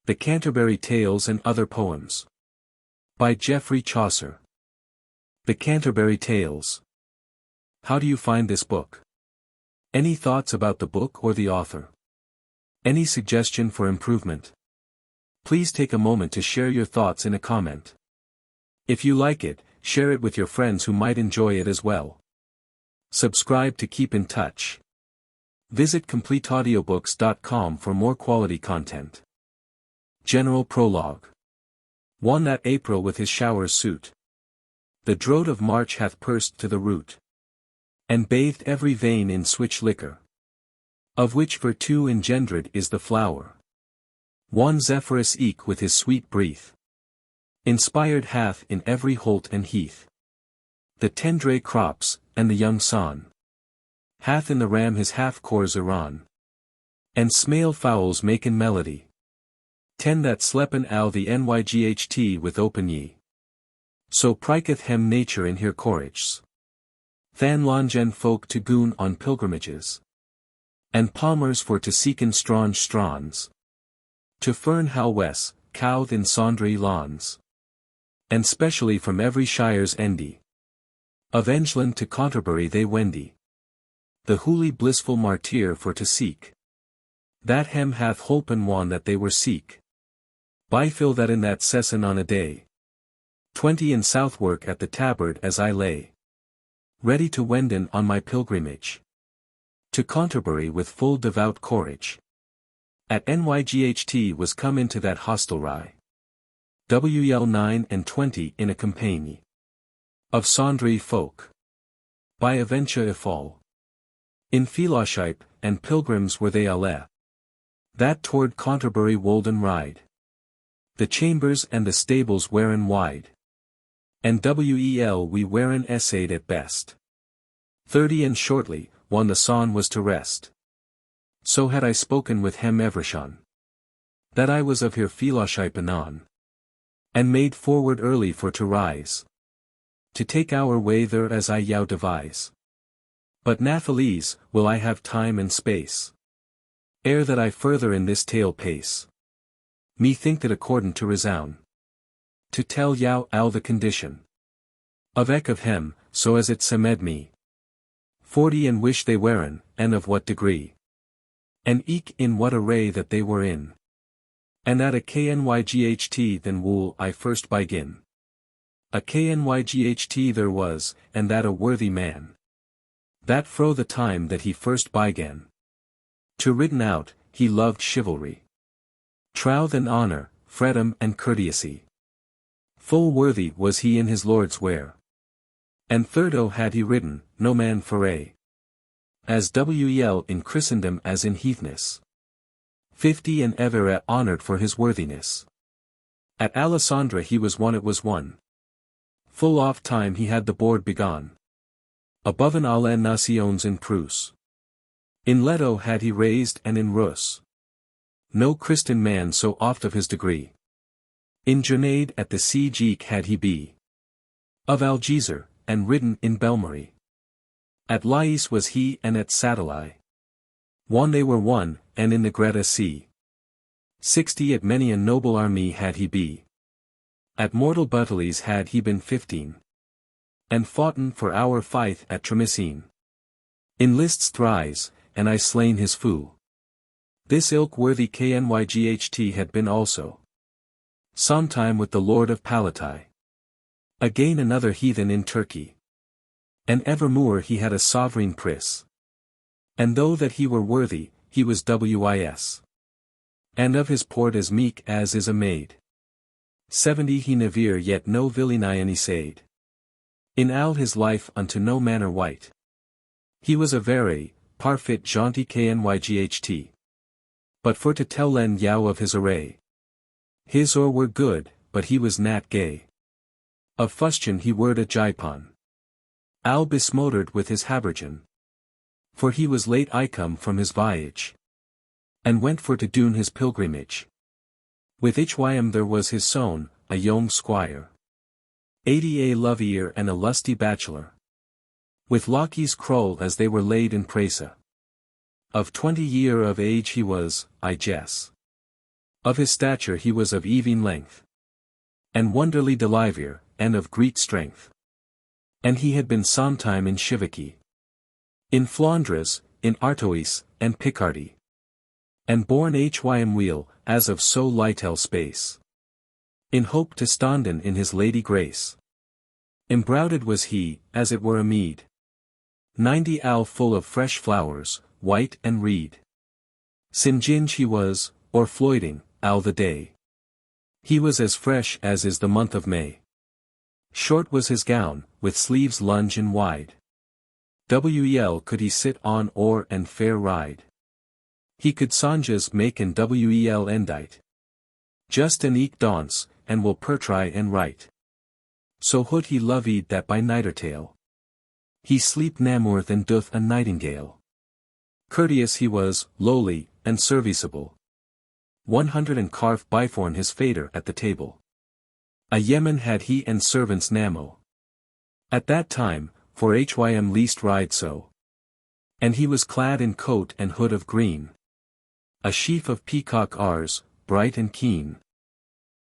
The Canterbury Tales and Other Poems. By Geoffrey Chaucer. The Canterbury Tales. How do you find this book? Any thoughts about the book or the author? Any suggestion for improvement? Please take a moment to share your thoughts in a comment. If you like it, share it with your friends who might enjoy it as well. Subscribe to keep in touch. Visit completeaudiobooks.com for more quality content. General Prologue. One that April with his showers suit. The drought of March hath pursed to the root, and bathed every vein in switch liquor, of which virtue engendered is the flower. One Zephyrus eke with his sweet breath inspired hath in every holt and heath. The tendre crops, and the young son hath in the ram his half-cores Iran. And smale fowls maken melody. Ten that slepen al the nyght with open ye. So priketh hem nature in her courages. Than longen folk to goon on pilgrimages. And palmers for to seeken strange strands. To fern how wes, cowth in sondry lawns. And specially from every shire's endy. Of England to Canterbury they wendy. The holy blissful martyr for to seek. That hem hath holpen one that they were seek. Byfill that in that session on a day. 20 in Southwark at the tabard as I lay. Ready to wenden on my pilgrimage. To Canterbury with full devout courage. At nyght was come into that hostelry. WL 9 and 20 in a compagnie. Of sondry folk. By aventure ifall. In fellowship, and pilgrims were they alle. That toward Canterbury wolden ride. The chambers and the stables wherein wide. And wel we wherein essayed at best. 30 and shortly, one the son was to rest. So had I spoken with hem Evershon. That I was of her fellowship anon. And made forward early for to rise. To take our way there as I yow devise. But natheless, will I have time and space. Ere that I further in this tale pace. Me think that accordant to resound. To tell yow al the condition. Of hem, so as it semed me. 40 and wish they weren, and of what degree. And eke in what array that they were in. And at a knyght then wool I first begin. A knyght there was, and that a worthy man. That fro the time that he first began. To ridden out, he loved chivalry. Troth and honor, freedom and courtesy. Full worthy was he in his lord's wear. And thirdo had he ridden, no man foray. As wel in Christendom as in heathness. 50 and ever honored for his worthiness. At Alessandra he was one it was one. Full oft time he had the board begone. Above an alle nations in Prusse. In Leto had he raised and in Rus. No Christian man so oft of his degree. In Grenade at the siege eke had he be. Of Algezer, and ridden in Belmarie. At Lais was he and at Satellite. One they were one, and in the Greta sea. 60 at many a noble army had he be. At mortal battles had he been 15. And foughten for our fight at Tremesine. In lists thrice, and I slain his foe. This ilk worthy knyght had been also. Sometime with the lord of Palatine. Again another heathen in Turkey. And evermore he had a sovereign priss. And though that he were worthy, he was wis. And of his port as meek as is a maid. 70 he never yet no villainy said. In all his life unto no manner white. He was a very, parfit jaunty knyght. But for to tell len yow of his array. His or were good, but he was nat gay. Of fustian he word a gypon. Al besmotered with his habergeon. For he was late icome from his voyage. And went for to doon his pilgrimage. With Hm there was his son, a young squire. 80 a lovier and a lusty bachelor. With lackeys cruel as they were laid in presa. Of 20 year of age he was, I guess. Of his stature he was of even length, and wonderly deliver, and of great strength. And he had been sometime in Chivalry, in Flandres, in Artois, and Picardy. And born Hym wheel, as of so little space. In hope to standen in his lady grace. Embrouded was he, as it were a mead. 90 al full of fresh flowers, white and reed. Singinge he was, or floyding, al the day. He was as fresh as is the month of May. Short was his gown, with sleeves lunge and wide. Wel could he sit on or and fair ride. He could songes make and wel endite. Just and eke dance, and will portray and write. So hood he loved that by nightertale. He sleep namur than doth a nightingale. Courteous he was, lowly, and serviceable. 100 and carf byforn his fader at the table. A yemen had he and servants namo. At that time, for Hym least ride so. And he was clad in coat and hood of green. A sheaf of peacock ars, bright and keen.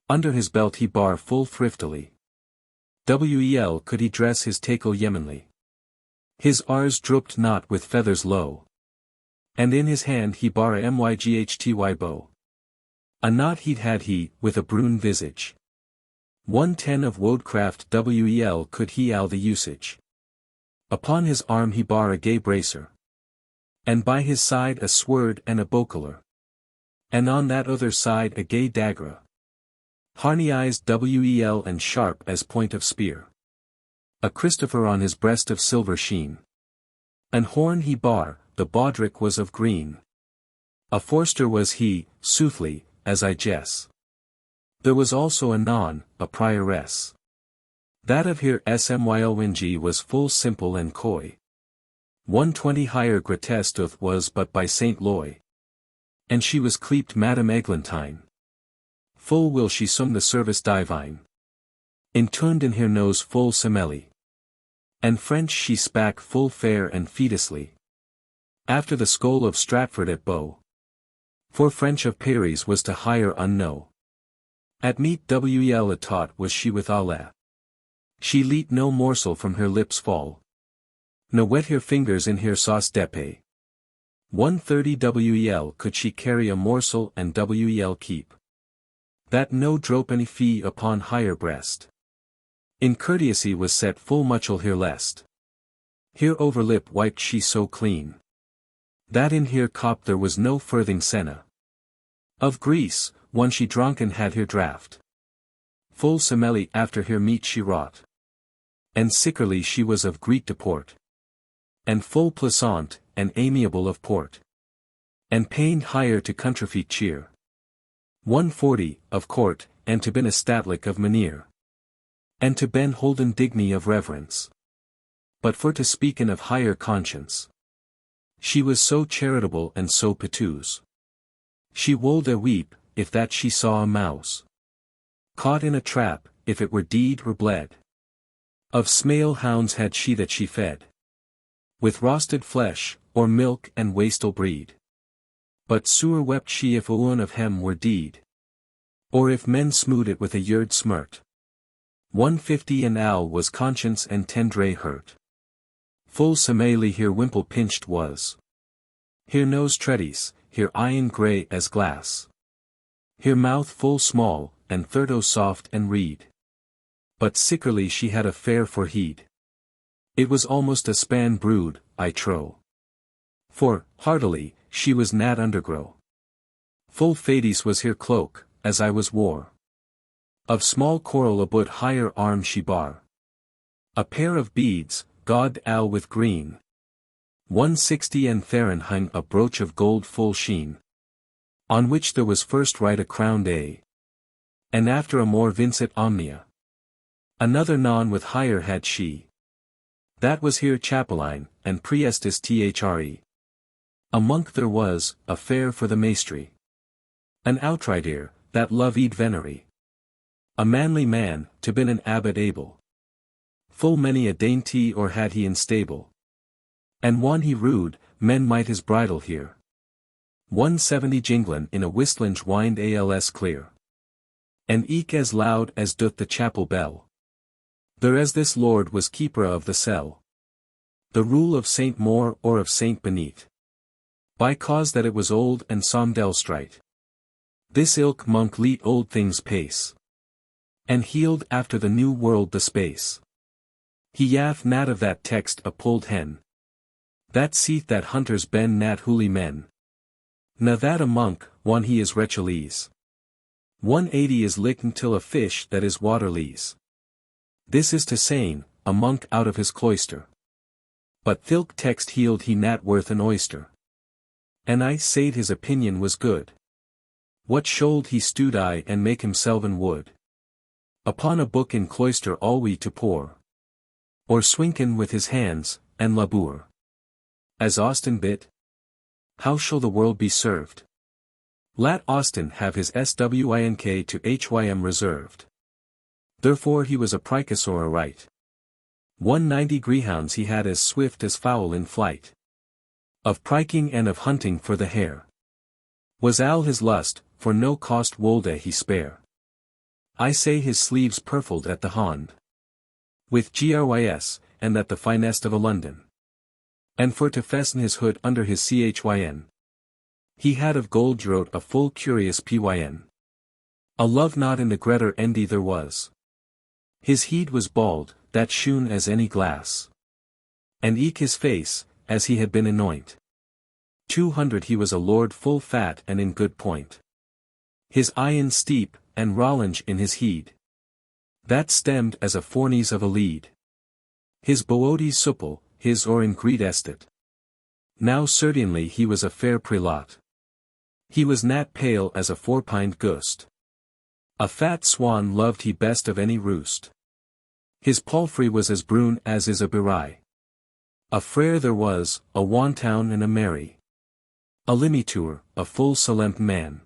Under his belt he bar full thriftily. Wel could he dress his tackle yemenly. His ars drooped not with feathers low. And in his hand he bar a myghty bow. A knot he'd had he, with a brune visage. 110 of woadcraft Wel could he al the usage. Upon his arm he bar a gay bracer. And by his side a sword and a bokeler. And on that other side a gay dagger. Harneyized Wel and sharp as point of spear. A Christopher on his breast of silver sheen. An horn he bar, the baudric was of green. A forster was he, soothly, as I guess. There was also anon, a prioress. That of here Smylwng was full simple and coy. 120 higher grotesque was but by Saint Loy. And she was cleaped Madame Eglantine. Full will she sum the service divine. Inturned in her nose full semelly. And French she spak full fair and fetusly. After the skull of Stratford at Bow. For French of Paris was to hire unknow. At meat Wel a taught was she with Allah. She let no morsel from her lips fall. No wet her fingers in her sauce d'epée. 130 Wel could she carry a morsel and Wel keep. That no drope any fee upon higher breast. In courtesy was set full muchel here lest. Here over lip wiped she so clean. That in here cop there was no furthing senna. Of grease, one she drunken had her draught. Full semelly after her meat she wrought. And sickerly she was of great deport. And full pleasant, and amiable of port. And pained higher to counterfeit cheer. 140, of court, and to been a statlic of maneer. And to ben holden digny of reverence. But for to speaken of higher conscience. She was so charitable and so piteous. She wold a weep, if that she saw a mouse. Caught in a trap, if it were deed or bled. Of smale hounds had she that she fed. With roasted flesh, or milk and wastel breed. But sure wept she if a one of hem were deed. Or if men smoot it with a yerd smirt. 150 an al was conscience and tendre hurt. Full semelly here wimple pinched was. Here nose treadies, here eyen grey as glass. Here mouth full small, and thirdo soft and reed. But sickerly she had a fair for heed. It was almost a span brood, I trow. For, heartily, she was nat undergrow. Full fadis was here cloak, as I was wore. Of small coral a but higher arm she bar. A pair of beads, gaud al with green. 160 and therein hung a brooch of gold full sheen. On which there was first right a crowned A. And after a more vincit omnia. Another non with higher had she. That was here chapelaine, and priestess thre. A monk there was, a fair for the maestry. An outrider, that loved venery. A manly man, to been an abbot able. Full many a dainty or had he in stable. And one he rude, men might his bridle hear. 170 jinglin in a whistlinge wind als clear. And eke as loud as doth the chapel bell. There as this lord was keeper of the cell. The rule of Saint Maur or of Saint Benete. By cause that it was old and somdel strite. This ilk monk leet old things pace. And healed after the new world the space. He yath nat of that text a pulled hen. That seeth that hunters ben nat hooly men. Na that a monk, one he is Rechelese. 180 is licked till a fish that is waterlees. This is to saying, a monk out of his cloister. But thilk text healed he nat worth an oyster. And I said his opinion was good. What should he stood I and make himself in wood? Upon a book in cloister alwe to pour. Or swinken with his hands, and labour. As Austin bit? How shall the world be served? Lat Austin have his swink to hym reserved. Therefore he was a pricasaur right. 190 greyhounds he had as swift as fowl in flight. Of priking and of hunting for the hare. Was all his lust, for no cost wolde he spare. I say his sleeves purfled at the hond. With grys, and that the finest of a London. And for to fasten his hood under his chyn. He had of gold wrote a full curious pyn. A love knot in the greater endy there was. His heed was bald, that shone as any glass. And eke his face, as he had been anoint. 200 he was a lord full fat and in good point. His eyen steep, and rollinge in his heed. That stemmed as a fornies of a lead. His bawdy supple, his or in greed estate. Now certainly he was a fair prelate. He was nat pale as a four-pined ghost. A fat swan loved he best of any roost. His palfrey was as brune as is a birai. A frere there was, a wantoun and a merry. A limitour, a full solemn man.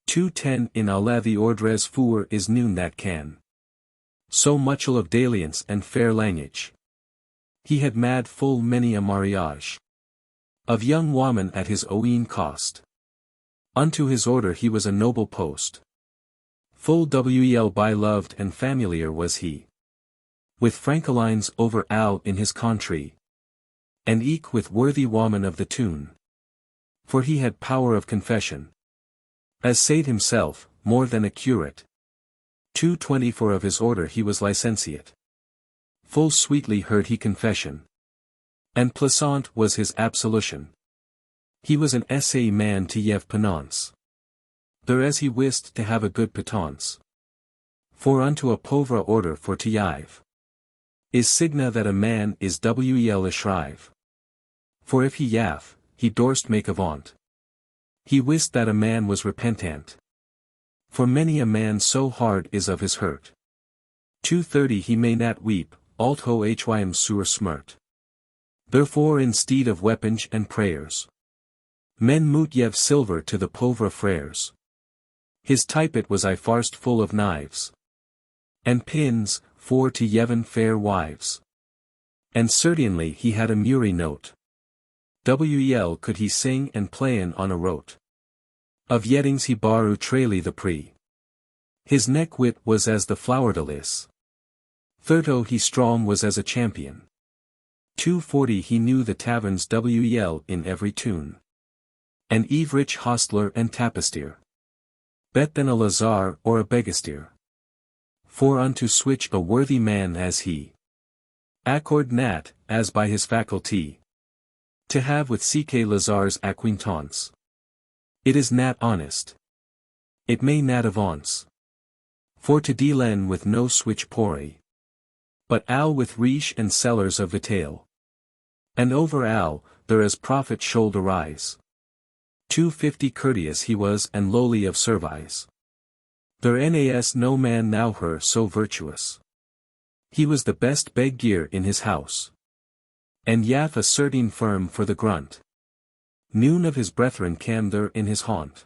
210 in alla the ordres four is noon that can. So muchel of dalliance and fair language. He had mad full many a mariage. Of young woman at his own cost. Unto his order he was a noble post. Full wel by loved and familiar was he. With frankelines over all in his country. And eke with worthy woman of the tune. For he had power of confession. As said himself, more than a curate. 224 of his order he was licentiate. Full sweetly heard he confession. And plaisant was his absolution. He was an essay man to yev penance. There as he wist to have a good pitance. For unto a povra order for to yive. Is signa that a man is wel a shrive. For if he yav, he dorst make avant. He wist that a man was repentant. For many a man so hard is of his hurt. 230 he may not weep, although hym sur smirt. Therefore instead of weaponge and prayers. Men moot yev silver to the povra frères. His typet was I farst full of knives. And pins, for to yevon fair wives. And certainly he had a murray note. Wel could he sing and playin on a rote. Of yettings he baru traily the pre. His neck wit was as the flowerdelis. 30 he strong was as a champion. 240 he knew the taverns wel in every tune. An evrich hostler and tapisteer. Bet than a lazar or a begasteer. For unto switch a worthy man as he. Accord nat, as by his faculty. To have with ck lazar's acquaintance. It is nat honest. It may nat avance. For to dealen with no switch pori. But al with riche and sellers of vital. And over al, there as profit should arise. 250 courteous he was and lowly of service. There nas no man now her so virtuous. He was the best beg-gear in his house. And yath a certain firm for the grunt. Noon of his brethren cam there in his haunt.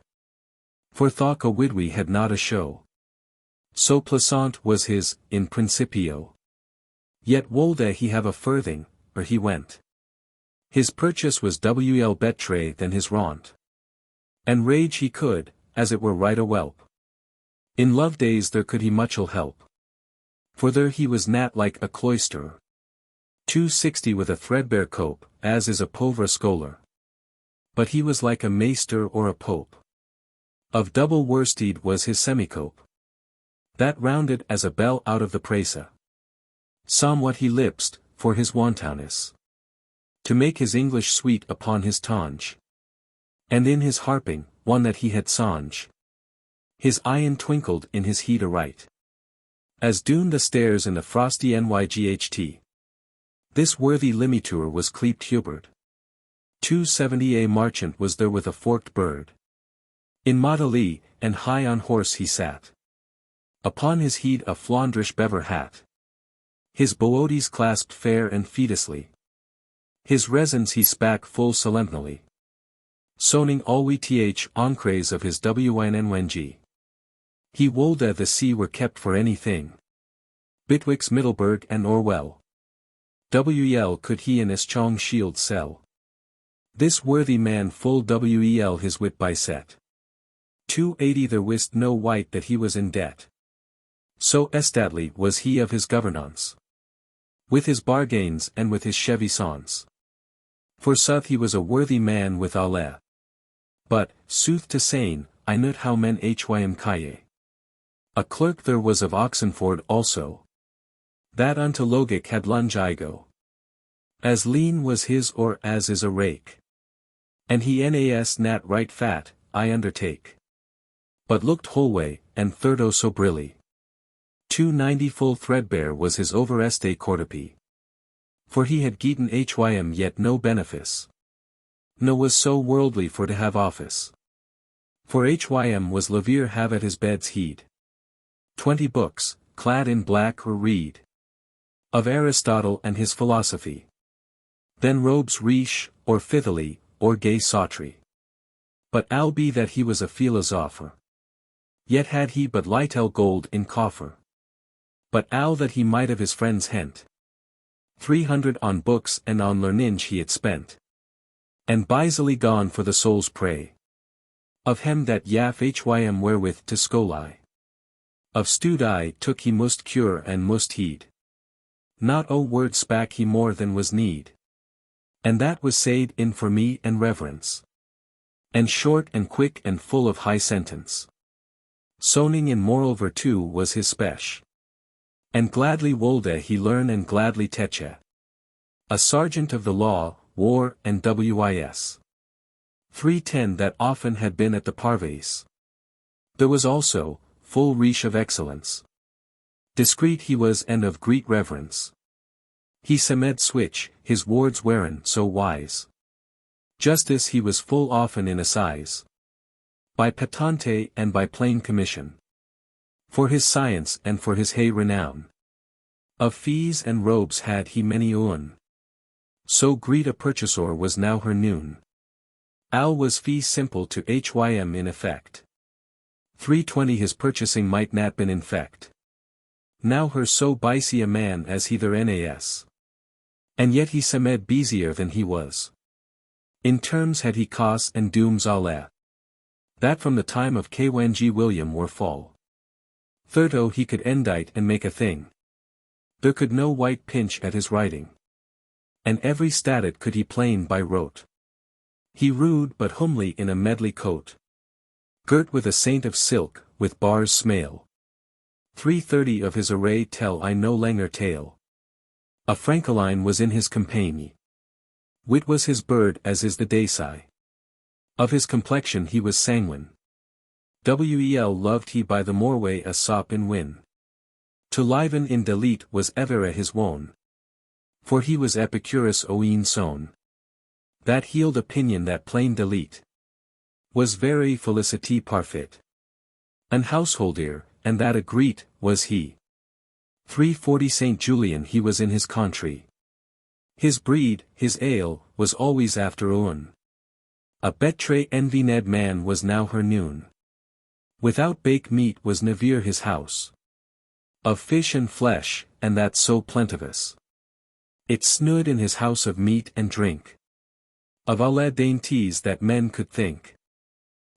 For thought a widwy had not a show. So plaisant was his, in principio. Yet wolde he have a furthing, or he went. His purchase was wel betre than his raunt. And rage he could, as it were right a whelp. In love days there could he muchel help. For there he was nat like a cloisterer. 260 with a threadbare cope, as is a povera scholar. But he was like a maester or a pope. Of double worsted was his semicope. That rounded as a bell out of the presa. Somewhat he lipsed, for his wantonness. To make his English sweet upon his tongue. And in his harping, one that he had songe. His eyen twinkled in his heat aright. As doon the stairs in the frosty nyght. This worthy limitour was cleaped Hubert. 270 a marchant was there with a forked bird. In modelly, and high on horse he sat. Upon his head a Flandrish bever hat. His bawdies clasped fair and fetusly. His resins he spak full solemnly. Soning alwi th encres of his wynng. He wolde the sea were kept for anything. Bitwixt Middleburg and Orwell. Wel could he in Ischong shield sell. This worthy man full wel his wit by set. 280 there wist no wight that he was in debt. So estately was he of his governance. With his bargains and with his chevisance. For sooth he was a worthy man with alle. But, sooth to sayn, I knowed how men hym caye. A clerk there was of Oxenford also. That unto logic had lunge igo. As lean was his or as is a rake. And he nas nat right fat, I undertake. But looked wholeway, and thirdo so brilly. 290 full threadbare was his overeste courtepy. For he had getten hym yet no benefice. No was so worldly for to have office. For hym was levere have at his bed's heed. 20 books, clad in black or read. Of Aristotle and his philosophy. Then robes riche, or fithily, or gay sautry. But albe that he was a philosopher. Yet had he but litel gold in coffer. But al that he might of his friends hent. 300 on books and on learning he had spent. And bisily gone for the soul's prey. Of him that yaf hym wherewith to scoli. Of studi took he must cure and must heed. Not o word spak he more than was need. And that was said in for me and reverence. And short and quick and full of high sentence. Soning in moral virtue was his spech. And gladly wolde he learn and gladly teche. A sergeant of the law, war and wis. 310 that often had been at the parves. There was also, full reach of excellence. Discreet he was and of great reverence. He semed switch, his wards weren so wise. Justice he was full often in assize. By patente and by plain commission. For his science and for his high renown. Of fees and robes had he many un. So great a purchaser was now her noon. Al was fee simple to hym in effect. 320 his purchasing might not been infect. Now her so bicey a man as he their nas. And yet he semed busier than he was. In terms had he costs and dooms alle. That from the time of Kwng William were fall. Thirdo he could endite and make a thing. There could no white pinch at his writing. And every statute could he plain by rote. He rude but humly in a medley coat. Girt with a saint of silk, with bars smale. 330 of his array tell I no langer tale. A francoline was in his compagnie. Wit was his bird as is the dayside. Of his complexion he was sanguine. Wel loved he by the moreway a sop in win. To liven in delete was ever his wone. For he was Epicurus oeen son. That healed opinion that plain delete. Was very felicity parfit. An householder, and that a greet, was he. 340 St. Julian he was in his country. His breed, his ale, was always after un. A betre envined man was now her noon. Without bake meat was never his house. Of fish and flesh, and that so plentivous. It snood in his house of meat and drink. Of alle dainties that men could think.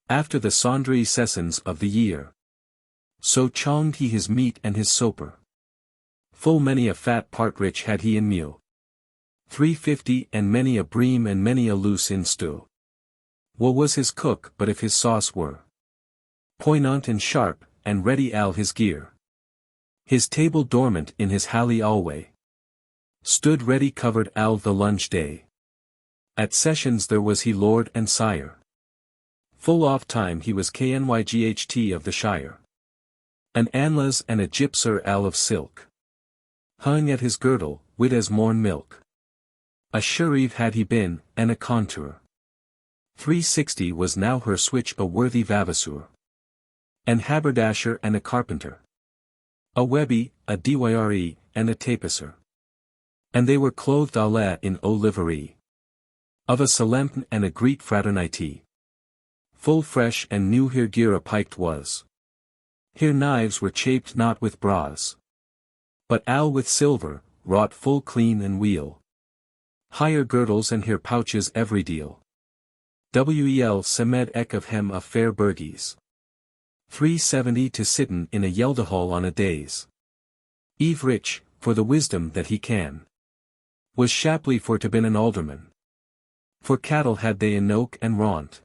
After the sundry sessions of the year. So chonged he his meat and his soper. Full many a fat partridge had he in meal. 350 and many a bream and many a loose in stew. What was his cook but if his sauce were poignant and sharp, and ready all his gear. His table dormant in his halley alway. Stood ready covered all the lunch day. At sessions there was he lord and sire. Full oft time he was knyght of the shire. An anlas and a gypser all of silk. Hung at his girdle, wit as morn milk. A Reeve had he been, and a contour. 360 was now her switch a worthy vavasseur. An haberdasher and a carpenter. A webby, a dyre, and a tapisser. And they were clothed alle in o livery. Of a solemn and a great fraternity. Full fresh and new here gear apiked was. Here knives were chaped not with bras. But all with silver, wrought full clean and weal. Higher girdles and here pouches every deal. Wel semed ek of hem a fair burgies. 370 to sitten in a yeldahall on a days. Eve rich, for the wisdom that he can. Was shaply for to been an alderman. For cattle had they in oak and raunt.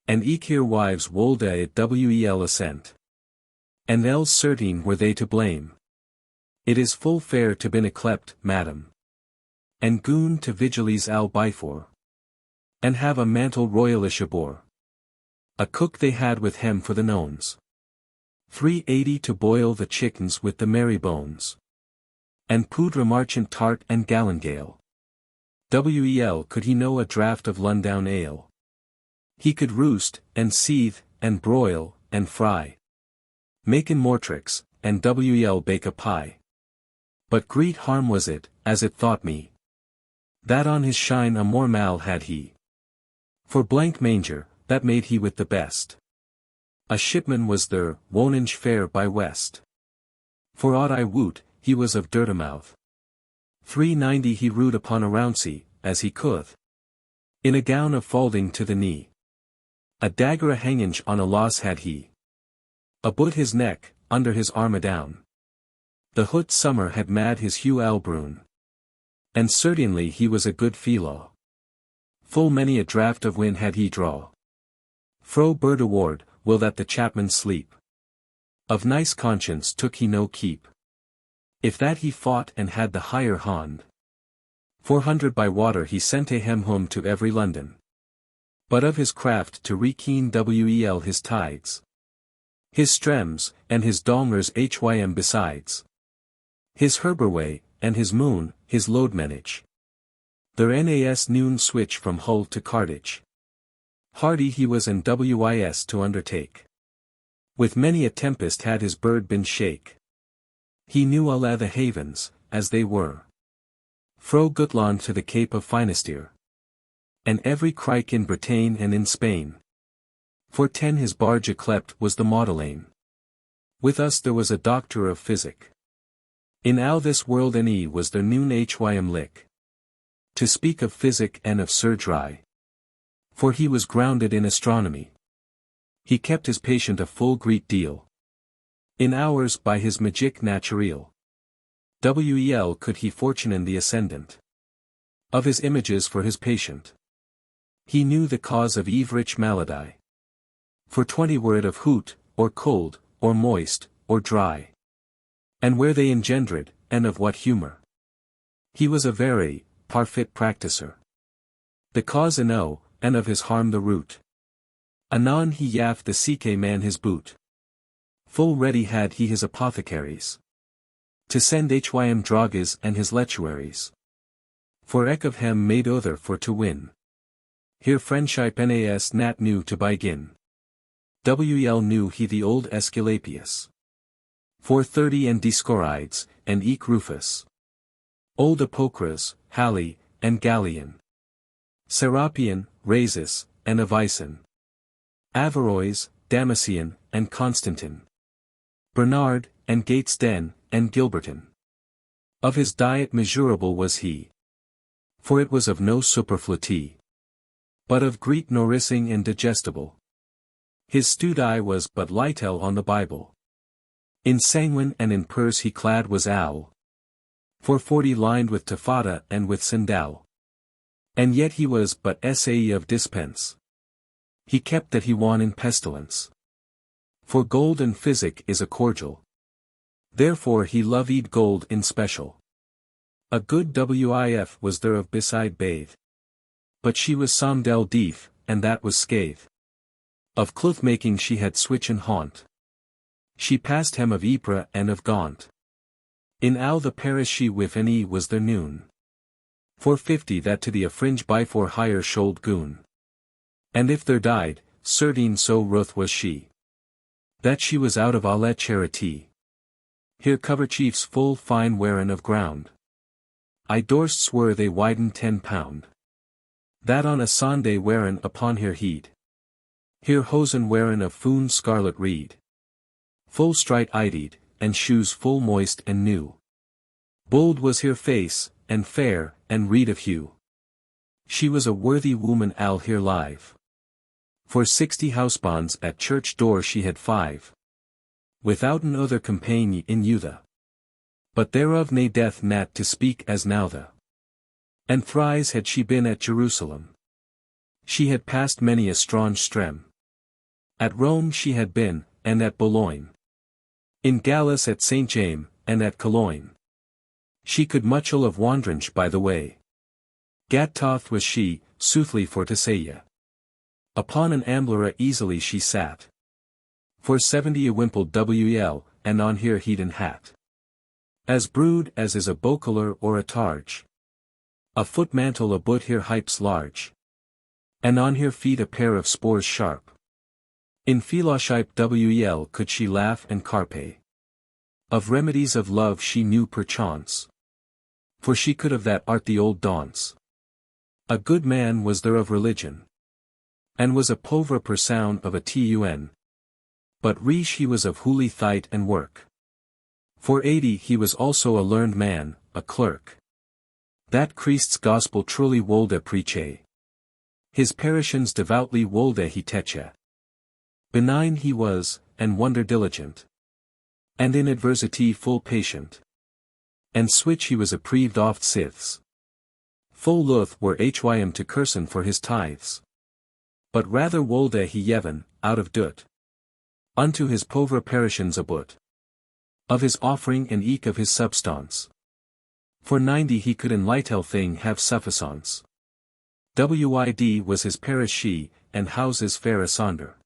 And eke here wives wolde at wel assent. And else certain were they to blame. It is full fair to been a clept, madam. And goon to vigilies al before. And have a mantle royalish abore. A cook they had with hem for the nones. 380 to boil the chickens with the merry bones. And poudre marchant tart and gallingale. Wel could he know a draught of Lundown ale. He could roost, and seethe, and broil, and fry. Maken mortrix, and wel bake a pie. But great harm was it, as it thought me. That on his shine a more mal had he. For blank manger, that made he with the best. A shipman was there, Wonange fair by west. For aught I woot, he was of Dirtamouth. 390 he rode upon a rounsey, as he could. In a gown of falding to the knee. A dagger a hanging on a loss had he. About his neck, under his arm adown. The hoot summer had mad his hue albroon. And certainly he was a good fellow. Full many a draught of wine had he draw. Fro bird award, will that the chapman sleep. Of nice conscience took he no keep. If that he fought and had the higher hond. 400 by water he sent a hem home to every London. But of his craft to rekeen wel his tides. His strems, and his dolmers hym besides. His herberway, and his moon, his loadmenage. Their nas noon switch from Hull to Carthage. Hardy he was and wis to undertake. With many a tempest had his bird been shake. He knew alle the havens, as they were. Fro Gutland to the Cape of Finisterre. And every crike in Bretagne and in Spain. For 10 his barge yclept was the Madeleine. With us there was a doctor of physic. In all this world any was there noon hym lick. To speak of physic and of surgery. For he was grounded in astronomy. He kept his patient a full great deal. In hours by his magic naturel. Wel could he fortunen the ascendant. Of his images for his patient. He knew the cause of evrich malady. For 20 were it of hoot, or cold, or moist, or dry. And where they engendered, and of what humour. He was a very parfait practicer. The cause enow, and of his harm the root. Anon he yaffed the CK man his boot. Full ready had he his apothecaries. To send hym droges and his lechuaries. For ek of hem made other for to win. Here friendship nas nat knew to begin. Wel knew he the old Aesculapius. 430 and Discorides, and eke Rufus. Old Apocras, Halley, and Gallian. Serapion, Rhasis, and Avicen. Averroes, Damascene, and Constantine. Bernard, and Gatesden, and Gilberton. Of his diet measurable was he. For it was of no superfluity. But of great nourishing and digestible. His studi was but litel on the Bible. In sanguine and in purse he clad was owl. For 40 lined with taffeta and with sandal. And yet he was but sae of dispense. He kept that he won in pestilence. For gold and physic is a cordial. Therefore he loved gold in special. A good wif was there of beside bathe. But she was somdel deef, and that was scathe. Of cloth making she had switch and haunt. She passed hem of Ypres and of Gaunt. In ow the parish she with any was there noon. For 50 that to the affringe by for higher shouled goon. And if there died, certain so ruth was she. That she was out of all charity. Here cover chiefs full fine wearin of ground. I durst swear they widened £10. That on a Sunday wearin upon her heed. Here hosen wearin of foon scarlet reed. Full straight eyed, and shoes full moist and new. Bold was her face, and fair, and reed of hue. She was a worthy woman all here live. For 60 housebonds at church door she had 5. Without an other company in Eutha. But thereof nae death nat to speak as now the. And thrice had she been at Jerusalem. She had passed many a strange strem. At Rome she had been, and at Boulogne. In Gallus at St. James, and at Cologne. She could muchel of wandrange by the way. Gattoth was she, soothly for to say ye. Upon an ambler easily she sat. For 70 a wimpled wel, and on her headen hat. As brood as is a bocoler or a targe. A footmantle about her hypes large. And on her feet a pair of spores sharp. In fellowship wel could she laugh and carpe. Of remedies of love she knew perchance. For she could of that art the old daunts. A good man was there of religion. And was a pauvre person of a tun. But riche he was of holy thite and work. For 80 he was also a learned man, a clerk. That Christ's gospel truly wolde preache. His parishans devoutly wolde he teche. Benign he was, and wonder diligent. And in adversity full patient. And switch he was appreaved oft siths. Full loth were hym to cursen for his tithes. But rather wolde he yevon, out of dut. Unto his pauvre parishans abut. Of his offering and eke of his substance. For 90 he could in litel thing have sufficance. Wid was his parish she, and houses fair asunder.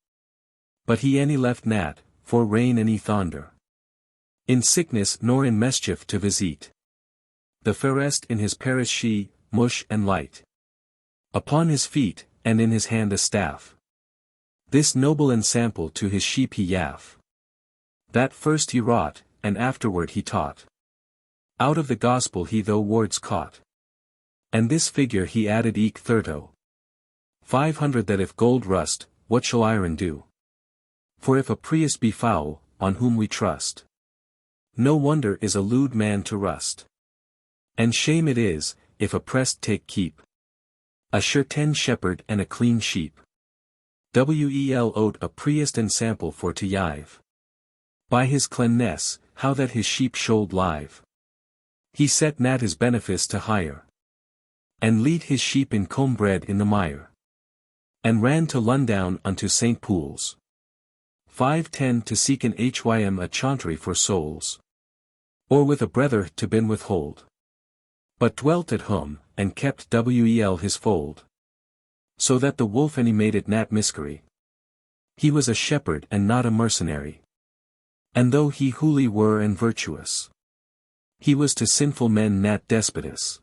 But he any left nat, for rain any thonder. In sickness nor in mischief to visite. The fairest in his parish she, mush and light. Upon his feet, and in his hand a staff. This noble ensample to his sheep he yaff. That first he wrought, and afterward he taught. Out of the gospel he though words caught. And this figure he added eke 30. 500 that if gold rust, what shall iron do? For if a priest be foul, on whom we trust. No wonder is a lewd man to rust. And shame it is, if a prest take keep. A sure 10 shepherd and a clean sheep. Wel owed a priest ensample for to yive. By his cleanness, how that his sheep showed live. He set nat his benefice to hire. And lead his sheep in comb bread in the mire. And ran to Lundown unto St. Paul's. 510 to seek an hym a chauntry for souls. Or with a brother to bin withhold. But dwelt at home, and kept wel his fold. So that the wolf any made it nat miscary. He was a shepherd and not a mercenary. And though he holy were and virtuous. He was to sinful men nat despotus.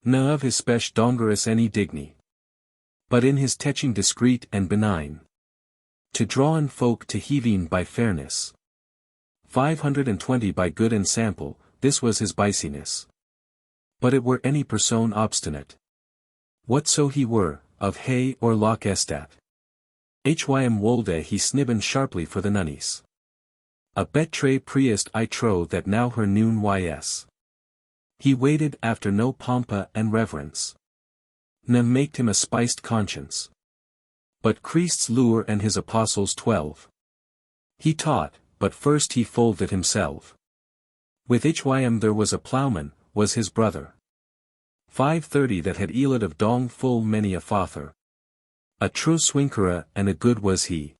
Na of his spech dongerous any digny. But in his teching discreet and benign. To draw in folk to heaving by fairness. 520 by good ensample, this was his biciness. But it were any person obstinate. Whatso he were, of hay or loch estat. Hym wolde he snibben sharply for the nunnies. A betre priest I trow that now her noon ys. He waited after no pompa and reverence. Ne maked him a spiced conscience. but Christ's lure and his apostles 12. He taught, but first he folded himself. With Hym there was a ploughman, was his brother. 530 that had eeled of dong full many a father. A true swinkera and a good was he.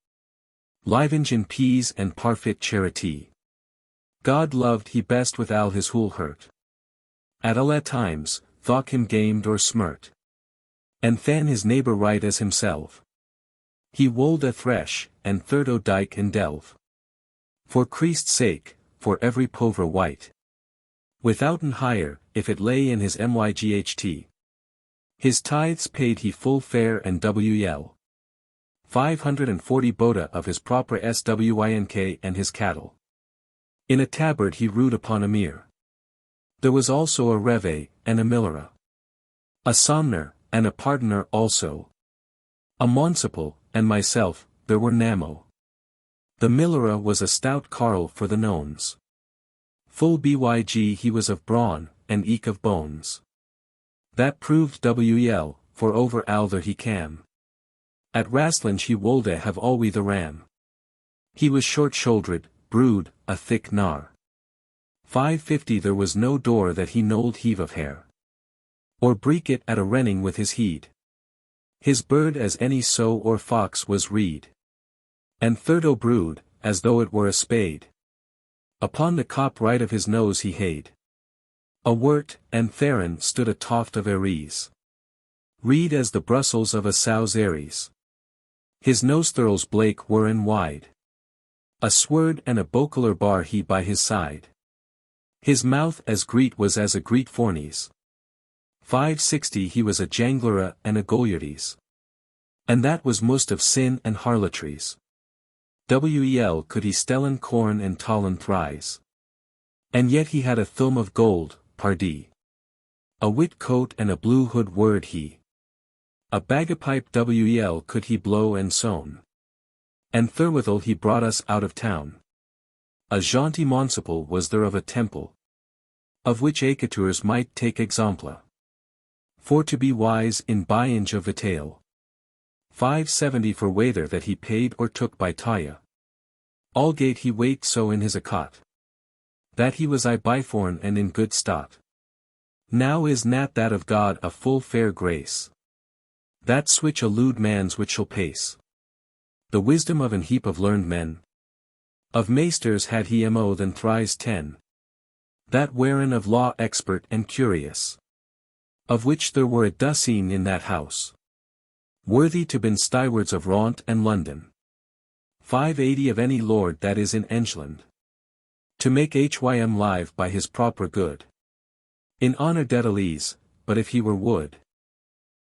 Livinge in peas and parfit charity. God loved he best with all his whole hurt. At alle times, thought him gamed or smirt. And than his neighbor right as himself. He wold a thresh, and third o dyke and delve. For Christ's sake, for every povre wight. Withouten hire, if it lay in his myght. His tithes paid he full fair and wel. 540 boda of his proper swink and his cattle. In a tabard he rued upon a mere. There was also a Reeve, and a millera. A somner, and a pardoner also. A municipal, and myself, there were Namo. The millera was a stout carle for the nones. Full byg he was of brawn, and eke of bones. That proved wel, for over alther he cam. At Rastlinge he wolde have alwy the ram. He was short-shouldered, brood, a thick gnar. 550 there was no door that he nold heave of hair. Or break it at a renning with his heed. His bird as any sow or fox was reed. And third o brood, as though it were a spade. Upon the cop right of his nose he haid. A wort, and therein stood a toft of eries. Reed as the Brussels of a sow's aries. His nostrils blake were and wide. A sword and a bokeler bar he by his side. His mouth as greet was as a greet fornies. 560 he was a janglera and a Goliardes. And that was most of sin and harlotries. Wel could he stellen corn and tallen thrice. And yet he had a thumb of gold, pardie. A wit coat and a blue hood word he. A bagapipe wel could he blow and sown. And therewithal he brought us out of town. A jaunty municipal was there of a temple. Of which acatours might take exemple. For to be wise in byinge of the tale. 570 for whether that he paid or took by Taya. Allgate he wait so in his accot. That he was I byforn and in good stot. Now is nat that of God a full fair grace. That switch a lewd man's which shall pace. The wisdom of an heap of learned men. Of maesters had he mo than thrice 10. That wherein of law expert and curious. Of which there were a dozen in that house. Worthy to bin stywards of Raunt and London. 580 of any lord that is in England. To make Hym live by his proper good. In honour dedalese, but if he were wood.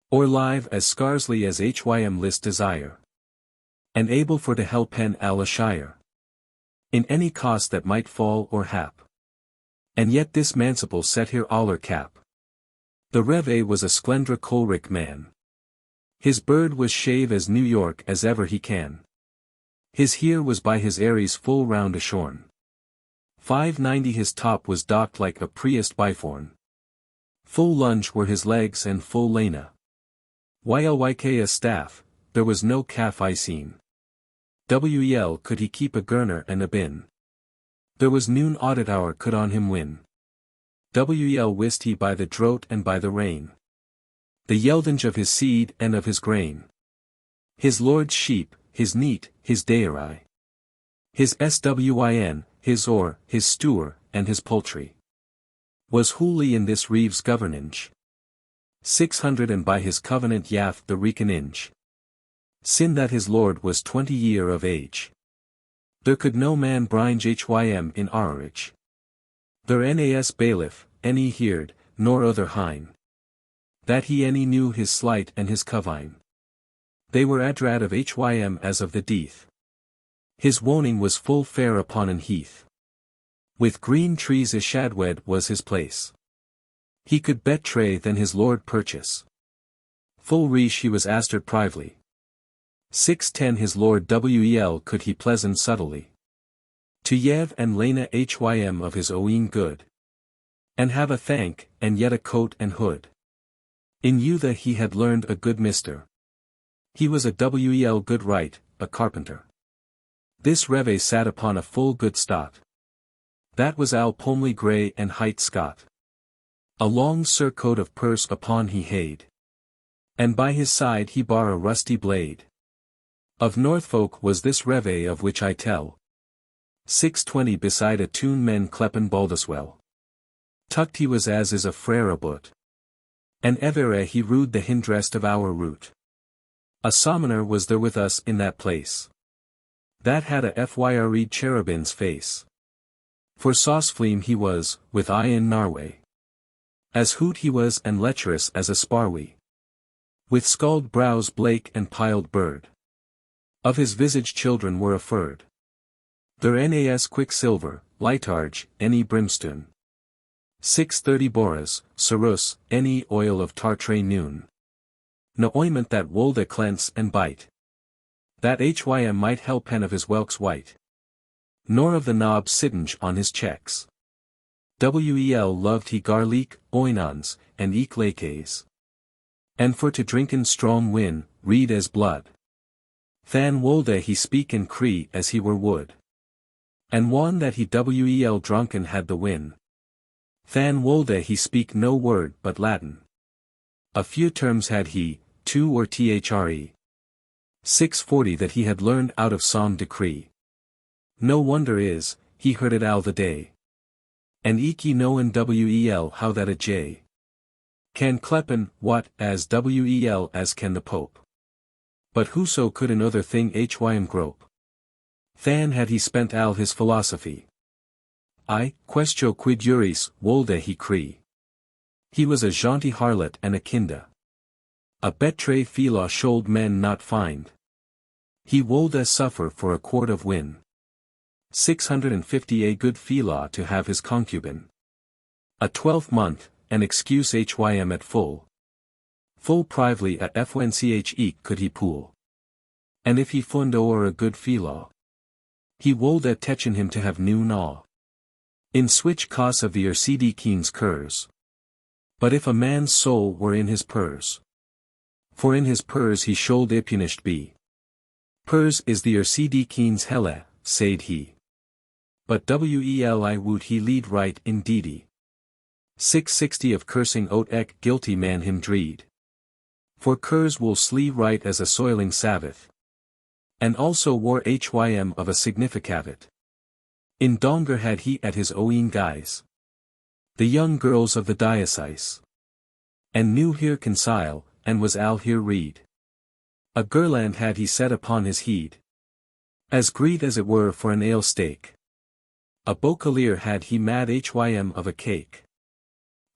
Or live as scarsely as Hym list desire. And able for to help pen Alashire. In any cost that might fall or hap. And yet this mancipal set here aller cap. The Reeve was a splendra choleric man. His bird was shave as New York as ever he can. His here was by his Aries full round a shorn. 590 his top was docked like a priest byforn. Full lunge were his legs and full lena. Ylyk a staff, there was no calf I seen. Wel could he keep a gurner and a bin. There was noon audit hour could on him win. Wel wist he by the drought and by the rain. The yeldinge of his seed and of his grain. His lord's sheep, his neat, his dairy. His swin, his or, his stewer, and his poultry. Was wholly in this Reeve's governance. 600 and by his covenant yaft the reconninge. Sin that his lord was 20 year of age. There could no man bringe Hym in arrage. There nas bailiff, any heard, nor other hine. That he any knew his slight and his covine. They were adrad of Hym as of the death. His woning was full fair upon an heath. With green trees a shadwed was his place. He could bet tray than his lord purchase. Full riche he was astered privily. 610 his lord Wel could he pleasant subtly. To Yev and Lena Hym of his own good. And have a thank, and yet a coat and hood. In Eutha he had learned a good mister. He was a wel good right, a carpenter. This Reeve sat upon a full good stot. That was al pomely grey and hight Scot. A long surcoat of purse upon he had. And by his side he bar a rusty blade. Of Northfolk was this Reeve of which I tell. 620 beside a tune men clepen Baldaswell. Tucked he was as is a frere aboot. And evere he rued the hindrest of our route. A summoner was there with us in that place. That had a fyre cherubin's face. For saucefleme he was, with eye in Norway. As hoot he was and lecherous as a sparwy. With scald brows blake and piled bird. Of his visage children were afurd. Their nas quicksilver, lightarge, any brimstone. 630 boras, cerus, any oil of tartray noon. No ointment that wolde cleanse and bite. That hym might help pen of his whelks white. Nor of the knob sittinge on his checks. Wel loved he garlic, oinons, and eke lakees. And for to drinken strong win, read as blood. Than wolde he speak in Cree as he were wood. And one that he wel drunken had the win. Than wolde he speak no word but Latin. A few terms had he, 2 or thre. 640 that he had learned out of Psalm decree. No wonder is, he heard it all the day. And eke ye know in wel how that a j. Can clepen, what, as wel as can the Pope. But whoso could another thing hym grope. Than had he spent all his philosophy. I, questio quid juris, wolde he cree. He was a jaunty harlot and a kinda. A betre phila should men not find. He wolde suffer for a quart of win. 650 a good phila to have his concubine. A 12th month, an excuse hym at full. Full prively a fnch eke could he pool. And if he fund o'er a good phila. He wolde techen him to have new gnaw. In switch cause of the RCD keen's curs. But if a man's soul were in his purse. For in his purse he should impunished be. Purse is the RCD keen's hele, said he. But wel I woot he lead right indeedy. 660 of cursing oat ek guilty man him dreed. For curs will slee right as a soiling Sabbath. And also wore hym of a significavit. In donger had he at his own guise. The young girls of the diocese. And knew here concile, and was al here read. A girland had he set upon his heed. As greed as it were for an ale stake. A bocalier had he mad hym of a cake.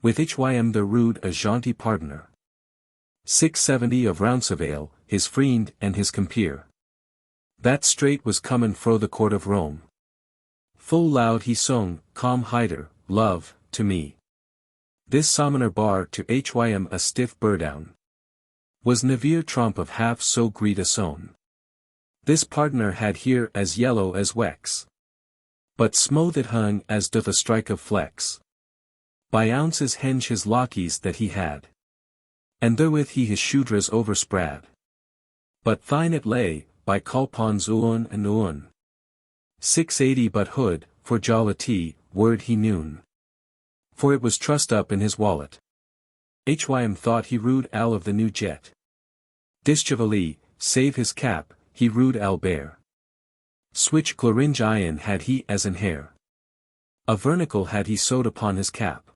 With hym the rude a jaunty pardoner. 670 of Roncesvalles, his friend and his compeer. That straight was comin' fro the court of Rome. Full loud he sung, calm hider, love, to me. This summoner bar to hym a stiff burdown. Was never trump of half so great a son. This pardoner had here as yellow as wex. But smooth it hung as doth a strike of flex. By ounces henge his lockies that he had. And therewith he his shoudras overspread. But thine it lay, by colpons uun and uun. 680 but hood, for jollity, word he noon. For it was trussed up in his wallet. Hym thought he rued al of the new jet. Dischevally, save his cap, he rued al bear. Switch claringe iron had he as an hair. A vernicle had he sewed upon his cap.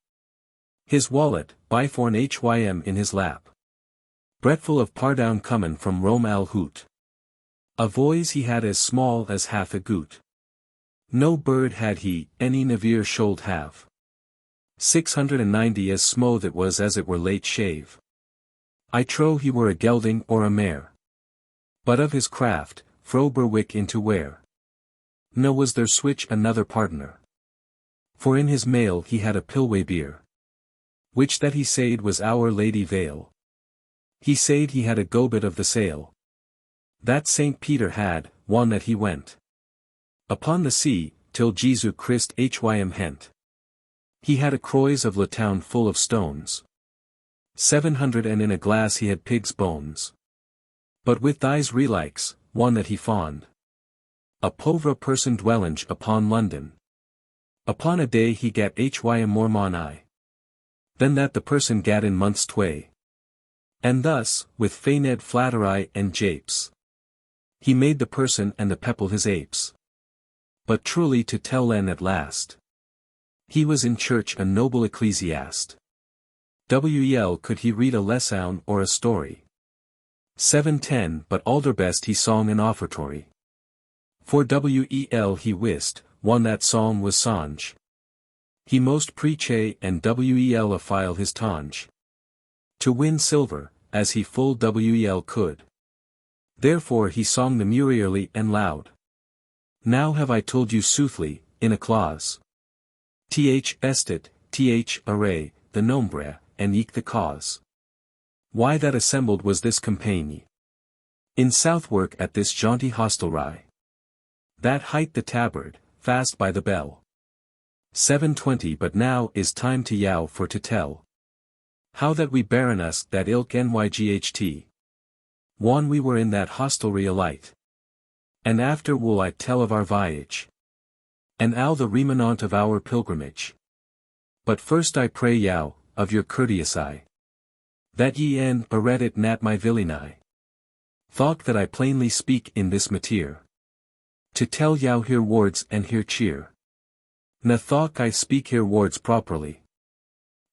His wallet, biforn hym in his lap. Bretful of pardown comin' from Rome al hoot. A voice he had as small as half a goot. No bird had he, any never should have. 690 as smooth it was as it were late shave. I trow he were a gelding or a mare. But of his craft, fro Berwick into where. No was there switch another pardoner. For in his mail he had a pilway beer. Which that he said was Our Lady Vale. He said he had a gobet of the sale. That Saint Peter had, one that he went. Upon the sea, till Jesu Christ hym hent. He had a croise of Latown full of stones. 700 and in a glass he had pig's bones. But with thys relikes, one that he fond. A pauvre person dwelling upon London. Upon a day he gat hym more money than that the person gat in months tway. And thus, with feigned flattery and japes, he made the person and the people his apes. But truly to tell len at last, he was in church a noble ecclesiast. Wel could he read a lesson or a story. 710 But alderbest he song an offertory. For wel he wist, one that song was songe. He most preache and wel a file his tonge. To win silver, as he full wel could. Therefore he song them murierly and loud. Now have I told you soothly, in a clause. Th estet, th array, the nombre, and eke the cause. Why that assembled was this company. In Southwark at this jaunty hostelry. That hight the tabard, fast by the bell. 720 But now is time to yow for to tell. How that we baron us that ilk nyght. One we were in that hostelry alight. And after will I tell of our voyage. And ow the remanent of our pilgrimage. But first I pray yow, of your courteousy. That ye en beredit nat my villainy. Thought that I plainly speak in this mateer. To tell yow here wards and here cheer. Na thought I speak here wards properly.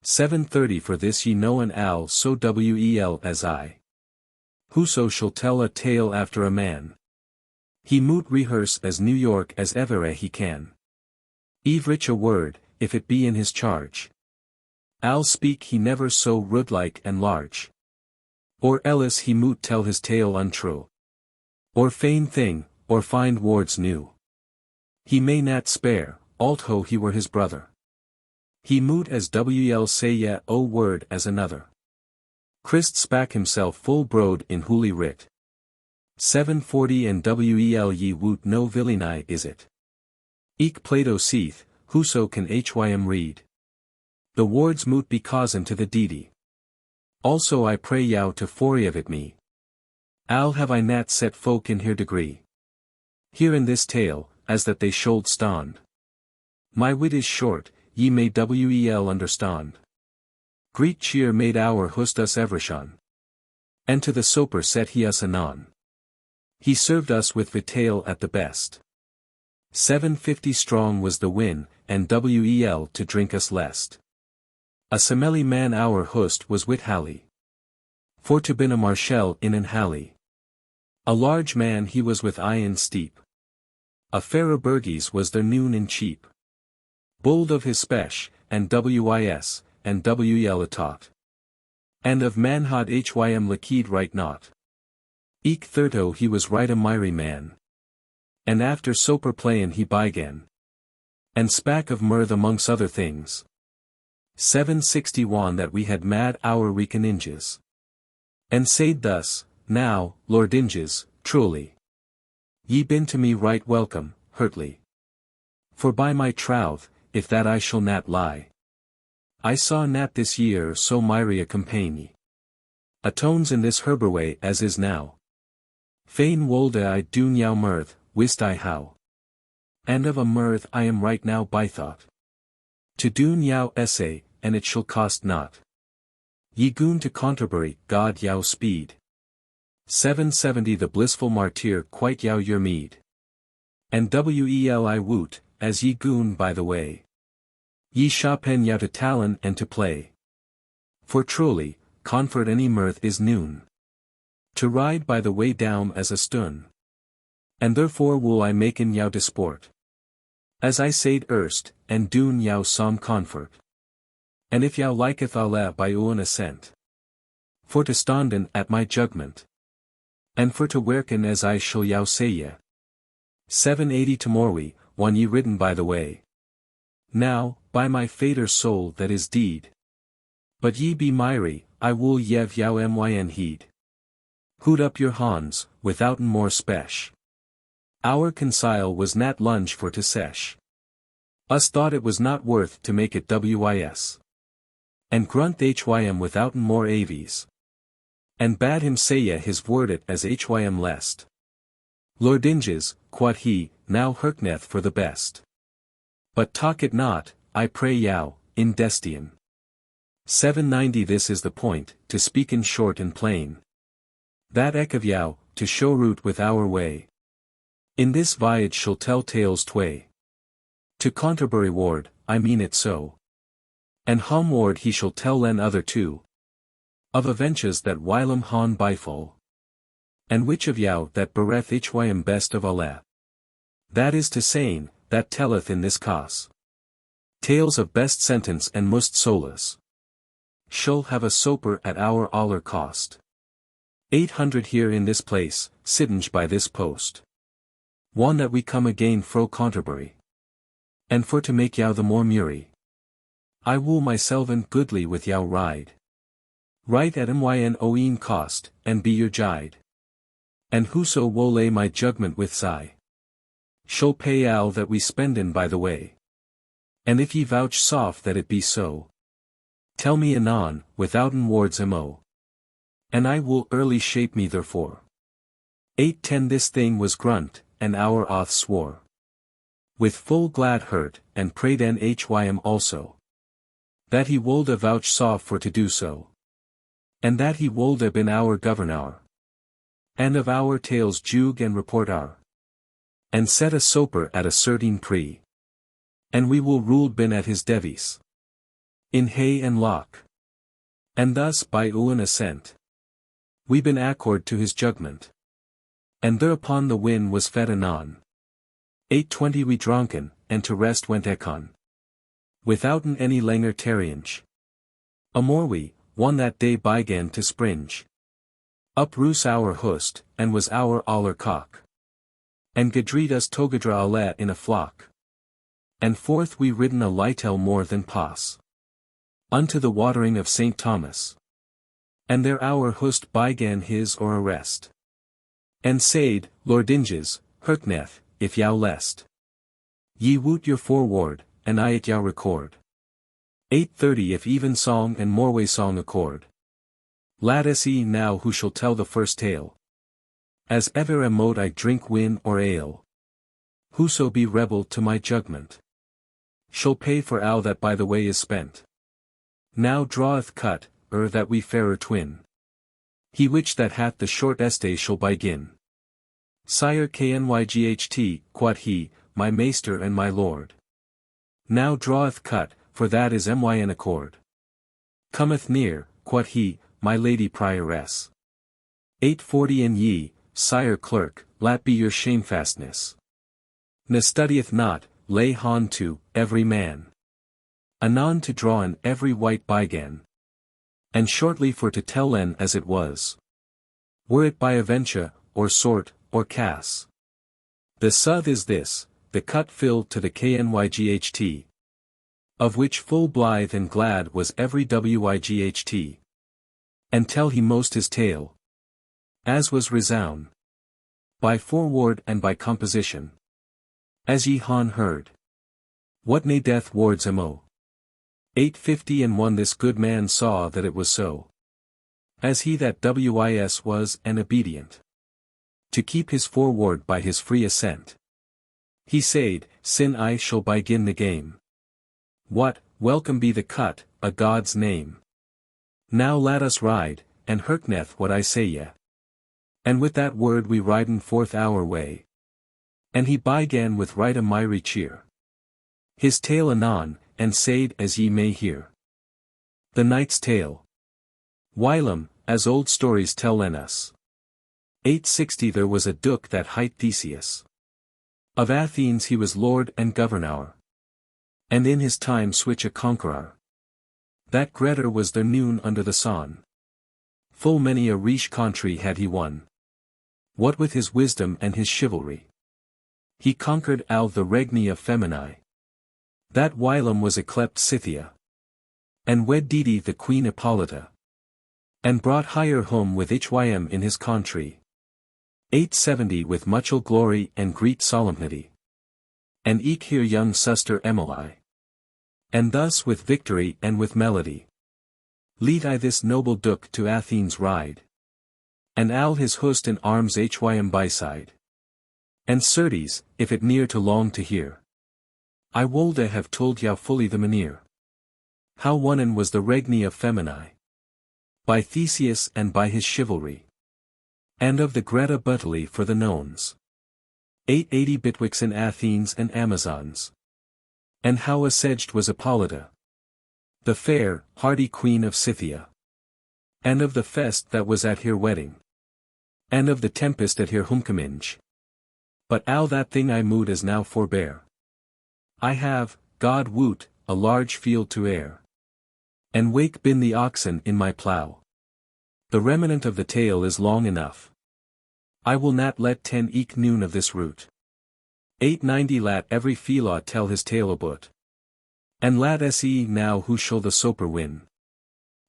730 For this ye know an owl so wel as I. Whoso shall tell a tale after a man. He moot rehearse as New York as ever he can. Eve rich a word, if it be in his charge. I'll speak he never so rude-like and large. Or else he moot tell his tale untrue. Or feign thing, or find wards new. He may not spare, although he were his brother. He moot as wel say ye o word as another. Christ spak himself full broad in holy writ. 740 And wel ye woot no villainy is it. Eke Plato seeth, whoso can hym read. The wards moot be causin to the deedy. Also I pray yow to forgive me. Al have I nat set folk in here degree. Here in this tale, as that they should stand. My wit is short, ye may wel understand. Greet cheer made our host us evershon. And to the soper set he us anon. He served us with vitale at the best. 750 Strong was the win, and wel to drink us lest. A semelly man our host was wit hally. For to bin a marshal in an hally. A large man he was with iron steep. A fairer burgies was there noon and cheap. Bold of his spesh, and wis, and wel taught. And of manhood hym liquid right not. Eke thirto he was right a miry man. And after soper playin he bygan. And spak of mirth amongst other things. 761 That we had mad our reconninges. And said thus, now, Lord Inges, truly. Ye been to me right welcome, hurtly. For by my troth, if that I shall not lie. I saw not this year so miry a company. Atones in this herberway as is now. Fain wolde I do yow mirth, wist I how. And of a mirth I am right now by thought. To do yow essay, and it shall cost not. Ye goon to Canterbury, God yow speed. 770 The blissful martyr quite yow your meed. And wel I woot, as ye goon by the way. Ye shapen yow to talon and to play. For truly, comfort any mirth is noon. To ride by the way down as a stun. And therefore will I maken yow disport. As I said erst, and doen yow some comfort. And if yow liketh alle by uan assent. For to standen at my judgment. And for to werken as I shall yow say ye. 780 Tomorrow, one ye ridden by the way. Now, by my fader soul that is deed. But ye be miry, I will yev yow myn heed. Hoot up your hans, withouten more spesh. Our consile was not lunge for to sesh. Us thought it was not worth to make it wis. And grunt hym withouten more avies. And bade him saye his word it as hym lest. Lordinges, quod he, now hearkeneth for the best. But talk it not, I pray yow, in destian. 790 This is the point, to speak in short and plain. That eke of yow, to show route with our way. In this voyage shall tell tales tway. To Canterbury ward, I mean it so. And homeward he shall tell len other two. Of adventures that whilom han bifall. And which of yow that bereth hym best of alle. That is to saying, that telleth in this cause. Tales of best sentence and most solace. Shall have a soper at our aller cost. 800 here in this place, sitting by this post. One that we come again fro Canterbury. And for to make yow the more mury. I will myselven goodly with yow ride. Right at myn oeen cost, and be your guide. And whoso will lay my judgment with sigh. Shall pay all that we spenden by the way. And if ye vouch soft that it be so. Tell me anon, withouten words mo. And I will early shape me therefore. 810 This thing was grunt, and our oath swore. With full glad hurt, and prayed en hym also. That he wold vouch soft for to do so. And that he wold been our governor. And of our tales juge and report our. And set a soper at a certain prix. And we will ruled been at his device. In hay and lock. And thus by ewan assent. We been accord to his judgment. And thereupon the wind was fed anon. 820 We dronken, and to rest went econ. Withouten any langer tarriange. Amore we, one that day bygan to springe. Up roos our host, and was our aller cock. And gedreed us togadra alle in a flock. And forth we ridden a lightel more than pass. Unto the watering of St. Thomas. And there our host bygan his or a rest. And said, Lordinges, hearkeneth, if yow lest. Ye woot your forward, and I it yow record. 830 If even song and moreway song accord. Lad se now who shall tell the first tale. As ever emote I drink win or ale. Whoso be rebel to my judgment. Shall pay for all that by the way is spent. Now draweth cut, that we fairer twin. He which that hath the short estay shall begin. Sire Knyght, quod he, my maester and my lord. Now draweth cut, for that is myn accord. Cometh near, quod he, my lady prioress. 840 And ye, sire clerk, lat be your shamefastness. Ne studieth not, lay han to, every man. Anon to draw in every white bygan. And shortly for to tell en as it was. Were it by aventure, or sort, or cass. The suth is this, the cut filled to the Knyght. Of which full blithe and glad was every wight. And tell he most his tale. As was resound. By foreword and by composition. As ye han heard. What ne death wards mo. 850 And one this good man saw that it was so. As he that wis was and obedient. To keep his foreword by his free assent. He said, sin I shall begin the game. What, welcome be the cut, a God's name. Now let us ride, and hearkeneth what I say ye. And with that word we riden forth our way. And he began with right a miry cheer. His tale anon, and said as ye may hear. The Knight's Tale. Whilom, as old stories tell en us. 860 There was a duke that hight Theseus. Of Athens he was lord and governor. And in his time switch a conqueror. That greater was there noon under the sun. Full many a riche country had he won. What with his wisdom and his chivalry. He conquered all the regni of Feminae. That whilom was yclept Scythia. And wed Didi the queen Hippolyta. And brought higher home with hym in his country. 870 With muchel glory and great solemnity. And eke here young suster Emily. And thus with victory and with melody. Lead I this noble duke to Athens ride. And al his host in arms hym by side. And certes, if it near to long to hear, I wolde have told you fully the manere. How wonnen was the regni of Femini. By Theseus and by his chivalry. And of the Greta Butterly for the knowns. 880 betwixt in Athens and Amazons. And how assedged was Hippolyta, the fair, hardy queen of Scythia. And of the fest that was at her wedding. And of the tempest at her homecoming. But al that thing I mood as now forbear. I have, God woot, a large field to air. And wake bin the oxen in my plough. The remnant of the tale is long enough. I will not let 10 eke noon of this route. 890 lat every felot tell his tale aboot. And lat se now who shall the soper win.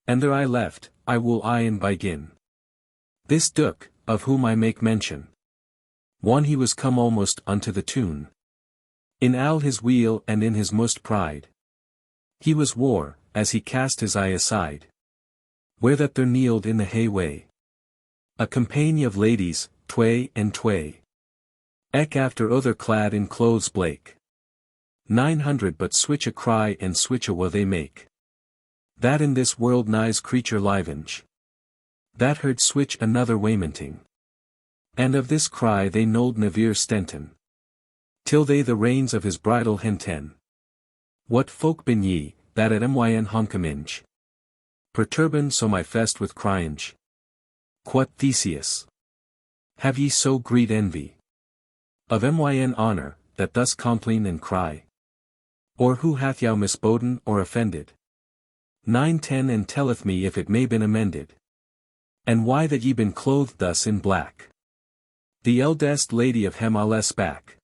And there I left, I will e'en begin. This Duke, of whom I make mention. One he was come almost unto the tune. In al his wheel and in his most pride. He was war, as he cast his eye aside. Where that there kneeled in the hayway. A company of ladies, tway and tway. Eke after other clad in clothes blake. 900 but switch a cry and switch a will they make. That in this world nigh's creature livenge. That heard switch another waymenting. And of this cry they nold Nevere Stenton. Till they the reins of his bridle henten. What folk bin ye, that at myn homecoming? Perturban so my fest with cryinge. Quot Theseus. Have ye so great envy? Of myn honor, that thus complain and cry? Or who hath yow misboden or offended? 910 and telleth me if it may been amended. And why that ye been clothed thus in black? The eldest lady of Hem back.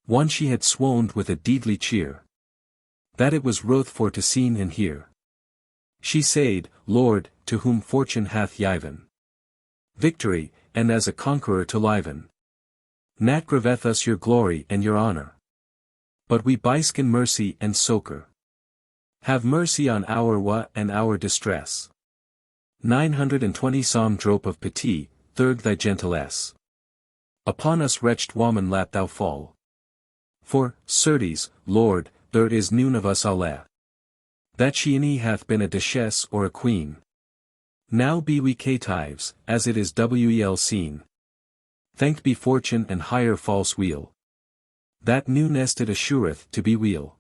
One she had swoned with a deedly cheer. That it was wroth for to seen and hear. She said, Lord, to whom fortune hath yiven victory, and as a conqueror to liven. Nat graveth us your glory and your honor. But we bisken mercy and succor. Have mercy on our wa and our distress. 920 Psalm drop of pity, third thy gentilesse. Upon us wretched woman lat thou fall. For, certes, Lord, there is noon of us alle. That she in hath been a duchess or a queen. Now be we caitives, as it is wel seen. Thanked be fortune and higher false wheel. That new nested assureth to be weal.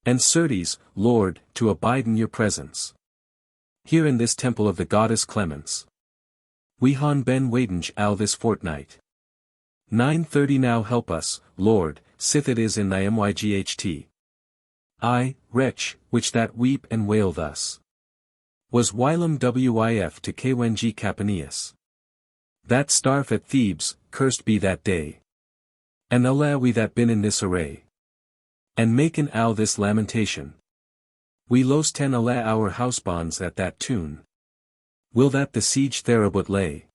And certes, Lord, to abide in your presence. Here in this temple of the goddess Clemence. We han ben wadenj al this fortnight. 930 now help us, Lord, sith it is in thy myght. I, wretch, which that weep and wail thus. Was whilom wif to kwen Capanius. That starf at Thebes, cursed be that day. And alla we that been in this array. And maken al this lamentation. We los 10 alla our housebonds at that tune. Will that the siege thereabout lay.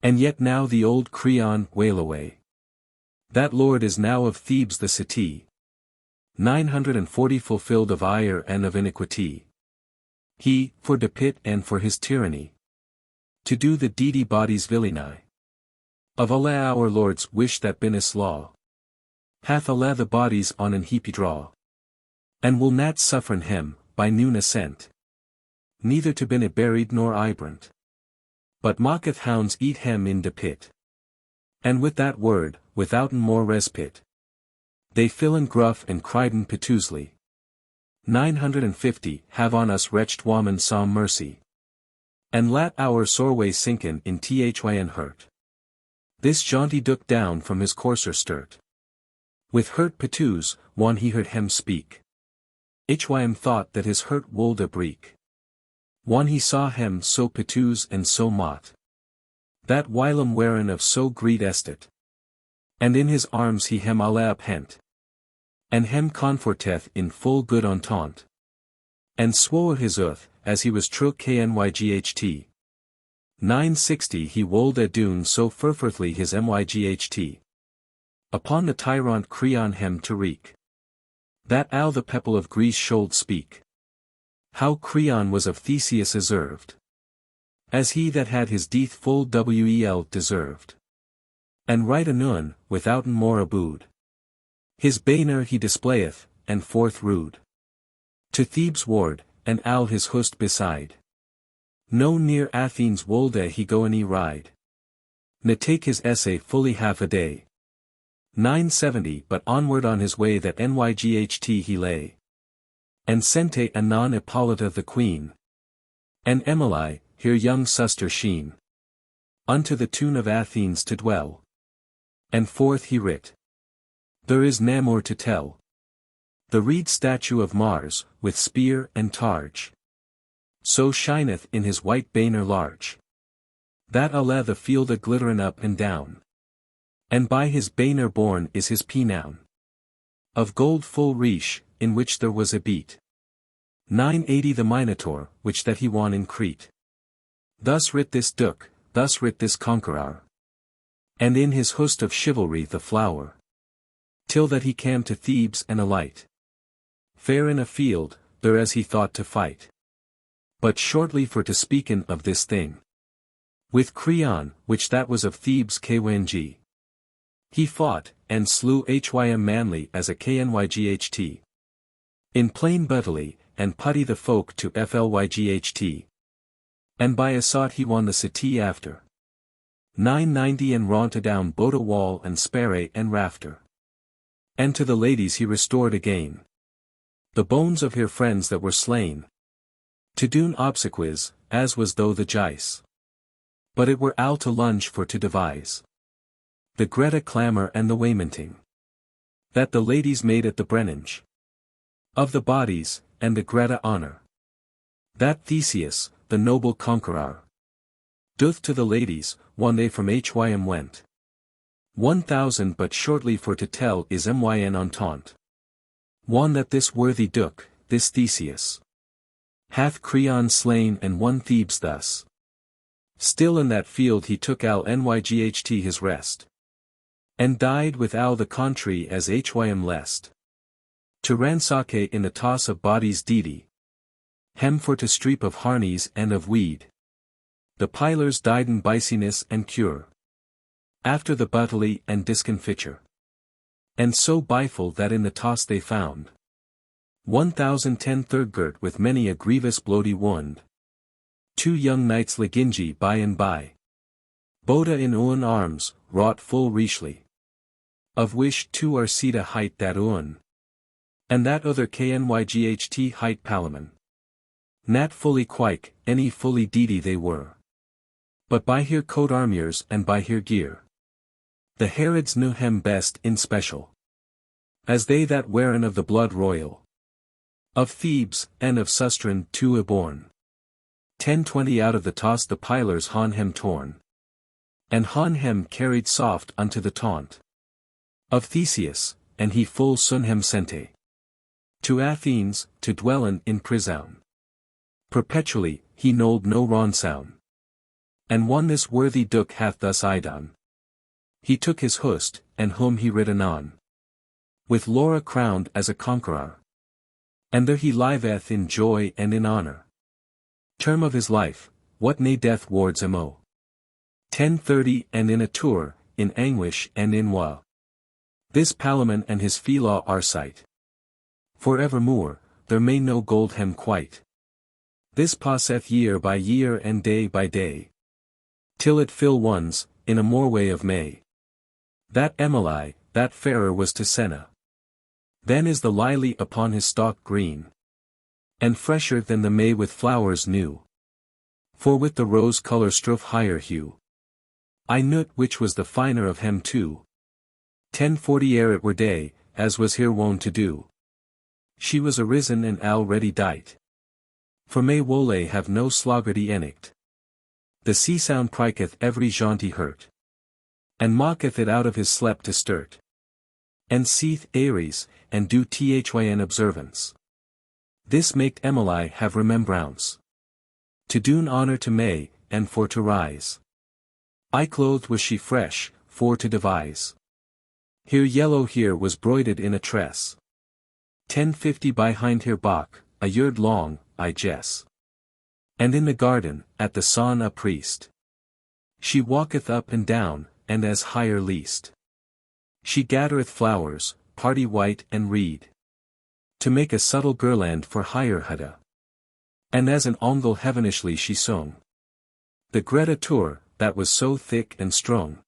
And yet now the old Creon wail away. That lord is now of Thebes the city. 940 fulfilled of ire and of iniquity. He, for the pit and for his tyranny. To do the deedy body's villainy. Of Allah our Lord's wish that been his law. Hath Allah the bodies on an heapy draw. And will not suffern him, by noon ascent. Neither to been buried nor ibrant. But mocketh hounds eat him in the pit. And with that word, withouten more respite. They fillen gruff and crieden piteously. 950 have on us wretched woman some mercy. And lat our sore way sinken in thyn hurt. This jaunty Duke down from his courser sturt. With hurt piteous, one he heard him speak. Hym thought that his hurt wold a break. One he saw him so piteous and so mot. That whilom wherein of so great estate. And in his arms he hem alla uphent. And hem conforteth in full good entente. And swore his oath, as he was true knyght. 960 he wold adune so furfurthly his myght. Upon the tyrant Creon hem to wreak. That al the people of Greece should speak. How Creon was of Theseus observed. as he that had his death full well deserved. And right anon, withouten more abood, his banner he displayeth, and forth rude to Thebes ward, and all his host beside. No near Athens wolde he go any ride. Ne take his essay fully half a day. 970 but onward on his way that nyght he lay. And sente anon Hippolyta the queen. And Emily, here young Suster sheen. Unto the tune of Athens to dwell. And forth he writ. There is nae more to tell. The reed statue of Mars, with spear and targe, so shineth in his white banner large, that alle the field a glittering up and down. And by his banner borne is his penown, of gold full riche, in which there was a beat. 980 the Minotaur, which that he won in Crete. Thus writ this Duke, thus writ this Conqueror. And in his host of chivalry the flower, till that he came to Thebes and alight. Fair in a field, there as he thought to fight. But shortly for to speaken of this thing. With Creon, which that was of Thebes Kyng. He fought, and slew hym manly as a knyght. In plain battly, and putty the folk to flyght. And by assault he won the city after. 990 and ronta down boat a wall and spare and rafter. And to the ladies he restored again the bones of her friends that were slain. To doen obsequies, as was though the jice. But it were all to lunge for to devise the Greta clamour and the waymenting that the ladies made at the brennage of the bodies, and the Greta honour that Theseus, the noble conqueror, doth to the ladies, one they from hym went. 1000 but shortly for to tell is myn entente. One that this worthy Duke, this Theseus, hath Creon slain and won Thebes thus. Still in that field he took al nyght his rest. And died with al the country as hym lest. To ransack in the toss of bodies deedy. Hem for to streep of harneys and of weed. The pilers died in biciness and cure. After the buttely and discomfiture. And so biful that in the toss they found 1010 third with many a grievous bloody wound. 2 young knights Legingi by and by. Boda in own arms, wrought full richly. Of which 2 are Sita height that own. And that other Knyght height Palamon. Nat fully quike, any fully deedy they were. But by here coat armures and by here gear. The Herods knew him best in special. As they that wearin of the blood royal. Of Thebes, and of Sustran too aborn. 1020 out of the toss the pilers han hem torn. And han hem carried soft unto the taunt. Of Theseus, and he full sun hem sente. To Athens, to dwellen in prison. Perpetually, he knolled no ronsown. And one this worthy Duke hath thus I done. He took his host, and whom he rid anon. With Laura crowned as a conqueror. And there he liveth in joy and in honor. Term of his life, what nae death wards him o. 1030 and in a tour, in anguish and in woe. This Palamon and his Phila are sight. For evermore, there may no gold hem quite. This passeth year by year and day by day. Till it fill ones, in a more way of May. That Emily, that fairer was to Senna. Then is the lily upon his stalk green. And fresher than the May with flowers new. For with the rose colour struff higher hue. I knew which was the finer of hem too. 1040 ere it were day, as was here wont to do. She was arisen and already dight. For May wole have no sloggardy enict. The sea sound priketh every jaunty hurt. And mocketh it out of his sleep to sturt. And seeth Aries, and do thyn observance. This maked Emily have remembrance. To doen honour to May, and for to rise. I clothed was she fresh, for to devise. Here yellow here was broidered in a tress. 1050 behind here bach, a yard long, I guess. And in the garden, at the sawn a priest. She walketh up and down, and as higher least. She gathereth flowers, party white and reed. To make a subtle girland for higher hudda. And as an ongle heavenishly she sung. The Greta Tour, that was so thick and strong.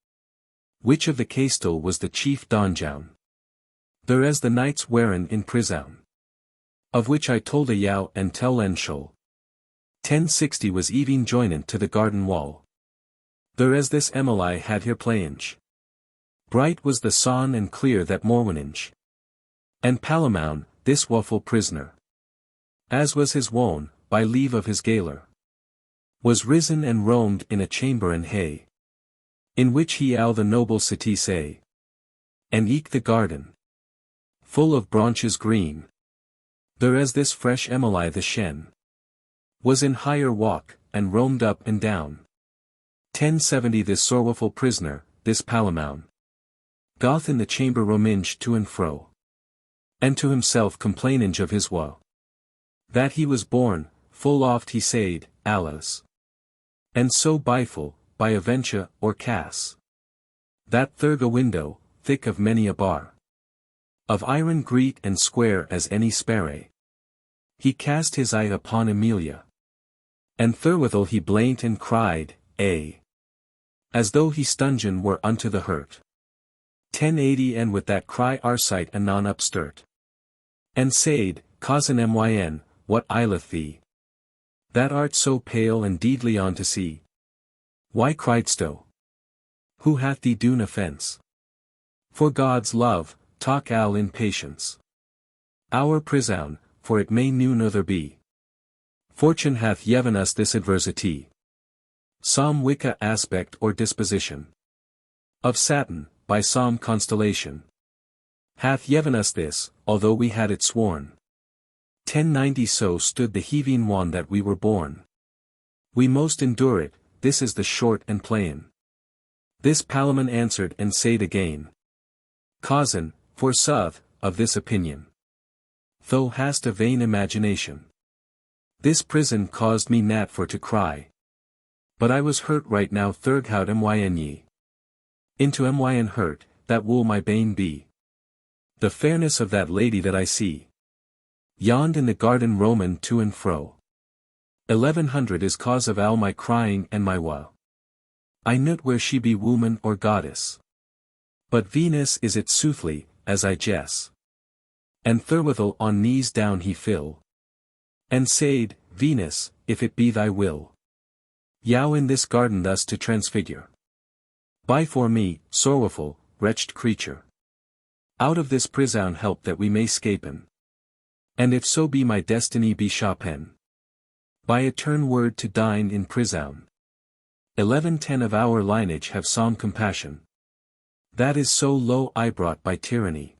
Which of the castle was the chief donjoun? There as the knights waren in prison. Of which I told a yow and tell enshul. 1060 was even joinant to the garden wall. There as this Emily had here playinge. Bright was the sun and clear that morninge. And Palamoun, this woeful prisoner. As was his wone, by leave of his gaoler. Was risen and roamed in a chamber in hay. In which he all the noble city say. And eke the garden. Full of branches green. There as this fresh Emily the shen. Was in higher walk, and roamed up and down. 1070 this sorrowful prisoner, this Palamoun. Goth in the chamber rominge to and fro. And to himself complainage of his woe. That he was born, full oft he said, alas. And so biful, by aventure or cass. That thurg a window, thick of many a bar. Of iron great and square as any sparray. He cast his eye upon Amelia. And therewithal he blaint and cried, "Ay!" As though he stungen were unto the hurt. 1080 and with that cry Arcite anon upsturt. And said, Cousin myn, what aileth thee? That art so pale and deedly on to see. Why criedst thou? Who hath thee doen offence? For God's love, talk al in patience. Our prison, for it may new nother be. Fortune hath given us this adversity. Some wicca aspect or disposition. Of Saturn, by some constellation. Hath given us this, although we had it sworn. 1090 so stood the heaving one that we were born. We most endure it, this is the short and plain. This Palamon answered and said again. Cousin, forsooth, of this opinion. Thou hast a vain imagination. This prison caused me nat for to cry. But I was hurt right now thurghout myn ye. Into myn hurt, that will my bane be. The fairness of that lady that I see. Yond in the garden roman to and fro. 1100 is cause of all my crying and my woe. I note where she be woman or goddess. But Venus is it soothly, as I guess. And therewithal on knees down he fill. And said, Venus, if it be thy will. Yow in this garden thus to transfigure. By for me, sorrowful, wretched creature. Out of this prison help that we may scapen. And if so be my destiny be Chopin. By a turn word to dine in prison. 1110 of our lineage have some compassion. That is so low I brought by tyranny.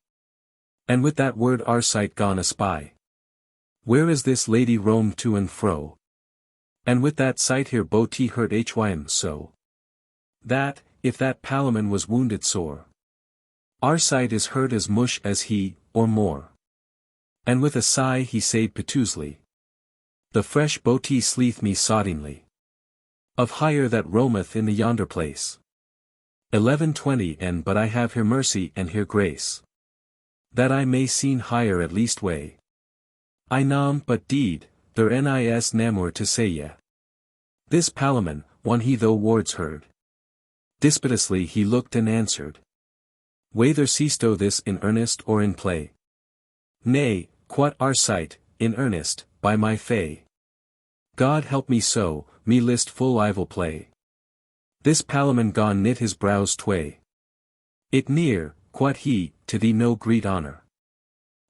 And with that word Arcite gone a spy. Where is this lady roamed to and fro? And with that sight here Boti hurt hym so. That, if that Palamon was wounded sore. Arcite is hurt as much as he, or more. And with a sigh he said piteously. The fresh Boti sleeth me soddingly. Of higher that roameth in the yonder place. 1120 and but I have here mercy and here grace. That I may seen higher at least way. I nam but deed, there nis namur to say ye. This Palamon, one he though words heard. Dispitously he looked and answered. Whether seesto this in earnest or in play? Nay, quot Arcite, in earnest, by my fay. God help me so, me list full evil play. This Palamon gone knit his brows tway. It near, quot he, to thee no great honor.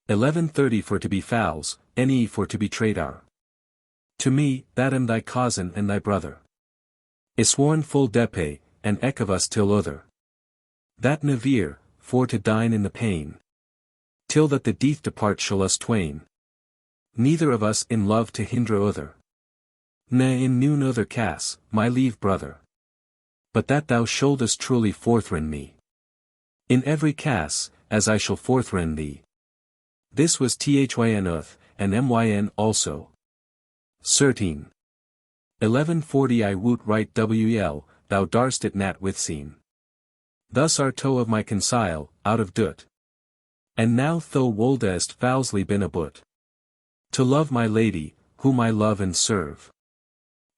1130 for to be fowls, any for to be trader. To me, that am thy cousin and thy brother. Is sworn full depe, and eke of us till other. That nevere, for to dine in the pain. Till that the death depart shall us twain. Neither of us in love to hinder other. Ne in noon other cass, my lieve brother. But that thou shouldest truly forthrin me. In every cass, as I shall forthrin thee. This was thyn uth, and myn also. Certain. 1140 I woot right wel, thou darst it nat with seen. Thus are toe of my consile, out of doot. And now thou woldest foulsly been aboot. To love my lady, whom I love and serve.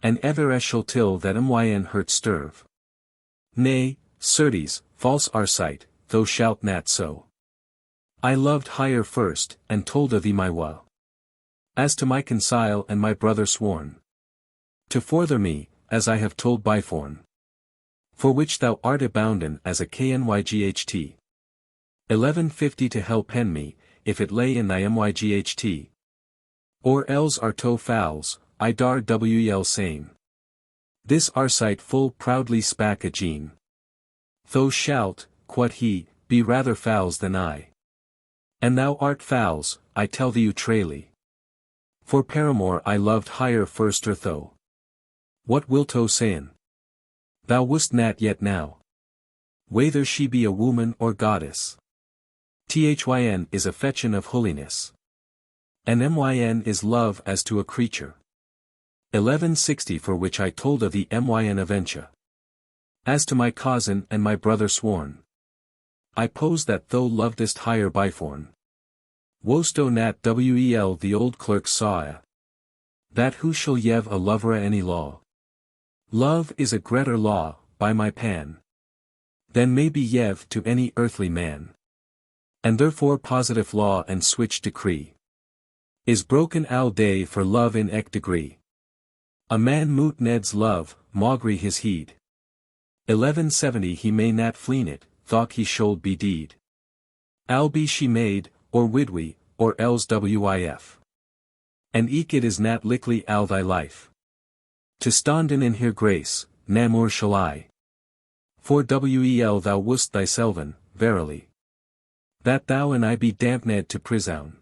And ever eshall till that myn hurt sterve. Nay, certes, false arsight, thou shalt nat so. I loved higher first, and told of thee my woe. As to my consile and my brother sworn. To forther me, as I have told byforn. For which thou art abounden as a knyght. 1150 to help pen me, if it lay in thy myght. Or else are toe fouls, I dar wel same. This arsight full proudly spak a jean. Thou shalt, quod he, be rather fouls than I. And thou art fouls, I tell thee utrally. For paramour I loved higher firster thou. What wilt thou sayn? Thou wouldst nat yet now. Whether she be a woman or goddess. Thyn is affection of holiness. And myn is love as to a creature. 1160 for which I told of the myn aventure. As to my cousin and my brother sworn. I pose that thou lovedest higher byforn. Wosto nat wel the old clerk saw. That who shall yev a lover any law. Love is a greater law, by my pan. Than may be yev to any earthly man. And therefore positive law and switch decree. Is broken all day for love in ec degree. A man moot ned's love, maugre his heed. 1170 he may nat fleen it, thought he should be deed. Al be she maid, or widwy, or else wif. And eke it is nat lickly al thy life. To standen in her grace, namur shall I. For wel thou wouldst thyselven, verily. That thou and I be dampned to prisoun.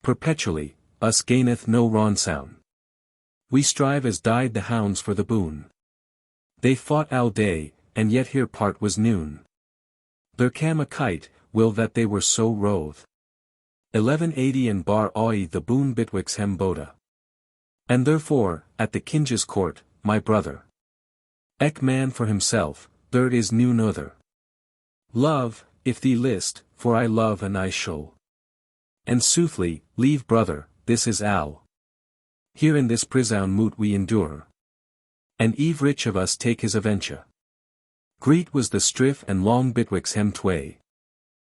Perpetually, us gaineth no ronsoun. We strive as died the hounds for the boon. They fought all day, and yet here part was noon. There cam a kite, will that they were so roth. 1180 and bar oi the boon bitwixt hem boda. And therefore, at the king's court, my brother. Ec man for himself, there is noon other. Love, if thee list, for I love and I shall. And soothly, leave brother, this is all. Here in this prisoun moot we endure. And eve rich of us take his aventure. Greet was the striff and long bitwixt hem tway.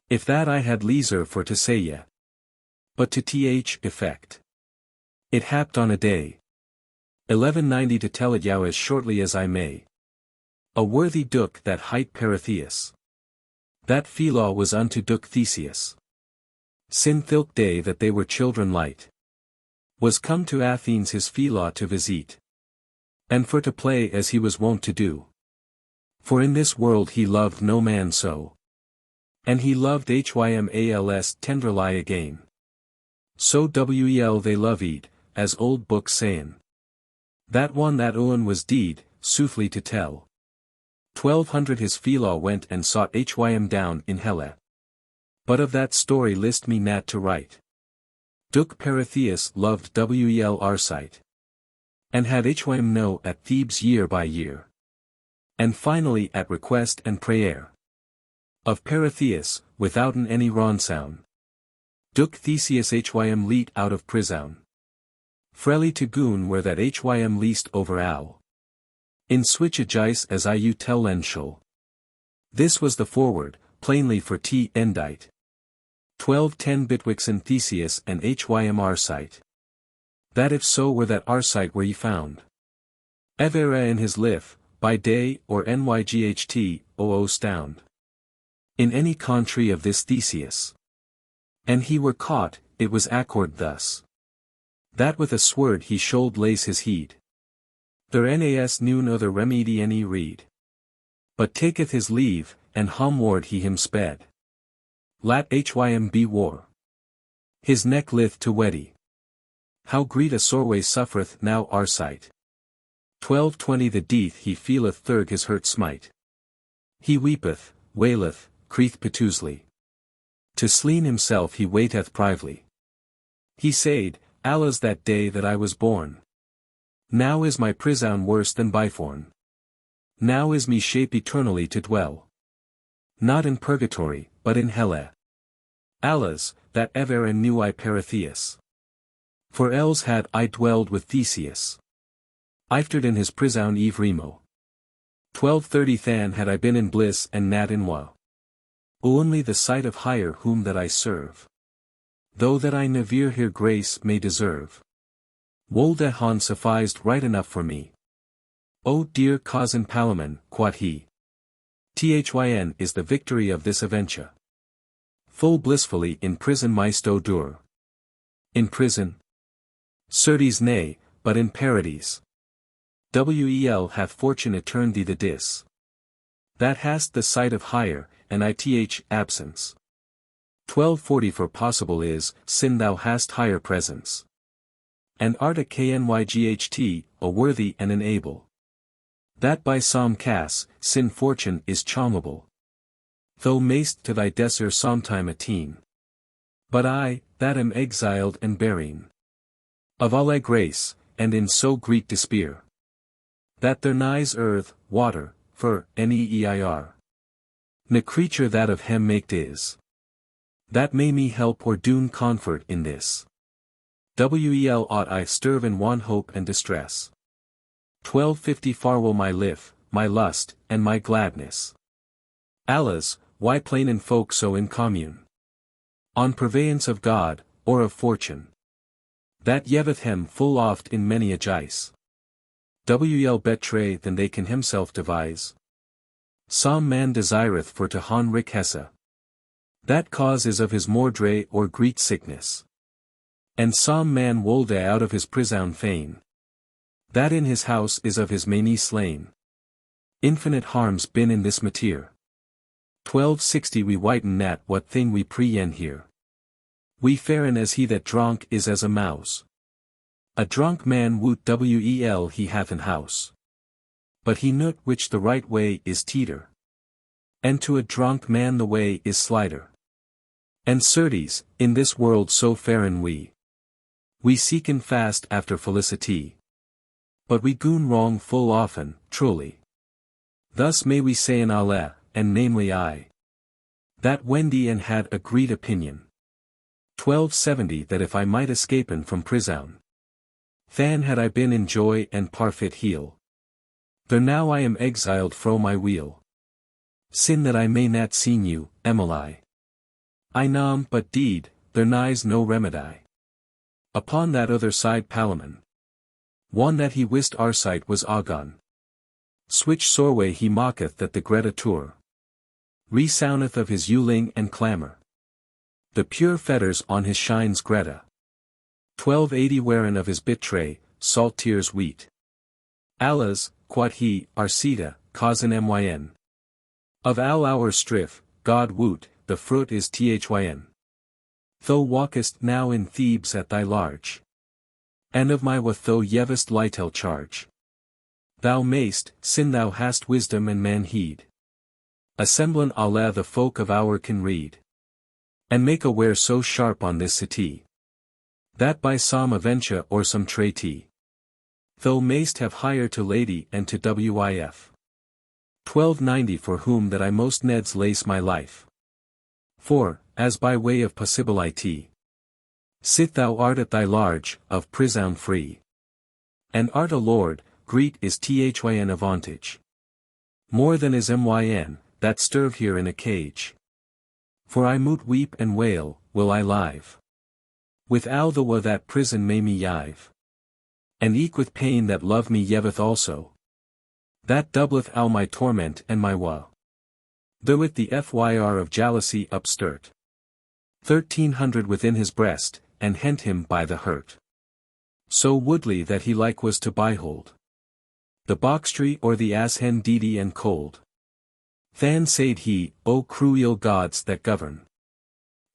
If that I had leisure for to say ye. But to th effect. It happed on a day. 1190 to tell it yow as shortly as I may. A worthy duke that hight Peritheus. That Philo was unto Duke Theseus. Sin thilk day that they were children light. Was come to Athens his Philo to visit. And for to play as he was wont to do. For in this world he loved no man so. And he loved hymals tenderly again. So wel they loved, as old books sayin. That one that owen was deed, soothly to tell. 1200 his Philo went and sought hym down in Helle. But of that story list me nat to write. Duke Peritheus loved wel Arcite. And had hym know at Thebes year by year. And finally at request and prayer. Of Peritheus, withouten any ronsoun. Duke Theseus hym leet out of prisoun. Frely to goon where that hym least over all. In switch a jice as I you tell len shall. This was the forward, plainly for t endite. 1210 bitwixen Theseus and hym Arcite. That if so were that Arcite were ye found. Evera in his liff, by day or nyght, stound. In any country of this Theseus. And he were caught, it was accord thus. That with a sword he should lace his heed. There nas noon other remedy any read. But taketh his leave, and homeward he him sped. Lat hym be war. His neck lith to weddy. How great a soreway suffereth now Arcite. 1220 the death he feeleth thurg his hurt smite. He weepeth, waileth, crieth piteously. To sleen himself he waiteth privily. He said, Allah's that day that I was born. Now is my prison worse than byforn. Now is me shape eternally to dwell. Not in purgatory, but in helle. Alas, that ever and knew I Peritheus. For else had I dwelled with Theseus. Iftered in his prison eve remo. 1230 than had I been in bliss and nat in woe. Only the sight of higher whom that I serve. Though that I never here grace may deserve. Wolde han sufficed right enough for me. O dear cousin Palamon, quod he. Thyn is the victory of this adventure. Full blissfully in prison my sto dur. In prison? Certes nay, but in paradise. Wel hath fortune eterned thee the dis. That hast the sight of higher, and ith absence. 1240 for possible is, sin thou hast higher presence. And art a knyght, a worthy and an able. That by some cas, sin fortune is charmable. Thou mayst to thy desert sometime attain. But I, that am exiled and barren. Of all thy grace, and in so great despair. That there nighs earth, water, fur, neir. Ne creature that of him maked is. That may me help or doon comfort in this. Ought I sterve in one hope and distress. 1250 farewell my life, my lust, and my gladness. Alas, why plain in folk so in commune? On purveyance of God, or of fortune. That yeveth him full oft in many a jice. Betre than they can himself devise. Some man desireth for to han riqueza. That cause is of his mordre or great sickness. And some man wolde out of his prison fain. That in his house is of his many slain. Infinite harms been in this mateer. 1260 we whiten nat what thing we preen here. We faren as he that drunk is as a mouse. A drunk man woot wel he hath in house. But he noot which the right way is teeter. And to a drunk man the way is slider. And certes, in this world so faren we. We seeken fast after felicity. But we goon wrong full often, truly. Thus may we say in Allah, and namely I. That Wendy and had a great opinion. 1270 that if I might escapen from prison. Than had I been in joy and parfit heal. Though now I am exiled fro my wheel. Sin that I may not seen you, Emily. I nam but deed, there nighs no remedy. Upon that other side Palamon. One that he wist our sight was Agon. Switch sorway he mocketh that the Greta tour. Resoundeth of his hewling and clamour. The pure fetters on his shines Greta. 1280 wherein of his bittray, salt tears wheat. Alas, quod he, Arcita, causin myn. Of all our strife, God woot, the fruit is thyn. Thou walkest now in Thebes at thy large. And of my what thou yevest lightel charge. Thou mayst, sin thou hast wisdom and man heed. Assemblan Allah the folk of our can read. And make aware so sharp on this city. That by some aventure or some treaty. Thou mayst have hire to lady and to wif. 1290 for whom that I most neds lace my life. For, as by way of possibility. Sit thou art at thy large, of prison free. And art a lord, great is thyn avantage. More than is myn, that stirve here in a cage. For I moot weep and wail, will I live. With all the woe that prison may me yive. And eke with pain that love me yeveth also. That doubleth all my torment and my woe. Though with the fyr of jealousy upsturt. 1300 within his breast, and hent him by the hurt. So woodly that he like was to behold. The boxtree or the ass hen deedy and cold. Than said he, O cruel gods that govern.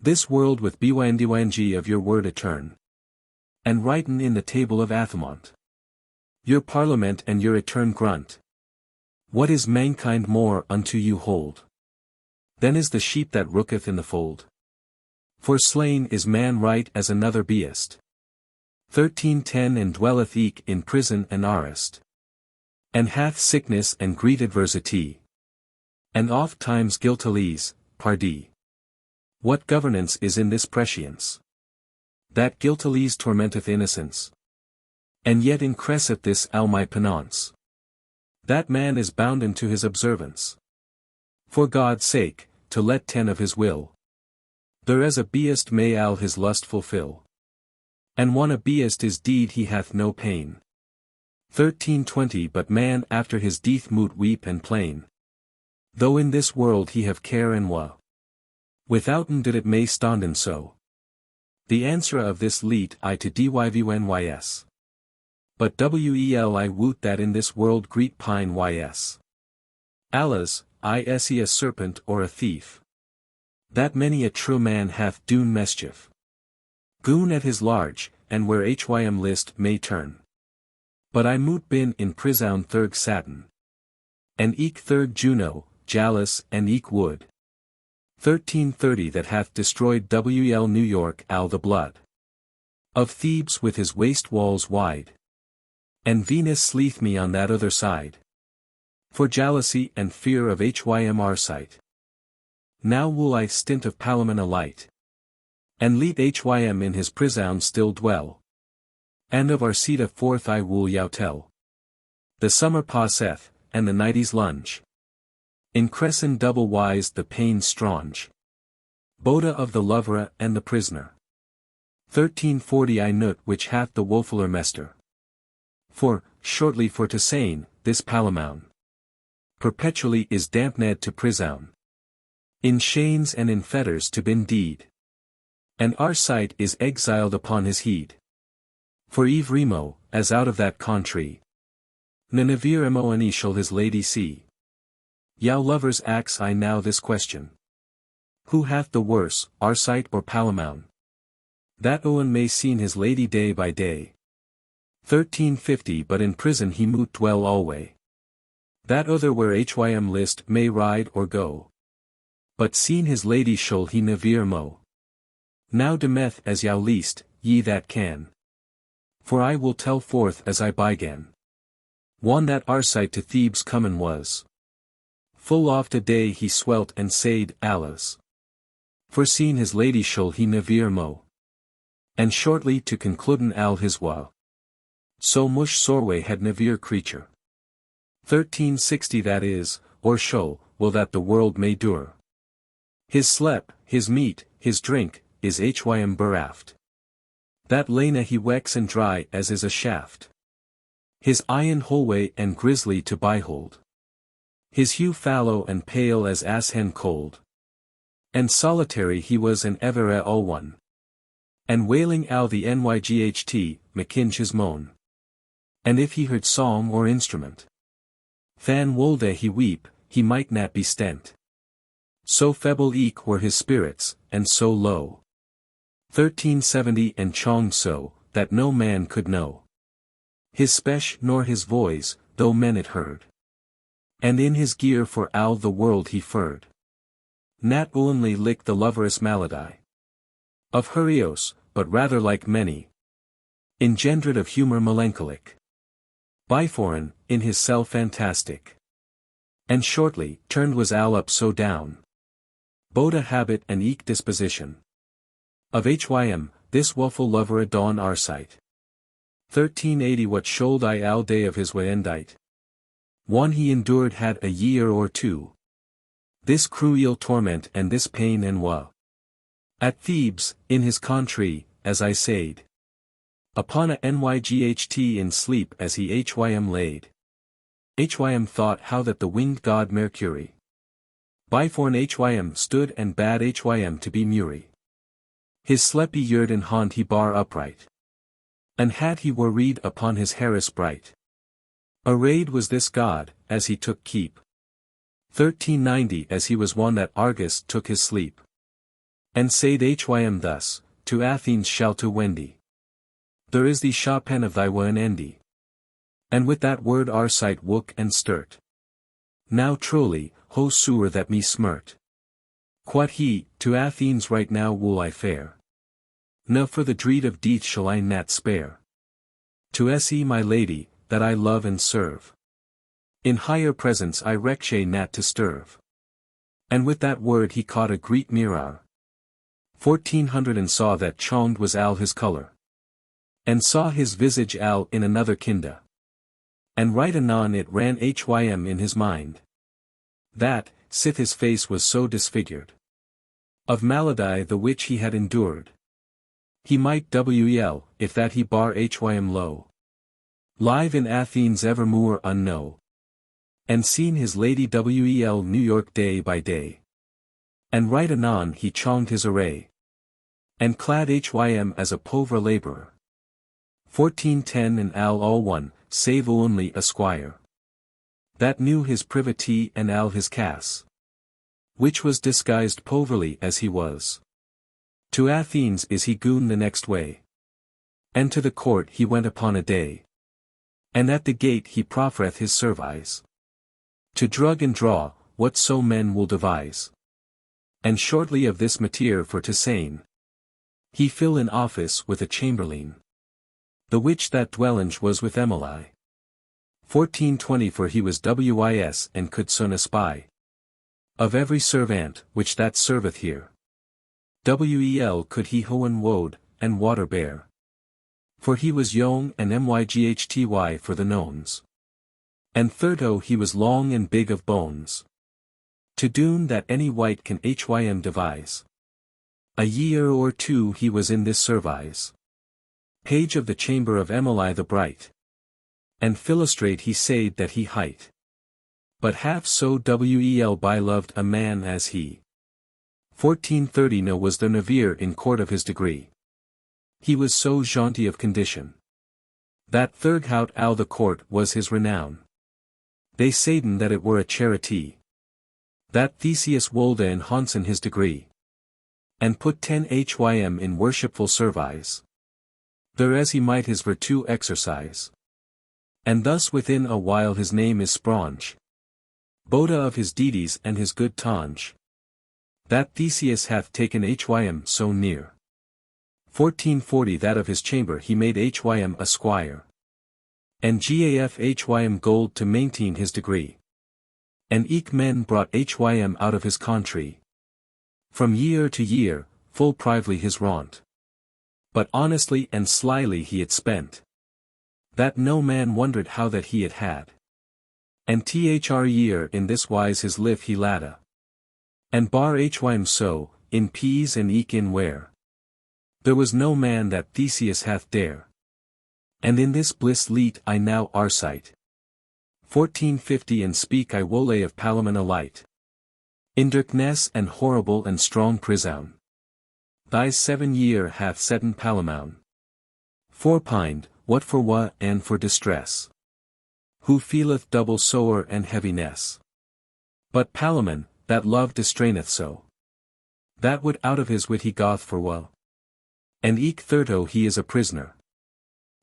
This world with byndyng of your word etern. And writen in the table of Athamont. Your parliament and your etern grunt. What is mankind more unto you hold? Then is the sheep that rooketh in the fold. For slain is man right as another beast. 1310 and dwelleth eke in prison and arrest. And hath sickness and great adversity. And oft times guiltilies, pardie. What governance is in this prescience? That guiltilies tormenteth innocence. And yet increaseth this all my penance. That man is bounden to his observance. For God's sake, to let 10 of his will. There as a beast may all his lust fulfill. And one a beast is deed he hath no pain. 1320 But man after his death moot weep and plain. Though in this world he have care and woe. Withouten did it may standen so. The answer of this leet I to dYVNYS. But wel I woot that in this world greet pine ys. Alas, is he a serpent or a thief? That many a true man hath doen mischief. Goon at his large, and where hym list may turn. But I moot been in prisoun thurg satin. And eke thurg Juno, jealous and eke wood. 1330 That hath destroyed wel New York al the blood. Of Thebes with his waste walls wide. And Venus sleeth me on that other side. For jealousy and fear of hym our sight. Now will I stint of Palamon a light. And leet hym in his prisoun still dwell. And of Arcita forth I will yow tell. The summer passeth, and the nighties lunge. In crescent double wise the pain strange. Boda of the lover and the prisoner. 1340 I note which hath the wofuller mester. For, shortly for to sayn, this Palamoun. Perpetually is dampned to prisoun. In chains and in fetters to bin deed. And our sight is exiled upon his heed. For Eve Remo, as out of that country. Ninevere Emoani shall his lady see. Yow lovers axe I now this question. Who hath the worse, Arcite or Palamoun? That Owen may seen his lady day by day. 1350 But in prison he moot dwell alway. That other where hym list may ride or go. But seen his lady shall he never mo. Now demeth as yow least, ye that can. For I will tell forth as I bygan. One that Arcite to Thebes comen was. Full oft a day he swelt and said, alas. For seen his lady shall he never mo. And shortly to concluden al his woe. So much sorway had never creature. 1360 That is, or shall, will that the world may dure. His slep, his meat, his drink, is hym bereft. That lena he wex and dry as is a shaft. His eyen holway and grisly to behold. His hue fallow and pale as ashen cold. And solitary he was and ever all one. And wailing al the nyght, McKinch his moan. And if he heard song or instrument. Fan wolde he weep, he might not be stent. So feeble eke were his spirits, and so low. 1370 And chong so, that no man could know. His spesh nor his voice, though men it heard. And in his gear for all the world he furred. Nat only lick the loverous malady. Of Hurios, but rather like many. Engendered of humor melancholic. Biforeign, in his self fantastic. And shortly, turned was all up so down. Boda habit and eke disposition. Of hym, this woeful lover adon our sight. 1380 What should I all day of his way endite? One he endured had a year or two. This cruel torment and this pain and woe. At Thebes, in his country, as I said. Upon a nyght in sleep as he hym laid. Hym thought how that the winged god Mercury. Byforn hym stood and bade hym to be Muri. His sleepy yerd in haunt he bar upright. And had he were read upon his harris bright. Arrayed was this god, as he took keep. 1390 As he was one that Argus took his sleep. And said hym thus, to Athens shall to Wendy. There is the Chopin of thy one endy. And with that word Arcite wook and sturt. Now truly, ho sewer that me smirt. Quod he, to Athens right now will I fare. No for the dread of death shall I not spare. To se my lady, that I love and serve. In higher presence I reche nat to stirve. And with that word he caught a great mirar. 1400 and saw that chonged was al his colour. And saw his visage al in another kinda. And right anon it ran hym in his mind. That, sith his face was so disfigured. Of malady the which he had endured. He might wel, if that he bar hym low. Live in Athens evermore unknow. And seen his lady wel New York day by day. And right anon he chonged his array. And clad hym as a povre labourer. 1410 and al all one, save only a squire. That knew his privity and al his caste. Which was disguised poverly as he was. To Athens is he goon the next way. And to the court he went upon a day. And at the gate he proffereth his service. To drug and draw, what so men will devise. And shortly of this matter for to sayn. He fill in office with a chamberlain. The which that dwellinge was with Emily. 1420 for he was wis and could son espy. Of every servant which that serveth here. Wel could he hoen woad, and water bear. For he was young and myghty for the knowns. And thirdo he was long and big of bones. To doon that any white can hym devise. A year or two he was in this service. Page of the chamber of Emily the bright. And philostrate he said that he hight. But half so wel by loved a man as he. 1430 no was there never in court of his degree. He was so jaunty of condition. That thurghout al the court was his renown. They saiden that it were a charity. That Theseus wolde in Honson his degree. And put 10 hym in worshipful service. There as he might his virtue exercise. And thus within a while his name is spronge. Boda of his deeds and his good tonge. That Theseus hath taken hym so near. 1440 that of his chamber he made hym a squire. And gaf hym gold to maintain his degree. And eke men brought hym out of his country. From year to year, full prively his raunt. But honestly and slyly he it spent. That no man wondered how that he it had. And thr year in this wise his live he ladda. And bar hym so, in peas and eke in ware. There was no man that Theseus hath dare. And in this bliss leet I now arsight. 1450 and speak I wole of Palamon a light. In darkness and horrible and strong prison. Thy 7 year hath setten Palamon. Forepined, what for what and for distress. Who feeleth double sore and heaviness. But Palamon, that love distraineth so. That would out of his wit he goth for well. And eke thirto he is a prisoner.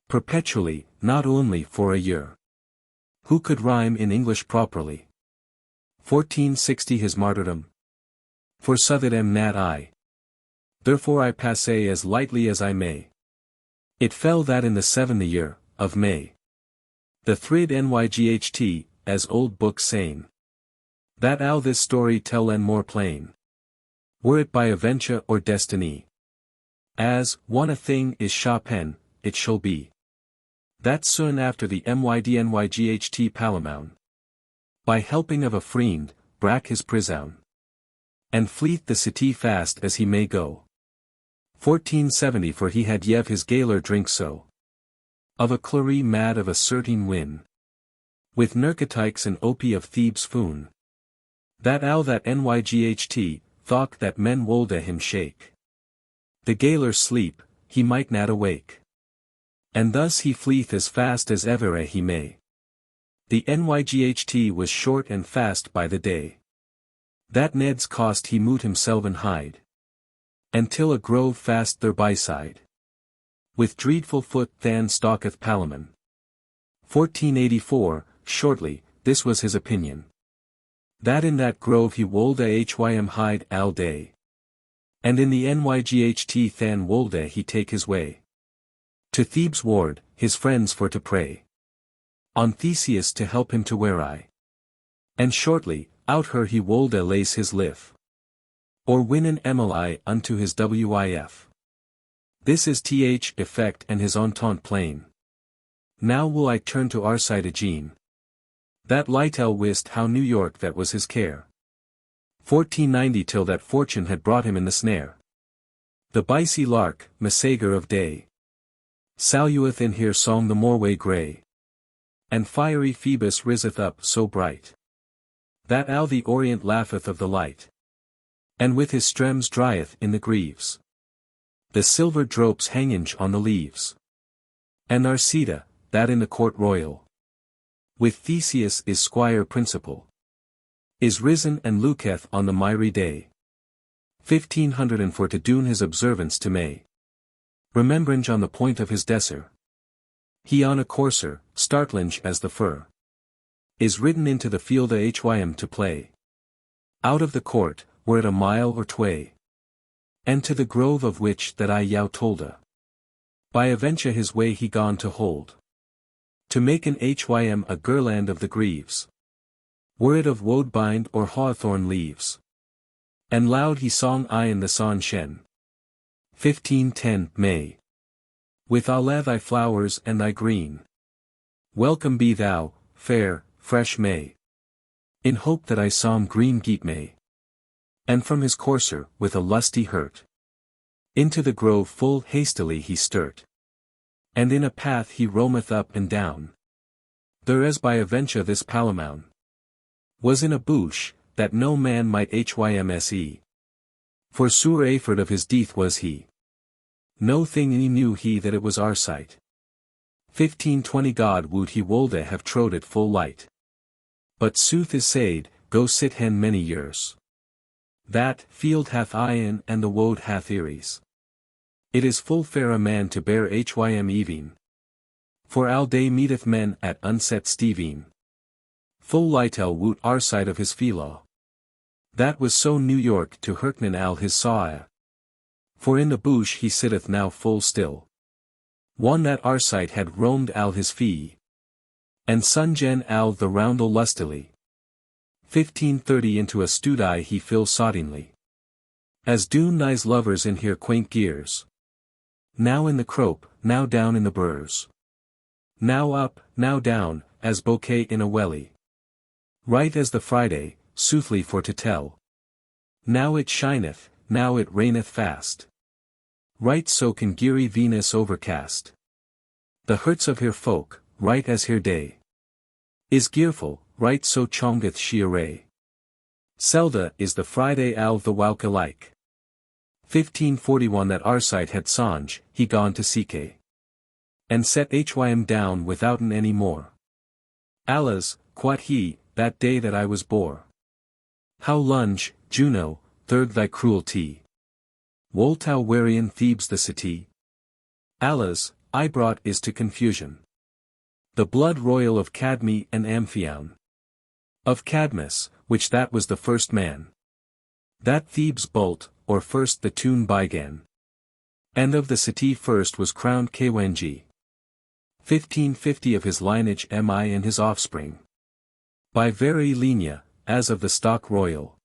Perpetually, not only for a year. Who could rhyme in English properly? 1460 his martyrdom. For so that am not I. Therefore I passe as lightly as I may. It fell that in the 7th year, of May. The thrid nyght, as old books sayn. That al this story tell and more plain. Were it by aventure or destiny. As, one a thing is shapen, it shall be. That soon after the nyght Palamon. By helping of a friend, brak his prison. And fleet the city fast as he may go. 1470 for he had yev his gaoler drink so. Of a clary mad of a certain win. With narcotics and opie of Thebes foon. That al that nyght, thought that men wolde him shake. The gaoler sleep, he might not awake. And thus he fleeth as fast as ever he may. The nyght was short and fast by the day. That Ned's cost he moot himself and hide. And till a grove fast thereby side. With dreadful foot than stalketh Palamon. 1484, shortly, this was his opinion. That in that grove he wolde hym hide all day. And in the nyght than wolde he take his way. To Thebes ward, his friends for to pray on Theseus to help him to where I. And shortly, out her he wold lace his liff. Or win an Emily unto his wif. This is th effect and his entente plain. Now will I turn to our side again. That Lytel wist how New York that was his care. 1490 till that fortune had brought him in the snare. The bicey lark, messager of day, salueth in here song the moorway grey. And fiery Phoebus riseth up so bright, that ow the orient laugheth of the light. And with his streams drieth in the greaves. The silver dropes hanging on the leaves. And Narcida, that in the court royal, with Theseus is squire principal, is risen and looketh on the miry day. 1504 to doon his observance to May. Remembrange on the point of his desser. He on a courser, startlinge as the fur, is ridden into the field hym to play. Out of the court, were it a mile or tway. And to the grove of which that I yow tolda. By aventure his way he gone to hold. To make an hym a girland of the greaves. Were it of woadbine or hawthorn leaves. And loud he song I in the son shen. 1510 May. With alle thy flowers and thy green. Welcome be thou, fair, fresh May. In hope that I saw green geet May. And from his courser, with a lusty hurt, into the grove full hastily he sturt. And in a path he roameth up and down. There as by aventure this Palamoun was in a bush, that no man might hymse. For sure aford of his death was he. No thing he knew he that it was our sight. 1520 God would he wolde have trode it full light. But sooth is said, go sit hen many years. That field hath iron and the woad hath eries. It is full fair a man to bear hym even. For all day meeteth men at unset steven. Full Lytel woot our side of his philo. That was so New York to Herknan al his saw. For in the bush he sitteth now full still. One that our sight had roamed al his fee. And sungen al the roundel lustily. 1530 into a studi he fill soddingly. As do nice lovers in here quaint gears. Now in the crope, now down in the burrs. Now up, now down, as bouquet in a welly. Right as the Friday, soothly for to tell. Now it shineth, now it raineth fast. Right so can geary Venus overcast. The hurts of her folk, right as her day. Is gearful, right so chongeth she array. Selda is the Friday al the wauka like. 1541 that our sight had songe, he gone to seek. And set hym down withouten any more. Alas, quot he, that day that I was bore. How lunge, Juno, third thy cruelty. Wolt thou wherein Thebes the city? Alas, I brought is to confusion. The blood royal of Cadme and Amphion. Of Cadmus, which that was the first man. That Thebes bolt, or first the tune bygan. And of the city first was crowned Kwenji. 1550 of his lineage am I and his offspring. By very linia, as of the stock royal.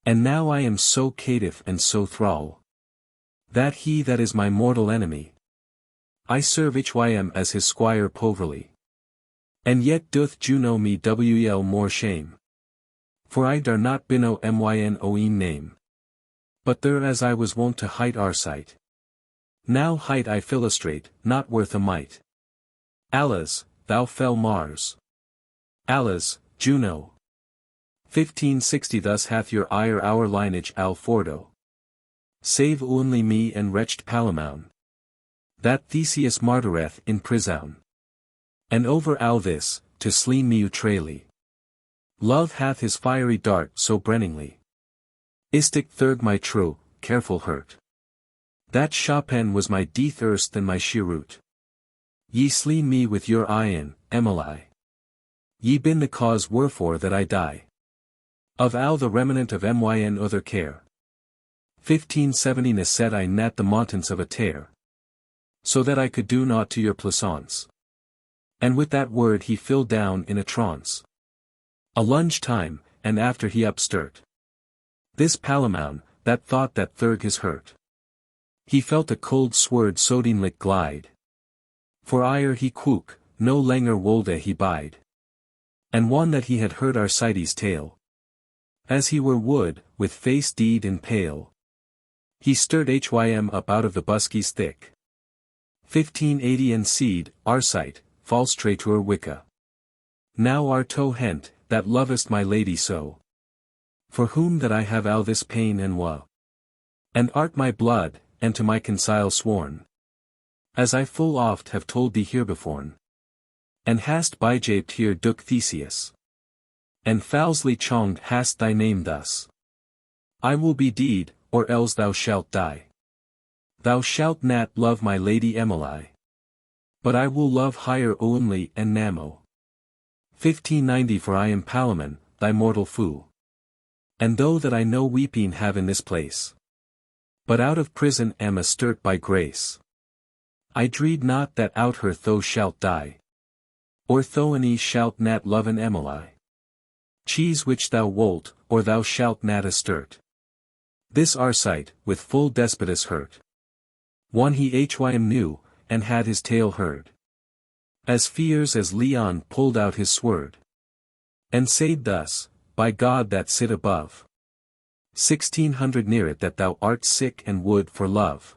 And now I am so caitiff and so thrall. That he that is my mortal enemy. I serve hym as his squire poverly. And yet doth Juno me wel more shame. For I dare not binno mynoem name. But there as I was wont to height our sight. Now height I philostrate, not worth a mite. Alas, thou fell Mars. Alas, Juno. 1560 thus hath your ire our lineage al fordo. Save only me and wretched Palamoun. That Theseus martyreth in prison. And over all this, to sleen me utrally. Love hath his fiery dart so brenningly. Istic third my true, careful hurt. That Chopin was my death erst than my sheerroot. Ye sleen me with your iron, Emily. Ye been the cause wherefore that I die. Of all the remnant of myn other care. 1570 said I net the montants of a tear. so that I could do naught to your pleasance. And with that word he fell down in a trance. A lunge time, and after he upstart. This Palamoun, that thought that Thurg his hurt. He felt a cold sword sodinlik glide. For ire he quook, no langer wolde he bide. And one that he had heard Arcides tale. As he were wood, with face deed and pale. He stirred hym up out of the buskies thick. 1580 and seed, Arcite, false traitor Wicca. Now art to hent, that lovest my lady so. For whom that I have all this pain and woe. And art my blood, and to my consile sworn. As I full oft have told thee herebeforn. And hast bygaped here Duke Theseus. And foulsly chonged hast thy name thus. I will be deed, or else thou shalt die. Thou shalt not love my lady Emily. But I will love higher only and Namo. 1590 For I am Palamon, thy mortal fool. And though that I no weeping have in this place. But out of prison am astert by grace. I dread not that out her thou shalt die. Or thou any shalt not love an Emily. Cheese which thou wolt, or thou shalt not astert. This Arcite, with full despotus hurt. One he hym knew, and had his tale heard. As fierce as Leon pulled out his sword. And said thus, by God that sit above. 1600 near it that thou art sick and would for love.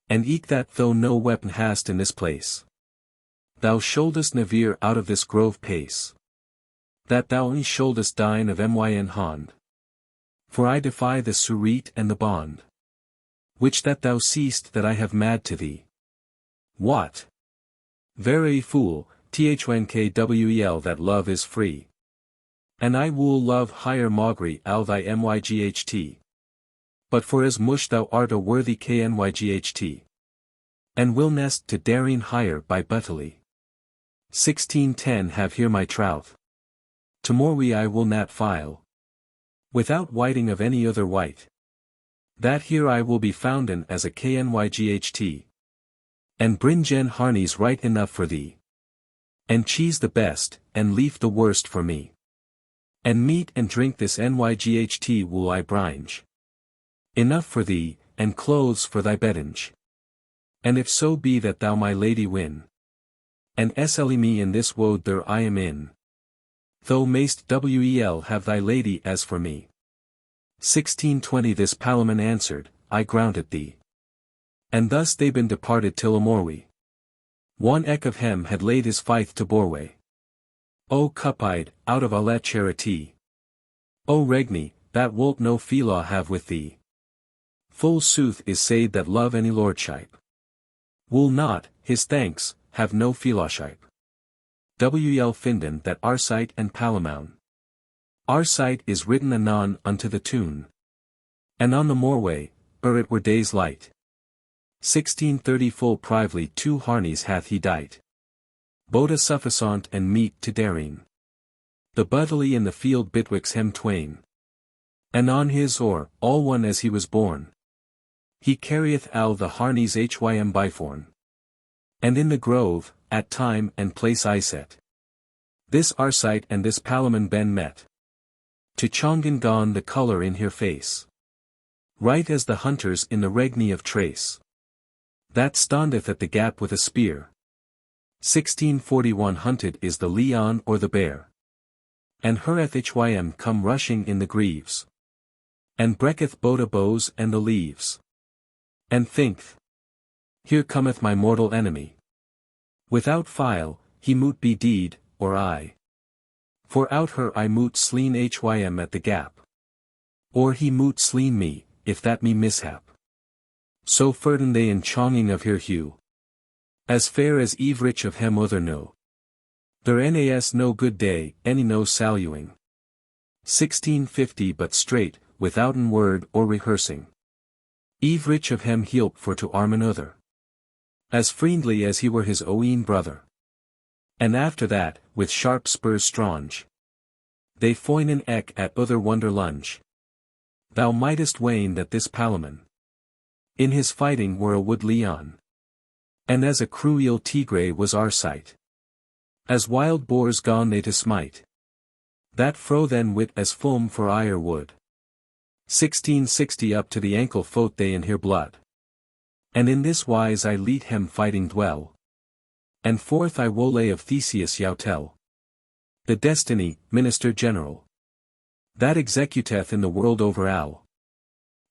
And eke that thou no weapon hast in this place. Thou shouldest never out of this grove pace. That thou only shouldest dine of myn hond. For I defy the surete and the bond. Which that thou seest that I have mad to thee. What? Very fool, thnkwel that love is free. And I will love higher maugre al thy myght. But for as much thou art a worthy knyght. And will nest to daring higher by butterly. 1610 Have here my troth. Tomorrow I will not file. Without whiting of any other white. That here I will be founden as a knyght. And bringen harneys right enough for thee. And cheese the best, and leaf the worst for me. And meat and drink this nyght will I bringe. Enough for thee, and clothes for thy beddinge. And if so be that thou my lady win. And sle me in this woad there I am in. Thou mayst wel have thy lady as for me. 1620 This Palamon answered, I ground at thee. And thus they been departed till amorwe. One ek of hem had laid his fife to Borway. O Cupide, out of alla charity. O Regni, that wilt no felaw have with thee. Full sooth is said that love any lordship. Will not, his thanks, have no fellowship. Wel finden that Arcite and Palamoun. Arcite is written anon unto the tune. And on the moorway, it were day's light. 1630 Full prively 2 harneys hath he dight. Boda suffisant and meet to daring. The butterly in the field betwixt hem twain. And on his or, all one as he was born. He carrieth al the harneys hym byforn. And in the grove, at time and place I set. This Arcite and this Palamon ben met. To Chongan gone the colour in her face. Right as the hunters in the Regni of Trace. That standeth at the gap with a spear. 1641 Hunted is the leon or the bear. And hereth hym come rushing in the greaves. And breaketh boda bows and the leaves. And thinkth. Here cometh my mortal enemy. Without file, he moot be deed, or I. For out her I moot sleen hym at the gap. Or he moot sleen me, if that me mishap. So ferden they in chonging of her hue. As fair as eve rich of hem other no. There nas no good day, any no saluing. 1650 But straight, withouten word or rehearsing. Eve rich of hem help for to arm another. As friendly as he were his own brother. And after that, with sharp spurs stronge. They foinen ek at other wonder lunge. Thou mightest wane that this Palamon. In his fighting were a wood leon. And as a cruel tigre was our sight. As wild boars gone they to smite. That fro then wit as foam for ire would. 1660 up to the ankle fote they in her blood. And in this wise I leet hem fighting dwell. And forth I wole of Theseus yow tell. The destiny, minister general. That executeth in the world over all.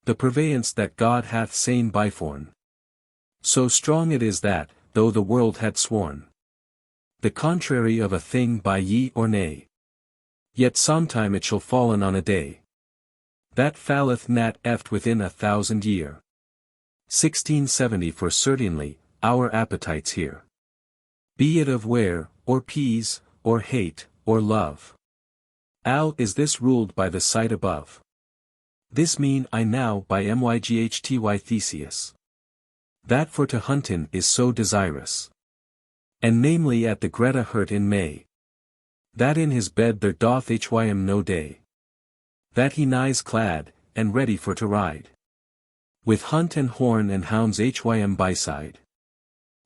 The purveyance that God hath sane byforn. So strong it is that, though the world had sworn the contrary of a thing by ye or nay, yet sometime it shall fallen on a day that falleth nat eft within 1,000 year. 1670 For certainly, our appetites here, be it of ware, or peas, or hate, or love, al is this ruled by the sight above. This mean I now by myghty Theseus. That for to huntin is so desirous. And namely at the Greta hurt in May. That in his bed there doth hym no day. That he nighs clad, and ready for to ride. With hunt and horn and hounds hym by side.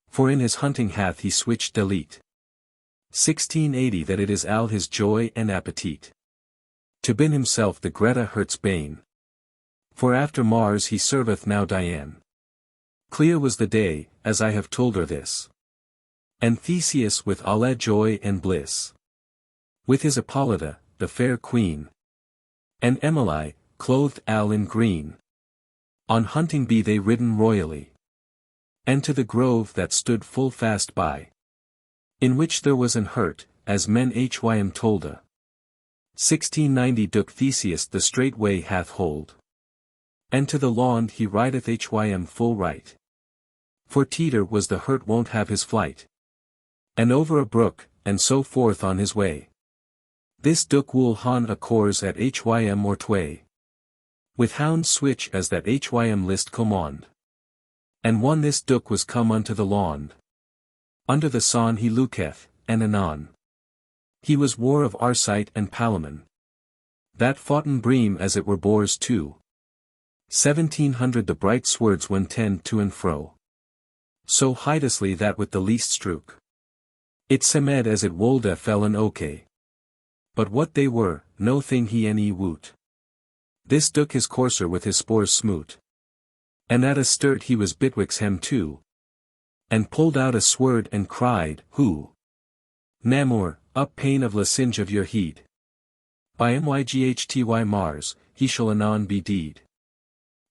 For in his hunting hath he switched delete. 1680 That it is al his joy and appetite. To bin himself the Greta hurt's bane. For after Mars he serveth now Diane. Clear was the day, as I have told her this. And Theseus with all joy and bliss. With his Hippolyta, the fair queen. And Emily, clothed all in green. On hunting be they ridden royally. And to the grove that stood full fast by. In which there was an hurt, as men hym tolda. 1690 Duke Theseus the straight way hath hold. And to the lawn he rideth hym full right. For Teeter was the hurt won't have his flight. And over a brook, and so forth on his way. This Duke wool han a course at hym or tway. With hounds switch as that hym list command. And one this Duke was come unto the lawn. Under the son he looketh, and anon. He was war of Arcite and Palamon. That foughten bream as it were boars too. 1700 The bright swords went tend to and fro. So hideously that with the least stroke. It seemed as it wolde fell an oke. But what they were, no thing he any woot. This Duke his courser with his spores smoot. And at a sturt he was bitwixt hem too. And pulled out a sword and cried, Who? Namor, up pain of Lasinge of your heed. By myghty Mars, he shall anon be deed.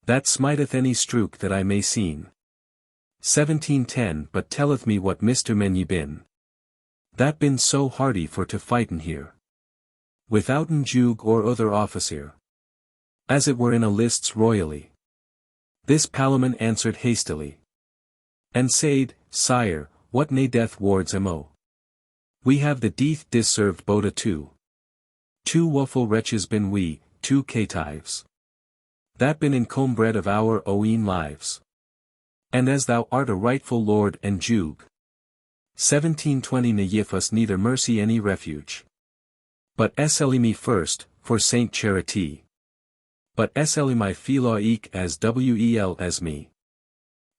That smiteth any strook that I may seen. 1710 But telleth me what Mr. men ye bin. That been so hardy for to fighten here. Withouten juge or other officer. As it were in a lists royally. This Palamon answered hastily. And said, Sire, what nay death wards mo. We have the death disserved boda too. Two woeful wretches bin we, two caitives. That been in comebred of our own lives. And as thou art a rightful lord and juge. 1720 Ne give us neither mercy any refuge. But sle me first, for Saint Charity. But sle my philo eke as wel as me.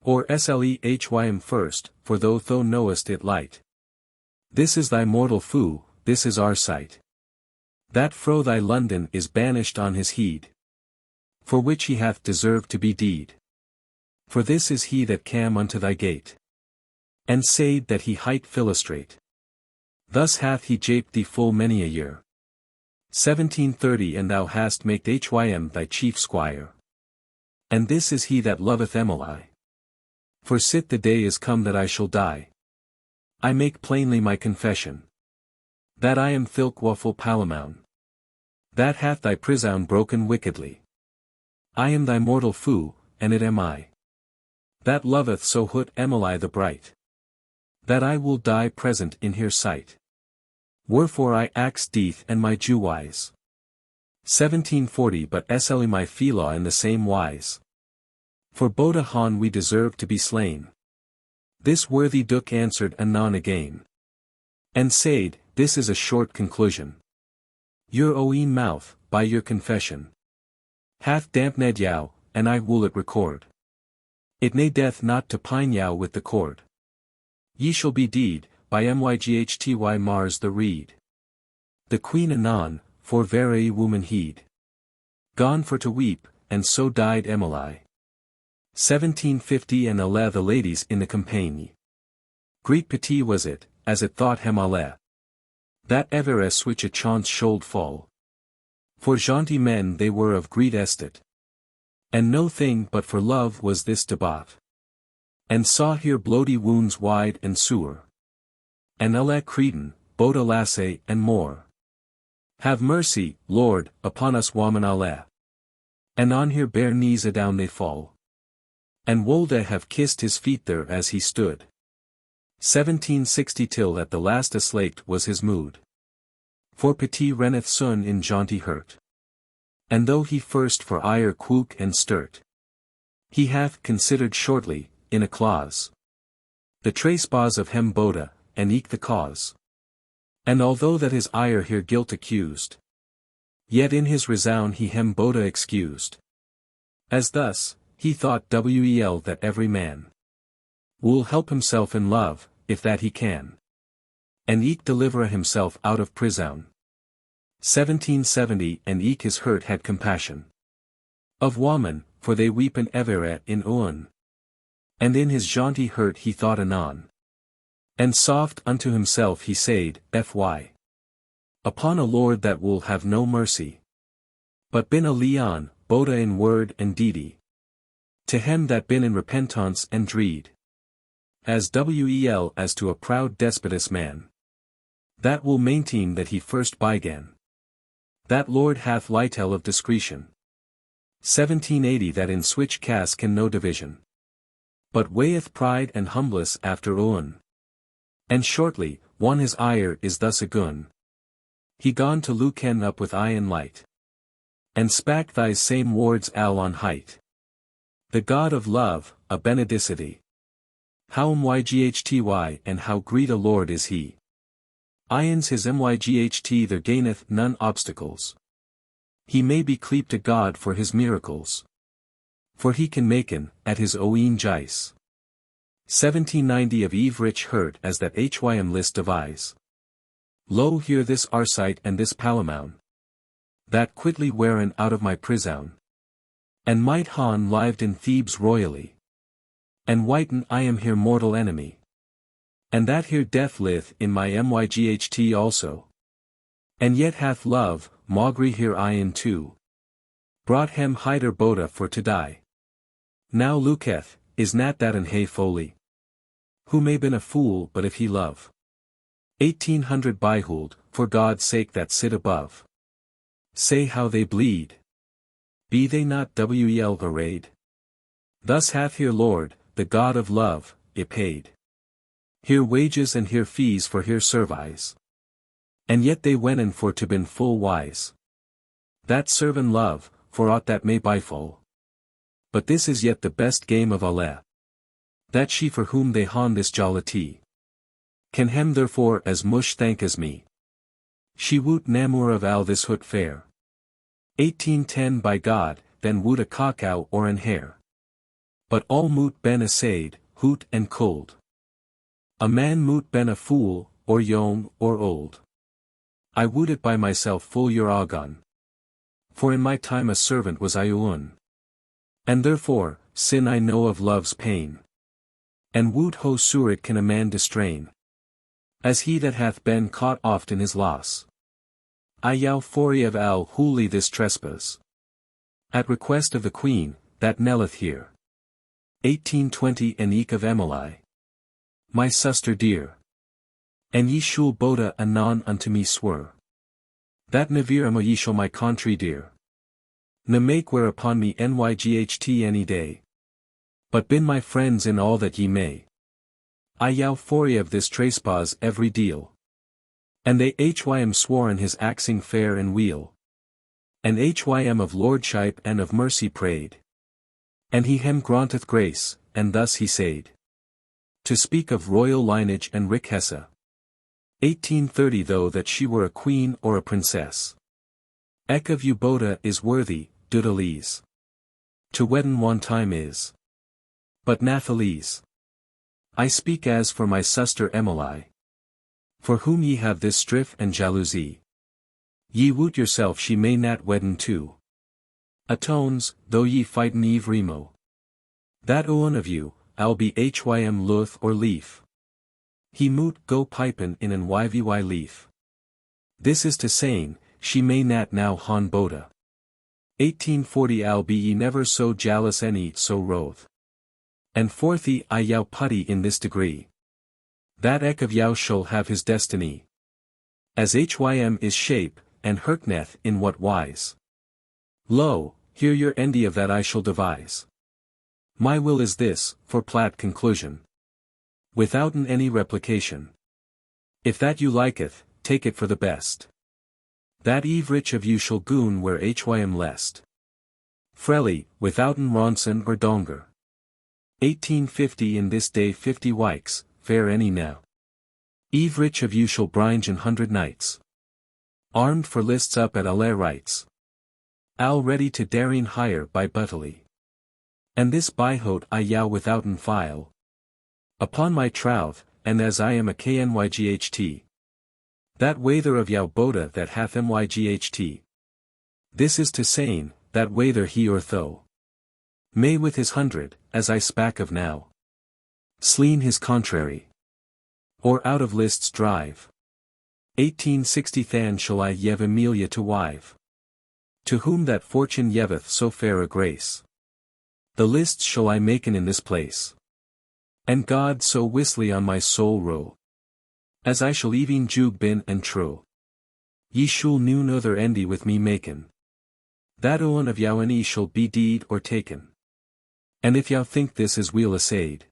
Or slehym first, for thou knowest it light. This is thy mortal foo, this is our sight. That fro thy London is banished on his heed. For which he hath deserved to be deed. For this is he that cam unto thy gate. And said that he hight Philostrate. Thus hath he japed thee full many a year. 1730 And thou hast maked hym thy chief squire. And this is he that loveth Emily. For sit the day is come that I shall die. I make plainly my confession. That I am thilk woeful Palamon. That hath thy prisoun broken wickedly. I am thy mortal foo, and it am I. That loveth so hoot Emily the bright. That I will die present in her sight. Wherefore I axe death and my Jew wise. 1740 But sle my philo in the same wise. For boda han we deserve to be slain. This worthy Duke answered anon again. And said, this is a short conclusion. Your own mouth, by your confession, hath dampned yow, and I will it record. It nay death not to pine yow with the cord. Ye shall be deed, by myghty Mars the reed. The queen anon, for very woman heed. Gone for to weep, and so died Emily. 1750 and alle the ladies in the campagne. Great pity was it, as it thought hem alle. That ever a switch a chance should fall. For jaunty men they were of great estate. And no thing but for love was this debauch. And saw here bloody wounds wide and sore. And alle creden, boda lasse and more. Have mercy, Lord, upon us woman alle. And on here bare knees adown they fall. And wolde have kissed his feet there as he stood. 1760 till at the last aslaked was his mood. For pity renneth son in jaunty hurt. And though he first for ire quook and sturt. He hath considered shortly, in a clause. The trace-bause of hem boda, and eke the cause. And although that his ire here guilt accused. Yet in his resound he hem boda excused. As thus, he thought well that every man will help himself in love, if that he can. And eke deliver himself out of prison. 1770 and eke his hurt had compassion. Of woman, for they weepen ever in oon. And in his jaunty hurt he thought anon. And soft unto himself he said, Fy. Upon a lord that will have no mercy. But bin a leon, boda in word and deedy. To him that bin in repentance and dreed. As as to a proud despotous man. That will maintain that he first began. That lord hath lightel of discretion. 1780 that in switch cast can no division. But weigheth pride and humbless after oon. And shortly, one his ire is thus agun. He gone to Lucan up with eye and light. And spak thy same words al on height. The God of love, a benedicity. How myghty and how great a lord is he. Ions his myght there gaineth none obstacles. He may be cleap to God for his miracles. For he can maken, at his own jice. 1790 of Eve rich hurt as that hym list devise. Lo here this arsight and this palamoun. That quickly wearin out of my prison. And might han lived in Thebes royally. And whiten I am here mortal enemy. And that here death lith in my myght also. And yet hath love, maugre here I in too. Brought hem hider boda for to die. Now looketh, is not that an hay folly? Who may been a fool but if he love? 1800 Behold, for God's sake that sit above. Say how they bleed. Be they not well arrayed? Thus hath here Lord, the God of love, it paid. Here wages and here fees for here service. And yet they wennen for to been full wise. That serve and love, for aught that may befall. But this is yet the best game of alle. That she for whom they han this jollity. Can hem therefore as much thank as me. She woot namur of al this hoot fair. 1810 by God, then woot a cockow or an hare. But all moot ben assayed, hoot and cold. A man moot ben a fool, or young, or old. I woot it by myself full your agon. For in my time a servant was I un. And therefore, sin I know of love's pain. And woot ho suret can a man distrain. As he that hath been caught oft in his loss. I yow fori of al hooli this trespass. At request of the queen, that knelleth here. 1820 and eke of Emily. My suster dear. And ye shul boda anon unto me swur. That nevir amo ye shall my country dear. Ne make whereupon me nyght any day. But bin my friends in all that ye may. I yow fori of this tracepause every deal. And they hym swore in his axing fair and wheel. And hym of lordship and of mercy prayed. And he hem granteth grace, and thus he said. To speak of royal lineage and riqueza. 1830 though that she were a queen or a princess. Eke of you boda is worthy, Dudalese. To wedden one time is. But Nathalese. I speak as for my suster Emily, for whom ye have this strife and jalousie. Ye woot yourself she may not wedden too. Atones, though ye fighten Eve Remo. That one of you, I'll be hym luth or leaf. He moot go pipen in an yvy leaf. This is to saying, she may not now hon boda. 1840 I'll be ye never so jealous any so roth. And forthy I yow putty in this degree. That ek of yow shall have his destiny. As hym is shape, and herkneth in what wise. Lo, hear your endy of that I shall devise. My will is this, for plat conclusion. Withouten any replication. If that you liketh, take it for the best. That eve rich of you shall goon where hym lest. Frelly, withouten ronson or donger. 1850 in this day 50 wikes, fair any now. Eve rich of you shall bringe 100 knights. Armed for lists up at alle rights. Al ready to daring hire by butterly. And this byhote I yow withouten file. Upon my troth, and as I am a knyght. That wather of yow boda that hath myght. This is to saying, that wather he or tho. May with his 100, as I spak of now. Sleen his contrary. Or out of lists drive. 1860 than shall I yev Emilia to wive. To whom that fortune yeveth so fair a grace. The lists shall I maken in this place. And God so wisly on my soul row. As I shall even jug bin and true. Ye shall noon other endy with me maken. That one of yow and ye shall be deed or taken. And if yow think this is weel assayed.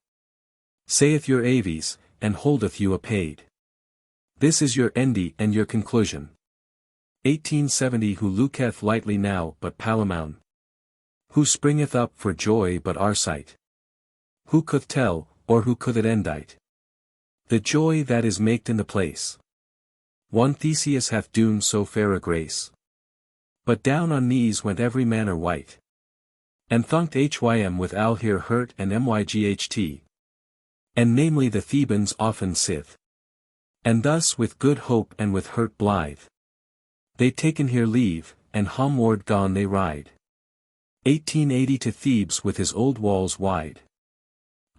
Saith your avies, and holdeth you apaid. This is your endy and your conclusion. 1870 Who looketh lightly now but palamoun. Who springeth up for joy but our sight. Who could tell, or who could it endite? The joy that is maked in the place. One Theseus hath doen so fair a grace. But down on knees went every manner white. And thunked hym with al here hurt and myght. And namely the Thebans often sith. And thus with good hope and with hurt blithe. They taken here leave, and homeward gone they ride. 1880 to Thebes with his old walls wide.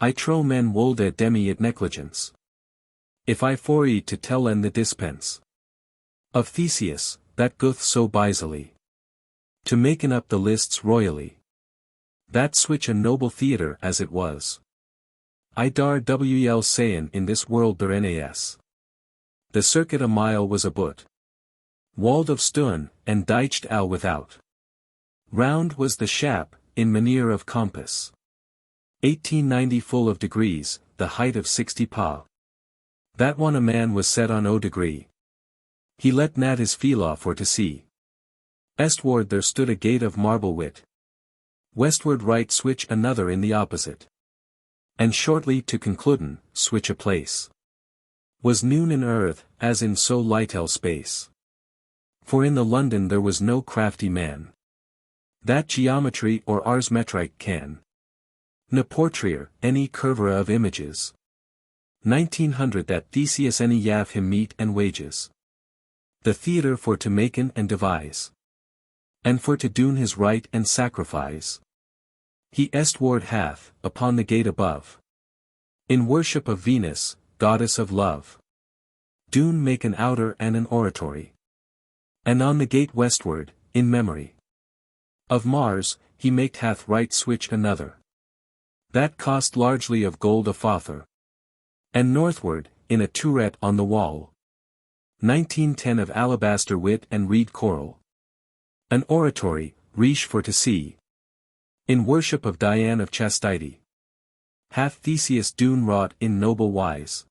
I trow men wold a demi at negligence. If I foree to tell en the dispense. Of Theseus, that goeth so bisily. To maken up the lists royally. That switch a noble theatre as it was. I dar wl sayin in this world der nas. The circuit a mile was aboot. Walled of stone, and deicht al without. Round was the shap, in manier of compass. 1890 full of degrees, the height of 60 pa. That one a man was set on o degree. He let nat his fela for to see. Estward there stood a gate of marble wit. Westward right switch another in the opposite. And shortly to concluden, switch a place. Was noon in earth, as in so lightel space. For in the London there was no crafty man. That geometry or ars metric can. Ne portrayal, any curver of images. 1900 that Theseus any yav him meat and wages. The theatre for to maken and devise. And for to doen his right and sacrifice. He estward hath, upon the gate above. In worship of Venus, goddess of love. Doen make an outer and an oratory. And on the gate westward, in memory of Mars, he maked hath right switch another. That cost largely of gold a father. And northward, in a turret on the wall. 1910 of alabaster wit and reed coral. An oratory, riche for to see. In worship of Dian of chastity. Hath Theseus doen wrought in noble wise.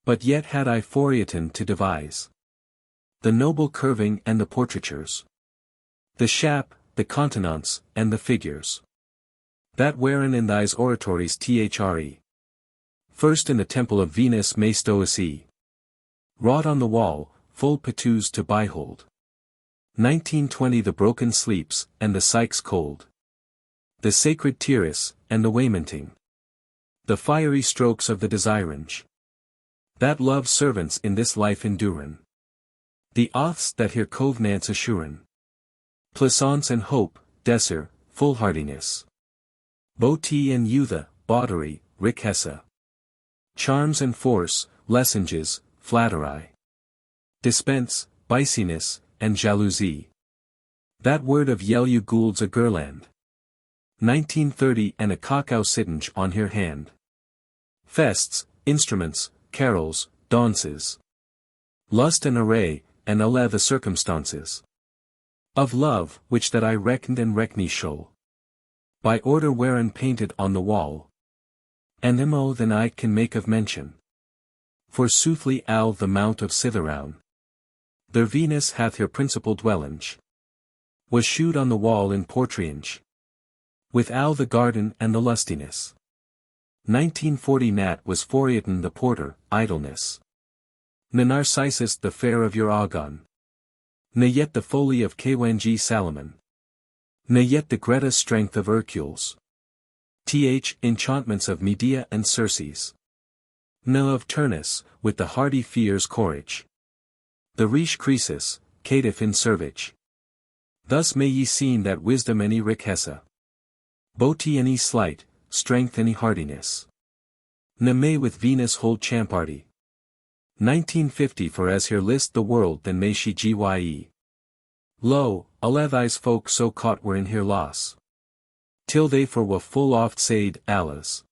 But yet had I Phorieton to devise. The noble curving and the portraitures. The shap, the continents, and the figures. That wherein in thise oratories thre. First in the temple of Venus may Stoici. Wrought on the wall, full patus to behold. 1920 The broken sleeps, and the Psyche's cold. The sacred Tyrus, and the waymenting. The fiery strokes of the desirange, that love servants in this life endurin. The oaths that here covenants assurin. Plaisance and hope, desir, foolhardiness. Beauty and youthe, bawdery, richesse. Charms and force, lesanges, flattery. Dispense, biciness, and jalousie. That word of Yelu Gould's a girland. 1930 and a cacao sittinge on her hand. Fests, instruments, carols, dances. Lust and array, and alle the circumstances. Of love, which that I reckoned and reckny show. By order wherein painted on the wall. And mo than I can make of mention. For soothly al the mount of Cytherown. Their Venus hath her principal dwellinge. Was shewed on the wall in portrayinge. With al the garden and the lustiness. 1940 Nat was Forieton the porter, idleness. Na Narcissus the fair of your Agon. Na yet the folly of Kwangi Salomon. Na yet the Greta strength of Hercules. Th enchantments of Medea and Circes. Na of Turnus, with the hardy fears courage. The riche Croesus, caitiff in servage. Thus may ye seen that wisdom any richesse. Beauty any slight, strength any hardiness. Na may with Venus hold champarty. 1950 For as here list the world then may she gye. Lo, alle these folk so caught were in here loss. Till they for wa full oft said, Alas.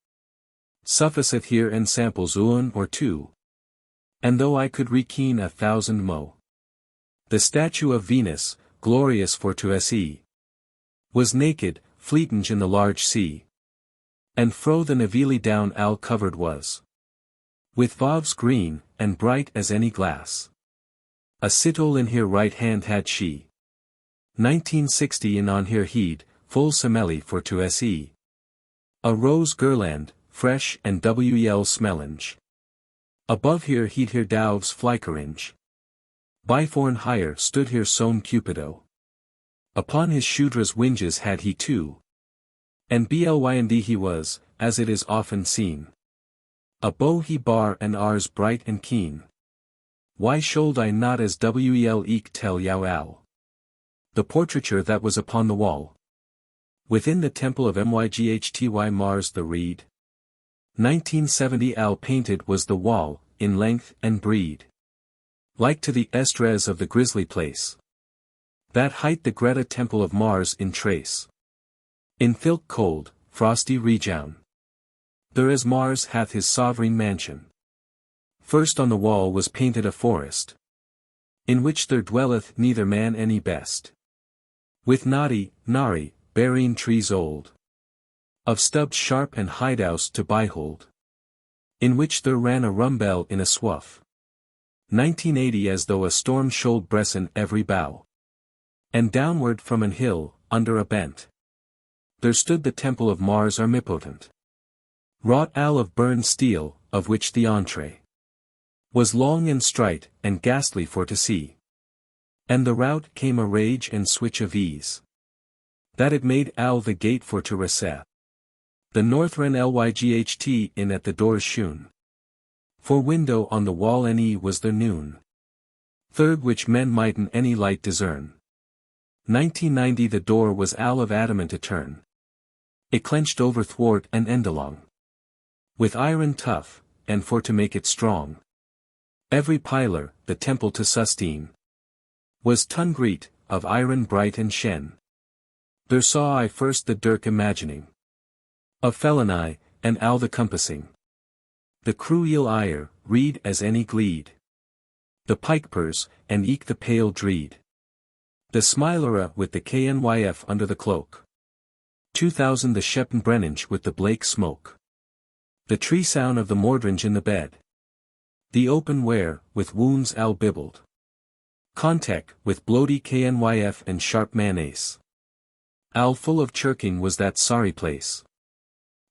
Sufficeth here and samples one or two. And though I could rekeen 1,000 mo. The statue of Venus, glorious for to se. Was naked, fleetinge in the large sea. And fro the navili down al covered was. With vaves green, and bright as any glass. A citole in her right hand had she. 1960 And on her heed, full semelly for to se. A rose girland, fresh and wel smellinge. Above here he'd her doves flickeringe. Byforn higher stood here sown Cupido. Upon his shudras winges had he two. And blynd he was, as it is often seen. A bow he bar and ours bright and keen. Why should I not as wel eke tell yow al? The portraiture that was upon the wall. Within the temple of Myghty Mars the reed. 1970 Al painted was the wall, in length and breed. Like to the estrez of the grisly place. That height the Greta temple of Mars in trace. In filk cold, frosty region. There as Mars hath his sovereign mansion. First on the wall was painted a forest. In which there dwelleth neither man any best. With nari, bearing trees old. Of stubbed sharp and hidehouse to behold. In which there ran a rumbell in a swuff. 1980 As though a storm should bresson every bough. And downward from an hill, under a bent. There stood the temple of Mars Armipotent. Wrought al of burned steel, of which the entree was long and straight, and ghastly for to see. And the rout came a rage and switch of ease. That it made al the gate for to receive. The north ran lyght in at the doors shewn. For window on the wall any was there noon. Third which men might'n any light discern. 1990 The door was al of adamant to turn. It clenched over thwart and end along. With iron tough, and for to make it strong. Every pilar, the temple to sustain. Was tungreat, of iron bright and shen. There saw I first the dirk imagining. Of felony, and al the compassing. The cruel ire, reed as any gleed. The pikepers, and eke the pale dreed. The smilera with the KNYF under the cloak. 2000 The Shepton Brennange with the Blake smoke. The tree sound of the Mordrange in the bed. The open ware, with wounds al bibbled. Contact, with bloaty KNYF and sharp mayonnaise. Al full of chirking was that sorry place.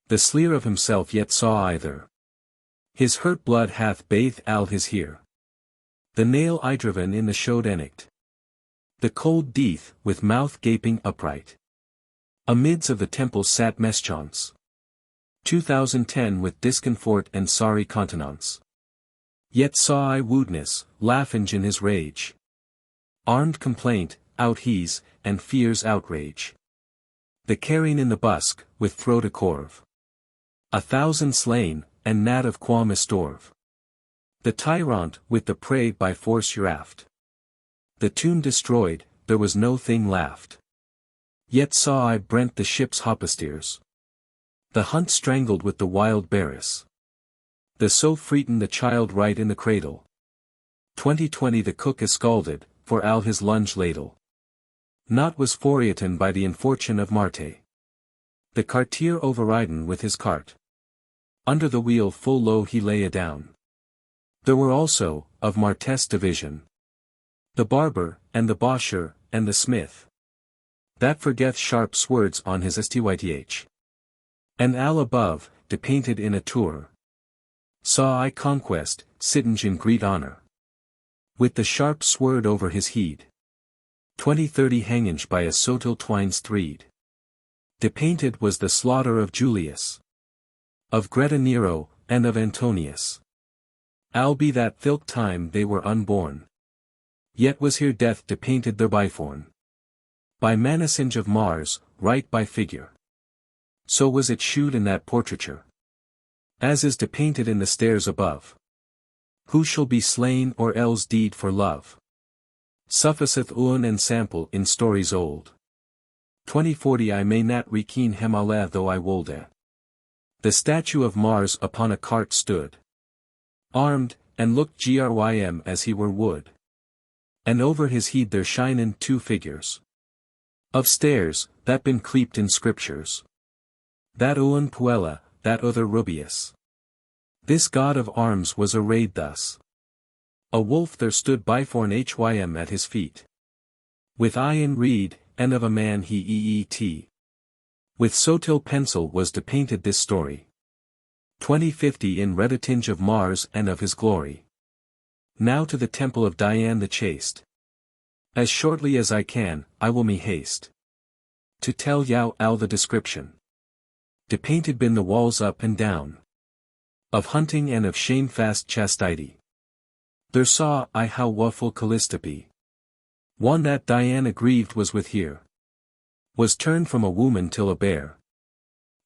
The sleer of himself yet saw either. His hurt blood hath bathed al his here. The nail I driven in the showed enict. The cold death, with mouth gaping upright. Amids of the temple sat Meschance. 2010 with discomfort and sorry countenance. Yet saw I woodness, laughing in his rage. Armed complaint, out he's, and fears outrage. The carrying in the busk, with throat a corve. 1,000 slain, and nat of quam estorve. The tyrant, with the prey by force uraft. The tune destroyed, there was no thing laughed. Yet saw I brent the ship's hoppesteers. The hunt strangled with the wild bearers. The so freeton the child right in the cradle. 2020 the cook is scalded, for al his lunge ladle. Not was forieton by the infortune of Marte. The cartier overriden with his cart. Under the wheel full low he lay adown. There were also, of Marte's division, the barber, and the bosher, and the smith, that forgeth sharp swords on his styth. And al above, depainted in a tour, saw I conquest, sitting in great honor, with the sharp sword over his heed. 2030 hanging by a sotil twines threed. Depainted was the slaughter of Julius, of Greta Nero, and of Antonius. Albe that thilk time they were unborn. Yet was here death depainted their byforn. By Manasynge of Mars, right by figure. So was it shewed in that portraiture, as is depainted in the stairs above. Who shall be slain or else deed for love? Sufficeth un and sample in stories old. 2040 I may not rekeen hemale though I wolde. The statue of Mars upon a cart stood, armed, and looked grym as he were wood. And over his head there shinen two figures of stairs, that been cleaped in scriptures. That un puella, that other Rubius. This god of arms was arrayed thus. A wolf there stood byforn hym at his feet. With eye in reed, and of a man he eet. With sotil pencil was depainted this story. 2050 in reditinge of Mars and of his glory. Now to the temple of Diane the chaste. As shortly as I can, I will me haste to tell yow al the description. Depainted been the walls up and down, of hunting and of shamefast chastity. There saw I how woeful Callista be. One that Diane aggrieved was with here. Was turned from a woman till a bear.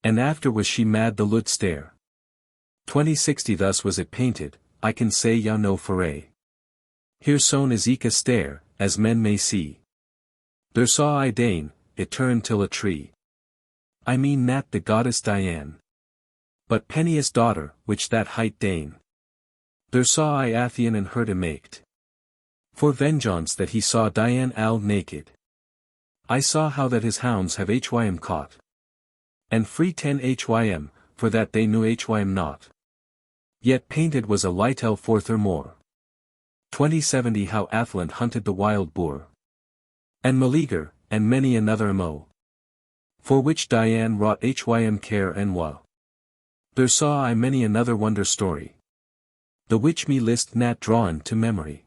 And after was she mad the lud stare. 2060 thus was it painted, I can say ya no foray. Here sown is eke a stair, as men may see. There saw I Dane, it turned till a tree. I mean not the goddess Diane, but Peneus' daughter, which that hight Dane. There saw I Athian and her maked. For vengeance that he saw Diane al naked. I saw how that his hounds have hym caught. And free 10 hym, for that they knew hym not. Yet painted was a lightel forthermore. 2070 how Athlant hunted the wild boar. And Meleager, and many another mo. For which Diane wrought hym care and woe. There saw I many another wonder story. The which me list nat drawn to memory.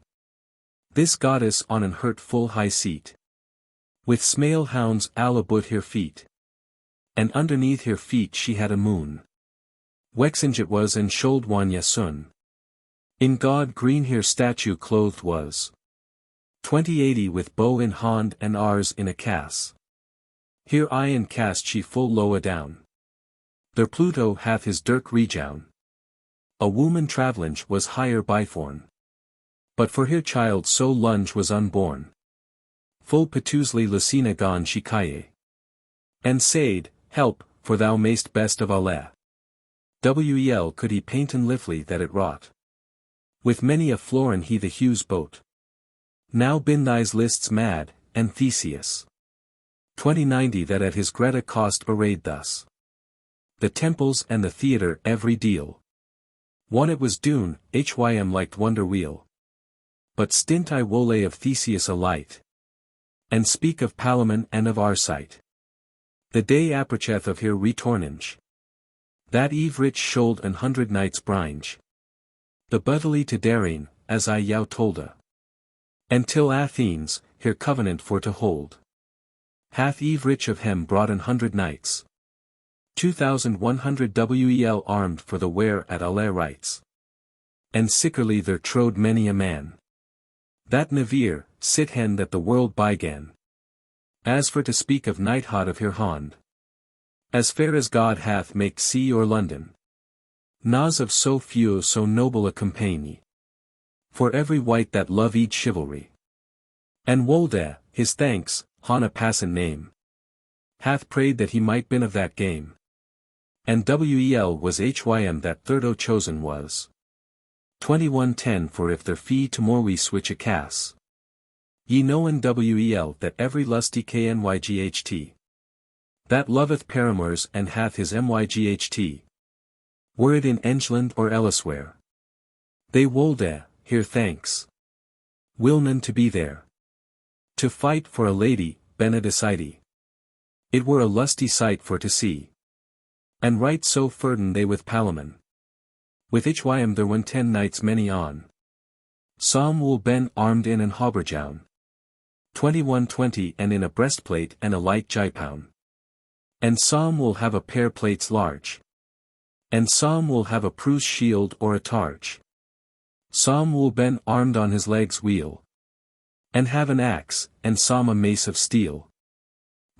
This goddess on an hurt full high seat. With smale hounds all about her feet. And underneath her feet she had a moon. Wexinge it was and shold wanya sun. In god green her statue clothed was. 2080 with bow in hand and ours in a cass. Here iron cast she full low adown. There Pluto hath his dirk rejown. A woman travellinge was higher byforn. But for her child so lunge was unborn. Full petusely Lucina gone she caye. And said, help, for thou mayst best of alle. Wel could he painten liffly that it wrought. With many a florin he the hues boat. Now bin thys lists mad, and Theseus. 2090 that at his Greta cost arrayed thus. The temples and the theatre every deal. One it was Dune, hym liked wonder wheel. But stint I wole of Theseus a light. And speak of Palamon and of Arcite. The day approacheth of here retorninge. That eve rich shold 100 nights bringe. The bodily to Darine, as I yow tolda. And till Athens, here covenant for to hold. Hath eve rich of hem brought 100 nights. 2100 wel armed for the wear at alle rights. And sickerly there trode many a man. That never, sit hen that the world bygan. As for to speak of knighthood of her hond. As fair as God hath make sea or London. Nas of so few so noble a company. For every wight that love each chivalry. And Wolde, his thanks, hon a passing name. Hath prayed that he might been of that game. And wel was hym that thirdo chosen was. 2110 For if their fee to more we switch a cass. Ye know in wel that every lusty knyght. That loveth paramours and hath his myght. Were it in England or elsewhere. They wolde, hear thanks. Will none to be there. To fight for a lady, benedicite. It were a lusty sight for to see. And right so furden they with Palaman. With hym there were 10 knights many on. Some will ben armed in an haubergeon. 2120 and in a breastplate and a light jipoun. And some will have a pair plates large. And some will have a pruse shield or a targe. Some will ben armed on his legs wheel. And have an axe, and some a mace of steel.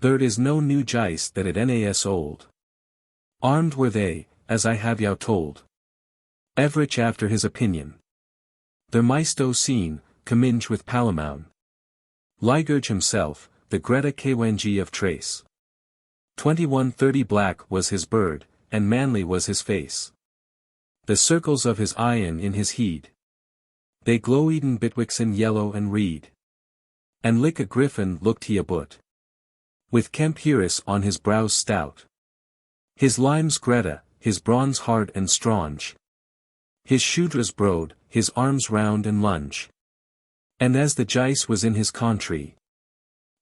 There is no new jice that it nas old. Armed were they, as I have yow told. Everich after his opinion. There maisto seen, comminge with Palamoun. Ligurge himself, the Greta Kwenji of Trace. 2130 Black was his bird, and manly was his face. The circles of his eyen in his heed. They glow eden bitwixen yellow and reed. And like a griffin looked he aboot. With Kempuris on his brows stout. His limes Greta, his bronze hard and stronge. His shoudras broad, his arms round and lunge. And as the jice was in his country.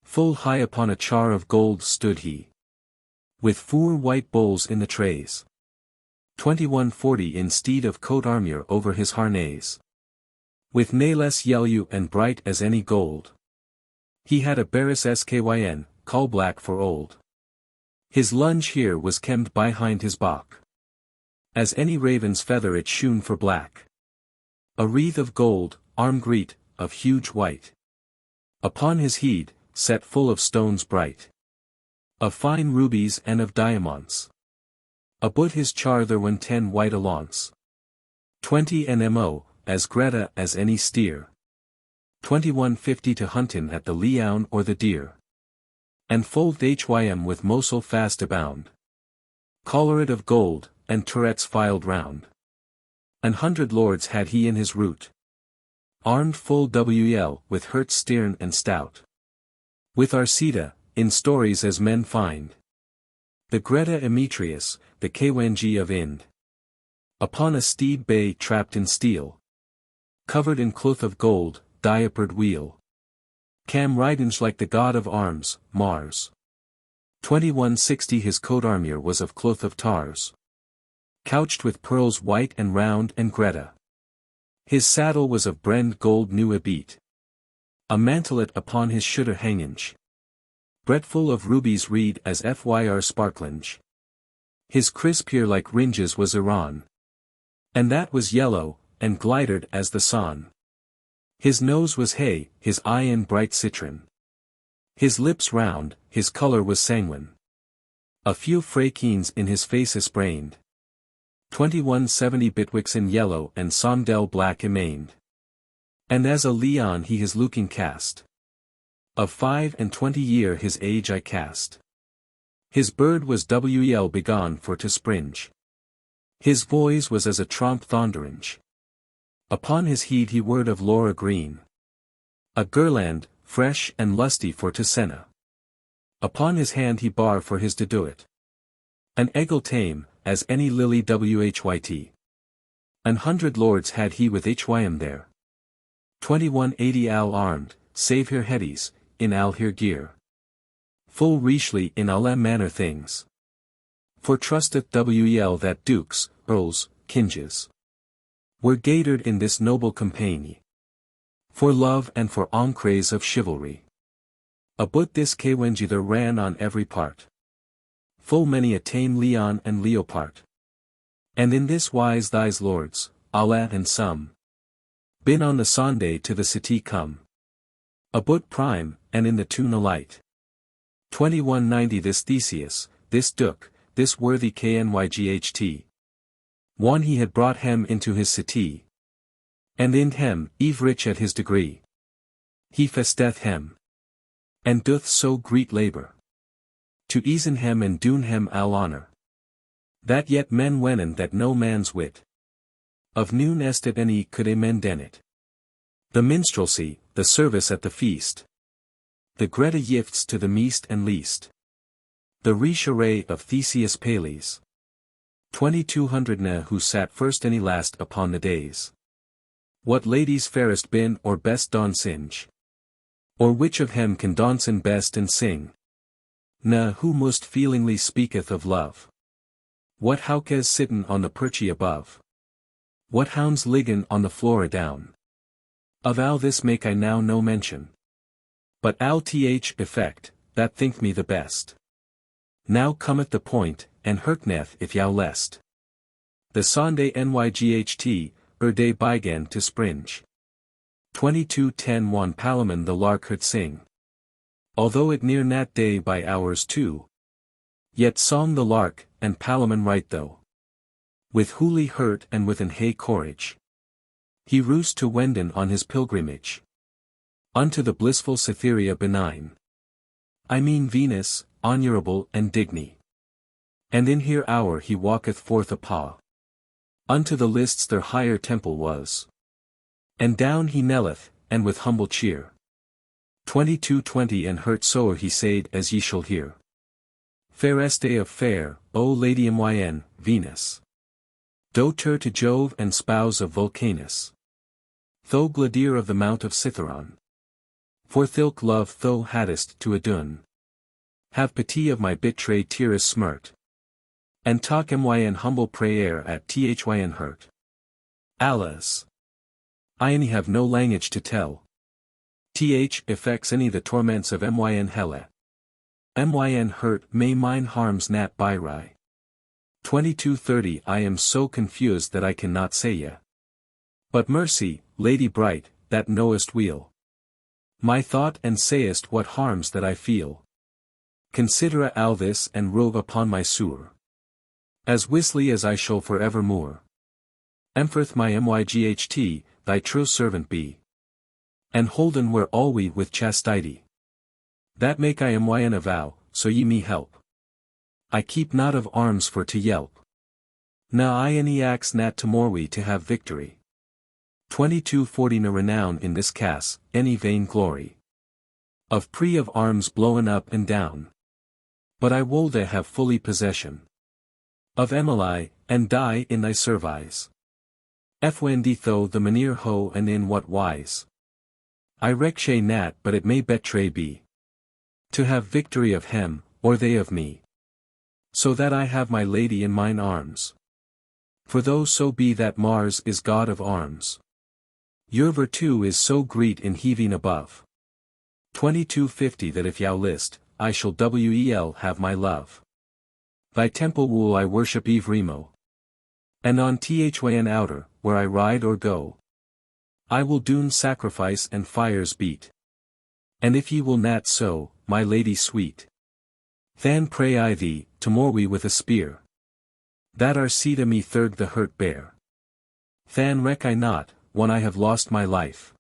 Full high upon a char of gold stood he. With 4 white bowls in the trays. 2140 instead of coat armour over his harness. With nae less yellow and bright as any gold. He had a barris skyn, coal black for old. His lunge here was kemmed behind his back. As any raven's feather it shone for black. A wreath of gold, arm great, of huge white. Upon his head, set full of stones bright. Of fine rubies and of diamonds. Aboot his char there were 10 white alons. 20 and mo, as Greta as any steer. 2150 to huntin at the leon or the deer. And fold hym with mosel fast abound. Collared of gold, and turrets filed round. 100 lords had he in his route. Armed full wel, with hurt stern and stout. With Arcita, in stories as men find. The Greta Emetrius, the Kwenji of Ind. Upon a steed bay trapped in steel. Covered in cloth of gold, diapered wheel. Cam ridinge like the god of arms, Mars. 2160 his coat armour was of cloth of tars. Couched with pearls white and round and Greta. His saddle was of brend gold new a beat. A mantelet upon his shoulder hanginge. Breadful of rubies reed as fyr sparklinge. His crisp here like ringes was Iran. And that was yellow, and glittered as the sun. His nose was hay, his eyen bright citron. His lips round, his colour was sanguine. A few frakeens in his face sprained. 2170 bitwixen yellow and somdel black emaned. And as a leon he his looking cast. Of 25 year his age I cast. His bird was wel begone for to springe. His voice was as a tromp thunderange. Upon his head he word of Laura green. A girland, fresh and lusty for to senna. Upon his hand he bar for his to do it. An eagle tame, as any lily whyt. 100 lords had he with hym there. 2180 al armed, save her headies, in al her gear. Full richly in alle manner things. For trusteth wel that dukes, earls, kinges. Were gaitered in this noble company. For love and for encres of chivalry. Aboot this Kwenji there ran on every part. full many a tame leon and leopard. And in this wise thys lords, Alat and some, been on the Sunday to the city come. About prime, and in the tune alight. 2190 This Theseus, this Duke, this worthy Knyght. One he had brought hem into his city. And in hem, eve rich at his degree. He festeth hem. And doth so great labour. To easen hem and doen hem all honour. That yet men wennen that no man's wit. Of noon estet any could amend it. The minstrelsy, the service at the feast. The greta gifts to the meest and least. The riche array of Theseus Pales. 2200 Na who sat first any last upon the days. What ladies fairest been or best don singe? Or which of hem can dancen best and sing? Na who most feelingly speaketh of love? What houkas sitten on the perchy above? What hounds liggen on the floor adown? Of all this make I now no mention. But I'll th effect, that think me the best. Now cometh the point, and herkneth if thou lest. The Sunday Nyght, day bygan to springe. 2210 One Palamon the lark could sing. Although it near nat day by hours too. Yet song the lark, and Palamon right though. With hooly hurt and with an hay courage. He roost to Wenden on his pilgrimage. Unto the blissful Cytherea benign. I mean Venus, honourable and digny. And in her hour he walketh forth apaw. Unto the lists their higher temple was. And down he knelleth, and with humble cheer. 2220 And hurt soer he said as ye shall hear. Faireste of fair, O Lady Myn, Venus. Daughter to Jove and spouse of Vulcanus. Tho gladir of the mount of Citharon. For thilk love thou hadst to adun. Have pity of my betrayed tearus smirt. And talk myn humble prayer at thyn hurt. Alas! I any have no language to tell. Th effects any the torments of myn hella. Myn hurt may mine harms nat byri. 2230 I am so confused that I cannot say ye. But mercy, Lady bright, that knowest weel. My thought and sayest what harms that I feel. Considera all this and rove upon my sewer. As wisely as I shall for evermore. Emfirth my myght, thy true servant be. And holden where alwe with chastity. That make I myn avow, so ye me help. I keep not of arms for to yelp. Na I any axe nat tomorwe to have victory. 2240 Na renown in this case, any vain glory. Of pre of arms blowen up and down. But I wolde have fully possession. Of Emily, and die in thy service. Fwendi tho the manere ho and in what wise. I reckche nat but it may betray be. To have victory of hem, or they of me. So that I have my lady in mine arms. For though so be that Mars is god of arms. Your virtue is so great in heaving above. 2250 That if thou list, I shall wel have my love. Thy temple will I worship Evremo. And on thyn outer, where I ride or go. I will doen sacrifice and fires beat. And if ye will not so, my lady sweet. Than pray I thee, tomorwe with a spear. That our seed me third the hurt bear. Than reck I not, when I have lost my life.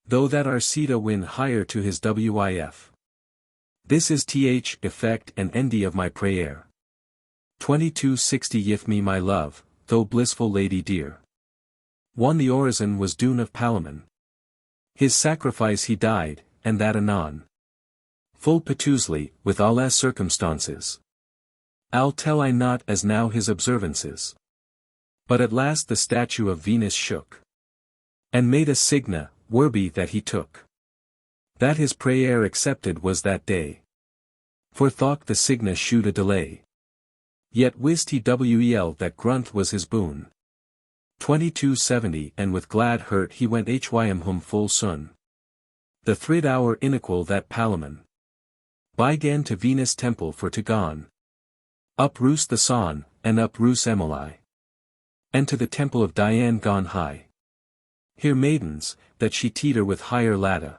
Though that our seed win higher to his wif. This is th effect and endy of my prayer. 2260 Yif me my love, though blissful lady dear. One the orison was dune of Palamon. His sacrifice he died, and that anon. Full piteously, with all as circumstances. I'll tell I not as now his observances. But at last the statue of Venus shook. And made a signa, werby that he took. That his prayer accepted was that day. For thought the signa shewed a delay. Yet wist he wel that grunt was his boon. 2270 And with glad hurt he went hym hum full soon. The thrid hour inequal that Palamon. Bygan to Venus temple for to gone. Up roos the son, and up roos Emily. And to the temple of Diane gone high. Here maidens, that she teeter with higher ladder.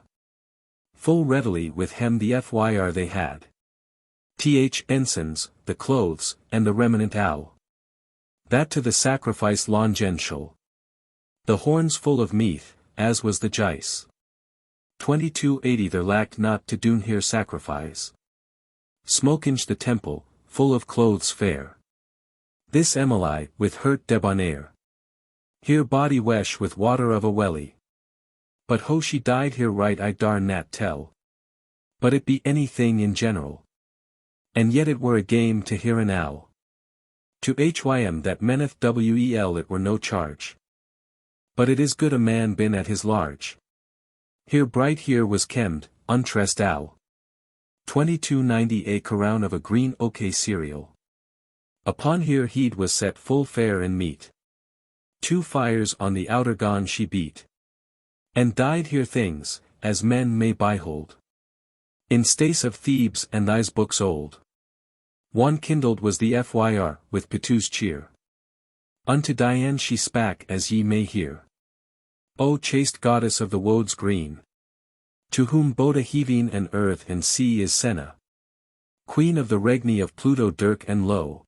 Full readily with hem the Fyr they had. Ensigns, the clothes, and the remnant owl. That to the sacrifice longential. The horns full of meat, as was the jice. 2280 there lacked not to doen here sacrifice. Smokinge the temple, full of clothes fair. This Emily, with hurt debonair. Here body wesh with water of a welly. But ho she died here right I dar not tell. But it be anything in general. And yet it were a game to hear an owl. To hym that meneth wel it were no charge. But it is good a man been at his large. Here bright here was kemmed, untressed owl. 2290 a crown of a green oak cereal. Upon here heed was set full fair and meat. 2 fires on the outer gone she beat. And died here things, as men may behold. In stace of Thebes and thise books old. One kindled was the Fyr, with Pitu's cheer. Unto Diane she spake as ye may hear. O chaste goddess of the woads green! To whom both a heaving and earth and sea is Senna. Queen of the regni of Pluto Dirk and Lo.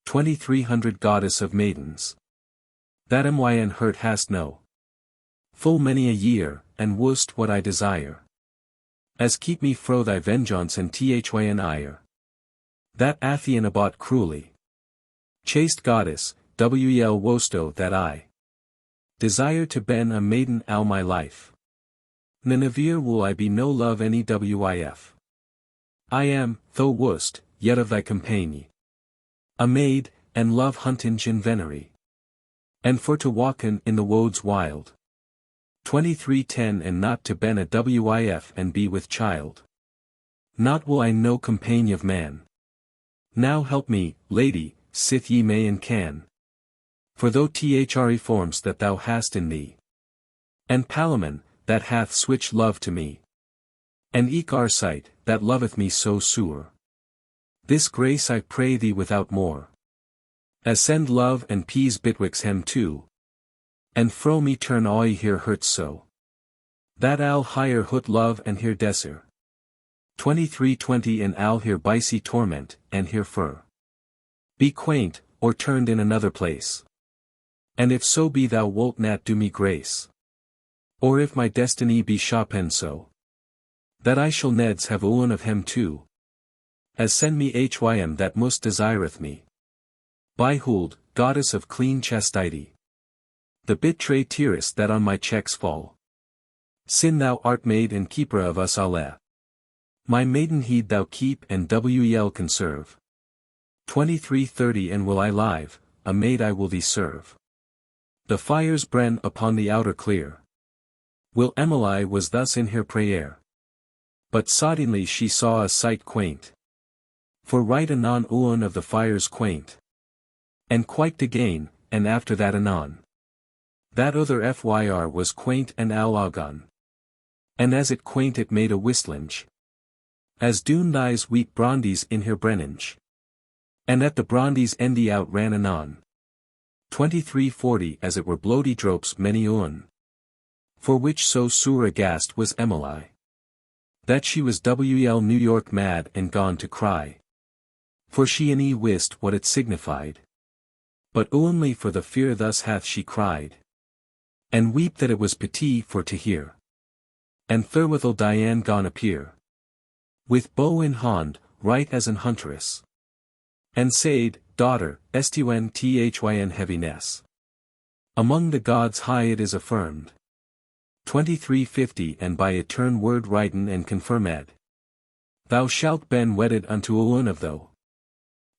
2300 goddess of maidens. That myn hurt hast no. Full many a year, and wouldst what I desire. As keep me fro thy vengeance and thyn ire. That Athian abought cruelly. Chaste goddess, wel wosto that I desire to ben a maiden all my life. Ninevere will I be no love any wif. I am, though wouldst, yet of thy company. A maid, and love huntinge in venery. And for to walken in the woads wild. 2310 and not to ben a wif and be with child. Not will I no company of man. Now help me, lady, sith ye may and can. For though thre forms that thou hast in thee. And Palamon, that hath switched love to me. And eke Arcite, that loveth me so sure. This grace I pray thee without more. As send love and peace betwixt hem too. And fro me turn oi here hurts so. That al higher hut love and here desir. 2320 and al here bicey torment, and here fur. Be quaint, or turned in another place. And if so be thou wilt not do me grace. Or if my destiny be Chopin so. That I shall neds have one of him too. As send me hym that most desireth me. By Huld, goddess of clean chastity. The bitray tearest that on my checks fall. Sin thou art maid and keeper of us alle. My maidenheed thou keep and wel conserve. 2330 and will I live, a maid I will thee serve. The fires brenn upon the outer clear. Will Emily was thus in her prayer. But suddenly she saw a sight quaint. For right anon one of the fires quaint. And quite again, and after that anon. That other Fyr was quaint and alagon. And as it quaint it made a whistlinge. As doon thise weak brondies in her brennange. And at the brondies endy out ran anon. 2340 as it were bloody dropes many un. For which so sore aghast was Emily. That she was wel New York mad and gone to cry. For she and he wist what it signified. But only for the fear thus hath she cried. And weep that it was pity for to hear. And therewithal Diane gone appear. With bow in hand, right as an huntress. And said, daughter, estun thyn heaviness. Among the gods high it is affirmed. 2350 and by etern word writen and confirmed. Thou shalt ben wedded unto a one of thou.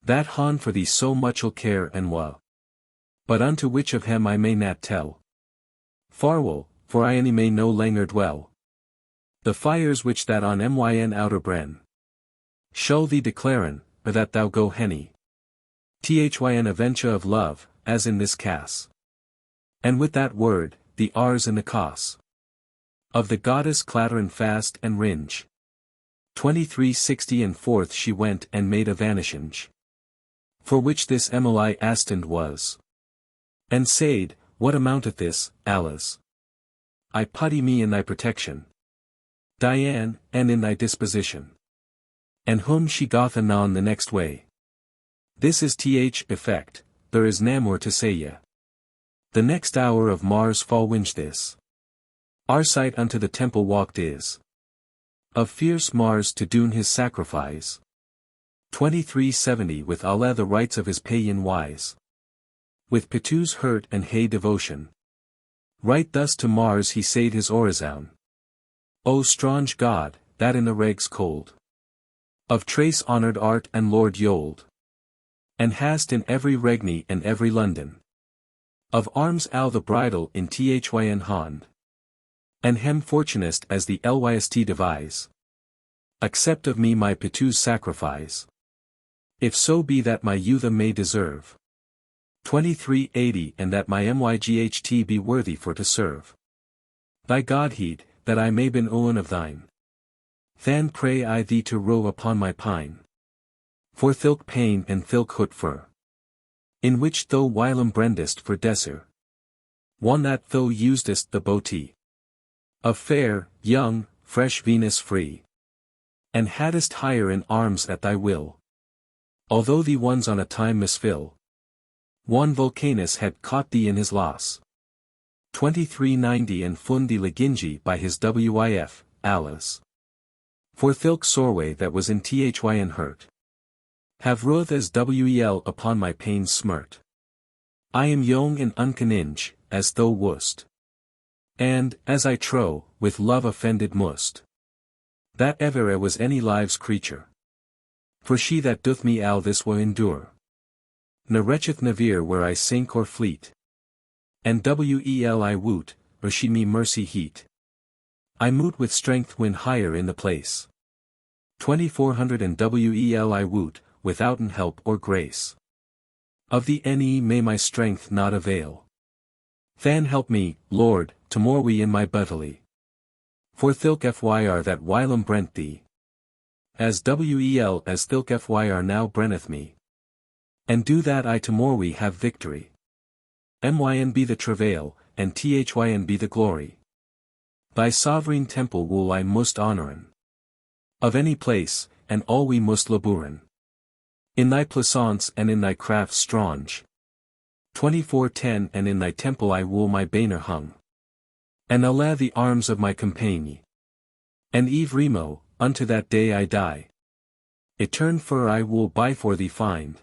That han for thee so much'll care and woe. But unto which of hem I may not tell. Farewell, for I any may no langer dwell. The fires which that on myn outer bren. Shall thee declaren, or that thou go henny. Thyn aventure of love, as in this cass. And with that word, the r's in the cos. Of the goddess clattering fast and ringe. 2360 and forth she went and made a vanishing. For which this Emily Aston was. And said, what amounteth this, Alice? I putty me in thy protection, Diane, and in thy disposition. And whom she goth anon the next way. This is effect, there is nae more to say ye. The next hour of Mars fall winch this. Our sight unto the temple walked is. Of fierce Mars to doon his sacrifice. 2370 with alle the rites of his pagan wise. With Pitu's hurt and hay devotion. Right thus to Mars he said his orison. O strange God, that in the regs cold. Of trace honoured art and Lord Yold. And hast in every regni and every London. Of arms al the bridle in thyn hand. And hem fortunest as the lyst devise. Accept of me my Pitu's sacrifice. If so be that my youth may deserve. 2380 and that my myght be worthy for to serve. Thy Godheed, that I may bin owen of thine. Than pray I thee to row upon my pine. For thilk pain and thilk hut fur. In which thou whilom brendest for desir. One that thou usedest the bawdy. Of fair, young, fresh Venus free. And haddest higher in arms at thy will. Although thee ones on a time misfill. One Vulcanus had caught thee in his loss. 2390 and fund thee legingi by his wif, Alice. For thilk sorway that was in thyn hurt. Have ruth as wel upon my pains smirt. I am young and uncaninge, as thou wust. And, as I trow, with love offended must. That ever was any live's creature. For she that doth me al this will endure. Ne wretcheth never where I sink or fleet. And wel I woot, or she me mercy heat. I moot with strength when higher in the place. 2400 and wel I woot, withouten help or grace. Of the ne may my strength not avail. Than help me, Lord, tomorrow we in my buttily. For thilk fyr that whilom brent thee. As wel as thilk fyr now brenneth me. And do that I tomorrow we have victory. Myn be the travail, and thyn be the glory. Thy sovereign temple will I must honouren. Of any place, and all we must labouren. In thy plaisance and in thy crafts strange. 2410 and in thy temple I will my banner hung. And alla the arms of my compagnie. And eve remo, unto that day I die. Etern fur I will by for thee find.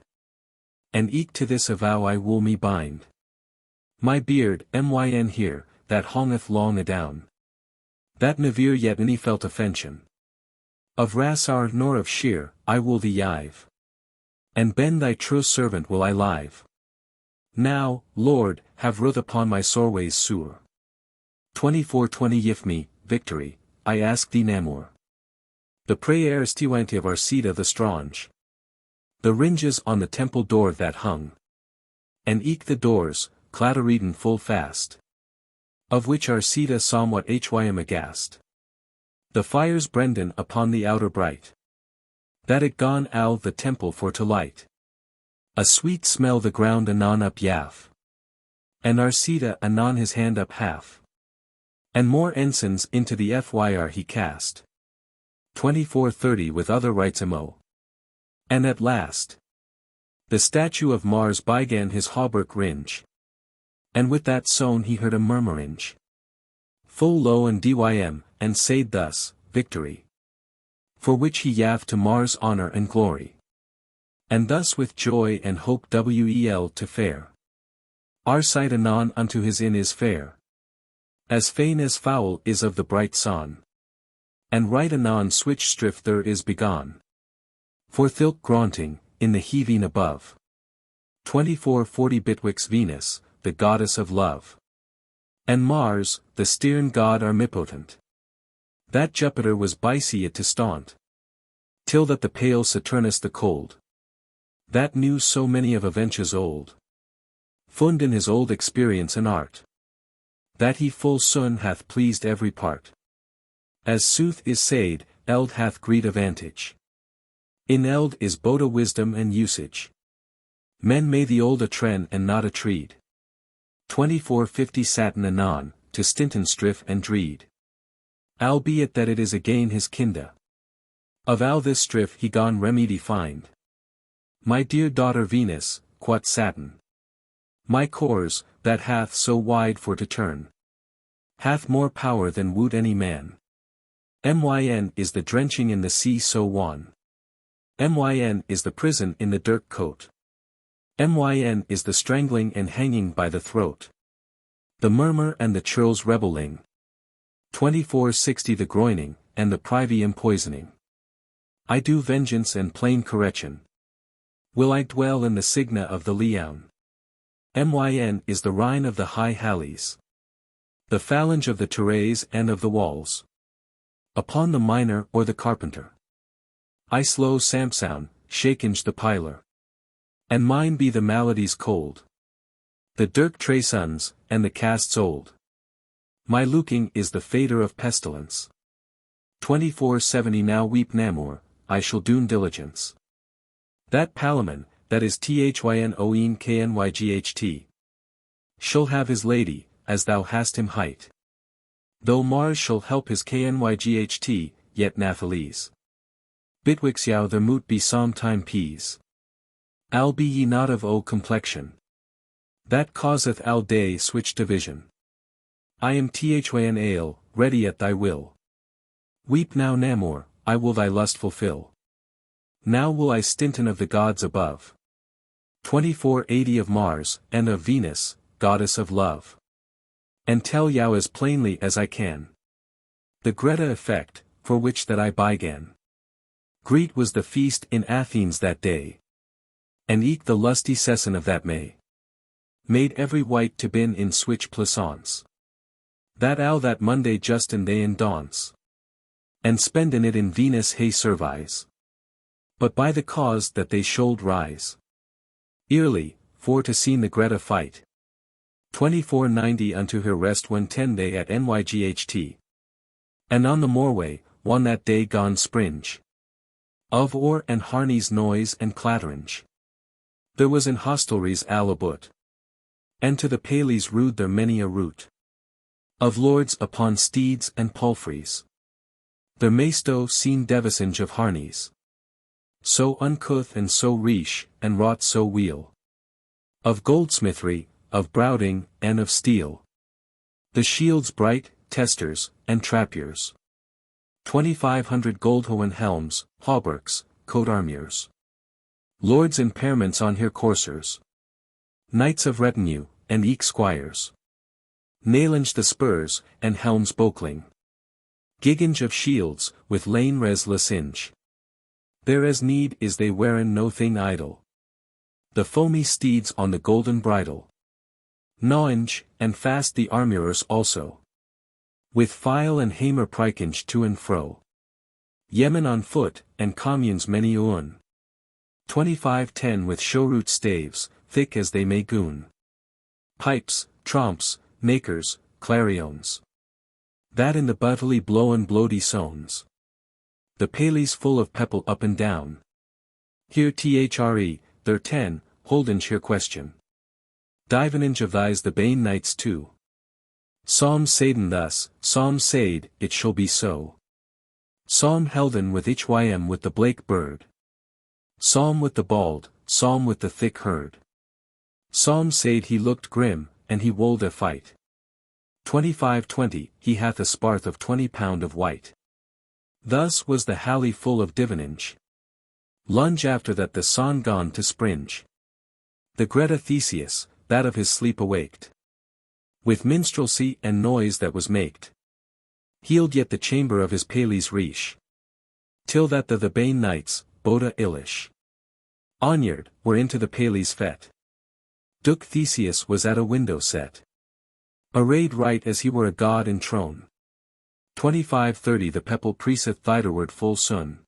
And eke to this avow I will me bind. My beard, myn here, that hongeth long adown. That never yet any felt offension. Of Rassar nor of sheer, I will thee yive. And ben thy true servant will I live. Now, Lord, have ruth upon my sorways sewer. 2420 Yif me, victory, I ask thee namor. The prayers tiwanti of Arcita the strange. The ringes on the temple door that hung. And eke the doors, clattereden full fast. Of which Arcita somewhat hym aghast. The fires Brendan upon the outer bright. That it gone al the temple for to light. A sweet smell the ground anon up yaff. And Arcita anon his hand up half. And more ensigns into the fyr he cast. 2430 with other rites amo. And at last. The statue of Mars began his hauberk ringe. And with that sown he heard a murmuringe. Full low and dym, and said thus, victory. For which he yav to Mars honour and glory. And thus with joy and hope wel to fare. Our sight anon unto his inn is fair. As fain as foul is of the bright sun. And right anon switch striff there is begone. For thilk graunting, in the heaving above. 2440 Bitwix Venus, the goddess of love. And Mars, the stern god armipotent. That Jupiter was Bicea to staunt. Till that the pale Saturnus the cold. That knew so many of adventures old. Fund in his old experience and art. That he full soon hath pleased every part. As sooth is said, eld hath great advantage. In eld is both wisdom and usage. Men may the old a tren and not a treed. 2450 satin anon, to Stinton striff and dreed. Albeit that it is again his kinda. Of al this striff he gone remedy find. My dear daughter Venus, quat satin. My course, that hath so wide for to turn. Hath more power than woot any man. Myn is the drenching in the sea so wan. Myn is the prison in the dirk coat. Myn is the strangling and hanging by the throat. The murmur and the churl's rebelling. 2460 the groining, and the privy empoisoning. I do vengeance and plain correction. Will I dwell in the signa of the Leon? Myn is the Rhine of the high hallies. The phalange of the terraces and of the walls. Upon the miner or the carpenter. I slow Samsoun, shakinge the piler. And mine be the maladies cold. The dirk trasuns, and the casts old. My looking is the fader of pestilence. 2470 now weep Namor, I shall doon diligence. That Palamon, that is Thynoen Knyght. Shall have his lady, as thou hast him hight. Though Mars shall help his Knyght, yet Nathalese. Bitwixt yow the moot be sometime peas. Al be ye not of o complexion. That causeth al day switch division. I am Thyn ale, ready at thy will. Weep now Namor, I will thy lust fulfill. Now will I Stinton of the gods above. 2480 of Mars, and of Venus, goddess of love. And tell yow as plainly as I can. The Greta effect, for which that I began. Greet was the feast in Athens that day. And eke the lusty session of that May. Made every wight to bin in switch plaisance. That al that Monday Justin they in dance. And spenden it in Venus hey service. But by the cause that they should rise. Early, for to seen the Greta fight. 2490 unto her rest when 10 day at Nyght. And on the moorway, one that day gone springe. Of oar and harney's noise and clatteringe. There was in hostelries all aboot. And to the paleys rude there many a rout. Of lords upon steeds and palfreys. There maysto seen devisinge of harneys. So uncouth and so riche, and wrought so weel. Of goldsmithery, of browding, and of steel. The shields bright, testers, and trapiers. 2500 goldhoen helms, hauberks, coat armures. Lords impairments on here coursers. Knights of retinue, and eke squires. Nailinge the spurs, and helms boakling. Giginge of shields, with lane res lasinge. There as need is they wearin no thing idle. The foamy steeds on the golden bridle. Gnawinge, and fast the armurers also. With file and hamer prikinge to and fro. Yemen on foot, and communes many un. 2510 with showroot staves, thick as they may goon. Pipes, tromps, makers, clarions. That in the buttily blowen blody sones. The paleys full of pepple up and down. Here thre, there 10, holdinge here question. Divinage of thys the bane knights too. Psalm saiden thus, Psalm said, it shall be so. Psalm helden with Hm with the blake bird. Psalm with the bald, Psalm with the thick herd. Psalm said he looked grim, and he wold a fight. 2520, he hath a sparth of 20 pound of white. Thus was the halley full of divinage. Lunge after that the son gone to springe. The Greta Theseus, that of his sleep awaked. With minstrelsy and noise that was maked. Healed yet the chamber of his paleys riche. Till that the bane knights, Boda illish. Onward, were into the paleys fet. Duke Theseus was at a window set. Arrayed right as he were a god in throne. 2530 the pepple priesteth thitherward full soon.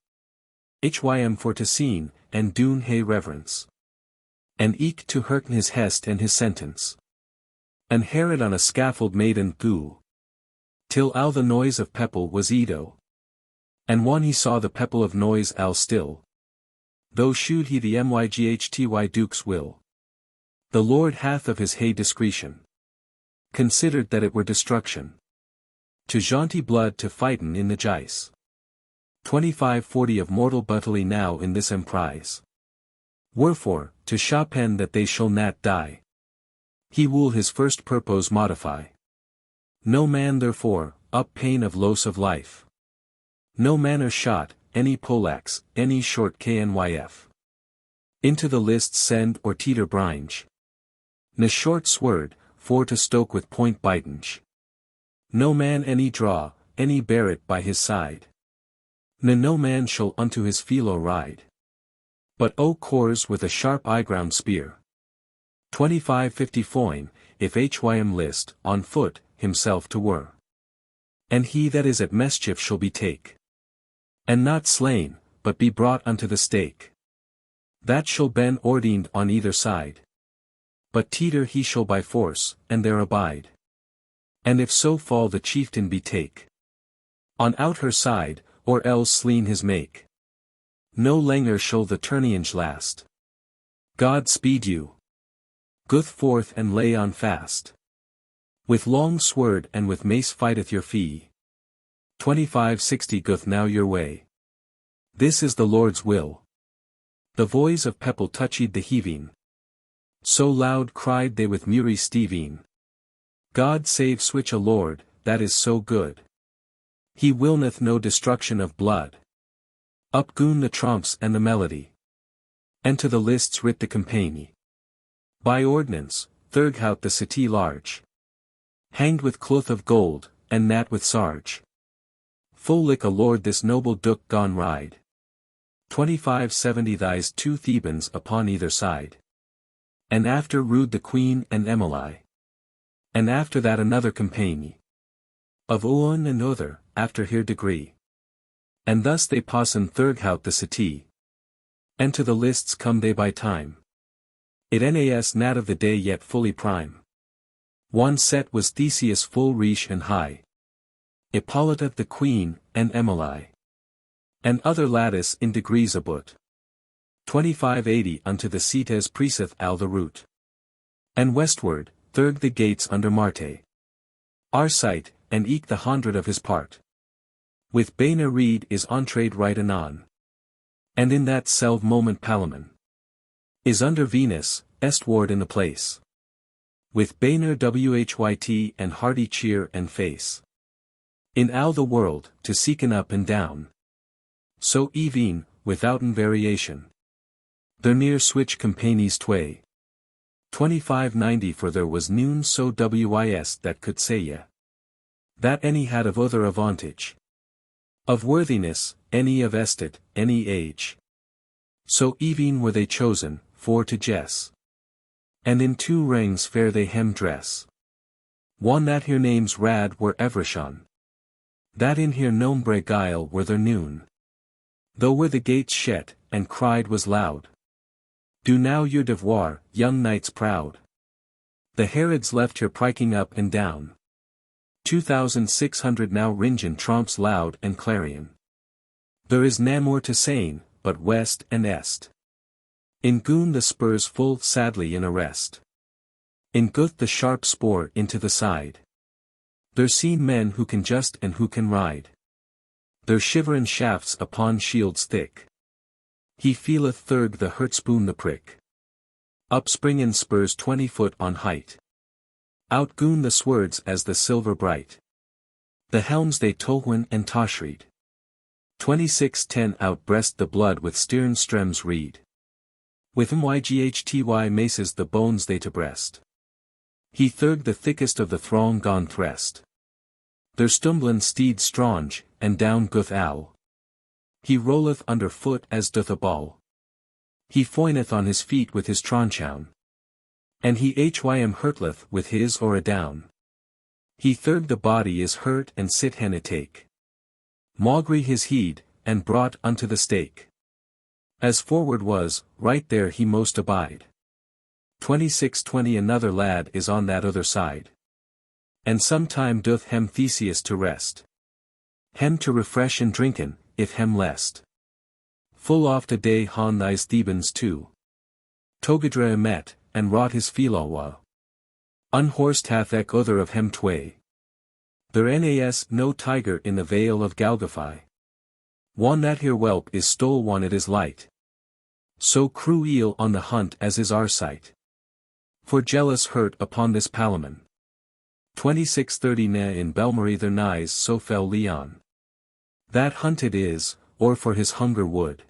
Hm for to seen, and doon hey reverence. And eke to hearken his hest and his sentence. And Herod on a scaffold made and goo. Till al the noise of pepple was Edo. And one he saw the pepple of noise al still. Though shewed he the Myghty Duke's will. The Lord hath of his hay discretion considered that it were destruction to jaunty blood to fighten in the jice. 2540 of mortal buttery now in this emprise. Wherefore, to Chopin that they shall not die, he will his first purpose modify. No man therefore, up pain of loss of life. No manner shot, any poleaxe, any short knyf. Into the lists send or teeter bringe. Ne short sword, for to stoke with point bitinge. No man any draw, any bear it by his side. Ne no man shall unto his filo ride. But o cours with a sharp eyeground spear. 2550 foin, if hym list, on foot, himself to were. And he that is at mischief shall be take. And not slain, but be brought unto the stake. That shall ben ordained on either side. But teeter he shall by force, and there abide. And if so fall the chieftain be take. On out her side, or else sleen his make. No langer shall the tourneying last. God speed you. Goeth forth and lay on fast. With long sword and with mace fighteth your fee. 2560 goeth now your way. This is the Lord's will. The voice of Pepple touched the heaving. So loud cried they with Muri Stevene. God save switch a Lord, that is so good. He willneth no destruction of blood. Up goon the trumps and the melody. And to the lists writ the company. By ordinance, Thurghout the city large. Hanged with cloth of gold, and nat with sarge. Full like a lord this noble duke gone ride. 2570 thys 2 Thebans upon either side. And after rude the queen and Emily. And after that another company. Of one another, after here degree. And thus they passen Thurghout the city. And to the lists come they by time. It nas nat of the day yet fully prime. One set was Theseus full riche and high. Hippolyta the queen, and Emily. And other lattice in degrees aboot. 2580 unto the Cetes preaseth al the route. And westward, Thurg the gates under Marte. Our sight, and eke the 100 of his part. With Baina Reed is entreed right anon. And in that selve moment Palamon is under Venus, estward in the place. With Bainer Whyt and hearty cheer and face. In all the world, to seeken up and down. So even, withouten variation. There near switch companies tway. 2590 for there was noon so wis that could say ye. That any had of other avantage. Of worthiness, any of estate, any age. So even were they chosen, for to jess. And in 2 rings fair they hem dress. One that here names rad were Evershon. That in here nombre guile were their noon. Though were the gates shet, and cried was loud. Do now your devoir, young knights proud. The Herods left here priking up and down. 2600 now ringen tromps loud and clarion. There is nae more to saying, but west and est. In goon the spurs full sadly in arrest. In guth the sharp spore into the side. There seem men who can just and who can ride. There shiverin shafts upon shields thick. He feeleth Thurg the hurtspoon the prick. Upspringen spurs 20 foot on height. Outgoon the swords as the silver bright. The helms they Tolwyn and Toshreed. 2610 outbreast the blood with stern strems reed. With mygHty maces the bones they to breast. He Thurg the thickest of the throng gone threst. Their stumblin steed stronge, and down guth owl. He rolleth under foot as doth a ball. He foineth on his feet with his tronchown. And he hym hurtleth with his or a down. He Thurg the body is hurt and sit hen take. Maugre his heed, and brought unto the stake. As forward was, right there he most abide. 2620 another lad is on that other side. And sometime doth hem Theseus to rest. Hem to refresh and drinken, if hem lest. Full oft a day hon thys Thebans too. Togadra emet, and wrought his filawa. Unhorsed hath ek other of hem tway. There nas no tiger in the vale of Galgafai. One that here whelp is stole one it is light. So cruel on the hunt as is our sight. For jealous hurt upon this Palamon. 2630 na in Belmary their nighes so fell Leon. That hunted is, or for his hunger would.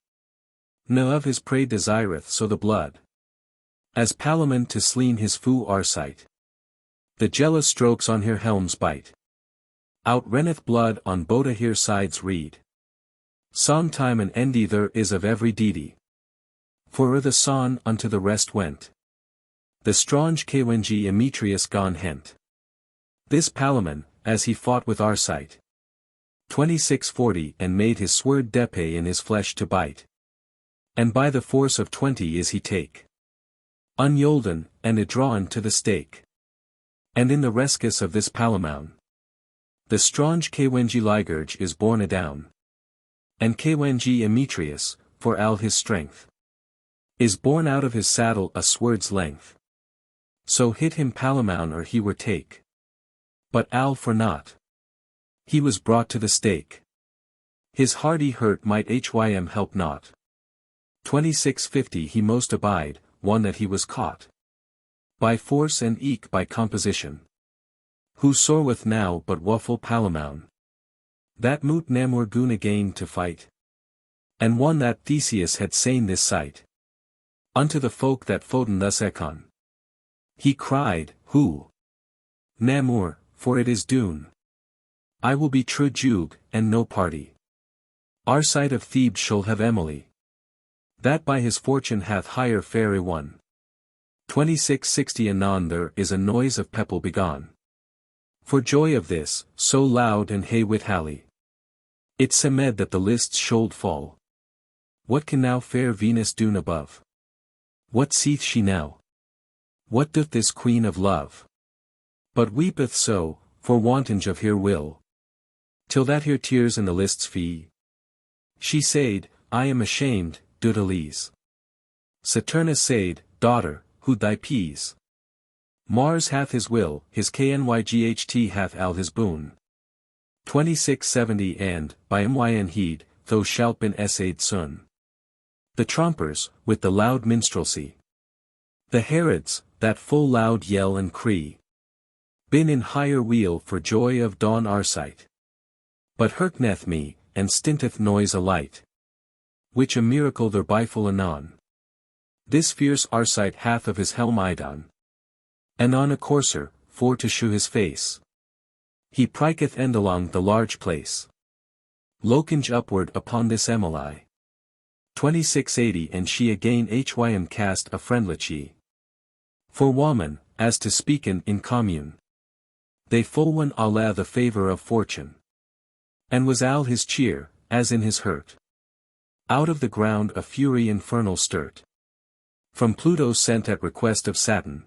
No of his prey desireth so the blood. As Palamon to sleen his foo Arsight. The jealous strokes on her helms bite. Outrenneth blood on both here sides read. Sometime an end either is of every deedy. For the son unto the rest went. The strange Kwenji Emetrius gone hent. This Palamon, as he fought with Arsight. 2640 and made his sword depe in his flesh to bite. And by the force of 20 is he take. Unyolden, and idrawn to the stake. And in the rescus of this Palamon. The strange Kwenji Ligurge is borne adown. And Kwenji Emetrius, for all his strength. Is borne out of his saddle a sword's length. So hit him Palamon or he were take. But al for naught. He was brought to the stake. His hardy hurt might hym help not. 2650 he most abide, one that he was caught. By force and eke by composition. Who soreweth now but waffle Palamon. That moot Namur goon again to fight. And one that Theseus had seen this sight. Unto the folk that foden thus econ. He cried, Who? Namur, for it is Dune. I will be true Jug, and no party. Arsight of Thebes shall have Emily. That by his fortune hath higher fairy won. 2660 anon there is a noise of pepple begone. For joy of this, so loud and hey with Halley. It seemed that the lists should fall. What can now fair Venus do above? What seeth she now? What doth this queen of love? But weepeth so, for wantage of her will. Till that her tears in the lists fee. She said, I am ashamed, Doodalese. Saturnus said, Daughter, who thy peas? Mars hath his will, his Knyght hath al his boon. 2670 and, by myn heed, thou shalt been essayed soon. The trompers, with the loud minstrelsy. The Herods, that full loud yell and cree. Been in higher wheel for joy of dawn Arsight. But hearkeneth me, and stinteth noise alight. Which a miracle there biful anon. This fierce Arsight hath of his helm idon. Anon a courser, for to shew his face. He priketh end along the large place. Lokinge upward upon this Emily. 2680 and she again hym cast a friendliche. For woman, as to speaken in commune. They full won Allah the favour of fortune. And was al his cheer, as in his hurt. Out of the ground a fury infernal sturt. From Pluto sent at request of Saturn.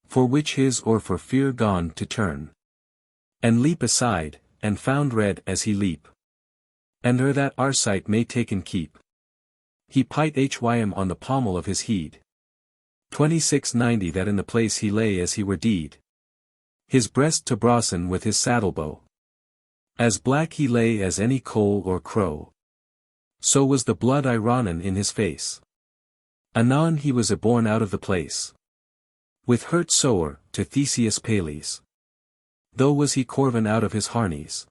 For which his or for fear gone to turn. And leap aside, and found red as he leap. And that Arsight may take and keep. He pight hym on the pommel of his heed. 2690 that in the place he lay as he were deed. His breast to brossen with his saddlebow. As black he lay as any coal or crow. So was the blood ironin in his face. Anon he was borne out of the place. With hurt sore, to Theseus Pales. Though was he corven out of his harneys.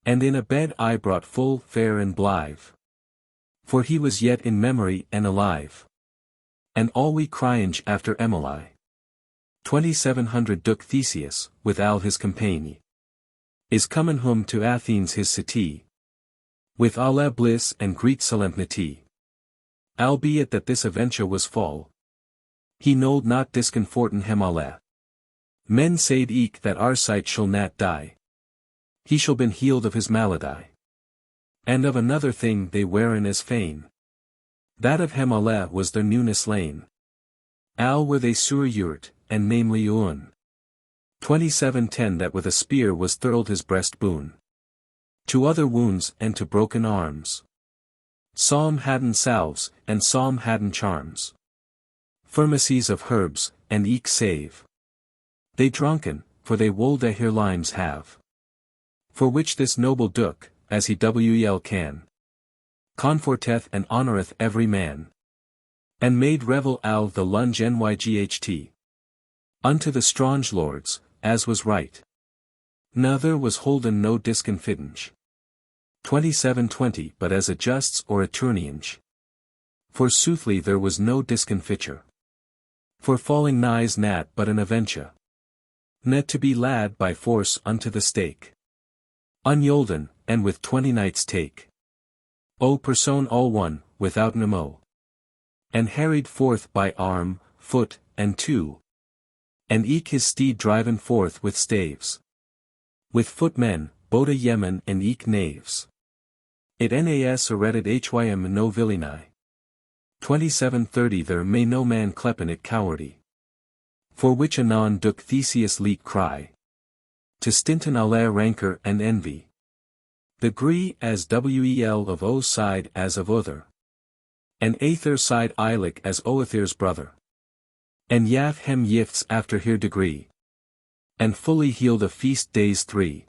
And in a bed I brought full, fair and blithe. For he was yet in memory and alive. And all we crying after Emily. 2700 Duke Theseus, with all his company. Is comen home to Athens his city. With alla bliss and great solemnity. Albeit that this adventure was fall. He knowed not discomforten him alla. Men said eke that Arsight shall not die. He shall been healed of his malady. And of another thing they wherein as fain. That of him alla was their newness lane. Al were they sur yurt, and namely un. 2710 that with a spear was thurled his breast boon. To other wounds and to broken arms. Psalm hadden salves, and psalm hadden charms. Pharmacies of herbs, and eke save. They drunken, for they wolde her limes have. For which this noble Duke, as he wel can, conforteth and honoureth every man. And made revel al the lunge nyght. Unto the stronge lords, as was right. Nother was holden no disconfidenge. 2720 but as a justs or a tourneyinge. For soothly there was no discomfiture. For falling nighs nat but an aventure. Net to be lad by force unto the stake. Unyolden, and with 20 knights take. O person all one, without nemo. And harried forth by arm, foot, and two. And eke his steed driven forth with staves. With footmen, boda yemen and eke knaves. It nas arreted hym no villini. 2730 there may no man clepen it cowardy. For which anon Duke Theseus leet cry. To stinten alle rancor and envy. The gree as wel of O side as of other. And aether side Ilic as Oethir's brother. And yath hem yifts after her degree. And fully healed a feast days 3.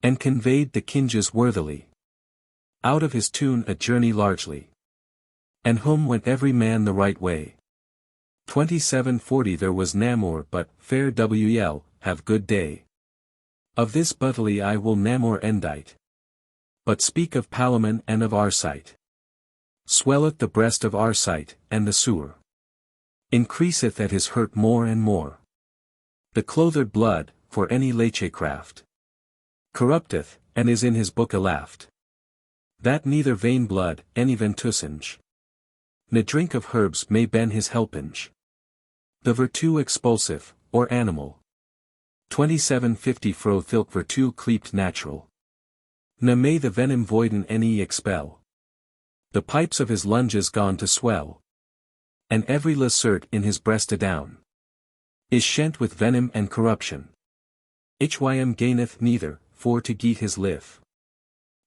And conveyed the kinges worthily. Out of his tune a journey largely. And whom went every man the right way. 2740 there was Namor but, fair wel, have good day. Of this butterly I will Namor endite. But speak of Palamon and of Arcite. Swelleth the breast of Arcite, and the sewer. Increaseth at his hurt more and more. The clothered blood, for any leche craft. Corrupteth, and is in his book alaft. That neither vain blood, any ventusinge. Ne drink of herbs may ben his helpinge. The virtue expulsive, or animal. 2750 fro thilk virtue clept natural. Ne may the venom voiden any expel. The pipes of his lunges gone to swell. And every lacert in his breast adown. Is shent with venom and corruption. Hym gaineth neither, for to geet his liff.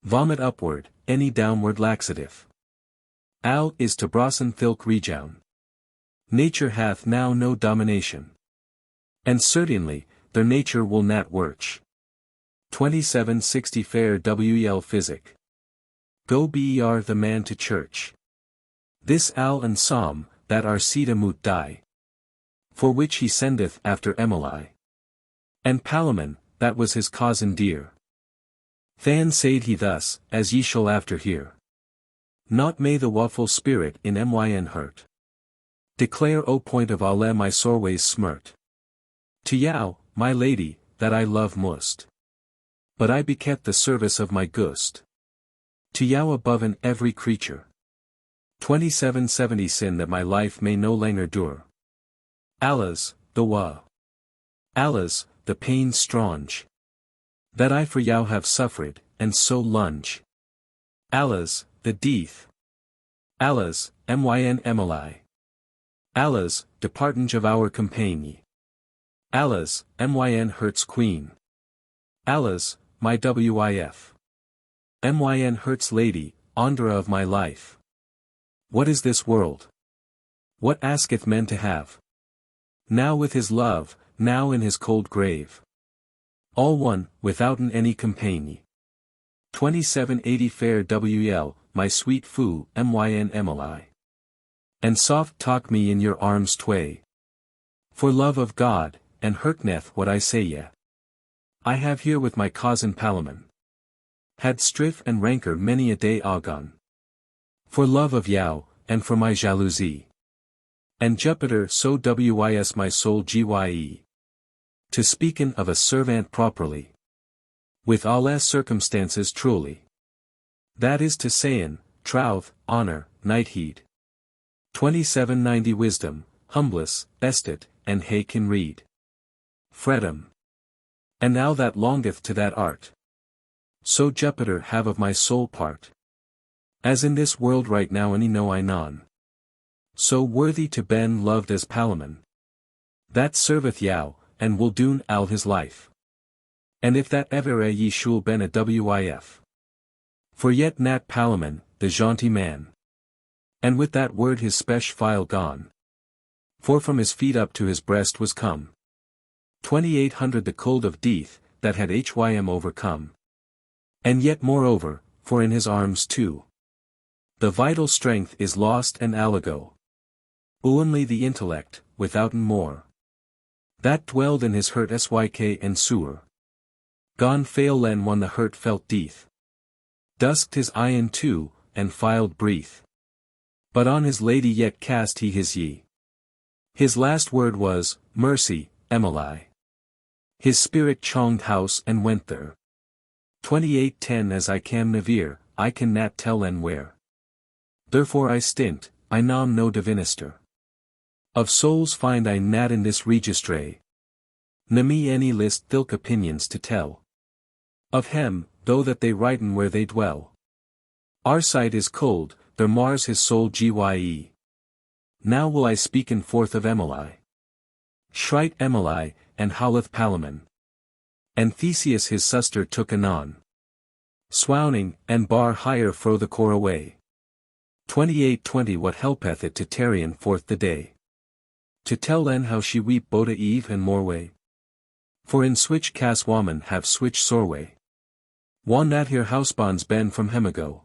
Vomit upward, any downward laxative. Al is to brossen thilk rejown. Nature hath now no domination. And certainly, their nature will not worch. 2760 fair wel physic. Go ber the man to church. This al and psalm, that Arcita moot die. For which he sendeth after Emily. And Palamon, that was his cousin dear. Than said he thus, as ye shall after hear. Not may the waffle spirit in myn hurt. Declare O point of alle my sorways smirt. To yao, my lady, that I love must. But I bequet the service of my gust. To yao above in every creature. 2770 sin that my life may no langer dure. Allahs, the wa. Allahs, the pain stronge. That I for yao have suffered, and so lunge. Allahs, the deeth. Allahs, myn Emily. Allahs, departange of our compagnie. Allahs, myn Hertz queen. Allahs, my wif. Myn Hertz lady, Andra of my life. What is this world? What asketh men to have? Now with his love, now in his cold grave. All one, withouten any compagnie. 2780 fair wel, my sweet foo, myn Emily. And soft talk me in your arms tway. For love of God, and hurtneth what I say ye. I have here with my cousin Palamon. Had strife and rancor many a day agone. For love of yao, and for my jalousie. And Jupiter so wis my soul gye. To speaken of a servant properly. With alle circumstances truly. That is to sayin, trouth, honor, knightheed. 2790 wisdom, humbless, estet, and he can read. Fredum. And now that longeth to that art. So Jupiter have of my soul part. As in this world right now any know I none. So worthy to ben loved as Palamon. That serveth yao, and will doon al his life. And if that ever ye shul ben a wif. For yet nat Palamon, the jaunty man. And with that word his spech file gone. For from his feet up to his breast was come 2800 the cold of death, that had him overcome. And yet moreover, for in his arms too the vital strength is lost and aligo. Only the intellect, withouten more, that dwelled in his hurt syk and sewer. Gone fail len when the hurt felt death. Dusked his eyen too, and filed breath. But on his lady yet cast he his ye. His last word was, mercy, Emily. His spirit chonged house and went there. 2810 As I cam near, I can not tell en where. Therefore I stint, I nom no divinister. Of souls find I not in this registre. Ne me any list thilk opinions to tell. Of hem, though that they writen where they dwell. Our sight is cold, there mars his soul gye. Now will I speaken forth of Emily. Shrite Emily, and howleth Palamon. And Theseus his suster took anon. Swouning, and bar higher fro the core away. 2820 What helpeth it to tarrien forth the day? To tell then how she weep boda eve and moreway? For in switch cas woman have switch soreway. Wan that here housebonds ben from hemago.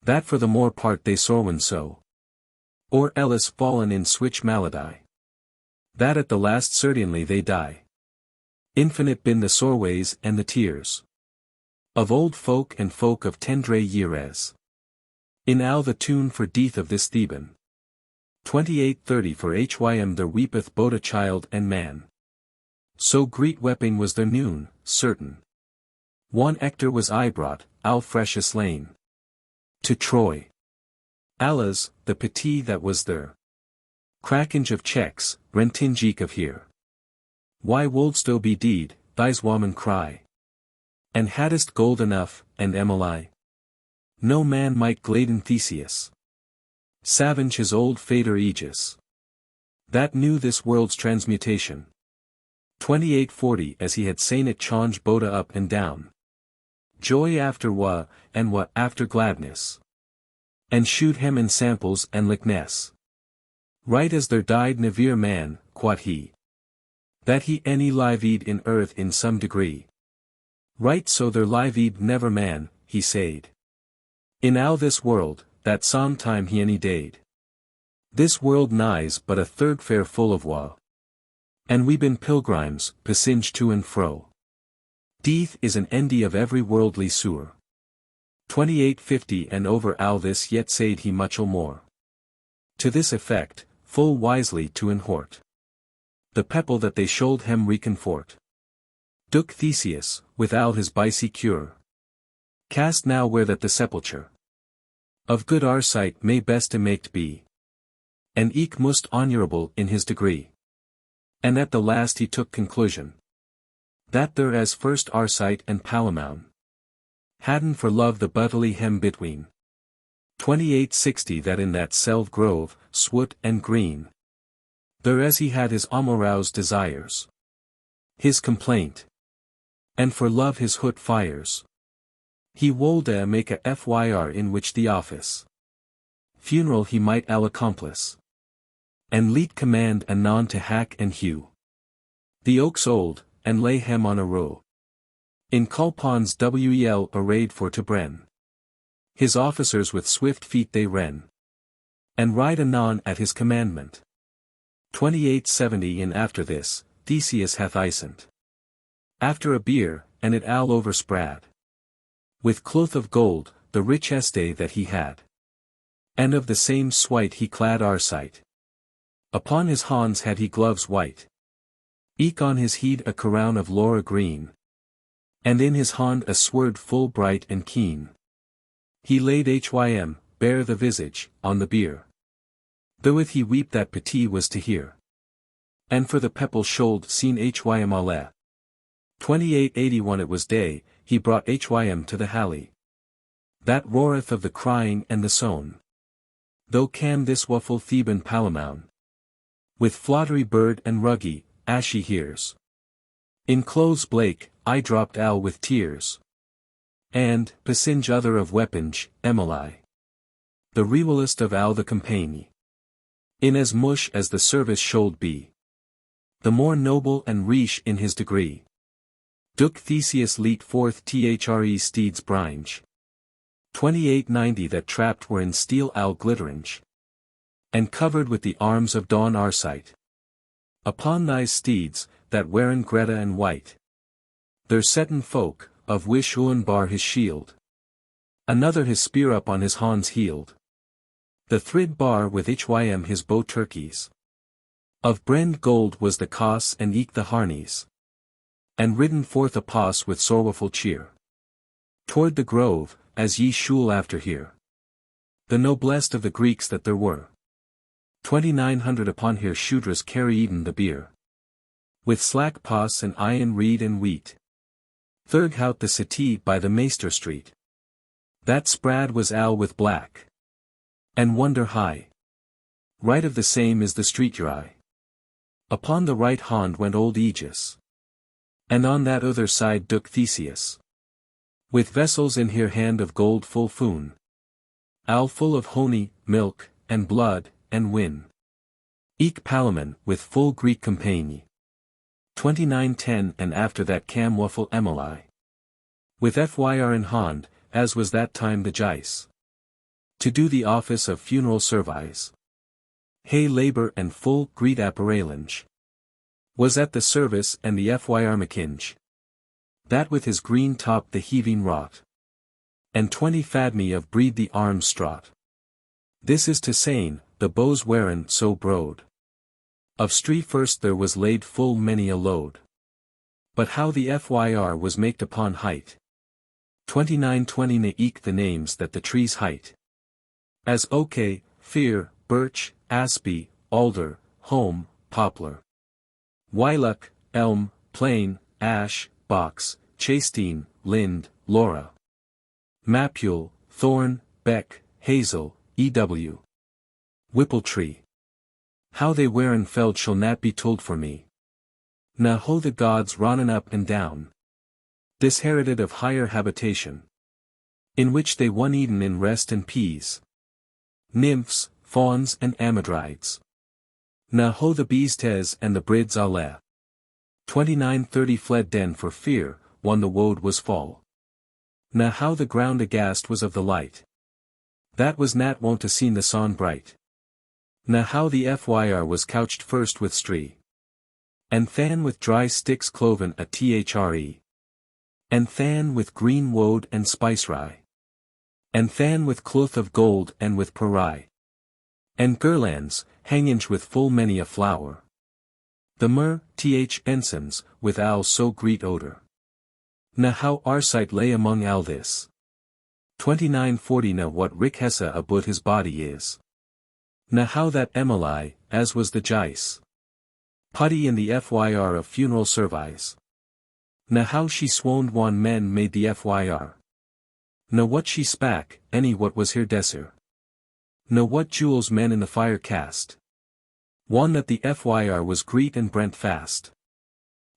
That for the more part they sorwen so. Or else fallen in switch malady. That at the last certainly they die. Infinite been the sorways and the tears. Of old folk and folk of tendre years. In al the tune for death of this Theban. 2830 For hym there weepeth both a child and man. So great weeping was their noon, certain. One Hector was I brought, al fresh slain. To Troy. Alas, the petit that was there. Crackenge of checks, rentingeek of here. Why wouldst thou be deed, thy's woman cry? And hadst gold enough, and Emily? No man might gladen Theseus. Savage his old fader Aegis. That knew this world's transmutation. 2840 As he had seen it change boda up and down. Joy after wa, and wa after gladness. And shoot him in samples and likeness. Right as there died nevere man, quod he. That he any lived in earth in some degree. Right so there lived never man, he said. In all this world, that sometime he any dayed. This world nighs but a third fair full of woe. And we been pilgrims, passage to and fro. Death is an endy of every worldly sewer. 2850 And over all this yet said he muchel more. To this effect, full wisely to enhort. The people that they should hem reconfort. Duke Theseus, without his bicy cure. Cast now where that the sepulture. Of good our sight may best emaked be. And eke most honorable in his degree. And at the last he took conclusion. That there as first our sight and Palamon. Hadden for love the buttily hem between. 2860 That in that selve grove, swoot and green. There as he had his amorous desires. His complaint. And for love his hoot fires. He wolde make a fyr in which the office. Funeral he might all accomplice. And leet command anon to hack and hew. The oaks old, and lay hem on a row. In culpons wel arrayed for to bren. His officers with swift feet they ren. And ride anon at his commandment. 2870 And after this, Theseus hath isent. After a beer, and it all overspread. With cloth of gold, the rich este that he had. And of the same swite he clad our sight. Upon his hands had he gloves white. Eke on his head a crown of laura green. And in his hand a sword full bright and keen. He laid hym, bare the visage, on the bier. Therewith he weep that petit was to hear. And for the people should seen hym alle. 2881 It was day, he brought hym to the halley. That roareth of the crying and the sown. Though cam this waffle Theban Palamon. With flottery bird and ruggy, ashy hears. In clothes blake, I dropped al with tears. And, passage other of weaponge, Emily. The rewellest of al the company. In as much as the service should be. The more noble and riche in his degree. Duc Theseus leet forth thre steeds bringe. 2890 that trapped were in steel al glitterange. And covered with the arms of Dawn Arcite. Upon thy steeds, that waren Greta and white. There setten folk, of which one bar his shield. Another his spear up on his Hans healed. The thrid bar with hm his bow turkeys. Of brand gold was the coss and eke the harneys. And ridden forth apos with sorrowful cheer. Toward the grove, as ye shule after here. The noblest of the Greeks that there were. 2900 upon here shooters carry even the beer. With slack pos and iron reed and wheat. Third hout the city by the Maester Street. That sprad was al with black. And wonder high. Right of the same is the street uri. Upon the right hand went old Aegis. And on that other side Duc Theseus. With vessels in her hand of gold full foon. Al full of honey, milk, and blood, and wine. Eke Palamon with full Greek compagnie. 2910 and after that cam waffle Emily. With Fyr in hand, as was that time the Jice. To do the office of funeral service. Hay labor and full greet apparalange. Was at the service and the Fyr McKinge. That with his green top the heaving wrought. And 20 fadme of breed the arms straught. This is to saying, the bows waren so broad. Of stree first there was laid full many a load. But how the Fyr was maked upon height. 2920 na eke the names that the trees height. As oak, fir, birch, aspi, alder, holm, poplar. Wylock, elm, plane, ash, box, chastine, lind, laura. Mapule, thorn, beck, hazel, ew. Whippletree. How they waren felled shall not be told for me. Na ho the gods ronnen up and down. Disherited of higher habitation. In which they won Eden in rest and peace. Nymphs, fauns and amadrides. Na ho the beastes and the brids alle. 2930 fled den for fear, one the woad was fall. Na how the ground aghast was of the light. That was nat wont to seen the sun bright. Na how the Fyr was couched first with stree. And than with dry sticks cloven a thre. And than with green woad and spice rye. And than with cloth of gold and with perai. And girlands, hanging with full many a flower. The myrrh, ensigns, with al so great odor. Na how Arcite lay among al this. 2940 na what riqueza about his body is. Na how that Emily, as was the Jice. Putty in the Fyr of funeral service. Na how she swoned one men made the Fyr. Na what she spak, any what was her desir. Na what jewels men in the fire cast. One that the Fyr was greet and brent fast.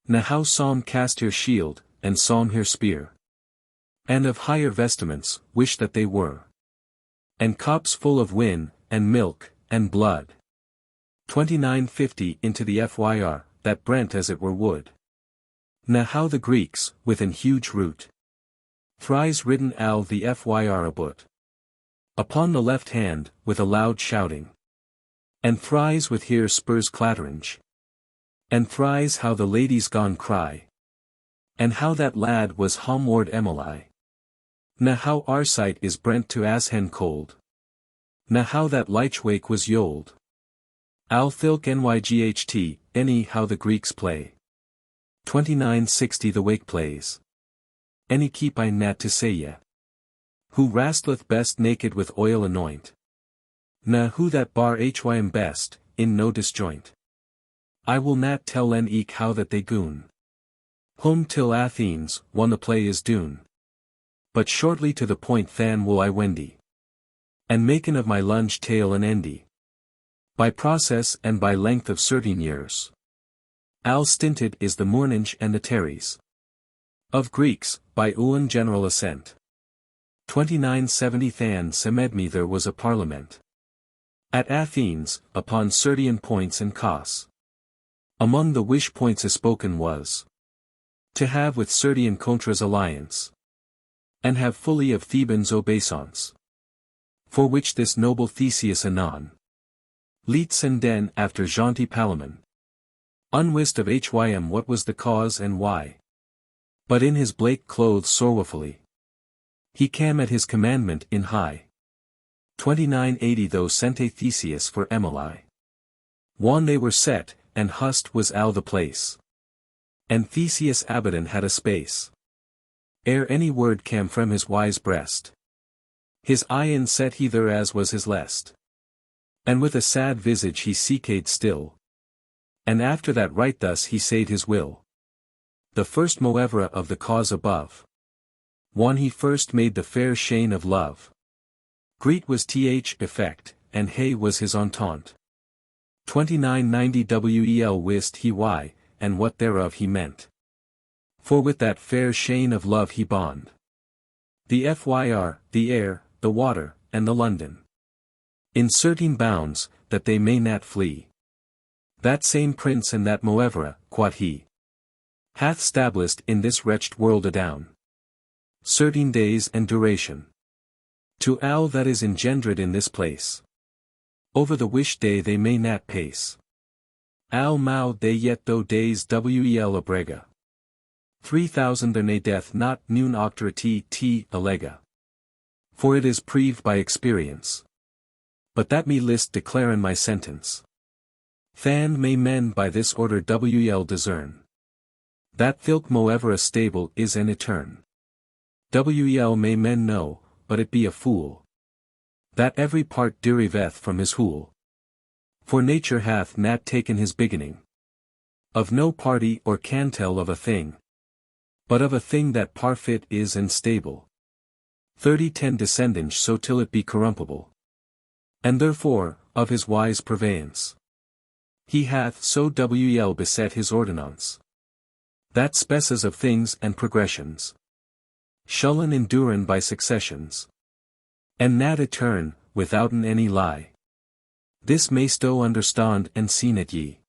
Na how Psalm cast her shield, and Psalm her spear. And of higher vestments, wish that they were. And cups full of wine, and milk, and blood. 2950 into the Fyr, that brent as it were wood. Na how the Greeks, with an huge root. Thrice ridden al the Fyr about. Upon the left hand, with a loud shouting. And thrice with here spurs clatterange. And thrice how the ladies gone cry. And how that lad was homeward Emily. Na how Arcite is brent to ashen cold. Na how that Lichwake was yold. Al thilk nyght, any how the Greeks play. 2960 the wake plays. Any keep I nat to say ye. Who rastleth best naked with oil anoint. Na who that bar hym best, in no disjoint. I will not tell en eke how that they goon. Home till Athens, one the play is dune. But shortly to the point than will I wendy. And maken of my lunge tale an endy. By process and by length of certain years. Al stinted is the Mournage and the Teres. Of Greeks, by Uan general assent. 2970 Than Semedme there was a parliament. At Athens, upon certain points and costs. Among the wish points spoken was to have with certain contras alliance, and have fully of Thebans obeisance. For which this noble Theseus anon leets and den after jaunty Palamon, unwist of hym what was the cause and why. But in his blake clothes sorrowfully, he came at his commandment in high. 2980 Though sente Theseus for Emily. One they were set, and hust was al the place. And Theseus Abaddon had a space, ere any word came from his wise breast. His eyen set hither as was his lest. And with a sad visage he seekade still. And after that right thus he said his will. The first moevra of the cause above. One he first made the fair shane of love. Greet was th effect, and hey was his entente. 2990 wel wist he why, and what thereof he meant. For with that fair shane of love he bond the fyr, the air, the water, and the London. In certain bounds, that they may not flee. That same prince and that moevra, quod he hath stablished in this wretched world adown certain days and duration. To all that is engendered in this place, over the wish day they may not pace. Al mau they yet though days wel abrega. 3000 there ne death not noon octra t allega. For it is proved by experience. But that me list declare in my sentence. Than may men by this order wel discern. That thilk moevra stable is an etern. Wel may men know, but it be a fool. That every part deriveth from his whole. For nature hath not taken his beginning. Of no party or cantel of a thing. But of a thing that parfit is and stable. 3010 descending so till it be corruptible. And therefore, of his wise purveyance. He hath so wel beset his ordinance. That species of things and progressions shullen enduren by successions. And not etern, withouten any lie. This maysto understand and seen it ye.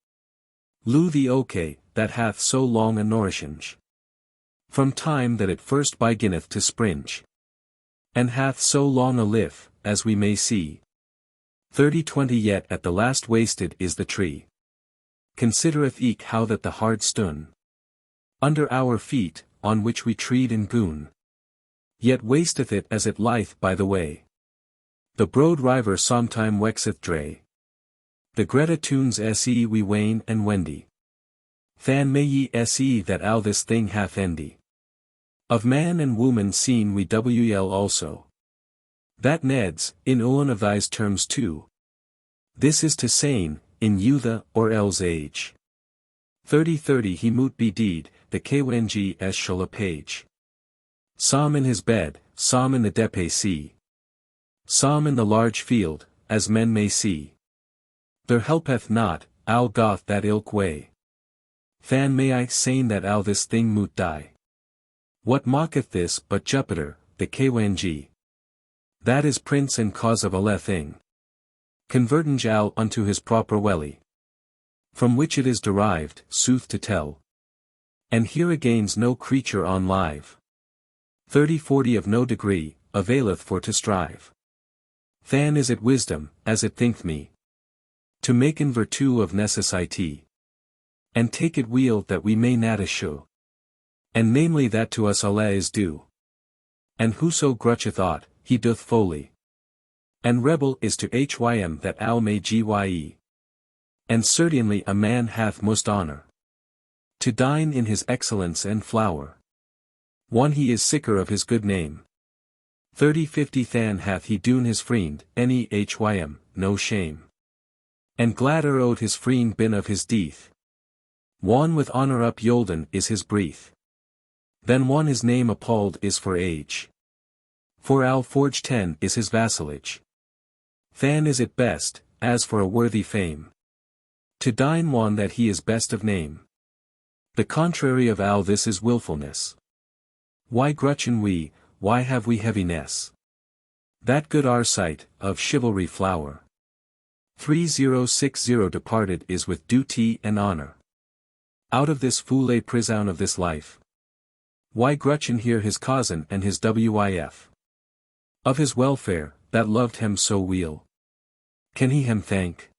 Lu the oke, that hath so long a nourishinge. From time that it first beginneth to springe. And hath so long a life, as we may see. 3020 Yet at the last wasted is the tree. Considereth eke how that the hard stone under our feet, on which we tread in goon. Yet wasteth it as it lieth by the way. The broad river sometime wexeth dray. The greta tunes se we wane and wendy. Than may ye se that al this thing hath endy. Of man and woman seen we wel also. That neds, in one of thy's terms too. This is to saying, in youtha or else age. 3030 he moot be deed, the kwng as shall a page. Psalm in his bed, psalm in the depe sea. Psalm in the large field, as men may see. There helpeth not, al goth that ilk way. Than may I sayn that al this thing moot die. What mocketh this but Jupiter, the kwng? That is prince and cause of a thing. Converting al unto his proper welly. From which it is derived, sooth to tell. And here again's no creature on live. 3040 of no degree, availeth for to strive. Than is it wisdom, as it thinketh me. To make in virtue of necessity. And take it weel that we may not eschew. And namely that to us Allah is due. And whoso grutcheth aught, he doth folly. And rebel is to hym that al may gye. And certainly a man hath most honor. To dine in his excellence and flower. One he is sicker of his good name. 3050 Than hath he doen his friend, any hym, no shame. And gladder owed his friend been of his death. One with honor up yolden is his breath. Then one his name appalled is for age. For al forge 10 is his vassalage. Than is it best, as for a worthy fame. To dine one that he is best of name. The contrary of al this is wilfulness. Why grutchen we, why have we heaviness? That good our sight, of chivalry flower. 3060 departed is with duty and honor. Out of this foule prison of this life. Why grutchen here his cousin and his wif? Of his welfare, that loved him so weel. Can he him thank?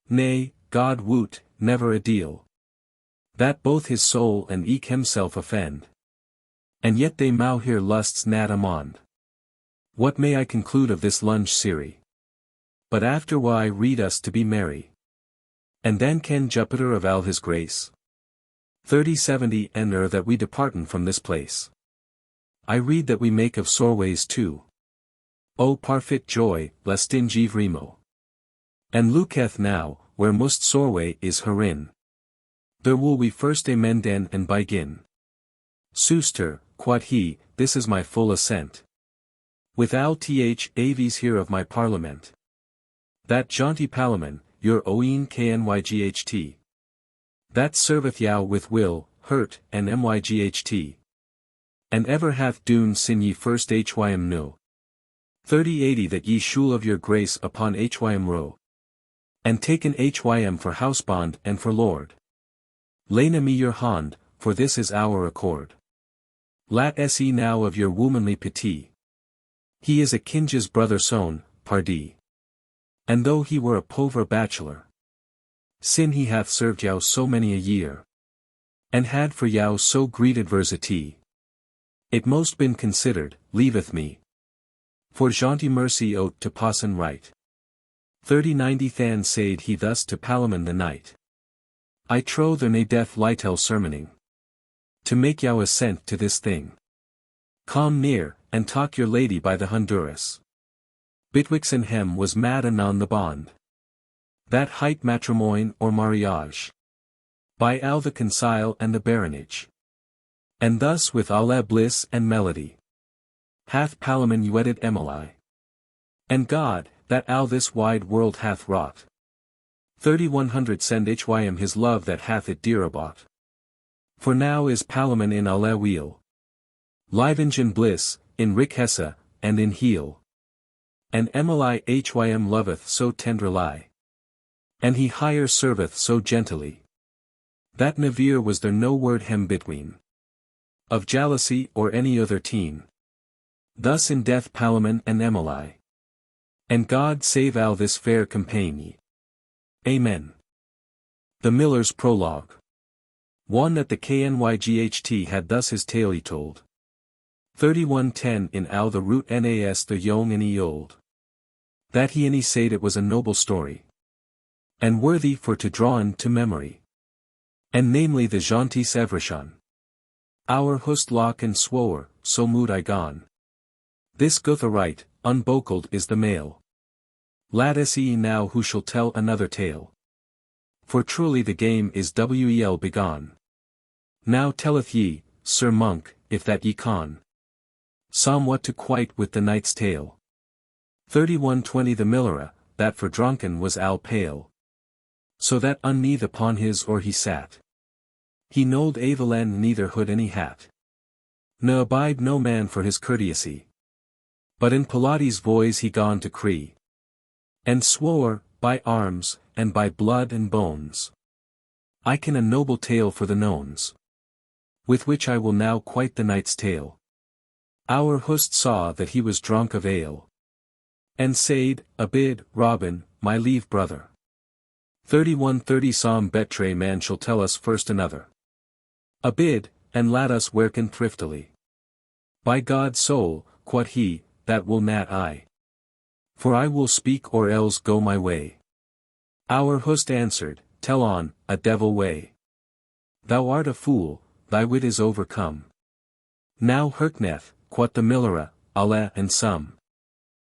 Nay, God woot, never a deal. That both his soul and eke himself offend. And yet they mow here lusts nat amond. What may I conclude of this lunge Siri? But after why read us to be merry. And then can Jupiter of all his grace 3070 and that we departen from this place. I read that we make of sorways too. O parfit joy, lest in Gevrimo. And looketh now, where must sorway is herein. There will we first amenden and begin. Suster, quod he, this is my full assent. Without th aves here of my parliament. That jaunty palaman, your oeen knyght. That serveth yow with will, hurt, and myght. And ever hath doen sin ye first hym no. 3080 that ye shule of your grace upon hym row. And taken hym for housebond and for lord. Lena me your hand, for this is our accord. Lat se now of your womanly pity. He is a kinge's brother son, pardie. And though he were a povre bachelor. Sin he hath served yow so many a year. And had for yow so great adversity. It most been considered, leaveth me. For jaunty mercy ote to passen right. 3090 than said he thus to Palaman the knight. I trow there nae death lightel sermoning. To make yow assent to this thing. Come near, and talk your lady by the Honduras. Bitwixt and hem was mad anon the bond. That hight matrimoine or mariage. By all the concile and the baronage. And thus with alle bliss and melody. Hath Palaman wedded Emily. And God, that all this wide world hath wrought. 3100 send hym his love that hath it dear abought. For now is Palaman in alle weal. Livinge in bliss, in riqueza, and in heal. And Emily hym loveth so tenderly. And he higher serveth so gently. That never was there no word hem between. Of jealousy or any other teen. Thus in death Palaman and Emily. And God save all this fair compagnie. Amen. The Miller's Prologue. One that the Knyght had thus his tale he told. 3110 in all the root nas the young and ye old. That he and he said it was a noble story. And worthy for to draw in to memory. And namely the jaunty Sevrishon. Our hust lock and swower, so mood I gone. This goth aright, unbocled is the male. Lattice ye now who shall tell another tale. For truly the game is wel begone. Now telleth ye, Sir Monk, if that ye con. Somewhat to quite with the knight's tale. 3120 the Millera, that for drunken was al pale. So that unnethe upon his or he sat. He knowed Avelan neither hood any hat. Ne abide no man for his courtesy. But in Pilates' voice he gone to cree. And swore, by arms, and by blood and bones. I can a noble tale for the knowns. With which I will now quite the knight's tale. Our host saw that he was drunk of ale. And said, Abid, Robin, my lieve brother. 3130 Psalm betray man shall tell us first another. Abid, and let us werken thriftily. By God's soul, quod he, that will not I. For I will speak or else go my way. Our host answered, Tell on, a devil way. Thou art a fool, thy wit is overcome. Now hearkeneth, quod the Millera, alle and some.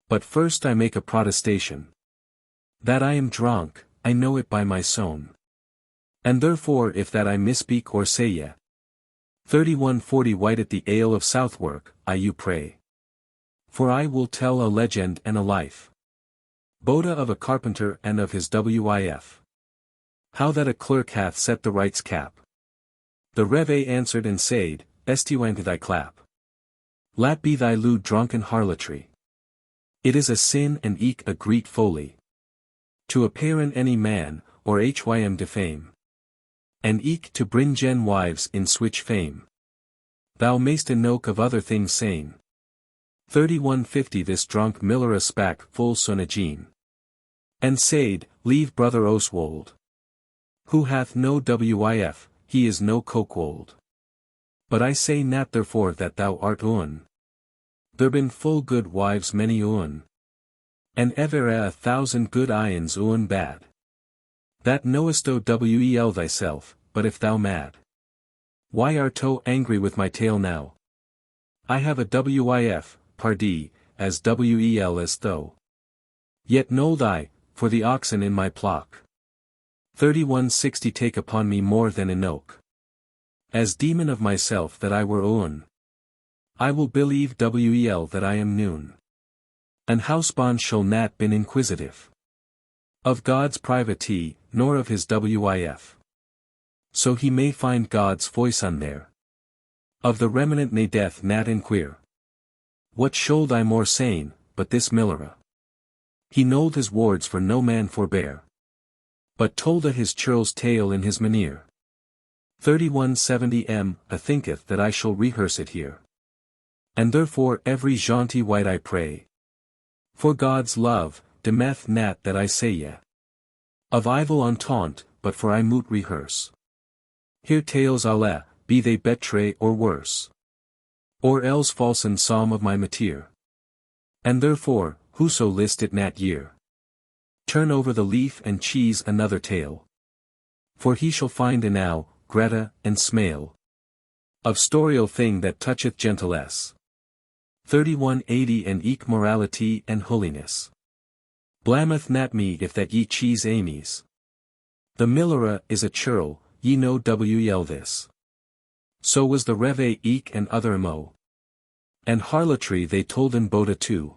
But first I make a protestation. That I am drunk, I know it by my sown. And therefore if that I misspeak or say ye. 3140 White at the ale of Southwark, I you pray. For I will tell a legend and a life. Boda of a carpenter and of his wif. How that a clerk hath set the right's cap. The Reeve answered and said, Estiwang thy clap. Lat be thy lewd drunken harlotry. It is a sin and eke a great folly. To appear in any man, or hym defame. And eke to bring gen wives in switch fame. Thou mayst enoke of other things sane. 3150 This drunk miller spak full sonagene. And said, leave brother Oswald. Who hath no wif, he is no cokewold. But I say not therefore that thou art un. There been full good wives many un. And ever 1,000 good ions un bad. That knowest o wel thyself, but if thou mad. Why art o angry with my tale now? I have a wif, pardie, as wel as thou. Yet know thy, for the oxen in my plock. 3160 Take upon me more than enoke. As demon of myself that I were un. I will believe wel that I am noon. An housebond shall not been inquisitive. Of God's privity, nor of his wif. So he may find God's voice on there. Of the remnant ne death nat inquire. What should I more sane, but this millera? He knowed his wards for no man forbear. But told a his churl's tale in his manere. 3170 A thinketh that I shall rehearse it here. And therefore every jaunty wight I pray. For God's love, demeth nat that I say ye. Of evil untaunt, but for I moot rehearse. Here tales alle, be they betray or worse. Or else falsen psalm of my mateer. And therefore, whoso list it nat year. Turn over the leaf and cheese another tale. For he shall find enow, Greta, and Smale. Of storial thing that toucheth gentilesse. 3180 And eke morality and holiness. Blameth nat me if that ye cheese amies. The millera is a churl, ye know wel this. So was the reve eke and other mo. And harlotry they told in Boda too.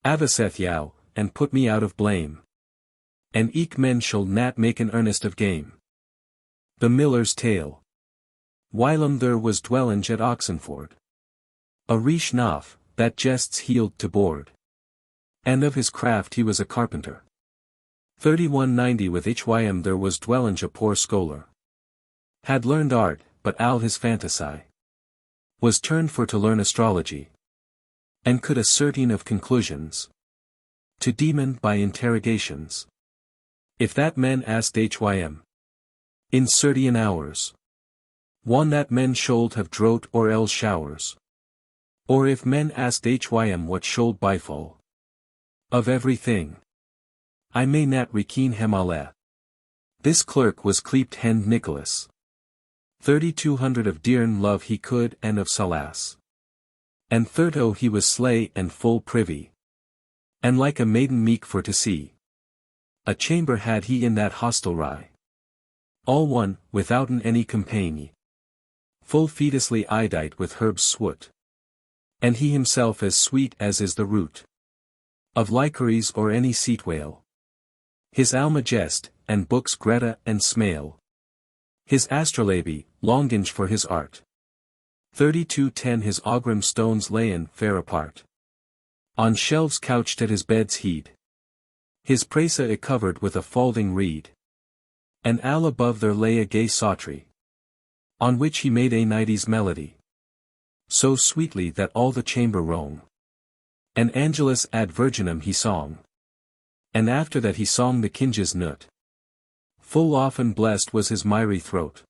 Avaseth yow, and put me out of blame. And eke men shall not make an earnest of game. The miller's tale. Whilom there was dwellinge at Oxenford. A riche noff, that jests healed to board. And of his craft he was a carpenter. 3190 With hym there was dwellinge a poor scholar. Had learned art, but all his fantasy was turned for to learn astrology. And could ascertain of conclusions. To demon by interrogations. If that men asked hym. In certain hours. One that men should have drought or else showers. Or if men asked hym what should befall. Of everything. I may not rekeen hem alle. This clerk was clept hend Nicholas. 3200 Of dearn love he could and of salas. And thirto he was slay and full privy. And like a maiden meek for to see. A chamber had he in that hostelry. All one, withouten any compagnie. Full fetusly idite with herbs swoot. And he himself as sweet as is the root. Of liquories or any seat whale. His almagest, and books Greta and Smale. His astrolabe, longinge for his art. 3210 His augram stones layen fair apart. On shelves couched at his bed's heed. His presa covered with a falding reed. And all above there lay a gay sautry. On which he made a nighty's melody. So sweetly that all the chamber rung. And Angelus ad Virginum he song. And after that he song the Kinges nut. Full often blessed was his miry throat.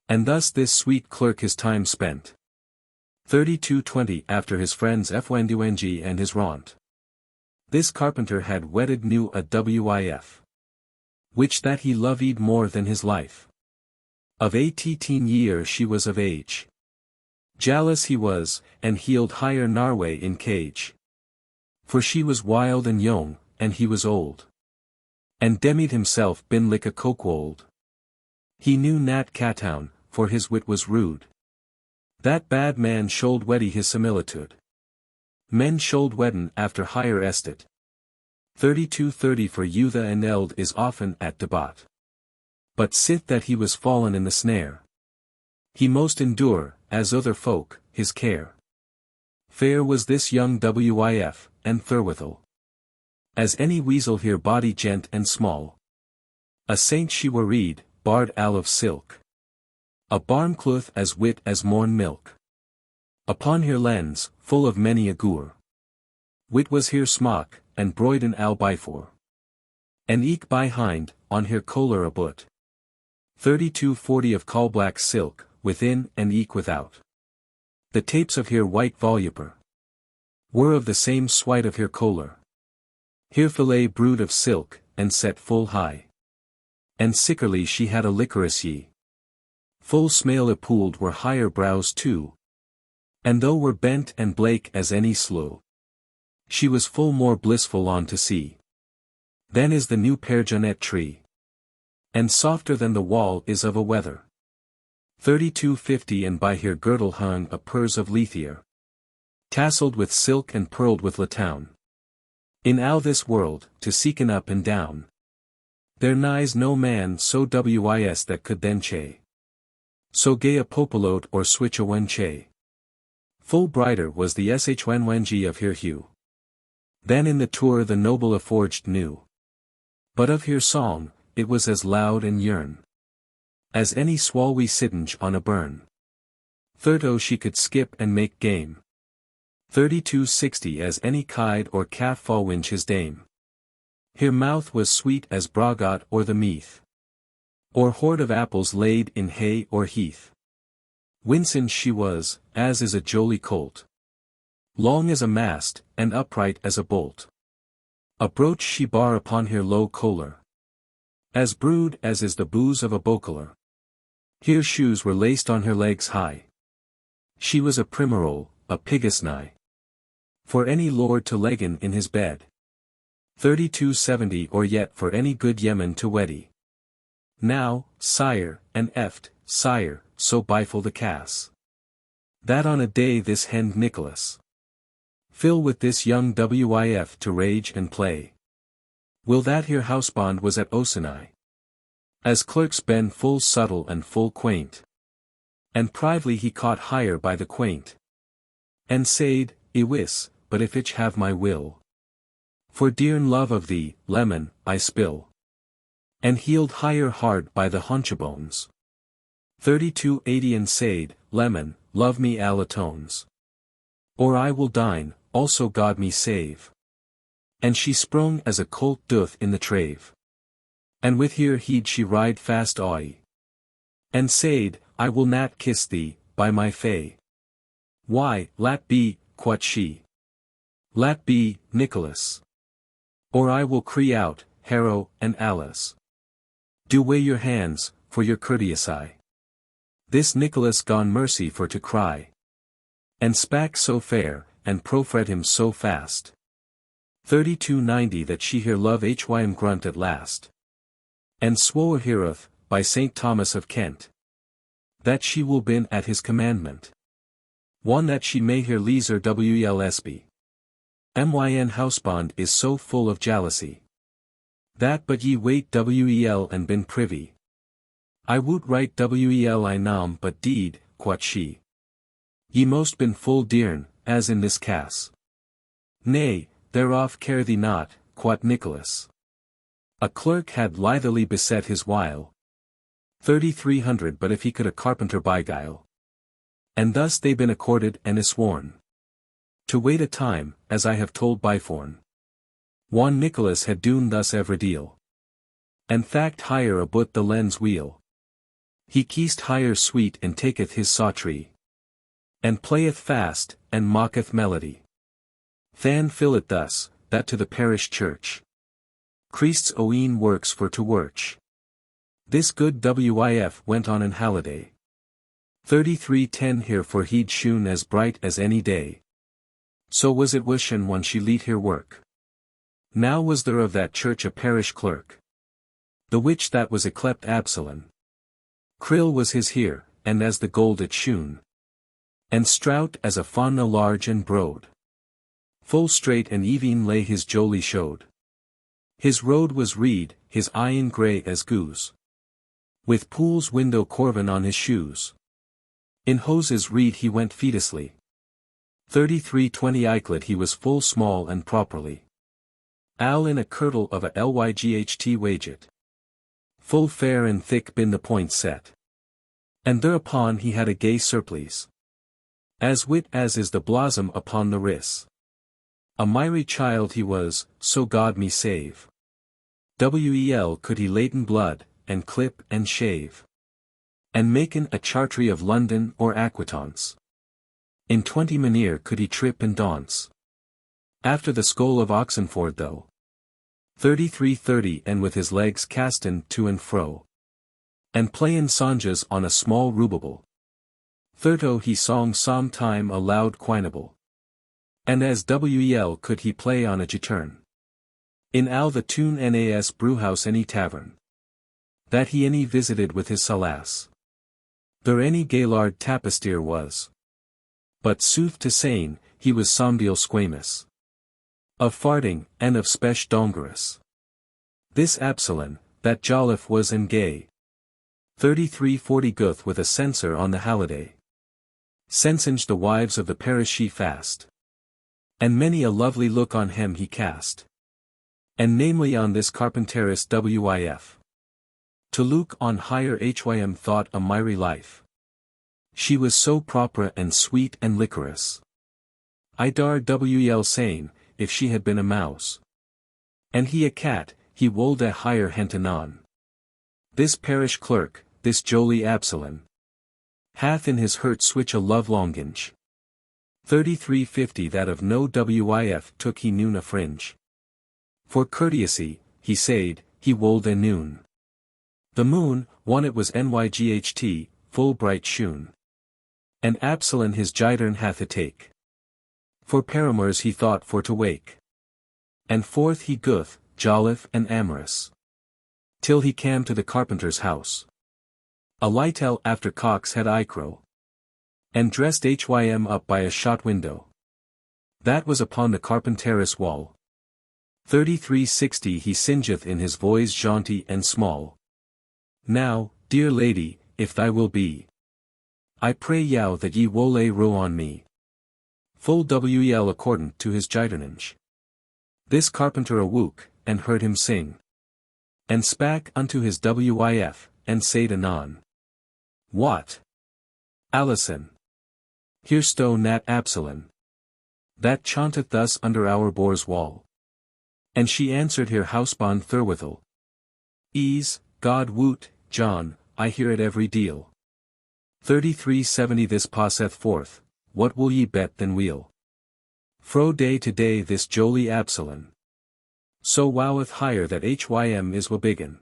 And thus this sweet clerk his time spent. 3220 After his friends Fwendung and his raunt. This carpenter had wedded new a wif. Which that he loved more than his life. Of 18 years she was of age. Jealous he was, and healed higher Narway in cage. For she was wild and young, and he was old. And demied himself been like a cokewold. He knew not Catown, for his wit was rude. That bad man should weddy his similitude. Men should wedden after higher estate. 3230 For Eutha and Eld is often at debauch. But sith that he was fallen in the snare. He most endure, as other folk, his care. Fair was this young wif, and therewithal. As any weasel here body gent and small. A saint she were reed, barred all of silk. A barmcloth as wit as morn milk. Upon her lens, full of many a gour. Wit was here smock, and broiden al before. And eke behind, on her collar a boot. 3240 of coal-black silk, within and eke without. The tapes of her white voluper were of the same swite of her collar. Here fillet brood of silk, and set full high. And sickerly she had a licorice ye. Full smale a pooled were higher brows too. And though were bent and blake as any sloe, she was full more blissful on to see. Than is the new pergonet tree. And softer than the wall is of a weather. 3250 and by her girdle hung a purse of lethier. Tasselled with silk and pearled with latoun. In all this world, to seeken up and down. There nighs no man so wis that could then che. So gay a popelote or switch a wenche. Full brighter was the shwenwengi of her hue. Than in the tour the noble afforged knew. But of her song, it was as loud and yearn. As any swalwy sittinge on a burn. 30 she could skip and make game. 3260 as any kide or calf fallwinch his dame. Her mouth was sweet as bragot or the meath. Or hoard of apples laid in hay or heath. Winsome she was, as is a jolly colt. Long as a mast, and upright as a bolt. A brooch she bar upon her low collar. As brood as is the booze of a bocaler. Here shoes were laced on her legs high. She was a primerole, a pigasnigh. For any lord to leggen in his bed. 3270 or yet for any good yemen to weddy. Now, sire, and eft, sire, so bifle the cass. That on a day this hend Nicholas. Fill with this young wif to rage and play. Will that here housebond was at Osenai. As clerks ben full subtle and full quaint. And privily he caught higher by the quaint. And said, Ewis, but if ich have my will. For dearn love of thee, lemon, I spill. And healed higher hard by the haunchabones. 3280 and said, lemon, love me alatones. Or I will dine, also God me save. And she sprung as a colt doth in the trave. And with her heed she ride fast awe. And said, I will not kiss thee, by my fay. Why, lat be, quot she. Lat be, Nicholas. Or I will cry out, Harrow, and Alice. Do weigh your hands, for your courteous eye. This Nicholas gone mercy for to cry. And spak so fair, and profred him so fast. 3290 that she here love hym grunt at last. And swoer heareth, by St. Thomas of Kent. That she will bin at his commandment. One that she may hear leaser wlsb. Myn housebond is so full of jealousy. That but ye wait wel and bin privy. I would write wel I nam but deed, quot she. Ye most been full dearn, as in this cass. Nay, thereof care thee not, quot Nicholas. A clerk had lithely beset his while. 3300 but if he could a carpenter beguile. And thus they been accorded and is sworn. To wait a time, as I have told byforn. One Nicholas had doen thus every deal. And fact higher about the lens wheel. He keest higher sweet and taketh his sawtree. And playeth fast, and mocketh melody. Than fill it thus, that to the parish church. Christ's own works for to worch. This good wif went on an holiday. 3310 here for he'd shone as bright as any day. So was it wishin' when she leet her work. Now was there of that church a parish clerk. The which that was yclept Absalon. Krill was his here, and as the gold it shone. And strout as a fauna large and broad. Full straight and even lay his jolie showed. His road was reed, his eyen grey as goose. With Pool's window corven on his shoes. In hoses reed he went fetusly. 3320 Eiclet he was full small and properly. Al in a kirtle of a lyght waget. Full fair and thick bin the points set. And thereupon he had a gay surplice. As wit as is the blossom upon the wris. A miry child he was, so God me save. Wel could he laten blood, and clip and shave. And maken a chartry of London or Aquitance. In 20 maneer could he trip and dance. After the skull of Oxenford though. 33:30 and with his legs casten to and fro. And playin' songes on a small rubable. Thirto he song some time a loud quinable. And as Wel could he play on a gittern. In Al the tune Nas brewhouse any tavern. That he any visited with his salas. There any Gaylord tapisteer was. But sooth to sayn, he was somdeal squamous. Of farting, and of spech dongerous. This Absalon, that jolliffe was and gay. 33:40 guth with a censor on the holiday. Censinged the wives of the parish she fast. And many a lovely look on him he cast. And namely on this carpenterist Wif. To look on higher Hym thought a miry life. She was so proper and sweet and liquorous. I dar Wel saying, if she had been a mouse. And he a cat, he wold a higher hent anon. This parish clerk, this jolly Absalon. Hath in his hurt switch a love longinge. 33:50 that of no Wif took he noon a fringe. For courtesy, he said, he wold a noon. The moon, one it was nyght, full bright shoon. And Absalon his gidern hath a take. For paramours he thought for to wake. And forth he guth, jolliffe and amorous. Till he cam to the carpenter's house. A lightel after cocks had I crow. And dressed Hym up by a shot window. That was upon the carpenter's wall. 33:60 he singeth in his voice jaunty and small. Now, dear lady, if thy will be. I pray yow that ye wolle row on me. Full Wel accordant to his gidernage. This carpenter awoke, and heard him sing. And spak unto his Wif, and said anon. What? Alison. Here sto nat Absalon. That chaunteth thus under our boor's wall. And she answered here housebond therewithal. Ease, God woot, John, I hear it every deal. 33:70 this passeth forth, what will ye bet than we'll? Fro day to day this jolly Absalon. So woweth higher that Hym is wabiggin.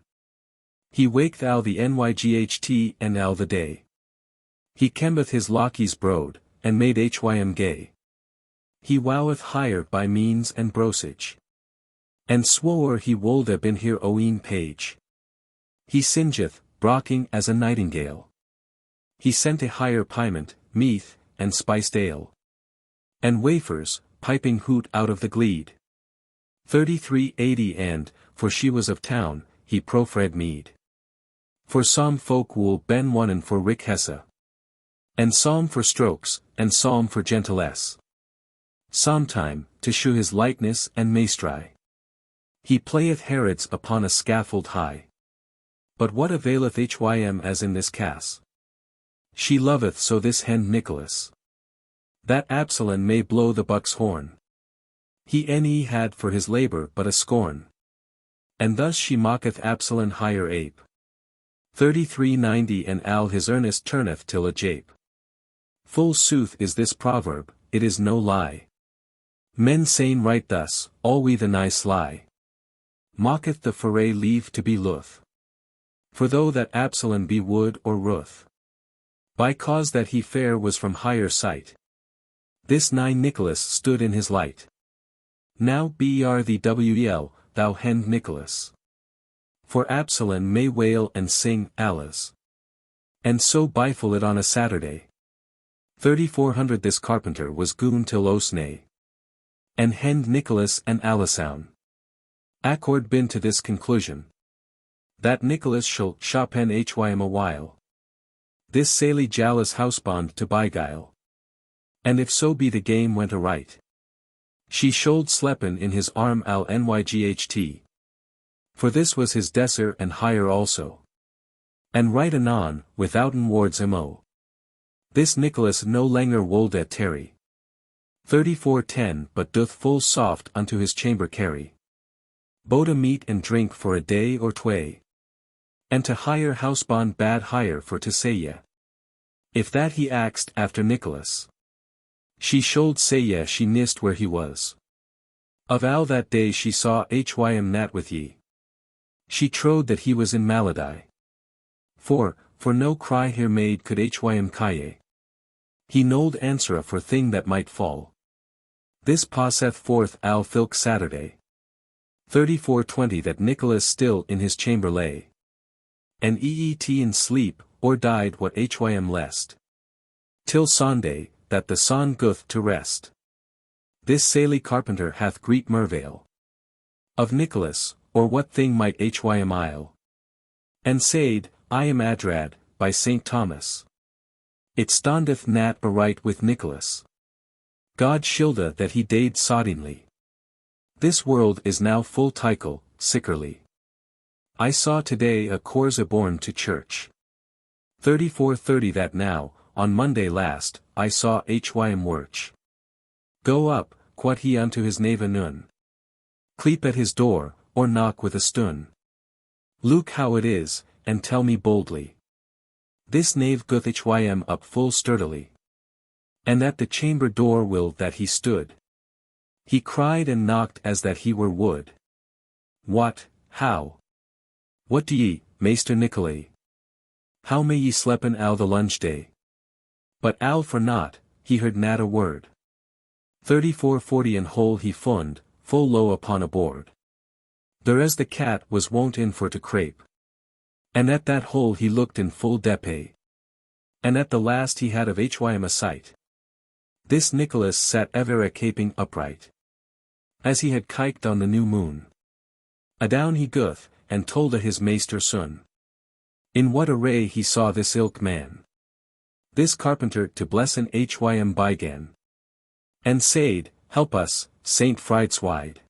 He waketh al the nyght and al the day. He kembeth his lockies broad, and made Hym gay. He woweth higher by means and brosage. And swoer he wold a been here oeen page. He singeth, brocking as a nightingale. He sent a higher piment, meath, and spiced ale. And wafers, piping hoot out of the glede. 33:80 and, for she was of town, he profred mead. For some folk wool ben wonnen for Rick Hessa. And psalm for strokes, and psalm for gentilesse. Sometime, to shew his lightness and maestri. He playeth Herods upon a scaffold high. But what availeth Hym as in this case? She loveth so this hen Nicholas. That Absalon may blow the buck's horn. He any had for his labor but a scorn. And thus she mocketh Absalon higher ape. 33:90 and al his earnest turneth till a jape. Full sooth is this proverb, it is no lie. Men sayn right thus, all we the nice sly. Mocketh the foray leave to be luth. For though that Absalon be wood or ruth. By cause that he fair was from higher sight. This nigh Nicholas stood in his light. Now ber the Wel, thou hen Nicholas. For Absalon may wail and sing, Alas. And so bifle it on a Saturday. 3400 this carpenter was goon till Osnay. And hen Nicholas and Alisoun. Accord been to this conclusion. That Nicholas shall shopen Hym a while. This saily jealous housebond to beguile. And if so be the game went aright. She should slepen in his arm al nyght. For this was his desser and higher also. And right anon, withouten wards mo. This Nicholas no langer wold at tarry. 34:10 But doth full soft unto his chamber carry. Both a meat and drink for a day or tway. And to hire housebond bad hire for to say ye. If that he axed after Nicholas. She should say ye she nist where he was. Of al that day she saw hym nat with ye. She trowed that he was in malady. For no cry here made could hym kaye. He nold answera for thing that might fall. This passeth forth al filk Saturday. 34:20 That Nicholas still in his chamber lay. And eet in sleep, or died what hym lest. Till Sunday, that the sun goeth to rest. This Saley carpenter hath great mervail. Of Nicholas, or what thing might hym ile. And said, I am adrad, by St. Thomas. It standeth nat aright with Nicholas. God shilda that he dade soddingly. This world is now full tickle, sickerly. I saw today a corse born to church. 34:30 That now, on Monday last, I saw hym worch. Go up, quod he unto his knave anon. Cleep at his door, or knock with a stun. Look how it is, and tell me boldly. This knave goeth hym up full sturdily. And at the chamber door will that he stood. He cried and knocked as that he were wood. What, how? What do ye, Maester Nicolay? How may ye slepen al the lunch day? But al for naught, he heard nat a word. 34:40 And hole he fund, full low upon a board. There as the cat was wont in for to crape. And at that hole he looked in full depth. And at the last he had of hym a sight. This Nicholas sat ever a caping upright. As he had kiked on the new moon. Adown he goeth, and told a his maester son. In what array he saw this ilk man. This carpenter to blessen hym bygan. And said, help us, Saint Fridswide.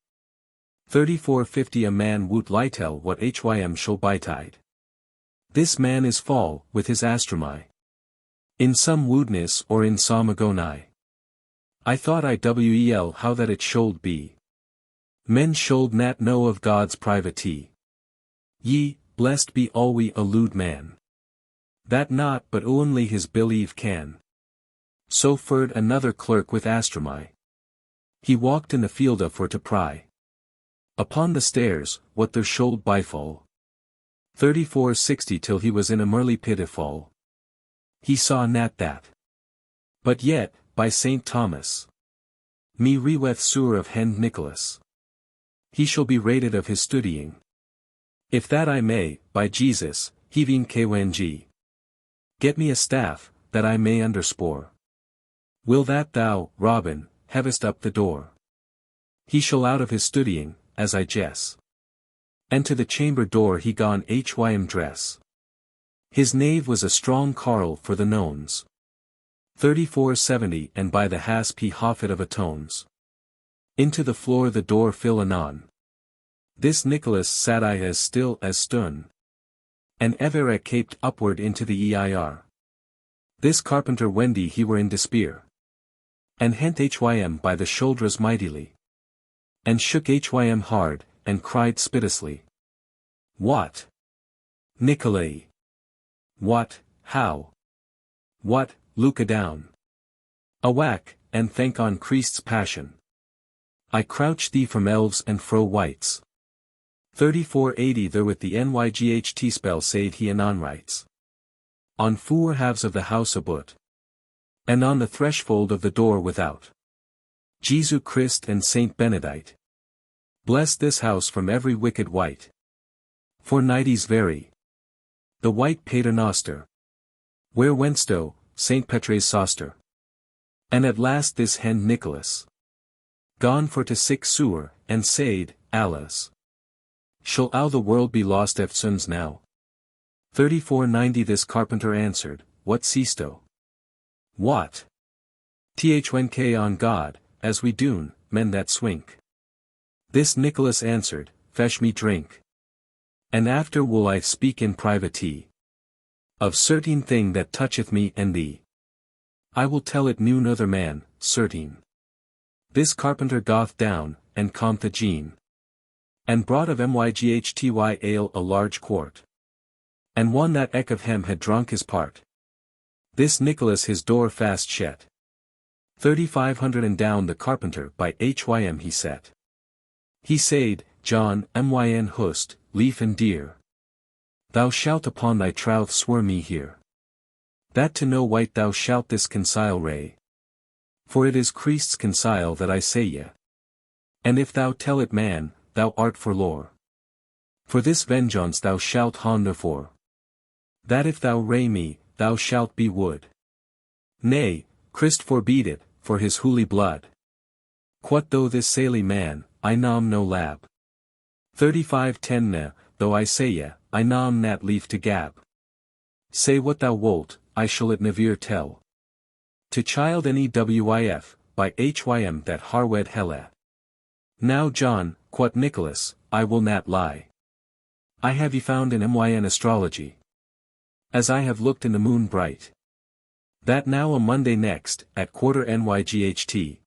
34:50 A man woot lytell what hym shall bytide. This man is fall, with his astromy. In some woodness or in some agoni. I thought iwel how that it should be. Men should nat know of God's privity. Ye, blessed be alwe a lewd man. That not but only his believe can. So furred another clerk with astromy. He walked in the fielda for to pry. Upon the stairs, what there should bifall. 34:60 Till he was in a merly pitiful. He saw nat that. But yet, by St. Thomas. Me reweth sur of hend Nicholas. He shall be rated of his studying. If that I may, by Jesus, heaving kng. Get me a staff, that I may underspore. Will that thou, Robin, havest up the door. He shall out of his studying, as I guess. And to the chamber door he gone hym dress. His knave was a strong carl for the nones. 34:70 And by the hasp he hoffet of a tones. Into the floor the door fill anon. This Nicholas sat I as still as stun. And ever a caped upward into the eir. This carpenter wendy he were in despair. And hent hym by the shoulders mightily. And shook hym hard, and cried spitously. What? Nicolay. What, how? What, look adown. A whack, and thank on Christ's passion. I crouch thee from elves and fro whites. 34:80 There with the nyght spell said he anon writes. On four halves of the house aboot. And on the threshold of the door without. Jesu Christ and Saint Benedict. Bless this house from every wicked wight. For nighties very. The white paternoster. Where wensto, Saint Petres soster. And at last this hend Nicholas. Gone for to sick sewer, and said, Alas. Shall all the world be lost eftsoons now? 34:90 This carpenter answered, What seesto? What? Thwnk on God, as we doon, men that swink. This Nicholas answered, fetch me drink. And after will I speak in privity of certain thing that toucheth me and thee. I will tell it none other man, certain. This carpenter goth down, and compt the Jean. And brought of myghty ale a large quart. And one that eke of him had drunk his part. This Nicholas his door fast shet. 3500 and down the carpenter by hym he set. He said, John, myn hust, leaf and dear. Thou shalt upon thy troth swear me here. That to no wight thou shalt this consile ray. For it is Christ's consile that I say ye. And if thou tell it man, thou art for lore. For this vengeance thou shalt hon therefore. That if thou ray me, thou shalt be wood. Nay, Christ forbid it, for his holy blood. Quot though this saily man, I nam no lab. 3510 ne, though I say ye, I nam nat leaf to gab. Say what thou wolt, I shall it never tell. To child newif, by hym that harwed helle. Now John, quot Nicholas, I will not lie. I have ye found in myn astrology. As I have looked in the moon bright. That now a Monday next, at quarter nyght.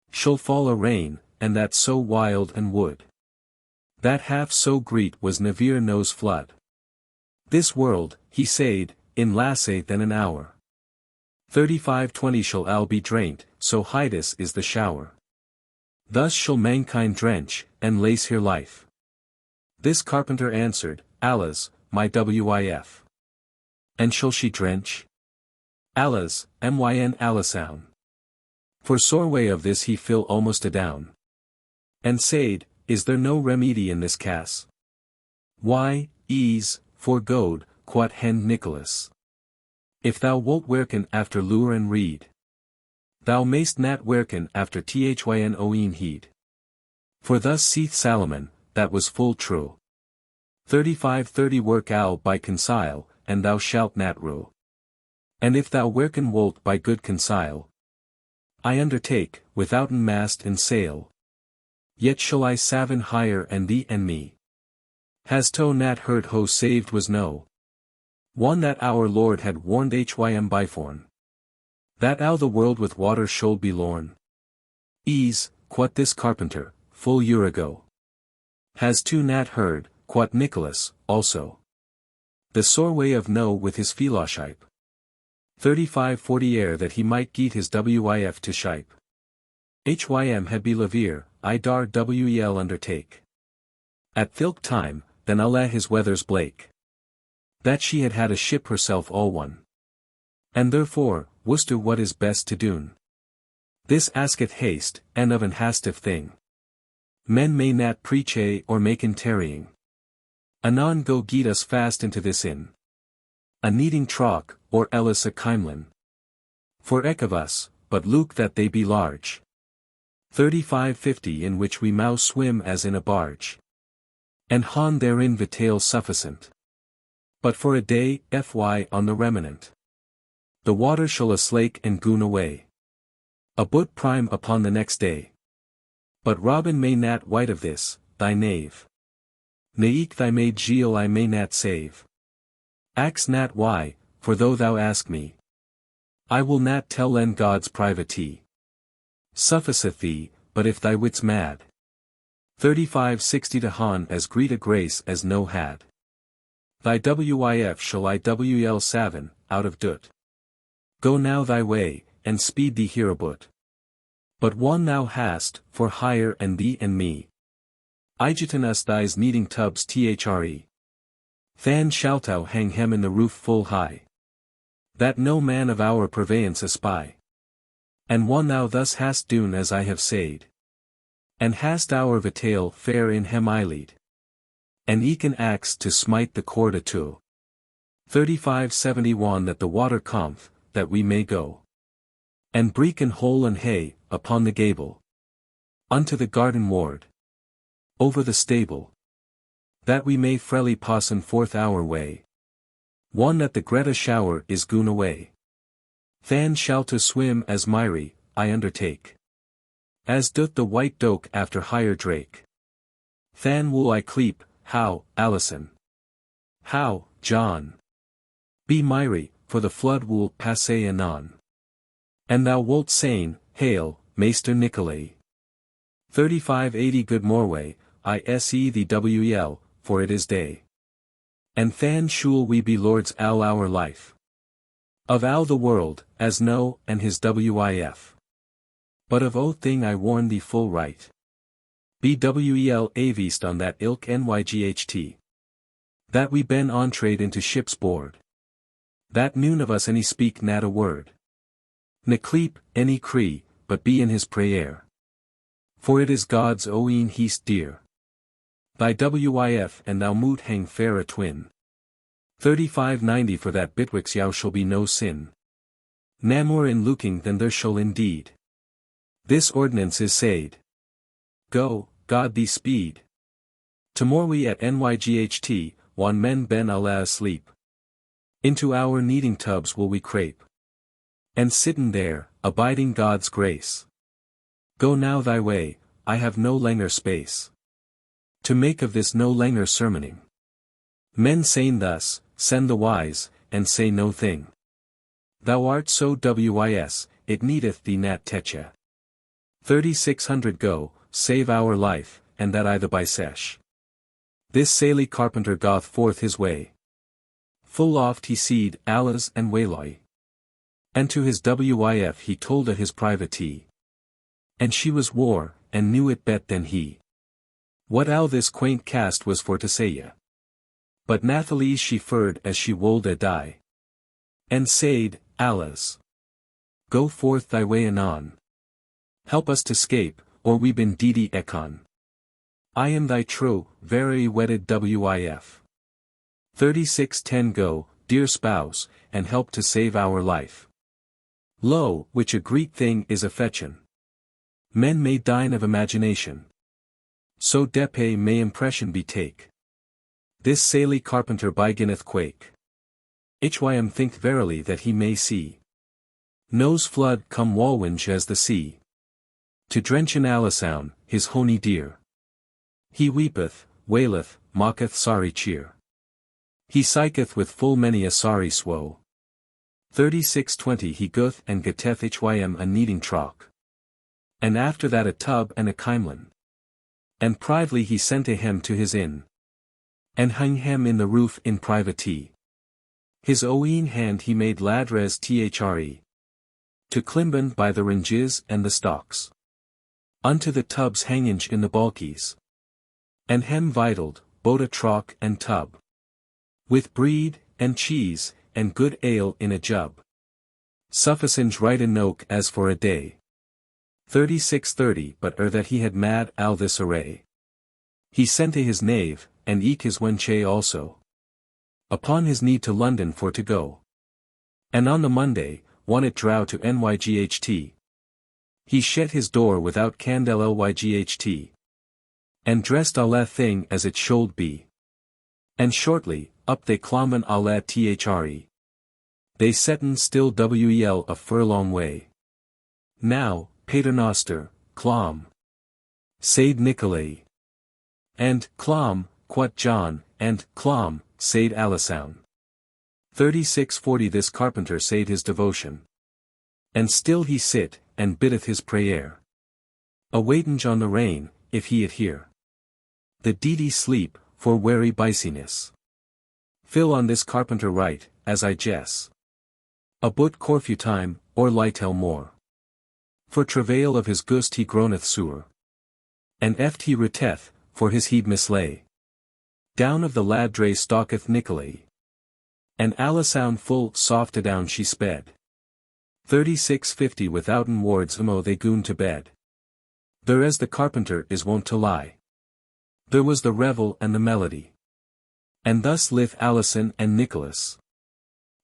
Shall fall a rain, and that so wild and wood. That half so great was never knows flood. This world, he said, in lasse than an hour. 3520 shall all be drained, so hideous is the shower. Thus shall mankind drench, and lace here life. This carpenter answered, Allahs, my wif. And shall she drench? Allahs, myn Allasown. For sore way of this he fill almost adown. And said, is there no remedy in this case? Why, ease, for goad, quot hen Nicholas. If thou wilt werken after lure and read. Thou mayst not werken after thyn oeen heed. For thus saith Salomon, that was full true. 3530 work al by consile, and thou shalt not rue. And if thou werken wolt by good consile, I undertake, withouten mast and sail. Yet shall I savin hire and thee and me. Has to nat heard ho saved was no. One that our Lord had warned hym byforn. That ow the world with water should be lorn. Ease, quot this carpenter, full year ago. Has to nat heard, quot Nicholas, also. The sore way of no with his fellowship. 3540 ere that he might get his wif to shipe. Hym had be levier, I dar wel undertake. At thilk time, then I'll let his weathers blake. That she had had a ship herself all one. And therefore, Worcester what is best to doon. This asketh haste, and of an hastive thing. Men may not preach or maken tarrying. Anon go get us fast into this inn. A needing trock, or else a kimlin. For eke of us, but look that they be large. 3550 in which we mouse swim as in a barge. And hon therein vitale sufficient. But for a day, fy on the remnant. The water shall a slake and goon away. A but prime upon the next day. But Robin may not wite of this, thy knave. Naik thy maid Gilles I may not save. Ax not why, for though thou ask me, I will not tell len God's privity. Sufficeth thee, but if thy wit's mad. 3560 to hon as great a grace as no had. Thy wif shall I wl savin, out of doot. Go now thy way, and speed thee hereabout. But one thou hast, for hire and thee and me. Igiton us thys needing tubs thre. Than shalt thou hang hem in the roof full high. That no man of our purveyance espy. And one thou thus hast doon as I have said. And hast our vitale fair in hem eyelid. And eke an axe to smite the cord a two. 3571 that the water comth, that we may go. And break and hole and hay, upon the gable. Unto the garden ward. Over the stable. That we may freely passen forth our way. One that the Greta shower is goon away. Than shall to swim as Myri, I undertake. As doth the white doke after higher drake. Than will I cleep, how, Alison? How, John? Be miry, for the flood will passe anon. And thou wolt sayne, Hail, Maester Nicolay. 3580 Good Morway, I.se the wel, for it is day. And than shule we be lords all our life. Of all the world, as no, and his wif. But of o thing I warn thee full right. Bwel avist on that ilk nyght. That we ben on trade into ship's board. That noon of us any speak not a word. Ne cleep, any cree, but be in his prayer. For it is God's oeen heast dear. Thy wif and thou moot hang fair a twin. 3590 For that bitwixt yow shall be no sin. Namore in looking than there shall indeed. This ordinance is said. Go, God thee speed. Tomorrow we at nyght, wan men ben alla asleep. Into our kneading tubs will we crape. And sitten there, abiding God's grace. Go now thy way, I have no langer space. To make of this no langer sermoning. Men saying thus, send the wise, and say no thing. Thou art so wis, it needeth thee nat techa. 3600 Go, save our life, and that I the bisesh. This saily carpenter goth forth his way. Full oft he seed Allahs and Wayloy. And to his wif he told at his privatee. And she was war, and knew it bet than he. What all this quaint cast was for to say ya. But nathelise she furred as she wold a die. And said, Allahs. Go forth thy way anon. Help us to scape, or we bin deedy econ. I am thy true, very wedded wif. 3610 Go, dear spouse, and help to save our life. Lo, which a great thing is affection. Men may dine of imagination. So depe may impression be take. This saily carpenter beginneth quake. Hym think verily that he may see. Knows flood come walwinge as the sea. To drench in Alisoun, his honey dear. He weepeth, waileth, mocketh sorry cheer. He psycheth with full many a sorry swoe. 3620 He goeth and getteth hym a kneading trock. And after that a tub and a kymlin. And prively he sent him to his inn. And hung him in the roof in privatee. His oeen hand he made ladres thre. To climben by the ringes and the stocks. Unto the tub's hangage in the balkies. And hem vidled, both a trock and tub. With breed, and cheese, and good ale in a jub. Sufficient right enoke as for a day. 3630 But that he had mad all this array. He sent to his knave, and eke his wenche also. Upon his need to London for to go. And on the Monday, won it drow to nyght. He shet his door without candle lyght. And dressed alla thing as it should be. And shortly, up they clomben alla thre. They setten still wel a furlong way. Now, paternoster, clom. Said Nicolay. And, clom, quat John, and, clom, said Alisoun. 3640 This carpenter said his devotion. And still he sit, and biddeth his prayer. Awaitinge on the rain, if he adhere. The deedy sleep, for wary biciness. Fill on this carpenter right, as I guess. A but corfu time, or lightel more. For travail of his gust he groaneth sore. And eft he reteth, for his heed mislay. Down of the ladre stalketh Nicolay. And Alisoun full soft adown she sped. 3650 Withouten wards they goon to bed. There as the carpenter is wont to lie. There was the revel and the melody. And thus lith Alison and Nicholas.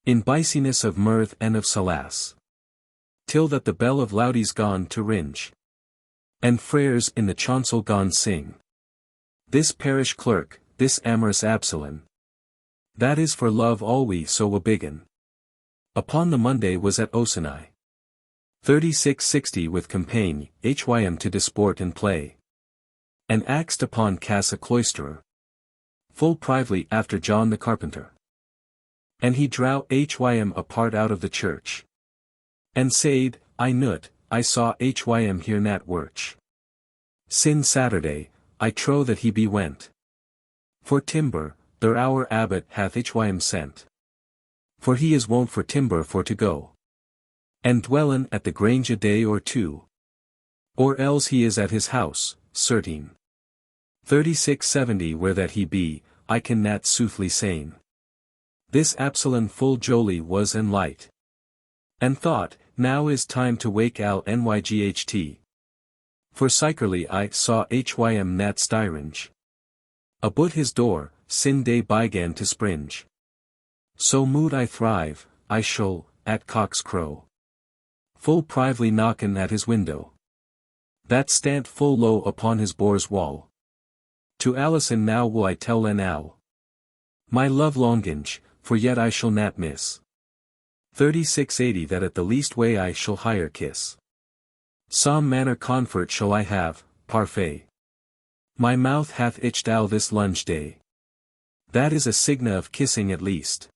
In biciness of mirth and of solace. Till that the bell of loudies gone to ringe. And frères in the chancel gone sing. This parish clerk, this amorous Absalon. That is for love alwe so wabiggen. Upon the Monday was at Osenai. 3660 with compagnie, hym to disport and play. And axed upon Cass a cloisterer. Full privily after John the carpenter. And he drow hym apart out of the church. And said, I nut, I saw hym here nat wirch. Sin Saturday, I trow that he be went. For timber, there our abbot hath hym sent. For he is wont for timber for to go. And dwellin at the grange a day or two. Or else he is at his house, certain. 3670 where that he be, I can nat soothly sayn. This Absalom full jolly was and light. And thought, now is time to wake al nyght. For securely I saw hym nat styringe. About his door, sin day bygan to springe. So mood I thrive, I shall, at cock's crow. Full prively knockin at his window. That stant full low upon his bore's wall. To Alison now will I tell now. My love longinge, for yet I shall nat miss. 3680 that at the least way I shall hire kiss. Some manner comfort shall I have, parfait. My mouth hath itched al this lunge day. That is a signa of kissing at least.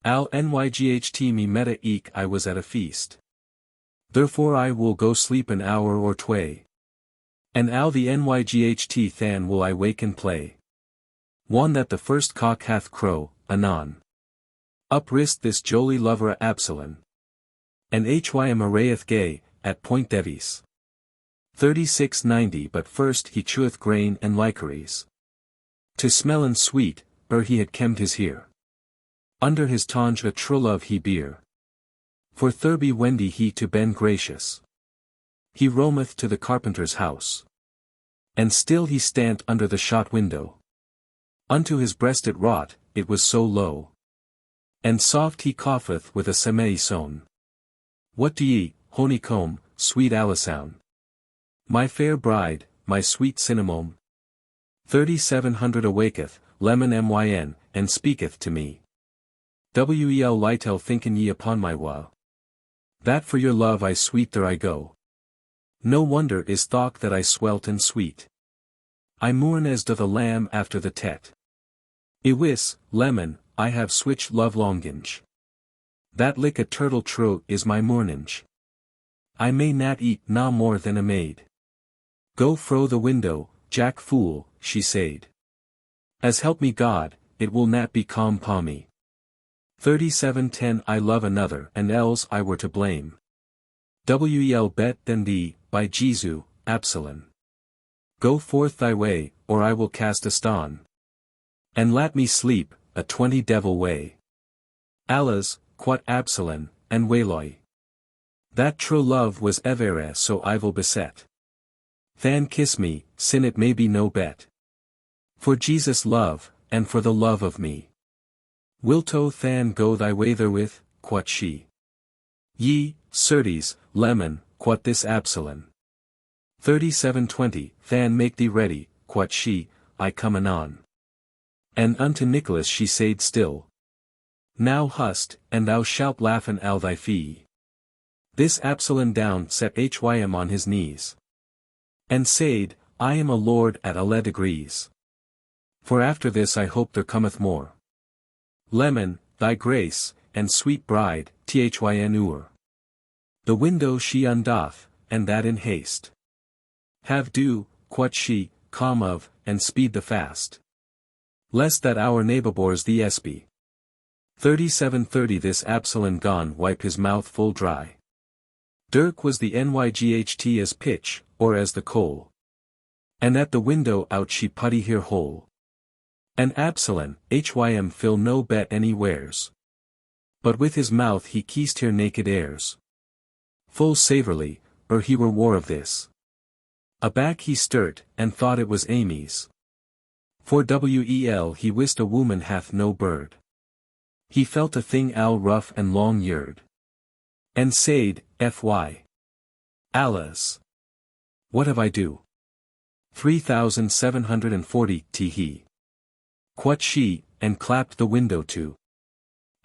Al nyght me meta eke I was at a feast. Therefore I will go sleep an hour or tway. And al the nyght than will I wake and play. One that the first cock hath crow, anon. Uprist this jolly lover Absalom. And hym arrayeth gay, at point devis. 3690 but first he cheweth grain and liquories. To smell and sweet, he had kemmed his hair. Under his tongue a true love he bear. For thurby wendy he to ben gracious. He roameth to the carpenter's house. And still he stant under the shot window. Unto his breast it wrought, it was so low. And soft he cougheth with a semei son. What do ye, honeycomb, sweet Alisoun? My fair bride, my sweet cinnamon. 3700 awaketh, lemon myn, and speaketh to me. Wel litel thinken ye upon my wa. That for your love I sweet there I go. No wonder is thought that I swelt and sweet. I mourn as doth a lamb after the tet. Iwis, lemon, I have switch love longinge. That lick a turtle true is my mourninge. I may not eat na more than a maid. Go fro the window, Jack fool, she said. As help me God, it will not be calm pa me. 3710 I love another and else I were to blame. Wel bet than thee, by Jesu, Absalom. Go forth thy way, or I will cast a stone. And let me sleep, a 20 devil way. Allahs, quat Absalom, and Wayloi. That true love was evere so I will beset. Than kiss me, sin it may be no bet. For Jesus' love, and for the love of me. Wilto than go thy way therewith, quat she. Ye, certes, lemon, quat this Absalom. 3720 Than make thee ready, quat she, I come anon. And unto Nicholas she said still. Now hust, and thou shalt laughen al thy fee. This Absalom down set hym on his knees. And said, I am a lord at alle degrees. For after this I hope there cometh more. Lemon, thy grace, and sweet bride, thyn ur. The window she undoth, and that in haste. Have do, quat she, come of, and speed the fast. Lest that our neighbors the espy. 3730 This Absalom gone wipe his mouth full dry. Dirk was the nyght as pitch, or as the coal. And at the window out she putty here hole. And Absalom, hym fill no bet anywheres. But with his mouth he kissed her naked airs. Full savorly, he were war of this. Aback he sturt, and thought it was Amy's. For wel he wist a woman hath no bird. He felt a thing al rough and long yeared. And said, fy. Alas! What have I do? 3740 he. Quat she, and clapped the window to.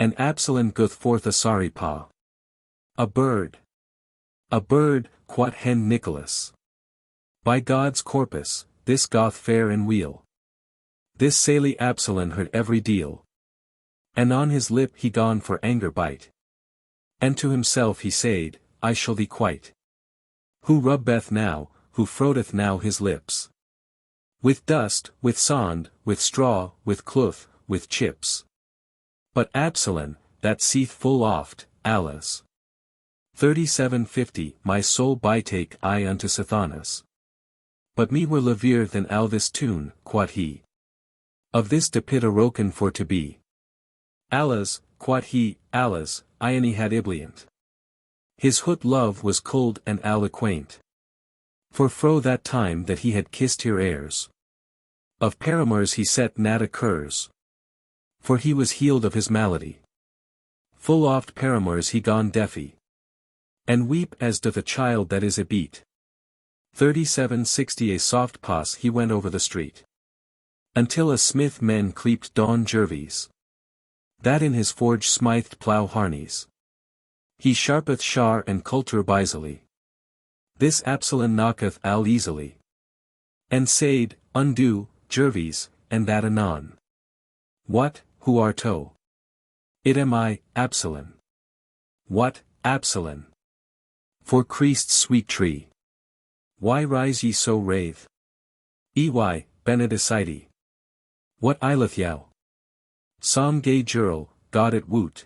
And Absalom goeth forth a sorry paw. A bird. A bird, quot hen Nicholas. By God's corpus, this goth fare and wheel. This saily Absalon heard every deal. And on his lip he gone for anger bite. And to himself he said, I shall thee quite. Who rubbeth now, who frotheth now his lips? With dust, with sand, with straw, with cloth, with chips. But Absalon, that seeth full oft, alas. 3750 My soul bytake I unto Sathanas. But me were levier than all this tune, quod he. Of this depit aroken for to be. Alas, quod he, alas, Ione had ibliant. His hoot love was cold and eloquent. For fro that time that he had kissed her heirs. Of paramours he set nat occurs. For he was healed of his malady. Full oft paramours he gone deafy. And weep as doth a child that is a beat. 3760 A soft pass he went over the street. Until a smith men cleaped Don Gervais. That in his forge smithed plough harneys. He sharpeth shar and culture bisily. This Absalon knocketh al easily. And said, undo, Gervais, and that anon. What, who art to? It am I, Absalon. What, Absalon? For Christ's sweet tree. Why rise ye so wrath? Ey, benedicite. What aileth you? Psalm gay jurl, God it woot.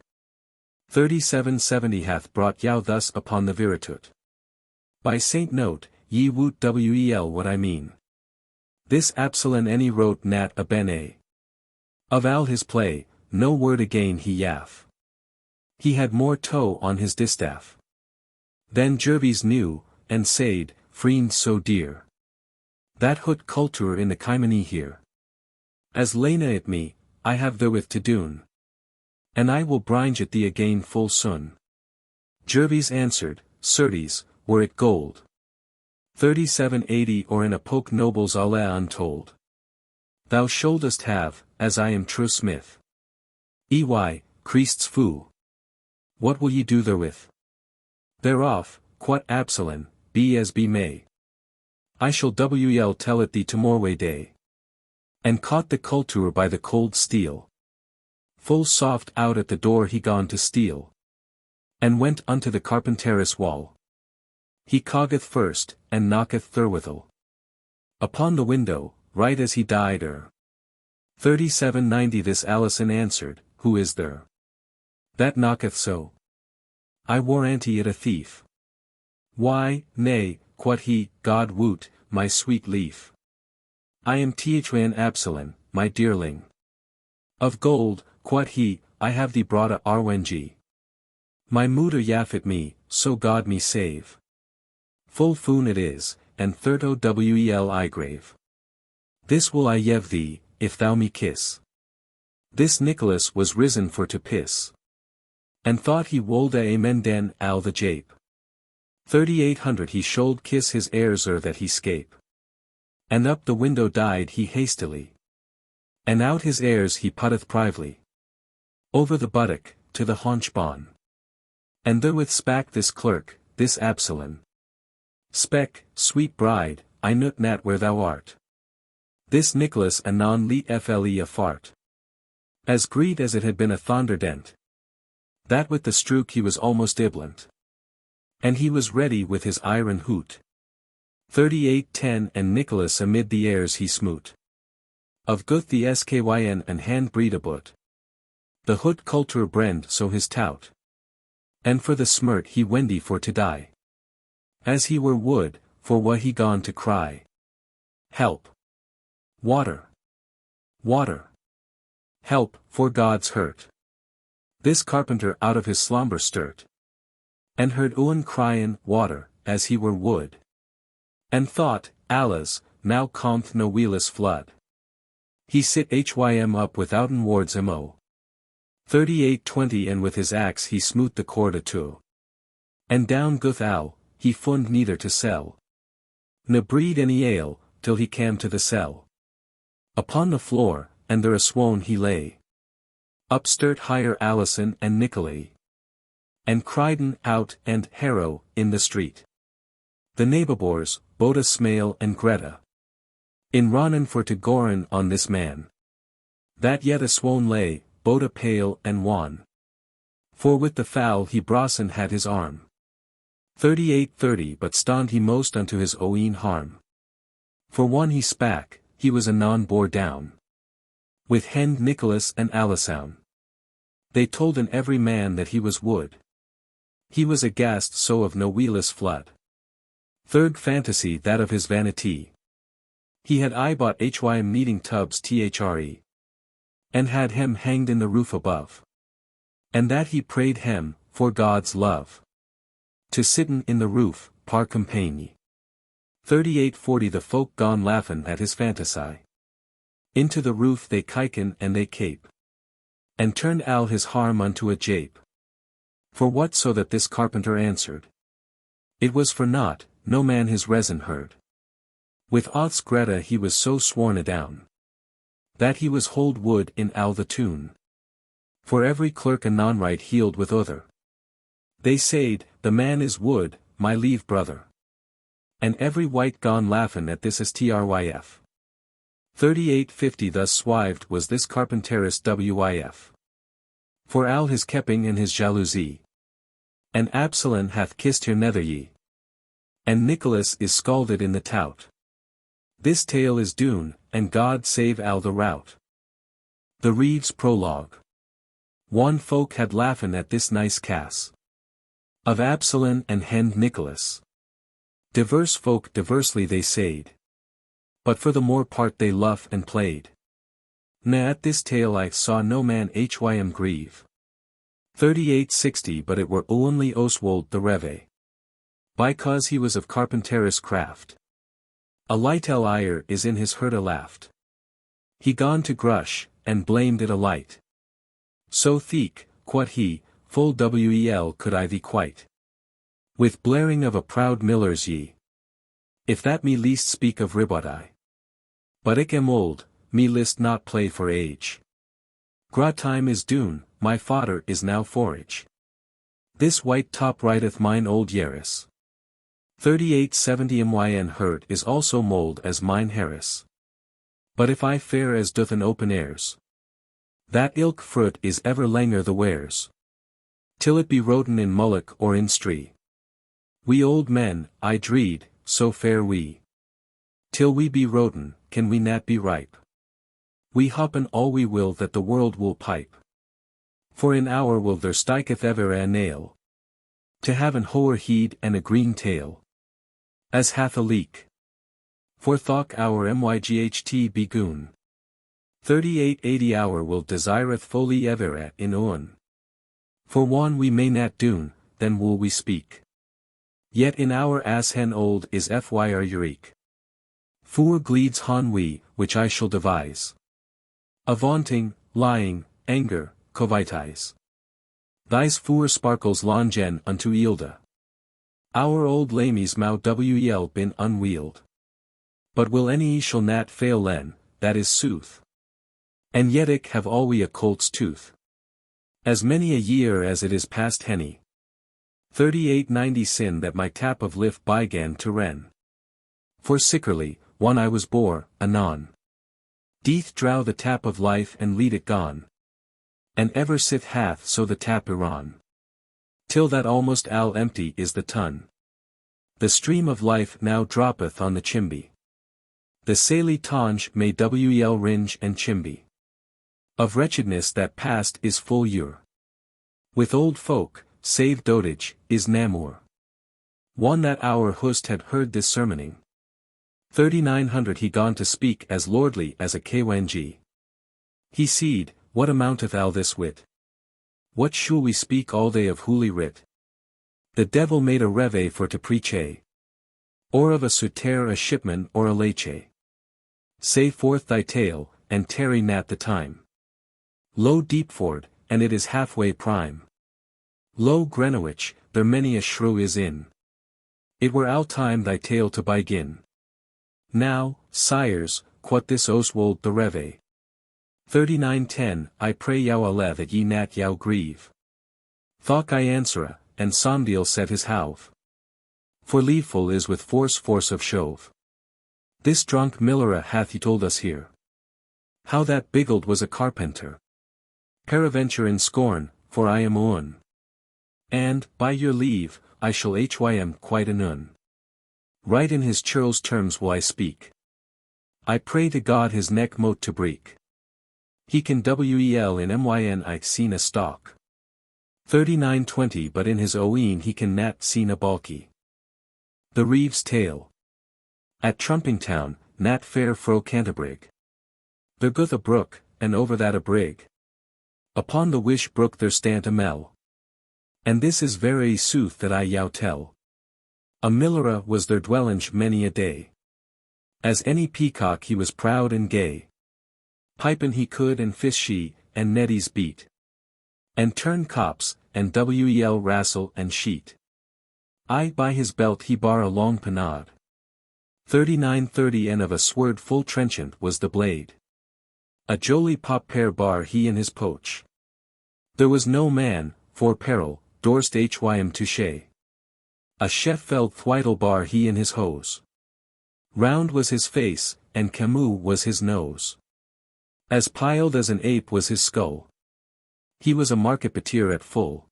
3770 Hath brought you thus upon the viritut. By Saint Note, ye woot wel what I mean. This Absalon any wrote nat a bene. Of all his play, no word again he yaff. He had more toe on his distaff. Then Gervais knew, and said, friend so dear. That hoot culture in the Cymene here. As Lena it me, I have therewith to doon. And I will bringe it thee again full soon. Gervais answered, certes, were it gold. 3780 Or in a poke nobles alle untold. Thou shouldest have, as I am true smith. Ey, Christ's foo. What will ye do therewith? Thereof, quot Absalon, be as be may. I shall tell it thee tomorrow day. And caught the culture by the cold steel. Full soft out at the door he gone to steal. And went unto the carpenteris wall. He coggeth first, and knocketh therewithal. Upon the window, right as he died 3790 This Alison answered, who is there? That knocketh so. I warrant it a thief. Why, nay, quod he, God woot, my sweet leaf. I am Thran Absalon, my dearling. Of gold, quod he, I have thee brought a RNG. My mutter yaffet me, so God me save. Full foon it is, and 30 wel grave. This will I yev thee, if thou me kiss. This Nicholas was risen for to piss. And thought he wolde amen den al the jape. 3800 He should kiss his heirs that he scape. And up the window died he hastily. And out his heirs he putteth privily. Over the buttock, to the haunch bone. And therewith spak this clerk, this Absalon. Spec, sweet bride, I noot nat where thou art. This Nicholas anon let fle a fart. As greed as it had been a thonderdent. That with the strook he was almost iblant. And he was ready with his iron hoot. 3810 And Nicholas amid the airs he smoot. Of guth the skyn and hand breed abut. The hoot culture brend so his tout. And for the smirt he wendy for to die. As he were wood, for what he gone to cry. Help! Water! Water! Help, for God's hurt. This carpenter out of his slumber sturt. And heard Owen cryin', water, as he were wood. And thought, alas, now cometh no wheeless flood. He sit hym up withouten wards mo. 3820 And with his axe he smoot the cord a two. And down guth al, he fund neither to sell. Ne breed any ale, till he cam to the cell. Upon the floor, and there a swoon he lay. Up sturt higher Alison and Nicolay. And Crichton out and Harrow in the street. The neighbours, Boda Smale and Greta. In Ronan for to Goran on this man. That yet a swoon lay, Boda pale and wan. For with the foul he Brosson had his arm. 38:30 but stond he most unto his own harm. For one he spak, he was anon bore down. With Hend Nicholas and Alisoun. They told in every man that he was wood. He was aghast so of no wheeless flood. Third fantasy that of his vanity. He had I bought hym kneading tubs thre. And had him hanged in the roof above. And that he prayed him, for God's love. To sitten in the roof, par compagnie. 38:40 The folk gone laughin' at his fantasy. Into the roof they kiken and they cape. And turned all his harm unto a jape. For what so that this carpenter answered? It was for naught, no man his reason heard. With Oth's Greta he was so sworn adown. That he was hold wood in all the tune. For every clerk anon right healed with other. They said, the man is wood, my lieve brother. And every white gone laughin' at this as tryf. 38:50 Thus swived was this carpenterist wif. For all his kepping and his jalousie. And Absalom hath kissed her nether ye. And Nicholas is scalded in the tout. This tale is dune, and God save all the rout. The Reeve's Prologue. One folk had laughin' at this nice cass. Of Absalom and Hend Nicholas. Diverse folk diversely they said. But for the more part they luff and played. Na at this tale I saw no man hym grieve. 38:60 But it were only Oswald the Reve. Because he was of carpenter's craft. A light ire is in his herd a laughed. He gone to grush, and blamed it a light. So theek, quod he, full wel could I thee quite. With blaring of a proud miller's ye. If that me least speak of ribot I. But ick am old, me list not play for age. Gra time is dune, my fodder is now forage. This white top writeth mine old Yeris. 38:70 Myn hurt is also mold as mine Harris. But if I fare as doth an open airs. That ilk fruit is ever langer the wares. Till it be roten in mullock or in stree. We old men, I dreed, so fare we. Till we be roten, can we not be ripe? We hoppen all we will that the world will pipe. For in our will there stiketh ever a nail. To have an hoer heed and a green tail. As hath a leak. For thok our myght be goon. 38:80 Our will desireth folly ever in oon. For one we may not doon, then will we speak. Yet in our as hen old is fyr urique. Four gleeds hon we, which I shall devise. A vaunting, lying, anger, covetise. Thys four sparkles longen unto Eilda. Our old lamies mau wel been unwheeled. But will any shall nat fail len, that is sooth. And yet ick have alwe a colt's tooth. As many a year as it is past henny. 38:90 Sin that my tap of lift bygan to ren. For sickerly, one I was bore, anon. Deeth drow the tap of life and lead it gone. And ever sith hath so the tap iron. Till that almost all empty is the tun. The stream of life now droppeth on the chimby. The saily tonge may wel ringe and chimby. Of wretchedness that past is full year. With old folk, save dotage, is namur. One that hour hust had heard this sermoning. 3900 He gone to speak as lordly as a kng. He seed, what amounteth all this wit? What shall we speak all day of holy writ? The devil made a reve for to preach a. Or of a suter a shipman or a leche. Say forth thy tale, and tarry not the time. Lo Deepford, and it is halfway prime. Lo Greenwich, there many a shrew is in. It were all time thy tale to begin. Now, sires, quot this Oswald the Reve. 39:10 I pray yow ale that ye nat yow grieve. Thok I answera, and Somdale set his houve. For leaveful is with force of shove. This drunk millera hath he told us here. How that Bigald was a carpenter. Peradventure in scorn, for I am one. And, by your leave, I shall hym quite anon. Right in his churl's terms will I speak. I pray to God his neck mote to break. He can wel in myn I seen a stalk. 3920 but in his oeen he can nat seen a balky. The Reeve's Tale. At Trumpingtown, nat fair fro Canterbrig. There goeth a brook, and over that a brig. Upon the wish brook there stant a mell. And this is very sooth that I yow tell. A millera was their dwellinge many a day. As any peacock he was proud and gay. Pipen he could and fish she, and neddies beat. And turn cops, and wel wrastle and sheet. I by his belt he bar a long panade. 3930 and of a sword full trenchant was the blade. A jolly pop pear bar he in his poach. There was no man, for peril, dorst hym touche. A Sheffield thwittle bar he in his hose. Round was his face, and Camus was his nose. As piled as an ape was his skull. He was a marketeer at full.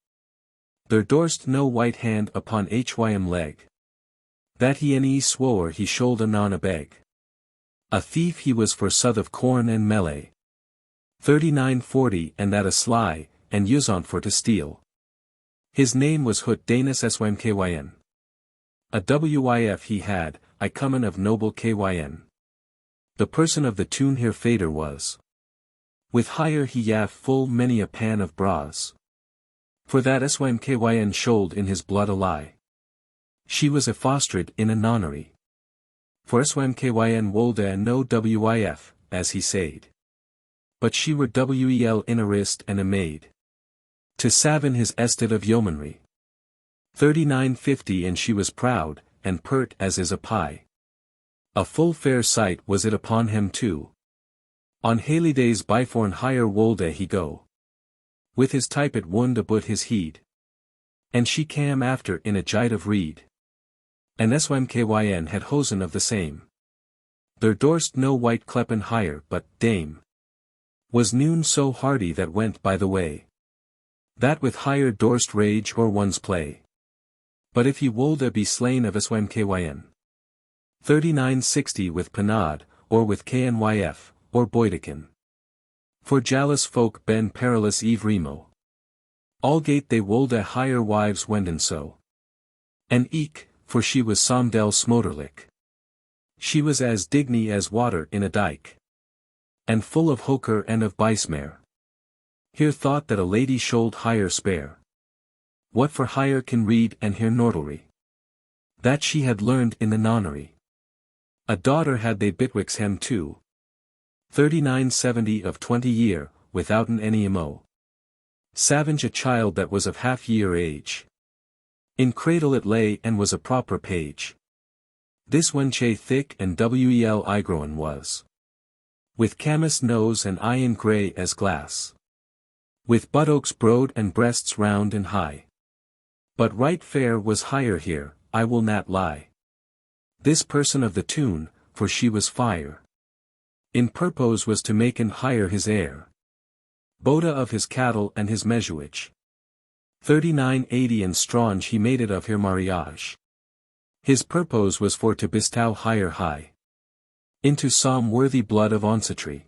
There dorst no white hand upon hym leg. That he any swore he should anon a beg. A thief he was for south of corn and melee. 3940 and that a sly, and usant for to steal. His name was Hut Danus Symkyn. A wyf he had, I comen of noble kyn. The person of the tune here fader was. With hire he yaff full many a pan of bras. For that Symkyn should in his blood a lie. She was a fostered in a nonnery. For Symkyn wolde no wyf, as he said. But she were wel in a wrist and a maid. To savin his estate of yeomanry. 3950 and she was proud, and pert as is a pie. A full fair sight was it upon him too. On halidays byforn higher wolde he go. With his typet wund about his heed. And she cam after in a gite of reed. And Symkyn had hosen of the same. There dorst no white kleppen higher but, dame. Was noon so hardy that went by the way. That with higher dorst rage or one's play. But if he wolde be slain of Symkyn. 3960 with panade, or with knyf, or boydekin. For jealous folk ben perilous eve remo. Allgate they wolde higher wives wenden so. And eke, for she was Somdel smoterlik. She was as digny as water in a dike. And full of hoker and of bysmare. Here thought that a lady should hire spare. What for hire can read and hear nortlery. That she had learned in the nonnery. A daughter had they bitwixt hem too. 3970 of 20 year, withouten any mo. Savage a child that was of half-year age. In cradle it lay and was a proper page. This wenche thick and wel igroen was. With camus nose and eyen grey as glass. With buttocks broad and breasts round and high. But right fair was higher here, I will not lie. This person of the tune, for she was fire. In purpose was to make and hire his heir. Boda of his cattle and his mesuage. 3980 and strange he made it of her mariage. His purpose was for to bestow higher high. Into some worthy blood of ancestry.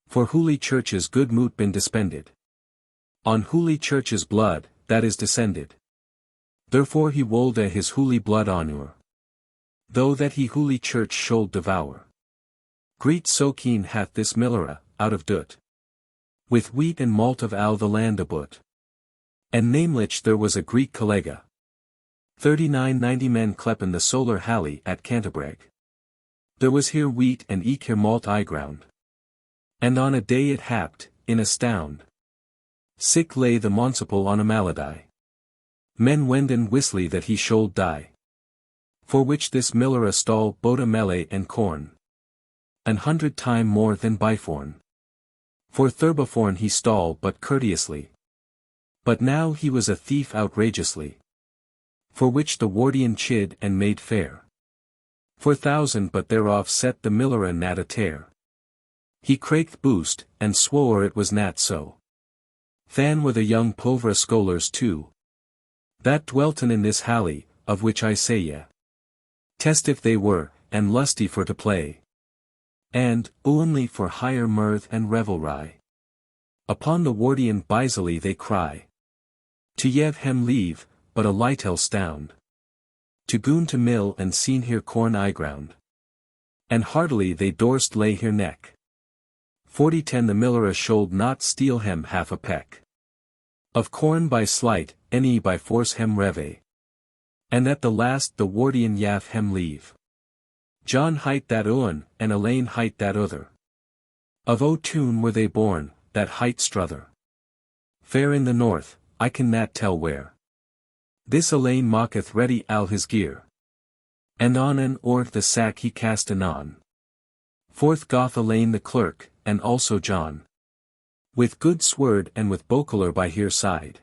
For holy church's good moot been dispended. On holy church's blood, that is descended. Therefore he wolde his holy blood honour. Though that he holy church should devour. Greet so keen hath this millera, out of dut. With wheat and malt of all the land about. And namelich there was a Greek collega. 3990 men kleppen the solar halley at Canterbury. There was here wheat and eke here malt I ground. And on a day it happed, in a stound. Sick lay the municipal on a malady. Men wenden whistly that he should die. For which this millera stall boda melee and corn. 100 time more than byforn. For thurbaforn he stall but courteously. But now he was a thief outrageously. For which the wardian chid and made fair. 4,000 but thereof set the miller a gnat a tear. He craked boost, and swore it was nat so. Than were the young povera scholars too. That dwelten in this halley, of which I say ye. Test if they were, and lusty for to play. And, only for higher mirth and revelry. Upon the wardian bisely they cry. To yev hem leave, but a lightel stound. To goon to mill and seen here corn I ground. And heartily they dorst lay here neck. 4010 the miller a should not steal hem half a peck. Of corn by sleight, any by force hem reve. And at the last the wardian yav hem leave. John hight that one, and Elaine hight that other. Of O tune were they born, that hight Struther. Fair in the north, I can not tell where. This Elaine mocketh ready al his gear. And on and o'er the sack he cast anon. Forth goth Elaine the clerk, and also John. With good sword and with Beauclerc by her side.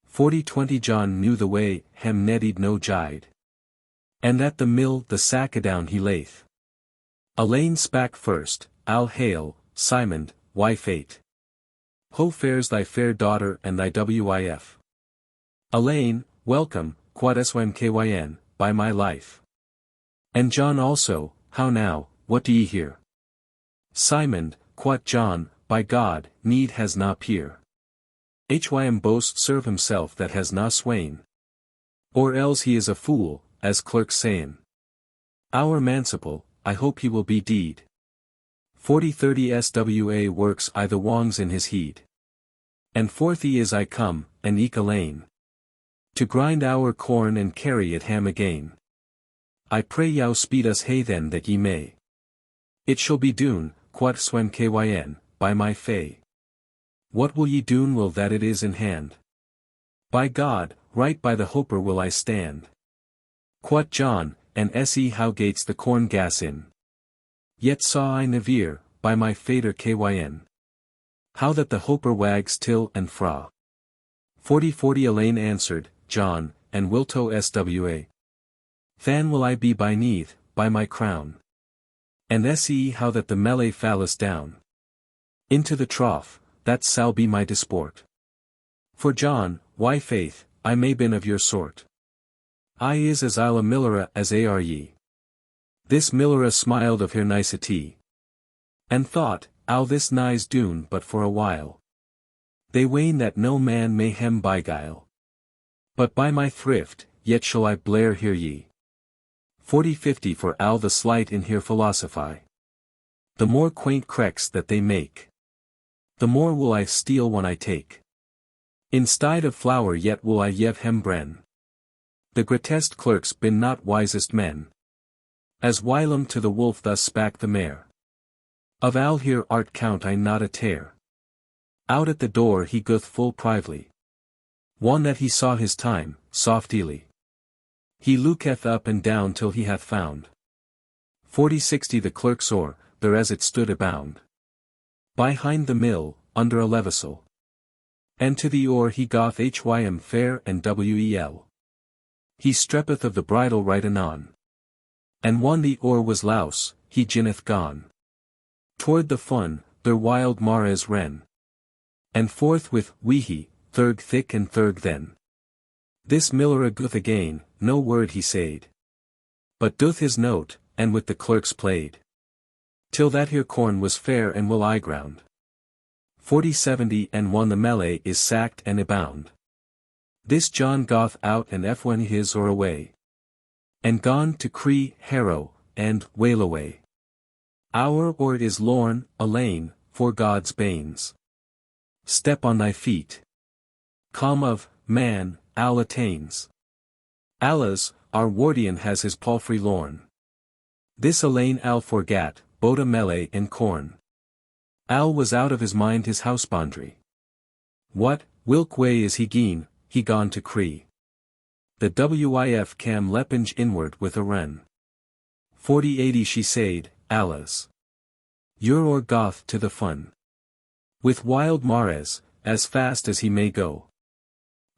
4020 John knew the way, hem neddied no jide. And at the mill the sack adown he layth. Elaine spak first, Al hail, Simon, why fate? Ho fares thy fair daughter and thy wif. Elaine, welcome, quod symkyn, by my life. And John also, how now, what do ye hear? Simon, quod John, by God, need has na peer. Hym boast serve himself that has na swain. Or else he is a fool, as Clerk sayin. Our manciple, I hope he will be deed. 4030 SWA works I the wongs in his heed. And forth he is I come, and eke Elaine. To grind our corn and carry it ham again. I pray yow speed us hay then that ye may. It shall be doon, quod swem by my fay. What will ye doon will that it is in hand. By God, right by the hoper will I stand. Quod John, and se how gates the corn gas in. Yet saw I never, by my fader kyn. How that the hoper wags till and fra. 4040 Elaine answered, John, and wilto swa. Than will I be by neath, by my crown. And se how that the melee phallus down. Into the trough, that shall be my disport. For John, why faith, I may been of your sort. I is as I'll a millera as are ye. This millera smiled of her nicety. And thought, I'll this nice doon but for a while. They wane that no man may hem beguile. But by my thrift, yet shall I blare hear ye. 4050 for Al the slight in here philosophy. The more quaint cracks that they make. The more will I steal when I take. Instead of flour yet will I yev hem bren. The grotesque clerks been not wisest men. As whilom to the wolf thus spak the mare. Of Al here art count I not a tear. Out at the door he goeth full prively. One that he saw his time, softly. He looketh up and down till he hath found. 4060 the clerk's oar, there as it stood abound. Behind the mill, under a levisel. And to the oar he goth hym fair and wel. He streppeth of the bridle right anon. And when the oar was louse, he jinneth gone. Toward the fun, their wild mares ren. And forthwith, wehe, thurg thick and thurg then. This miller goeth again, no word he said. But doth his note, and with the clerks played. Till that here corn was fair and well I ground. 4070 and when the melee is sacked and abound. This John goth out and when his or away. And gone to Cree, Harrow, and wail away. Our or is lorn, Elaine, for God's banes. Step on thy feet. Calm of, man, Al attains. Allah's, our wardian has his palfrey lorn. This Elaine Al forgat, boda melee and corn. Al was out of his mind his housebondry. What, whilk way is he gone to Cree. The wif cam lepinge inward with a wren. 4080 she said, Allah's. You're or goth to the fun. With wild mares, as fast as he may go.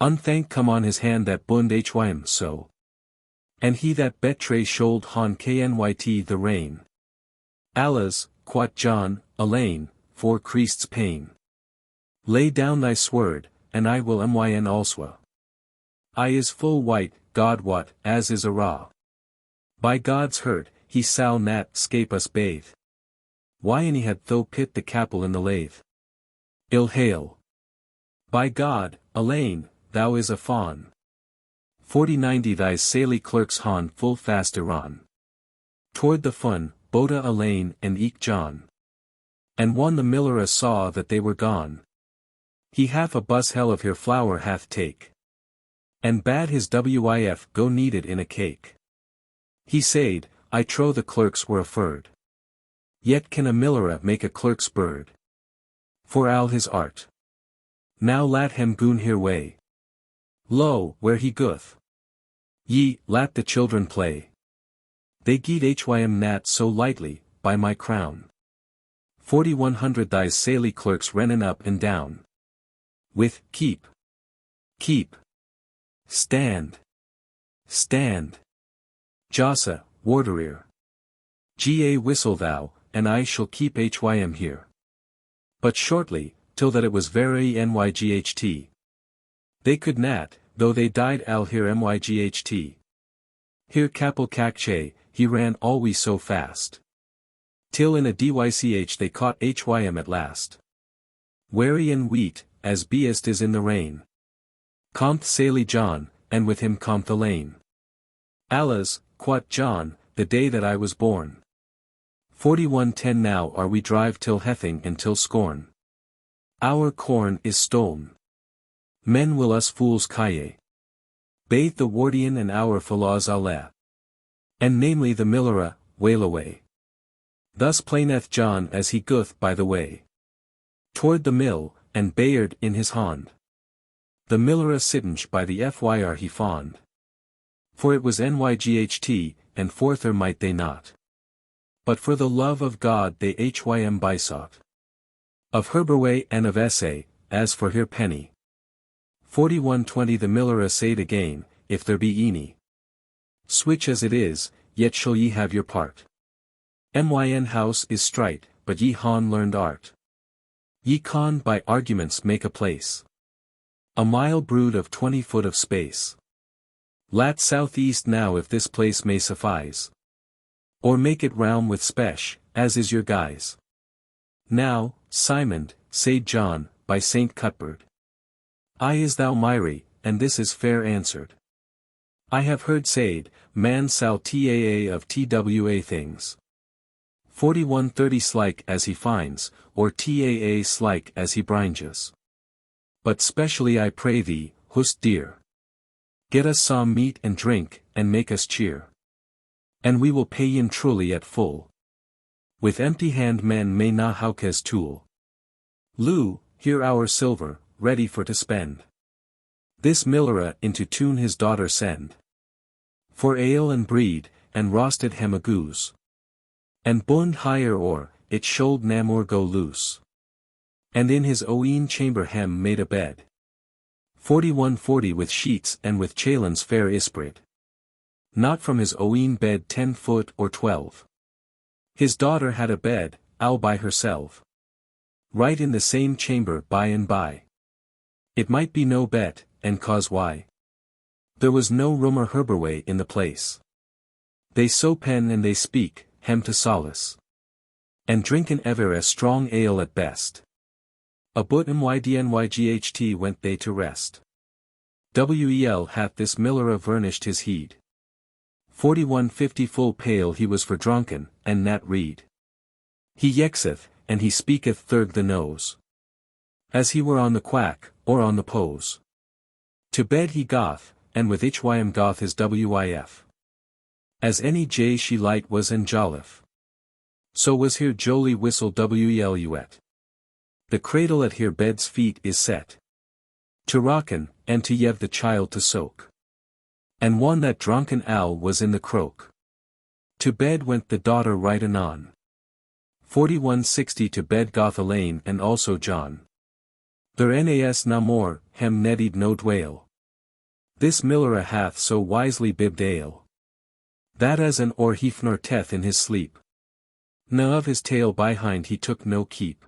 Unthank come on his hand that bund hym so. And he that betray should hon knyt the rain. Alas, quot John, Elaine, for Christ's pain. Lay down thy sword, and I will myn also. I is full white, God wot, as is a raw. By God's hurt, he sall nat scape us bathe. Why any had tho pit the capel in the lathe. Ill hail. By God, Elaine, thou is a fawn. 4090 thy saily clerks hon full fast Iran. Toward the fun, Boda Elaine and eke John. And one the miller saw that they were gone. He half a bus hell of her flour hath take. And bade his wif go knead it in a cake. He said, I trow the clerks were afeard. Yet can a miller make a clerk's bird. For all his art. Now lat him goon here way. Lo, where he goeth. Ye, lat the children play. They geet hym nat so lightly, by my crown. 4100 thy saily clerks rennen up and down. With, keep. Keep. Stand. Stand. Jossa, warderer. Ga whistle thou, and I shall keep hym here. But shortly, till that it was very nyght. They could nat, though they died al here myght. Here capel cacche, he ran always so fast. Till in a dych they caught hym at last. Wary and wheat, as beest is in the rain. Compt saily John, and with him compt Elaine. Alas, quot John, the day that I was born. 4110 now are we drive till hething and till scorn. Our corn is stolen. Men will us fools calle. Bathe the wardian and our falaws alle. And namely the millera, wail away. Thus plaineth John as he goeth by the way. Toward the mill, and Bayard in his hond. The millera sittinch by the fyr he fond. For it was nyght, and forther might they not. But for the love of God they hym besought. Of herberway and of essay, as for her penny. 4120 the millera said again, if there be any. Switch as it is, yet shall ye have your part. Myn house is strite, but ye hon learned art. Ye con by arguments make a place. A mile brood of 20 foot of space. Lat southeast now if this place may suffice. Or make it round with spesh, as is your guise. Now, Simon, said John, by Saint Cuthbert. I is thou Myri, and this is fair answered. I have heard said, man sal taa of twa things. 4130 slike as he finds, or taa slike as he bringes. But specially I pray thee, hust dear. Get us some meat and drink, and make us cheer. And we will pay yin truly at full. With empty hand men may na haukes tool. Lou, here our silver, ready for to spend. This millera into tune his daughter send. For ale and breed, and rosted hem a goose. And bund higher or, it should namor go loose. And in his oeen chamber hem made a bed. 4140 with sheets and with chalons fair isprit. Not from his oeen bed 10 foot or 12. His daughter had a bed, all by herself. Right in the same chamber by and by. It might be no bet, and cause why. There was no room or herberway in the place. They so pen and they speak, hem to solace. And drinken ever a strong ale at best. A but mydnyght went they to rest. Wel hath this millera vernished his heed. 4150 full pale he was for drunken, and nat reed. He yexeth, and he speaketh third the nose. As he were on the quack, or on the pose. To bed he goth, and with hym goth his wif. As any jay she light was and jollif. So was here jolie whistle wluet. The cradle at here bed's feet is set. To rocken, and to yev the child to soak. And one that drunken owl was in the croak. To bed went the daughter right anon. 4160 to bed goth Elaine and also John. Their nas na more, hem neddied no dwale. This miller hath so wisely bibbed ale, that as an or he nor teth in his sleep. Na of his tale behind he took no keep.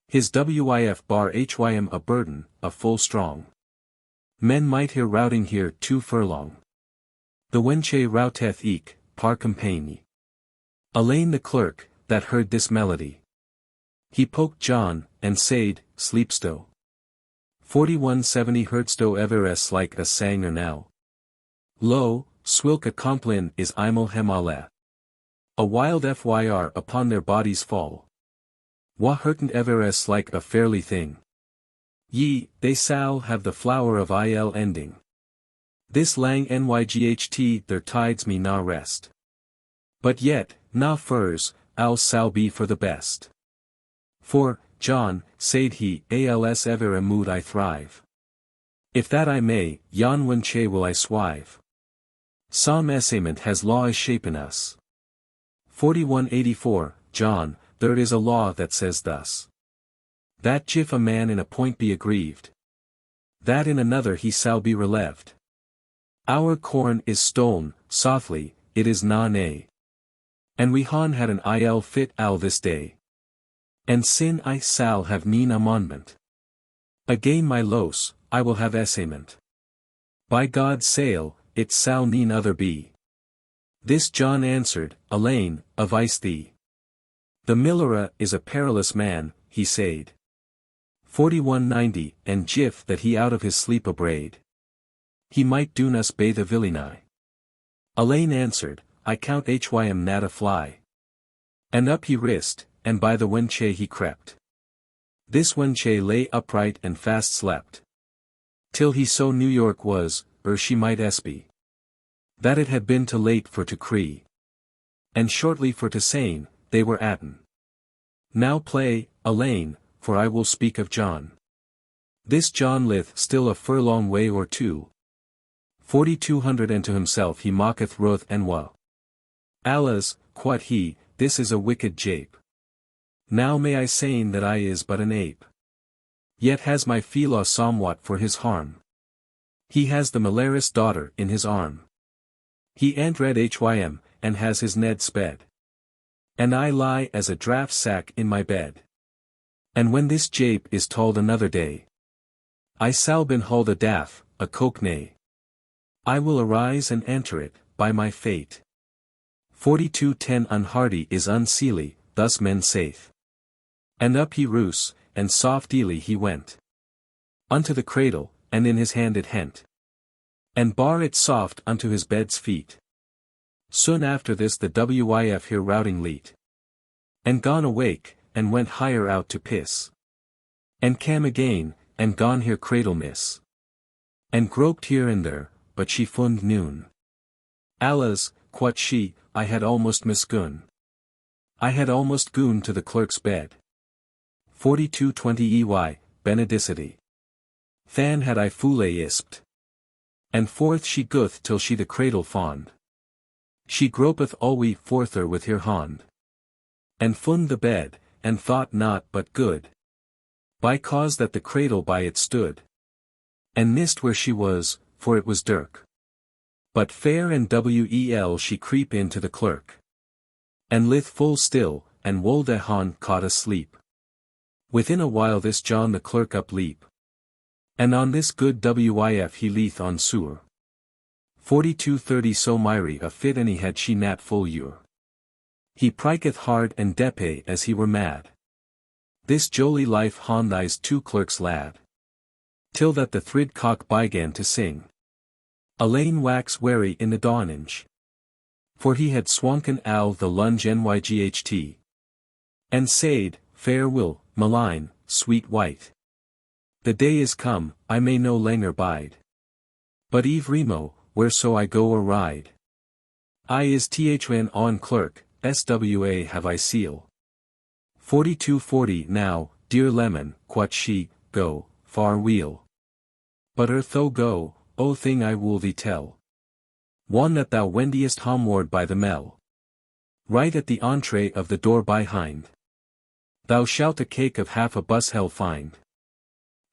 His wif bar hym a burden, a full strong. Men might hear routing here 2 furlong. The wenche routeth eke, par compagnie. Alain the clerk, that heard this melody. He poked John, and said, Sleepsto. 4170 Hurtsto everes like a sanger now. Lo, swilk a complin is imel hemale. A wild fyr upon their bodies fall. Wa hurtent everes like a fairly thing. Ye, they sal have the flower of il ending. This lang nyght their tides me na rest. But yet, na furs, ours sal be for the best. For, John, said he, als ever a mood I thrive. If that I may, yon wenche will I swive. Some essayment has law is shapen us. 4184, John, there is a law that says thus. That if a man in a point be aggrieved, that in another he shall be relieved. Our corn is stolen, softly, it is na nay. And we han had an il fit al this day. And sin I sal have neen amendment. Again my los, I will have essayment. By God's sale, it sal neen other be. This John answered, Alain, avice thee. The millera is a perilous man, he said. 4190, and Jif that he out of his sleep abraid. He might doon us bathe a villainy. Alain answered, I count hym nat a fly. And up he rist, and by the wenche he crept. This wenche lay upright and fast slept. Till he so New York was, she might espy. That it had been too late for to cree. And shortly for to sain, they were atten. Now play, Alain, for I will speak of John. This John lith still a furlong way or two. 4200 and to himself he mocketh Ruth and wa. Alas, quoth he, this is a wicked jape. Now may I sayn that I is but an ape. Yet has my philo somewhat for his harm. He has the malaris daughter in his arm. He ant read hym, and has his Ned sped. And I lie as a draft sack in my bed. And when this jape is told another day, I sal bin hold a daff, a coke nay. I will arise and enter it, by my fate. 4210 Unhardy is unseely, thus men saith. And up he roose, and softly he went. Unto the cradle, and in his hand it hent. And bar it soft unto his bed's feet. Soon after this the wif here routing leet. And gone awake, and went higher out to piss. And cam again, and gone here cradle miss. And groped here and there, but she fund noon. Alas, quoth she, I had almost misgoon. I had almost goon to the clerk's bed. 4220 Benedicity. Than had I foule ispt. And forth she goeth till she the cradle fond. She gropeth alway forther with her hand. And fund the bed, and thought not but good. By cause that the cradle by it stood. And nist where she was, for it was dirk. But fair and wel she creep in to the clerk. And lith full still, and wolde han caught asleep. Within a while this John the clerk upleap. And on this good wif he leath on sewer. 4230 So myri a fit any had she nat full year. He priketh hard and depe as he were mad. This jolly life han thys 2 clerks lad. Till that the thrid cock began to sing. Alain wax wary in the dawnage. For he had swanken al the lunge nyght. And said, fair will, malign, sweet white. The day is come, I may no langer bide. But eve remo, whereso I go or ride. I is thn on clerk, swa have I seal. 4240 Now, dear lemon, quoth she, go, far wheel. But tho go, O thing I will thee tell. One that thou wendiest homeward by the mell. Right at the entree of the door behind. Thou shalt a cake of half a bus hell find.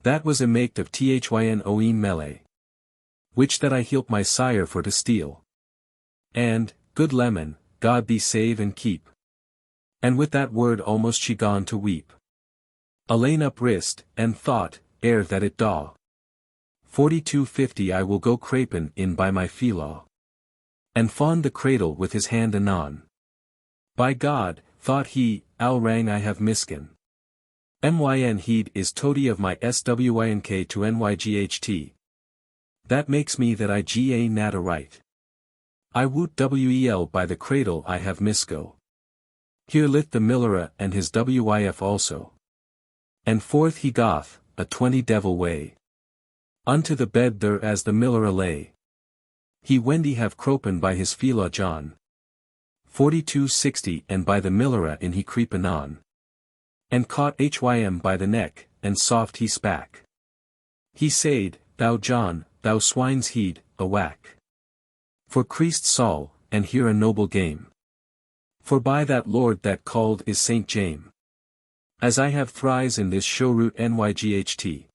That was a maked of thyn oeen melee. which that I hielp my sire for to steal. And, good leman, God thee save and keep. And with that word almost she gone to weep. Elaine up wrist, and thought, ere that it daw. 4250 I will go crapin in by my felaw. And fond the cradle with his hand anon. By God, thought he, I'll rang I have miskin. Myn heed is toady of my swynk to nyght. That makes me that I ga nat a right. I woot wel by the cradle I have misco. Here lit the millera and his wif also. And forth he goth, a 20 devil way. Unto the bed there as the millera lay. He wendy have cropen by his felaw John. 4260 and by the millera in he creepin on. And caught hym by the neck, and soft he spak. He said, Thou John, thou swine's heed, a whack. For Christ Saul, and here a noble game. For by that Lord that called is Saint James. As I have thrice in this show root nyght.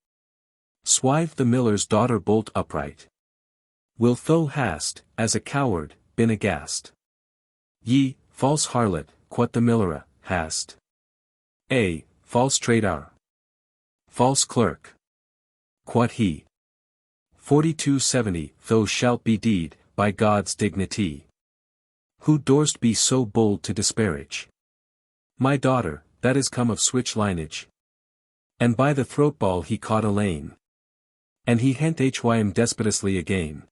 Swive the miller's daughter bolt upright. Will thou hast, as a coward, been aghast. Ye, false harlot, quot the millera, hast. A, false traitor. False clerk. Quot he. 4270 Thou shalt be deed, by God's dignity. Who durst be so bold to disparage? My daughter, that is come of switch lineage. And by the throat ball he caught Elaine. And he hent hym despotously again.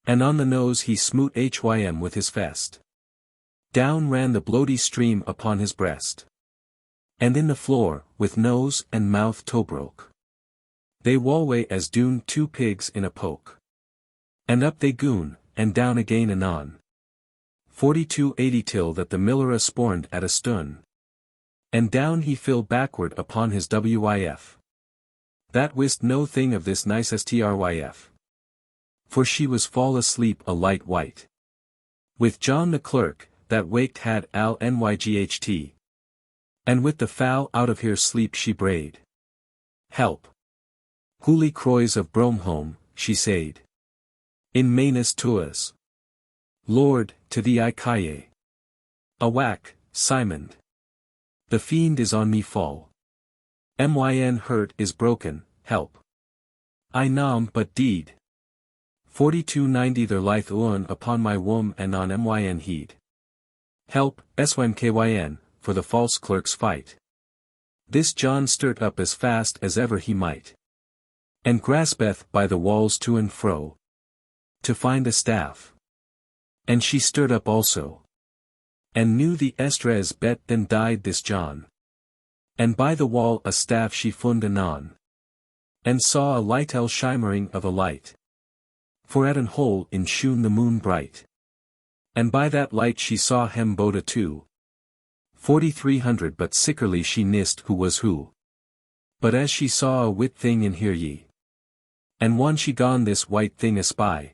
And on the nose he smote hym with his fest. Down ran the bloody stream upon his breast. And in the floor, with nose and mouth toe broke. They walway as doon two pigs in a poke. And up they goon, and down again anon. 4280 till that the millera sporned at a stun. And down he fell backward upon his wif. That wist no thing of this nice stryf. For she was fall asleep a light white. With John the clerk, that waked had al nyght. And with the fowl out of here sleep she brayed. Help! Holy croys of Bromholm, she said. In manus tuas. Lord, to thee I calle. A whack, Simond. The fiend is on me fall. Myn hurt is broken, help. I nam but deed. 4290 There lieth un upon my womb and on myn heed. Help, symkyn, for the false clerk's fight. This John stirred up as fast as ever he might. And graspeth by the walls to and fro. To find a staff. And she stirred up also. And knew the estres bet then died this John. And by the wall a staff she fund anon. And saw a lightel shimmering of a light. For at an hole in shone the moon bright. And by that light she saw hem boda too. 4300 But sickerly she nist who was who. But as she saw a wit thing in here ye. And one she gone this white thing espy.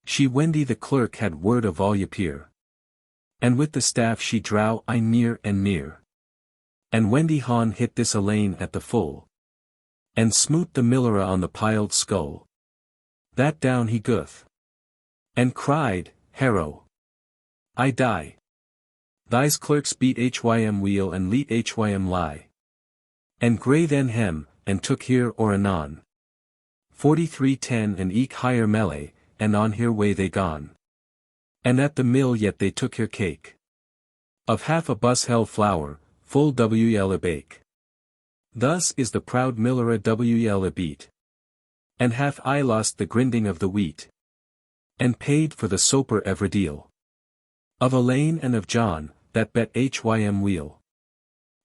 She wendy the clerk had word of all ye peer. And with the staff she drow I near and near. And wendy han hit this Elaine at the full. And smoot the millera on the piled skull. That down he guth. And cried, Harrow! I die. Thys clerks beat hym wheel and leet hym lie. And grey then hem, and took here or anon. 4310 And eke higher melee, and on here way they gone. And at the mill yet they took here cake. Of half a bus hell flour, full wel a bake. Thus is the proud millera wel a beat. And hath I lost the grinding of the wheat. And paid for the soper every deal. Of Elaine and of John, that bet hym wheel.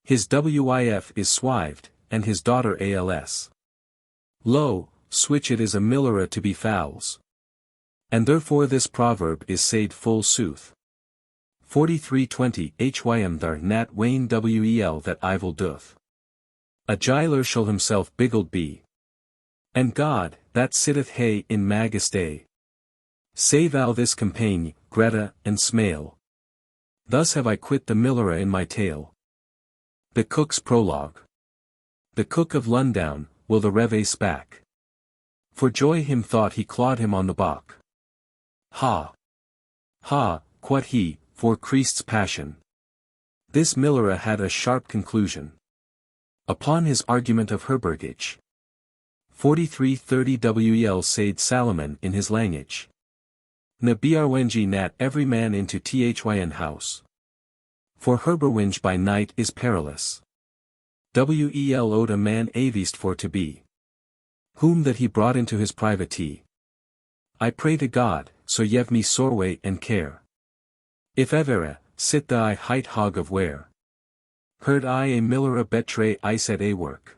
His wif is swived, and his daughter als. Lo, switch it is a millera to be fowls. And therefore this proverb is said full sooth. 4320 Hym thar nat wane wel that evil doth. A giler shall himself biggled be. And God, that sitteth hey in magestay. Save al this campaign, Greta, and Smale. Thus have I quit the millera in my tale. The Cook's Prologue. The Cook of Lundown, will the Reeve spak. For joy him thought he clawed him on the back. Ha! Ha! Quoth he, for Christ's passion. This miller had a sharp conclusion upon his argument of herbergage. 4330 Wel said Salomon in his language. Ne brwengi nat every man into thyn house. For herberwinge by night is perilous. Wel owed a man avist for to be. Whom that he brought into his private. I pray to God, so yev me sorway and care. If ever, sit thy height hog of where. Heard I a miller a betray I said a work.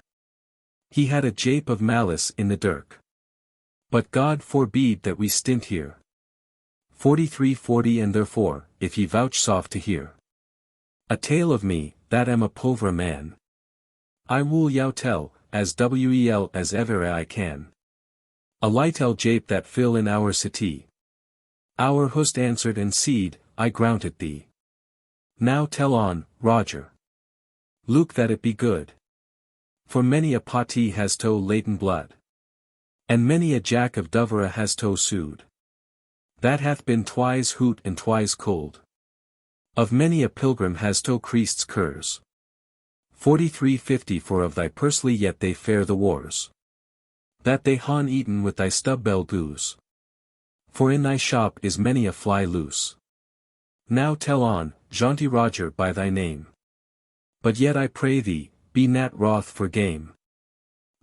He had a jape of malice in the dirk. But God forbede that we stint here. 4340 And therefore, if ye vouchsafe to hear a tale of me, that am a pauvre man, I will yow tell, as wel as ever I can. A lightel jape that fill in our city. Our host answered and seed, I grounted thee. Now tell on, Roger. Luke that it be good. For many a pati has to latent blood. And many a jack of Dovera has to sued. That hath been twice hoot and twice cold. Of many a pilgrim has to Christ's curs. 4350 For of thy pursely yet they fare the wars. That they han eaten with thy stub-bell goose. For in thy shop is many a fly loose. Now tell on, jaunty Roger by thy name. But yet I pray thee, be nat wroth for game.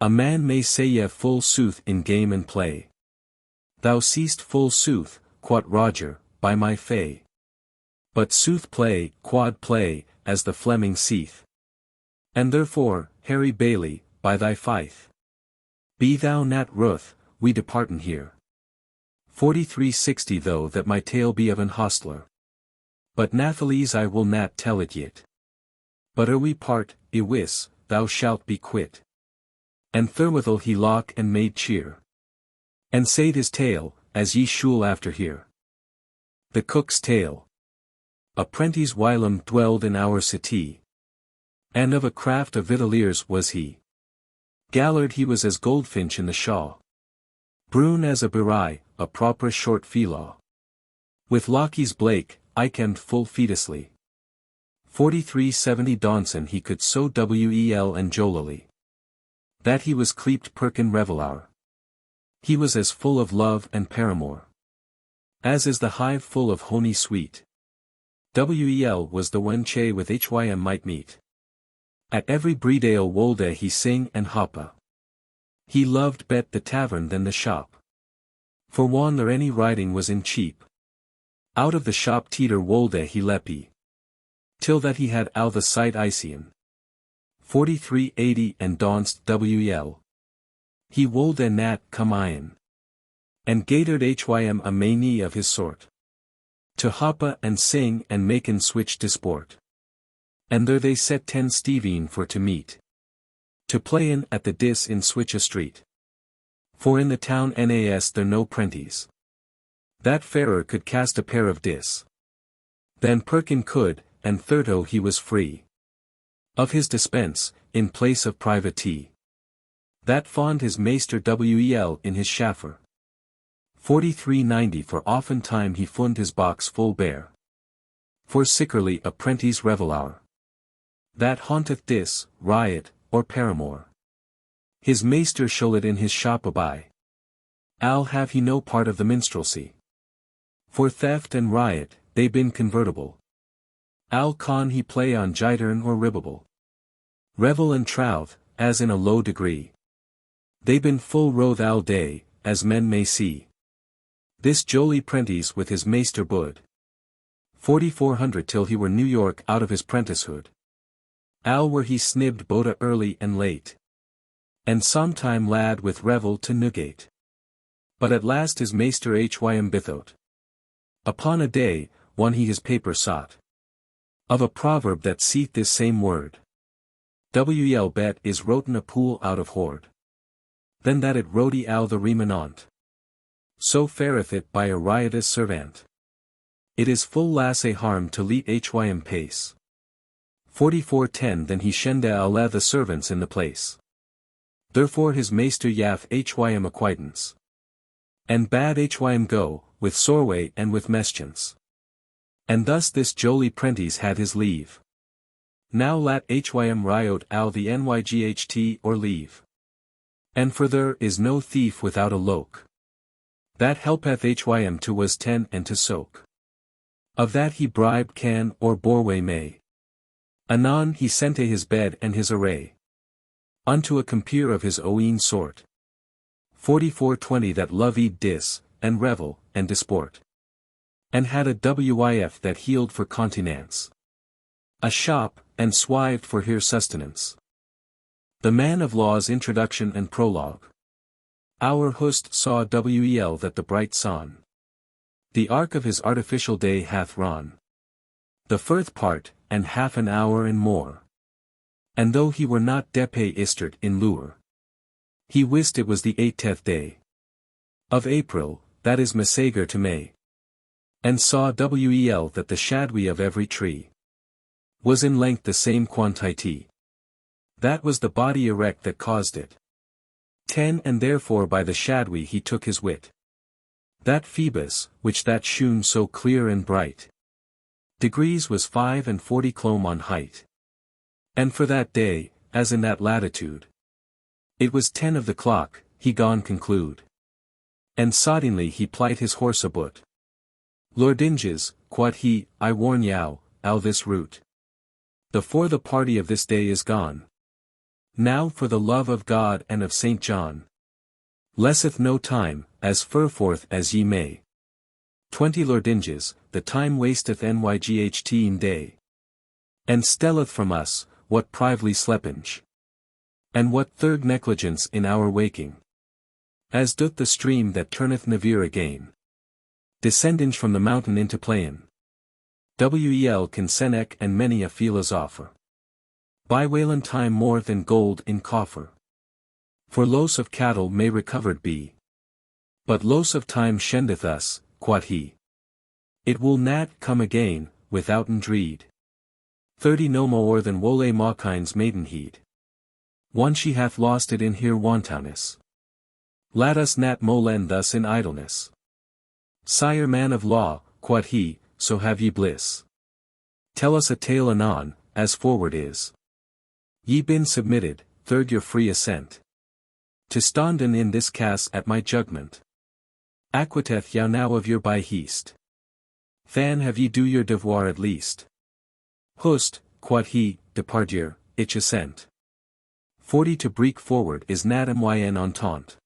A man may say ye full sooth in game and play. Thou seest full sooth, quoth Roger, by my fay. But sooth play, quod play, as the Fleming seeth. And therefore, Harry Bailey, by thy faith. Be thou nat ruth, we departen here. 4360 Though that my tale be of an hostler. But nathelese I will nat tell it yet. But ere we part, ewis, thou shalt be quit. And therewithal he lock and made cheer. And said his tale, as ye shule after hear. The Cook's Tale. A prentice whilom dwelled in our city. And of a craft of victualliers was he. Gallard he was as goldfinch in the shaw. Brune as a berai, a proper short felaw. With lockies blake, I kemmed full fetusly. 4370 Donson he could so wel and jolily. That he was cleaped Perkin Revelar. He was as full of love and paramour. As is the hive full of honey sweet. Wel was the one che with hym might meet. At every bredale wolde he sing and hoppa. He loved bet the tavern than the shop. For wan there any riding was in cheap. Out of the shop teeter wolde he leppy. Till that he had al the sight Ician. 4380 And daunst wel. He wolde nat come iron. And gathered hym a many of his sort. To hoppa and sing and maken switch to sport. And there they set 10 Stevene for to meet. To play in at the dis in Switch a street. For in the town nas there no prentice. That fairer could cast a pair of dis. Than Perkin could, and thirto he was free. Of his dispense, in place of private. That fond his maester wel in his schaffer. 4390 For oftentime he fund his box full bare. For sickerly a prentice revelar. That haunteth dis, riot, or paramour. His maester shall it in his shop aby. Al have he no part of the minstrelsy. For theft and riot, they been convertible. Al con he play on jitern or ribbable. Revel and trouth, as in a low degree. They been full roth all day, as men may see. This jolly prentice with his maester bud. 4400 Till he were New York out of his prenticehood. Al were he snibbed boda early and late. And sometime lad with revel to Newgate. But at last his maester hym bithot. Upon a day, one he his paper sought. Of a proverb that seeth this same word. Wel bet is roten a pool out of hoard. Then that it roti al the remanent. So fareth it by a riotous servant. It is full lasse harm to leet hym pace. 4410 Then he shende ala the servants in the place. Therefore his meester yaf hym acquaintance. And bade hym go, with sorway and with meschance. And thus this jolly prentice had his leave. Now lat hym riot al the nyght or leave. And for there is no thief without a loke. That helpeth hym to was ten and to soak. Of that he bribe can or boreway may. Anon he sente his bed and his array. Unto a compeer of his own sort. 4420 that love eat dis, and revel, and disport. And had a wif that healed for continence. A shop, and swived for here sustenance. The Man of Law's Introduction and Prologue. Our host saw wel that the bright sun. The arc of his artificial day hath run. The firth part, and half an hour and more. And though he were not depe istert in lure. He wist it was the 8th day. Of April, that is Messager to May. And saw wel that the shadwe of every tree. Was in length the same quantity. That was the body erect that caused it. 10 and therefore by the shadwe he took his wit. That Phoebus, which that shone so clear and bright. Degrees was 45 clome on height. And for that day, as in that latitude. It was 10 of the clock, he gone conclude. And soddingly he plight his horse aboot. Lordinges, quod he, I warn yow, al this route. The for the party of this day is gone. Now for the love of God and of Saint John. Lesseth no time, as furforth as ye may. 20 Lordinges, the time wasteth nyght in day. And stelleth from us, what prively slepenge. And what third negligence in our waking. As doth the stream that turneth Navir again. Descending from the mountain into plain. Wel can senek and many a philosopher. By whalen time more than gold in coffer. For loss of cattle may recovered be. But loss of time shendeth us, quod he. It will nat come again, withouten dreed. 30 no more than wole mawkine's maidenheed. One she hath lost it in here wantonness. Let us nat molen thus in idleness. Sire man of law, quod he, so have ye bliss. Tell us a tale anon, as forward is. Ye been submitted, third your free assent. To standen in this case at my judgment. Acquiteth yow now of your by heast. Than have ye do your devoir at least. Hust, quod he, depardier, ich assent. 40 to break forward is nat myn entente.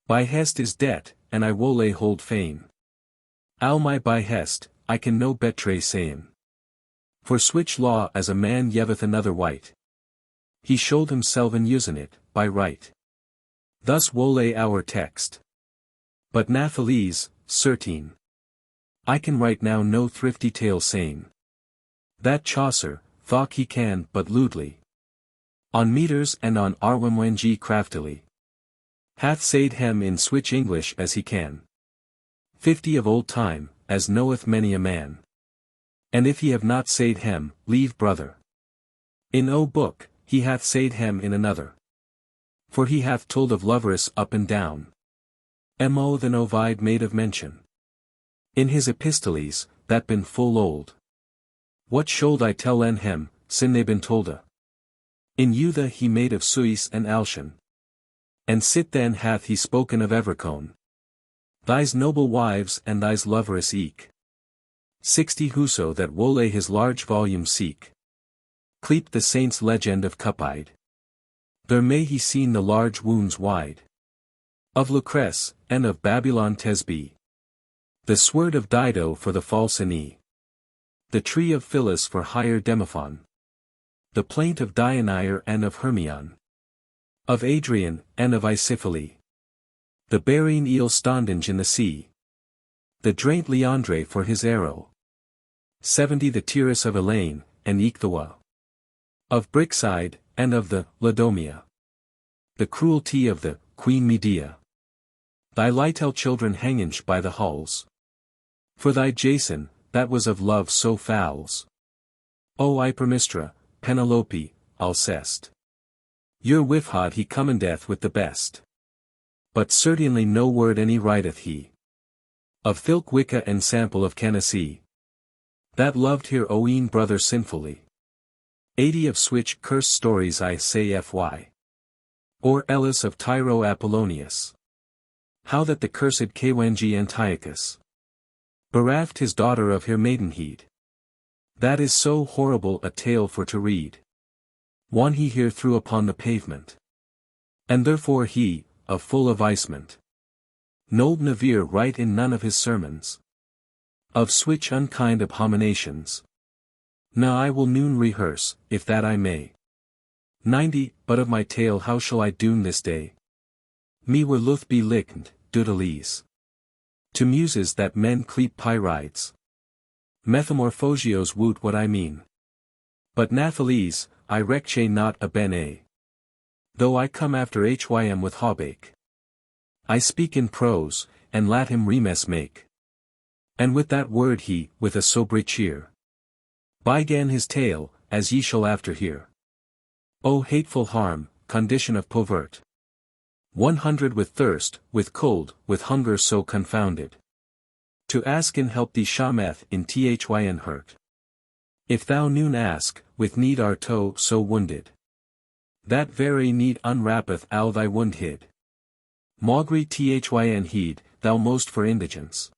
By hest is debt, and I wole hold fain. Al my by hest, I can no betray sayin. For switch law as a man yeveth another white. He showed himself in using it, by right. Thus wole our text. But Nathalese, certain. I can write now no thrifty tale sane. That Chaucer, thought he can but lewdly. On meters and on arwmng craftily. Hath said hem in switch English as he can. 50 of old time, as knoweth many a man. And if he have not said hem, leave brother. In O book, he hath said hem in another. For he hath told of lovers up and down. Mo than Ovid made of mention. In his epistoles, that been full old. What should I tell en hem, sin they been tolda? In Eutha he made of Suis and Alshan. And sit then hath he spoken of Evercone. Thy's noble wives and thy's loveress eke. 60 whoso that wole his large volume seek. Cleep the saint's legend of Cupide. There may he seen the large wounds wide. Of Lucrece, and of Babylon Tesbe. The sword of Dido for the false Aeneas. The tree of Phyllis for higher Demophon. The plaint of Dioneir and of Hermione. Of Adrian, and of Isyphile. The burying eel stondinge in the sea. The draint Leandre for his arrow. 70 the Tyrus of Elaine, and eke the wa. Of Brickside, and of the Ladomia. The cruelty of the Queen Medea. Thy Lytel children hanginge by the hulls. For thy Jason, that was of love so fouls. O Hypermistra, Penelope, Alcest. Your wifhod he commendeth with the best. But certainly no word any writeth he. Of thilk wicca and sample of Canasee. That loved here oeen brother sinfully. 80 of switch cursed stories I say fy. Or Ellis of Tyro Apollonius. How that the cursed Kwengi Antiochus bereft his daughter of her maidenheed. That is so horrible a tale for to read. One he here threw upon the pavement. And therefore he, of full avisement, nold Navir write in none of his sermons. Of switch unkind abominations. Now I will noon rehearse, if that I may. 90, but of my tale how shall I doon this day? Me were luth be licked, doodalese. To muses that men cleep pyrides. Metamorphosios woot what I mean. But Nathalese, I recche not a bene. Though I come after hym with hawbake. I speak in prose, and let him remes make. And with that word he, with a sobry cheer, began his tale, as ye shall after hear. O hateful harm, condition of povert. 100 with thirst, with cold, with hunger so confounded. To ask in help thee shameth in thyn hurt. If thou noon ask, with need are toe so wounded. That very need unwrappeth al thy wound hid. Maugre thyn heed, thou most for indigence.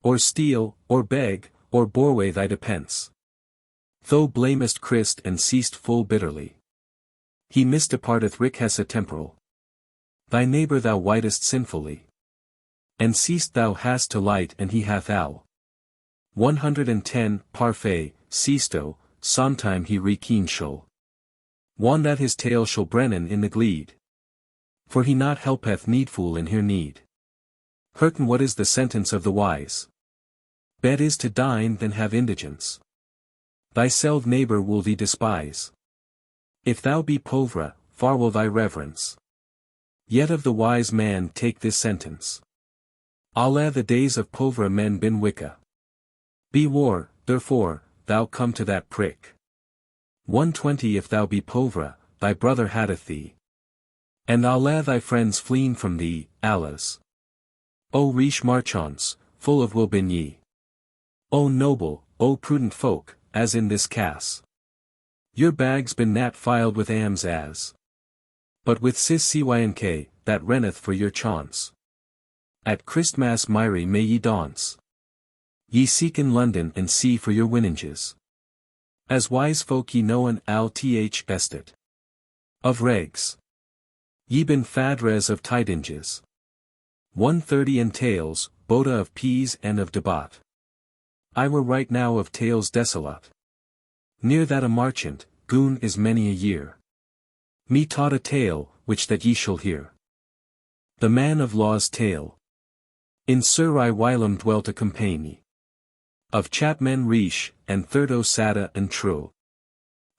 Or steal, or beg, or boreway thy depence. Thou blamest Christ and seest full bitterly. He misdeparteth riquessa temporal. Thy neighbor thou widest sinfully. And seest thou hast to light and he hath al. 110 Parfait, seesto, sometime he rekeen shall. One that his tale shall brennen in the glede. For he not helpeth needful in her need. Hurten what is the sentence of the wise? Bet is to dine than have indigence. Thyself neighbor will thee despise. If thou be povra, far will thy reverence. Yet of the wise man take this sentence. Allah the days of povra men bin wicca. Be war, therefore, thou come to that prick. 120 If thou be povra, thy brother hateth thee. And Allah thy friends fleen from thee, Allahs. O riche marchants, full of will bin ye. O noble, O prudent folk, as in this cass. Your bags been nat filed with ams as. But with cis cynk, that renneth for your chance. At Christmas Myri may ye dance. Ye seek in London and see for your winninges. As wise folk ye knowen al th bestet. Of regs. Ye been fadres of tidinges. 130 And tales, boda of peas and of debat. I were right now of tales desolate. Near that a marchant, goon is many a year. Me taught a tale, which that ye shall hear. The man of law's tale. In Sir I whilom dwelt a company. Of chapmen riche, and thirdo sada and true.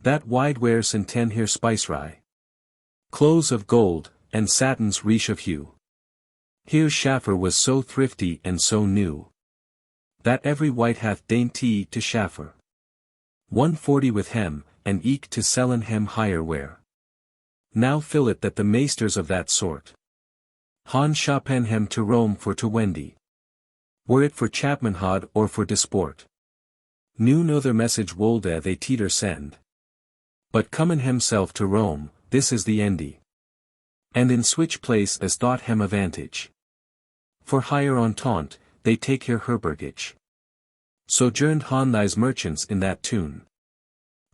That wide wares and ten here spice rye. Clothes of gold, and satins riche of hue. Here Schaffer was so thrifty and so new. That every wight hath dainty to Schaffer. 140 with hem, and eke to sellen hem higher wear. Now fill it that the maesters of that sort. Han shapen hem to Rome for to Wendy. Were it for chapmanhood or for disport. New no their message wolde they teeter send. But comin himself to Rome, this is the endy. And in switch place as thought hem avantage. For higher on taunt, they take here herbergage. Sojourned Han thys merchants in that tune.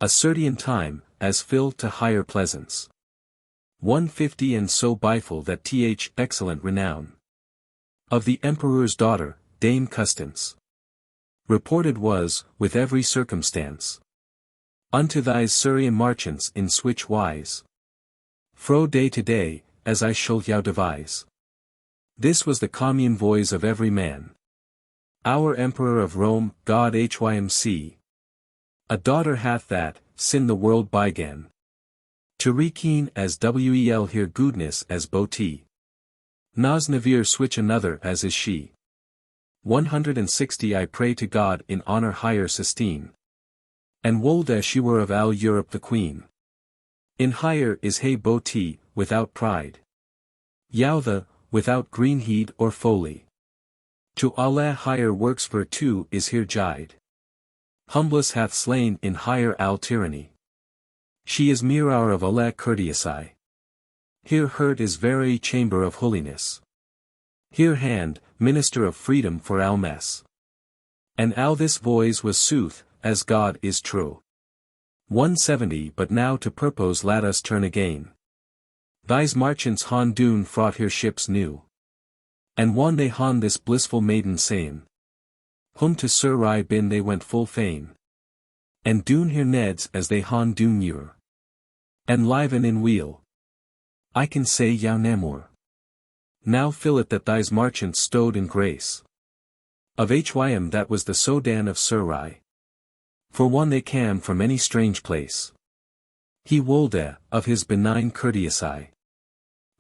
A certain time, as filled to higher pleasance. 150 And so biful that th excellent renown. Of the emperor's daughter, Dame Custance. Reported was, with every circumstance. Unto thys Syrian marchants in switch wise. Fro day to day, as I shall yow devise. This was the commune voice of every man. Our Emperor of Rome, God hymc. A daughter hath that, sin the world bygan. To rekeen as wel here goodness as boti. Nas navir switch another as is she. 160 I pray to God in honor higher sustain. And wold as she were of all Europe the queen. In higher is hey bawdy, without pride. Youthe, without green heed or folly. To Allah higher works virtue is here jide. Humbless hath slain in higher al tyranny. She is mirror of Allah courteousy. Here hurt is very chamber of holiness. Here hand, minister of freedom for al mess. And al this voice was sooth, as God is true. 170 But now to purpose let us turn again. These merchants han doen fraught here ships new. And one they han this blissful maiden same. Whom to Sir bin they went full fain. And doen here neds as they han doen ure. And liven in wheel. I can say yow namor. Now fill it that these merchants stowed in grace. Of hym that was the sodan of Sir. For one they came from any strange place. He wolde, of his benign courteousy.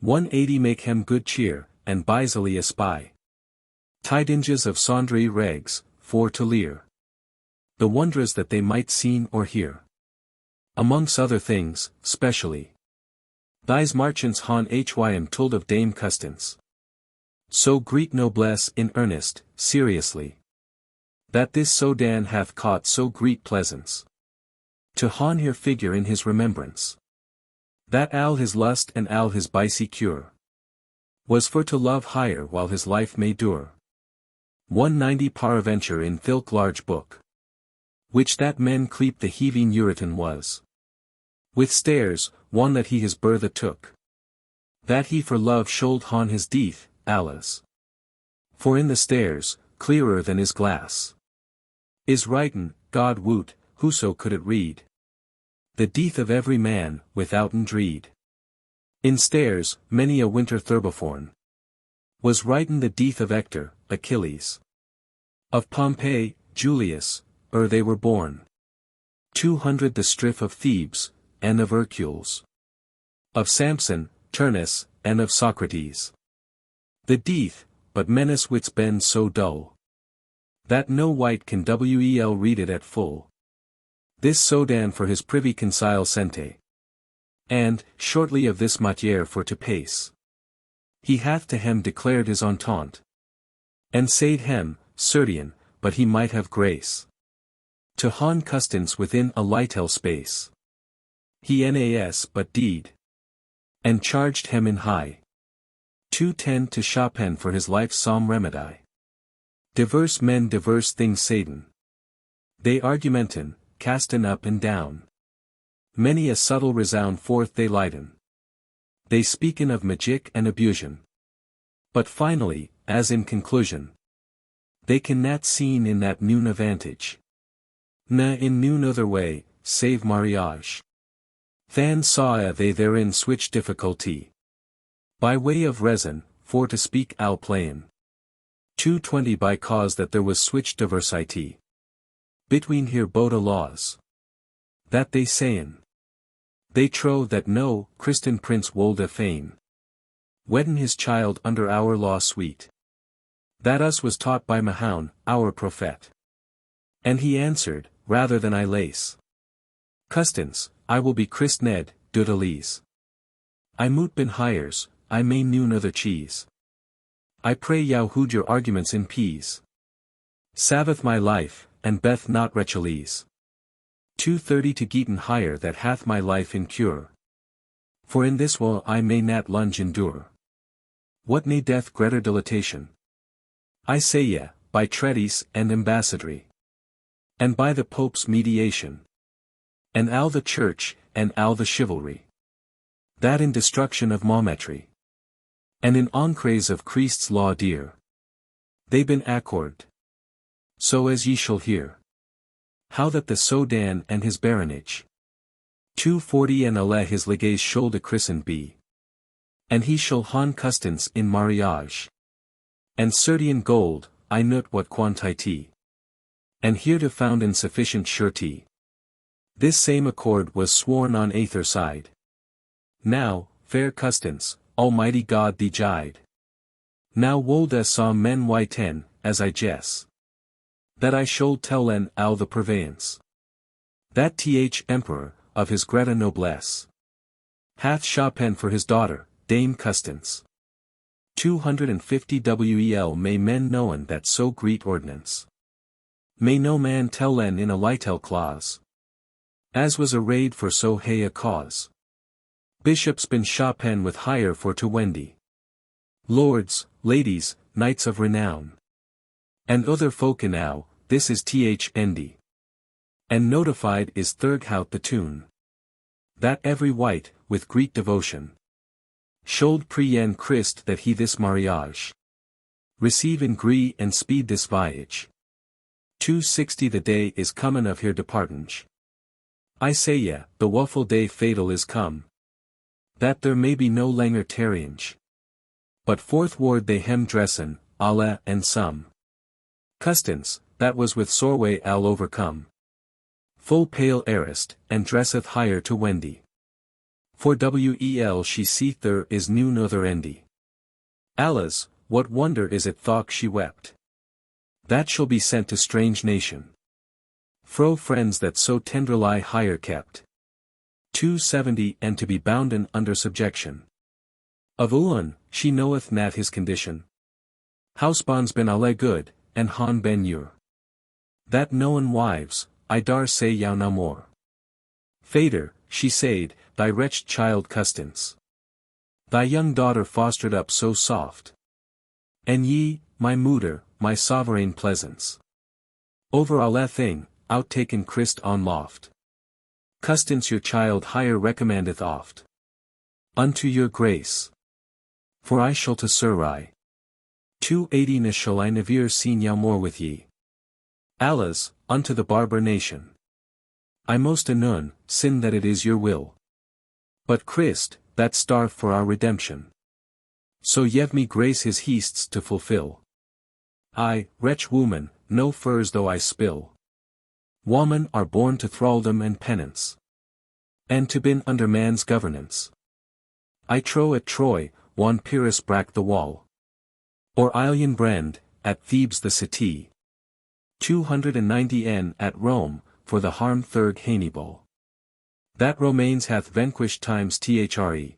180 Make him good cheer, and bisily espy. Tidinges of sundry regs, for to lear. The wonders that they might seen or hear. Amongst other things, specially. These merchants han hym told of Dame Custance. So greet noblesse in earnest, seriously. That this sodan hath caught so great pleasance. To han here figure in his remembrance. That al his lust and al his bicy cure. Was for to love higher while his life may dure. 190 Paraventure in thilk large book. Which that men cleep the heaving Uriton was. With stairs, one that he his burtha took. That he for love should han his deeth, Allah's. For in the stairs, clearer than is glass. Is writen, God woot, whoso could it read. The deeth of every man, withouten dreed. In stairs, many a winter thurboforn. Was writen the deeth of Hector, Achilles. Of Pompey, Julius, they were born. 200 the strife of Thebes, and of Hercules. Of Samson, Turnus, and of Socrates. The deeth, but men's wits bend so dull. That no wight can wel read it at full. This sodan for his privy council sente. And, shortly of this matière for to pace. He hath to him declared his entente. And said him, certain, but he might have grace. To han Custance within a lightel space. He nas but deed. And charged him in high. 210 to Chopin for his life's psalm remedy. Diverse men diverse things saiden. They argumenten, casten up and down. Many a subtle resound forth they lighten. They speaken of magic and abusion. But finally, as in conclusion, they can not seen in that noon advantage. Na in noon other way, save mariage. Than saw they therein switch difficulty. By way of reason, for to speak al plain. 220 By cause that there was switch diversity. Between here boda laws. That they sayin. They trow that no Christian prince wolde fain. Wedden his child under our law sweet. That us was taught by Mahoun, our prophet. And he answered, rather than I lace. Custance, I will be christened, Doodalese. I moot bin hires, I may noon other cheese. I pray yow hood your arguments in peas. Saveth my life, and beth not Rechelese. 230 To Geaton higher that hath my life in cure. For in this woe I may not lunge endure. What ne death greater dilatation? I say ye, by treatise and ambassadry. And by the Pope's mediation. And al the Church, and al the chivalry. That in destruction of Mahometry. And in encrase of Christ's law dear. They been accord. So as ye shall hear. How that the sodan and his baronage. 240 And Allah his legays should christened be. And he shall han Custance in mariage. And certain gold, I note what quantity. And here to found in sufficient surety. This same accord was sworn on aether side. Now, fair Custance, Almighty God thee guide. Now wolde saw men y10, as I guess. That I should tell en al the purveyance. That th emperor, of his greta noblesse. hath Chopin for his daughter, Dame Custance. 250 wel may men knowen that so great ordinance. May no man tell len in a litel clause. As was arrayed for so hay a cause. Bishops been Chopin with hire for to Wendy. Lords, ladies, knights of renown. And other folk enow, this is thnd. And notified is thurghout the tune. That every wight, with great devotion, should prien Christ that he this mariage receive in gree and speed this voyage. 260 the day is comin' of here departange. I say ye, the woeful day fatal is come. That there may be no langer tarriange. But forthward they hem dressen, alle and some. Custance, that was with sorway all overcome. Full pale arrest, and dresseth higher to Wendy. For wel she seeth there is new nother endy. Alas, what wonder is it thought she wept? That shall be sent to strange nation. Fro friends that so tenderly higher kept. 270 and to be bounden under subjection. Of Ulan, she knoweth not his condition. Housebonds ben alle good, and han ben ure. That knowen wives, I dar say yow no more. Fader, she said, thy wretched child Custance. Thy young daughter fostered up so soft. And ye, my moeder, my sovereign pleasance. Over alle thing, outtaken Christ on loft. Custance your child higher recommendeth oft. Unto your grace. For I shall to Sir 280 ne shall I never seen yow more with ye. Alas, unto the barber nation. I most anon, sin that it is your will. But Christ, that starved for our redemption. So yev me grace his heasts to fulfill. I, wretch woman, no furs though I spill. Women are born to thraldom and penance. And to bin under man's governance. I trow at Troy, one Pyrrhus brak the wall. Or Ilion brand, at Thebes the city. 290 n at Rome, for the harm third Hannibal. That Romains hath vanquished times thre.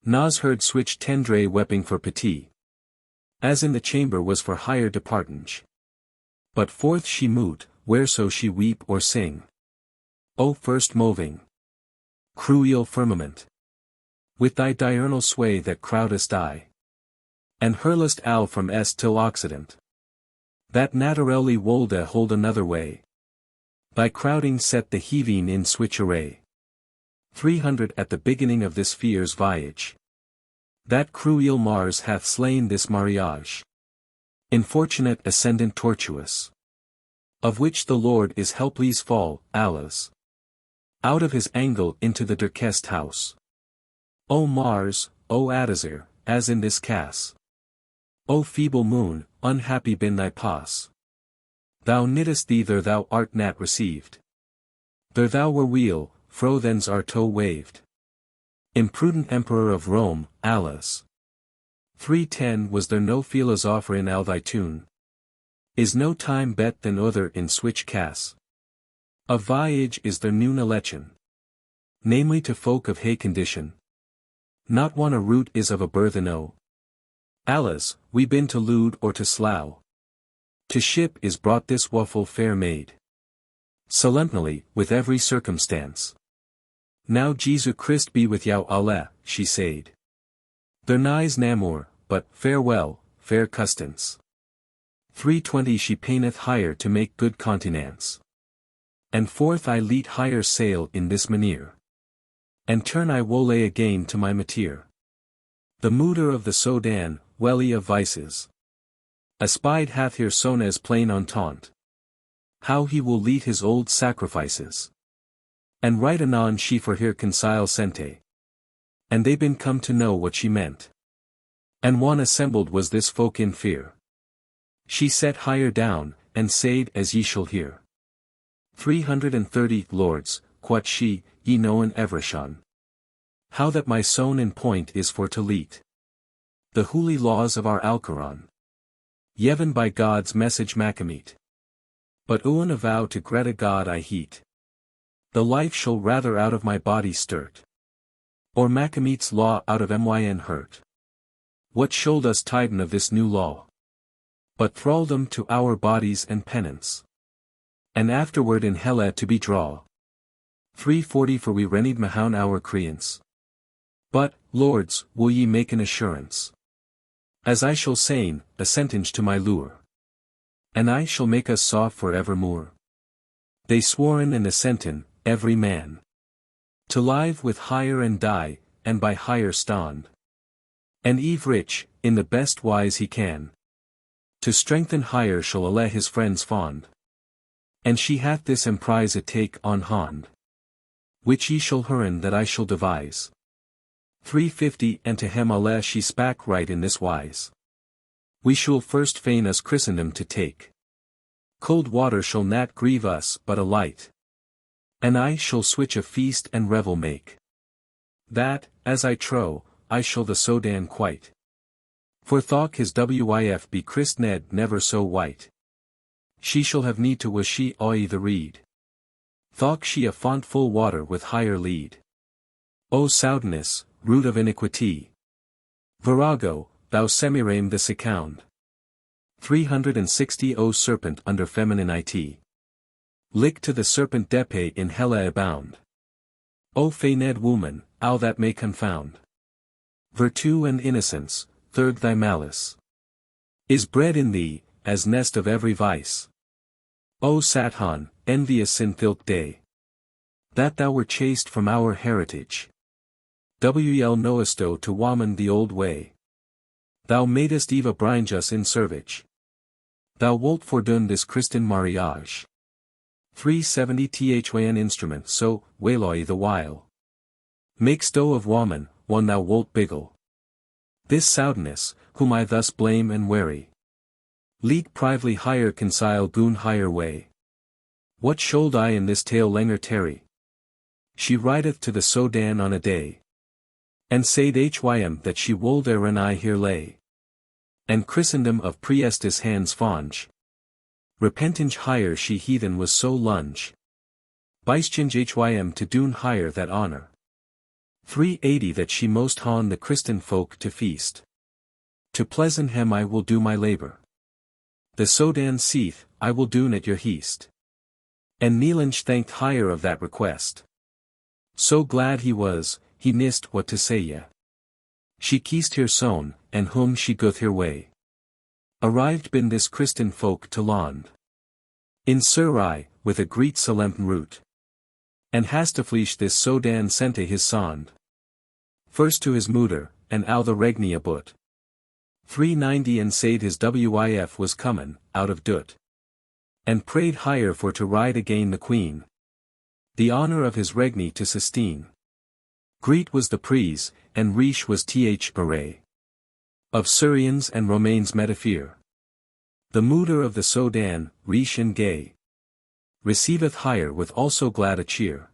Nas heard switch tendre wepping for petit. As in the chamber was for higher departange. But forth she moot, whereso she weep or sing. O first moving cruel firmament. With thy diurnal sway that crowdest I. And hurlest al from est till occident. That naturally wolde hold another way. Thy crowding set the heaving in switch array. 300 at the beginning of this fierce voyage. That cruel Mars hath slain this mariage. Infortunate ascendant tortuous. Of which the Lord is helpless fall, alas. Out of his angle into the darkest house. O Mars, O Adazir, as in this case. O feeble moon, unhappy been thy pass. Thou knittest thee there thou art not received. There thou were wheel, fro thens our toe waved. Imprudent emperor of Rome, alas. 310 was there no philosopher in al thy tune. Is no time bet than other in switch cass. Of voyage is there noon election. Namely to folk of hay condition. Not one a root is of a burthen o. Alas, we been to lewd or to slough. To ship is brought this waffle fair maid. Solemnly, with every circumstance. Now Jesu Christ be with yow alle, she said. There nighs namur, but farewell, fair Custance. 320 she paineth higher to make good continence. And forth I lead higher sail in this manere. And turn I wole again to my mateer. The mooder of the Sodan, welly of vices. Espied hath here Sones plain entente. How he will lead his old sacrifices. And right anon she for here concile sente. And they been come to know what she meant. And one assembled was this folk in fear. She set higher down, and said as ye shall hear. 330 Lords, quot she, ye knowen evershon. How that my son in point is for to leet. The holy laws of our Alcoran. Yevon by God's message Macamete. But uan a vow to Greta God I heat. The life shall rather out of my body sturt. Or Machamet's law out of myn hurt. What should us tiden of this new law? But thraldom to our bodies and penance. And afterward in hella to be draw. 340 For we rennied mahoun our creance. But, lords, will ye make an assurance? As I shall sayn, assentinge to my lure. And I shall make us saw for evermore. They sworen and assenten, every man. To live with hire and die, and by hire stand. And Eve rich, in the best wise he can. To strengthen hire shall allay his friends fond. And she hath this emprise a take on hand. Which ye shall hearn that I shall devise. 350 And to him allay she spak right in this wise. We shall first feign us Christendom to take. Cold water shall not grieve us but a light. And I shall switch a feast and revel make. That, as I trow, I shall the sodan quite. For though his wif be christened never so white. She shall have need to was she oi the reed. Though she a font full water with higher lead. O soudness, root of iniquity. Virago, thou semirame this account. 360 O serpent under femininity. Lick to the serpent depe in hella abound. O feigned woman, how that may confound. Virtue and innocence, third thy malice. Is bred in thee, as nest of every vice. O Satan, envious sin thilk day. That thou were chased from our heritage. Wel knowest to woman the old way. Thou madest Eva bringe us in servage. Thou wilt fordun this Christian mariage. 370 Thyn instrument so, wayloi the while. Makest o of woman, one thou wilt biggle. This soudness, whom I thus blame and weary. Lead prively higher concile goon higher way. What should I in this tale langer tarry? She rideth to the Sodan on a day. And said Hym that she wold eren I here lay. And Christendom of priestess hands fonge. Repentinge higher she heathen was so lunge. Beischinge Hym to doon higher that honor. 380 That she most hon the Christian folk to feast. To pleasant hem I will do my labor. The Sodan seeth, I will doon at your heast. And Neelange thanked higher of that request. So glad he was, he nist what to say ye. She keest here sown, and whom she goeth her way. Arrived bin this Christian folk to land. In Surai, with a great solemn route. And hastafleish this Sodan sente his sond. First to his mutter, and ow the regni abut. 390 And said his wif was comin, out of dut. And prayed higher for to ride again the queen. The honor of his regni to sustain. Greet was the prise, and riche was th array. Of Syrians and Romains metafear. The mutter of the Sodan, riche and gay. Receiveth higher with also glad a cheer.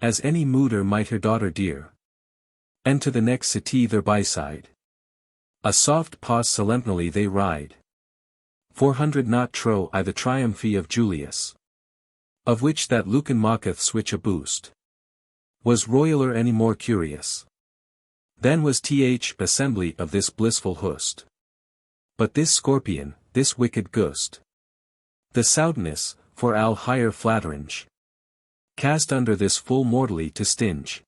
As any mutter might her daughter dear. And to the next city their byside. A soft pause solemnly they ride. 400 Not tro I the triumphy of Julius. Of which that Lucan mocketh switch a boost. Was royaler any more curious. Then was th assembly of this blissful host. But this scorpion, this wicked ghost. The soudness, for al higher flatteringe. Cast under this full mortally to stinge.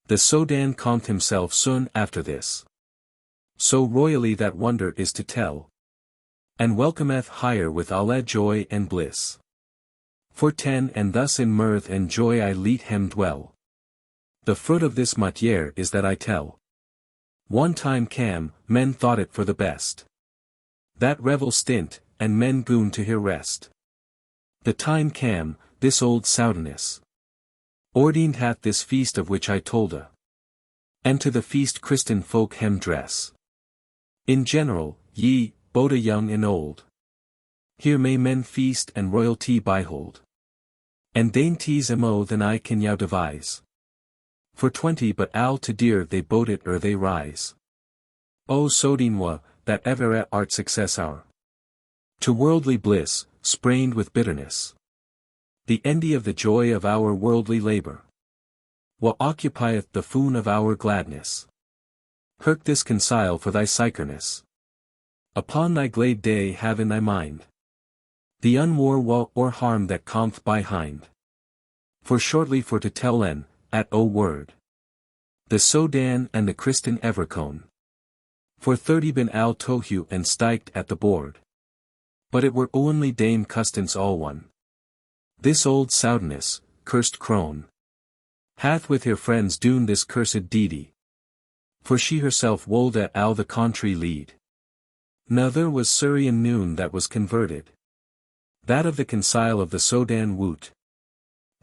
The Sodan calmed himself soon after this. So royally that wonder is to tell. And welcometh higher with alle joy and bliss. For 10 And thus in mirth and joy I let him dwell. The fruit of this matiere is that I tell. One time cam, men thought it for the best. That revel stint, and men goon to hear rest. The time cam, this old soudness. Ordained hath this feast of which I tolda. And to the feast Christian folk hem dress. In general, ye, both young and old. Here may men feast and royalty behold. And dainties amo than I can yow devise. For 20 but al to dear they boat it they rise. O Sodinwa, that ever art success our. To worldly bliss, sprained with bitterness. The endy of the joy of our worldly labor. what occupieth the foon of our gladness? Herc this consile for thy sycerness. Upon thy glade day have in thy mind the unwar woe or harm that cometh behind. For shortly for to tell en, at o word, the Sodan and the Christen Evercone. For 30 ben al tohu and stiked at the board. But it were only Dame Custance all one. This old soudness, cursed crone, hath with her friends doen this cursed deedy. For she herself wold at al the country lead. Nother was Surrian noon that was converted. That of the consile of the Sodan woot.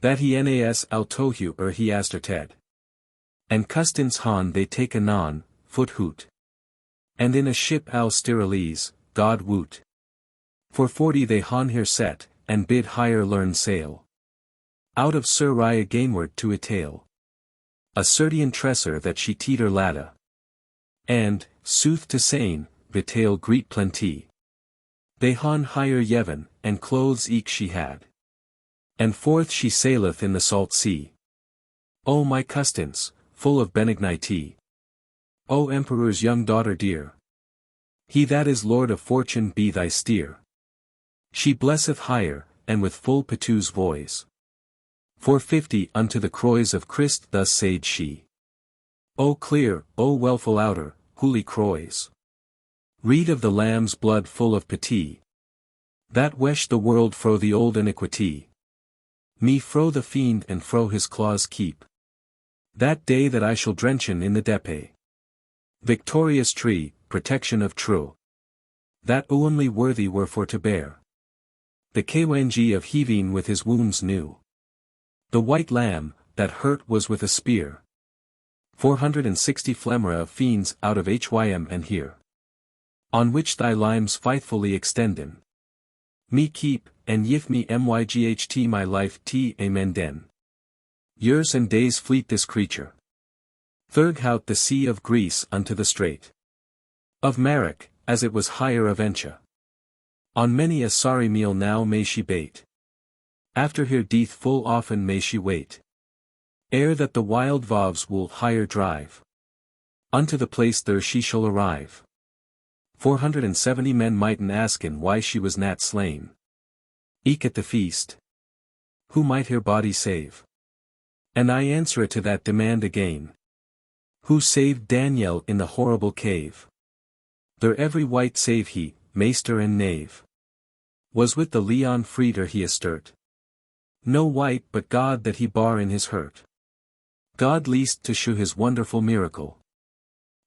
That he nas al tohu he asterted. And Custance han they take anon, foot hoot. And in a ship al steriles, God woot. For 40 they han here set, and bid higher learn sail. Out of Sir Ria gainward to Itail. A certain tresser that she teeter ladda. And, sooth to sayn, Vitail greet plenty. They han higher Yevon, and clothes eke she had. And forth she saileth in the salt sea. O my Custance, full of benignity. O Emperor's young daughter dear. He that is Lord of Fortune be thy steer. She blesseth higher, and with full piteous voice. For 50 unto the croys of Christ thus said she. O clear, O wellful outer, holy croys. Read of the lamb's blood full of pity. That wesh the world fro the old iniquity. Me fro the fiend and fro his claws keep. That day that I shall drenchen in the depe. Victorious tree, protection of true. That only worthy were for to bear. The Kwangi of heaving with his wounds new. The white lamb, that hurt was with a spear. 460 flemra of fiends out of Hym and here. On which thy limes faithfully extenden. Me keep, and yif me myght my life t amen den. Years and days fleet this creature. Thurghout the sea of Greece unto the strait. Of Marek, as it was higher of Encha. On many a sorry meal now may she bait. After her death full often may she wait. Ere that the wild voves will higher drive. Unto the place there she shall arrive. 470 men mighten asken why she was not slain. Eke at the feast. Who might her body save? And I answer to that demand again. Who saved Daniel in the horrible cave? There every wight save he, maester and knave. Was with the Leon Frieder he astert. No wight but God that he bar in his hurt. God least to shew his wonderful miracle.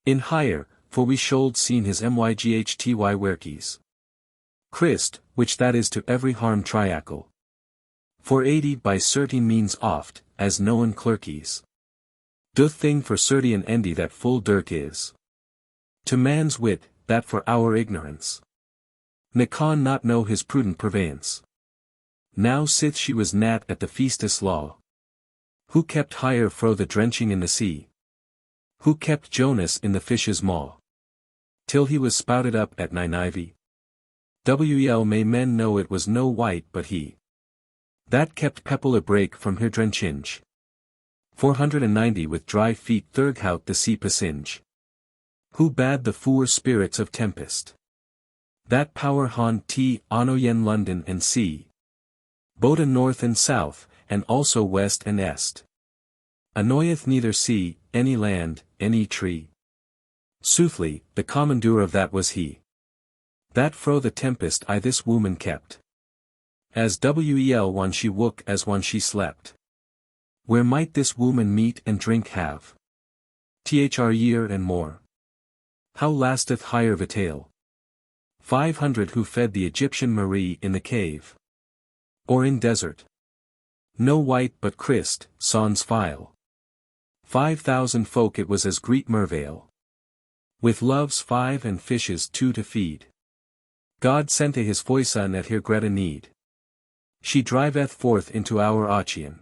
In higher, for we should seen his myghty werkies. Christ, which that is to every harm triacle. For 80 by certain means oft, as known clerkies. Doth thing for certain endy that full dirk is. To man's wit, that for our ignorance. Nikon not know his prudent purveyance. Now sith she was nat at the feastus law. Who kept higher fro the drenching in the sea? Who kept Jonas in the fish's maw? Till he was spouted up at Nineveh? Wel may men know it was no wight but he. That kept Pepple a break from her drenchinge. 490 with dry feet thurghout the sea passinge. Who bade the four spirits of tempest? That power haunt t Onoyen London and sea. Boda north and south, and also west and est. Annoyeth neither sea, any land, any tree. Soothly, the commandeur of that was he. That fro the tempest I this woman kept. As wel one she wook as one she slept. Where might this woman meat and drink have? Thr year and more. How lasteth higher Vitail? 500 who fed the Egyptian Marie in the cave. Or in desert. No wight but Christ, sans file. 5,000 folk it was as Greet Mervale. With loves 5 and fishes 2 to feed. God sent his foisan at her Greta need. She driveth forth into our ocean.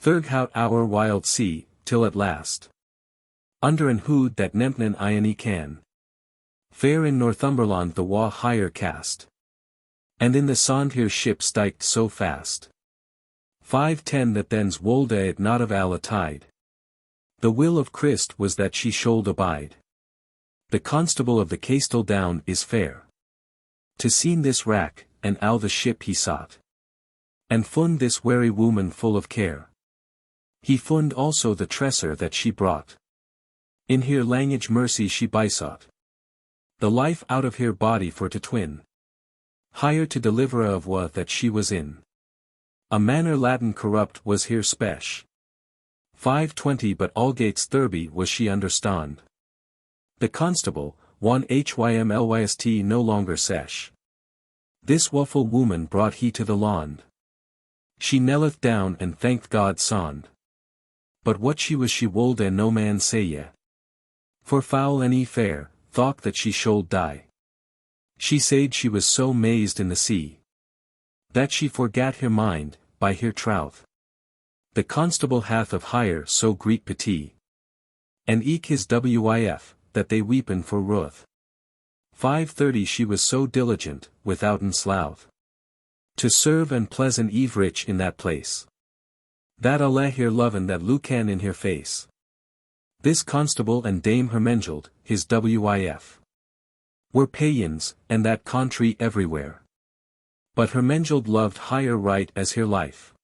Thurghout our wild sea, till at last. Under an hood that Nempnan Ione can. Fair in Northumberland the wa higher cast. And in the sond her ship stiked so fast. 510 That thens wolde it not of alla tide. The will of Christ was that she should abide. The constable of the Castle Down is fair. To seen this wrack, and al the ship he sought. And fund this wary woman full of care. He fund also the tresser that she brought. In her language mercy she besought. The life out of her body for to twin. Higher to deliver of what that she was in. A manner Latin corrupt was here spech. 520 But Allgates Thurby was she understand. The constable, one hymlyst no longer sesh. This woeful woman brought he to the laund. She knelleth down and thanked God sond. But what she was she wold and no man say ye. For foul any fair, thought that she should die. She said she was so mazed in the sea. That she forgat her mind, by her troth. The constable hath of hire so great pity. And eke his wif, that they weepen for ruth. 530 She was so diligent, withouten slouth. To serve and pleasant eve rich in that place. That Allah her loven that Lucan in her face. This constable and Dame Hermengild, his wif. Were payans, and that country everywhere. But Hermengild loved higher right as her life.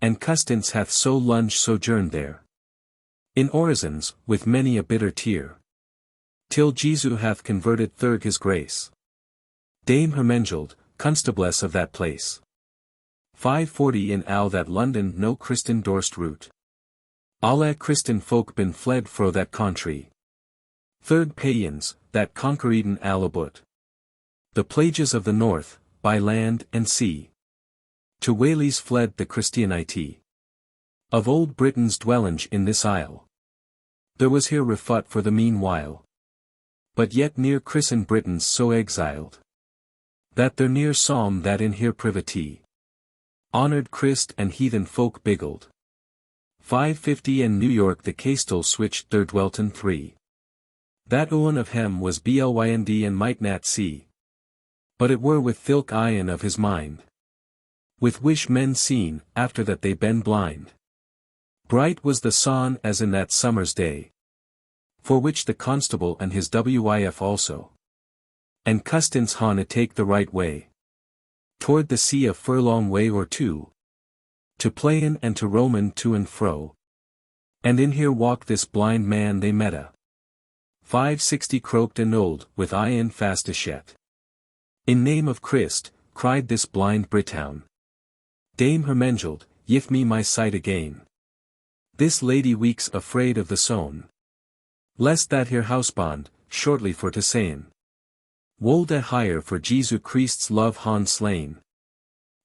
And Custance hath so lunge sojourned there. In orisons, with many a bitter tear. Till Jesu hath converted third his grace. Dame Hermengild, constabless of that place. 540 In al that London no Christen dorst root. Alla Christen folk been fled fro that country. Third payans, that conquereden alabut. The plages of the north, by land and sea. To Wales fled the Christianity. Of old Britain's dwelling in this isle. There was here refut for the meanwhile. But yet near Christen Britons so exiled. That there near psalm that in here privity. Honored Christ and heathen folk biggled. 550 In New York the Castle switched there dwelten three. That Owen of hem was Blynd and might not see. But it were with thilk iron of his mind. With wish men seen, after that they been blind. Bright was the sun as in that summer's day. For which the constable and his wif also. And Custance hon take the right way. Toward the sea a furlong way or two. To play in and to roamen to and fro. And in here walked this blind man they meta. 560 Croaked and old, with iron fast a shet. In name of Christ, cried this blind Britown. Dame Hermengild, give me my sight again. This lady weeks afraid of the sown. Lest that here housebond, shortly for to sayn. Wold a higher for Jesu Christ's love han slain.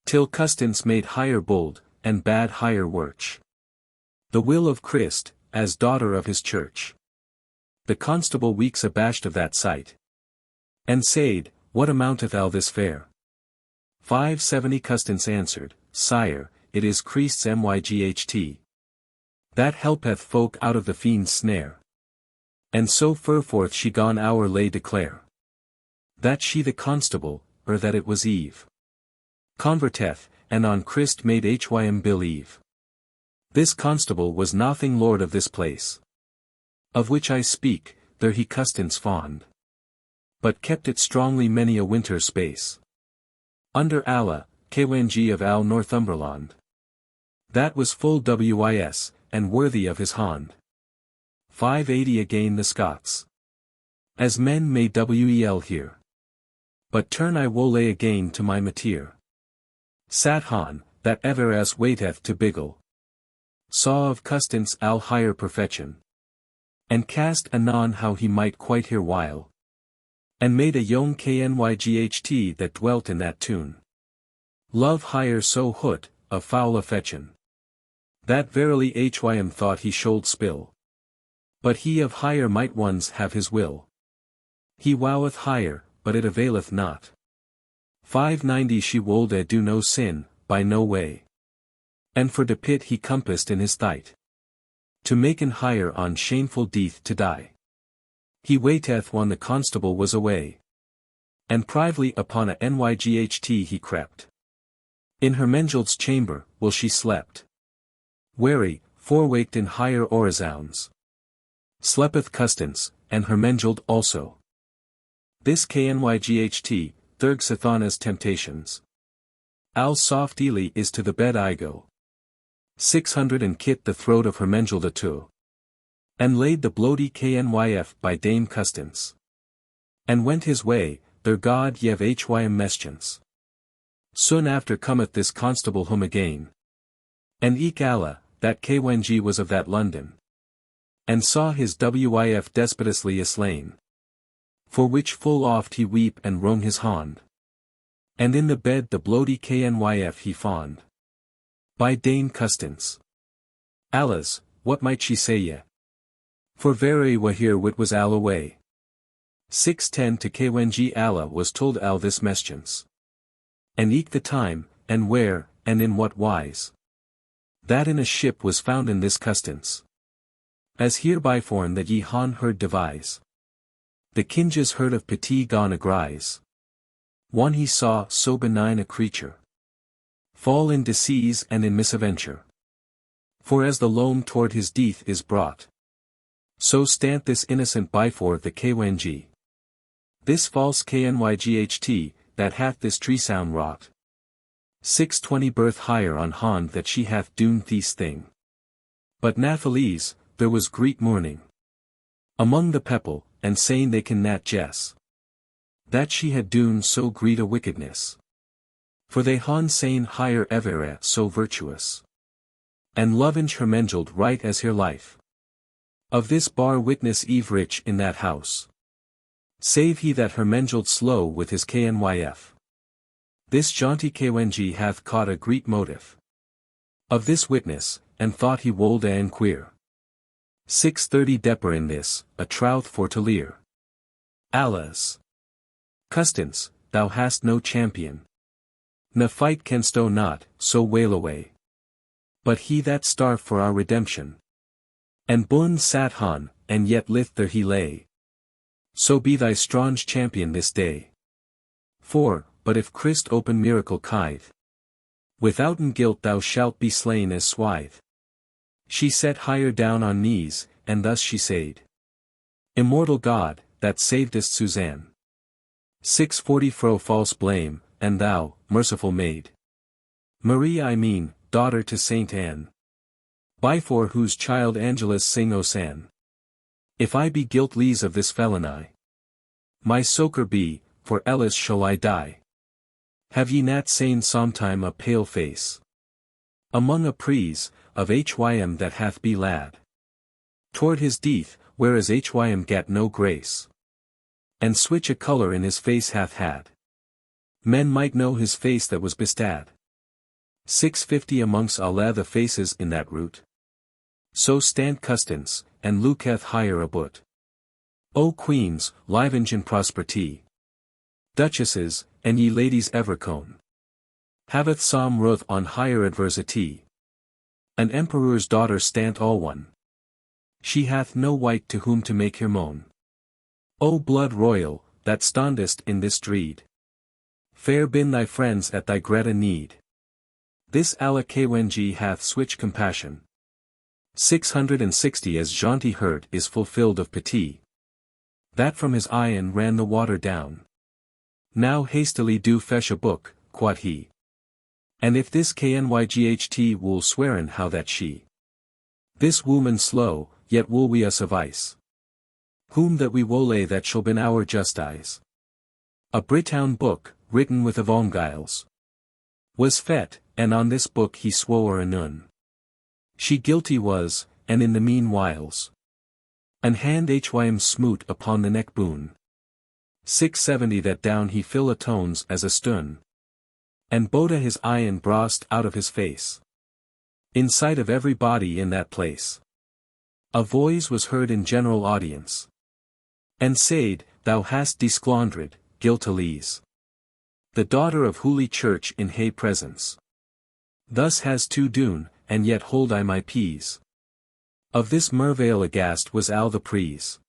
Till Custance made higher bold, and bad higher worch. The will of Christ, as daughter of his church. The constable weeks abashed of that sight. And said, what amounteth all this fare? 570 Custance answered, Sire, it is Christ's myght. That helpeth folk out of the fiend's snare. And so furforth she gone our lay declare. That she the constable, or that it was Eve. Converteth, and on Christ made hym believe. This constable was nothing lord of this place. Of which I speak, there he Custance fond. But kept it strongly many a winter space. Under Allah, Kewng of Al Northumberland. That was full wis, and worthy of his hond. 580 Again the Scots. As men may wel here. But turn I wole again to my mateer. Sat han, that ever as waiteth to biggle. Saw of Custance al higher perfection. And cast anon how he might quite here while. And made a young knyght that dwelt in that tune. Love higher so hoot, of foul affection. That verily hym thought he should spill. But he of higher might ones have his will. He woweth higher, but it availeth not. 590 She wold do no sin, by no way. And for the pit he compassed in his thight. To maken higher on shameful death to die. He waiteth when the constable was away. And privily upon a nyght he crept. In Hermengeld's chamber, will she slept. Wary, forewaked in higher orizons. Sleepeth Custance, and Hermengeld also. This knyght, thurg Sathanas temptations. Al soft Ely is to the bed I go. 600 and kit the throat of Hermengeld atu. And laid the bloody knyf by Dame Custance. And went his way, their god yev hym meschance. Soon after cometh this constable home again. And eke Allah, that kng was of that London. And saw his wif despotously slain. For which full oft he weep and wrung his hand. And in the bed the bloody knyf he fond. By Dame Custance. Allahs, what might she say ye? For very wahir wit was al away. 610 to kng Allah was told al this meschance. And eke the time, and where, and in what wise. That in a ship was found in this Custance. As hereby forn that ye han heard devise. The kinges heard of petit gone agrise. One he saw so benign a creature. Fall in disease and in misaventure. For as the loam toward his death is brought. So stant this innocent before the kng. This false knyght, that hath this treasound wrought. 620 birth higher on hand that she hath dooned this thing. But Nathalese, there was great mourning. Among the people, and saying they can not guess. That she had dooned so great a wickedness. For they han saying higher evere so virtuous. And lovinge Hermengeld right as her life. Of this bar witness Eve rich in that house. Save he that Hermengeld slow with his knyf. This jaunty kng hath caught a great motive. Of this witness, and thought he wold and queer. 630 deper in this, a trouth for to lear. Allahs. Custance, thou hast no champion. Na fight canst thou not, so wail away. But he that starved for our redemption. And bun sat han, and yet lith there he lay. So be thy strong champion this day. For, but if Christ open miracle kide. Withouten guilt thou shalt be slain as swithe. She set higher down on knees, and thus she said. Immortal God, that savedest Suzanne. 640 fro false blame, and thou, merciful maid. Marie I mean, daughter to Saint Anne. Before whose child Angelus sing Osan. If I be guiltless of this felony. My socher be, for elles shall I die. Have ye not seen sometime a pale face? Among a prise, of hym that hath be lad. Toward his death, whereas hym gat no grace. And switch a colour in his face hath had. Men might know his face that was bestad. 650 amongst Allah the faces in that route. So stand Custance, and looketh higher aboot. O queens, livenge in prosperity. Duchesses, and ye ladies evercone. Haveth some ruth on higher adversity. An emperor's daughter stant all one. She hath no wight to whom to make her moan. O blood royal, that standest in this dreed. Fair been thy friends at thy great need. This Allah kng hath switch compassion. 660 as jaunty heard is fulfilled of pity. That from his eyen ran the water down. Now hastily do fetch a book, quod he. And if this knyght will swearin how that she. This woman slow, yet will we us avice. Whom that we wole that shall been our justice. A Britown book, written with avongiles. Was fet, and on this book he swore anon. She guilty was, and in the meanwhiles. An hand hym smoot upon the neck boon. 670 that down he fill atones as a stun. And boda his eyen brast out of his face. In sight of every body in that place. A voice was heard in general audience. And said, thou hast desclandred, guiltilies. The daughter of Holy Church in hay presence. Thus has to doon, and yet hold I my peace. Of this merveil aghast was al the prise.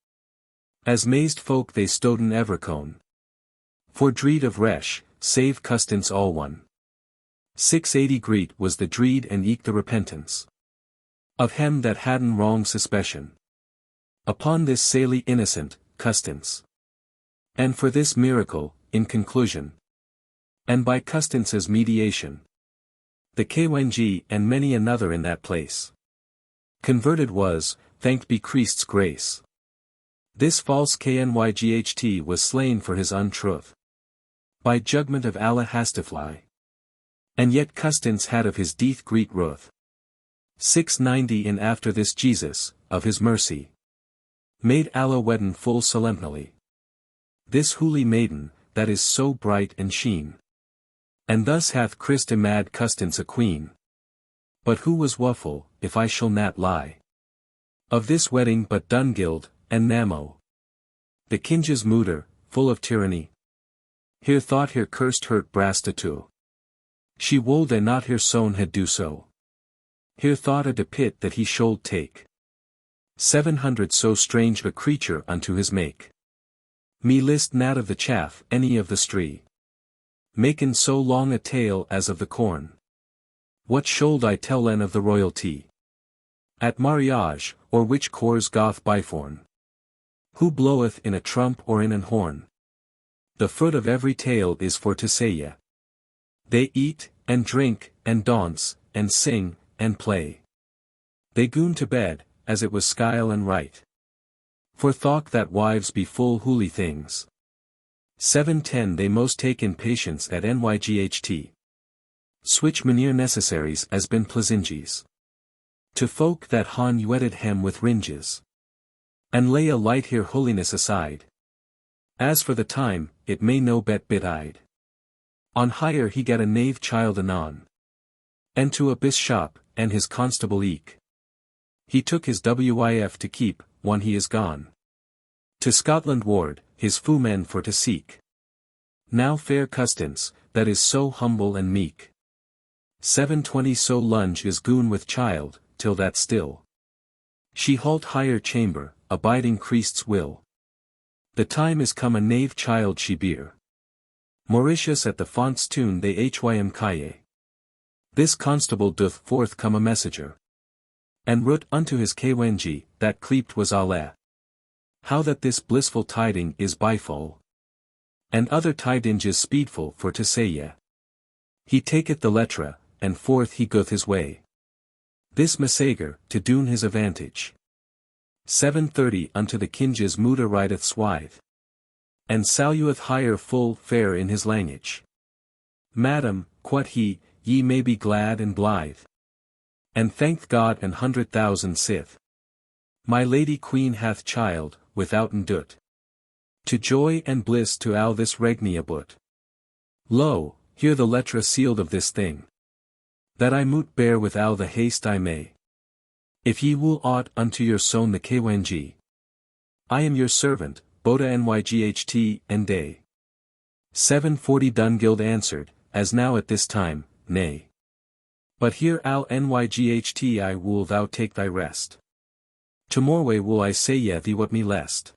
As mazed folk they stoden evercone. For dread of resh, save Custance all one. 680 Greet was the dreed and eke the repentance of hem that hadn't wrong suspicion. Upon this saily innocent, custance. And for this miracle, in conclusion. And by Custance's mediation. The KWNG and many another in that place. Converted was, thanked be Christ's grace. This false KNYGHT was slain for his untruth. By judgment of Allah hastifly. And yet Custance had of his death great ruth. 690 And after this Jesus, of his mercy. Made Allah wedden full solemnly. This holy maiden, that is so bright and sheen. And thus hath Christ mad Custance a queen. But who was woeful, if I shall not lie? Of this wedding but Dungild, and Namo. The kinge's mooder, full of tyranny. Here thought her cursed hurt brastatoo. She wold and not her son had do so. Here thought a de pit that he should take. 700 So strange a creature unto his make. Me list not of the chaff any of the stree. Makin so long a tale as of the corn. What should I tell then of the royalty? At mariage, or which cores goth byforn? Who bloweth in a trump or in an horn? The fruit of every tale is for to say ye. They eat, and drink, and dance, and sing, and play. They goon to bed, as it was skyle and right. For thought that wives be full holy things. 710 They most take in patience at NYGHT. Switch manere necessaries as been pleasingies. To folk that han wedded hem with ringes. And lay a light here holiness aside. As for the time, it may no bet bit-eyed. On hire he gat a knave child anon. And to a bishop, and his constable eke. He took his WIF to keep, when he is gone. To Scotland ward, his foemen for to seek. Now fair Custance, that is so humble and meek. 720 So lunge is goon with child, till that still. She halt higher chamber, abiding Christ's will. The time is come a knave child she bear. Mauritius at the font's tune they hym kaye. This constable doth forth come a messenger. And wrote unto his KWNG, that cleaped was Allah. How that this blissful tiding is byful. And other tidinges speedful for to say ye. He taketh the letra, and forth he goeth his way. This messager, to doon his advantage. 730 Unto the kinge's mooder rideth swithe. And salueth higher full fair in his language. Madam, quoth he, ye may be glad and blithe. And thank God an 100,000 sith. My lady queen hath child, withouten doot. To joy and bliss to all this regni abut. Lo, here the letra sealed of this thing. That I moot bear with all the haste I may. If ye will aught unto your son the KWNG. I am your servant, Boda NYGHT and day. 740 Dungild answered, as now at this time, nay. But here al NYGHT I will thou take thy rest. Tomorrow will I say ye thee what me lest.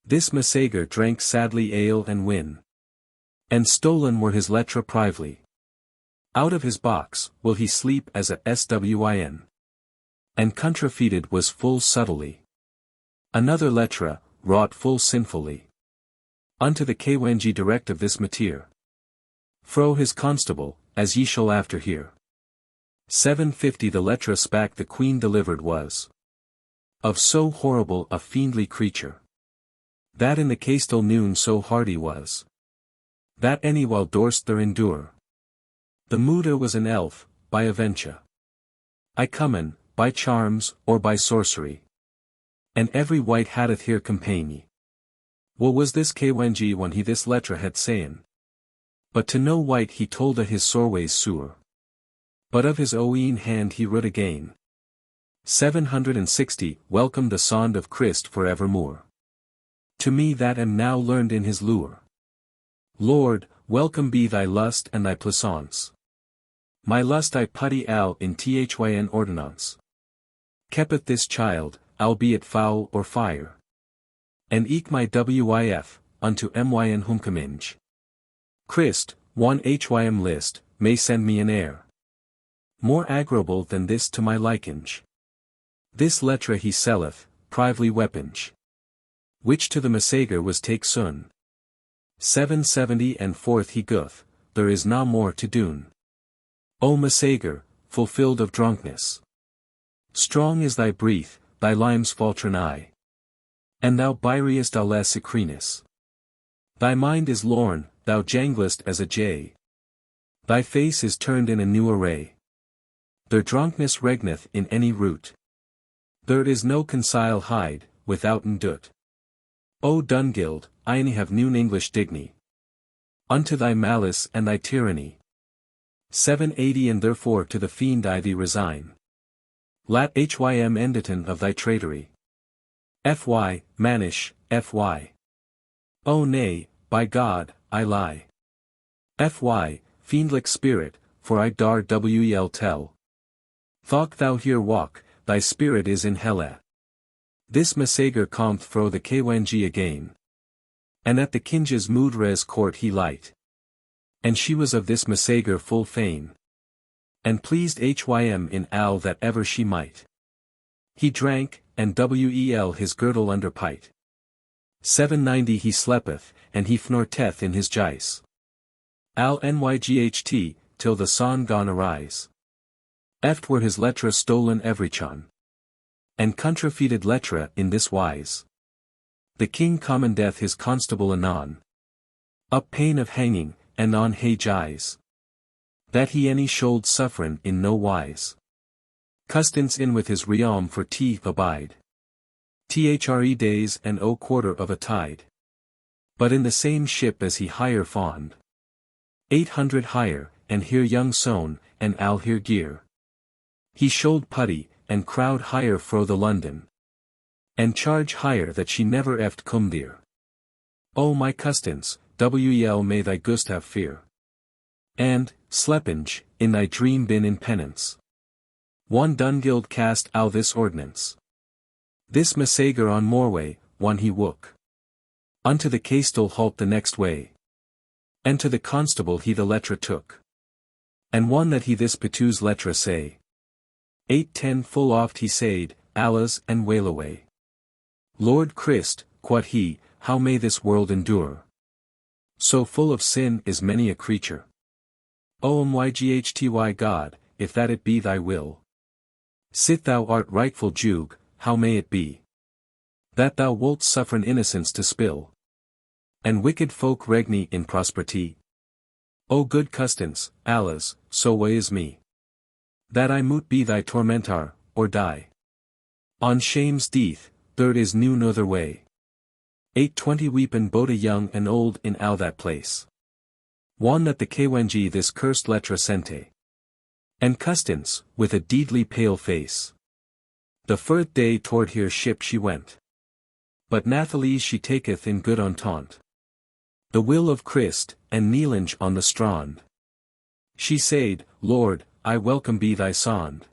This messager drank sadly ale and win. And stolen were his letra privily. Out of his box, will he sleep as a swin. And contrafeited was full subtly. Another letra, wrought full sinfully. Unto the KWNG direct of this mater. Fro his constable, as ye shall after hear. 750 The letra spak the queen delivered was. Of so horrible a fiendly creature. That in the castle noon so hardy was. That any while durst there endure. The mooder was an elf, by aventure. I comen, by charms, or by sorcery. And every wight hadeth here company. What was this KWNG when he this letra had sayin? But to no wight he told a his sorways sure. But of his own hand he wrote again. 760 Welcome the sond of Christ for evermore. To me that am now learned in his lure. Lord, welcome be thy lust and thy plaisance. My lust I putty al in thyn ordinance. Keepeth this child, albeit foul or fire. And eke my wif, unto myn humcaminge. Christ, one hym list, may send me an heir more agreeable than this to my likinge. This lettre he selleth, privily weaponge, which to the Massager was take soon. 770 and forth he goeth, there is na more to doon. O Massager, fulfilled of drunkenness, strong is thy breath, thy limes faltern eye, and thou byriest a la secrenis. Thy mind is lorn, thou janglest as a jay. Thy face is turned in a new array. There drunkenness regneth in any root. There is no consile hide, withouten doot. O Dungild, I have noon English digny unto thy malice and thy tyranny. 780 and therefore to the fiend I thee resign. Lat hym enditon of thy traitory. Fy, manish, fy. O nay, by God, I lie. Fy, fiendlick spirit, for I dar wel tell. Thok thou here walk, thy spirit is in helle. This Massager comth fro the Kwenji again. And at the Kinge's Moodres court he light. And she was of this Massager full fain. And pleased hym in all that ever she might. He drank, and wel his girdle underpight. 790 he sleepeth, and he fnorteth in his jice. Al nyght, till the sun gone arise. Eft were his lettre stolen everychon. And contrafeited lettre in this wise. The king commendeth his constable anon. Up pain of hanging, and on hay jies. That he any should sufferen in no wise. Custance in with his realm for teeth abide. Thre days and o quarter of a tide. But in the same ship as he higher fond. 800 higher, and here young sown, and al here gear. He should putty, and crowd higher fro the London. And charge higher that she never eft come there. O my Custance, may thy gust have fear. And, slepinge, in thy dream been in penance. One Dungild cast out this ordinance. This Massager on Morway, one he wook. Unto the castle halt the next way. And to the constable he the lettre took. And one that he this Petou's lettre say. 810 full oft he said, Allahs and wail away. Lord Christ, quod he, how may this world endure? So full of sin is many a creature. O myghty God, if that it be thy will. Sit thou art rightful Jug, how may it be? That thou wilt suffer'n innocence to spill. And wicked folk regny in prosperity. O good Custance, Allahs, so way is me. That I moot be thy tormentor, or die. On shame's death, there is noon other way. 820 weepen both a young and old in all that place. One that the Kwenji this cursed lettre sente. And Custance, with a deedly pale face. The first day toward her ship she went. But Nathalise she taketh in good entente. The will of Christ, and kneelinge on the strand. She said, Lord, I welcome be thy sond.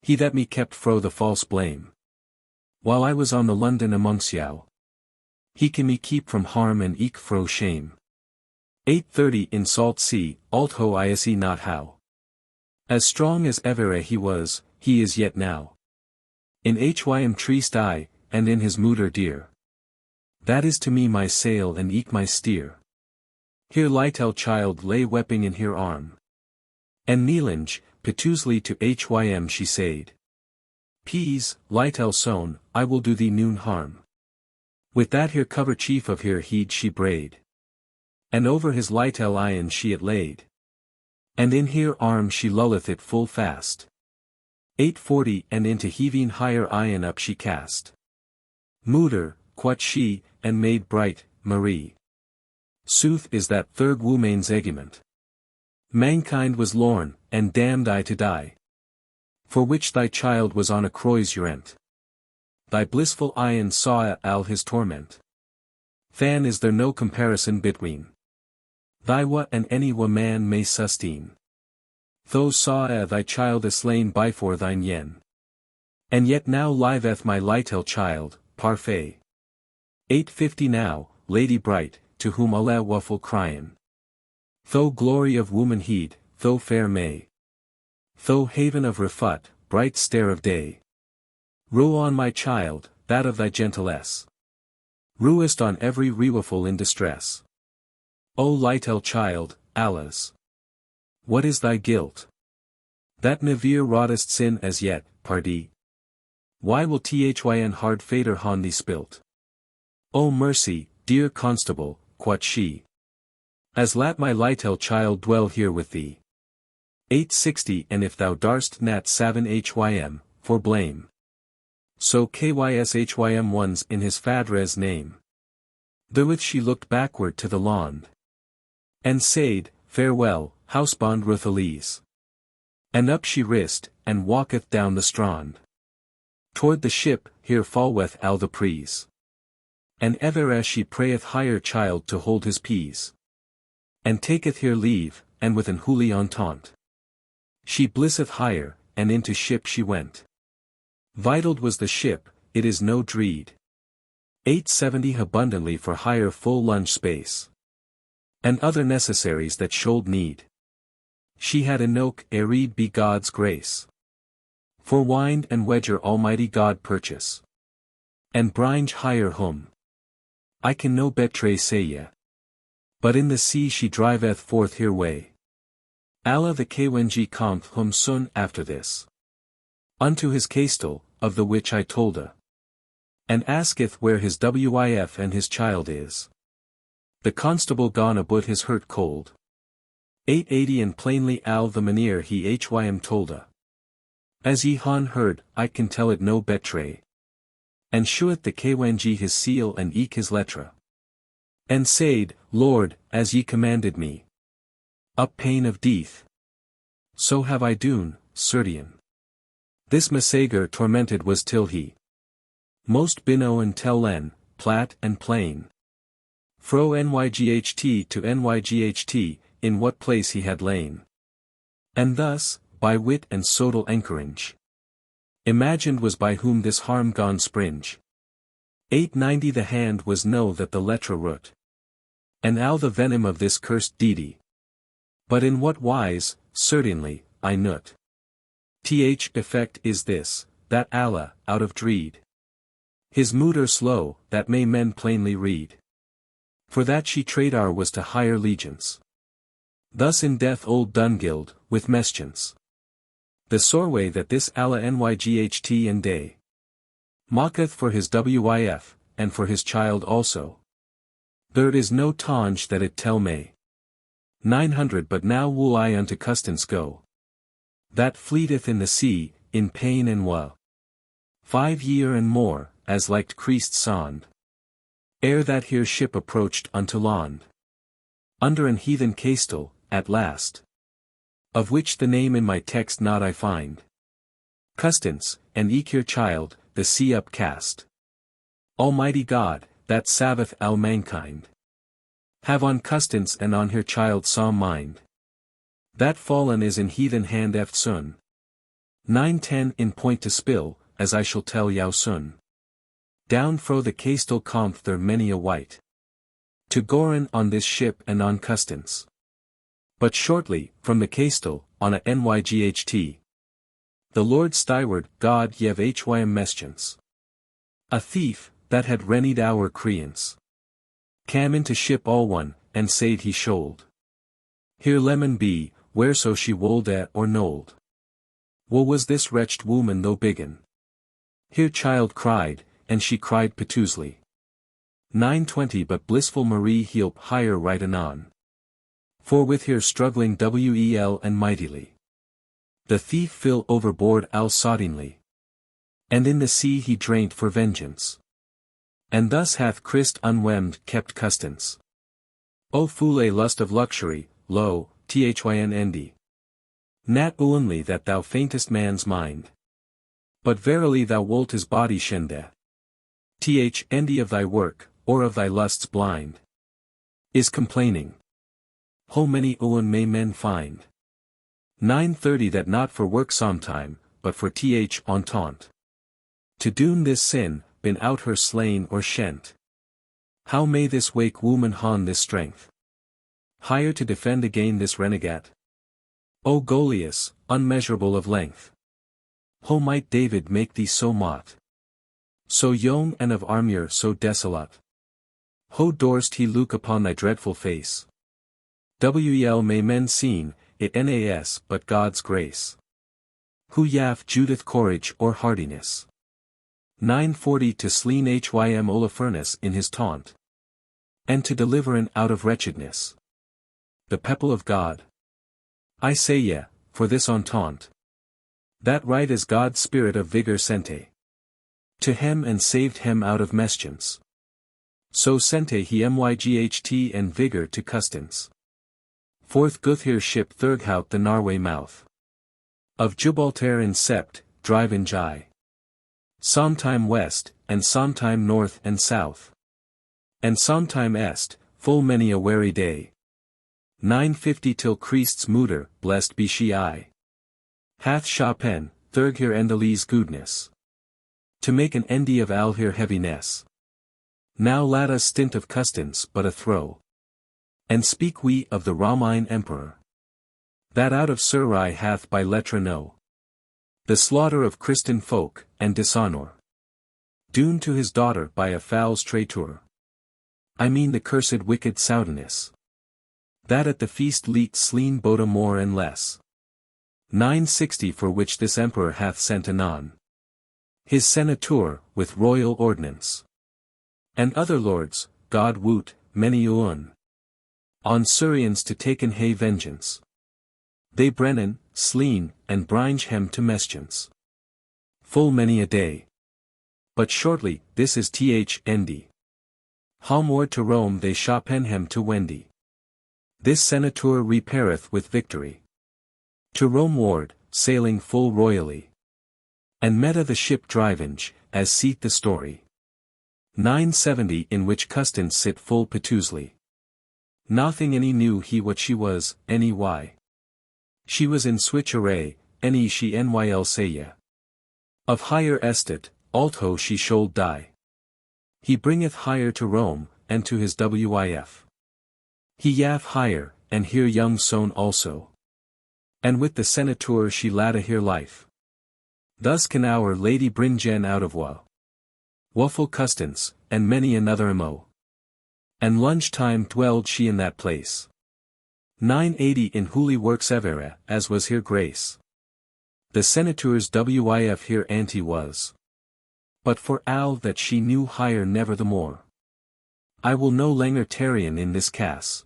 He that me kept fro the false blame. While I was on the London amongst yow. He can me keep from harm and eke fro shame. 830 in salt sea, altho I see not how. As strong as ever he was, he is yet now. In hym triste I, and in his mooder dear. That is to me my sail and eke my steer. Here Lytel child lay weeping in her arm. And kneelinge, piteously to hym she said. Peas, Lytel sown, I will do thee noon harm. With that here cover chief of her heed she braid. And over his Lytel iron she it laid. And in her arm she lulleth it full fast. 840 and into heaving higher iron up she cast. Mooder, quot she, and made bright, Marie. Sooth is that third woman's argument. Mankind was lorn, and damned I to die. For which thy child was on a croix urent. Thy blissful iron saw all his torment. Than is there no comparison between thy wa and any wa man may sustain. Though saw thy child is slain by for thine yen. And yet now liveth my Lytel child, parfait. 850 now, Lady Bright, to whom Allah waffle cryin. Though glory of woman heed, though fair may. Though haven of refut, bright stare of day. Row on my child, that of thy gentilesse. Ruest on every reweful in distress. O little child, Allah's! What is thy guilt? That never wroughtest sin as yet, pardie. Why will thyn hard fader hon thee spilt? O mercy, dear constable, quoth she. As lat my little child dwell here with thee. 860 And if thou darst nat savin hym, for blame. So kyshym ones in his fadre's name. Therewith she looked backward to the lawn. And said, farewell, housebond Ruthalise. And up she rist, and walketh down the strand. Toward the ship, here falleth al the prise. And ever as she prayeth higher child to hold his peace. And taketh here leave, and with an holy entente. She blisseth higher, and into ship she went. Vitald was the ship, it is no dread. 870 Abundantly for higher full lunge space. And other necessaries that should need. She had enoke reed be God's grace. For wind and wedger Almighty God purchase. And bringe higher hum. I can no betray say ye. But in the sea she driveth forth her way. Allah the kwenji comth hum soon after this. Unto his castle, of the which I tolda. And asketh where his wif and his child is. The constable gone about his hurt cold. 880 And plainly al the manere he hym tolda. As ye han heard, I can tell it no betray. And sheweth the kwenji his seal and eke his lettre. And said, Lord, as ye commanded me. Up pain of death. So have I done, certain. This Masager tormented was till he. Most bino and tell len, plat and plain. Fro nyght to nyght, in what place he had lain. And thus, by wit and sodal encourage. Imagined was by whom this harm gone springe. 890 The hand was know that the lettre root. And al the venom of this cursed deedy. But in what wise, certainly, I knut. Effect is this, that Allah, out of dread. His mood are slow, that may men plainly read. For that she tradar was to higher legions. Thus in death old Dungild, with meschiance. The soreway that this Allah nyght and day. Mocketh for his wif, and for his child also. There is no tonge that it tell may. 900 But now will I unto Custance go. That fleeteth in the sea, in pain and woe. 5 year and more, as liked creased sond. Ere that here ship approached unto land. Under an heathen castle, at last. Of which the name in my text not I find. Custance, and eke your child, the sea upcast. Almighty God, that saveth all mankind. Have on Custance and on her child some mind. That fallen is in heathen hand eftsoon. 910 In point to spill, as I shall tell yow soon. Down fro the castle comth there many a wight. To Gorin on this ship and on Custance. But shortly, from the castle, on a nyght. The Lord styward, God yev hym meschiance. A thief, that had rennied our creance. Cam into ship all one, and said he should. Here lemon be, whereso she wold at or nold. Wo was this wretched woman though biggin? Here child cried, and she cried piteously. 920 But blissful Marie heelp higher right anon. For with her struggling wel and mightily. The thief fill overboard al soddenly. And in the sea he drained for vengeance. And thus hath Christ unwemmed kept Custance. O fool lust of luxury, lo, thyn endy. Nat only that thou faintest man's mind. But verily thou wolt his body shende. Endy of thy work, or of thy lusts blind. Is complaining. How many may men find? 930 That not for work sometime, but for entente. To doon this sin, been out her slain or shent. How may this wake woman hon this strength? Higher to defend again this renegade? O Goliath, unmeasurable of length! How might David make thee so mot? So young and of armour so desolate? How durst he look upon thy dreadful face? Wel may men seen, it nas but God's grace. Who yaff Judith courage or hardiness? 940 to sleen Hym Olafurnus in his taunt. And to deliver an out of wretchedness. The people of God. I say ye, for this on taunt. That right is God's spirit of vigor sente. To him and saved him out of mischance. So sente he myght and vigor to custins. Forth Guthir ship thurghout the Norway mouth. Of Gibraltar and Sept, drive in Jai. Sometime west, and sometime north and south. And sometime est, full many a weary day. 950 till Christ's Mutter, blessed be she I. Hath Chopin, Thurgir Endeli's goodness. To make an endy of Alhir heaviness. Now let us stint of custins but a throw. And speak we of the Romine emperor. That out of Surai hath by letra know. The slaughter of Christian folk, and dishonour. Dune to his daughter by a foul's traitor. I mean the cursed wicked Soudiness. That at the feast leet sleen Boda more and less. 960 for which this emperor hath sent anon. His senator, with royal ordinance. And other lords, God woot, many un. On Surians to taken hay vengeance. They Brennan, sleen, and bringe hem to mischance. Full many a day. But shortly, this is endy. Homeward to Rome they Chopin hem to Wendy. This senator repaireth with victory. To Rome ward, sailing full royally. And meta the ship drivinge, as seat the story. 970 in which custins sit full petusely. Nothing any knew he what she was, any why. She was in switch array, any she nyl saye. Of higher estate, altho she should die. He bringeth higher to Rome, and to his wif. He yaff higher, and here young son also. And with the senator she lada here life. Thus can our Lady bring gen out of Wuffle custins, and many another emo. And lunch time dwelled she in that place. 980 in Huli works evera, as was here grace. The senator's wif here anti was. But for al that she knew higher never the more. I will no langer tarrian in this cass.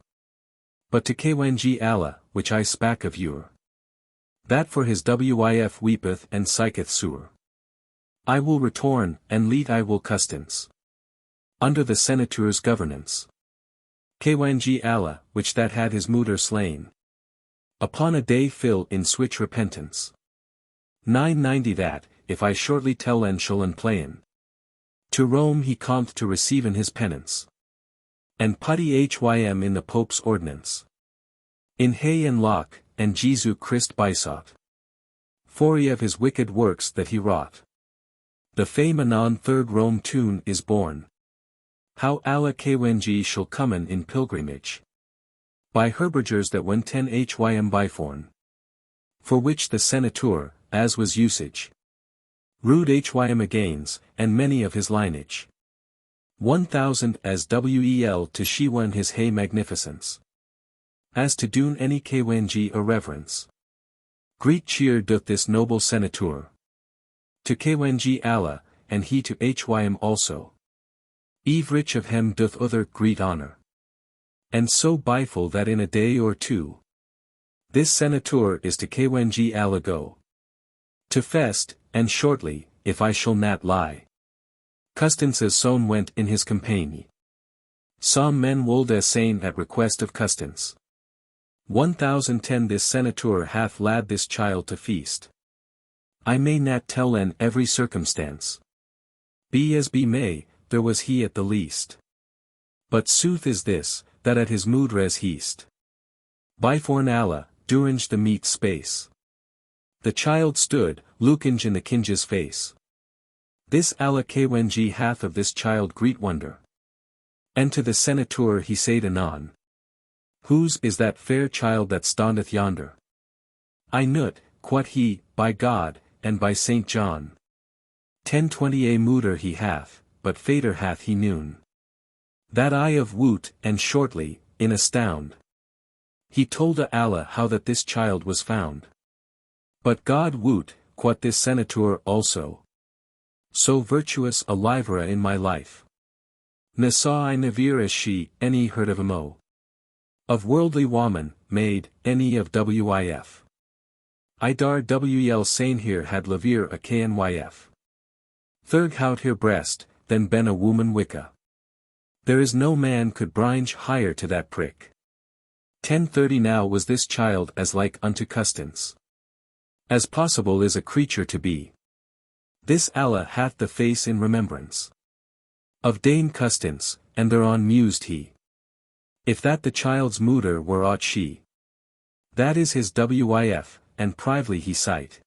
But to kwengi alla, which I spak of your. That for his wif weepeth and psycheth sure. I will return, and lead I will custins. Under the senator's governance. Kwengi alla, which that had his mutter slain. Upon a day fill in switch repentance. 990 that, if I shortly tell en shall and playin. To Rome he cometh to receive in his penance. And putty hym in the Pope's ordinance. In hay and lock, and Jesu Christ bisought. For of his wicked works that he wrought. The fame anon third Rome tune is born. How alla kwengi shall comen in pilgrimage. By herbergers that went 10 hym byforn. For which the senator, as was usage. Rude hym agains, and many of his lineage. 1000 as wel to Shiwan his hay magnificence. As to dune any kwengi a reverence. Greet cheer doth this noble senator. To kwengi alla, and he to hym also. Eve rich of him doth other greet honor. And so biful that in a day or two. This senator is to kwengi alla go. To fest, and shortly, if I shall not lie. Custins son went in his company. Some men wold sain at request of Custins. 1010 this senator hath lad this child to feast. I may not tell en every circumstance. Be as be may, there was he at the least. But sooth is this, that at his mood res heast. Byforn alla, duringe the meat space. The child stood, lookinge in the kinge's face. This alla kwengi hath of this child great wonder. And to the senator he said anon. Whose is that fair child that standeth yonder? I nut, quoth he, by God, and by Saint John. 1020 a mooder he hath, but fader hath he noon. That I of woot, and shortly, in astound. He told a Allah how that this child was found. But God woot, quoth this senator also. So virtuous a livera in my life. Ne saw I never as she, any heard of mo. Of worldly woman, maid, any of wif. I dar wel sain here had levier a knyf. Thurg hout her breast, then ben a woman wicca. There is no man could bringe higher to that prick. 1030 now was this child as like unto Custance as possible is a creature to be. This Allah hath the face in remembrance of Dame Custance, and thereon mused he. If that the child's mooder were aught she. That is his wif, and privily he sight.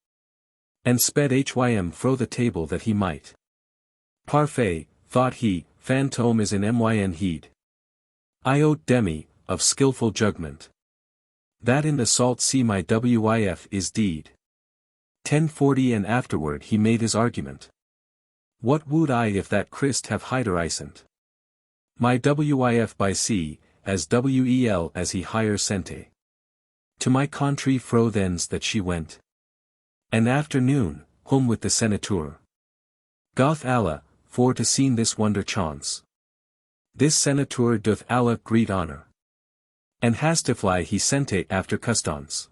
And sped hym fro the table that he might. Parfait, thought he, fantôme is in myn heed. Iot demi, of skilful judgment. That in the salt sea my wif is deed. 1040 and afterward he made his argument. What would I if that Christ have hiderisant? My wif by sea, as wel as he hire sente. To my country fro thens that she went. An afternoon, home with the senator. Goth Allah, for to seen this wonder chance. This senator doth Allah great honor. And hastifly he sente after Custance.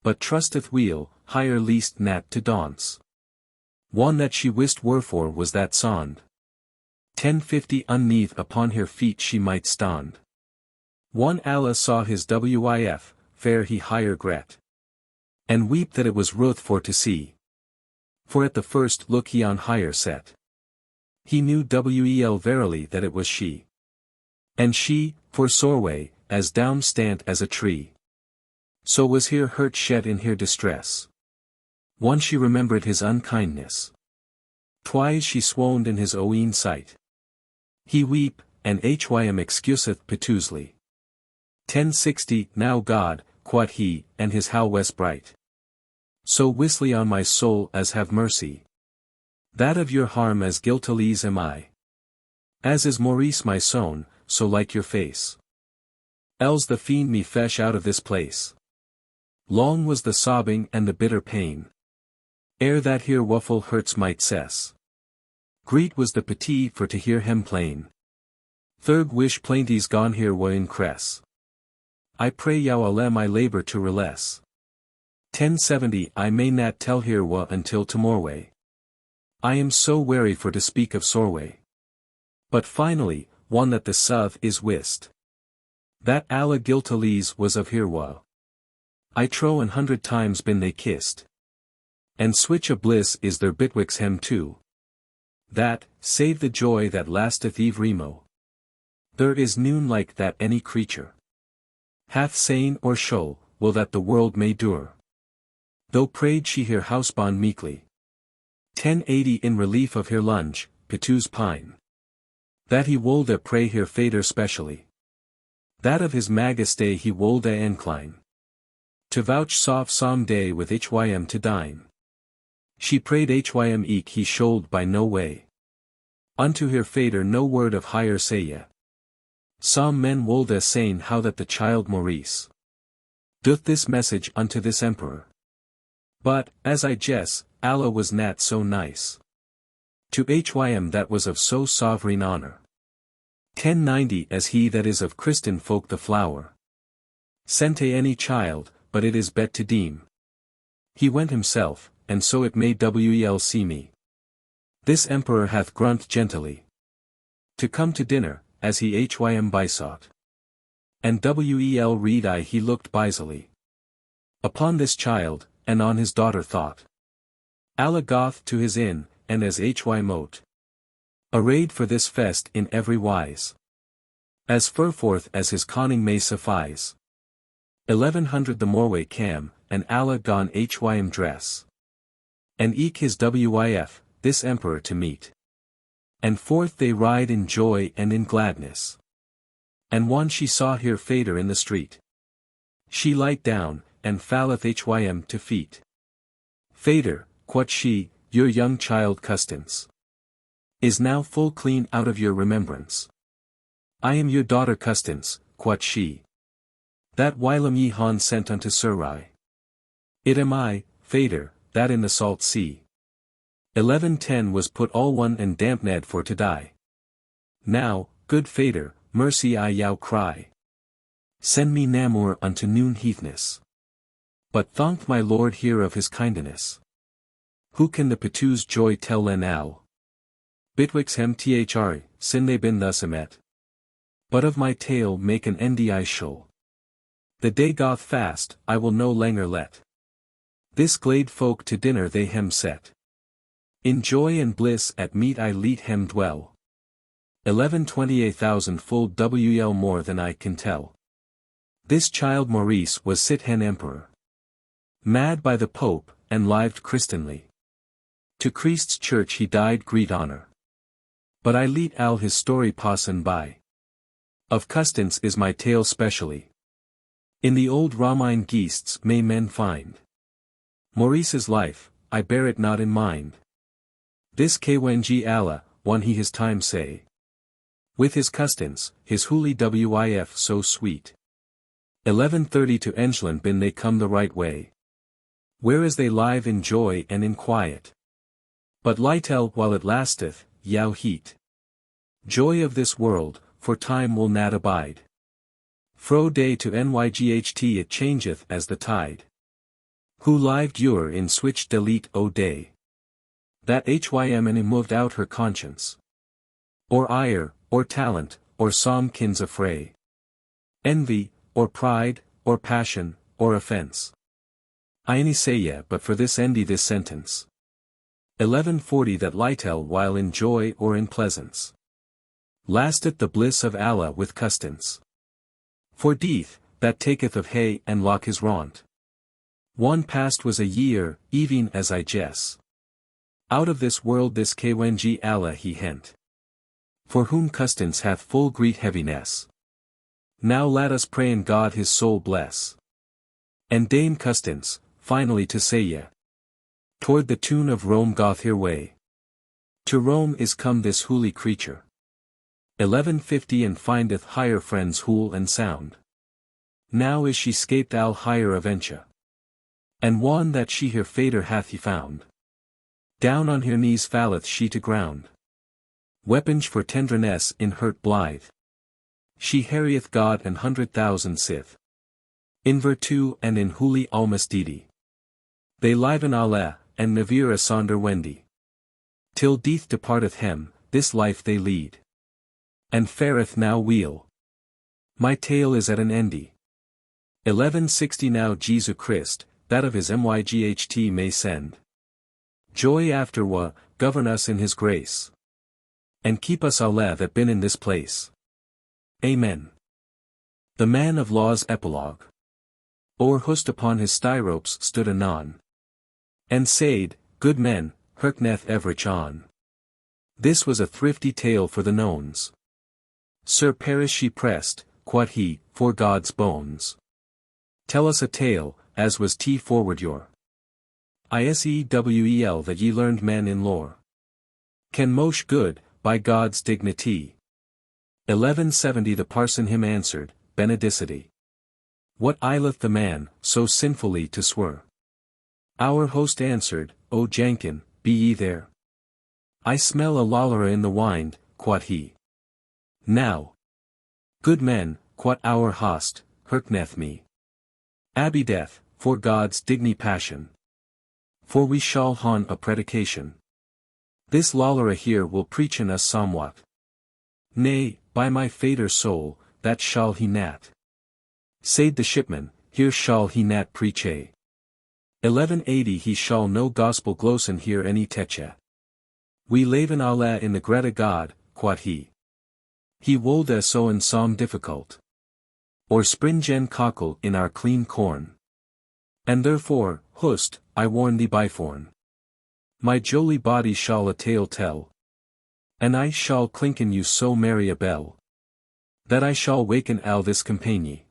But trusteth weel, higher least nat to dance. One that she wist wherefore was that sond. 1050 unneath upon her feet she might stand. One Allah saw his wif, fair he higher gret. And weep that it was ruth for to see. For at the first look he on higher set. He knew wel verily that it was she. And she, for soreway, as down stant as a tree. So was here hurt shed in her distress. One she remembered his unkindness. Twice she swooned in his own sight. He weep, and hym excuseth piteously. 1060 Now God, quoth he, and his how was bright. So wisly on my soul as have mercy. That of your harm as guiltilies am I. As is Maurice my son, so like your face. Else the fiend me fesh out of this place. Long was the sobbing and the bitter pain. Ere that here wuffle hurts might cess. Greet was the pity for to hear him plain. Thurg wish plainties gone here wa in cress. I pray yow Allah my labor to reless. 1070 I may not tell here wa until tomorrow. I am so wary for to speak of soreway. But finally, one that the south is wist. That Allah guiltilies was of here wa. I trow 100 times been they kissed. And switch a bliss is their bitwixt hem too. That, save the joy that lasteth eve remo. There is noon like that any creature. Hath sain or show, will that the world may dure. Though prayed she her housebond meekly. 1080 in relief of her lunge, piteous pine. That he wolde pray her fader specially. That of his majesty he wolde incline. To vouchsafe some day with hym to dine. She prayed hym eke he should by no way. Unto her fader no word of higher say ye. Some men wolde sain how that the child Maurice doth this message unto this emperor. But, as I guess, Allah was not so nice. To hym that was of so sovereign honor. 1090 As he that is of Christian folk the flower. Sente any child, but it is bet to deem. He went himself, and so it may wel see me. This emperor hath grunt gently. To come to dinner, as he hym besought. And wel read I he looked bisily. Upon this child, and on his daughter thought. Allah goth to his inn, and as mote. Arrayed for this fest in every wise. As furforth as his conning may suffice. 1100 the morway cam, and Allah gone hym dress. And eke his wif, this emperor to meet. And forth they ride in joy and in gladness. And one she saw here fader in the street. She light down, and falleth hym to feet. Fader, quot she, your young child Custance is now full clean out of your remembrance. I am your daughter Custance, quot she, that whilom ye han sent unto Sir I. It am I, Fader, that in the salt sea 1110 was put all one and dampned for to die. Now, good Fader, mercy I yow cry. Send me Namur unto noon heathness. But thank my lord here of his kindness. Who can the Petou's joy tell len al? Bitwixt hem thr, sin they been thus emet. But of my tale make an endi I shall. The day goth fast, I will no langer let this glade folk to dinner they hem set. In joy and bliss at meat I let hem dwell. 1128,000 full wl more than I can tell. This child Maurice was sit hen emperor. Mad by the Pope, and lived Christianly. To Christ's church he died great honor. But I let al his story passin by. Of Custance is my tale specially. In the old Romine Geists may men find Maurice's life, I bear it not in mind. This Kwengi Allah, one he his time say. With his Custance, his holy wif so sweet. 1130 to England bin they come the right way. Whereas they live in joy and in quiet. But lightel while it lasteth, yow heat. Joy of this world, for time will not abide. Fro day to nyght it changeth as the tide. Who lived ure in switch delete o day. That hym and moved out her conscience. Or ire, or talent, or somkins affray. Envy, or pride, or passion, or offense. I any say ye but for this endy this sentence. 1140 that lightel while in joy or in pleasance. Lasteth the bliss of Allah with Custance. For death, that taketh of hay and lock his raunt. One past was a year, even as I guess. Out of this world this Kwengi Allah he hent. For whom Custance hath full great heaviness. Now let us pray in God his soul bless. And Dame Custance, finally to say ye. Toward the tune of Rome goth here way. To Rome is come this holy creature. 1150 and findeth higher friends whole and sound. Now is she scaped al higher aventure. And one that she her fader hath he found. Down on her knees falleth she to ground. Weapons for tenderness in hurt blithe. She harrieth God and 100,000 sith. In virtue and in holy almastidi. They liven Allah, and nevere asunder wendy. Till death departeth hem, this life they lead. And fareth now wheel. My tale is at an endy. 1160 now Jesu Christ, that of his myght may send. Joy afterwa, govern us in his grace. And keep us Allah that been in this place. Amen. The man of law's epilogue. O'er hust upon his styropes stood anon. And said, good men, herkneth everich on. This was a thrifty tale for the knowns. Sir perish she pressed, quod he, for God's bones. Tell us a tale, as was T forward your. Isewel that ye learned men in lore. Can mosh good, by God's dignity. 1170 the parson him answered, benedicity. What aileth the man, so sinfully to swear? Our host answered, O Jankin, be ye there? I smell a lollera in the wine, quod he. Now, good men, quod our host, herkneth me. Abideth, for God's digny passion. For we shall hon a predication. This lollera here will preachen us somewhat. Nay, by my fader soul, that shall he nat. Said the shipman, here shall he nat preache. 1180 he shall no gospel glossen here any teche. We laven Allah in the greta God, quod he. He wolde so in som difficult. Or springen cockle in our clean corn. And therefore, hust, I warn thee byforn. My jolly body shall a tale tell. And I shall clinken you so merry a bell. That I shall waken al this compagnie.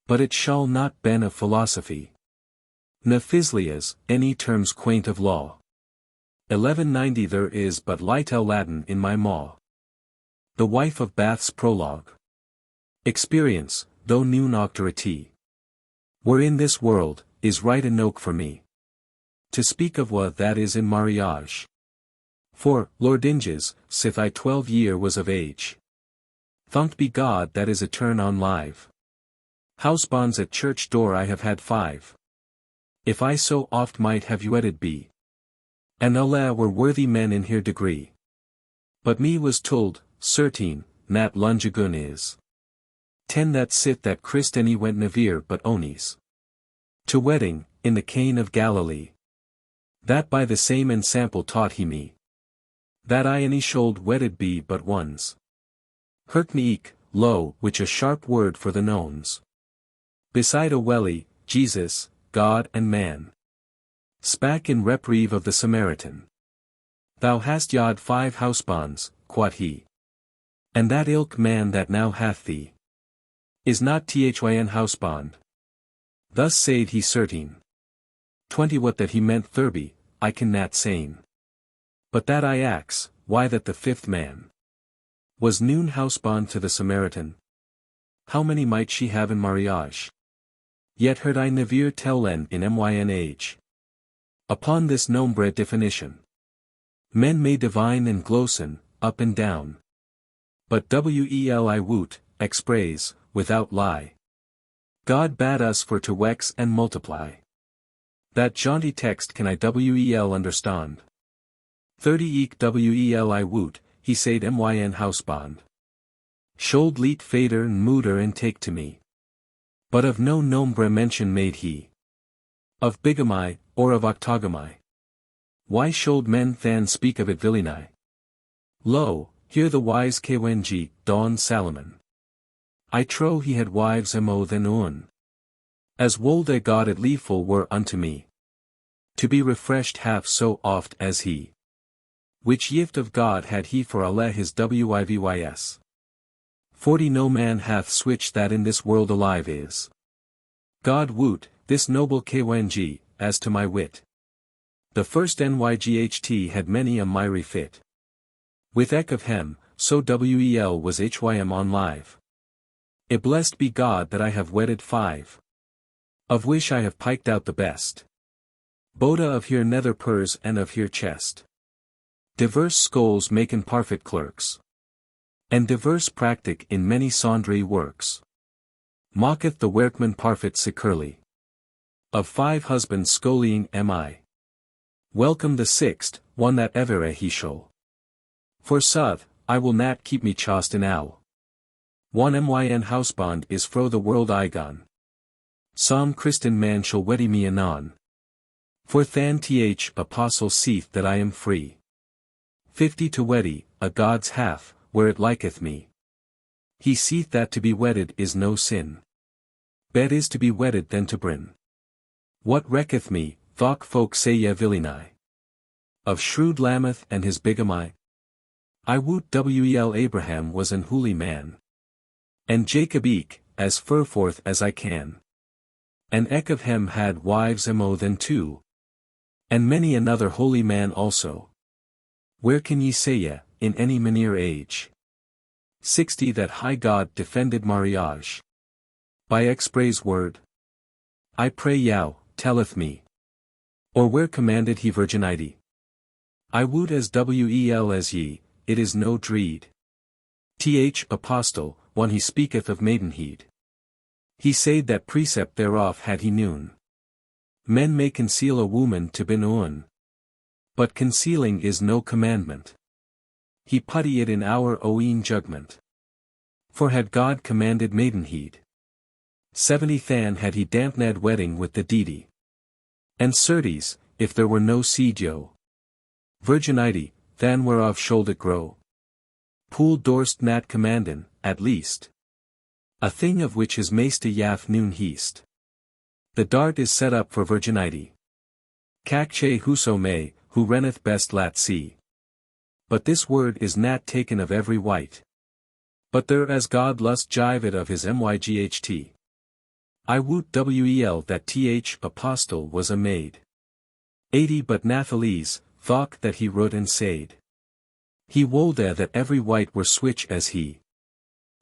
But it shall not ben of philosophy. Ne physlias, any terms quaint of law. 1190 There is but little Latin in my maw. The wife of Bath's Prologue. Experience, though new nocturity. Were in this world, is right enoke for me. To speak of what that is in mariage. For, Lord Inges, sith I 12 year was of age. Thanked be God that is etern on live. Housebonds at church door I have had 5. If I so oft might have wedded be. And Allah were worthy men in her degree. But me was told, certain, nat lungegun is. 10 that sit that Christ any went never but onies. To wedding, in the cane of Galilee. That by the same ensample taught he me. That I any should wedded be but ones. Herc me eke, lo, which a sharp word for the knowns. Beside a welly, Jesus, God and man. Spak in reprieve of the Samaritan. Thou hast yod 5 housebonds, quod he. And that ilk man that now hath thee. Is not thyn housebond. Thus said he certain. 20 What that he meant 30, I can not sayn. But that I ax, why that the 5th man. Was noon housebond to the Samaritan. How many might she have in mariage? Yet heard I never tell len in myn age. Upon this nombre definition. Men may divine and glossen, up and down. But wel I woot, expraise, without lie. God bade us for to wex and multiply. That jaunty text can I wel understand. 30 eke wel I woot, he said myn housebond. Should leet fader and mooder and take to me. But of no nombre mention made he. Of bigamy, or of octogamy. Why should men than speak of it villainy? Lo, here the wise Kwenji, Don Salomon. I trow he had wives mo than un. As wold a God at leaful were unto me. To be refreshed half so oft as he. Which gift of God had he for Allah his wivys. 40 No man hath switched that in this world alive is. God woot, this noble Kwenji, as to my wit. The first nyght had many a miry fit. With ek of hem, so wel was hym on live. Blessed be God that I have wedded 5. Of which I have piked out the best. Boda of here nether purse and of here chest. Diverse skulls maken parfit clerks. And diverse practic in many sundry works. Mocketh the workman parfit securely. Of 5 husbands scullying am I. Welcome the 6th, one that ever he shall. For sooth, I will not keep me chaste in owl. One myn housebond is fro the world igone. Some Christian man shall weddy me anon. For than apostle seeth that I am free. 50 to weddy, a God's half, where it liketh me. He seeth that to be wedded is no sin. Bet is to be wedded than to brin. What recketh me, thok folk say ye villainy. Of shrewd Lameth and his bigamy? I woot wel Abraham was an holy man. And Jacob eke, as furforth as I can. And eke of him had wives mo than 2. And many another holy man also. Where can ye say ye, in any manere age? 60 That high God defended mariage. By expraise word. I pray yow, telleth me. Or where commanded he virginity? I woot as wel as ye, it is no dreed. Apostle, when he speaketh of maidenheed. He said that precept thereof had he noon. Men may conceal a woman to bin un. But concealing is no commandment. He putty it in our own judgment. For had God commanded maidenheed? 70 Than had he dampned wedding with the deedy. And certes, if there were no seed virginity, than whereof should it grow? Pool dorst nat commandin, at least. A thing of which his maester yaf noon heast. The dart is set up for virginity. Cacche whoso may, who renneth best lat see. But this word is nat taken of every wight. But there as God lust jive it of his myght. I woot wel that th apostle was a maid. 80 but Nathalese, thought that he wrote and said. He wolde that every wight were switch as he.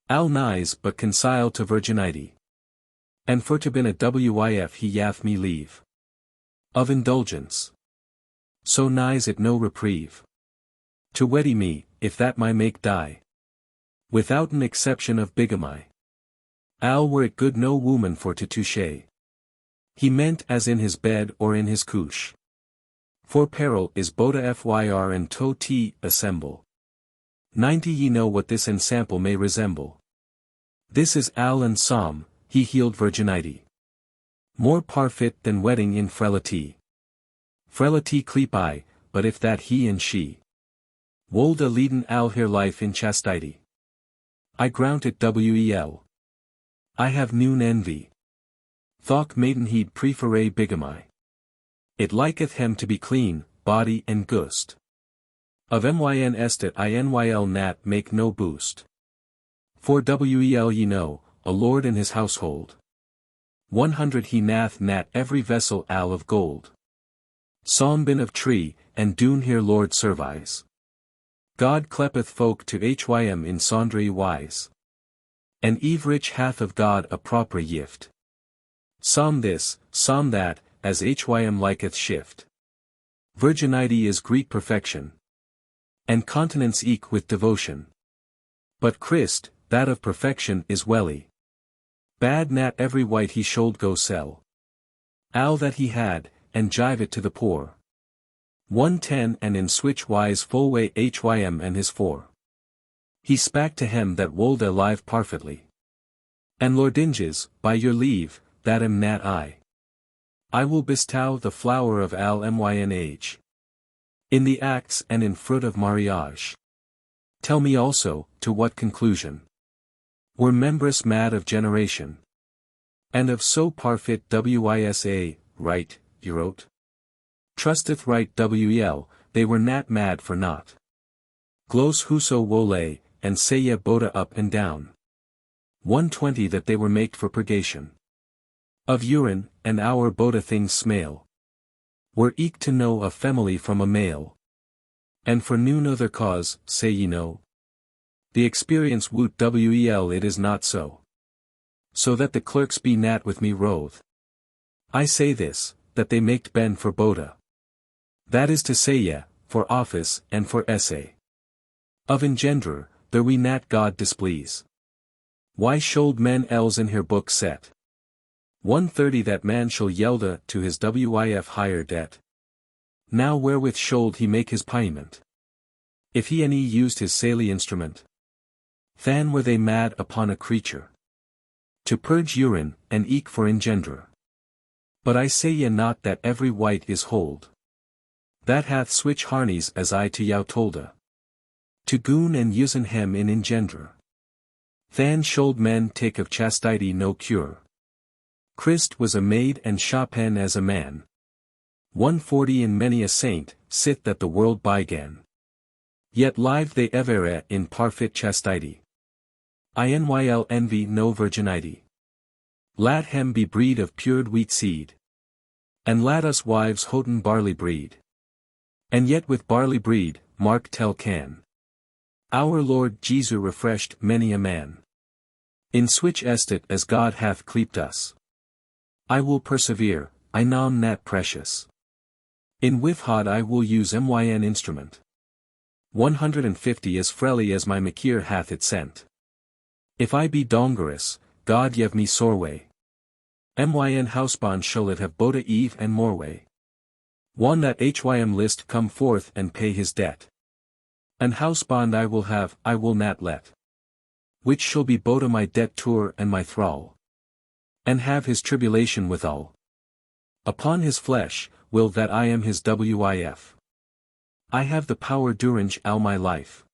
Al nies but concile to virginity. And for to bin a wif he yath me leave. Of indulgence. So nies it no reprieve. To weddy me, if that my make die. Without an exception of bigamy. Al were it good no woman for to touche. He meant as in his bed or in his couche. For peril is boda fyr and to t assemble. 90 Ye know what this ensample may resemble. This is Al and Psalm, he healed virginity. More parfit than wedding in frelity. Frelity clepi, but if that he and she. Wolde leaden Al her life in chastity. I ground it wel. I have noon envy. Thok maidenheed preferre bigamy. It liketh him to be clean, body and gust. Of myn estet inyl nat make no boost. For wel ye know, a lord in his household. 100 He nath nat every vessel al of gold. Psalm bin of tree, and doon here Lord service. God clepeth folk to hym in sundry wise. And Eve-rich hath of God a proper gift. Psalm this, psalm that, as hym liketh shift. Virginity is Greek perfection. And continence eke with devotion. But Christ, that of perfection is welly. Bad nat every wight he should go sell. Al that he had, and jive it to the poor. 110 and in switch wise full way hym and his four. He spak to him that wolde live parfitly. And Lordinges, by your leave, that am nat I will bestow the flower of al myn age. In the acts and in fruit of mariage. Tell me also, to what conclusion. Were members mad of generation. And of so parfit wisa, right, ye wrote. Trusteth right wel, they were nat mad for naught. Glos huso wole, and seye boda up and down. 120 that they were maked for purgation. Of urine, and our boda things smale. Were eke to know a family from a male. And for noon other cause, say ye know. The experience woot wel it is not so. So that the clerks be nat with me roth. I say this, that they maked ben for boda. That is to say for office and for essay. Of engenderer, there we nat God displease. Why should men els in her book set? 130 that man shall yelde to his wif higher debt. Now wherewith should he make his payment? If he any used his sally instrument. Than were they mad upon a creature. To purge urine, and eke for engenderer. But I say ye not that every wight is hold. That hath switch harneys as I to yow tolda. To goon and usen hem in engenderer. Than should men take of chastity no cure. Christ was a maid and Chopin as a man. 140 in many a saint, sit that the world bygan. Yet live they evere in parfit chastity. Inyl envy no virginity. Lat hem be breed of pured wheat seed. And lat us wives hoten barley breed. And yet with barley breed, Mark tell can. Our Lord Jesu refreshed many a man. In switch estet as God hath cleaped us. I will persevere, I nom nat precious. In wifhod I will use myn instrument. 150 as frelly as my makir hath it sent. If I be dongerous, God yev me soreway. Myn housebond shall it have boda eve and moreway. One that hym list come forth and pay his debt. An housebond I will have, I will not let. Which shall be boda my debtor and my thrall. And have his tribulation withal. Upon his flesh, will that I am his wif. I have the power during all my life.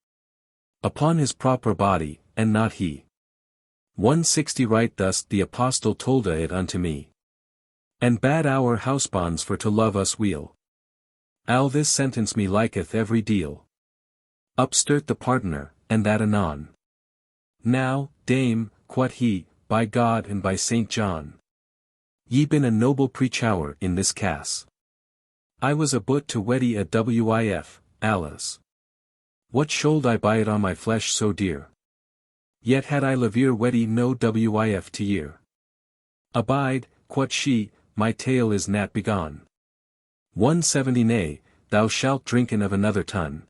Upon his proper body, and not he. 160 Right thus the apostle tolda it unto me. And bade our housebonds for to love us weal. Al this sentence me liketh every deal. Upstert the pardoner, and that anon. Now, dame, quoth he, by God and by Saint John. Ye been a noble preacher in this case. I was aboot to weddy a wif, alas. What should I buy it on my flesh so dear? Yet had I levier weddy no wif to year. Abide, quot she, my tale is nat begone. 170 nay, thou shalt drinken of another ton.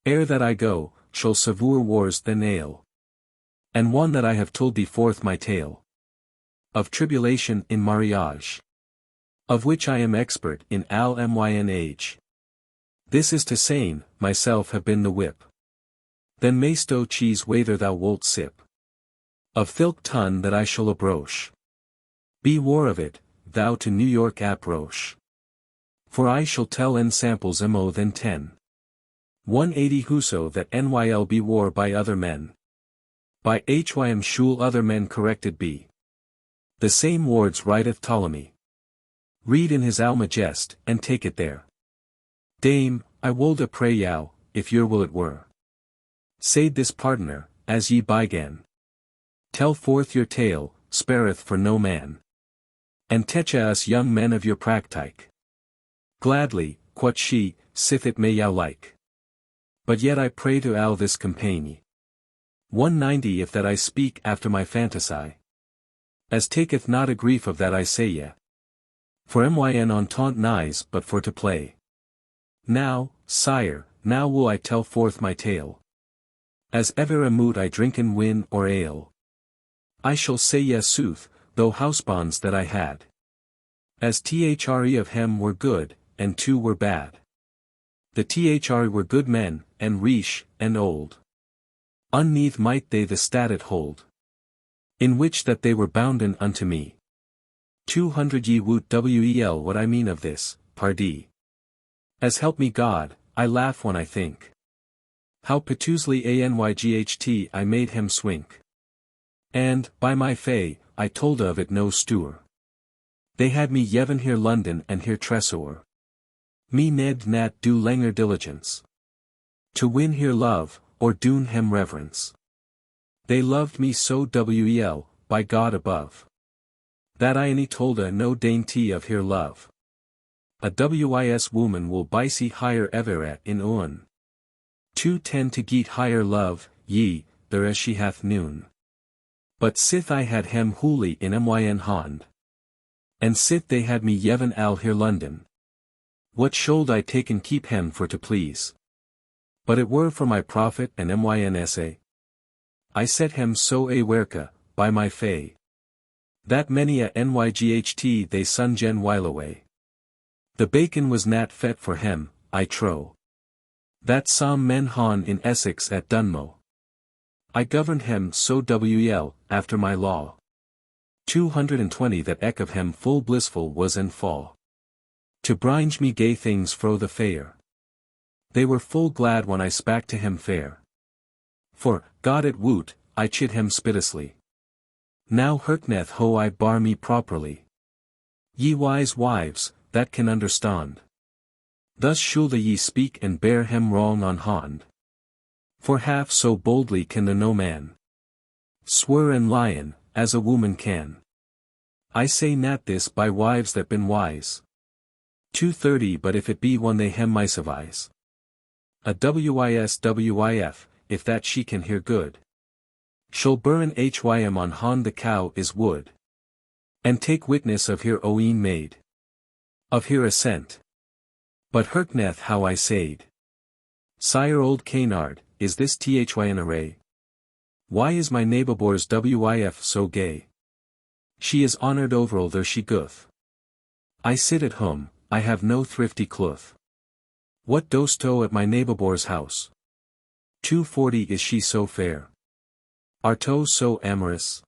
Ere that I go, shall savour wars than ale. And one that I have told thee forth my tale. Of tribulation in marriage. Of which I am expert in all myn age. This is to saying, myself have been the whip. Then mayst o cheese whether thou wilt sip. Of thilk ton that I shall abroach. Be war of it, thou to New York approach. For I shall tell n samples mo than 10. 180 whoso that nyl be war by other men. By hym shul other men corrected be. The same words writeth Ptolemy. Read in his Almagest, and take it there. Dame, I wold a pray yow, if your will it were. Say this pardoner, as ye bygan. Tell forth your tale, spareth for no man. And techa us young men of your practike. Gladly, quot she, sith it may yow like. But yet I pray to al this company. 190 if that I speak after my fantasy. As taketh not a grief of that I say ye. For myn on taunt nighs but for to play. Now, sire, now will I tell forth my tale. As ever a moot I drinken win or ale. I shall say ye sooth, though housebonds that I had. As thre of hem were good, and two were bad. The thre were good men, and riche, and old. Unneath might they the statet hold. In which that they were bounden unto me. 200 ye woot wel what I mean of this, pardie. As help me God, I laugh when I think. How piteously anyght I made him swink. And, by my fay, I told of it no stewer. They had me yevon here London and here Tresor. Me ned nat do langer diligence. To win here love, or doen hem reverence. They loved me so wel, by God above. That I any tolda no dainty of here love. A wis woman will bicey higher everet in un. 210 to geet higher love, ye, there as she hath noon. But sith I had hem hooli in myn hond. And sith they had me yevon al here London. What should I take and keep hem for to please? But it were for my profit and mynsa. I set hem so a werka, by my fay. That many a nyght they sungen while away. The bacon was nat fet for hem, I trow. That some men hon in Essex at Dunmow. I governed hem so wel, after my law. 220 that eke of hem full blissful was and fall. To bringe me gay things fro the fair. They were full glad when I spak to hem fair. For, God it woot, I chid hem spitiously. Now herkneth ho I bar me properly. Ye wise wives, that can understand. Thus shoulda ye speak and bear hem wrong on hond. For half so boldly can the no man swear and lion, as a woman can. I say nat this by wives that been wise. 230 but if it be one they hem misavise. A wif, if that she can hear good. Shall burn hym on hond the cow is wood. And take witness of here oeen maid. Of here assent. But herkneth how I said. Sire old Canard, is this thyn array? Why is my neighbour's wif so gay? She is honoured overall there she goeth. I sit at home, I have no thrifty cloth. What dost to at my neighbour's house? 240 is she so fair? Arto so amorous?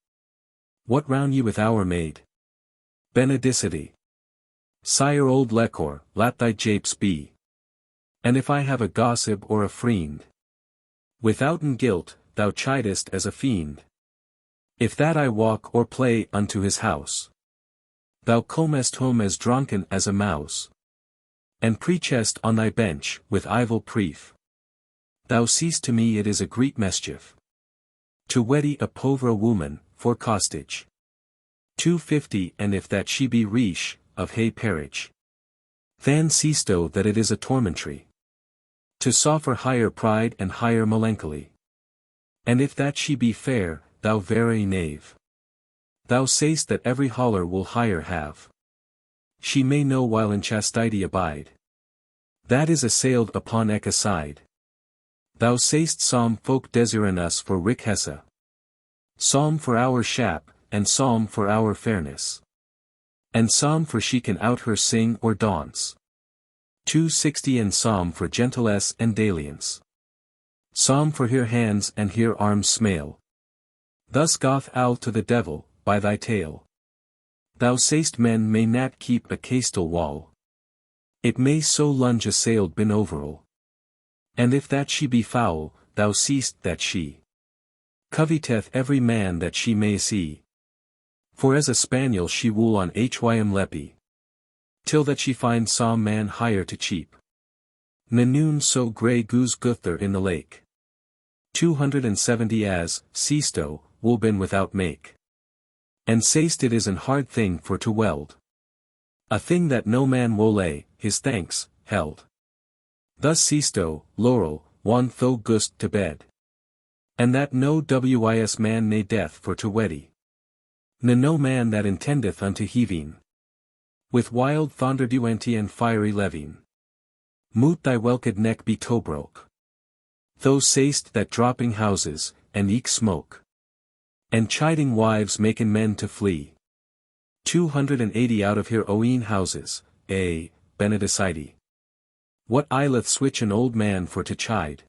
What round ye with our maid? Benedicity. Sire old Lecor, lat thy japes be. And if I have a gossip or a friend, withouten guilt, thou chidest as a fiend. If that I walk or play unto his house, thou comest home as drunken as a mouse. And preachest on thy bench, with evil prief. Thou seest to me it is a great mischief. To weddy a povera woman, for costage. 250 And if that she be riche, of hay parage. Than seesto that it is a tormentry. To suffer higher pride and higher melancholy. And if that she be fair, thou very knave. Thou say'st that every holler will higher have. She may no while in chastity abide. That is assailed upon eke side. Thou say'st some folk desiren us for riqueza. Some for our shap, and some for our fairness. And some for she can out her sing or dance. 260 And some for gentilesse and dalliance. Some for her hands and her arms smale. Thus goth owl to the devil, by thy tail. Thou say'st men may not keep a castle wall. It may so lunge assailed bin overall. And if that she be foul, thou seest that she coveteth every man that she may see. For as a spaniel she wool on hym leppy. Till that she find some man higher to cheap. Nanoon so grey goose guther in the lake. 270 As, seesto, wool bin without make. And say'st it is an hard thing for to weld. A thing that no man will lay, his thanks, held. Thus seesto, laurel, one tho gust to bed. And that no wis man nay death for to weddy. No man that intendeth unto heaving. With wild thunderduenti and fiery levine. Moot thy welked neck be tobroke. Thou say'st that dropping houses, and eke smoke. And chiding wives maken men to flee. 280 Out of here oeen houses, benedicite. What ileth switch an old man for to chide?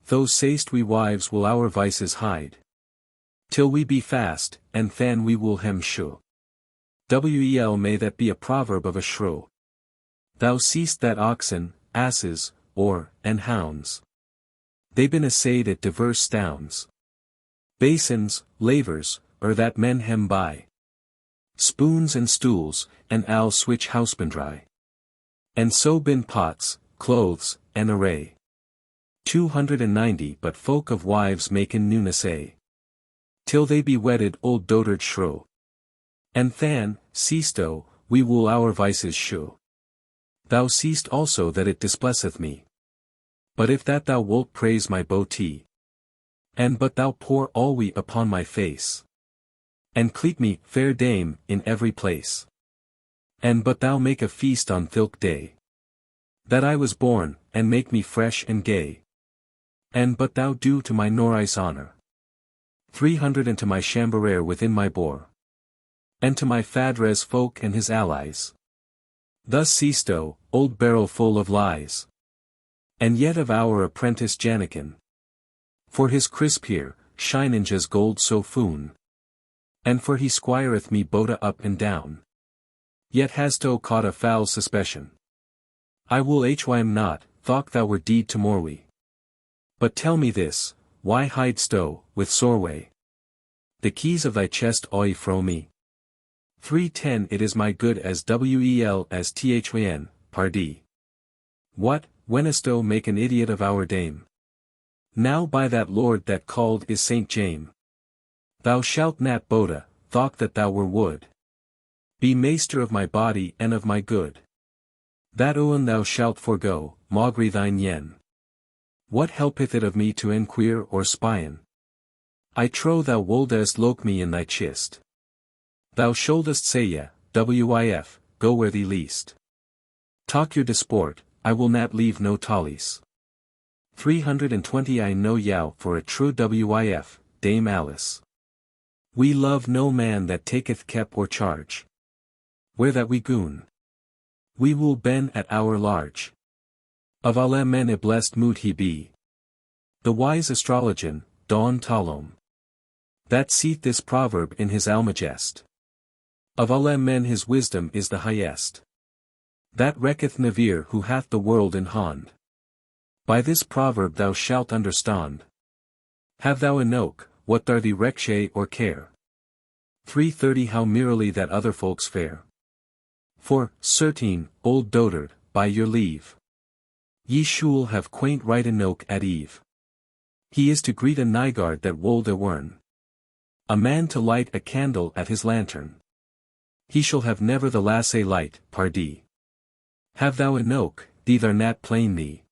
Thou say'st we wives will our vices hide. Till we be fast, and than we will hem shoe. Wel may that be a proverb of a shrew. Thou seest that oxen, asses, and hounds. They been assayed at diverse stowns. Basins, lavers, that men hem by. Spoons and stools, and al switch housebandry. And so bin pots, clothes, and array. 290 But folk of wives maken noon assay. Till they be wedded old dotard shrew. And than, seesto, we will our vices shew. Thou seest also that it displeaseth me. But if that thou wilt praise my beauty. And but thou pour all we upon my face. And cleat me, fair dame, in every place. And but thou make a feast on thilk day. That I was born, and make me fresh and gay. And but thou do to my norice honor. 300 And to my chamberere within my boor. And to my fadres folk and his allies. Thus seesto, old barrel full of lies. And yet of our apprentice Janikin. For his crisp here, shininges gold so foon. And for he squireth me bota up and down. Yet hasto caught a foul suspicion. I will hym not, thought thou were deed to morwe. But tell me this, why hidesto, with soreway? The keys of thy chest oi fro me. 310 It is my good as wel as thyn, pardie. What, whenesto make an idiot of our dame? Now by that lord that called is Saint James. Thou shalt not bota, thought that thou were wood. Be master of my body and of my good. That owen thou shalt forego, maugre thine yen. What helpeth it of me to enquire or spyen? I trow thou woldest loke me in thy chist. Thou shouldest say wif, go where thee least. Talk your disport, I will not leave no tallies. 320 I know yow for a true wif, Dame Alice. We love no man that taketh kep or charge. Where that we goon. We will ben at our large. Of alle men a blessed mood he be. The wise astrologian, Don Talom. That seeth this proverb in his almagest. Of alle men his wisdom is the highest. That recketh Navir who hath the world in hand. By this proverb thou shalt understand. Have thou enoke, what thar thee reckshay or care? 330 How merrily that other folks fare. For, certain, old dotard, by your leave. Ye shul have quaint right enoke at eve. He is to greet a nygard that wold a wern. A man to light a candle at his lantern. He shall have never the lasse light, pardie. Have thou an oak, thee thar nat plain thee.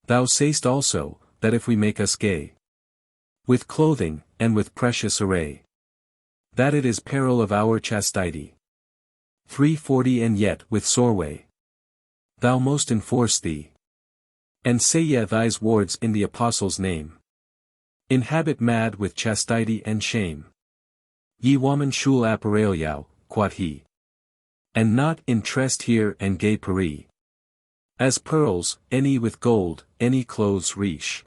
Thou say'st also, that if we make us gay with clothing, and with precious array, that it is peril of our chastity. 340 And yet with soreway thou most enforce thee. And say ye thy's wards in the apostle's name. Inhabit mad with chastity and shame. Ye woman shul apparel yau, quod he. And not interest here and gay Paris. As pearls, any with gold, any clothes riche.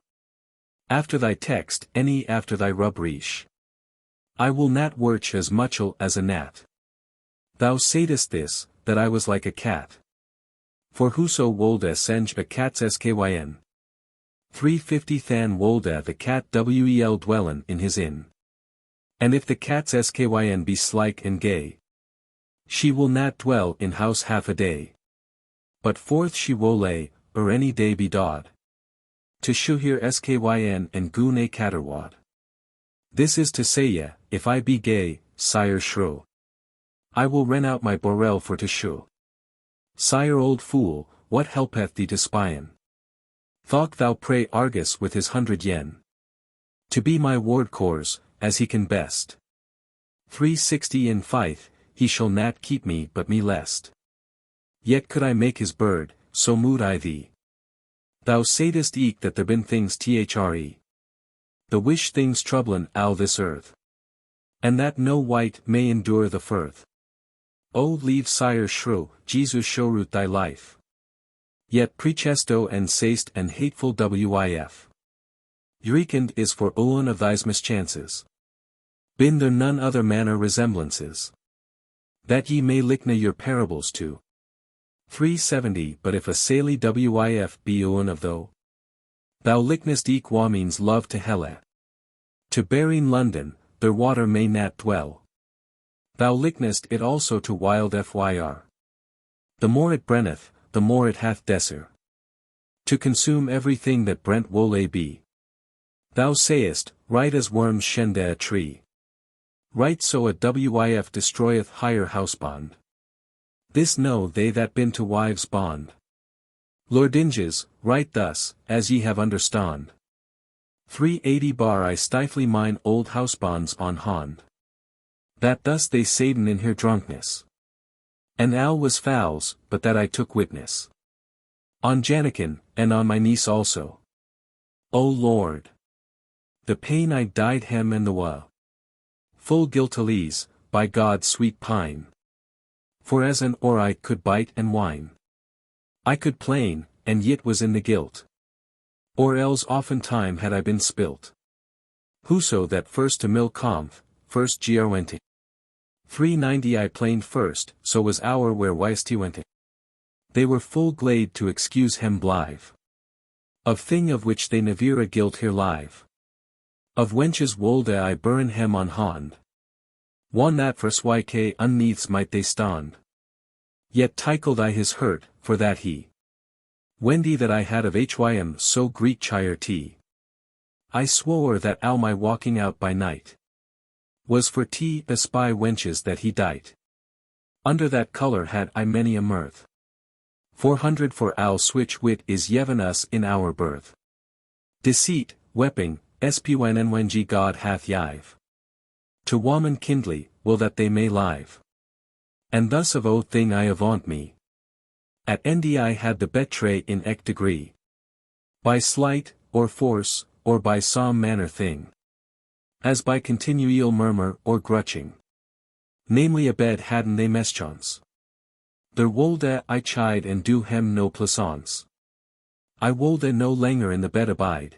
After thy text, any after thy rub riche. I will not worch as muchel as a gnat. Thou saidest this, that I was like a cat. For whoso wolde senge a cat's skyn. 350 Than wolde the cat wel dwellen in his inn. And if the cat's skyn be slick and gay, she will not dwell in house half a day. But forth she wole, or any day be dod. To shuhir skyn and goon a caterwad. This is to say ye, if I be gay, sire shrew. I will rent out my borel for to shew. Sire old fool, what helpeth thee to spyen? Thought thou pray Argus with his 100 yen. To be my ward cors, as he can best. 360 In fight, he shall not keep me but me lest. Yet could I make his bird, so mood I thee. Thou saidest eke that there been things thre. The wish things troublin' all this earth. And that no wight may endure the firth. O leave sire shrew, Jesus showroot thy life. Yet prechesto and sayst and hateful wif. Eurekend is for Owen of thy's mischances. Bin there none other manner resemblances. That ye may lickna your parables to. 370 But if a saily wif be Owen of thou licknest eke means love to Helle. To Barine London, their water may not dwell. Thou licknest it also to wild fyr. The more it brenneth, the more it hath desir. To consume everything that brent wole be. Thou sayest, right as worms shende a tree. Right so a wif destroyeth higher housebond. This know they that been to wives bond. Lordinges, right thus, as ye have understand. 380 I stifle mine old housebonds on hond. That thus they saiden in her drunkness. And all was fouls, but that I took witness. On Janikin, and on my niece also. O Lord! The pain I died hem and the woe. Full guiltilies, by God sweet pine. For as an or I could bite and whine. I could plain, and yet was in the guilt. Or else oftentime had I been spilt. Whoso that first to mill comth, first went. 390 I plained first, so was our where whist he went. They were full glad to excuse him blithe. Of thing of which they never a guilt here live. Of wenches wolde I burn hem on hond. One that for swyke unneaths might they stand. Yet tickled I his hurt, for that he. Wendy that I had of hym so greet chire tea. I swore that all my walking out by night. Was for tea espy wenches that he dight. Under that colour had I many a mirth. 400 For our switch wit is yeven us in our birth. Deceit, wepping, spynng God hath yive. To woman kindly, will that they may live. And thus of o thing I avaunt me. At ndi had the betray in ec degree. By slight, or force, or by some manner thing. As by continual murmur or grutching. Namely a bed hadn't they meschance. There wolde I chide and do hem no plaisance. I wolde no langer in the bed abide.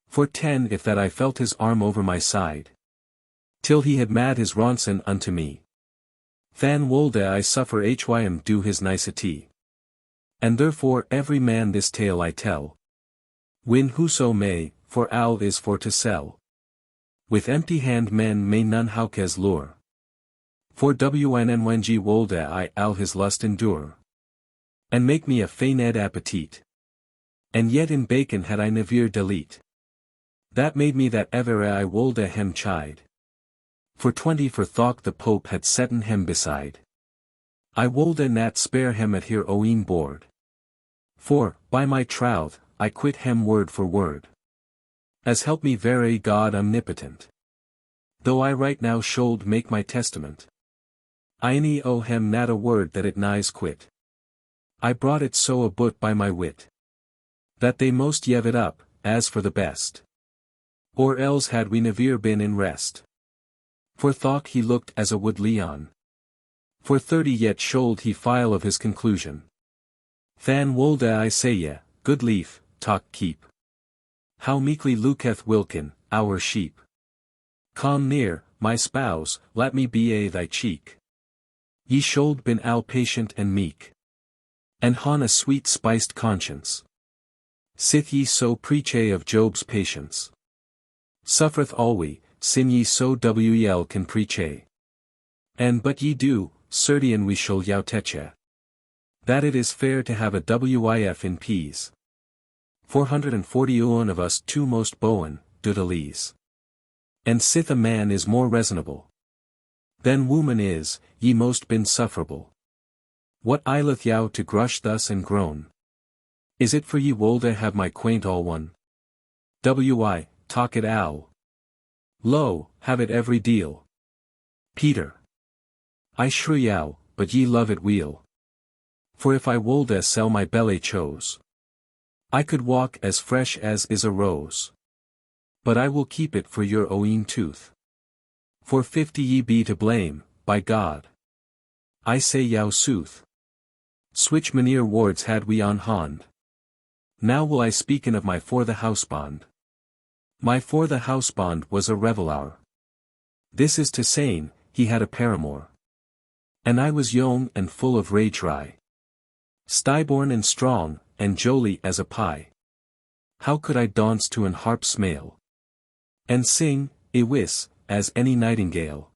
For 10 if that I felt his arm over my side. Till he had mad his ronson unto me. Than wolde I suffer hym do his nicety. And therefore every man this tale I tell. Win whoso may, for all is for to sell. With empty hand men may none haukes lure. For wnng wolde I all his lust endure. And make me a feigned appetit. And yet in bacon had I never delete. That made me that ever I wolde hem chide. For 20 for thought the Pope had setten him beside. I wolde nat spare him at here oeen board. For, by my troth, I quit him word for word. As help me very God omnipotent. Though I right now should make my testament. I ne owe him nat a word that it nighs quit. I brought it so aboot by my wit. That they most yev it up, as for the best. Or else had we never been in rest. For thought he looked as a wood leon. For 30 yet should he file of his conclusion. Than wolde I say ye, good leaf, talk keep. How meekly looketh Wilkin, our sheep. Come near, my spouse, let me be a thy cheek. Ye should been al patient and meek. And hon a sweet spiced conscience. Sith ye so preach of Job's patience. Suffereth alwe, sin ye so wel can preach And but ye do, certain we shall yow teche. That it is fair to have a wif in peas. 441 of us two most bowen, doodlees. And sith a man is more reasonable. Than woman is, ye most been sufferable. What aileth yow to grush thus and groan? Is it for ye wolde have my quaint all one? Talk it owl. Lo, have it every deal. Peter. I shrew yow, but ye love it weel. For if I wolde sell my belly chose. I could walk as fresh as is a rose. But I will keep it for your oeen tooth. For 50 ye be to blame, by God. I say yow sooth. Switch maneer wards had we on hand. Now will I speaken of my for the housebond. My for the housebond was a revelar. This is to saying, he had a paramour. And I was young and full of rage ry. Stieborn and strong, and jolly as a pie. How could I dance to an harp smale? And sing, whis, as any nightingale.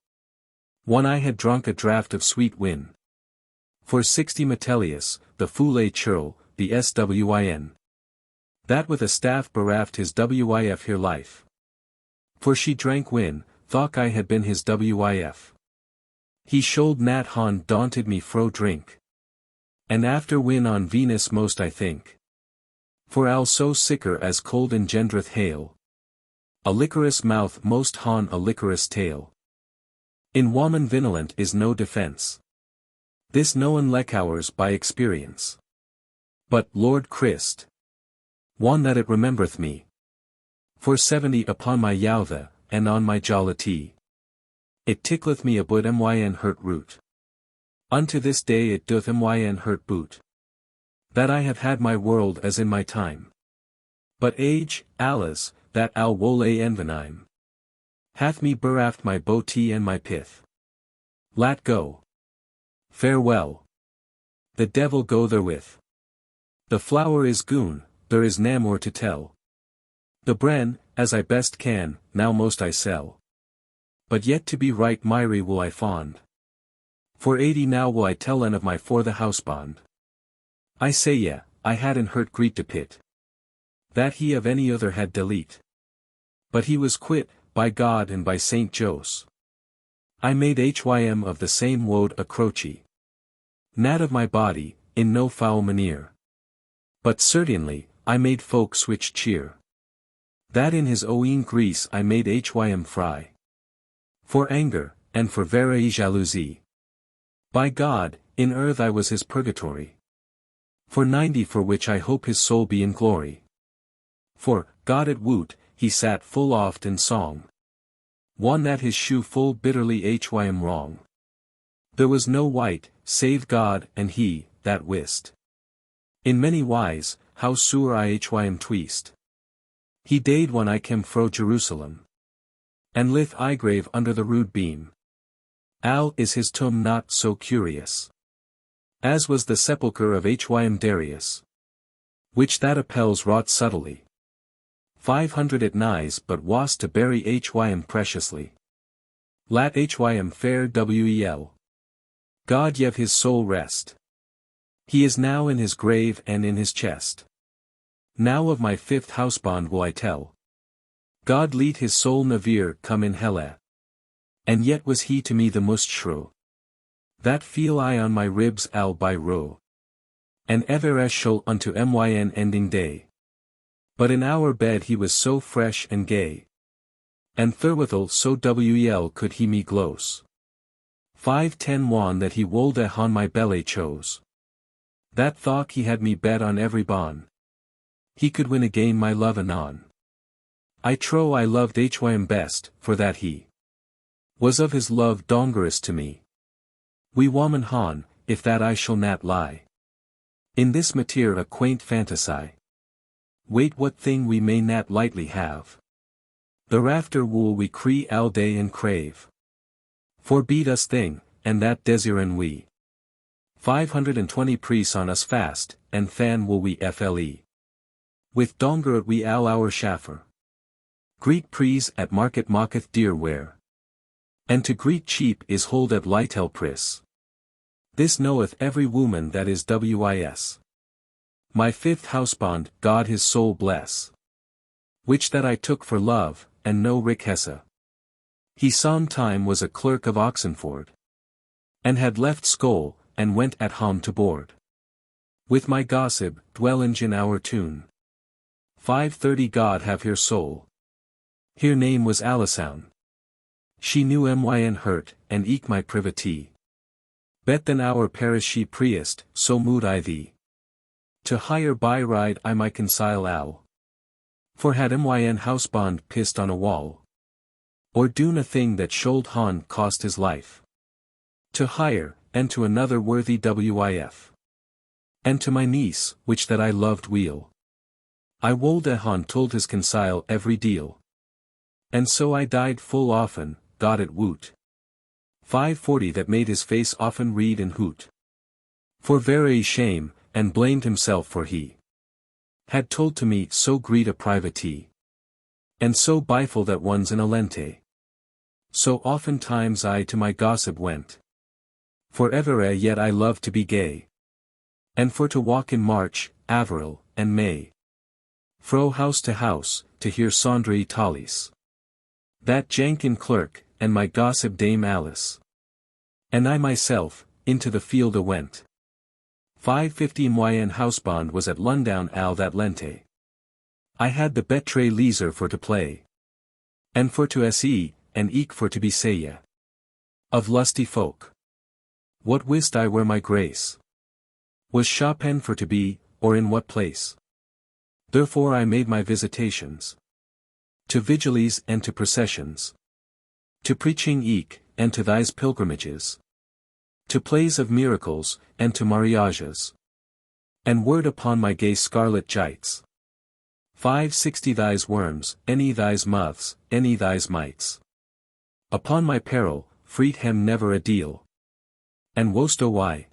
One I had drunk a draught of sweet wine. For 60 Metellius, the foule churl, the swin. That with a staff bereft his wif here life. For she drank win, thought I had been his wif. He should nat han daunted me fro drink. And after win on Venus most I think. For al so sicker as cold engendreth hail. A liquorous mouth most han a liquorous tail. In woman vinolent is no defense. This known leckhours by experience. But, Lord Christ. One that it remembereth me. For 70 upon my yowthe, and on my jollity. It tickleth me aboot myn hurt root. Unto this day it doth myn hurt boot. That I have had my world as in my time. But age, alas, that al wole envenime. Hath me beraft my boti and my pith. Lat go. Farewell. The devil go therewith. The flower is goon, there is nae more to tell. The bren, as I best can, now most I sell. But yet to be right myrie will I fond. For 80 now will I tell en of my for the housebond. I say ye, I hadn't hurt greet to pit. That he of any other had delete. But he was quit, by God and by Saint Jos. I made hym of the same woad a croce. Nat of my body, in no foul maneer. But certainly, I made folk switch cheer. That in his oeen grease I made hym fry. For anger, and for very jalousie. By God, in earth I was his purgatory. For 90 for which I hope his soul be in glory. For, God at woot, he sat full oft in song. One that his shoe full bitterly hym wrong. There was no wight, save God and he, that wist. In many wise, how sure I hym tweest. He dade when I came fro Jerusalem. And lith I grave under the rude beam. Al is his tomb not so curious. As was the sepulchre of hym Darius. Which that appels wrought subtly. 500 it nighs but was to bury hym preciously. Lat hym fair wel. God yev his soul rest. He is now in his grave and in his chest. Now of my 5th housebond will I tell. God lead his soul never come in helle. And yet was he to me the most shrew. That feel I on my ribs al by row. And ever as shall unto myn ending day. But in our bed he was so fresh and gay. And therewithal so wel could he me glose. 5-10 won that he wolde on my belly chose. That thought he had me bet on every bon. He could win again my love anon. I trow I loved hym best, for that he was of his love dongerous to me. We woman hon, if that I shall not lie. In this matter a quaint fantasy. Wait what thing we may not lightly have. Thereafter will we cree all day and crave. Forbid us thing, and that desiren we. 520 priests on us fast, and fan will we fle. With donger we all our schaffer. Greet pries at market mocketh dear ware. And to greet cheap is hold at lightel pris. This knoweth every woman that is wis. My fifth housebond, God his soul bless. Which that I took for love, and no riqueza. He sometime was a clerk of Oxenford. And had left school, and went at home to board. With my gossip, dwelling in our tune. 530 God have her soul. Her name was Alisoun. She knew myn hurt, and eke my privity. Bet than our parish she priest, so mood I thee. To higher by ride I might concile ow. For had myn housebond pissed on a wall. Or doon a thing that should hon cost his life. To hire, and to another worthy wif. And to my niece, which that I loved weel. I wolde hon told his concile every deal. And so I died full often, got it woot. 540 that made his face often read and hoot. For very shame, and blamed himself for he had told to me so great a privity. And so biful that one's in a lente. So oftentimes I to my gossip went. For ever yet I love to be gay. And for to walk in March, Avril, and May. Fro house, to hear sundry tallies. That Jenkin clerk, and my gossip Dame Alice. And I myself, into the field went. 550 myn housebond was at Lundown al that lente. I had the betre leaser for to play. And for to se, and eke for to be saye. Of lusty folk. What wist I where my grace was Chopin for to be, or in what place? Therefore I made my visitations. To vigilies and to processions. To preaching eke, and to thys pilgrimages. To plays of miracles, and to mariages. And word upon my gay scarlet gites. 560 thys worms, any thys moths, any thys mites. Upon my peril, freed hem never a deal. And wost o why?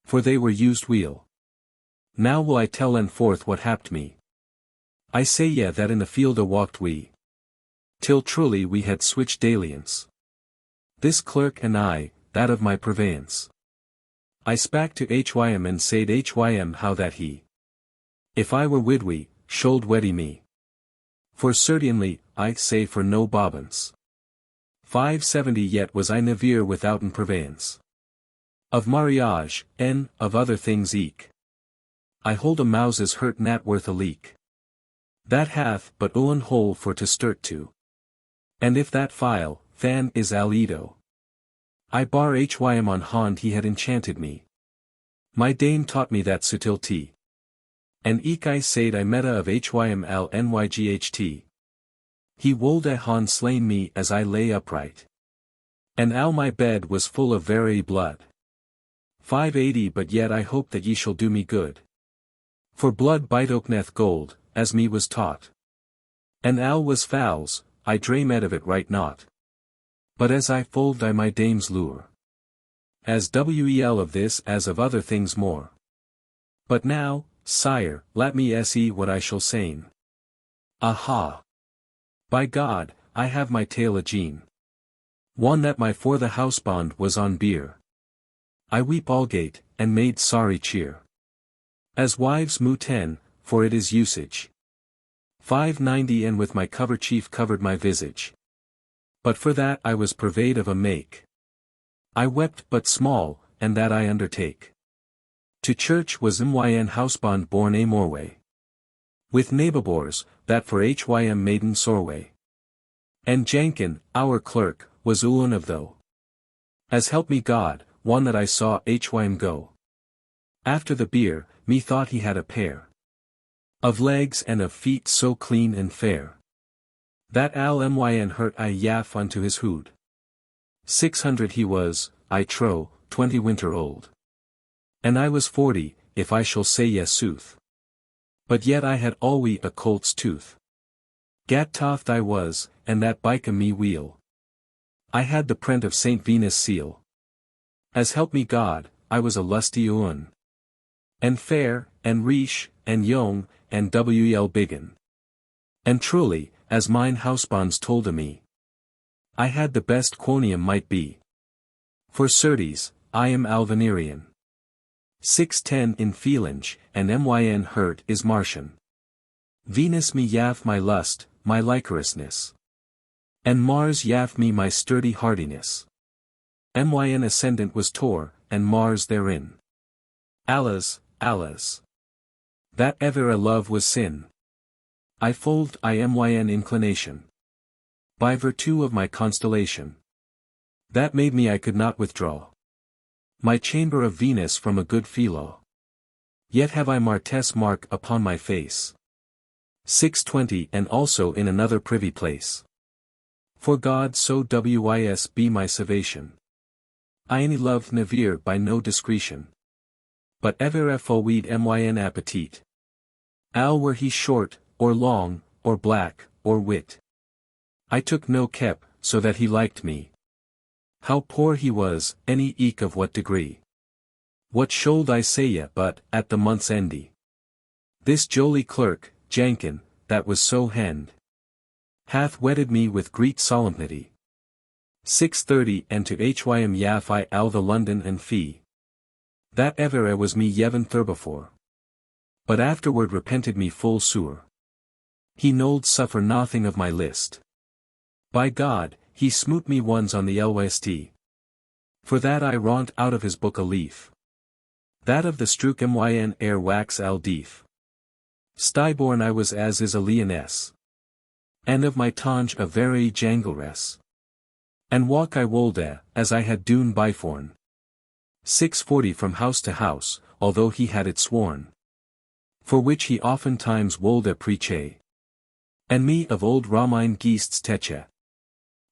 For they were used weel. Now will I tell and forth what happed me. I say ye that in the field walked we. Till truly we had switched dalliance. This clerk and I, that of my purveyance. I spak to hym and said hym how that he. If I were widwy, should weddy me. For certainly, I say for no bobbins. 570 yet was I never withouten purveyance. Of mariage, and of other things eke. I hold a mouse's hurt nat worth a leak. That hath but un hole for to sturt to. And if that file, fan is alido. I bar hym on hond he had enchanted me. My dame taught me that subtilty. And eke I said I meta of hym al nyght. He wolde hon slain me as I lay upright. And al my bed was full of very blood. 580 but yet I hope that ye shall do me good. For blood bitokneth gold, as me was taught. And al was fowls, I dreamed of it right not. But as I fold I my dame's lure. As wel of this as of other things more. But now, sire, let me se what I shall sayn. Aha! By God, I have my tale agene. One that my for the housebond was on beer. I weep algate, and made sorry cheer. As wives muten, for it is usage. 590 and with my coverchief covered my visage. But for that I was purveyed of a make. I wept but small, and that I undertake. To church was myn housebond born a morway. With nabobors, that for hym maiden sorway. And Jankin, our clerk, was ulan of though. As help me God, one that I saw hym go. After the beer, methought he had a pair of legs and of feet so clean and fair, that al myn hurt I yaff unto his hood. 600 he was, I trow, 20 winter old. And I was 40, if I shall say yes sooth. But yet I had alway a colt's tooth. Gat toft I was, and that bike me wheel. I had the prent of Saint Venus' seal. As help me God, I was a lusty un. And fair, and riche, and young, and wel biggin. And truly, as mine housebonds told me, I had the best quonium might be. For certes, I am Alvanerian. 610 in Feelinge, and myn hurt is Martian. Venus me yaff my lust, my licorousness. And Mars yaff me my sturdy hardiness. Myn ascendant was Tor, and Mars therein. Alas, alas. That ever a love was sin. I fold I myn inclination. By virtue of my constellation. That made me I could not withdraw my chamber of Venus from a good philo. Yet have I Martes mark upon my face. 620 and also in another privy place. For God so wis be my salvation. I any loved nevere by no discretion. But ever foweed myn appetit. Al were he short, or long, or black, or wit. I took no kep, so that he liked me. How poor he was, any eke of what degree. What should I say ye but, at the month's endy. This jolly clerk, Jankin, that was so hend, hath wedded me with great solemnity. 630 and to hym yaff I al the London and fee. That ever I was me yevon thurbefore. But afterward repented me full sure. He nold suffer nothing of my list. By God, he smoot me ones on the lwst. For that I ront out of his book a leaf. That of the strook myn air wax al deef. Styborn I was as is a leoness. And of my tonge a very jangless. And walk I wolde, as I had dune byforn. 640 from house to house, although he had it sworn. For which he oftentimes wolde preache. And me of old Ramine geests teche.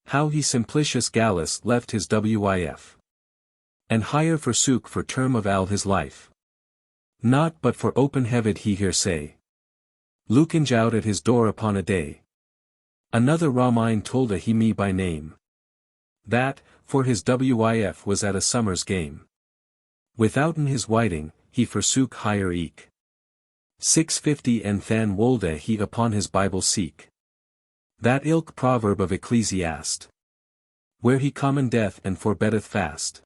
How he Simplicius Gallus left his wif. And hire forsook for term of al his life. Not but for open heaven he here say. Lookinge out at his door upon a day. Another Ramine told he me by name. That, for his wif was at a summer's game. Withouten his whiting, he forsook hire eke. 650 and than wolde he upon his Bible seek. That ilk proverb of Ecclesiast. Where he commendeth and forbetteth fast.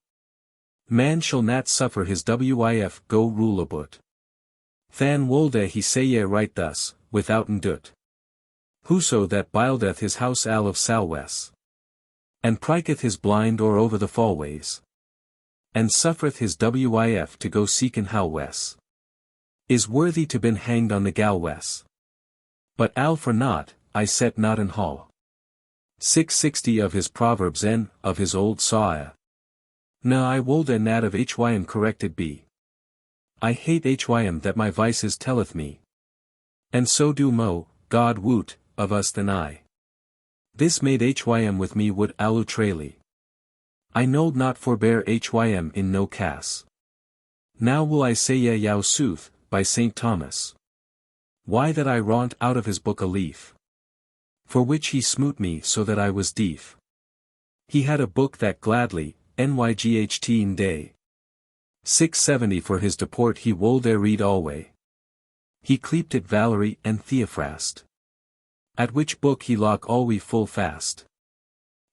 Man shall not suffer his wif go rule about. Than wolde he saye right thus, withouten doot. Whoso that bildeth his house al of salwes. And priketh his blind or over the fallways. And suffereth his wif to go seekin halwes. Is worthy to been hanged on the galwes. But al for naught, I set not in hall. 660 of his proverbs and, of his old saw. Na I wolde nat of hym corrected be. I hate hym that my vices telleth me. And so do mo, God woot, of us than I. This made hym with me would alutrally. I knowed not forbear hym in no cas. Now will I say ye yao sooth, by St. Thomas. Why that I ront out of his book a leaf. For which he smoot me so that I was deaf. He had a book that gladly, nyght in day. 670 for his deport he wolde read alway. He cleaped it Valerie and Theophrast. At which book he lock alway full fast.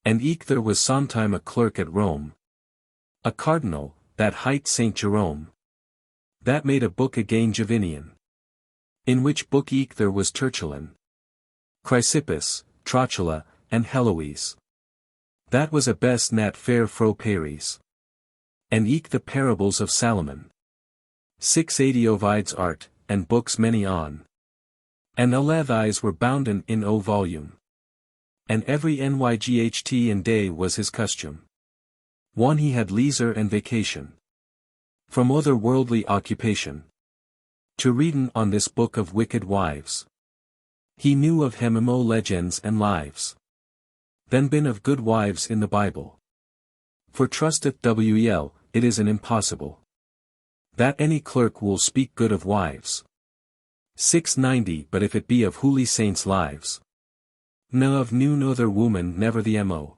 And eke there was sometime a clerk at Rome. A cardinal, that hight Saint Jerome. That made a book again Javinian. In which book eke there was Tertullin. Chrysippus, Trotula, and Heloise. That was a best nat fair fro Paris. And eke the parables of Salomon. 680 Ovide's art, and books many on. And 11 were bounden in o volume. And every nyght and day was his custom. One he had leisure and vacation. From other worldly occupation. To readin on this book of wicked wives. He knew of hemimo legends and lives. Then been of good wives in the Bible. For trusteth wel, it is an impossible. That any clerk will speak good of wives. 690 But if it be of holy saints' lives. No of new other woman never the mo.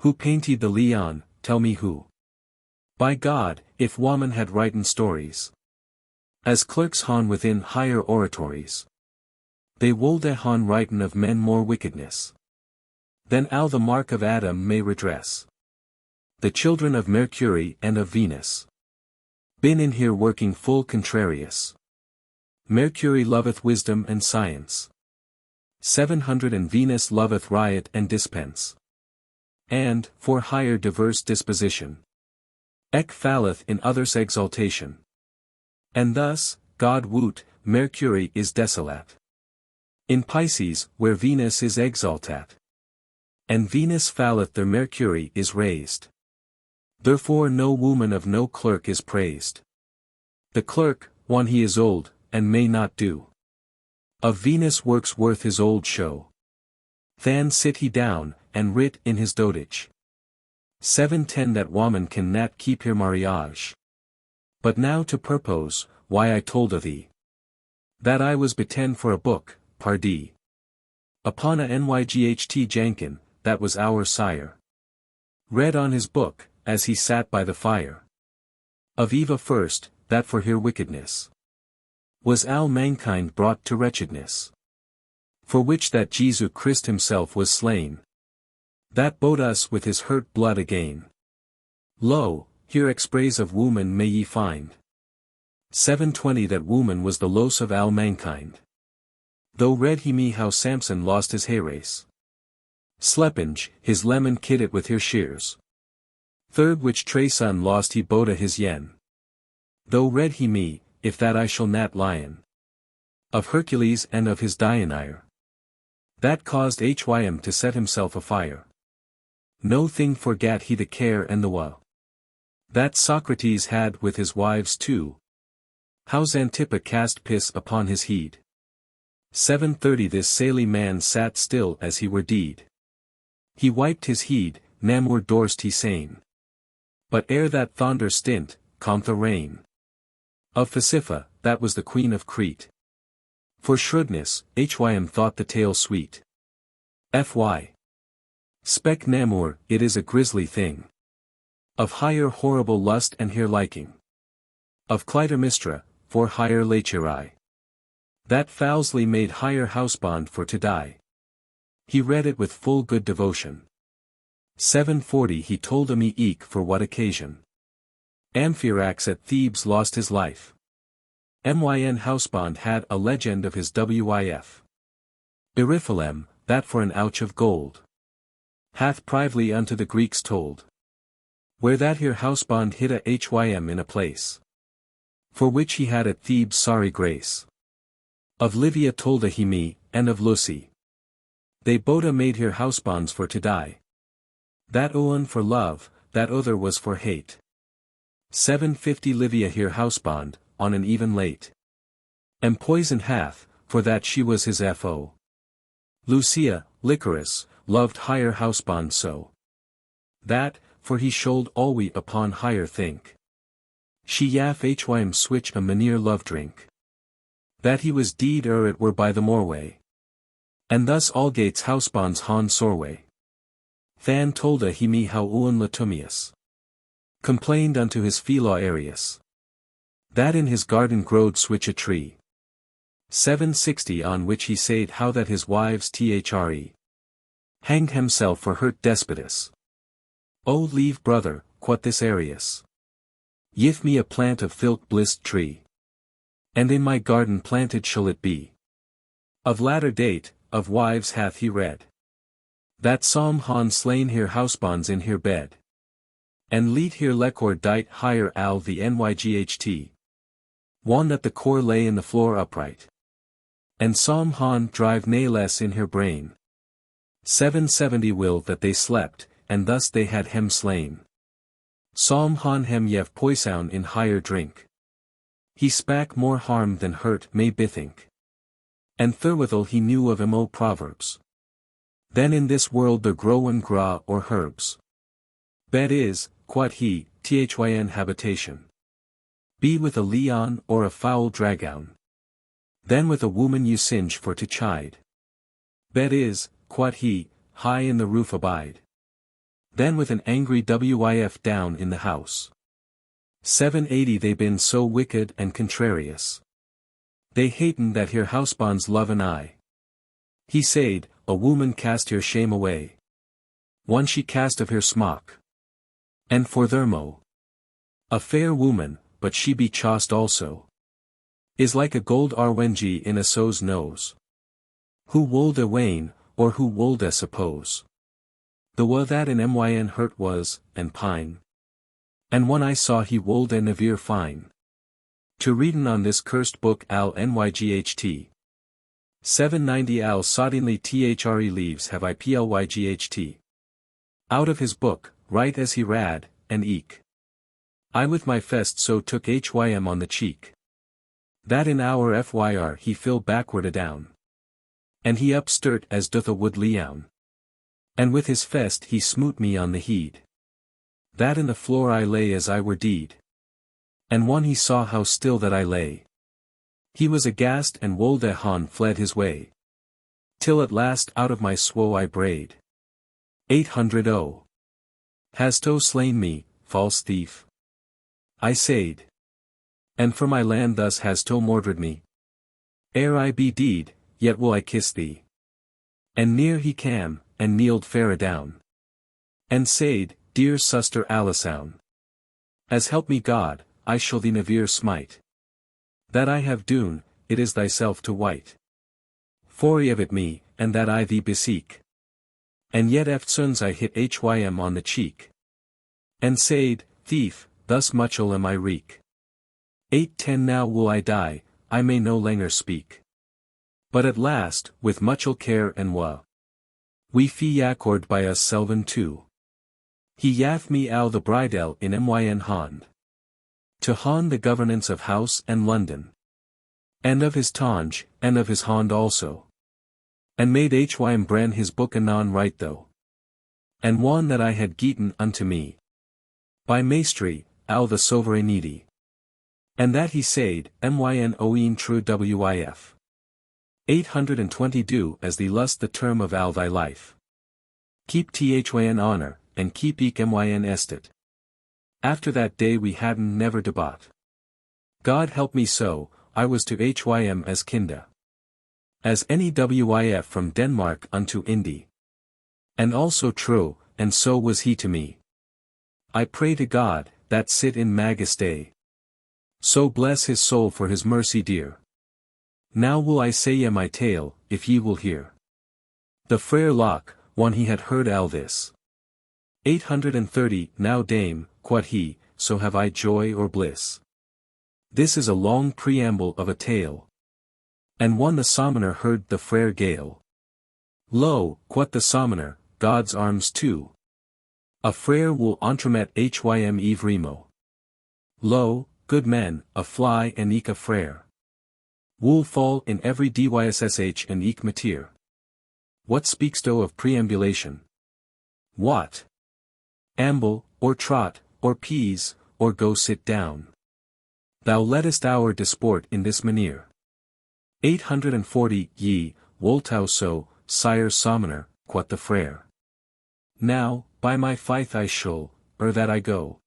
Who painted the Leon, tell me who. By God, if woman had written stories. As clerks han within higher oratories. They wold han writen of men more wickedness. Than al the mark of Adam may redress. The children of Mercury and of Venus. Been in here working full contrarious. Mercury loveth wisdom and science. 700 And Venus loveth riot and dispense. And, for higher diverse disposition. Ec falleth in others exaltation. And thus, God woot, Mercury is desolate. In Pisces, where Venus is exaltate. And Venus falleth there Mercury is raised. Therefore no woman of no clerk is praised. The clerk, one he is old, and may not do. Of Venus works worth his old show. Than sit he down, and writ in his dotage. 710 That woman can not keep her mariage. But now to purpose, why I told of thee. That I was beten for a book, pardie. Upon a nyght Jankin, that was our sire. Read on his book, as he sat by the fire. Of Eva first, that for her wickedness. Was all mankind brought to wretchedness. For which that Jesu Christ himself was slain. That bought us with his hurt blood again. Lo, here expraise of woman may ye find. 720 That woman was the los of all mankind. Though read he me how Samson lost his hayrace. Slepenge, his lemon kidded with her shears. Third which Trayson lost he boda his yen. Though read he me, if that I shall not lion. Of Hercules and of his Dionire. That caused Hym to set himself afire. No thing forgat he the care and the woe. That Socrates had with his wives too. How Xantippa cast piss upon his heed. 730 This saily man sat still as he were deed. He wiped his heed, namur dorst he sane. But ere that thonder stint, come the rain. Of Physippa, that was the queen of Crete. For shrewdness, Hym thought the tale sweet. Fy. Spec namur, it is a grisly thing. Of higher horrible lust and hair liking. Of Clytemnestra, for higher lacherai. That foulsly made higher housebond for to die. He read it with full good devotion. 740 He told a me eke for what occasion. Amphiarax at Thebes lost his life. Myn housebond had a legend of his wif. Eriphalem, that for an ouch of gold. Hath privily unto the Greeks told. Where that here housebond hid a Hym in a place. For which he had at Thebes sorry grace. Of Livia tolda he me, and of Lucy. They boda made here housebonds for to die. That one for love, that other was for hate. 750 Livia here housebond, on an even late. And poison hath, for that she was his fo. Lucia, Lycoris, loved higher housebond so. That, for he should alwe upon higher think. She yaf Hym switch a manere love drink. That he was deed it were by the moreway. And thus Allgate's housebonds han sorway. Than tolda he me how uan Latumius. Complained unto his philo Arius. That in his garden growed switch a tree. 760 On which he said how that his wives thre. Hanged himself for hurt despotus. O leave brother, quot this Arius. Yif me a plant of filk blist tree. And in my garden planted shall it be. Of latter date, of wives hath he read. That som han slain here housebonds in here bed. And lead here lekor dite higher al the nyght. One that the core lay in the floor upright. And som han drive nay less in her brain. 770 will that they slept, and thus they had hem slain. Som han hem yev poisoun in higher drink. He spak more harm than hurt may bethink. And therewithal he knew of mo proverbs. Then in this world there growen gra or herbs. Bed is, quod he, thyn habitation. Be with a leon or a foul dragoun. Then with a woman you singe for to chide. Bed is, quod he, high in the roof abide. Then with an angry wif down in the house. 780 they been so wicked and contrarious. They haten that here housebonds love an eye. He said, a woman cast her shame away. One she cast of her smock. And for thermo. A fair woman, but she be chaste also. Is like a gold arwenji in a so's nose. Who wold a wane, or who wold a suppose. The wa that in myn hurt was, and pine. And one I saw he wold a navir fine. To readin on this cursed book al nyght. 790 al sodinly thre leaves have I plyght. Out of his book, right as he rad, and eke. I with my fest so took hym on the cheek. That in our fyr he fill backward adown. And he upsturt as doth a wood leoun. And with his fest he smoot me on the heed. That in the floor I lay as I were deed. And one he saw how still that I lay. He was aghast and wold a han fled his way. Till at last out of my swoe I brayed. 800 O. Hast thou slain me, false thief? I said. And for my land thus hast thou mordred me. Ere I be deed, yet will I kiss thee. And near he cam, and kneeled fair adown. And said, dear suster Alisoun. As help me God, I shall thee never smite. That I have doen, it is thyself to wite. Forgive it me, and that I thee beseek. And yet eftsoons I hit hym on the cheek. And said, thief, thus muchel am I reek. 810 now will I die, I may no longer speak. But at last, with muchel care and wa. We fee yakord by us selven too. He yath me al the bridel in myn hond. To hond the governance of house and London. And of his tonge, and of his hond also. And made hym bren his book anon right though. And one that I had geaten unto me. By maestry, al the sovereignty. And that he said, myn oeen true wif. 820 do as thee lust the term of al thy life. Keep thyn honor, and keep eke myn estet. After that day we hadn't never debat. God help me so, I was to hym as kinda. As any wif from Denmark unto Indy. And also true, and so was he to me. I pray to God, that sit in majesty. So bless his soul for his mercy dear. Now will I say ye my tale, if ye will hear. The Friar Locke, one he had heard al this. 830 Now dame, quod he, so have I joy or bliss. This is a long preamble of a tale. And one the Sommoner heard the Friar gale. Lo, quod the Sommoner, God's arms too. A Friar will entremet hym eve remo. Lo, good men, a fly and eke a Friar. Wool fall in every dyssh and eke matir. What speaks thou of preambulation? What? Amble, or trot, or pease, or go sit down. Thou lettest our disport in this manier. 840 Ye, woltau so, sire Sommoner, quoth the Friar. Now, by my faith I shall, that I go.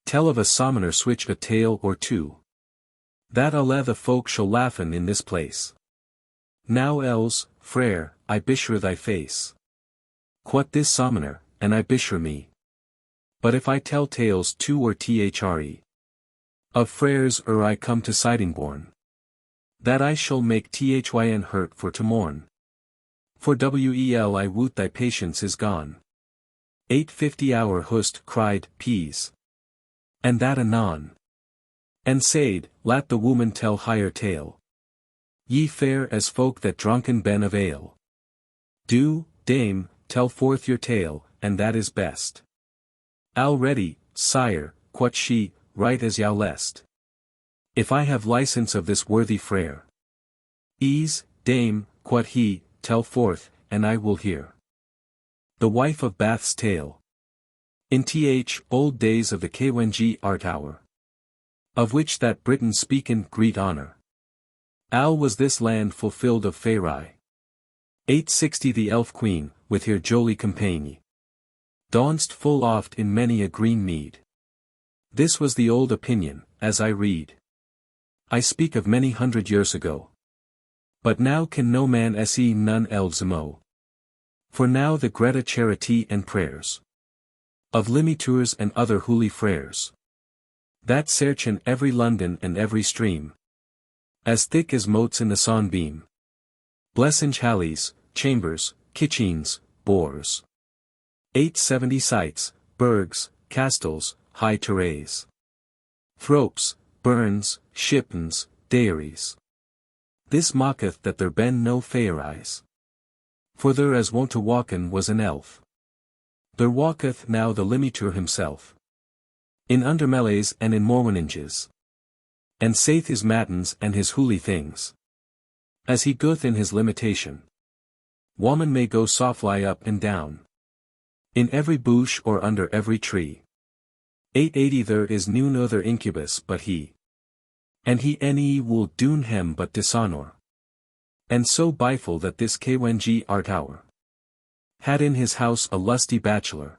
Tell of a Sommoner switch a tale or two. That alle the folk shall laughen in this place. Now else, Friar, I bishre thy face. Quoth this Sommoner, and I bishre me. But if I tell tales two or thre. Of Friars I come to Sidingbourne. That I shall make thyn hurt for to mourn. For well I woot thy patience is gone. 8:50 hour hust cried, peas. And that anon. And said, lat the woman tell higher tale. Ye fair as folk that drunken ben of ale. Do, dame, tell forth your tale, and that is best. Already, sire, quot she, right as thou lest. If I have license of this worthy frere. Ease, dame, quot he, tell forth, and I will hear. The wife of Bath's tale. In old days of the Kwng art hour. Of which that Britain speaken great honour. Al was this land fulfilled of Faerie. 860 the elf queen, with her jolly compagnie. Danced full oft in many a green mead. This was the old opinion, as I read. I speak of many hundred years ago. But now can no man se none elves amo. For now the Greta charity and prayers. Of limiteurs and other holy frères. That search in every London and every stream. As thick as motes in the sunbeam. Blessing hallies, chambers, kitchens, boors. 870 sites, burgs, castles, high terraces. Thropes, burns, shippens, dairies. This mocketh that there ben no faeries. For there as wont to walken was an elf. There walketh now the limiteur himself. In undermeleys and in morninges. And saith his matins and his holy things. As he goeth in his limitation. Woman may go softly up and down. In every bush or under every tree. 880 there is none other incubus but he. And he ne will doon him but dishonour. And so biful that this Kwng art hour. Had in his house a lusty bachelor.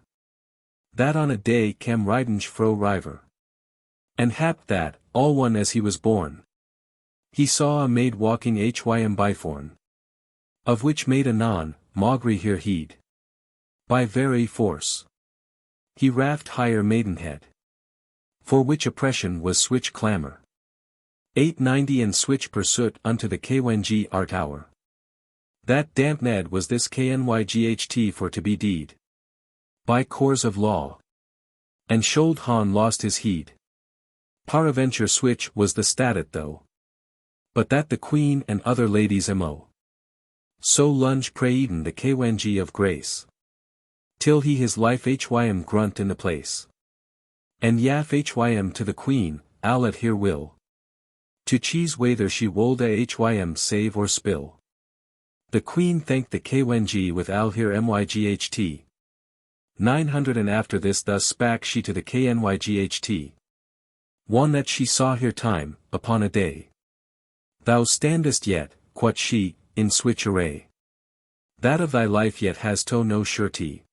That on a day cam riding fro river. And happed that, all one as he was born. He saw a maid walking hym byforn. Of which maid anon, maugre here heed. By very force. He raft higher maidenhead. For which oppression was switch clamour. 890 and switch pursuit unto the Kwng art hour. That damp Ned was this Knyght for to be deed. By course of law. And Shold Han lost his heed. Paraventure switch was the statute though. But that the queen and other ladies amo. So lunge praeden the Kwng of grace. Till he his life hym grunt in the place. And yaff hym to the queen, al at here will. To cheese whether she wolde hym save or spill. The queen thanked the Kwng with al here myght. 900 and after this thus spake she to the Knyght. One that she saw here time, upon a day. Thou standest yet, quot she, in switch array. That of thy life yet has to no surety.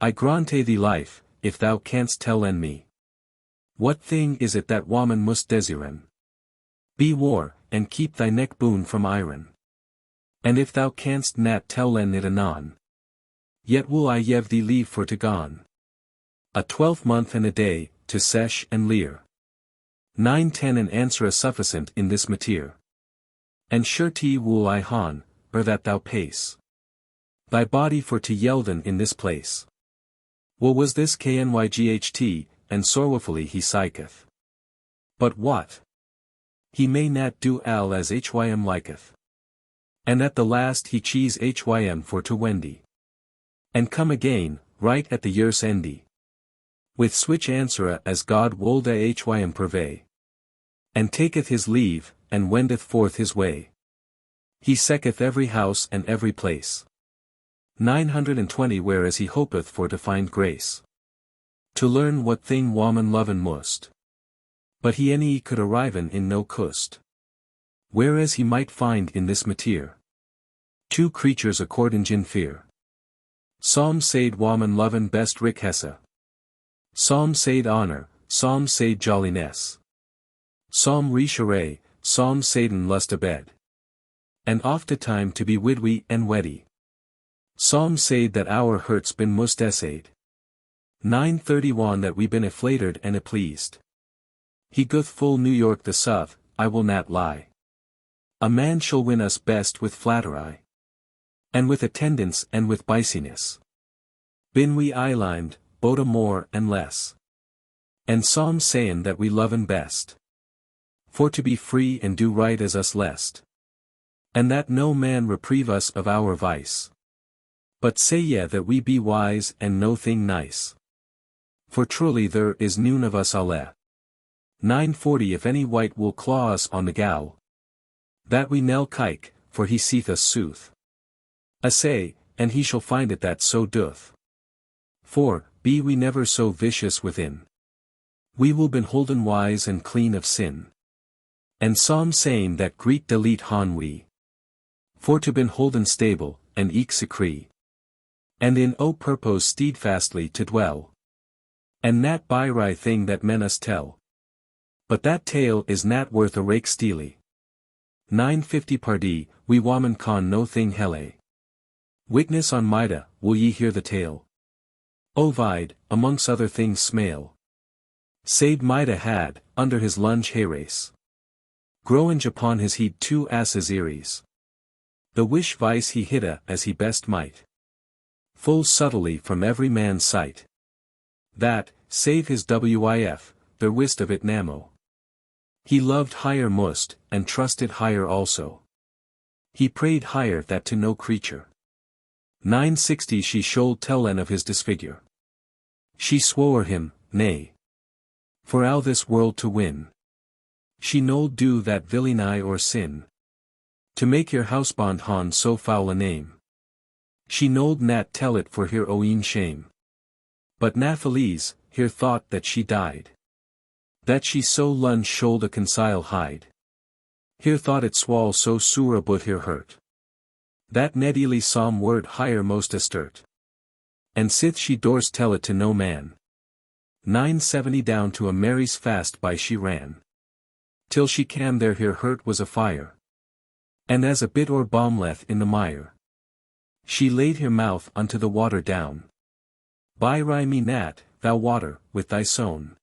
I grante thee life, if thou canst tell en me. What thing is it that woman must desiren? Be war, and keep thy neck boon from iron. And if thou canst nat tell en it anon. Yet will I yev thee leave for to gone. A 12 month and a day, to sesh and lear. 910 and answer a sufficient in this mateer. And surety will I han, that thou pace. Thy body for to yelden in this place. Well was this Knyght, and sorrowfully he siketh. But what? He may not do al as hym liketh. And at the last he cheese hym for to wendy. And come again, right at the year's endy. With switch answera as God wolde hym purvey. And taketh his leave, and wendeth forth his way. He seeketh every house and every place. 920 whereas he hopeth for to find grace. To learn what thing woman loven must. But he ne could arriven in no cust. Whereas he might find in this mateer. Two creatures according in fear. Some said woman loven best riqueza. Some said honor, some said jolliness. Some richeray, some saiden lust abed. And oft a time to be widwy and weddy. Some said that our hurts been must essayed. 931 that we been afflated and pleased. He goeth full New York the South, I will not lie. A man shall win us best with flattery. And with attendance and with biciness. Bin we island, boda more and less. And Psalm sayin' that we lovin' best. For to be free and do right as us lest. And that no man reprieve us of our vice. But say ye that we be wise and no thing nice. For truly there is none of us alle. 940 If any wight will claw us on the gow. That we nell kike, for he seeth us sooth. Assay, and he shall find it that so doth. For, be we never so vicious within. We will been holden wise and clean of sin. And Psalm saying that greet delete han we. For to been holden stable, and eke secree. And in o purpose steadfastly to dwell. And nat by right thing that men us tell. But that tale is nat worth a rake steely. 950 Pardee, we woman con no thing hele. Witness on Mida, will ye hear the tale? Ovid, amongst other things smale. Said Mida had, under his lunge hayrace. Growinge upon his heed 2 asses eries. The wish vice he hidda as he best might. Full subtly from every man's sight. That, save his wif, there wist of it namo. He loved higher must, and trusted higher also. He prayed higher that to no creature. 960 She should tell en of his disfigure. She swore him, nay. For all this world to win. She nold do that villainy or sin. To make your housebond han so foul a name. She nold nat tell it for her own shame. But Nathalise, here thought that she died. That she so lunge should a conceal hide. Here thought it swall so sore but here hurt. That nedily some word higher most astert. And sith she durst tell it to no man. 970 Down to a Mary's fast by she ran. Till she cam there here hurt was a fire. And as a bit or bomblethe in the mire. She laid her mouth unto the water down. By me nat, thou water, with thy sown.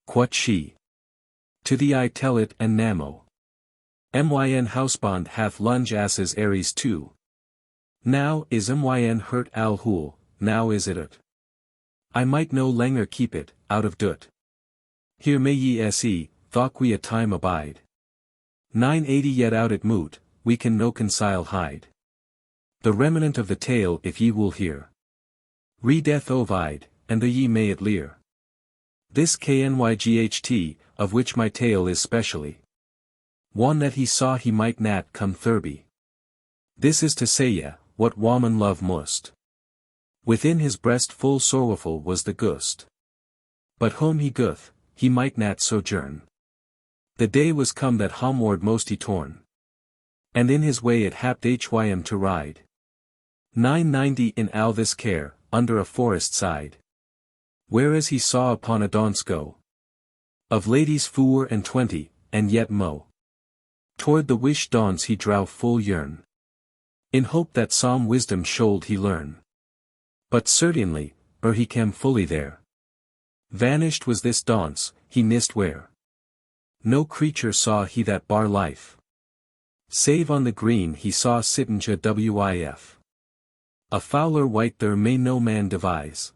Quot she. To thee I tell it and namo. Myn housebond hath lunge asses aries too. Now is myn hurt al hool, now is it. I might no langer keep it, out of dut. Here may ye se, though we a time abide. 980 Yet out it moot, we can no conceal hide. The remnant of the tale if ye will hear. Readeth Ovid, and the ye may it lear. This knyght, of which my tale is specially. One that he saw he might nat come thurby. This is to say ye, what woman love must. Within his breast full sorrowful was the gust. But whom he guth, he might nat sojourn. The day was come that homeward most he torn. And in his way it happed hym to ride. 990 In all this care, under a forest side. Whereas he saw upon a daunce go. Of ladies 24, and yet mo. Toward the wish dawns he drow full yearn. In hope that some wisdom should he learn. But certainly, he came fully there. Vanished was this daunce, he nist where. No creature saw he that bar life. Save on the green he saw sittinge wif. A fouler wight there may no man devise.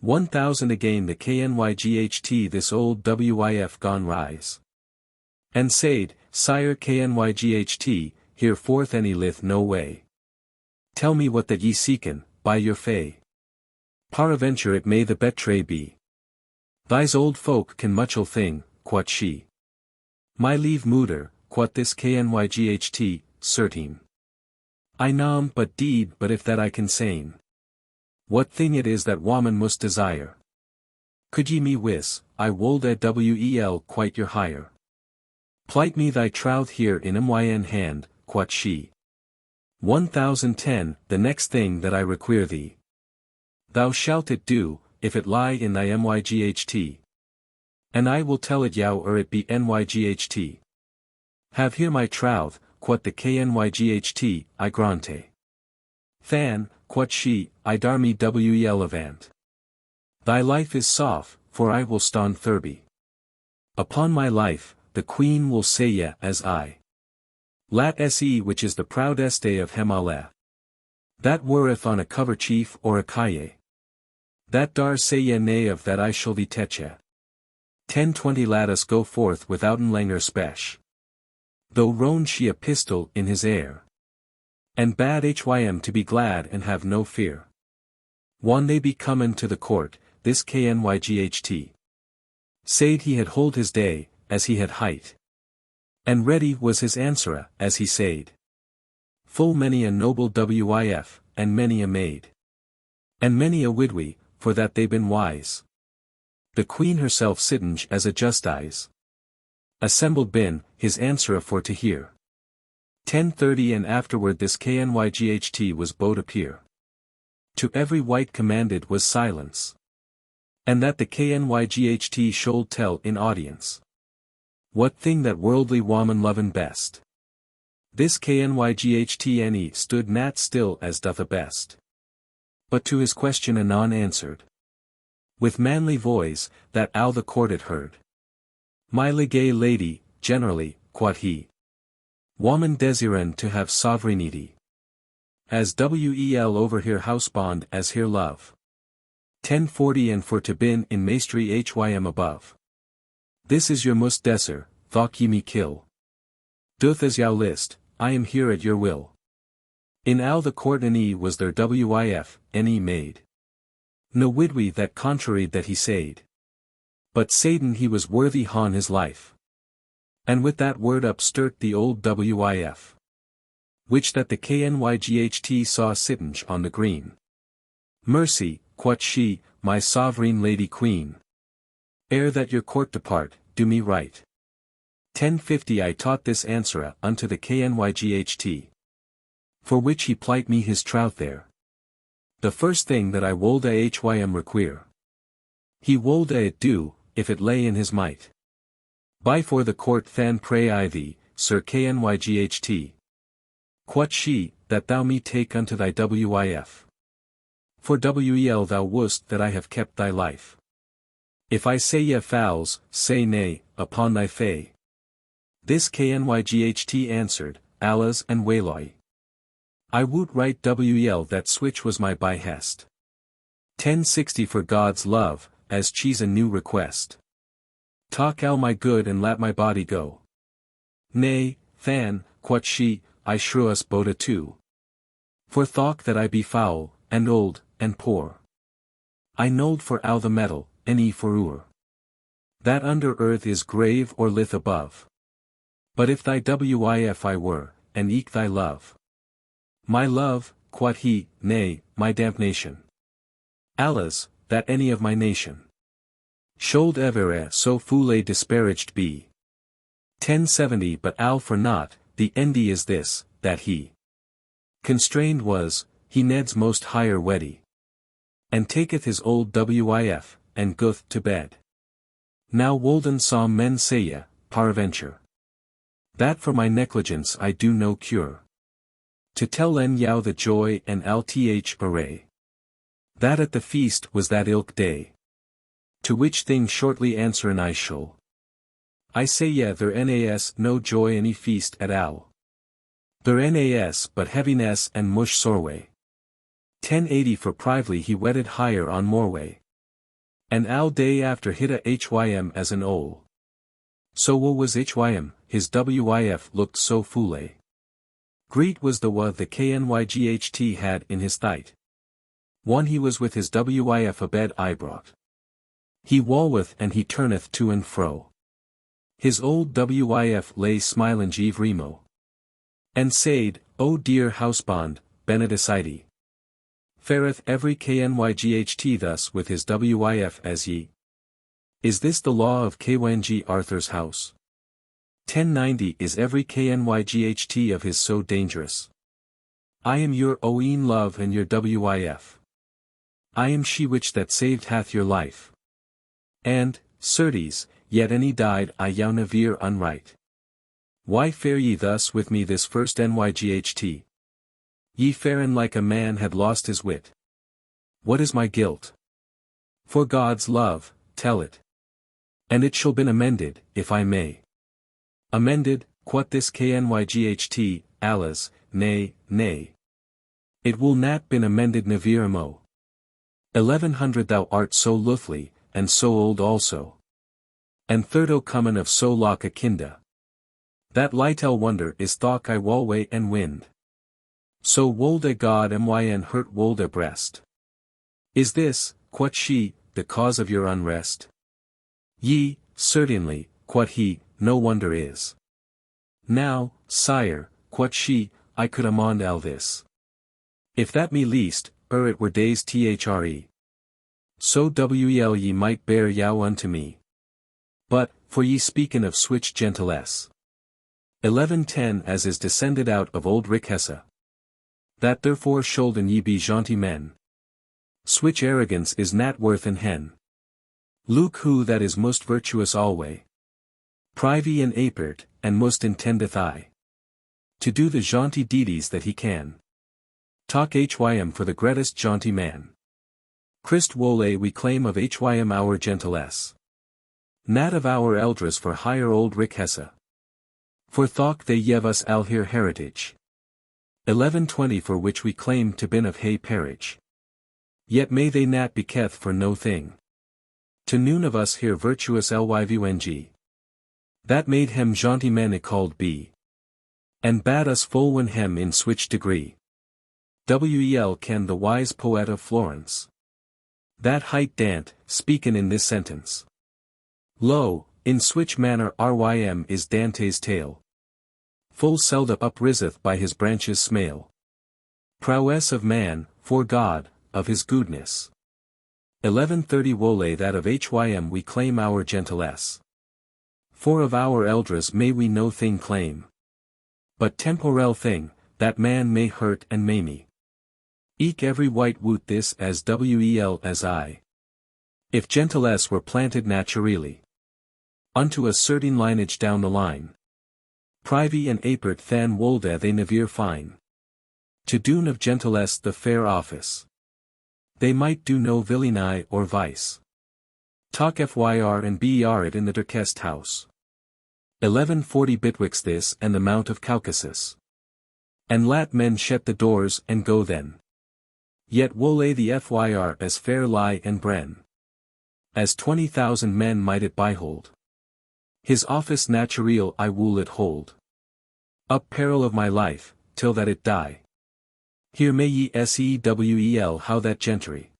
1000 Again the knyght this old wif gone rise. And said, Sire knyght, here forth any lith no way. Tell me what that ye seeken, by your fay. Paraventure it may the betray be. Thys old folk can muchel thing, quot she. My leave mooder, quot this knyght, certain. I nom but deed but if that I can sayn. What thing it is that woman must desire. Could ye me wis, I wold at wel quite your hire. Plight me thy troth here in myn hand, quot she. 1010 The next thing that I require thee. Thou shalt it do, if it lie in thy myght. And I will tell it yow or it be nyght. Have here my troth, quot the knyght, I grante. Than, quot she, I dar me wel avant. Thy life is soft, for I will stand thurby. Upon my life, the queen will say ye as I. Lat se which is the proud este of Hemale. That woreth on a coverchief or a cahier. That dar say ye nay of that I shall thee teche. 10:20 Let us go forth withouten langer spesh. Though roan she a pistol in his air. And bade hym to be glad and have no fear. One they be comin to the court, this knyght. Said he had hold his day, as he had height. And ready was his answer, as he said. Full many a noble wif, and many a maid. And many a widwy, for that they been wise. The queen herself sitting as a justice. Assembled been, his answer for to hear. 10:30 And afterward this knyght was bode appear. To every white commanded was silence. And that the knyght should tell in audience. What thing that worldly woman lovin best. This knyght stood nat still as doth a best. But to his question anon answered. With manly voice, that ow the court had heard. My legay lady, generally, quod he. Woman desiren to have sovereignty. As wel over here housebond as here love. 10:40 And for to bin in maestry hym above. This is your must deser, thought ye me kill. Doth as yow list, I am here at your will. In ow the court any was there wif, any maid. No widwy that contrary that he said. But saiden he was worthy hon his life. And with that word up sturt the old wif. Which that the knyght saw sitting on the green. Mercy, quot she, my sovereign lady queen. Ere that your court depart, do me right. 10:50 I taught this answer unto the knyght. For which he plight me his trout there. The first thing that I wolde hym require. He wolde it do, if it lay in his might. By for the court than pray I thee, sir knyght. Quot she, that thou me take unto thy wif. For wel thou wouldst that I have kept thy life. If I say ye fouls, say nay, upon thy fay. This knyght answered, Allahs and wayloi. I woot right wel that switch was my behest. 10:60 For God's love, as cheese a new request. Talk al my good and let my body go. Nay, than, quot she, I shrew us boda too. For thought that I be foul, and old, and poor. I knowed for al the metal, and for ur. That under earth is grave or lith above. But if thy wif I were, and eke thy love. My love, quot he, nay, my damnation. Allahs, that any of my nation. Should ever so foule disparaged be. 10:70 But al for naught, the endy is this, that he. Constrained was, he Ned's most higher weddy. And taketh his old wif, and goeth to bed. Now wolden saw men saye, paraventure. That for my negligence I do no cure. To tell en yow the joy and lth array. That at the feast was that ilk day. To which thing shortly answerin I shall. I say ye there nas no joy any feast at all. There nas but heaviness and mush sorway. 10:80 For privily he wedded higher on moreway. And al day after hitta hym as an ole. So wo was hym, his wif looked so foule. Greet was the the knyght had in his thight. One he was with his wif abed I brought. He walweth and he turneth to and fro. His old wif lay smilin Geoffrey. And said, O dear housebond, benedicite. Fareth every knyght thus with his wif as ye. Is this the law of Kng Arthur's house? 10:90 Is every knyght of his so dangerous? I am your own love and your wif. I am she which that saved hath your life. And, certes, yet any died I yow never unright. Why fare ye thus with me this first knyght? Ye faren like a man had lost his wit. What is my guilt? For God's love, tell it. And it shall been amended, if I may. Amended, quot this knyght, Allahs, nay, nay. It will nat been amended nevere mo. 1100 thou art so luthly, and so old also. And third o common of so lock a kinda. That lightel wonder is thok I walway and wind. So wold a god myn hurt wold a breast. Is this, quot she, the cause of your unrest? Ye, certainly, quot he, no wonder is. Now, sire, quot she, I could amond all this. If that me least, it were days thre. So wel ye might bear yow unto me. But, for ye speaken of switch gentilesse. 1110 as is descended out of old richesse. That therefore shoulden ye be jaunty men. Switch arrogance is nat worth an hen. Luke who that is most virtuous alway. Privy and apert, and most intendeth I. To do the jaunty deedies that he can. Talk hym for the greatest jaunty man. Christ wole we claim of hym our gentilesse. Nat of our elders for higher old richesse. For thok they yev us alhere heritage. 1120 for which we claim to bin of hay parage. Yet may they nat beketh for no thing. To noon of us here virtuous lyvung. That made hem jaunty men called be. And bade us fulwen hem in switch degree. Wel can the wise poet of Florence. That height dant, speaken in this sentence. Lo, in switch manner rym is Dante's tale. Full seldom upriseth by his branches smale. Prowess of man, for God, of his goodness. 1130 wole that of hym we claim our gentilesse. For of our elders may we no thing claim. But temporel thing, that man may hurt and may me. Eke every white woot this as wel as I. If gentilesse were planted naturally. Unto a certain lineage down the line. Privy and apert than wolde they nevere fine. To doon of gentilesse the fair office. They might do no villainy or vice. Talk fyr and ber it in the Durkest house. 1140 bitwixt this and the Mount of Caucasus. And lat men shet the doors and go then. Yet wole the fyr as fair lie and bren. As 20,000 men might it byhold. His office naturel I wool it hold. Up peril of my life, till that it die. Here may ye sewel how that gentry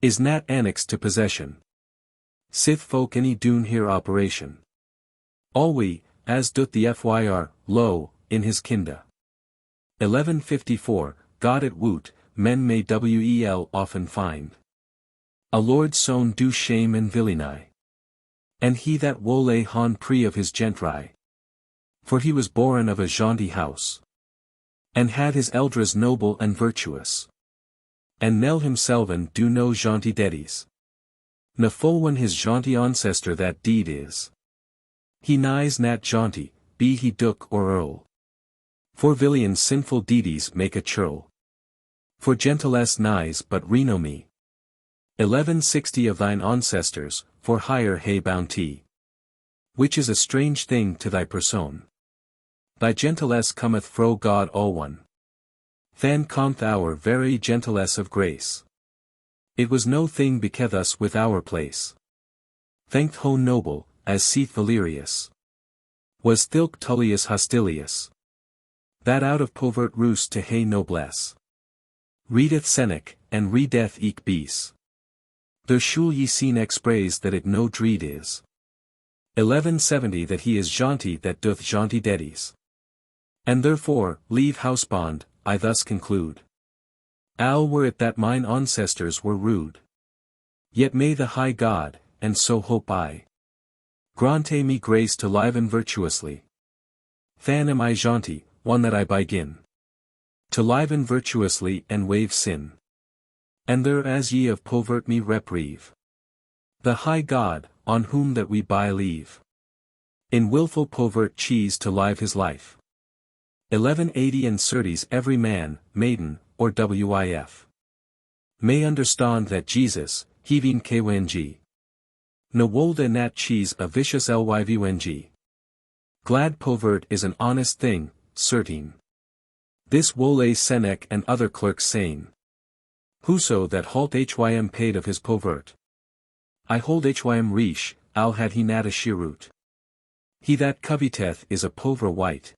is nat annexed to possession. Sith folk any doon here operation. Alwe, as doth the fyr, lo, in his kinda. 1154, God at woot, men may wel often find. A lord sown do shame and villainy. And he that wole hon pre of his gentry. For he was born of a jaunty house. And had his elders noble and virtuous. And nel himselven do no jaunty dedies. Na fulwen his jaunty ancestor that deed is. He nighs nat jaunty, be he duke or earl. For villain's sinful deedies make a churl. For gentilesse nighs but reno me. 1160 of thine ancestors, for higher hay bounty. Which is a strange thing to thy person. Thy gentilesse cometh fro God all one. Than comth our very gentilesse of grace. It was no thing beketh us with our place. Thanked ho noble, as seeth Valerius. Was thilk Tullius Hostilius. That out of povert roost to hay noblesse. Readeth Seneca, and readeth eke bees. There shul ye seen expraise that it no dreed is. 1170 that he is jaunty that doth jaunty dedies. And therefore, leave housebond, I thus conclude. Al were it that mine ancestors were rude. Yet may the high God, and so hope I. Grante me grace to liven virtuously. Than am I jaunty, one that I begin. To liven virtuously and waive sin. And there as ye of povert me reprieve. The high God, on whom that we by leave. In wilful povert cheese to live his life. 1180 and certes every man, maiden, or wif. May understand that Jesus, heaving kwng. No wolde nat cheese a vicious lyvung. Glad povert is an honest thing, certain. This wole Senec and other clerks saying. Whoso that halt hym paid of his povert. I hold hym riche, al had he nat a shirut. He that coveteth is a povre wight.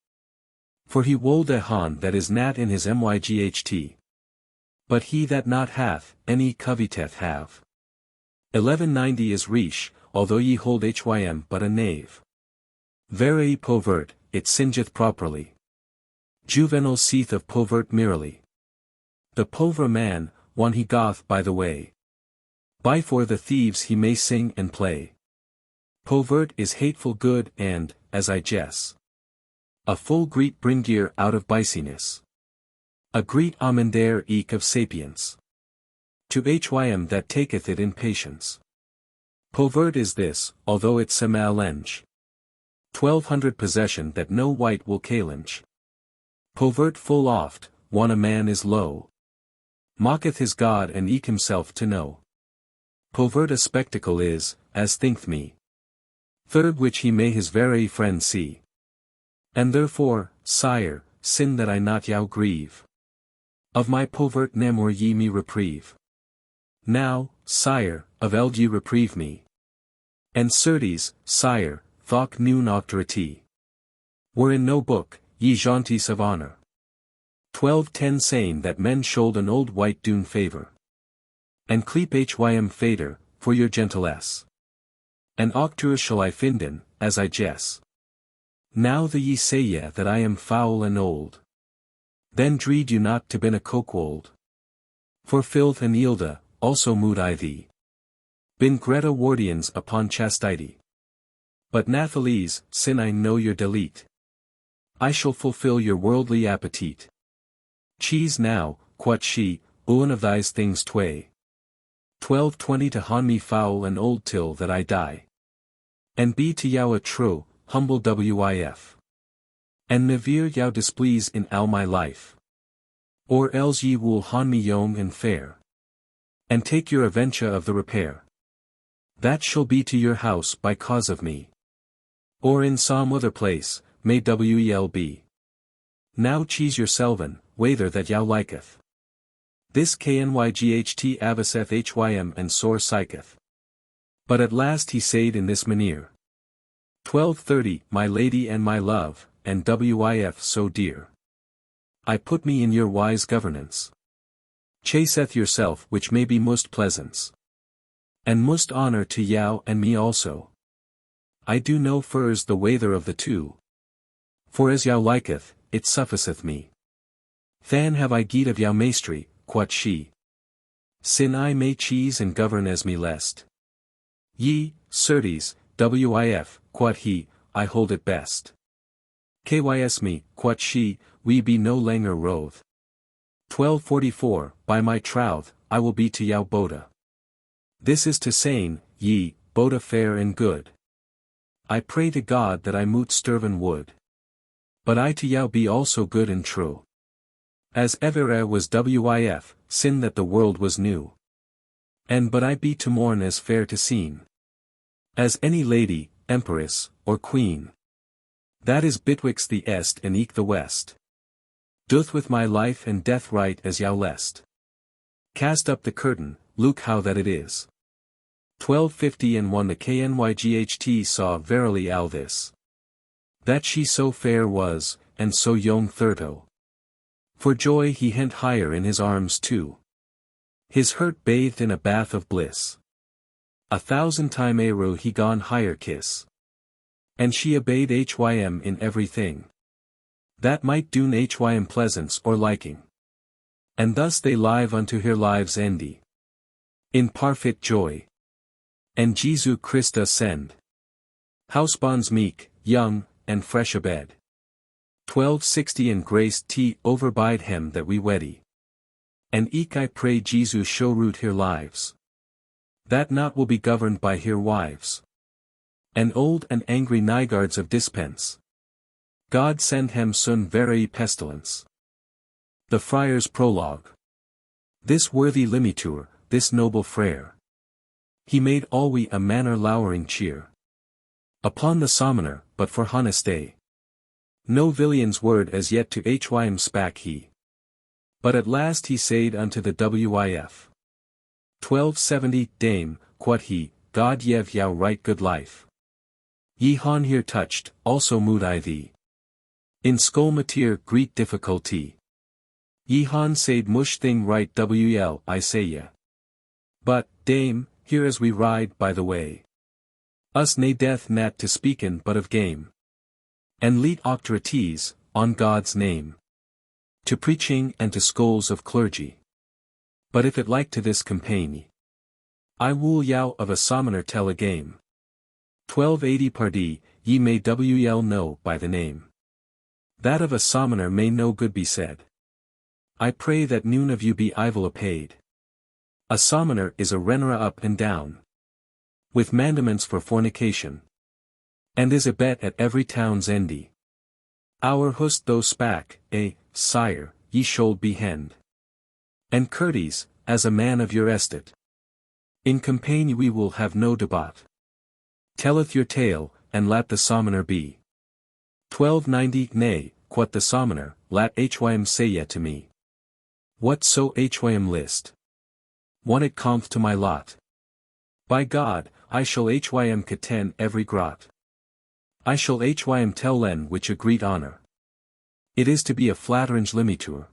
For he wold a han that is nat in his myght. But he that not hath, any coveteth have. 1190 is riche, although ye hold hym but a knave. Verei povert, it singeth properly. Juvenal seeth of povert merrily. The povre man, one he goth by the way. By for the thieves he may sing and play. Povert is hateful good and, as I guess, a full greet bringier out of biciness. A greet amender eke of sapience. To hym that taketh it in patience. Povert is this, although it semalenge. 1200 possession that no wight will challenge. Povert full oft, one a man is low. Mocketh his God and eke himself to know. Povert a spectacle is, as thinkth me. Third which he may his very friend see. And therefore, sire, sin that I not yow grieve. Of my povert nemor ye me reprieve. Now, sire, of eld ye reprieve me. And certes, sire, thoc nun auctority. Were in no book, ye jaunties of honor. 1210 saying that men should an old white dune favor. And cleep hym fader, for your gentilesse. And auctur shall I finden, as I guess. Now the ye say ye that I am foul and old. Then dreed you not to bin a cokewold. For filth and eilde, also mood I thee. Bin Greta wardians upon chastity. But Nathalese, sin I know your delete. I shall fulfill your worldly appetite. Cheese now, quot she, one of thys things tway. 1220 to hon me foul and old till that I die. And be to yow a true, humble wif. And nevere yow displease in all my life. Or else ye will hon me young and fair. And take your aventure of the repair. That shall be to your house by cause of me. Or in some other place, may wel be. Now cheese your selvin, whether that yow liketh. This knyght aviceth hym and sore psycheth. But at last he said in this manere. 1230 My lady and my love, and wif so dear. I put me in your wise governance. Chaseth yourself which may be most pleasance. And most honor to yow and me also. I do no furs the wayther of the two. For as yow liketh, it sufficeth me. Than have I geet of yow maistry, quot she. Sin I may cheese and govern as me lest. Ye, certes, wif, quot he, I hold it best. Kys me, quot she, we be no langer roth. 1244, by my troth, I will be to yow boda. This is to saying, ye, boda fair and good. I pray to God that I moot sterven would. But I to yow be also good and true. As ever was wif, sin that the world was new. And but I be to mourn as fair to seen. As any lady, empress, or queen. That is betwixt the est and eke the west. Doth with my life and death right as yow lest. Cast up the curtain, look how that it is. 1250 and 1 the knyght saw verily all this. That she so fair was, and so young thirto. For joy he hent higher in his arms too. His hurt bathed in a bath of bliss. 1,000 time eru he gone higher kiss. And she obeyed hym in everything. That might doen hym pleasance or liking. And thus they live unto her lives endi. In parfit joy. And Jesu Christa send. Housebonds meek, young, and fresh abed. 1260 and grace t overbide him that we weddy. And eke I pray Jesu show root her lives. That not will be governed by her wives. And old and angry nygards of dispense. God send hem sun verei pestilence. The Friar's Prologue. This worthy limiteur, this noble frere. He made alwe a manner lowering cheer. Upon the sommoner, but for honest day. No villain's word as yet to Hym spak he. But at last he said unto the Wif. 1270, Dame, quod he, God yev yow right good life. Ye han here touched, also mood I thee. In skol matir greet difficulty. Ye han said mush thing right wel I say ye. But, Dame, here as we ride by the way. Us nae death nat to speaken but of game. And leet octorities, on God's name. To preaching and to scholes of clergy. But if it like to this campaign, I will yow of a sommoner tell a game. 1280 Pardee, ye may wel know by the name. That of a sommoner may no good be said. I pray that none of you be evil apaid. A sommoner is a renner up and down. With mandaments for fornication. And is a bet at every town's endy. Our hust though spak, sire, ye should be hend. And courteous, as a man of your estate. In campaign we will have no debat. Telleth your tale, and lat the sommoner be. 1290 Nay, quot the sommoner, lat Hym say ye to me. What so Hym list? One it cometh to my lot. By God, I shall Hym caten every grot. I shall Hym tell len which a great honor. It is to be a flatteringe limitur.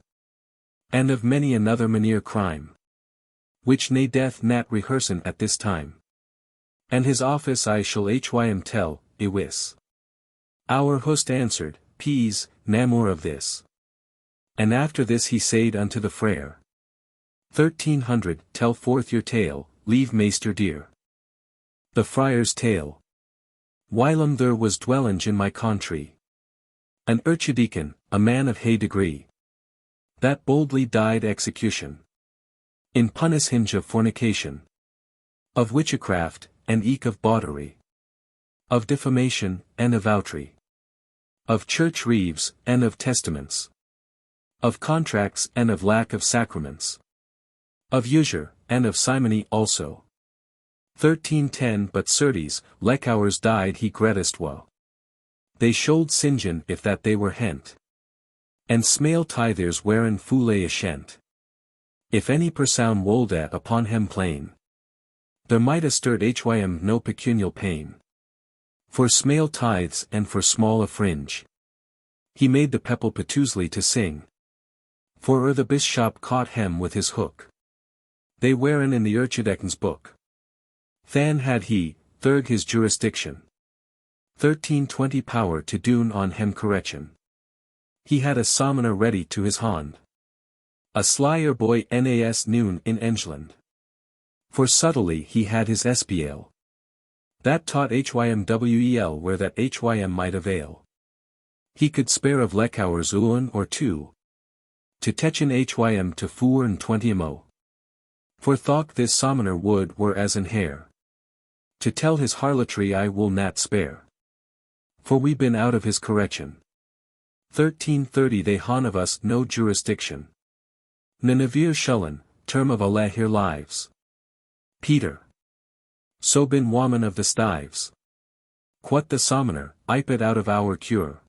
And of many another maneer crime. Which nae death nat rehearsen at this time. And his office I shall Hym tell, iwis. Our host answered, Peas, nae more of this. And after this he said unto the Friar. 1300 Tell forth your tale, leave maester dear. The Friar's tale. Whilom there was dwellinge in my country. An archdeacon, a man of high degree. That boldly died execution. In punishing of fornication. Of witchcraft, and eke of bawdery. Of defamation, and of outry. Of church reeves, and of testaments. Of contracts and of lack of sacraments. Of usure, and of simony also. 1310 But certes, like ours died he greatest woe. They should singen if that they were hent. And smale tithers wherein fule ashent. If any persoun wold at upon hem plain. There might a stirred Hym no pecunial pain. For smale tithes and for small a fringe. He made the people petusely to sing. For the bishop caught hem with his hook. They weren in the archdeacon's book. Than had he, third his jurisdiction. 1320 Power to doon on hem correction. He had a sommoner ready to his hand. A slyer boy nas noon in England. For subtly he had his espial. That taught Hymwel where that Hym might avail. He could spare of lek hours uan or two. To techen Hym to 24 mo. For thought this sommoner would were as an hare. To tell his harlotry I will not spare. For we been out of his correction. 1330 They han of us no jurisdiction. Ninevere shullen, term of Allah here lives. Peter. So been woman of the stives. Quot the sommoner, iped out of our cure.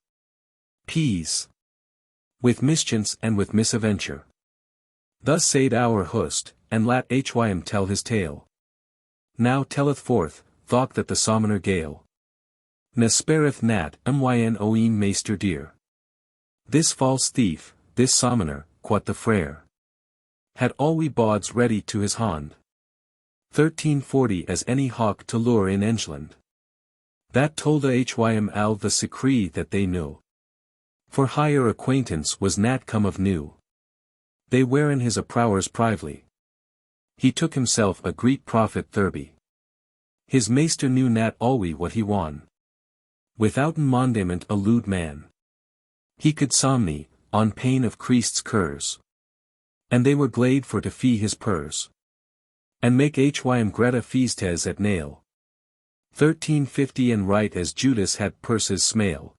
Peas. With mischance and with misaventure. Thus said our host, and lat Hym tell his tale. Now telleth forth, thought that the sommoner gale. Ne spareth nat mynoem maester dear. This false thief, this sommoner, quot the Friar. Had all we bawds ready to his hand. 1340 As any hawk to lure in England. That told Hym al the secret that they knew. For higher acquaintance was nat come of new. They weren his prowers privily. He took himself a great profit thereby. His maester knew nat alwy what he won. Withouten mondament a lewd man. He could somny, on pain of Christ's curs. And they were glad for to fee his purse. And make Hym greta feastes at nail. 1350 And right as Judas had purses smale.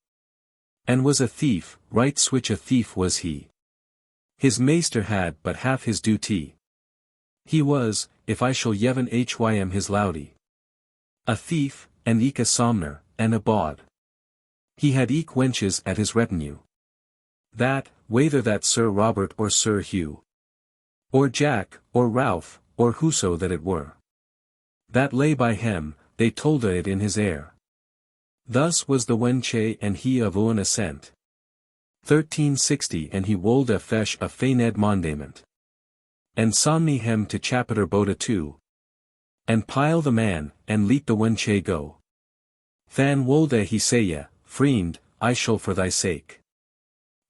And was a thief, right switch a thief was he. His maester had but half his duty. He was, if I shall yeven Hym his loudy. A thief, and eke a somner, and a bawd. He had eke wenches at his retinue. That, whether that Sir Robert or Sir Hugh, or Jack, or Ralph, or whoso that it were, that lay by him, they told it in his air. Thus was the wenche and he of un ascent. 1360 and he wold a fesh a feined mondament. And somni hem to chapiter boda too. And pile the man, and leet the wenche go. Than wolde he saye, friend, I shall for thy sake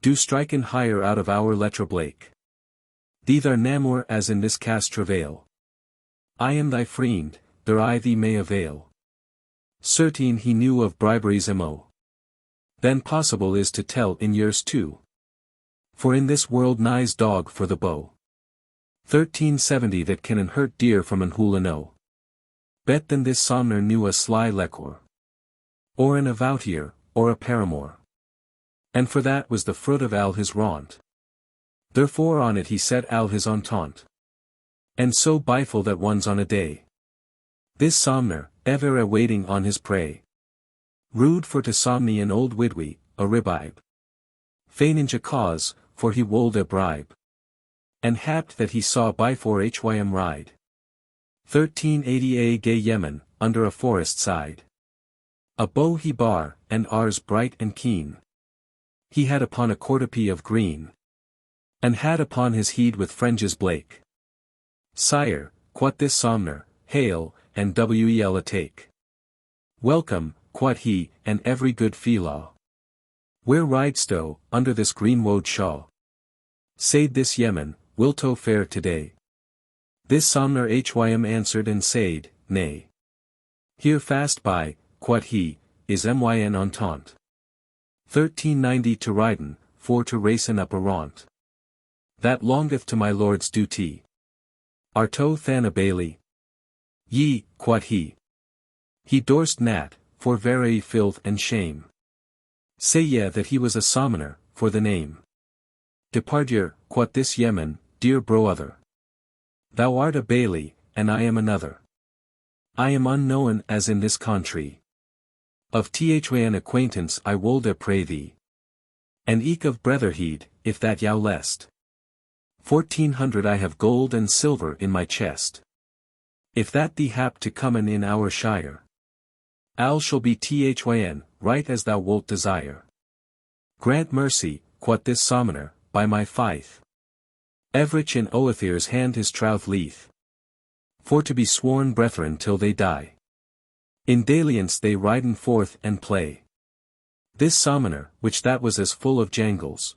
do striken higher out of our letra Blake. Thee thar namur as in this cast travail. I am thy friend, there I thee may avail. Certain he knew of briberies mo. Then possible is to tell in years too. For in this world nigh's dog for the bow. 1370 that can hurt deer from an hulano. Bet than this somner knew a sly lecor. Or an avoutier, or a paramour. And for that was the fruit of al his raunt. Therefore on it he set al his entente. And so biful that one's on a day. This somner, ever awaiting on his prey. Rude for to somni an old widwy, a ribibe. Fain in cause, for he wold a bribe. And happed that he saw before hym ride. 1380 a gay yemen, under a forest side. A bow he bar, and ours bright and keen. He had upon a courtepy of green. And had upon his heed with fringes blake. Sire, quot this somner, hail, and wel a take. Welcome, quot he, and every good feelaw. Where ridestow, under this greenwood shaw? Said this yemen, wilto fare today? This somner hym answered and said, nay. Here fast by, quot he, is myn entente. 1390 to riden, for to racen up a raunt. That longeth to my lord's duty. Arto than a bailey. Ye, quot he. He dorst nat, for very filth and shame. Say ye that he was a sommoner, for the name. Depardier, quot this yemen, dear brother. Thou art a bailey, and I am another. I am unknown as in this country. Of thyn acquaintance I wolde pray thee. And eke of brotherheed, if that thou lest. 1400 I have gold and silver in my chest. If that thee hap to comen in our shire. Al shall be thyn, right as thou wilt desire. Grant mercy, quot this sommoner, by my faith. Everich in Oathir's hand his troth leath. For to be sworn brethren till they die. In dalliance they riden forth and play. This sommoner, which that was as full of jangles.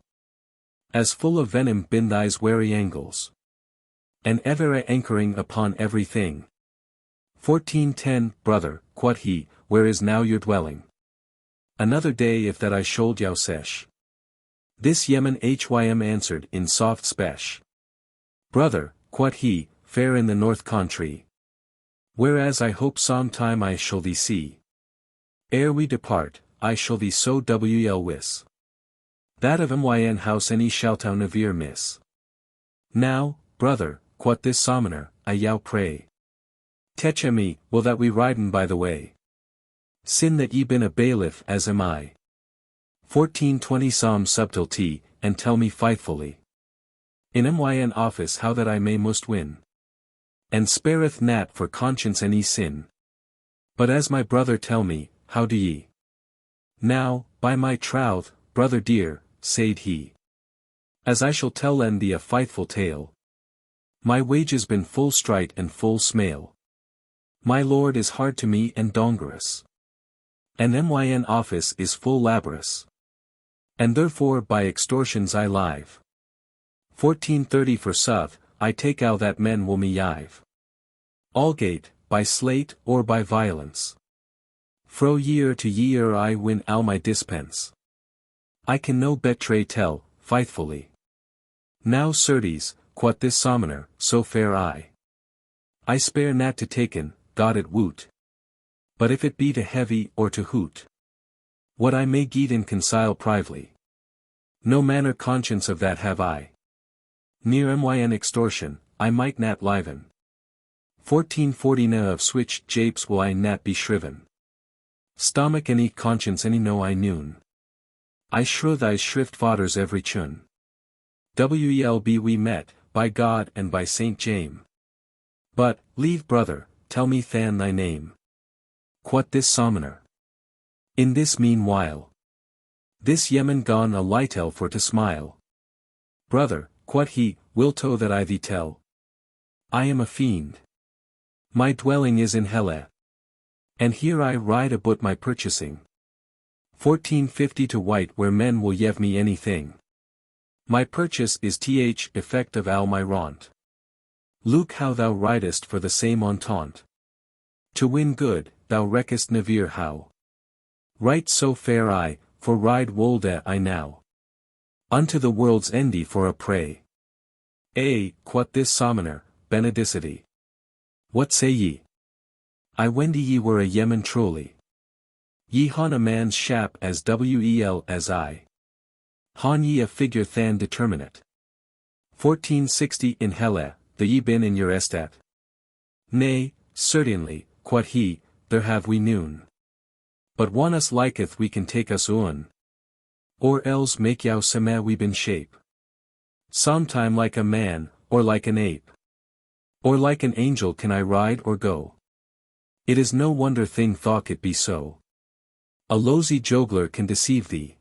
As full of venom been thy's wary angles. And ever anchoring upon everything. 1410, brother, quot he, where is now your dwelling? Another day if that I should yow sesh. This yemen hym answered in soft spesh. Brother, quot he, fair in the north country. Whereas I hope some time I shall thee see. Ere we depart, I shall thee so wel wis. That of myn house any shalt never miss. Now, brother, quot this sommoner, I yow pray. Teche me, will that we riden by the way. Sin that ye been a bailiff as am I. 1420 some subtlety, and tell me faithfully. In myn office how that I may most win. And spareth nat for conscience any sin. But as my brother tell me, how do ye? Now, by my troth, brother dear, said he. As I shall tell thee a faithful tale. My wages been full strite and full smale. My lord is hard to me and dongerous. And myn office is full laborious. And therefore by extortions I live. 1430 for sooth, I take out that men will me yive. Allgate, by slate or by violence. Fro year to year I win al my dispense. I can no betray tell, faithfully. Now certes, quot this sommoner, so fair I spare nat to taken, God it woot. But if it be to heavy or to hoot. What I may geet and concile privily. No manner conscience of that have I. Near myn extortion, I might nat liven. 1440 na of switch japes will I nat be shriven. Stomach any conscience any no I noon. I shrew thy shrift vaters every chun. Welb we met, by God and by Saint James. But, leave brother, tell me than thy name. Quot this Somoner. In this meanwhile. This yemen gone a lightel for to smile. Brother, quot he, will to that I thee tell. I am a fiend. My dwelling is in helle. And here I ride about my purchasing. 1450 to white where men will yev me anything. My purchase is th effect of all my raunt. Look how thou ridest for the same entente. To win good, thou reckest never how. Right so fare I, for ride wolde I now. Unto the world's endy for a prey. Quot this Somoner, benedicity. What say ye? I wende ye were a yemen truly. Ye hon a man's shap as wel as I. Hon ye a figure than determinate. 1460 in helle, the ye been in your estate? Nay, certainly, quot he, there have we noon. But one us liketh we can take us un. Or else make yow seme we been shape. Sometime like a man, or like an ape. Or like an angel can I ride or go. It is no wonder thing thought it be so. A losey jogler can deceive thee.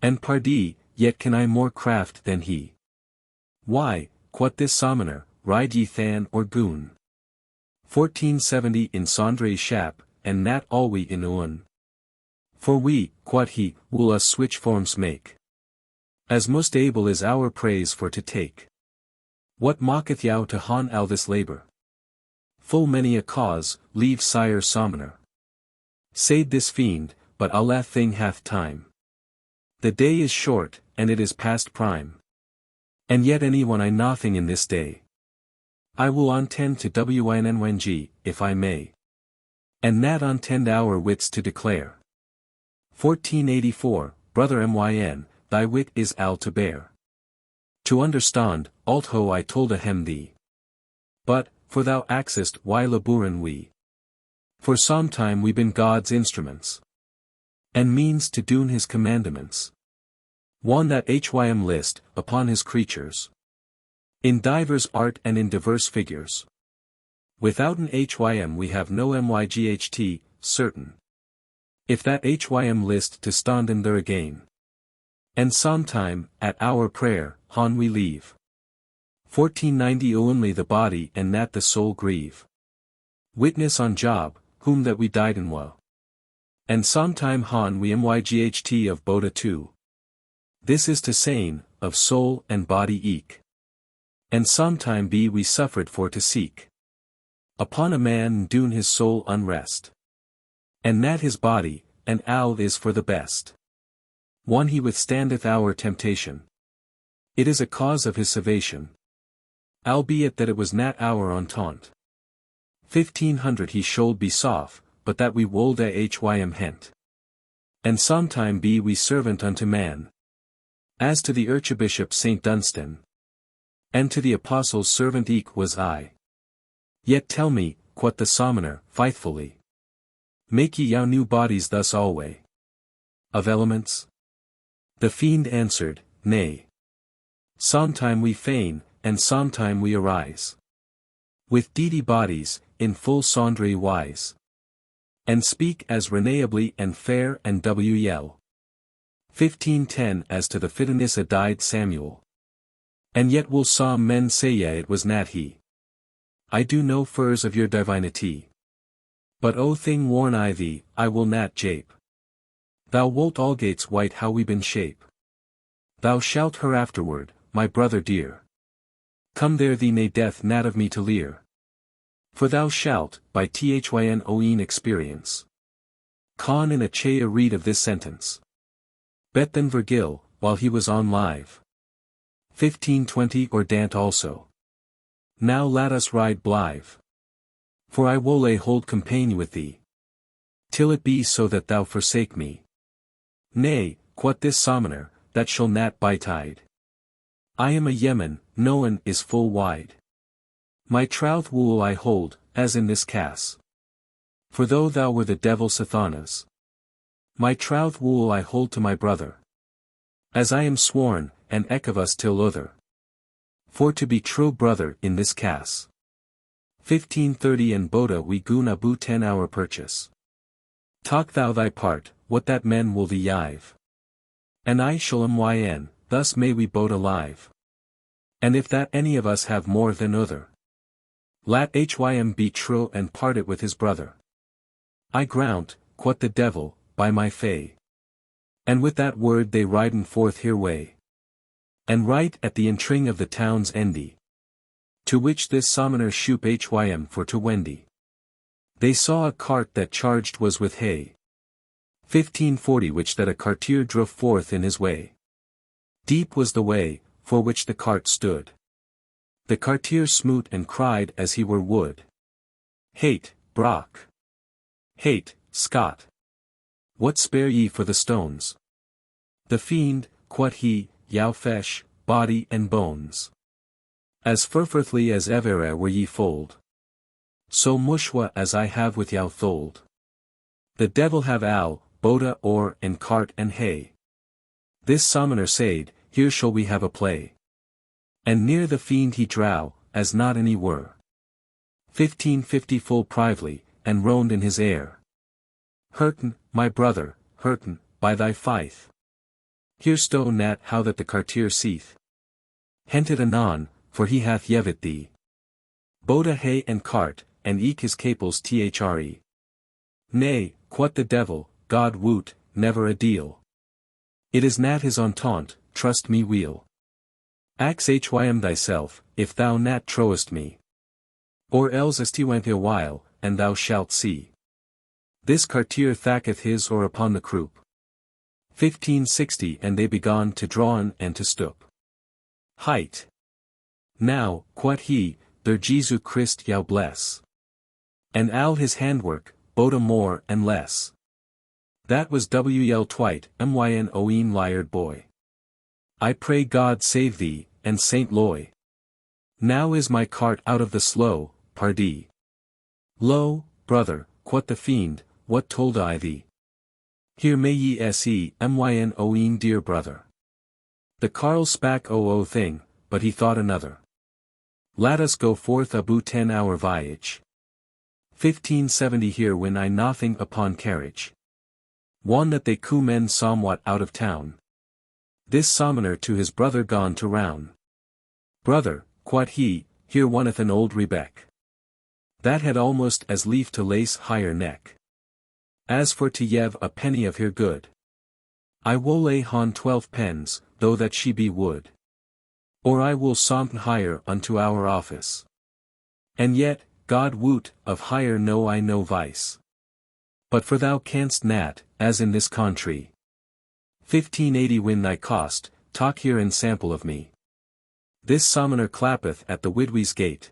And pardie, yet can I more craft than he. Why, quot this Somoner, ride ye than or goon. 1470 in Sondre shap, and nat alwe in un. For we, quot he, will us switch forms make. As most able is our praise for to take. What mocketh yow to hon al this labor? Full many a cause, leave sire Somoner. Said this fiend, but Allah thing hath time. The day is short, and it is past prime. And yet anyone I nothing in this day. I will ontend to winn, if I may. And nat ontend our wits to declare. 1484, brother myn, thy wit is al to bear. To understand, altho I told a hem thee. But, for thou axest why laburen we. For sometime we been God's instruments. And means to doon his commandments. One that hym list, upon his creatures. In divers art and in diverse figures. Without an hym we have no myght, certain. If that hym list to stand in there again. And sometime, at our prayer, hon we leave. 1490 only the body and nat the soul grieve. Witness on job, whom that we died in wa. And sometime hon we myght of boda too. This is to saying, of soul and body eke. And sometime be we suffered for to seek. Upon a man doon his soul unrest. And nat his body, and al is for the best. One he withstandeth our temptation. It is a cause of his salvation. Albeit that it was nat our entente. 1500 he should be soft, but that we wolde hym hent. And sometime be we servant unto man. As to the Archbishop St. Dunstan. And to the Apostle's servant eke was I. Yet tell me, quot the Somoner, faithfully. Make ye yow new bodies thus alway? Of elements? The fiend answered, nay. Sometime we feign, and sometime we arise. With deedy bodies, in full sondry wise. And speak as reneably and fair and wel. 1510 as to the fitness a died Samuel. And yet will some men say it was nat he. I do no furs of your divinity. But o thing warn I thee, I will nat jape. Thou wilt algates white how we been shape. Thou shalt herafterward, my brother dear. Come there thee nay death nat of me to leer. For thou shalt, by thyn experience. Con in a chea read of this sentence. Bet than Virgil, while he was on live. 1520 or Dant also. Now let us ride blithe. For I wole hold company with thee. Till it be so that thou forsake me. Nay, quot this Somoner, that shall nat betide. I am a yemen, noen is full wide. My troth will I hold, as in this cass. For though thou were the devil Sathanas. My troth will I hold to my brother. As I am sworn, and eke of us till other. For to be true brother in this case. 1530 and Boda we goon abu 10 hour purchase. Talk thou thy part, what that men will thee yive. And I shall myn, thus may we both alive. And if that any of us have more than other. Lat hym be true and part it with his brother. I grant, quoth the devil, by my fay. And with that word they riden forth hereway. And right at the entring of the town's endy. To which this sommoner shoop hym for to wendy. They saw a cart that charged was with hay. 1540 which that a cartier drove forth in his way. Deep was the way, for which the cart stood. The cartier smoot and cried as he were wood. Hate, Brock. Hate, Scott. What spare ye for the stones? The fiend, quoth he, yow fesh, body and bones. As ferforthly as ever were ye fold. So mushwa as I have with yow thold. The devil have owl, boda or and cart and hay. This sommoner said, here shall we have a play. And near the fiend he drow, as not any were. 1550 full prively, and roamed in his air. Hurton, my brother, hurton, by thy faith. Here stow nat how that the cartier seeth. Hented anon, for he hath yevit thee. Boda hay and cart, and eke his caples thre. Nay, quoth the devil, God woot, never a deal. It is nat his entente, trust me weel. Ax hym thyself, if thou nat trowest me. Or else estiwent a while, and thou shalt see. This cartier thacketh his or upon the croup. 1560 and they begon to drawn and to stoop. Height. Now, quoth he, der Jesu Christ yow bless. And all his handwork, boda more and less. That was W.L. Twite, myn oeen liard boy. I pray God save thee, and Saint Loy. Now is my cart out of the slough, pardie. Lo, brother, quoth the fiend, what told I thee? Here may ye se, myn oeen dear brother. The carle spak o thing, but he thought another. Let us go forth abu 10 hour voyage. 1570 here when I nothing upon carriage. One that they coo men somewhat out of town. This sommoner to his brother gone to round. Brother, quoth he, here wanteth an old rebeck. That had almost as lief to lace higher neck. As for to yev a penny of her good. I will lay hon 12 pence, though that she be wood. Or I will something higher unto our office. And yet, God woot, of higher know I no vice. But for thou canst nat, as in this country. 1580 win thy cost, talk here and sample of me. This sommoner clappeth at the widwie's gate.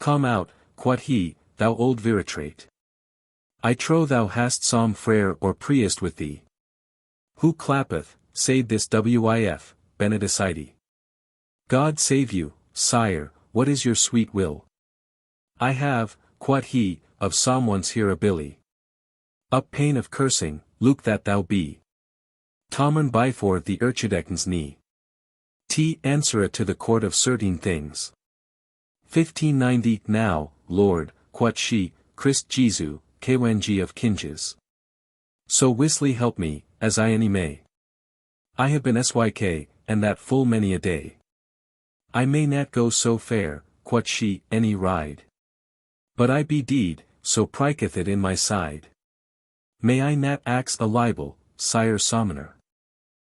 Come out, quoth he, thou old viritrate. I trow thou hast some frere or priest with thee. Who clappeth, said this wif, benedicite. God save you, sire, what is your sweet will? I have, quoth he, of someone's here a billy. Up pain of cursing, Luke that thou be. Tommen before the archidecton's knee. T answer to the court of certain things. 1590 now, Lord, quoth she, Christ Jesu, kwenji of kinges. So whistly help me, as I any may. I have been syk, and that full many a day. I may not go so fair, quoth she, any ride. But I be deed, so priketh it in my side. May I not ax a libel, sire sommoner?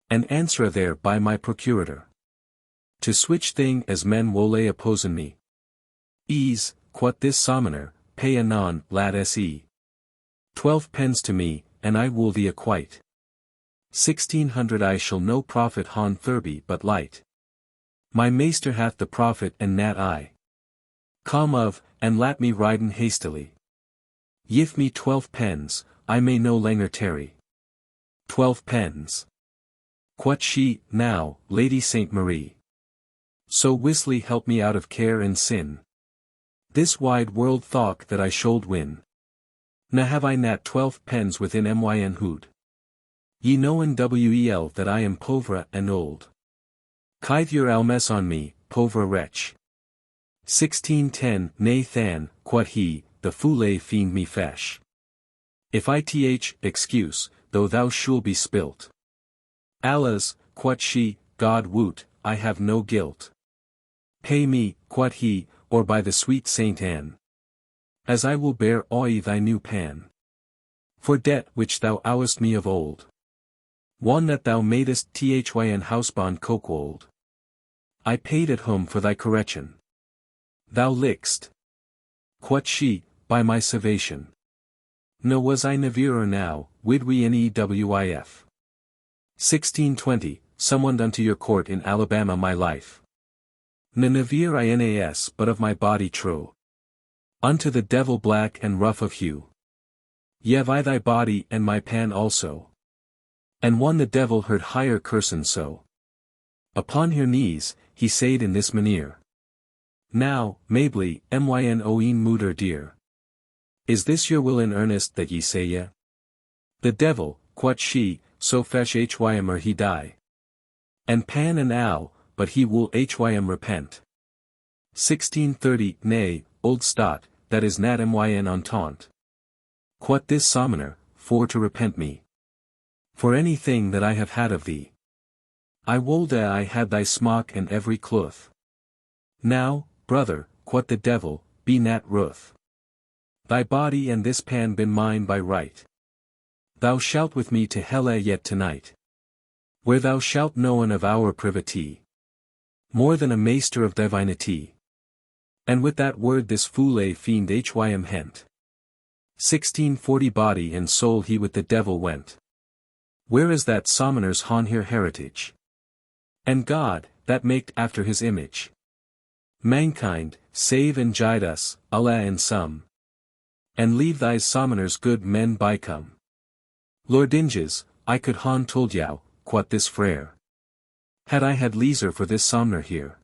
And answer there by my procurator. To switch thing as men will lay opposin me. Ease, quoth this sommoner, pay anon, lad se. 12 pence to me, and I will thee acquite. 1600 I shall no profit hon thurby but light. My maester hath the profit and nat I. Come of, and lat me riden hastily. Yif me 12 pence, I may no langer tarry. 12 pence. Quoth she, now, Lady Saint Marie. So whistly help me out of care and sin. This wide world thought that I should win. Na have I nat 12 pence within myn hood. Ye knowen wel that I am pauvre and old. Kythe your almes on me, pauvre wretch. 1610 Nay than, quod he, the foule fiend me fesh. If I excuse, though thou shul be spilt. Alas, quod she, God woot, I have no guilt. Pay me, quod he, or by the sweet Saint Anne. As I will bear aye thy new pan. For debt which thou owest me of old. One that thou madest thyn housebond cokewold. I paid at home for thy correction. Thou lick'st. Quod she, by my salvation. No was I neverer now, wid we in EWIF. 1620, summoned unto your court in Alabama my life. Ne never INAS but of my body true. Unto the devil black and rough of hue. Yev I thy body and my pan also. And one the devil heard higher cursin so. Upon her knees, he said in this manier. Now, Mably, myn oeen mooder dear. Is this your will in earnest that ye say ye? The devil, quod she, so fesh hym he die. And pan and ow, but he will hym repent. 1630 Nay, old stot, that is nat myn entente. Quod this summoner, for to repent me. For anything that I have had of thee. I wolde I had thy smock and every cloth. Now, brother, quod the devil, be nat ruth. Thy body and this pan been mine by right. Thou shalt with me to helle yet tonight. Where thou shalt knowen of our privity. More than a maester of divinity. And with that word this foule fiend hym hent. 1640 Body and soul he with the devil went. Where is that summoner's honher heritage? And God, that maked after his image. Mankind, save and guide us, Allah and some. And leave thy summoners good men by come. Lordinges, I could han told yow, quod this frere. Had I had leisure for this somner here.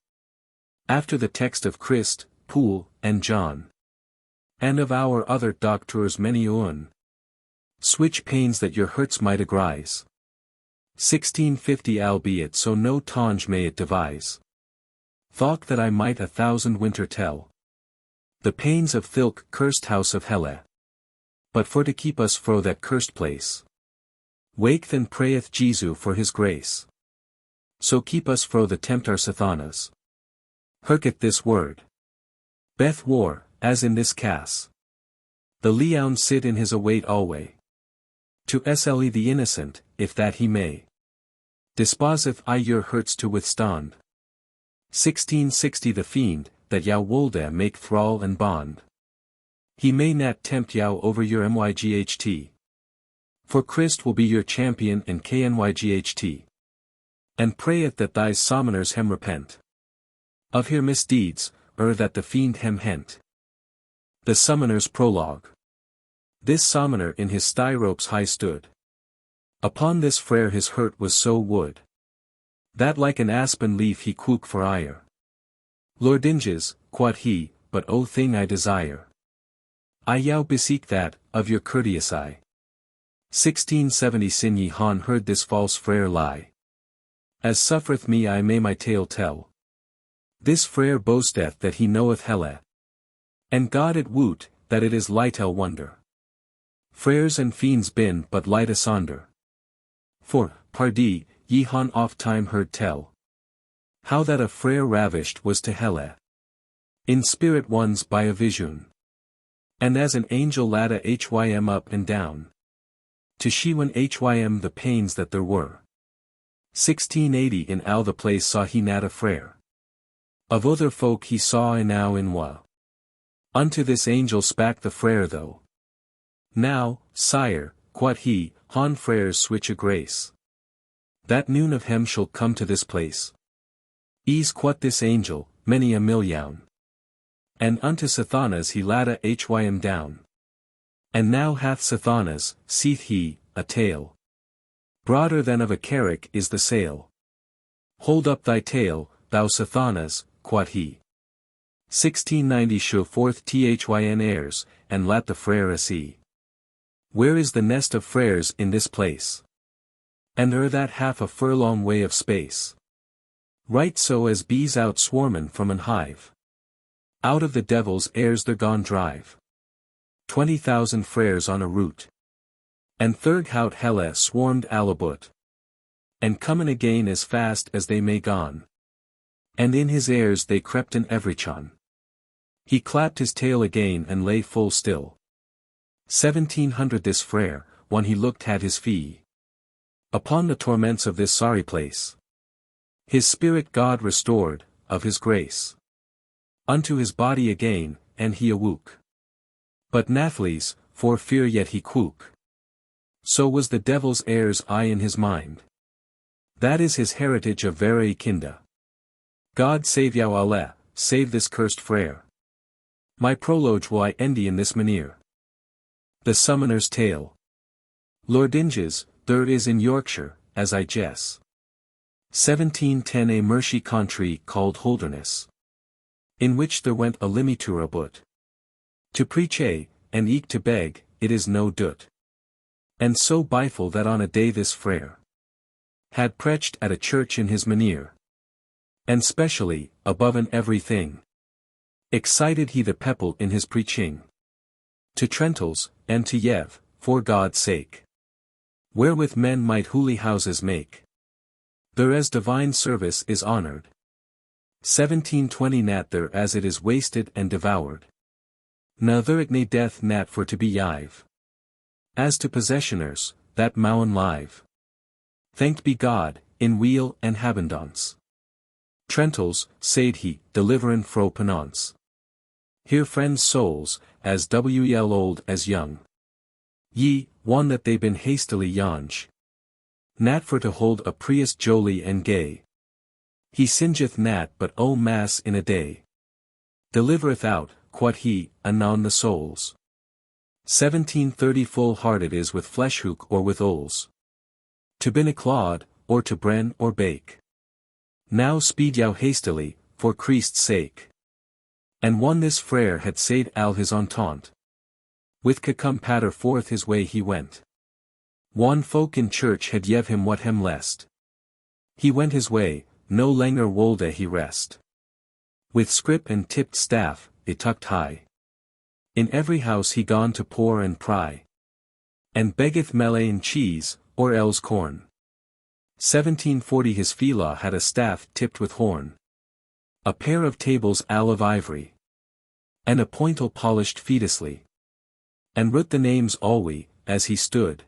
After the text of Christ, Poole, and John. And of our other doctors many one. Switch pains that your hurts might agrise. 1650 Albeit so no tonge may it devise. Thought that I might 1,000 winter tell. The pains of thilk cursed house of Helle. But for to keep us fro that cursed place. Wake then prayeth Jesu for his grace. So keep us fro the tempter Sathanas. Herketh this word. Beth war, as in this cass. The leon sit in his await alway. To sle the innocent, if that he may. Disposeth I your hurts to withstand. 1660 The fiend, that yow wolde make thrall and bond. He may not tempt yow over your myght. For Christ will be your champion and knyght. And prayeth that thy summoners hem repent. Of her misdeeds, that the fiend hem hent. The Summoner's Prologue. This summoner in his styropes high stood. Upon this frere his hurt was so wood. That like an aspen leaf he quook for ire. Lordinges, quod he, but o thing I desire. I yow beseek that, of your courteous eye. 1670 Sin ye han heard this false frere lie. As suffereth me I may my tale tell. This frere boasteth that he knoweth Helle. And God it woot, that it is lightel wonder. Freres and fiends bin but light asunder. For, pardie, ye han oft time heard tell. How that a frere ravished was to Helle. In spirit ones by a vision. And as an angel ladda hym up and down. To shewen hym the pains that there were. 1680 In al the place saw he not a frere. Of other folk he saw enow in wa. Unto this angel spak the frere though. Now, sire, quod he, han freres switch a grace. That noon of hem shall come to this place. Ease quod this angel, many a millioun. And unto Sathanas he ladda hym down. And now hath Sathanas, seeth he, a tail. Broader than of a carrack is the sail. Hold up thy tail, thou Sathanas, quod he. 1690 Show forth thyn airs, and lat the frere see. Where is the nest of freres in this place? And that half a furlong way of space. Right so as bees out swarmin' from an hive. Out of the devil's airs they're gone drive. 20,000 frères on a route. And third hout helle swarmed alabut. And comin' again as fast as they may gone. And in his airs they crept in every chon. He clapped his tail again and lay full still. 1700 this frere, when he looked had his fee. Upon the torments of this sorry place. His spirit God restored, of his grace. Unto his body again, and he awoke. But nathless, for fear yet he quook. So was the devil's heirs I in his mind. That is his heritage of very kinda. God save you alle, save this cursed frere. My prologue will I end in this manere. The Summoner's Tale. Lord Inges, there is in Yorkshire, as I guess. 1710 a marshy country called Holderness. In which there went a limitour about. To preach and eke to beg, it is no doot. And so biful that on a day this frere had preached at a church in his manere. And specially, above and everything, excited he the people in his preaching. To Trentals, and to Yev, for God's sake. Wherewith men might holy houses make. There as divine service is honored. 1720 nat there as it is wasted and devoured. Now there it nae death nat for to be yive. As to possessioners, that mowen live. Thanked be God, in weal and habendance. Trentals, said he, deliverin' fro penance. Here friends' souls, as wel old as young. Ye, one that they been hastily yonge. Nat for to hold a priest jolly and gay. He singeth nat but o mass in a day. Delivereth out, quod he, anon the souls. 1730 full-hearted is with fleshhook or with oles. To bin a clod, or to bren or bake. Now speed yow hastily, for Christ's sake. And one this frere had said al his entente. With cacum patter forth his way he went. One folk in church had yev him what hem lest. He went his way, no langer wolde he rest. With scrip and tipped staff, it tucked high. In every house he gone to pour and pry. And beggeth melee and cheese, or else corn. 1740 his fila had a staff tipped with horn. A pair of tables all of ivory. And a pointle polished fetusly. And wrote the names alwy, as he stood.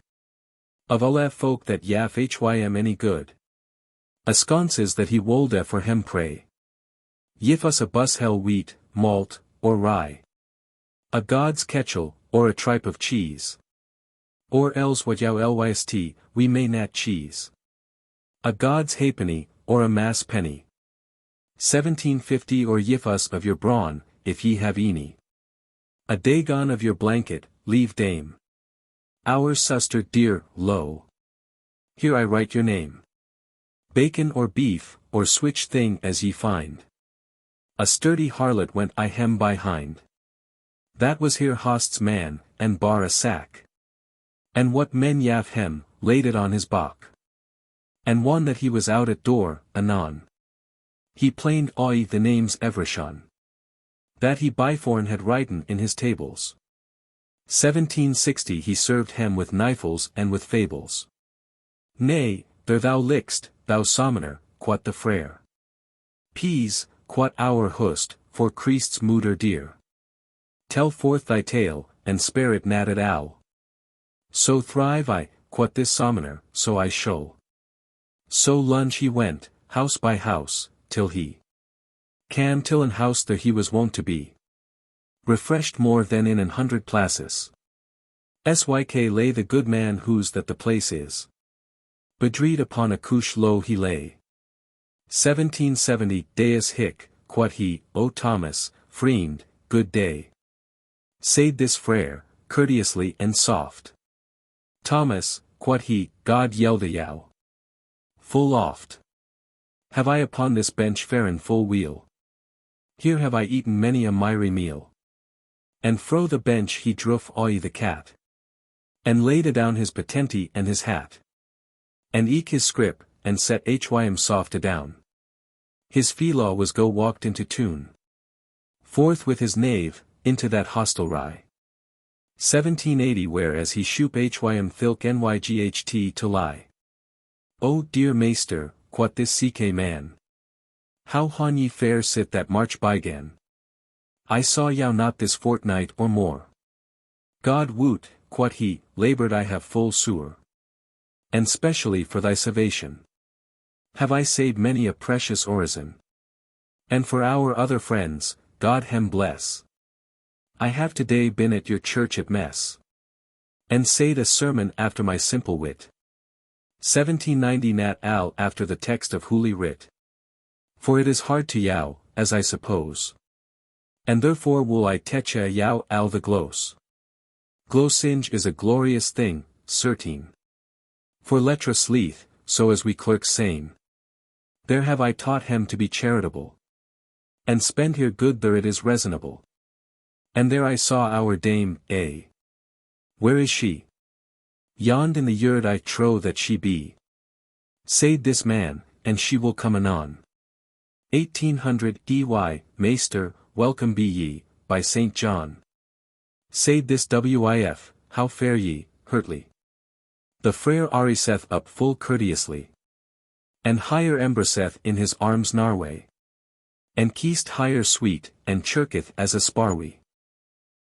Of alle folk that yaf hym any good. A sconces that he wolde for hem pray. Yif us a bus hell wheat, malt, or rye. A god's ketchel, or a tripe of cheese. Or else what yow lyst, we may nat cheese. A god's halfpenny, or a mass penny. 1750 or yif us of your brawn, if ye have any. A dagon of your blanket, leave dame. Our suster dear, lo. Here I write your name. Bacon or beef, or switch thing as ye find. A sturdy harlot went I hem by hind. That was here host's man, and bar a sack. And what men yaf hem, laid it on his back. And one that he was out at door, anon. He plained oi the names Evershon. That he byforn had written in his tables. 1760 he served hem with knifles and with fables. Nay, there thou lickst, thou summoner, quot the frere. Peas, quot our host, for Christ's mooder dear. Tell forth thy tale, and spare it nat at all. So thrive I, quot this summoner, so I show. So lunge he went, house by house, till he cam till an house there he was wont to be. Refreshed more than in 100 places. Syk lay the good man whose that the place is. Bedreed upon a couch low he lay. 1770 Deus hic, quod he, O Thomas, friend, good day. Said this frere, courteously and soft. Thomas, quod he, God yelde yow. Full oft. Have I upon this bench faren full weal. Here have I eaten many a miry meal. And fro the bench he droof oi the cat. And laid adown his patenti and his hat. And eke his scrip, and set hym soft adown. His felaw was go walked into tune. Forth with his knave, into that hostelry. 1780 whereas he shoop hym thilk nyght to lie. O dear maester, quot this ck man. How haun ye fair sit that march bygan? I saw yow not this fortnight or more. God woot, quot he, laboured I have full sewer. And specially for thy salvation. Have I saved many a precious orison. And for our other friends, God hem bless. I have today been at your church at mess. And said a sermon after my simple wit. 1790 Nat Al after the text of Holy Writ. For it is hard to yow, as I suppose. And therefore will I techa yow al the glose. Glosinge is a glorious thing, certain. For letra sleeth, so as we clerks same. There have I taught him to be charitable. And spend here good there it is reasonable. And there I saw our dame, A. Where is she? Yond in the yard I trow that she be. Said this man, and she will come anon. 1800 dy, Maester, welcome be ye, by St. John. Said this wif, how fare ye, hurtly. The Friar ariseth up full courteously. And higher embraceth in his arms Narway. And kissed higher sweet, and chirketh as a sparwy.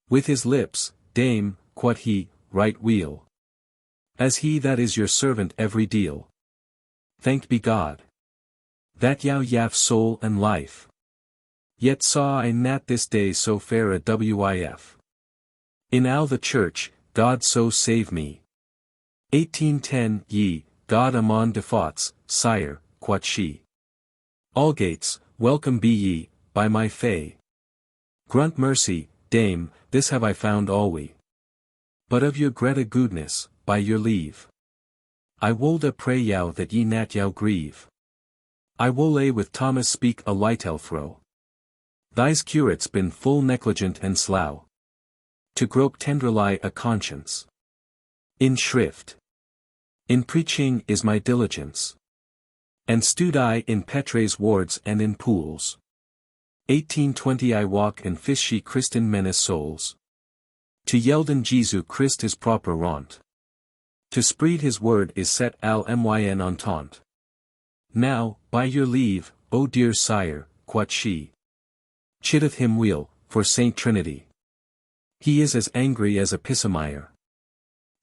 With his lips, dame, quot he, right weel. As he that is your servant every deal. Thanked be God. That yow yaf soul and life. Yet saw I nat this day so fair a wif. In al the church, God so save me. 1810 Ye, God amon defauts, sire, quot she. Algates, welcome be ye, by my fay. Grunt mercy, dame, this have I found alwy. But of your greta goodness, by your leave. I wolde pray yow that ye nat yow grieve. I wolle with Thomas speak a lightel throw. Thy's curate's been full negligent and slough. To grope tenderly a conscience. In shrift. In preaching is my diligence. And stood I in Petres wards and in pools. 1820 I walk and fish ye Christen menes souls. To yelden Jesu Christ is proper ront. To spread his word is set al myn entente. Now, by your leave, O dear sire, quot she. Chitteth him weel, for Saint Trinity. He is as angry as a pissamire.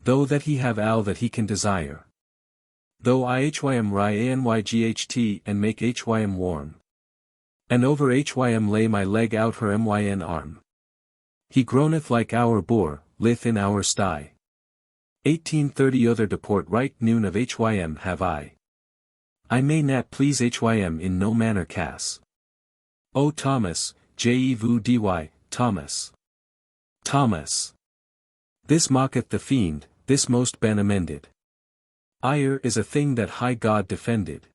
Though that he have all that he can desire. Though ihym ry anyght and make hym warm. And over hym lay my leg out her myn arm. He groaneth like our boar, lith in our sty. 1830 Other deport right noon of hym have I. I may not please hym in no manner cas. O Thomas, jevu dy, Thomas. Thomas. This mocketh the fiend, this most ben amended. Ire is a thing that high God defended.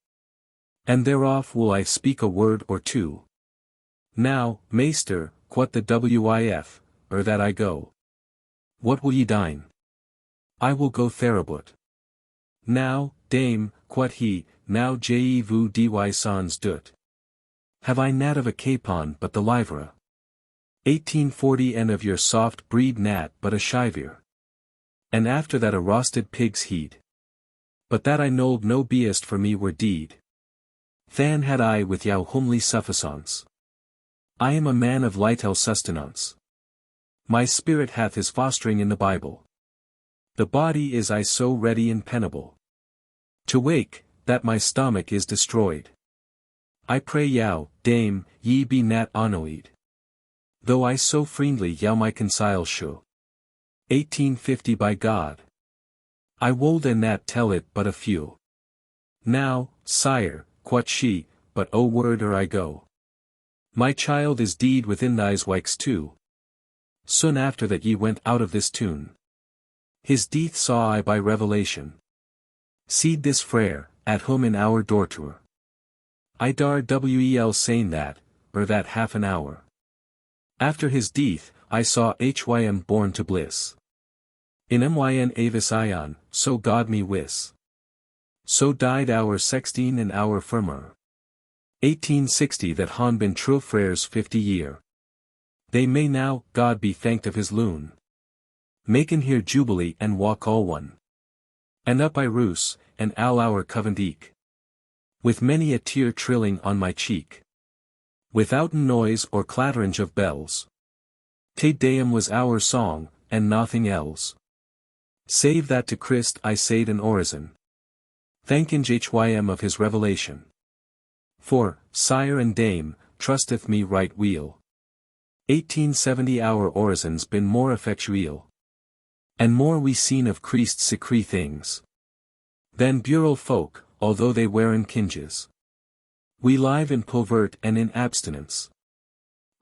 And thereof will I speak a word or two. Now, maester, quot the wif, that I go. What will ye dine? I will go therabut. Now, dame, quot he, now jevu dy sans dut. Have I nat of a capon but the livra? 1840 And of your soft breed nat but a shivier. And after that a roasted pig's heed. But that I knowed no beest for me were deed. Than had I with yow homely sufficance. I am a man of lightel sustenance. My spirit hath his fostering in the Bible. The body is I so ready and penible. To wake, that my stomach is destroyed. I pray yow, dame, ye be nat honoid. Though I so friendly yow my consile show. 1850 By God. I wold and nat tell it but a few. Now, sire, quot she, but O word I go. My child is deed within thy's wikes too. Soon after that ye went out of this tune. His death saw I by revelation. Seed this frere, at whom in our dortour. I dar wel saying that half an hour. After his death, I saw hym born to bliss. In myn avis ion, so God me wis. So died our sextine and our firmer. 1860 that han been true frères 50 year. They may now, God be thanked of his loon. Maken here jubilee and walk all one. And up I roose, and all our covent eke. With many a tear trilling on my cheek. Withouten noise or clatterange of bells. Te Deum was our song, and nothing else. Save that to Christ I said an orison. Thanking Hym of his revelation. For, sire and dame, trusteth me right weel. 1870 our orisons been more effectual. And more we seen of Christ's secret things. Than bural folk, although they wearin kinges. We live in povert and in abstinence.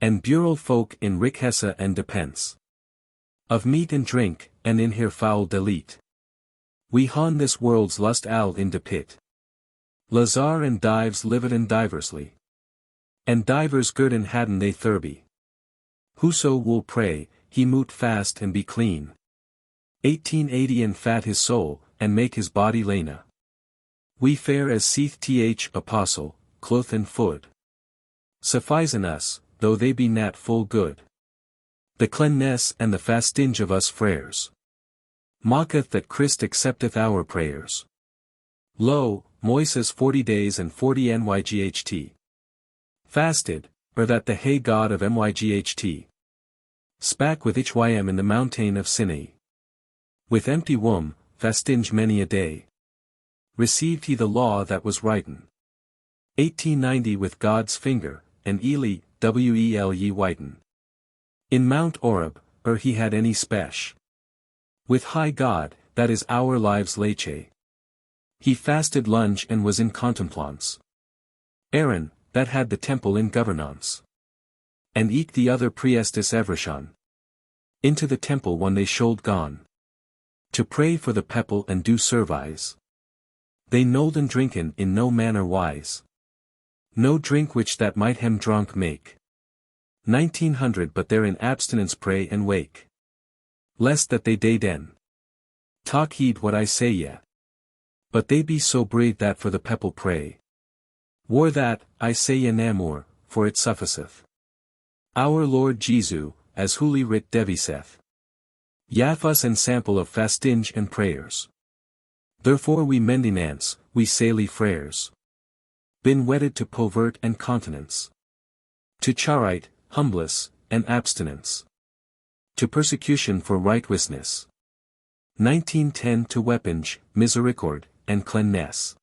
And bural folk in riqueza and depence. Of meat and drink, and in here foul delete. We han this world's lust al in de pit. Lazar and dives livid and diversly. And divers gurden hadden they thurby. Whoso will pray, he moot fast and be clean. 1880 and fat his soul, and make his body lena. We fare as seeth th apostle, cloth and food. Sufficen us, though they be not full good. The cleanness and the fastinge of us frères. Mocketh that Christ accepteth our prayers. Lo, Moises 40 days and 40 nyght. Fasted, or that the hey God of myght. Spak with Hym in the mountain of Sinai. With empty womb, fastinge many a day. Received he the law that was writen. 1890 with God's finger, and Eli, wel whiten. In Mount Oreb, he had any spesh. With high God, that is our lives leche. He fasted lunge and was in contemplance. Aaron, that had the temple in governance. And eke the other priestess Evrishon. Into the temple one they should gone. To pray for the people and do service. They nolden drinken in no manner wise. No drink which that might hem drunk make. 1900 but they're in abstinence pray and wake. Lest that they day den. Talk heed what I say ye. But they be so brave that for the people pray. War that, I say ye namor, for it sufficeth. Our Lord Jesu, as Holy Writ deviseth. Yathus and sample of fastinge and prayers. Therefore we mendinants, we saily frères. Been wedded to povert and continence. To charite, humbless, and abstinence. To persecution for righteousness. 1910 to weaponge, misericord, and cleanness.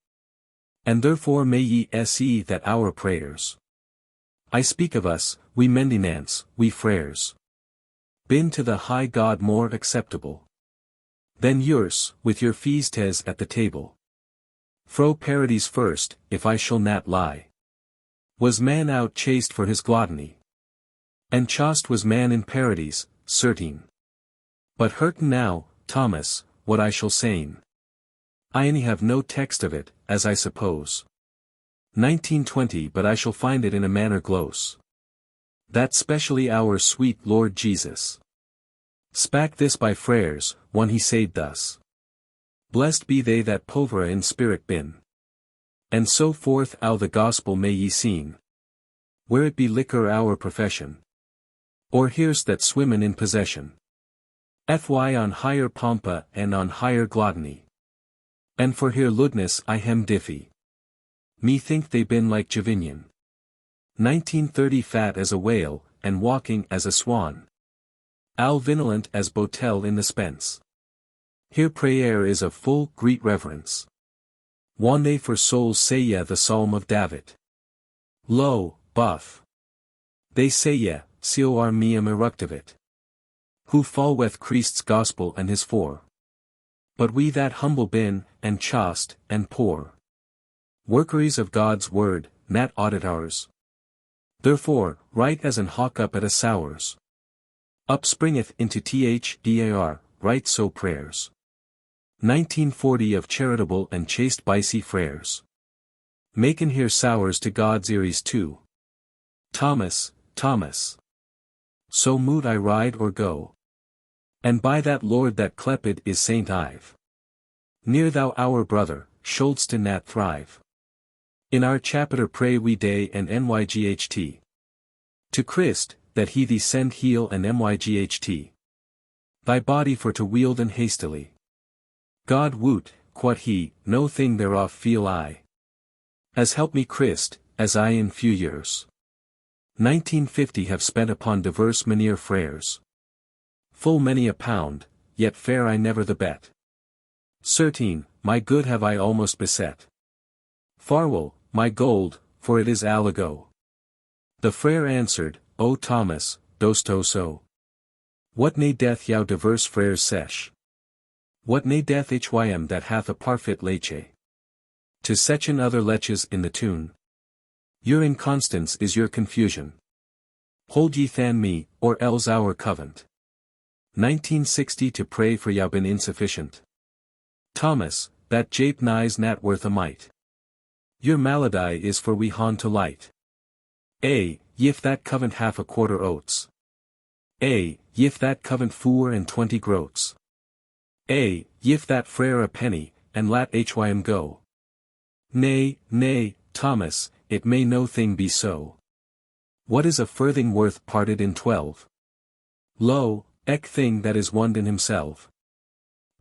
And therefore may ye se that our prayers. I speak of us, we mendinants, we frères. Been to the high God more acceptable. Than yours, with your feastes at the table. Fro parodies first, if I shall not lie. Was man out chased for his gluttony. And chaste was man in parodies, certain. But hurten now, Thomas, what I shall sayn. I any have no text of it, as I suppose. 1920 but I shall find it in a manner close. That specially our sweet Lord Jesus. Spak this by frères, one he said thus. Blessed be they that povera in spirit bin. And so forth out the gospel may ye seen. Where it be liquor our profession. Or here's that swimmen in possession. Fy on higher pompa and on higher gluttony. And for here lewdness I hem diffy. Me think they been like Jovinian. 1930 fat as a whale, and walking as a swan. Al vinolent as Botel in the Spence. Here prayer is of full great reverence. Wande for souls say ye the psalm of David. Lo, buff. They say ye, cor meum eructivit. Who falleth Christ's gospel and his for. But we that humble bin, and chaste, and poor. Workeries of God's word, nat auditors. Therefore, right as an hawk up at a sours. Up springeth into thdar, right so prayers. 1940 of charitable and chaste bicey frères. Maken here sours to God's earies too. Thomas, Thomas. So moot I ride or go. And by that Lord that clepid is Saint Ive. Near thou our brother, sholdst nat thrive. In our chapter pray we day and nyght. To Christ, that he thee send heal and myght. Thy body for to wield and hastily. God woot, quod he, no thing thereof feel I. As help me Christ, as I in few years 1950 have spent upon diverse manier frères. Full many a pound, yet fare I never the bet. Certain, my good have I almost beset. Farewell, my gold, for it is all ago. The frere answered, O Thomas, dost so? What ne death yow diverse frères sesh? What ne death hym that hath a parfait leche? To sechen other leches in the tune. Your inconstance is your confusion. Hold ye than me, or else our covent. 1960 to pray for yow been insufficient. Thomas, that jape nigh's nat worth a mite. Your malady is for we hon to light. Yif that covent half a quarter oats. Yif that covent 4 and 20 groats. Yif that frere a penny, and lat hym go. Nay, Thomas, it may no thing be so. What is a furthing worth parted in 12? Lo, eke thing that is one in himself.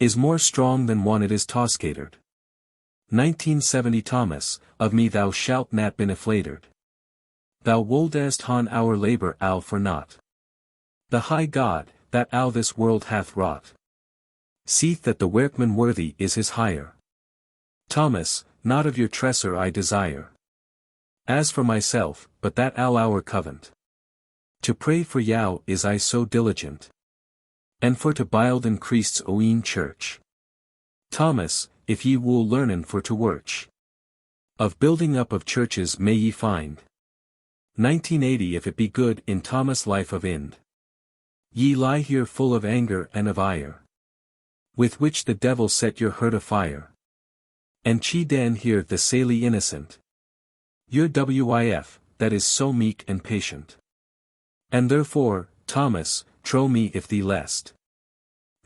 Is more strong than one it is toscatered. 1970 Thomas, of me thou shalt nat been afflatered. Thou woldest hon our labor al for naught. The high God, that al this world hath wrought. Seeth that the workman worthy is his hire. Thomas, not of your tresser I desire. As for myself, but that al our covent. To pray for yow is I so diligent. And for to bild in Christ's own church. Thomas, if ye wool learnen for to worch. Of building up of churches may ye find. 1980 if it be good in Thomas' life of Ind. Ye lie here full of anger and of ire. With which the devil set your hurt afire. And chi den here the saily innocent. Your wif, that is so meek and patient. And therefore, Thomas, trow me if thee lest.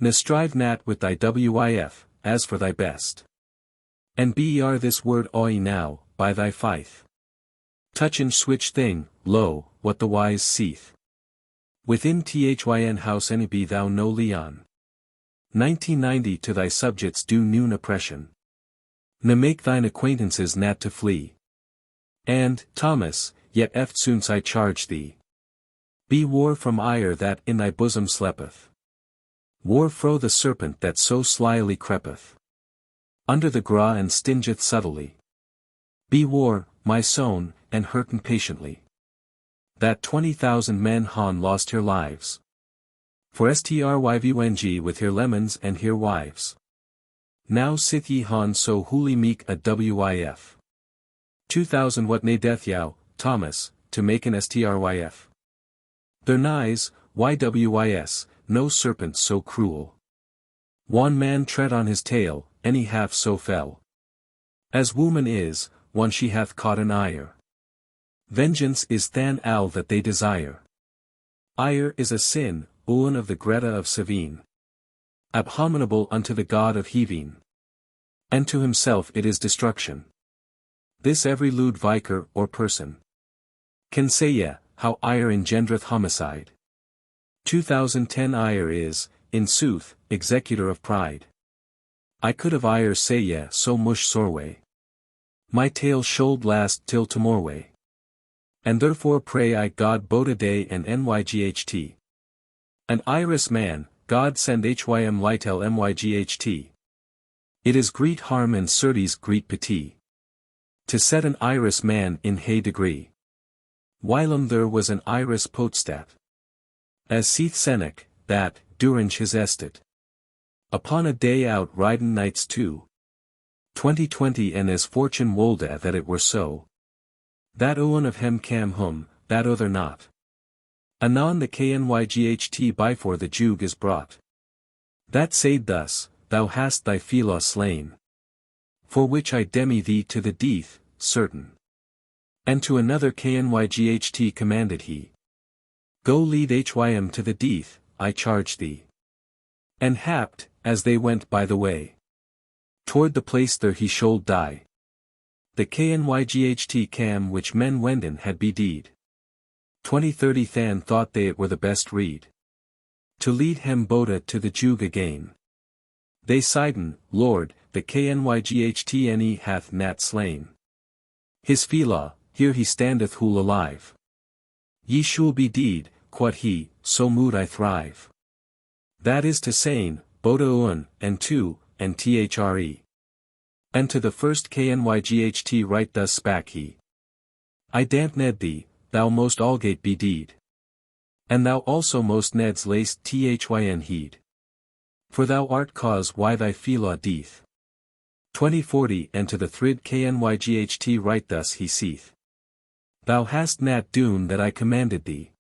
Ne strive nat with thy wif, as for thy best. And ber this word oi now, by thy faith. Touch and switch thing, lo, what the wise seeth. Within thyn house any be thou no leon. 1990 to thy subjects do noon oppression. Ne make thine acquaintances nat to flee. And, Thomas, yet eft soons I charge thee. Be war from ire that in thy bosom sleepeth. War fro the serpent that so slyly creepeth. Under the gra and stingeth subtly. Be war, my son, and hurten patiently. That 20,000 men han lost their lives. For stryvung with her lemons and her wives. Now sith ye han so wholly meek a wif. 2,000 what ne death yow, Thomas, to make an stryf. Their nighes, ywis, no serpent so cruel. One man tread on his tail, any half so fell. As woman is, one she hath caught in ire. Vengeance is than al that they desire. Ire is a sin, Uan of the Greta of Savine. Abominable unto the god of Heaving. And to himself it is destruction. This every lewd vicar or person can say ye, how ire engendreth homicide. 2010 ire is, in sooth, executor of pride. I could of ire say ye so much sorway. My tale should last till tomorrow. And therefore pray I God both a day and nyght. An iris man, God send hym litel myght. It is great harm and certes great pity. To set an iris man in hay degree. Whilom there was an iris potstat. As seeth Senec, that, during his estate. Upon a day out riding nights too. 2020 and as fortune wolde that it were so. That one of hem cam hum, that other not. Anon the knyght before the juge is brought. That said thus, thou hast thy philo slain. For which I demi thee to the death, certain. And to another knyght commanded he. Go lead hym to the death, I charge thee. And happed, as they went by the way. Toward the place there he should die. The knyght cam which men wenden had be deed. 2030 than thought they it were the best read. To lead hem boda to the juge again. They sigheden, Lord, the knyghtne hath nat slain. His felaw, here he standeth who'll alive. Ye shall be deed, quod he, so mood I thrive. That is to saying, boda un, and two, and thre. And to the first knyght right thus spak he. I damp ned thee, thou most algate be deed. And thou also most neds laced thyn heed. For thou art cause why thy felaw deeth. 2040 and to the thrid knyght right thus he seeth. Thou hast nat dune that I commanded thee.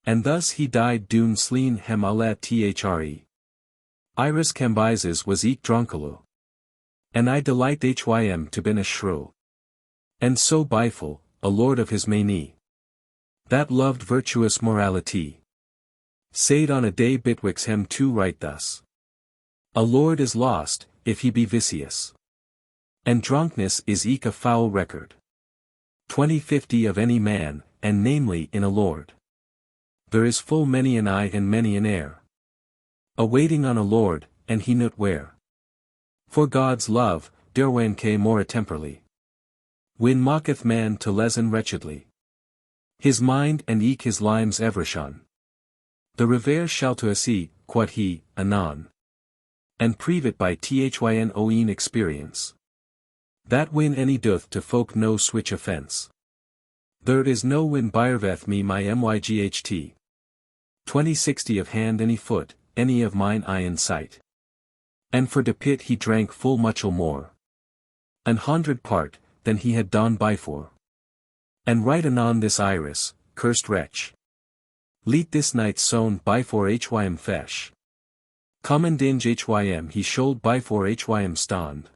And thus he died dune sleen hem ala thre. Iris Cambyses was eke drunkalo. And I delight hym to bin a shrew. And so biful, a lord of his manie. That loved virtuous morality. Said on a day bitwixt hem two right thus. A lord is lost, if he be vicious. And drunkenness is eke a foul record. 2050 of any man, and namely in a lord. There is full many an eye and many an heir. Awaiting on a lord, and he not where. For God's love, derwen que more temperly. When mocketh man to lessen wretchedly. His mind and eke his limes evershun. The revere shall to see, quod he, anon. And prove it by thyn oeen experience. That when any doth to folk no switch offence. There is no win byrveth me my myght. 2060 of hand any foot, any of mine eye in sight. And for de pit he drank full muchel more. An 100 part, than he had done before. And right anon this Iris, cursed wretch. Leet this night sown before hym fesh. Commandinge hym he should before hym stand.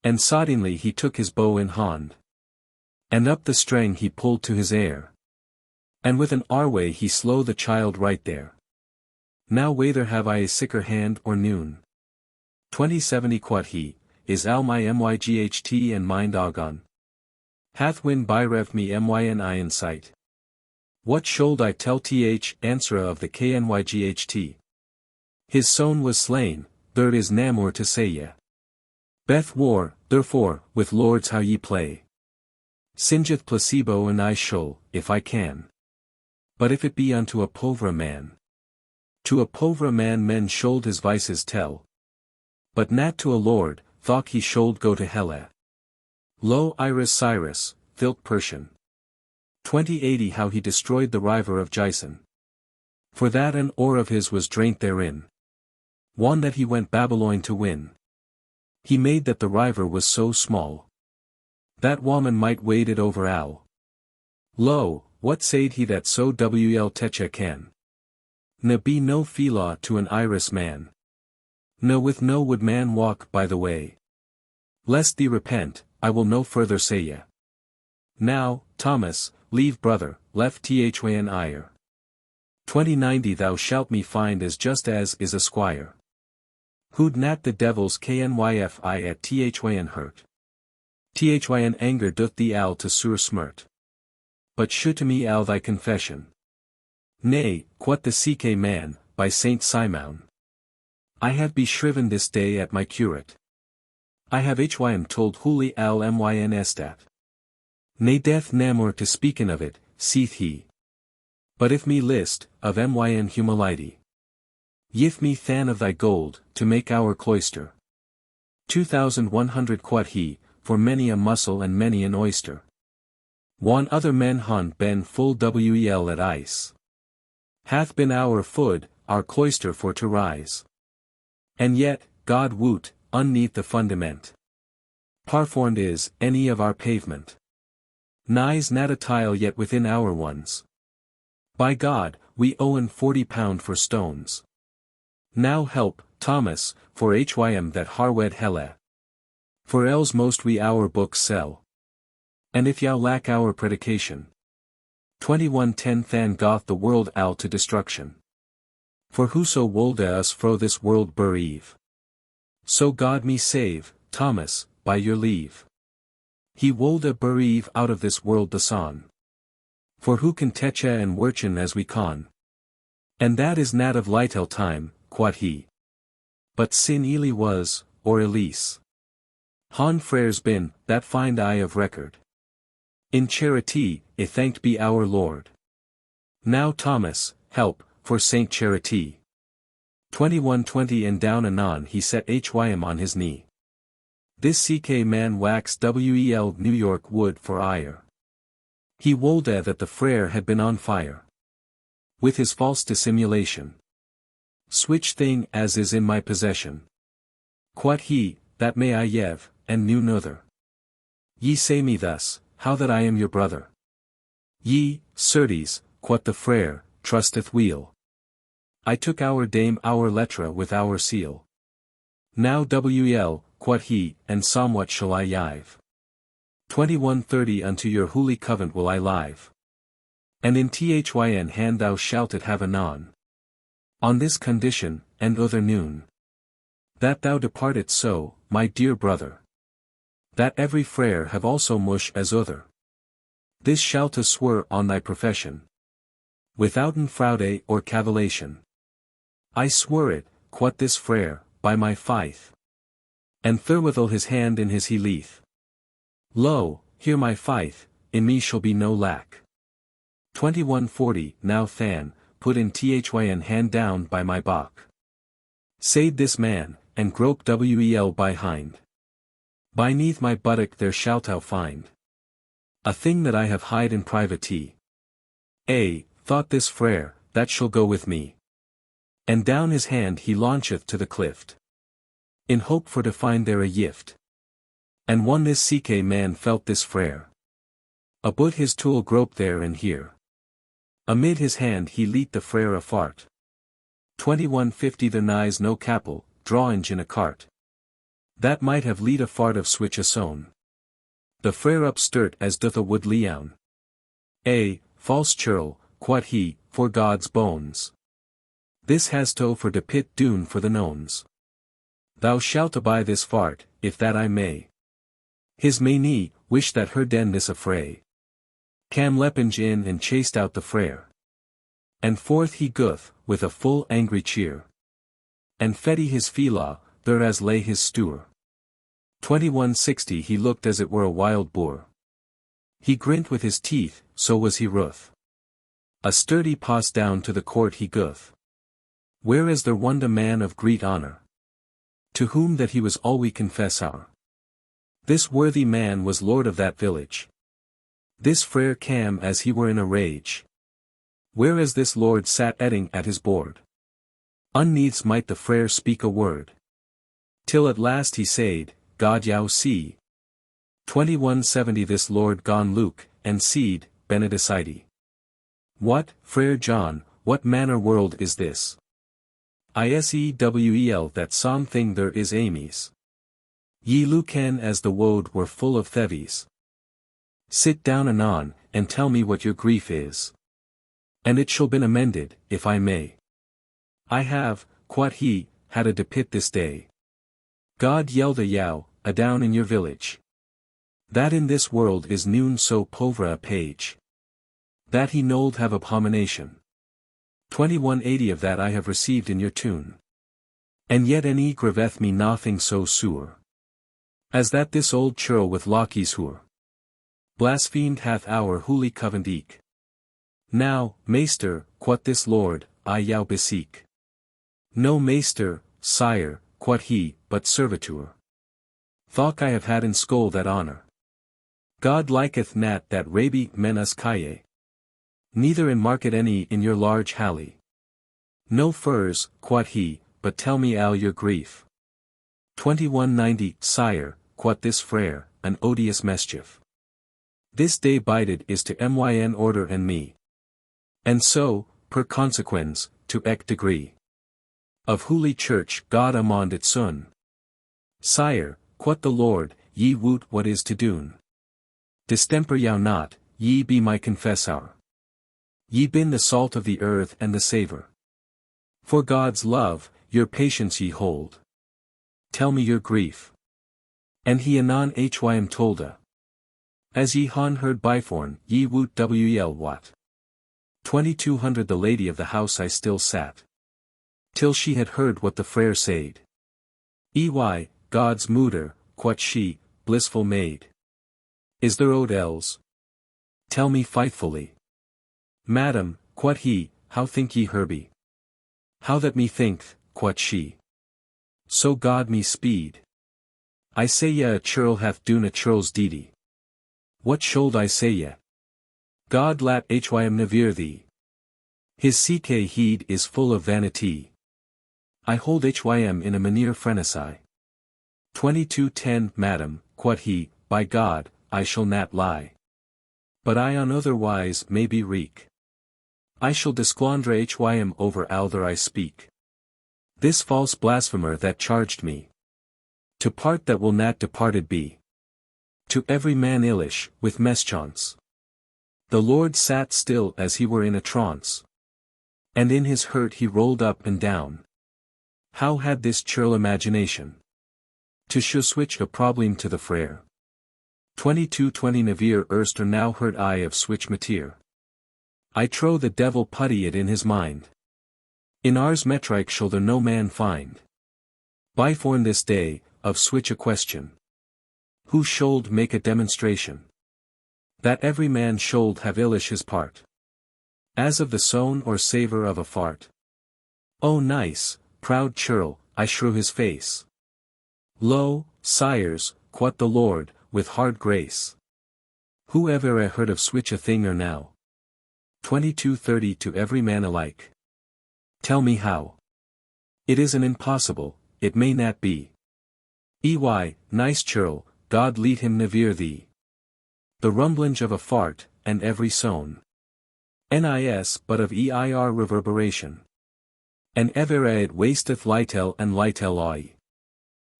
And soddenly he took his bow in hand. And up the string he pulled to his heir. And with an arway he slow the child right there. Now whether have I a sicker hand or noon. 2070 quod he, is al my myght and mind agon. Hath win byrev me myn I in sight. What should I tell answer of the knyght? His son was slain, there is namor to say ye. Beth war, therefore, with lords how ye play. Singeth placebo and I shall, if I can. But if it be unto a povra man. To a povra man men should his vices tell. But not to a lord, thought he should go to helle. Lo Iris Cyrus, filth Persian. 2080 how he destroyed the river of Jason. For that an oar of his was drained therein. One that he went Babylon to win. He made that the river was so small. That woman might wade it over al. Lo, what said he that so wl techa can? Ne be no felaw to an Iris man. No with no would man walk by the way. Lest thee repent, I will no further say ye. Now, Thomas, leave brother, left thyn ire. 2090 thou shalt me find as just as is a squire. Who'd nat the devil's knyfi at thyn hurt. Thyn anger doth thee al to sur smirt. But should to me al thy confession. Nay, quot the ck man, by Saint Simon. I have be shriven this day at my curate. I have hym told huli al myn estat. Nay death namor to speaken of it, seeth he. But if me list, of myn humility. Yif me than of thy gold, to make our cloister. 2100 quod he, for many a mussel and many an oyster. One other men hunt ben full wel at ice. Hath been our food, our cloister for to rise. And yet, God woot, unneath the fundament. Parformed is, any of our pavement. Nigh's not a tile yet within our ones. By God, we owen £40 for stones. Now help, Thomas, for hym that harwed helle. For else most we our books sell. And if yow lack our predication. 2110 than goth the world al to destruction. For whoso wolde us fro this world bereave. So God me save, Thomas, by your leave. He wold a bereave out of this world the son. For who can techa and wirchen as we con? And that is nat of lightel time, quod he. But sin Ely was, or Elise. Han frères been, that find I of record. In charity, thanked be our Lord. Now Thomas, help, for Saint Charity. 2120 and down anon he set Hym on his knee. This CK man waxed Wel New York wood for ire. He wolde that the Friar had been on fire. With his false dissimulation. Switch thing as is in my possession. Quod he, that may I yev, and knew nother. Ye say me thus, how that I am your brother. Ye, certes, quod the Friar, trusteth weel. I took our dame our lettre with our seal. Now Wel, quod he, and somewhat shall I yive. 2130 unto your holy covent will I live. And in Thyn hand thou shalt it have anon. On this condition, and other noon. That thou depart it so, my dear brother. That every Friar have also mush as other. This shalt to swear on thy profession. Withouten fraude or cavillation. I swear it, quod this Friar, by my faith. And therewithal his hand in his he leath. Lo, here my faith, in me shall be no lack. 2140 Now Than, put in Thyn hand down by my bach. Said this man, and grope Wel by hind. Beneath my buttock there shalt thou find a thing that I have hide in privity. Thought this Friar, that shall go with me. And down his hand he launcheth to the clift. In hope for to find there a yift. And one this CK man felt this Friar. About his tool grope there and here. Amid his hand he leet the Friar afart. 2150 The nighs no capel, drawinge in a cart. That might have lead a fart of switch a sown. The Friar upsturt as doth a wood leoun. False churl, quod he, for God's bones. This has to for de pit dune for the nones. Thou shalt abide this fart, if that I may. His maynee, wish that her den this affray. Cam lepinge in and chased out the Friar. And forth he goeth, with a full angry cheer. And feddy his fila, there as lay his stour. 2160 He looked as it were a wild boar. He grint with his teeth, so was he ruth. A sturdy pass down to the court he goeth. Whereas there wond a man of great honor. To whom that he was all we confess our. This worthy man was lord of that village. This Friar cam as he were in a rage. Whereas this lord sat eating at his board. Unneeds might the Friar speak a word. Till at last he said, God yau see. 2170 This lord gone Luke, and seed, benedicite. What, Friar John, what manner world is this? Isewel that some thing there is amies. Ye Lucan as the woad were full of theves. Sit down anon, and tell me what your grief is. And it shall been amended, if I may. I have, quod he, had a depit this day. God yelled a yow, adown in your village. That in this world is noon so povra a page. That he nold have abomination. 2180 Of that I have received in your tune. And yet any graveth me nothing so sure. As that this old churl with lockies hoor. Blasphemed hath our holy covent eke. Now, maester, quod this lord, I yow beseek. No maester, sire, quod he, but servitor. Thought I have had in skull that honor. God liketh nat that rabi men us caye. Neither in market any in your large halley. No furs, quod he, but tell me all your grief. 2190 Sire, quod this Friar, an odious mischief. This day bided is to myn order and me. And so, per consequens, to ec degree. Of holy church God amond it son. Sire, quod the Lord, ye woot what is to doon. Distemper yow not, ye be my confessor. Ye been the salt of the earth and the savour. For God's love, your patience ye hold. tell me your grief. And he anon hym told a. As ye han heard byforn, ye woot wel what. 2200 The lady of the house I still sat. Till she had heard what the frere said. God's mooder, quot she, blissful maid. Is there aught else? Tell me faithfully. Madam, quot he, how think ye her be? How that me thinkth, quot she. So God me speed. I say ye a churl hath doen a churl's deedy. What should I say ye? God lat hym nevere thee. His ck heed is full of vanity. I hold hym in a manier frenesci. 2210 Madam, quot he, by God, I shall not lie. But I on otherwise may be reek. I shall disclondre hym over alther I speak. This false blasphemer that charged me. To part that will not departed be. To every man illish, with meschance. The Lord sat still as he were in a trance. And in his hurt he rolled up and down. How had this churl imagination? To switch a problem to the frere. 2220 Navir erst now heard I of switch mateer. I trow the devil putty it in his mind. In ars metric shall there no man find. Byforn this day, of switch a question. Who should make a demonstration? That every man should have illish his part. As of the sown or savour of a fart. Oh nice, proud churl, I shrew his face. Lo, sires, quot the Lord, with hard grace. Who ever heard of switch a thing or now? 2230 To every man alike. Tell me how. It is an impossible, it may not be. Nice churl, God lead him nevere thee. The rumblinge of a fart, and every sown. Nis but of eir reverberation. And ever it wasteth lightel and lightel oi.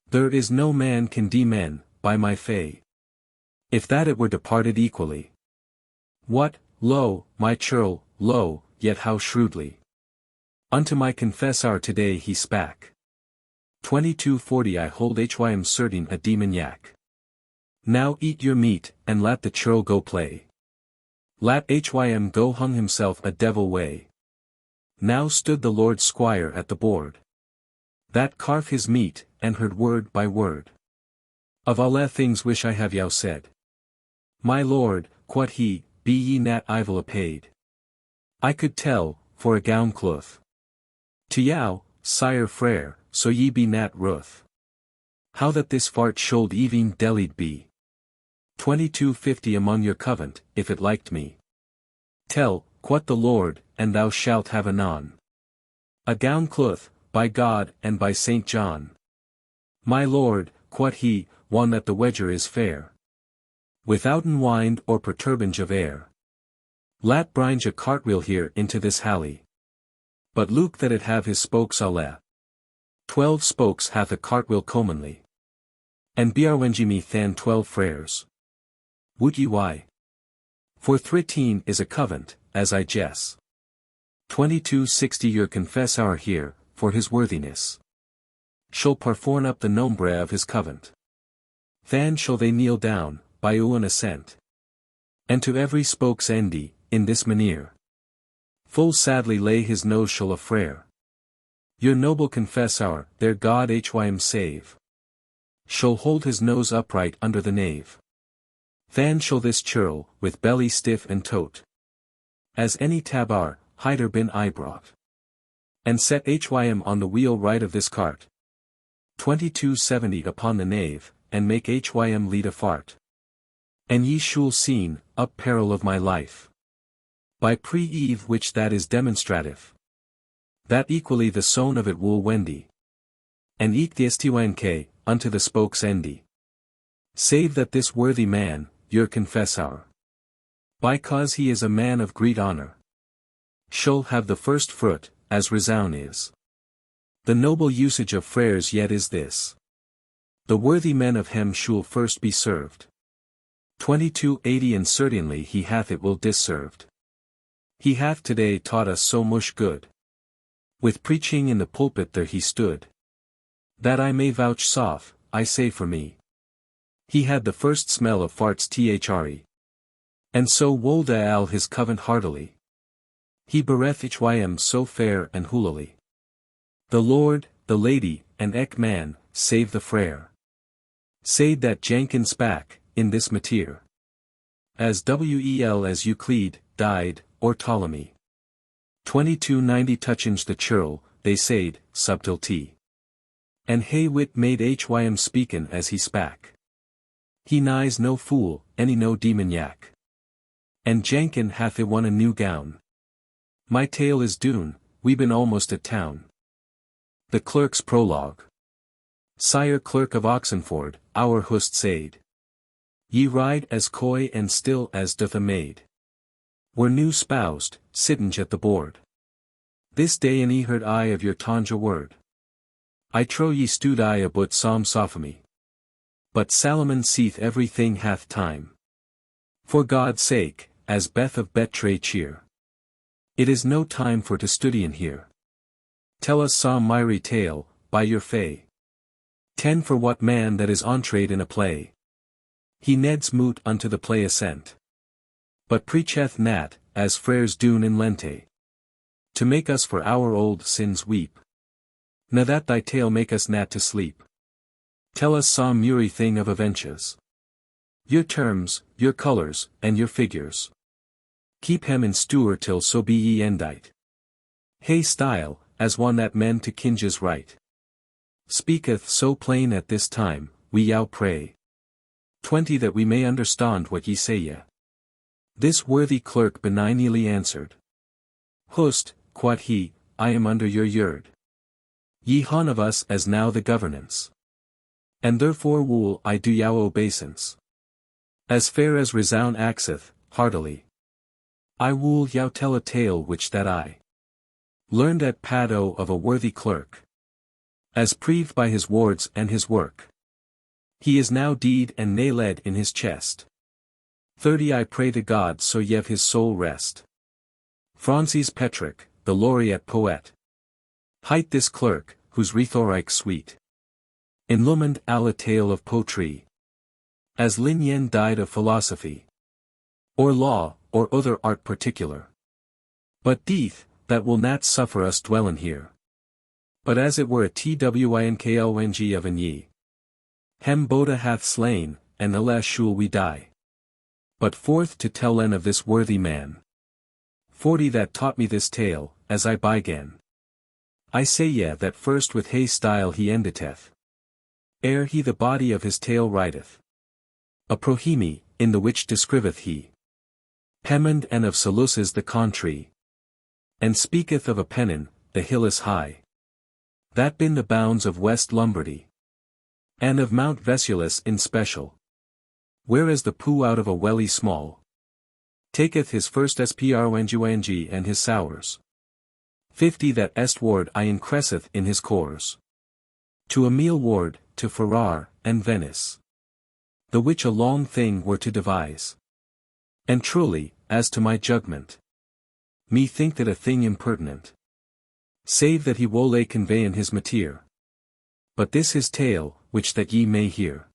There is no man can demen, by my fay. If that it were departed equally. What, lo, my churl, lo, yet how shrewdly. Unto my confessor today he spak. 2240 I hold hym certain a demoniac. Now eat your meat, and let the churl go play. Lat hym go hung himself a devil way. Now stood the Lord Squire at the board. That carf his meat, and heard word by word. Of alle things which I have yow said. My lord, quot he, be ye not evil paid. I could tell, for a gown cloth. To yow, sire frere, so ye be not ruth. How that this fart should even delied be. 2250 Among your covent, if it liked me. Tell, quot the Lord, and thou shalt have anon. A gown cloth, by God and by Saint John. My lord, quot he, one that the wedger is fair. Withouten wind or perturbance of air. Lat bringe a cartwheel here into this halley. But Luke that it have his spokes alle. 12 spokes hath a cartwheel commonly. And bearwengi me than 12 frares. Woot ye why? For 13 is a covent, as I guess. 2260 Your confessor here, for his worthiness. Shall perform up the nombre of his covent. Than shall they kneel down, by an assent. And to every spokes endy, in this manier. Full sadly lay his nose shall a frere. Your noble confessor, their God hym save. Shall hold his nose upright under the nave. Than shall this churl, with belly stiff and tote. As any tabar, hider bin I brought. And set hym on the wheel right of this cart. 2270 Upon the nave, and make hym lead a fart. And ye shall seen, up peril of my life. By pre-eve which that is demonstrative. That equally the sown of it will wendy. And eke the stynk, unto the spokes endy. Save that this worthy man, your confessor. By cause he is a man of great honor. Shall have the first fruit, as resound is. The noble usage of frares yet is this. The worthy men of him shall first be served. 2280 And certainly he hath it will disserved. He hath today taught us so much good. With preaching in the pulpit there he stood. That I may vouch soft, I say for me. He had the first smell of farts thre. And so wolde al his covent heartily. He bereth hym so fair and hulily. The lord, the lady, and eke man, save the frere. Said that Jankin spak, in this mateer. As wel as Euclid, died, or Ptolemy. 2290 touching the churl, they said, subtlety. And hey wit made hym speakin as he spak. He nighs no fool, any no demoniac. And Jankin hath won a new gown. My tale is dune, we been almost at town. The Clerk's Prologue. Sire Clerk of Oxenford, our host said. Ye ride as coy and still as doth a maid. Were new spoused, sitting at the board. This day and heard I of your tonja word. I trow ye stood I about psalm sophemy. But Salomon seeth everything hath time. For God's sake, as Beth of betray cheer. It is no time for to study here. Tell us some myry tale, by your fay. 10 for what man that is entreed in a play. He neds moot unto the play assent. But preacheth nat, as frares doon in Lente. To make us for our old sins weep. Na that thy tale make us nat to sleep. Tell us some mury thing of avenches. Your terms, your colours, and your figures. Keep hem in stewer till so be ye endite. Hey style, as one that men to kinges right. Speaketh so plain at this time, we yow pray. 20 that we may understand what ye say ye. This worthy clerk benignly answered. Host, quod he, I am under your yerd. Ye hon of us as now the governance. And therefore wool I do yow obeisance. As fair as resound axeth, heartily. I wool yow tell a tale which that I learned at Paddo of a worthy clerk. As proved by his wards and his work. He is now deed and nay led in his chest. 30 I pray to God so yev his soul rest. Francis Petrick, the laureate poet. Hight this clerk, whose rhetoric sweet. Enlumend a tale of poetry. As Lin Yen died of philosophy. Or law, or other art particular. But deeth, that will not suffer us dwellin here. But as it were a twinklong of an ye. Hem Boda hath slain, and alas shul we die. But forth to tell en of this worthy man. 40 that taught me this tale, as I bygan. I say ye that first with hay style he endeteth. Ere he the body of his tale writeth. A prohemi, in the which descriveth he. Hemond and of Saluces the country. And speaketh of a pennon, the hill is high. That bin the bounds of West Lombardy. And of Mount Vesulus in special. Whereas the poo out of a welly small. Taketh his first sprng and his sours. 50 that estward I incresseth in his cores. To Emile ward, to Ferrar, and Venice. The which a long thing were to devise. And truly, as to my judgment. Me think that a thing impertinent. Save that he wole convey in his mateer. But this his tale, which that ye may hear.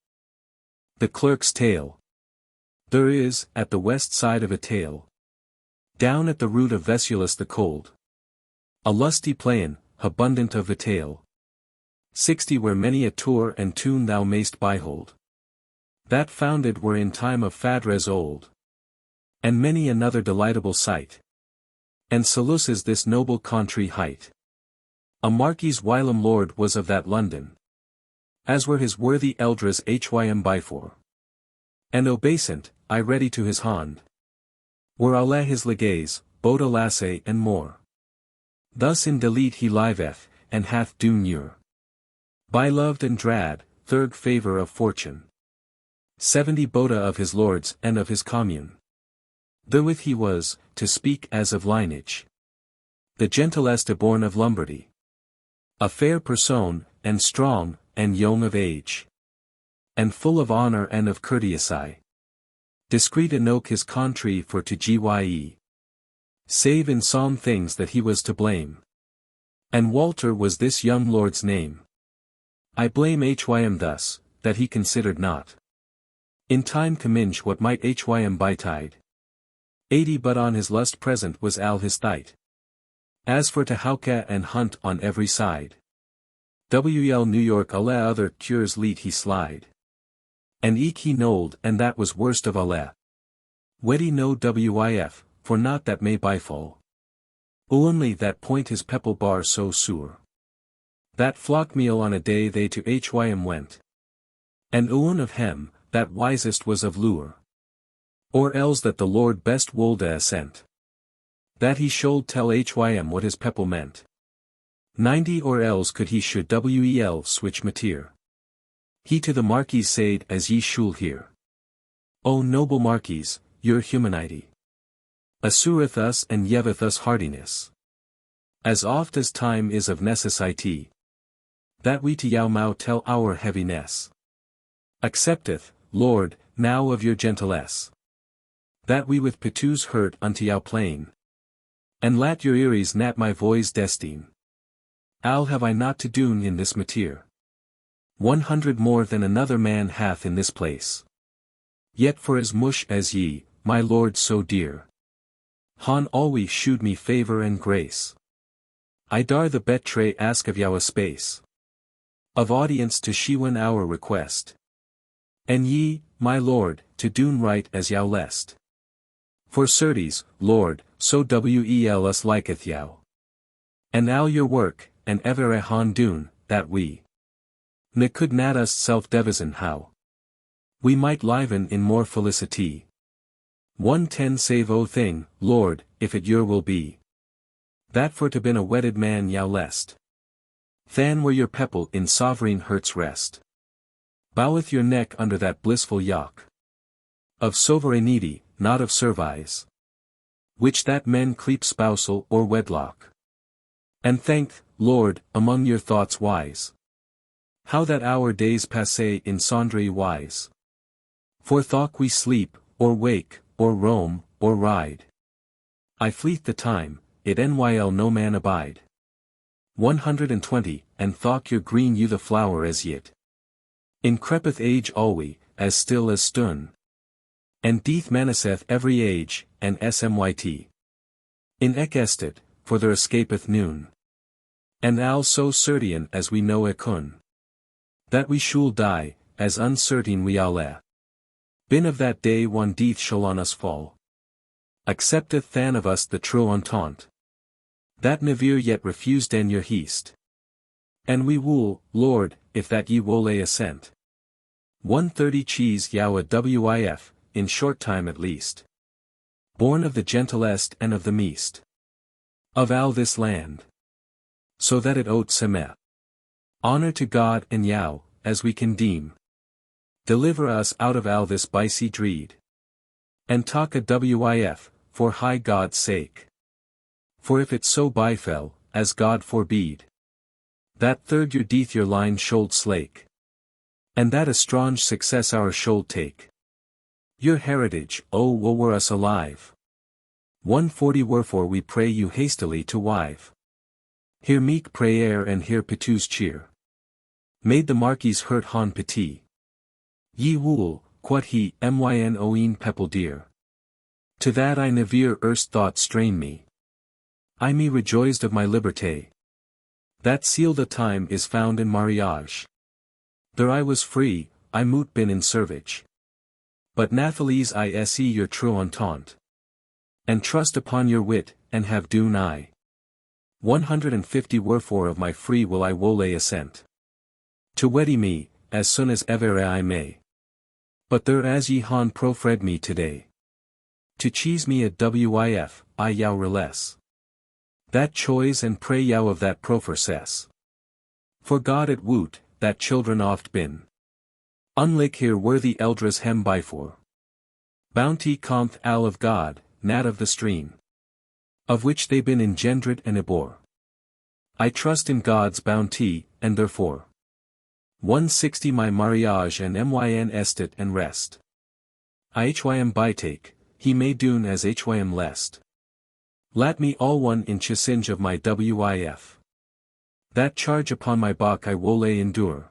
The Clerk's Tale. There is, at the west side of a tale. Down at the root of Vesulus the cold. A lusty plain, abundant of the tale. 60 where many a tour and tune thou mayst behold. That founded were in time of Phadres old. And many another delightable sight. And Saluces this noble country height. A Marquis whilom lord was of that London. As were his worthy eldres hym before. And obeisant, I ready to his hand. Were alle his legays, Boda lasse and more. Thus in delete he liveth, and hath dune ure. By loved and drad, third favour of fortune. 70 Boda of his lords and of his commune. Therewith he was, to speak as of lineage. The gentilest born of Lombardy. A fair person, and strong, and young of age. And full of honour and of courteousy. Discreet enoke his country for to gye. Save in some things that he was to blame. And Walter was this young lord's name. I blame Hym thus, that he considered not. In time comminge what might Hym betide. 80 but on his lust present was all his thight. As for to howka and hunt on every side. Wel New York alle other cures leet he slide. And eke he nold and that was worst of alle. Weddy no wif, for not that may bifall. Only that point his pepple bar so sour. That flock meal on a day they to Hym went. And of hem, that wisest was of lure. Or else that the Lord best wolde assent. That he should tell Hym what his pepple meant. 90 or else could he should wel switch mateer. He to the Marquis said as ye shul hear. O noble Marquis, your humanity. Assureth us and yeveth us hardiness. As oft as time is of necessity. That we to yow mau tell our heaviness. Accepteth, Lord, now of your gentilesse. That we with petus hurt unto yow plain. And lat your earies nat my voice destine. Al have I not to doon in this mateer. 100 more than another man hath in this place. Yet for as much as ye, my lord so dear. Han always shewed me favour and grace. I dar the betray ask of yow a space. Of audience to shewen our request. And ye, my lord, to doon right as yow lest. For certes, Lord, so wel us liketh yow. And al your work, and ever a han doon, that we. Ne could nat us self-devisen how. We might liven in more felicity. 110 save o thing, Lord, if it your will be. That for to been a wedded man yow lest. Than where your pepple in sovereign hurts rest. Boweth your neck under that blissful yoke. Of sovereignty, not of service. Which that men cleep spousal or wedlock. And thank, Lord, among your thoughts wise. How that our days passe in sundry wise. For though we sleep, or wake, or roam, or ride. I fleet the time, it nyl no man abide. 120, and though your green you the flower as yet. Increpeth age alwe, as still as stun. And death menaceth every age, and smyt. In estet, for there escapeth noon. And al so certain as we know a kun. That we shall die, as uncertain we alle. Bin of that day one death shall on us fall. Accepteth than of us the true entente. That never yet refused en your heast. And we will, Lord, if that ye wole assent. 130 cheese yow a wif, in short time at least. Born of the gentilest and of the meest. Of all this land. So that it ote semet. Honor to God and yow, as we can deem. Deliver us out of all this bicey dreed. And talk a wif, for high God's sake. For if it so befell, as God forbede. That third your death your line should slake. And that a strong success our should take. Your heritage, woe were us alive. 140 Wherefore we pray you hastily to wive. Hear meek prayer and hear petus cheer. Made the Marquis hurt han petit. Ye wool, quod he myn oeen pepple dear. To that I never erst thought strain me. I me rejoiced of my liberté. That seal the time is found in mariage. There I was free, I moot been in servage. But Nathalie's I se your true entente. And trust upon your wit, and have doon I. 150 Wherefore of my free will I wole assent. To weddy me, as soon as ever I may. But there as ye han profred me today. To cheese me a wif, I yow reless. That choice and pray yow of that professess. For God it woot, that children oft been. Unlike here worthy eldres hem before. Bounty comth al of God, nat of the stream. Of which they been engendred and abhor. I trust in God's bounty, and therefore. 160 My mariage and myn estet and rest. Hym bytake, he may doon as hym lest. Lat me all one in chasinge of my wif. That charge upon my back I wole endure.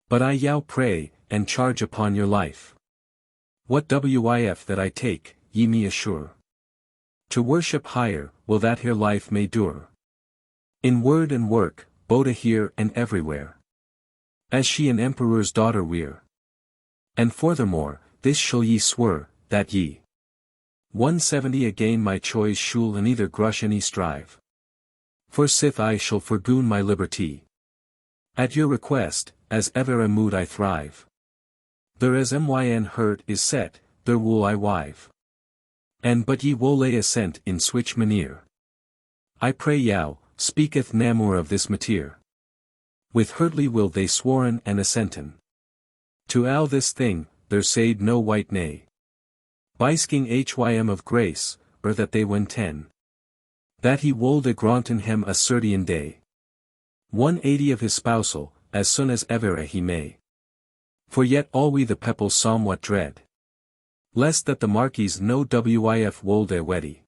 But I yow pray, and charge upon your life. What wif that I take, ye me assure. To worship higher, will that here life may dure. In word and work, both here and everywhere. As she an emperor's daughter we're. And furthermore, this shall ye swear, that ye 170 again my choice shall and either grush any strive. For sith I shall forgoon my liberty. At your request, as ever a mood I thrive. There as myn hurt is set, there will I wive. And but ye will lay assent in switch maneer. I pray yow, speaketh namur of this matter. With hurtly will they sworn and assenten. To all this thing, there said no white nay. Bisking hym of grace, or that they went 10. That he wold a granten hem a certain day. 180 of his spousal, as soon as ever he may. For yet all we the people somewhat dread. Lest that the Marquis no wif wold a weddy.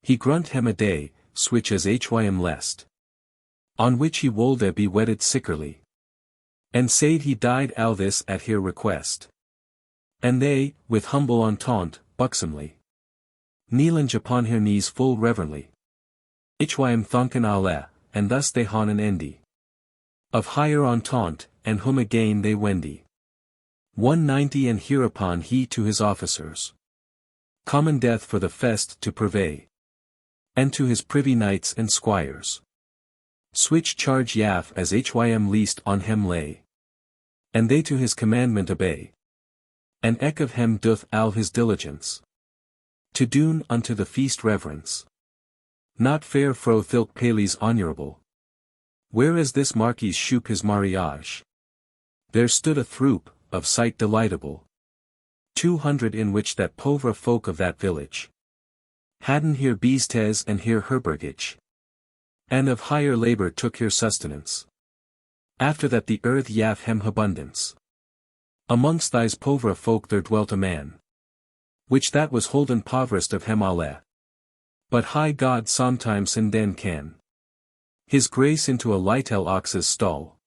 He grunt hem a day, switch as hym lest. On which he wold a be wedded sickerly. And said he died all this at her request. And they, with humble entente, buxomly. Kneeling upon her knees full reverently. Hym thonken Allah, and thus they hon an endy. Of higher entente, and whom again they wendy. 190 and hereupon he to his officers. Common death for the fest to purvey. And to his privy knights and squires. Switch charge yaf as hym least on hem lay. And they to his commandment obey. And eke of hem doth all his diligence. To doon unto the feast reverence. Not fair fro thilk pales honorable. Whereas this Marquis shook his mariage. There stood a throup, of sight delightable. 200 in which that povre folk of that village. Hadden here beestes and here herbergage. And of higher labor took here sustenance. After that the earth yaf hem abundance. Amongst these povre folk there dwelt a man. Which that was holden poverest of hem alle. But high God sometimes and then can. His grace into a lightel ox's stall.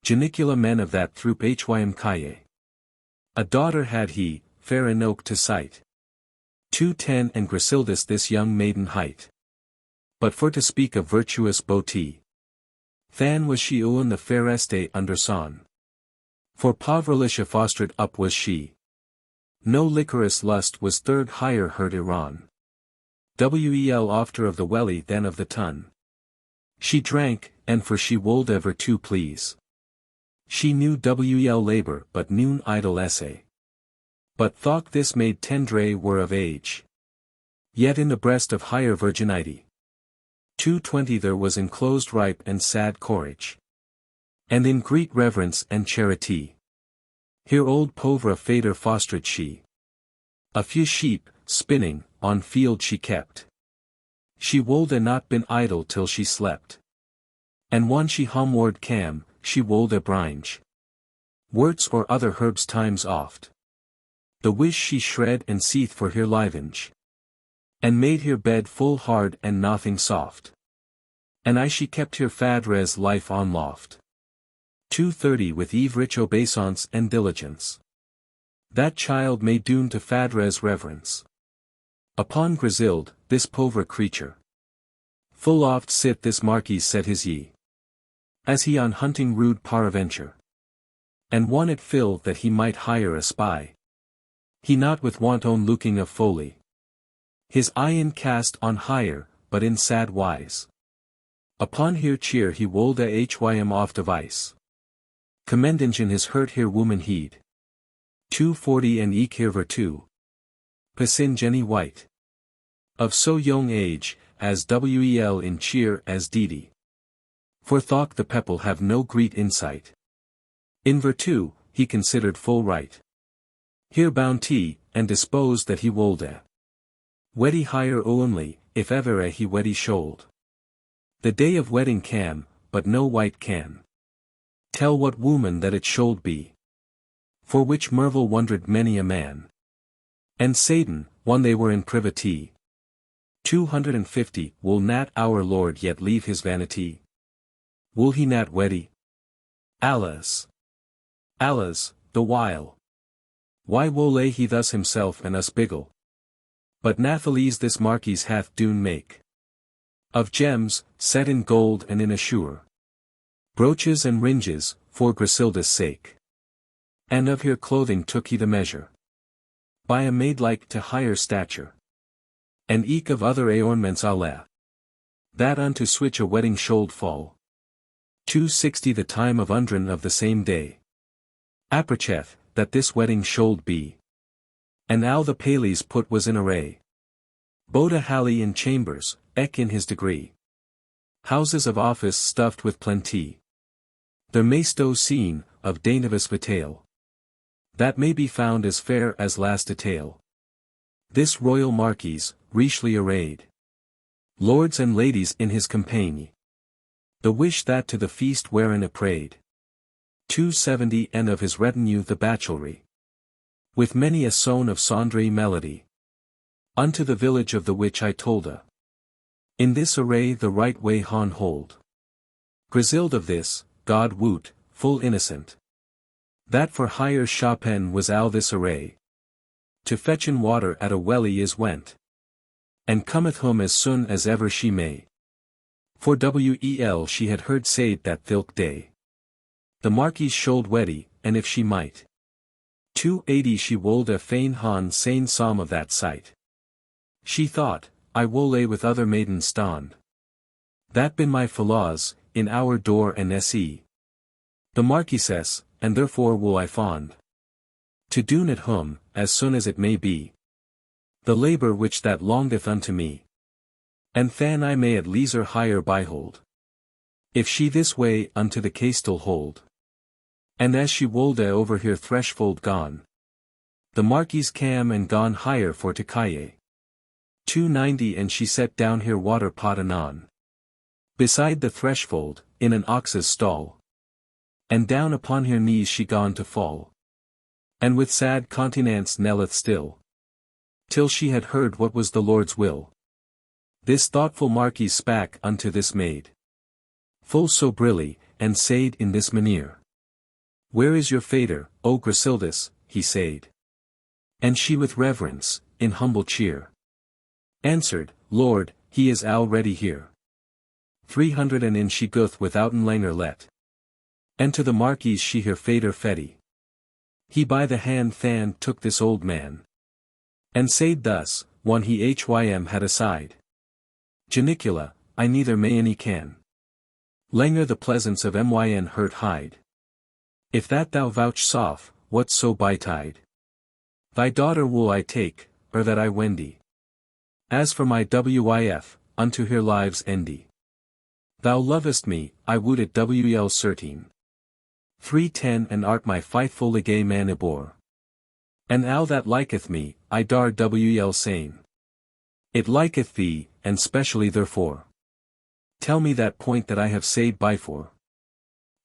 Janicula men of that throop hym kaye. A daughter had he, fair enoke to sight. 210 and Gracildus this young maiden hight. But for to speak of virtuous beauty. Than was she ewen the faireste under son. For poverlish fostered up was she. No liquorous lust was third higher heard Iran. Wel ofter of the welly than of the tun. She drank, and for she wold ever to please. She knew wel labor but noon idle essay. But thought this maid tendre were of age. Yet in the breast of higher virginity. 220 there was enclosed ripe and sad courage. And in great reverence and charity. Here old povra fader fostered she. A few sheep, spinning, on field she kept. She wold a not been idle till she slept. And one she homeward cam, she wold a bringe. Worts or other herbs times oft. The wish she shred and seeth for her livenge. And made her bed full hard and nothing soft. And I she kept her fadres life on loft. 230 with Eve rich obeisance and diligence. That child may doon to fadres reverence. Upon Griselde, this povre creature. Full oft sit this Marquis said his ye. As he on hunting rude paraventure. And one it fill that he might hire a spy. He not with wanton looking of folly. His eye in cast on higher, but in sad wise. Upon here cheer he wold a hym off device. Commending in his hurt here woman heed. 240 and eke here virtue. Pasin Jenny White. Of so young age, as wel in cheer as Didi. For thought the people have no great insight. In virtue, he considered full right. Here bounty, and disposed that he wold a. Weddy higher only, if ever a he weddy should. The day of wedding can, but no white can. Tell what woman that it should be. For which mervel wondered many a man. And Satan, one they were in privity. 250 will not our Lord yet leave his vanity? Will he not weddy? Alas! Alas, the while. Why wole he thus himself and us biggle? But Nathalese this Marquis hath doon make. Of gems, set in gold and in assure. Brooches and ringes, for Griselda's sake. And of her clothing took he the measure. By a maid like to higher stature. And eke of other ornaments Allah. That unto switch a wedding should fall. 260 the time of undren of the same day. Approacheth, that this wedding should be. And now the palace put was in array. Boda hally in chambers, eke in his degree. Houses of office stuffed with plenty. There maysto seen, of daintivous vitale. That may be found as fair as last detail. This royal marquis, richly arrayed. Lords and ladies in his company. The wish that to the feast wherein it prayed. 270 and of his retinue the bachelry. With many a sone of sundry melody. Unto the village of the which I tolda. In this array the right way han hold. Griselda of this, God woot, full innocent. That for hire Chopin was all this array. To fetchen water at a welly is went. And cometh home as soon as ever she may. For wel she had heard said that thilke day. The Marquis should weddy, and if she might. 280 she wold a fain han sane psalm of that sight. She thought, I wole with other maidens stand. That been my flaws, in our door and se. The Marquisess, and therefore will I fond. To doon at home, as soon as it may be. The labour which that longeth unto me. And fan I may at leisure higher behold. If she this way unto the castle hold. And as she wolde over her threshold gone. The Marquis cam and gone higher for to calle. 290 and she set down her water pot anon. Beside the threshold, in an ox's stall. And down upon her knees she gone to fall. And with sad countenance knelleth still. Till she had heard what was the Lord's will. This thoughtful Marquis spake unto this maid. Full soberly, and said in this manere. Where is your fader, O Grisildis, he said. And she with reverence, in humble cheer. Answered, Lord, he is already here. 300 and in she goeth withouten langer let. And to the Marquis she her fader feddy. He by the hand than took this old man. And said thus, one he hym had aside. Janicula, I neither may any can. Langer the pleasance of myn hurt hide. If that thou vouchsafe, what so betide? Thy daughter will I take, or that I wendy. As for my wif, unto her lives endy. Thou lovest me, I would it wel certain. 310 and art my faithful legay man abor. And thou that liketh me, I dar wel sane. It liketh thee, and specially therefore. Tell me that point that I have said before.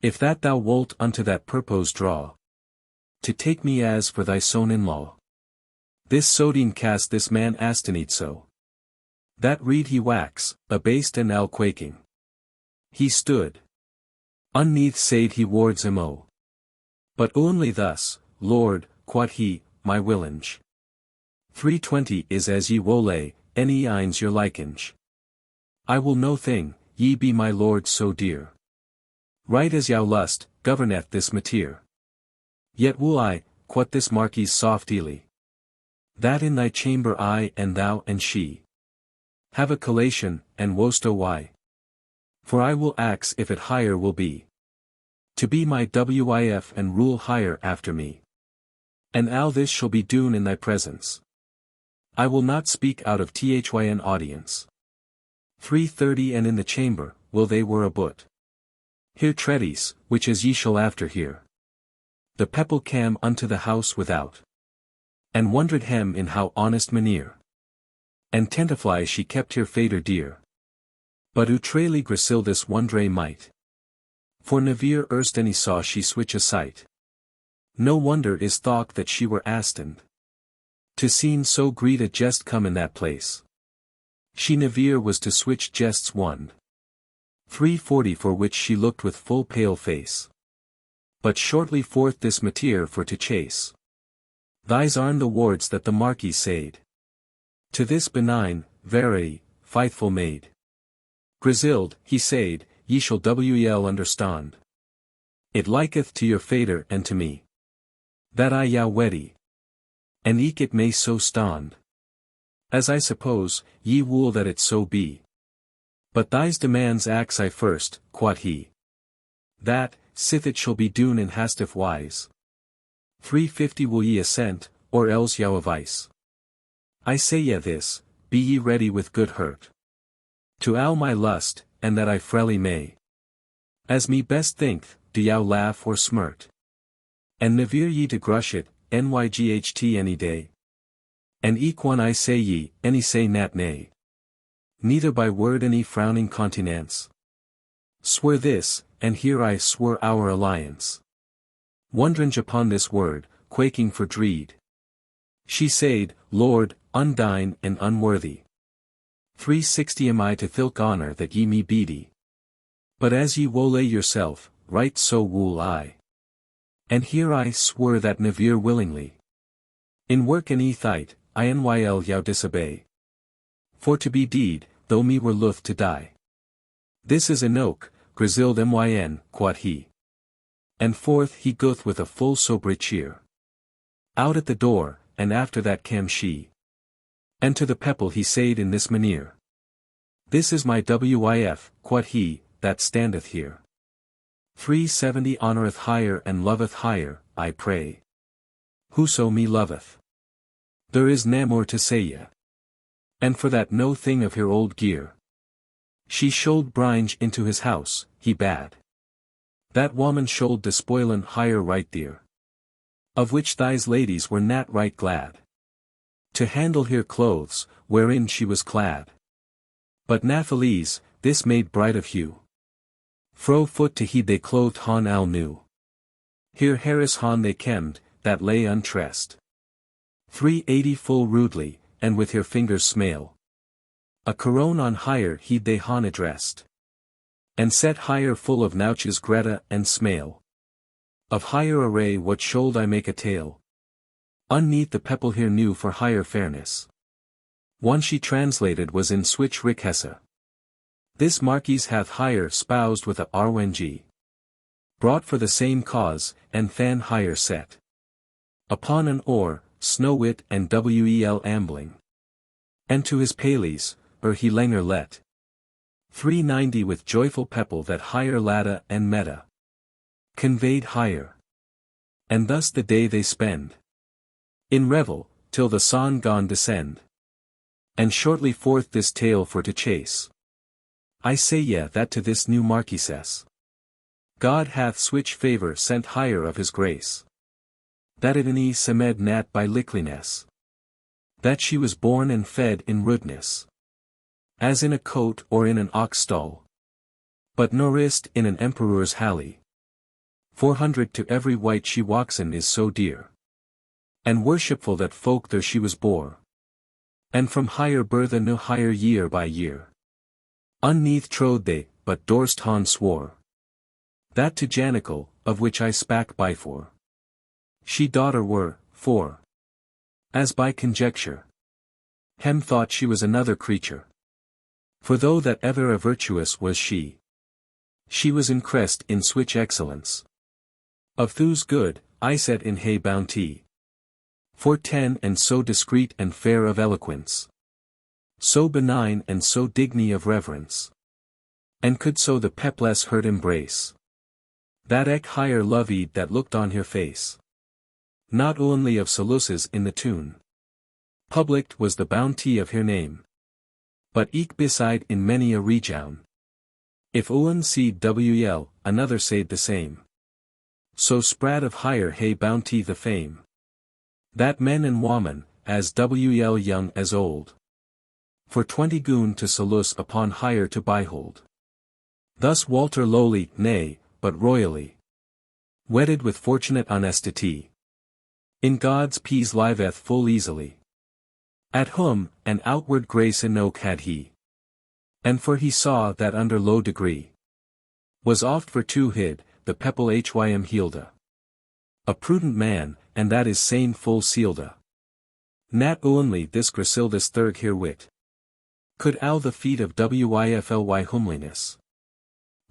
If that thou wolt unto that purpose draw. To take me as for thy son-in-law. This sodine cast this man astenete so. That reed he wax, abased and al quaking. He stood. Unneath said he wards him o. But only thus, Lord, quod he, my willinge. 320 is as ye wole, any eins your likinge. I will no thing, ye be my lord so dear. Right as yow lust, governeth this mateer. Yet will I, quot this Marquis softly. That in thy chamber I and thou and she. Have a collation, and wosto why. For I will ax if it higher will be. To be my wif and rule higher after me. And all this shall be doon in thy presence. I will not speak out of thyn audience. 330 and in the chamber, will they were aboot. Here treadies, which as ye shall after hear. The people cam unto the house without. And wondered hem in how honest manere. And tentifly she kept her fader dear. But outrely Grisildis wondre might. For never erst any saw she switch a sight. No wonder is thought that she were astened. To seen so great a jest come in that place. She never was to switch jests one. 340 for which she looked with full pale face. but shortly forth this mateer for to chase. Thise arn the words that the Marquis said. To this benign, very, faithful maid. Griselda, he said, ye shall well understand. It liketh to your fader and to me. That I yow weddy. And eke it may so stand. As I suppose, ye wool that it so be. But thise demands axe I first, quod he. That, sith it shall be dune in hasteth wise. 350 will ye assent, or else yow avice. I say ye this, be ye ready with good hurt. To all my lust, and that I freely may. As me best think, do yow laugh or smirt. And never ye to grush it, nyght any day. And eke one I say ye, any say nat nay. Neither by word any frowning continence. Swear this, and here I swear our alliance. Wondering upon this word, quaking for dread. She said, Lord, undine and unworthy. 360 am I to thilk honor that ye me beady. But as ye woe lay yourself, right so wool I. And here I swear that never willingly. In work and ethite, I nyl yow disobey. For to be deed, though me were loth to die. This is enoke, Griselda myn, quod he. And forth he goeth with a full sober cheer. Out at the door, and after that cam she. And to the people he said in this manier. This is my wif, quod he, that standeth here. 370 honoureth higher and loveth higher, I pray. Whoso me loveth. There is nae more to say ye. And for that no thing of her old gear. She should bringe into his house, he bade. That woman should despoilen higher right dear. Of which thise ladies were not right glad. To handle her clothes, wherein she was clad. But Naphtali's, this made bright of hue. Fro foot to heed they clothed hon al new. Here Harris hon they kemmed, that lay untressed. 380 full rudely, and with her fingers smale. A coron on higher heed they hon addressed. And set higher full of nouches greta and smale. Of higher array what should I make a tale? Unneath the people here knew for higher fairness. One she translated was in switch riquessa. This Marquis hath higher spoused with a rng. Brought for the same cause, and fan higher set. Upon an oar, Snowwit and wel ambling. And to his pales, he langer let. 390 with joyful people that higher ladda and meta. Conveyed higher. And thus the day they spend. In revel, till the sun gone descend. And shortly forth this tale for to chase. I say ye that to this new Marquisess. God hath switch favour sent higher of his grace. That it any semed nat by lickliness. That she was born and fed in rudeness. As in a coat or in an ox stall. But nourished in an emperor's halley. 400 to every white she walks in is so dear. And worshipful that folk there she was bore. And from higher birtha no higher year by year. Unneath trode they, but Dorst hon swore. That to Janicle, of which I spak before. She daughter were, for. As by conjecture. Hem thought she was another creature. For though that ever a virtuous was she. She was increst in switch excellence. Of those good, I said in hay bounty. For 10 and so discreet and fair of eloquence. So benign and so digny of reverence. And could so the pepless hurt embrace. That eke higher loved that looked on her face. Not only of soluces in the tune. Public was the bounty of her name. But eke beside in many a rejown. If one seed wel, another said the same. So spread of higher hay bounty the fame. That men and woman, as wel young as old. For 20 goon to solus upon higher to behold. Thus Walter lowly, nay, but royally. Wedded with fortunate honesty. In God's peace liveth full easily. At whom, an outward grace enoke had he. And for he saw that under low degree. Was oft for two hid, the people hym Hilda. A prudent man, and that is saying full sealda. Nat only this Gracildus thurg here wit. Could ow the feet of wifly homeliness.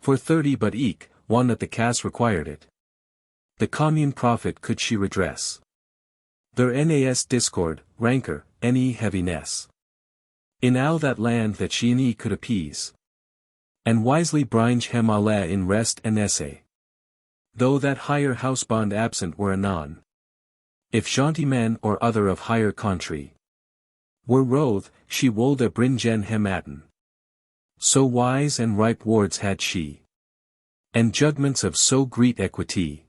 For 30 but eke, one at the caste required it. The commune profit could she redress. There nas discord, rancor, any heaviness. In ow that land that she and could appease. And wisely bringe hem alle in rest and essay. Though that higher housebond absent were anon. If gentlemen or other of higher country were roth, she wold a bringen hem atten. So wise and ripe wards had she. And judgments of so great equity.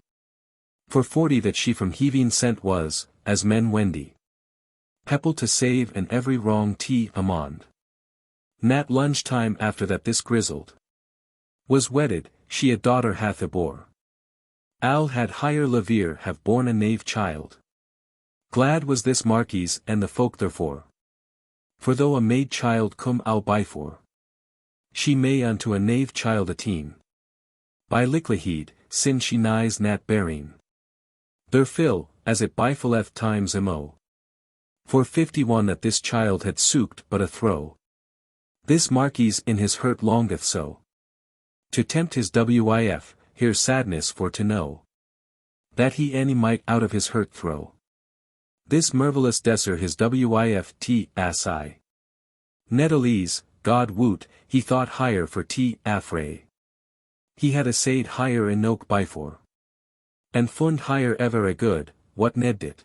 For 40 that she from heaving sent was, as men wendy. Pepple to save and every wrong amond. Nat lunge time after that this grizzled was wedded, she a daughter hath abore. Al had higher Levere have borne a knave child. Glad was this Marquis and the folk therefore. For though a maid child come al before, she may unto a knave child attain. By lickliheed, sin she nighs nat bearing. Their fill, as it bifaleth times emo. For 51 that this child had sooked but a throw. This Marquis in his hurt longeth so. To tempt his wif, here sadness for to know. That he any might out of his hurt throw. This marvellous desser his wif assi. Netherlese, God woot, he thought higher for affray. He had essayed higher in oak before. And fund higher ever a good, what Ned did.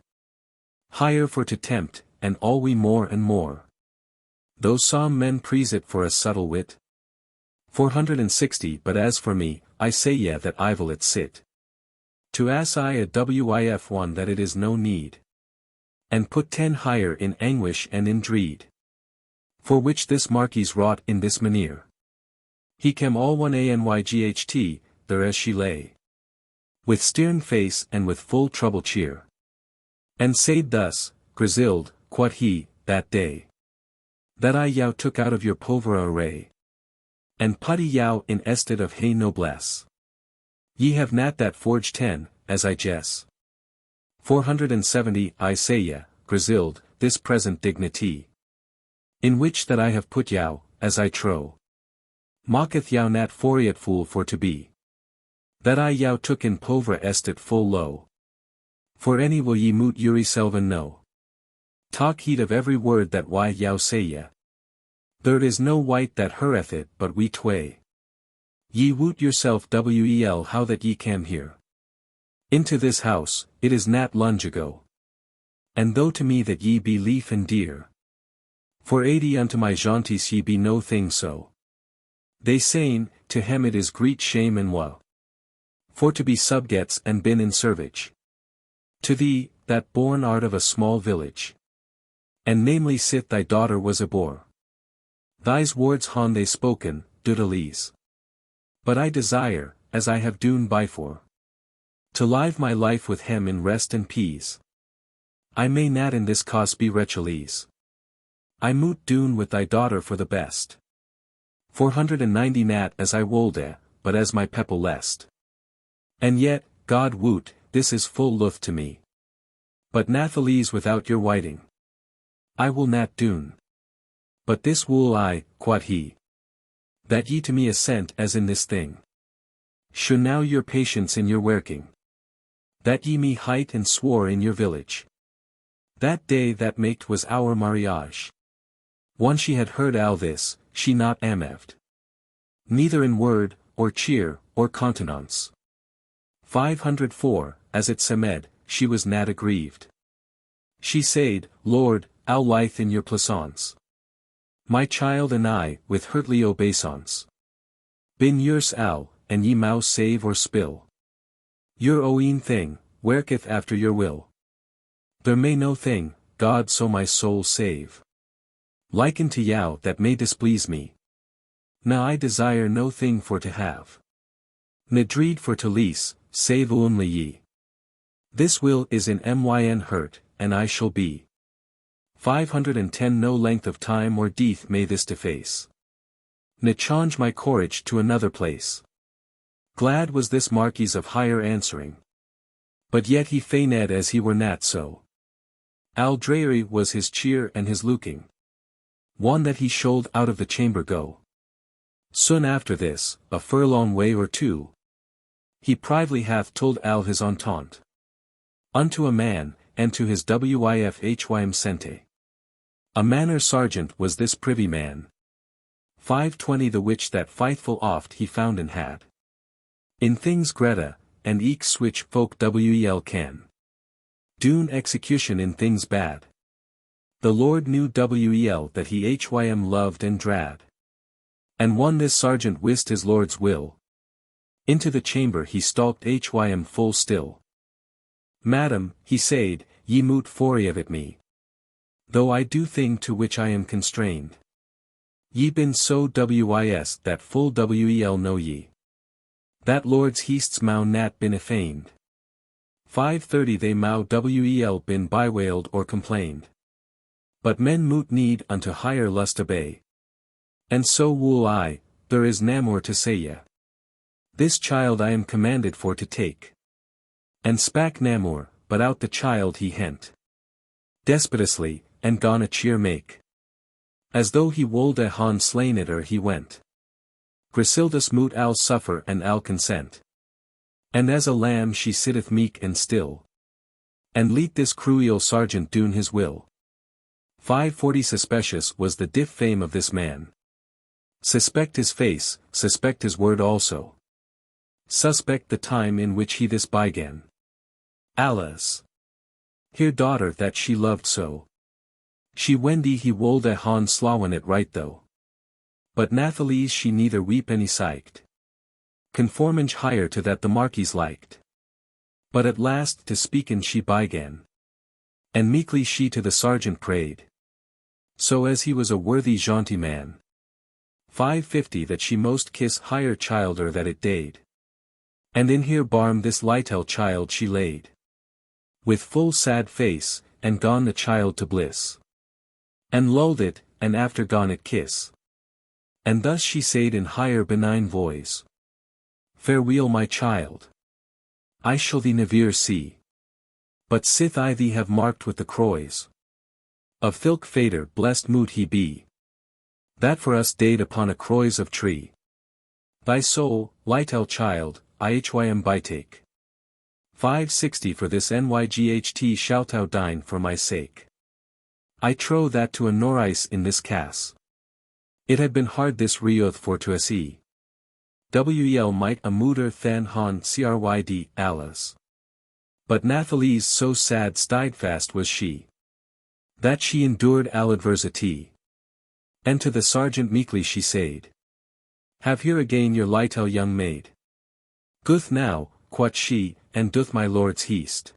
Higher for to tempt, and all we more and more. Though some men praise it for a subtle wit. 460 But as for me, I say ye that I will it sit. To ass I a wif one that it is no need. And put 10 higher in anguish and in dread. For which this Marquis wrought in this manere. He came all one anyght, there as she lay. With stern face and with full trouble cheer. And said thus, Griselda, quod he, that day. That I yow took out of your povera array. And putty yow in estate of hay noblesse. Ye have nat that forged 10, as I guess. 470 I say ye, Griselda, this present dignity. In which that I have put yow, as I trow. Mocketh yow nat foriat fool for to be. That I yow took in povera estate full low. For any will ye moot yuri selven know. Talk heed of every word that why yow say ye. There is no white that hurreth it but we tway. Ye woot yourself wel how that ye cam here. Into this house, it is nat lunge ago. And though to me that ye be lief and dear. For 80 unto my jaunties ye be no thing so. They saying, to him it is great shame and woe. For to be subgets and been in servage. To thee, that born art of a small village. And namely sith thy daughter was a boor. Thy's words han they spoken, doodalese. But I desire, as I have doen before. To live my life with him in rest and peace. I may nat in this cause be wretchelese. I moot doen with thy daughter for the best. 490 Nat as I wolde, but as my pepple lest. And yet, God woot, this is full luth to me. But nathalese without your whiting. I will nat doen. But this will I, quod he. That ye to me assent as in this thing. Show now your patience in your working. That ye me hight and swore in your village. That day that maked was our mariage. Once she had heard all this, she not ameved. Neither in word, or cheer, or countenance. 504, as it semed, she was nat aggrieved. She said, Lord, how lithe in your plaisance. My child and I, with hurtly obeisance. Bin yours al, and ye mouse save or spill. Your own thing, worketh after your will. There may no thing, God so my soul save. Liken to yow that may displease me. Now I desire no thing for to have. Ne dreed for to lease, save only ye. This will is in myn hurt, and I shall be. 510 No length of time or death may this deface. Ne change my courage to another place. Glad was this Marquis of higher answering. But yet he feigned as he were not so. Al dreary was his cheer and his looking. One that he should out of the chamber go. Soon after this, a furlong way or two, he privily hath told Al his entente. Unto a man, and to his wifhym sente. A manor sergeant was this privy man. 520 the which that faithful oft he found and had. In things Greta, and eke switch folk wel can. Doen execution in things bad. The Lord knew wel that he hym loved and drad. And when this sergeant wist his lord's will, into the chamber he stalked hym full still. Madam, he said, ye moot forrive at me. Though I do thing to which I am constrained. Ye been so wis that full wel know ye. That lord's heasts mau nat been affeigned. 530 they mau wel been bywailed or complained. But men moot need unto higher lust obey. And so wool I, there is namore to say ye. This child I am commanded for to take. And spak namore, but out the child he hent. Despitously, and gone a cheer make. As though he wold a han slain it ere he went. Grisildus moot al suffer and al consent. And as a lamb she sitteth meek and still. And leet this cruel sergeant doon his will. 540 Suspicious was the diff fame of this man. Suspect his face, suspect his word also. Suspect the time in which he this began. Alas! Here daughter that she loved so. She wendy he wold a han slawen it right though. But Nathalese she neither weep any sight. Conforming higher to that the Marquis liked. But at last to speakin she began. And meekly she to the sergeant prayed. So as he was a worthy jaunty man. 550 that she most kiss higher childer that it dade. And in here barm this little child she laid. With full sad face, and gone the child to bliss. And lulled it, and after gone it kiss. And thus she said in higher benign voice. Farewell my child. I shall thee never see. But sith I thee have marked with the croys. Of thilk fader blessed moot he be. That for us dade upon a croys of tree. Thy soul, little child, hym bytake. 560 for this nyght shalt thou dine for my sake. I trow that to a norice in this cass. It had been hard this reoth for to see. Wel might a mooder than han cryd alas. But Nathalese so sad steadfast was she. That she endured all adversity. And to the sergeant meekly she said. Have here again your little young maid. Guth now, quoth she, and doth my lord's heast.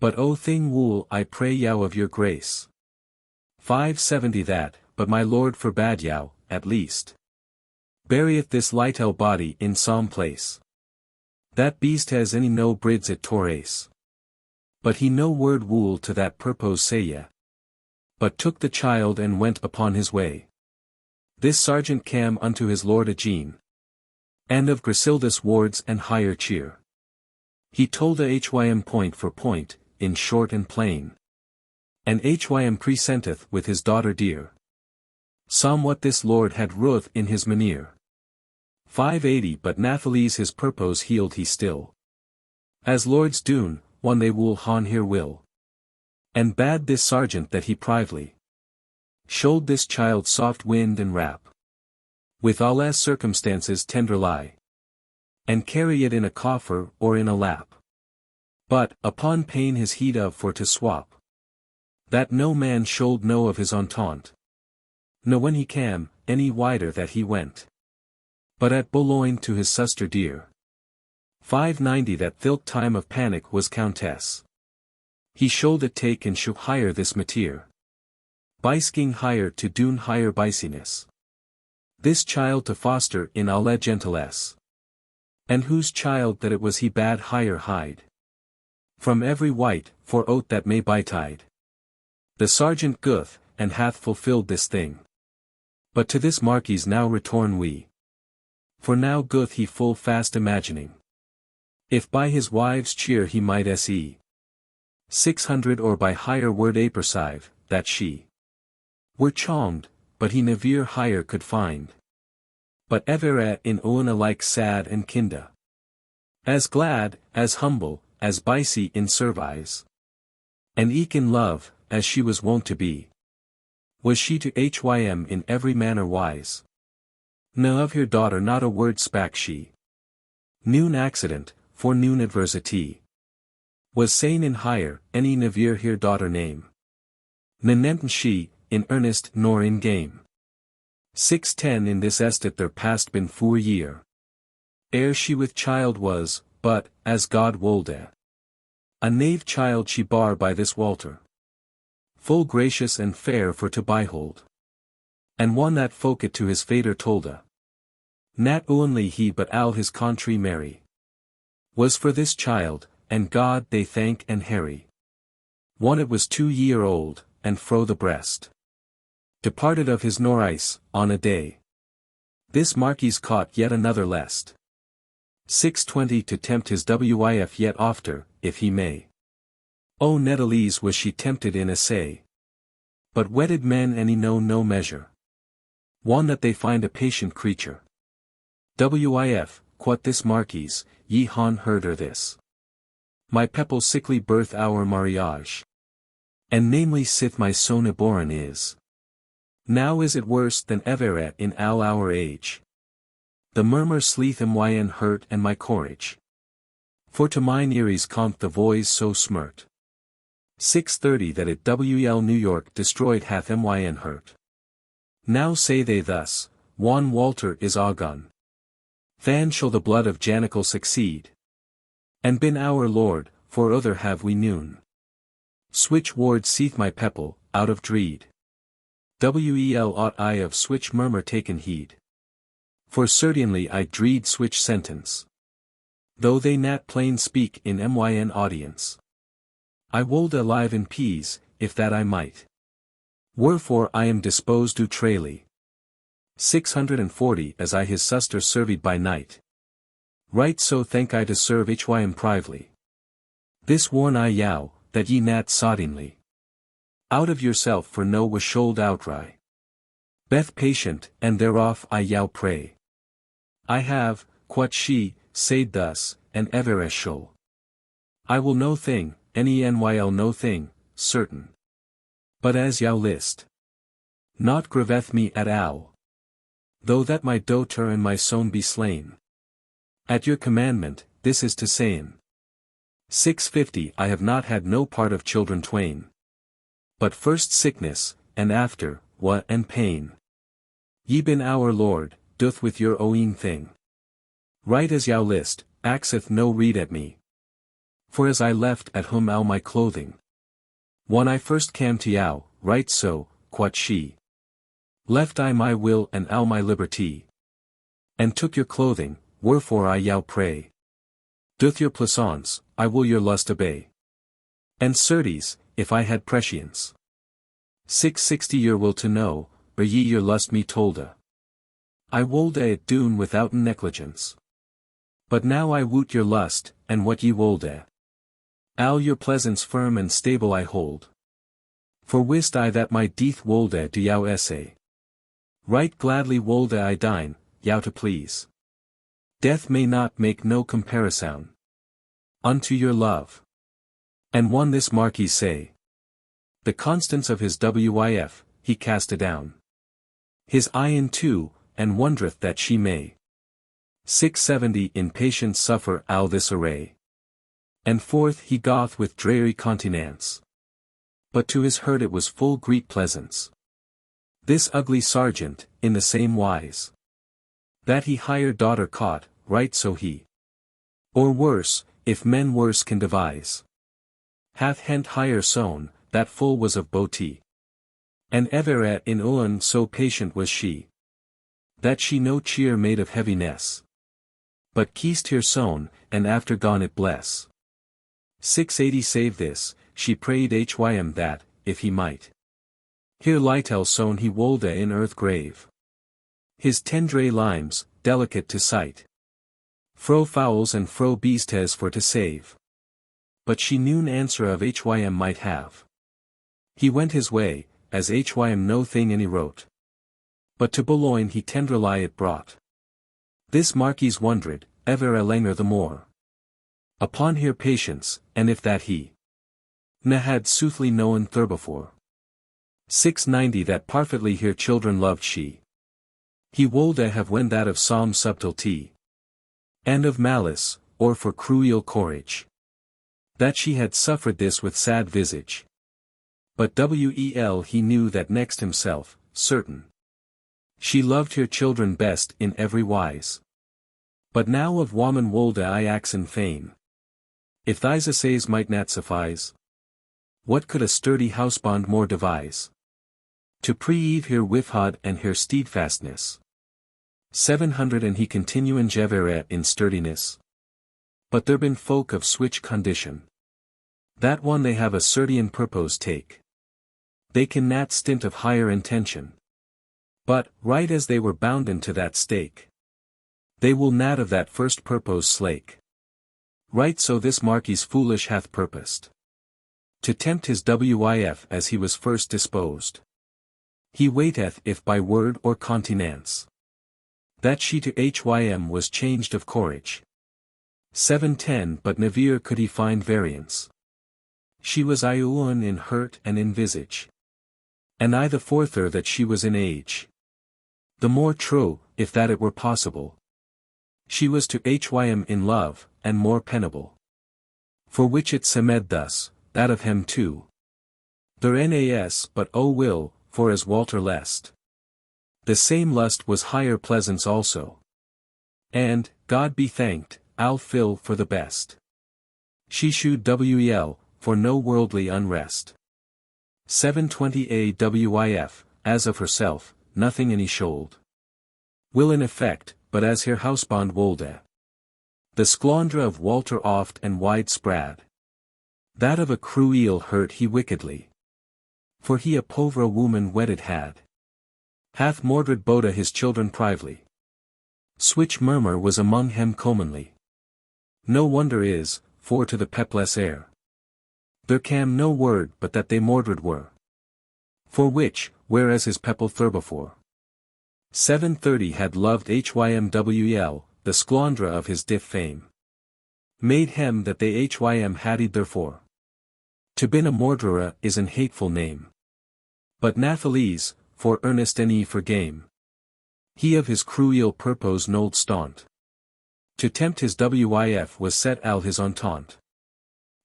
But o thing wool I pray yow of your grace. 570 that, but my lord forbade yow, at least. Burieth this little body in some place. That beast has any no brids at Torres. But he no word wool to that purpose say ye. But took the child and went upon his way. This sergeant cam unto his lord Agene. And of Grisildus wards and higher cheer. He told a hym point for point, in short and plain. And hym presenteth with his daughter dear. Somewhat this lord had ruth in his maneer. 580 but Nathalese his purpose healed he still. As lords doon, one they wool han here will. And bade this sergeant that he privily should this child soft wind and wrap. With all as circumstances tender lie. And carry it in a coffer or in a lap. But, upon pain his heed of for to swap. That no man should know of his entente. No when he cam, any wider that he went. But at Boulogne to his sister dear. 590 that thilk time of panic was countess. He should it take and should hire this mateer. Bisking hire to doon hire biciness. This child to foster in alla gentilesse. And whose child that it was he bade hire hide. From every wight, for oath that may betide. The sergeant guth, and hath fulfilled this thing. But to this Marquis now return we. For now guth he full fast imagining. If by his wives' cheer he might se 600 or by higher word aperceive, that she were chonged, but he never higher could find. But ever in owen alike sad and kinda. As glad, as humble, as bicey in service. And eke in love, as she was wont to be. Was she to hym in every manner wise. Na of her daughter not a word spak she. Noon accident, for noon adversity. Was sane in higher, any never her daughter name. Ne nenten she, in earnest nor in game. 610 in this estate there past been 4 year. Ere she with child was, but, as God wolde. A knave child she bar by this Walter. Full gracious and fair for to behold. And one that folk it to his fader tolda. Nat only he but al his country merry. Was for this child, and God they thank and harry. One it was 2 year old, and fro the breast. Departed of his norice, on a day. This Marquis caught yet another lest. 620 to tempt his wif yet ofter, if he may. O Netherlese was she tempted in essay. But wedded men any know no measure. One that they find a patient creature. Wif, quot this Marquis, ye han heard er this. My pepple sickly birth our mariage. And namely sith my son aboren is. Now is it worse than ever in all our age. The murmur sleeth myn hurt and my courage. For to mine ears compt the voice so smurt. 630 that it wel New York destroyed hath myn hurt. Now say they thus, Juan Walter is agon. Than shall the blood of Janicle succeed. And been our lord, for other have we noon. Switch ward seeth my pepple, out of dreed. Ought I of switch murmur taken heed. For certainly I dreed switch sentence. Though they nat plain speak in myn audience. I wold alive in peas, if that I might. Wherefore I am disposed to trayly. 640 as I his suster served by night. Right so thank I to serve hym prively. This warn I yow, that ye nat soddingly. Out of yourself for no was should outry. Beth patient, and thereof I yow pray. I have, quot she, said thus, and ever as shall. I will no thing, nyl no thing, certain. But as yow list. Not graveth me at all. Though that my daughter and my son be slain. At your commandment, this is to sayn. 650 I have not had no part of children twain. But first sickness, and after, what and pain. Ye been our Lord, doth with your own thing. Right as yow list, axeth no read at me. For as I left at home all my clothing. When I first came to yow, right so, quot she. Left I my will and all my liberty. And took your clothing, wherefore I yow pray. Doth your plaisance, I will your lust obey. And certes, if I had prescience. 660 your will to know, or ye your lust me tolda. I wolde it doon without negligence. But now I woot your lust, and what ye wolde. Al your pleasance firm and stable I hold. For wist I that my death wolde do yow essay. Right gladly wolde I dine, yow to please. Death may not make no comparison. Unto your love. And one this Marquis say. The constance of his wif, he cast adown. His eyen too, and wondereth that she may. 670 in patience suffer all this array. And forth he goth with dreary continence. But to his hurt it was full great pleasance. This ugly sergeant, in the same wise. That he higher daughter caught, right so he. Or worse, if men worse can devise. Hath hent higher sown, that full was of beauty. And ever in owen so patient was she. That she no cheer made of heaviness. But keest her sown, and after gone it bless. 680 save this, she prayed hym that, if he might. Here litel sown he wolde in earth grave. His tendre limes, delicate to sight. Fro fowls and fro beastes for to save. But she noon answer of hym might have. He went his way, as hym no thing any wrote. But to Boulogne he tenderly it brought. This Marquis wondered, ever a langer the more. Upon her patience, and if that he ne had soothly known therbefore. 690 that parfaitly her children loved she. He wolde have when that of some subtlety. And of malice, or for cruel courage. That she had suffered this with sad visage. But well he knew that next himself, certain. She loved her children best in every wise. But now of woman wolde I axen fain. If thise essays might not suffice, what could a sturdy housebond more devise? To preve her wifhod and her steadfastness. 700 and he continue enjevere in sturdiness. But there been folk of switch condition. That one they have a certain purpose take. They can not stint of higher intention. But, right as they were bounden to that stake, they will not of that first purpose slake. Right so this Marquis foolish hath purposed. To tempt his wif as he was first disposed. He waiteth if by word or continence. That she to hym was changed of courage. 710 but never could he find variance. She was iuan in hurt and in visage. And I the fourther that she was in age. The more true, if that it were possible. She was to hym in love, and more penible. For which it semed thus, that of him too. There nas but will, for as Walter lest. The same lust was higher pleasance also. And, God be thanked, I'll fill for the best. She shewed wel, for no worldly unrest. 720 awif, as of herself, nothing any shold. Will in effect, but as her housebond wolde. The squandra of Walter oft and wide sprad. That of a cruel hurt he wickedly. For he a povera woman wedded had. Hath Mordred boda his children privily. Switch murmur was among hem commonly. No wonder is, for to the pepless air. There cam no word but that they Mordred were. For which, whereas his pepple therbefore. 730 had loved hymwl, the squandra of his diff fame. Made hem that they hym haddied therefore. To bin a mordera is an hateful name. But Nathalese, for earnest and for game. He of his cruel purpose nold staunt. To tempt his wif was set al his entente.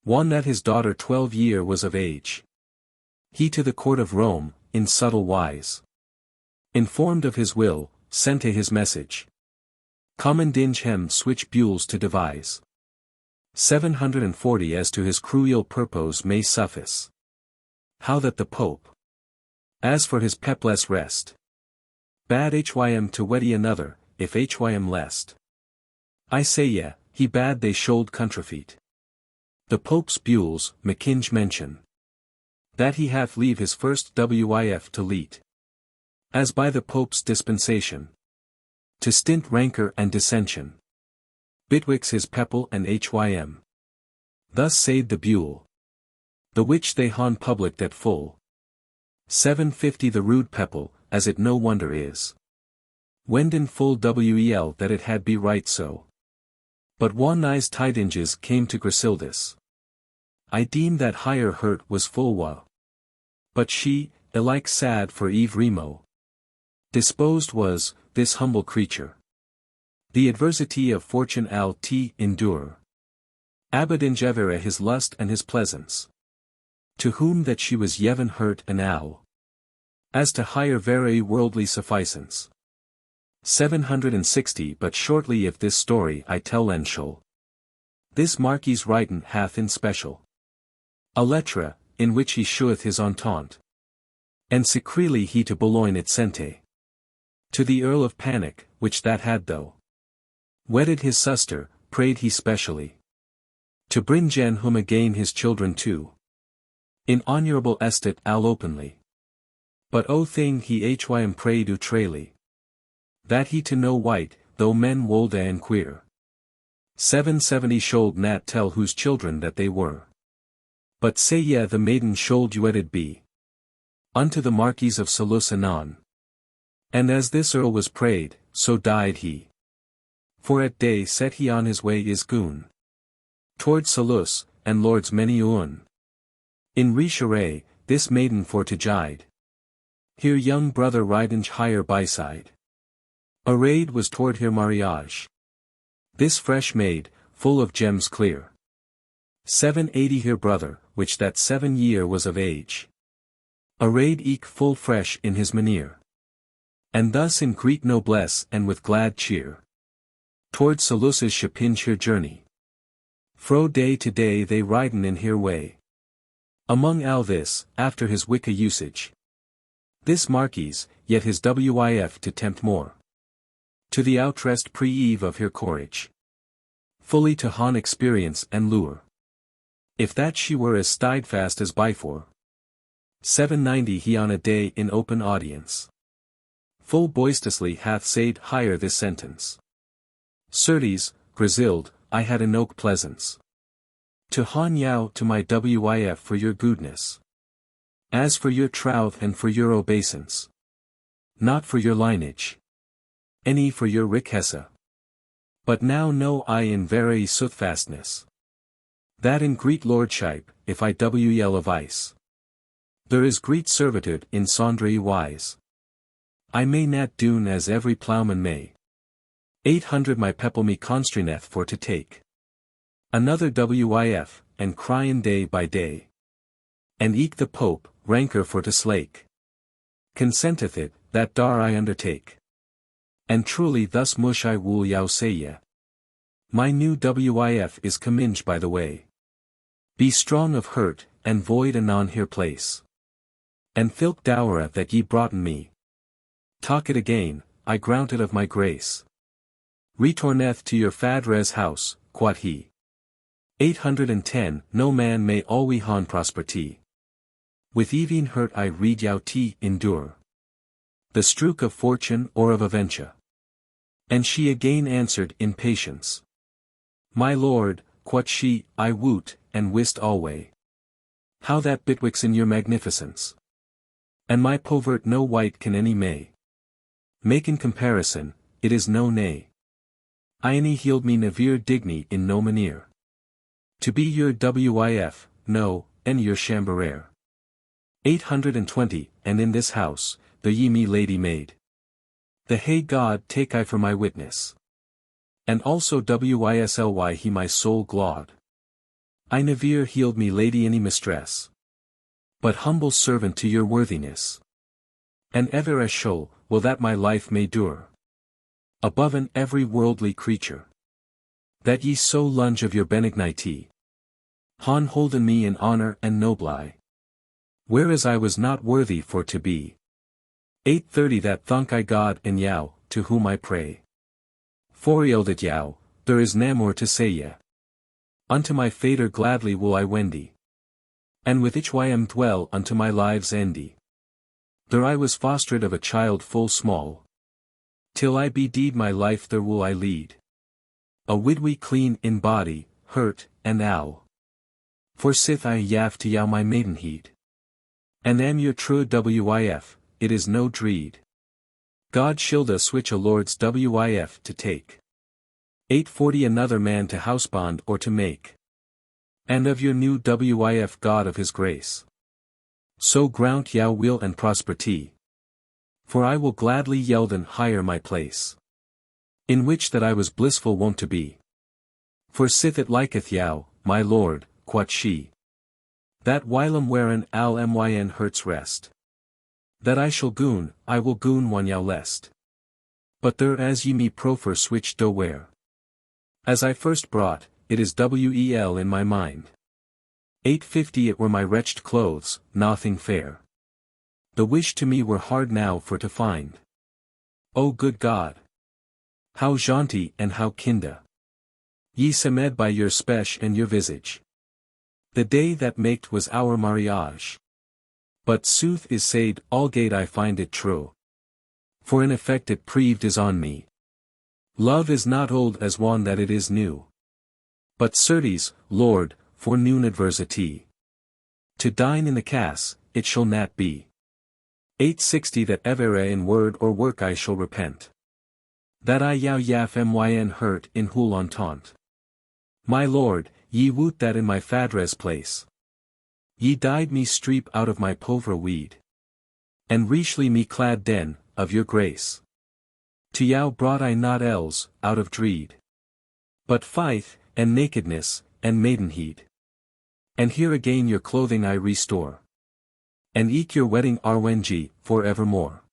One that his daughter 12 year was of age. He to the court of Rome, in subtle wise. Informed of his will, sent his message. Commandinge hem switch bules to devise. 740 as to his cruel purpose may suffice. How that the Pope. As for his pepless rest. Bade hym to weddy another, if hym lest. I say ye, he bade they should counterfeit. The Pope's bules, McKinge mention. That he hath leave his first wif to leet. As by the Pope's dispensation. To stint rancor and dissension. Bitwixt his pepple and hym. Thus said the bule. The which they hon publicked at full. 750 the rude pepple, as it no wonder is. Wend in full wel that it had be right so. But one nice tidinges came to Grisildis. I deem that higher hurt was full wa. But she, alike sad for Eve Remo. Disposed was, this humble creature. The adversity of fortune al t endure. Abad ingevere his lust and his pleasance. To whom that she was yevon hurt and al. As to higher very worldly sufficance. 760 but shortly if this story I tell shall. This Marquis writen hath in special. A lettre, in which he sheweth his entente. And secretly he to Boulogne it sente. To the Earl of Panic, which that had though. Wedded his suster, prayed he specially. To bring gen whom again his children too. In honourable estate al openly. But o thing he hym prayed outrely. That he to know white, though men wolde and queer. 770 should not tell whose children that they were. But say ye the maiden should wedded be unto the Marquis of Saluce anon. And as this earl was prayed, so died he. For at day set he on his way is goon towards Saluce, and lords many un. In Richeray, this maiden for to gide. Here young brother riding higher by side. Arrayed was toward her mariage. This fresh maid, full of gems clear. 780 her brother, which that 7 year was of age. Arrayed eke full fresh in his maneer. And thus in great noblesse and with glad cheer. Toward Saluce's chapinge her journey. Fro day to day they riden in her way. Among all this, after his wicca usage. This Marquis, yet his wif to tempt more. To the outrest pre-eve of her courage. Fully to hon experience and lure. If that she were as steadfast as before. 790 he on a day in open audience. Full boisterously hath said higher this sentence. Certes, Griselda, I had an oak pleasance. To hon yow to my wif for your goodness. As for your troth and for your obeisance. Not for your lineage. Any for your riqueza. But now know I in very soothfastness. That in great lordship, if I yell of ice. There is great servitude in sundry wise. I may not doon as every ploughman may. 800 my people me constraineth for to take. Another wif, and cryin day by day. And eke the Pope, rancour for to slake. Consenteth it, that dar I undertake. And truly thus mush I wool yow say ye. My new wif is comminge by the way. Be strong of hurt, and void anon here place. And filk dowra that ye broughten me. Talk it again, I grant it of my grace. Retorneth to your fadre's house, quod he. 810 No man may alway hon prosperity. With even hurt I read yow t endure. The stroke of fortune or of aventure. And she again answered in patience. My lord, quod she, I woot, and wist alway. How that bitwixt in your magnificence. And my povert no white can any may. Make in comparison, it is no nay. I any healed me nevere digni in no maneer. To be your wif, no, and your chamberer. 820, and in this house, the ye me lady made. The hey God take I for my witness. And also wisly he my soul glawed. I nevere healed me lady any mistress. But humble servant to your worthiness. And ever as show, will that my life may dure. Above an every worldly creature. That ye so lunge of your benignity. Han holden me in honor and nobly. Whereas I was not worthy for to be. 830 That thunk I God and yow, to whom I pray. Forield it yow, there is nae more to say ye. Unto my fader gladly will I wendy. And with each ym dwell unto my live's endy. There I was fostered of a child full small. Till I be deed my life there will I lead. A widwy clean in body, hurt, and owl. For sith I yav to yow my maidenheed. And am your true wif, it is no dreed. God shield us which a lord's wif to take. 840 Another man to housebond or to make. And of your new wif God of his grace. So grant yow weal and prosperity. For I will gladly yelden higher my place. In which that I was blissful wont to be. For sith it liketh yow, my lord, quod she. That whilom wherein al myn hurts rest. That I shall goon, I will goon one yow lest. But there as ye me proffer switch do wear. As I first brought, it is wel in my mind. 850 It were my wretched clothes, nothing fair. The wish to me were hard now for to find. O good God! How jaunty and how kinda! Ye semed by your spesh and your visage. The day that maked was our mariage. But sooth is said, algate I find it true. For in effect it preeved is on me. Love is not old as one that it is new. But certes, Lord, for noon adversity. To dine in the cass, it shall not be. 860 That ever in word or work I shall repent. That I yow yaf myn hurt in hul entente. My lord, ye woot that in my fadres place. Ye died me streep out of my pauvre weed. And richly me clad den, of your grace. To yow brought I not els, out of dreed. But fight, and nakedness, and maidenheed. And here again your clothing I restore. And eke your wedding arwengi, for evermore.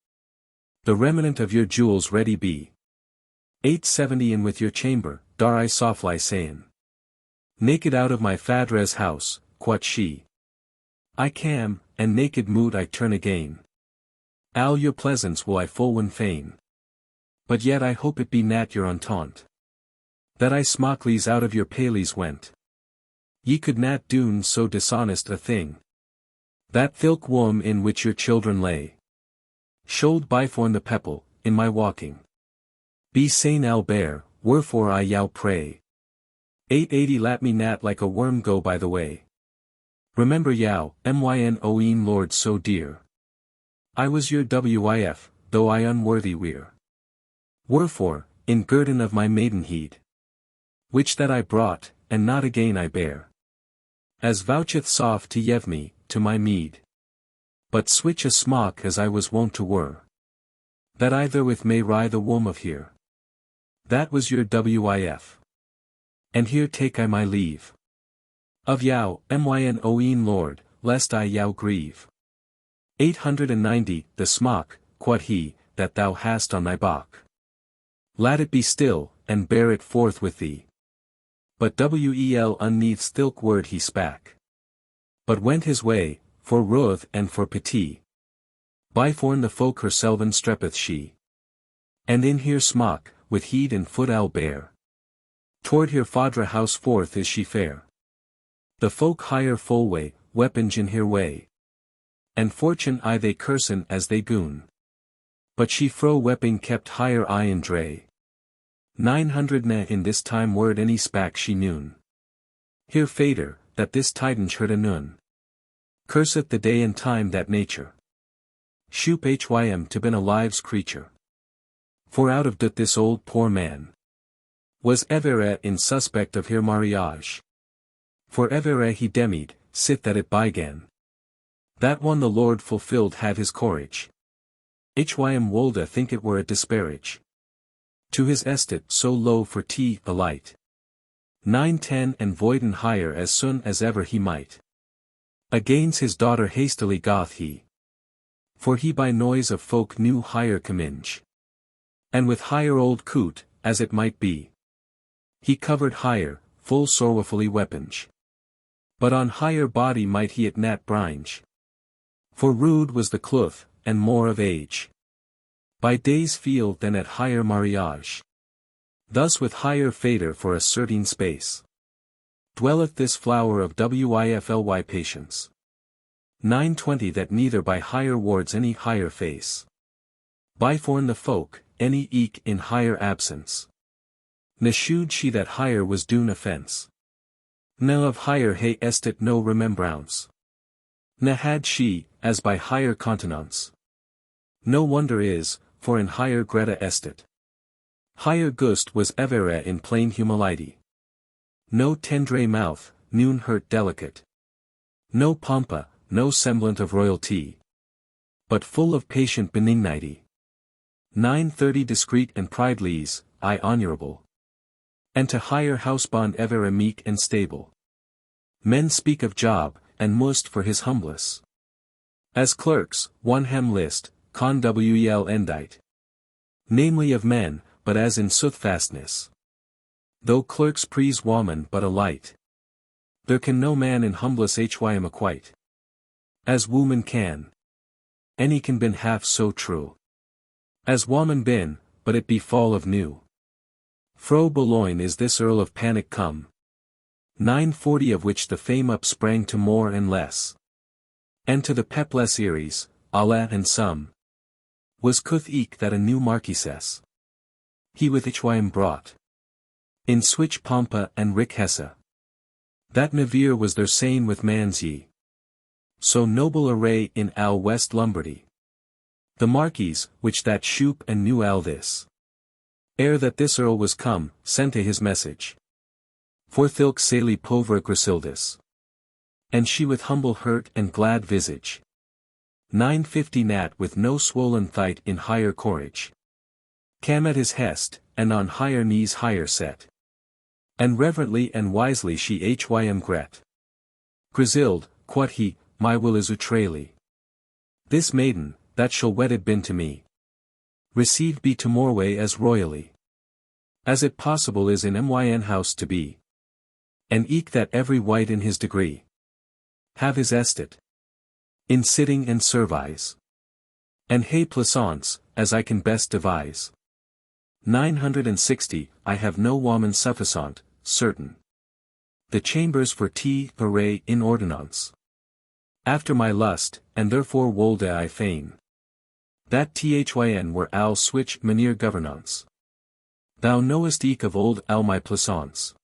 The remnant of your jewels ready be. 870 In with your chamber, dar I softly sayin. Naked out of my fadres house, quot she. I cam, and naked mood I turn again. Al your pleasance will I full win fain. But yet I hope it be nat your entente. That I smocklies out of your palies went. Ye could nat doen so dishonest a thing. That thilk womb in which your children lay. Should byforn the pepple, in my walking. Be sane Albert, wherefore I yow pray. 880 Lat me nat like a worm go by the way. Remember yow, myn oeen lord so dear. I was your wif, though I unworthy we're. Wherefore, in guerdon of my maidenheed. Which that I brought, and not again I bear. As voucheth soft to yev me, to my mead. But switch a smock as I was wont to were. That I therewith may rie the womb of here. That was your wif. And here take I my leave. Of yow, myn oeen lord, lest I yow grieve. 890 The smock, quod he, that thou hast on thy back. Let it be still, and bear it forth with thee. But wel unneath thilk word he spak. But went his way, for ruth and for pity. Byforn the folk herselven streppeth she. And in here smock, with heed and foot al bear. Toward her fadra house forth is she fair. The folk hire full way, weapons in her way. And fortune I they cursen as they goon. But she fro wepping kept higher I in dray. 900 ne in this time word any spak she noon. Here fader, that this tidings heard anoon. Curseth the day and time that nature. Shoop hym to been a live's creature. For out of dut this old poor man. Was evere in suspect of her mariage. For evere he demied, sit that it bygan. That one the Lord fulfilled had his courage. Hym wolde think it were a disparage. To his estate so low for tea a light. 910 and voiden higher as soon as ever he might. Against his daughter hastily goth he. For he by noise of folk knew higher comminge. And with higher old coot, as it might be. He covered higher, full sorrowfully weaponge. But on higher body might he it nat bringe. For rude was the cloth, and more of age. By days field than at higher mariage. Thus with higher fader for a certain space. Dwelleth this flower of wifly patience. 920 That neither by higher wards any higher face. Byforn the folk, any eke in higher absence. Ne shewed she that higher was doen offence. Ne of higher he estet no remembrance. Ne had she, as by higher continence. No wonder is, for in higher Greta estet. Higher gust was evere in plain humility. No tendre mouth, noon hurt delicate. No pompa, no semblant of royalty. But full of patient benignity. 930 Discreet and pridelies, I honorable. And to higher housebond evere meek and stable. Men speak of job, and must for his humbless. As clerks, one hem list, con wel endite. Namely of men, but as in soothfastness. Though clerks prease woman but a light. There can no man in humbless hym acquite. As woman can. Any can been half so true. As woman been, but it be fall of new. Fro Boulogne is this Earl of Panic come. 940 Of which the fame up sprang to more and less. And to the pepless Eries, alla and some. Was cuth eke that a new marquisess. He with hym brought. In switch pompa and rick hessa. That Navere was there sane with man's ye. So noble array in Al West Lombardy. The Marquis, which that shoop and knew Al this. Ere that this Earl was come, sent to his message. For thilk sally povera Grisildis. And she with humble hurt and glad visage. 950 nat with no swollen thite in higher courage. Cam at his hest, and on higher knees higher set. And reverently and wisely she hym gret. Grisild, quod he, my will is utrally. This maiden, that shall wedded been to me. Received be to Morway as royally. As it possible is in myn house to be. And eke that every wight in his degree. Have his estate. In sitting and service. And hay plaisance, as I can best devise. 960, I have no woman sufficient, certain. The chambers for tea, array in ordonnance. After my lust, and therefore wolde I fain. That thyn were Al switch manier governance. Thou knowest eke of old Al my plaisance.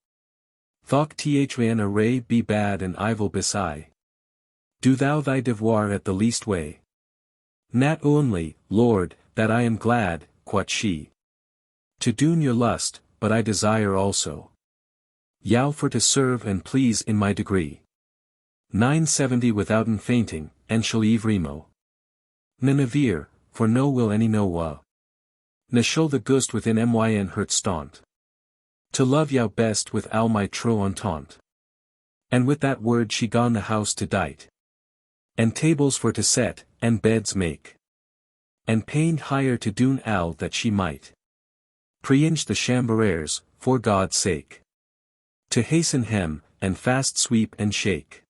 Thok thyn array be bad and evil beside. Do thou thy devoir at the least way. Nat only, Lord, that I am glad, quot she. To doon your lust, but I desire also. Yow for to serve and please in my degree. 970 withouten fainting, and shall eve remo. Navere, for no will any know wa. Ne shall the gust within myn hurt staunt. To love yow best with Al my tro entente. And with that word she gone the house to dite. And tables for to set, and beds make. And pained higher to doon Al that she might. Preinge the chamberers, for God's sake. To hasten hem, and fast sweep and shake.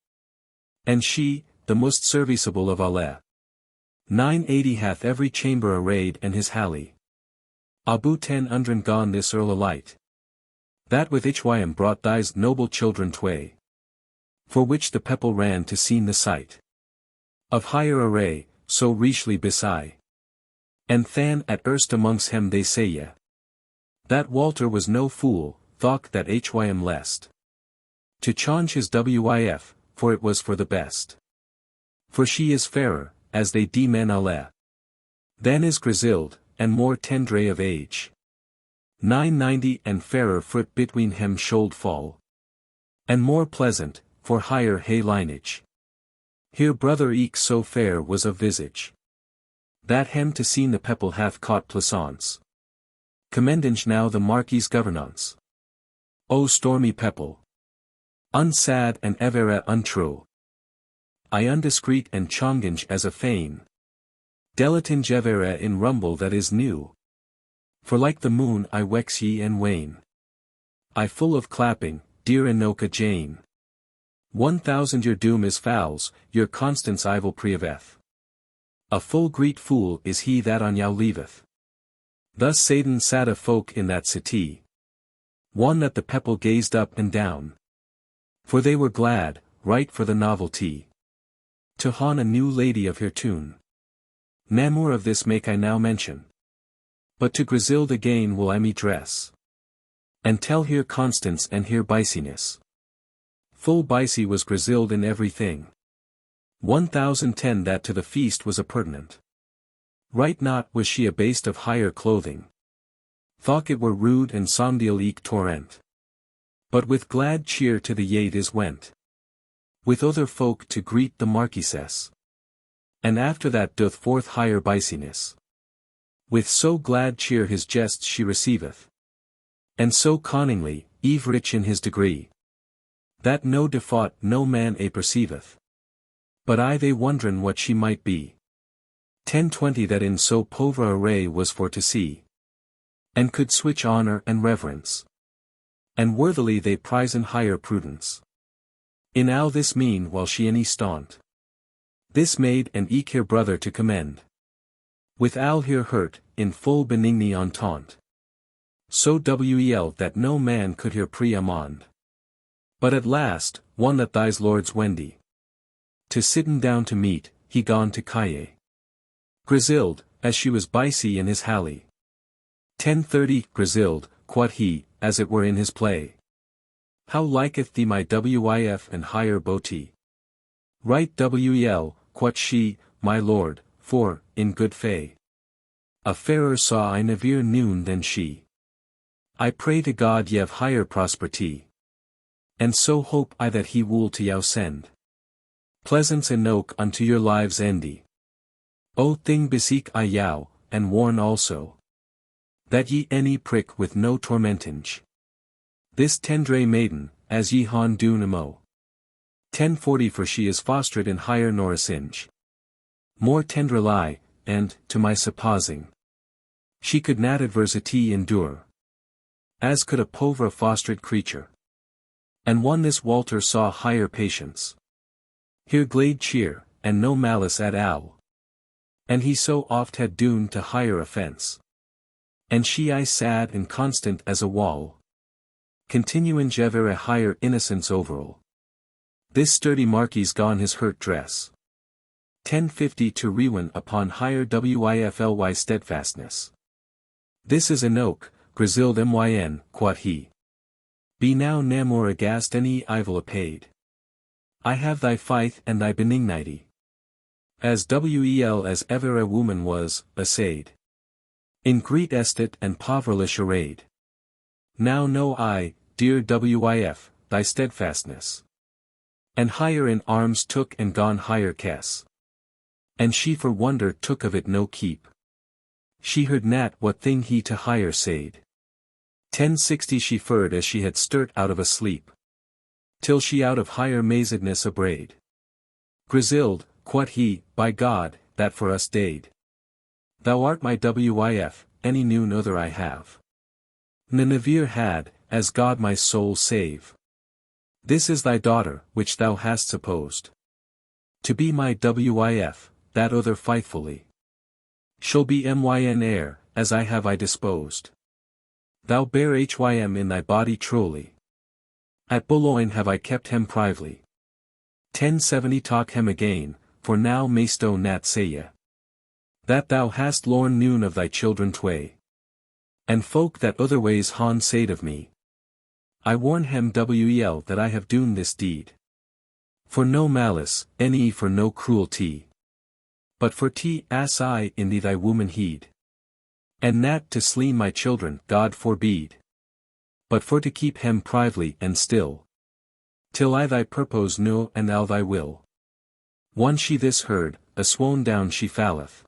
And she, the most serviceable of alle. 980 hath every chamber arrayed and his halley. Abu 10 undren gone this earl alight. That with hym brought thy's noble children tway. For which the people ran to seen the sight. Of higher array, so richly beside. And than at erst amongst hem they say ye. That Walter was no fool, thought that hym lest. To change his wif, for it was for the best. For she is fairer, as they deem alle. Than is Grisild, and more tendre of age. 990 and fairer foot between hem should fall. And more pleasant, for higher hay lineage. Here brother eke so fair was of visage. That hem to seen the people hath caught plaisance. Commendinge now the Marquis' governance. O stormy people! Unsad and evera untrue. I undiscreet and chonginge as a feign. Delatinge evera in rumble that is new. For like the moon I wex ye and wane. I full of clapping, dear Enocha Jane. 1000 your doom is fouls, your constance I will preaveth. A full great fool is he that on yow leaveth. Thus Satan sat a folk in that city. One that the people gazed up and down. For they were glad, right for the novelty. To hon a new lady of her tune. Namur of this make I now mention. But to Grisild again will I me dress. And tell here constance and here biciness. Full bicy was Grisild in everything. 1010 that to the feast was appurtenant. Right not was she abased of higher clothing. Thought it were rude and sondial eke torrent. But with glad cheer to the yade is went. With other folk to greet the marquisess. And after that doth forth higher biciness. With so glad cheer his jests she receiveth. And so conningly, eve rich in his degree. That no default no man a perceiveth. But I they wondren what she might be. 1020 that in so povera array was for to see. And could switch honor and reverence. And worthily they prisen higher prudence. In all this mean while she any staunt. This maid and eke her brother to commend. With all here hurt, in full benigni entente. So wel that no man could here pre-amend. But at last, one that thy's lord's Wendy. To sitten down to meat, he gone to Caye. Grisild, as she was bicy in his halley. 1030 Grisild, quod he, as it were in his play. How liketh thee my wif and higher bawdy? Right wel, quoth she, my lord, for, in good fay, a fairer saw I never noon than she. I pray to God ye've higher prosperity. And so hope I that he will to yow send pleasance enoke unto your lives endy. O thing beseek I yow, and warn also, that ye any prick with no tormentinge this tendre maiden, as ye han doen amo. 1040 For she is fostered in higher nor a singe more tendre lie, and, to my supposing, she could not adversity endure, as could a povera fostered creature. And one this Walter saw higher patience. Here glade cheer, and no malice at all. And he so oft had doen to higher offence. And she I sad and constant as a wall. Continuing jever a higher innocence overall. This sturdy Marquis gone his hurt dress. 1050 To rewen upon higher wifly steadfastness. This is an oak, Griseled myn, quoth he. Be now nae more aghast any evil apaid. I have thy faith and thy benignity. As wel as ever a woman was, assayed. In great estate and poverlish arrayed. Now know I, dear wif, thy steadfastness. And higher in arms took and gone higher kess. And she for wonder took of it no keep. She heard nat what thing he to higher said. 1060 She furred as she had sturt out of a sleep. Till she out of higher mazedness abrayed. Griseled, quoth he, by God, that for us dade. Thou art my wif, any noon other I have. Never had, as God my soul save. This is thy daughter, which thou hast supposed to be my wif, that other faithfully shall be myn heir, as I disposed. Thou bear hym in thy body truly. At Boulogne have I kept hem privily. 1070 Talk hem again, for now maysto nat say ye. That thou hast lorn noon of thy children tway. And folk that other ways han said of me. I warn hem wel that I have doen this deed. For no malice, ne for no cruelty. But for as I in thee thy woman heed. And nat to sleen my children, God forbid. But for to keep hem privily and still. Till I thy purpose know and thou thy will. One she this heard, a swoon down she falleth.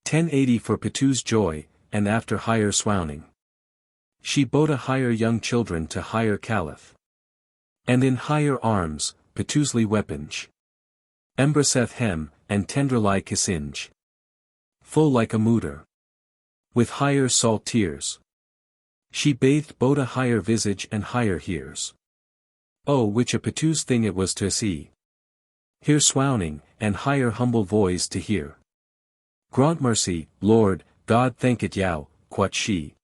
1080 For Patu's joy, and after higher swowning. She bode a higher young children to higher caliph. And in higher arms, Patu'sly weaponge. Embraceth hem, and tenderly kissinge. Full like a mooder. With higher salt tears. She bathed bode a higher visage and higher hears. Oh which a Patu's thing it was to see. Here swowning, and higher humble voice to hear. Grant mercy, Lord, God thank it yow, quoth she.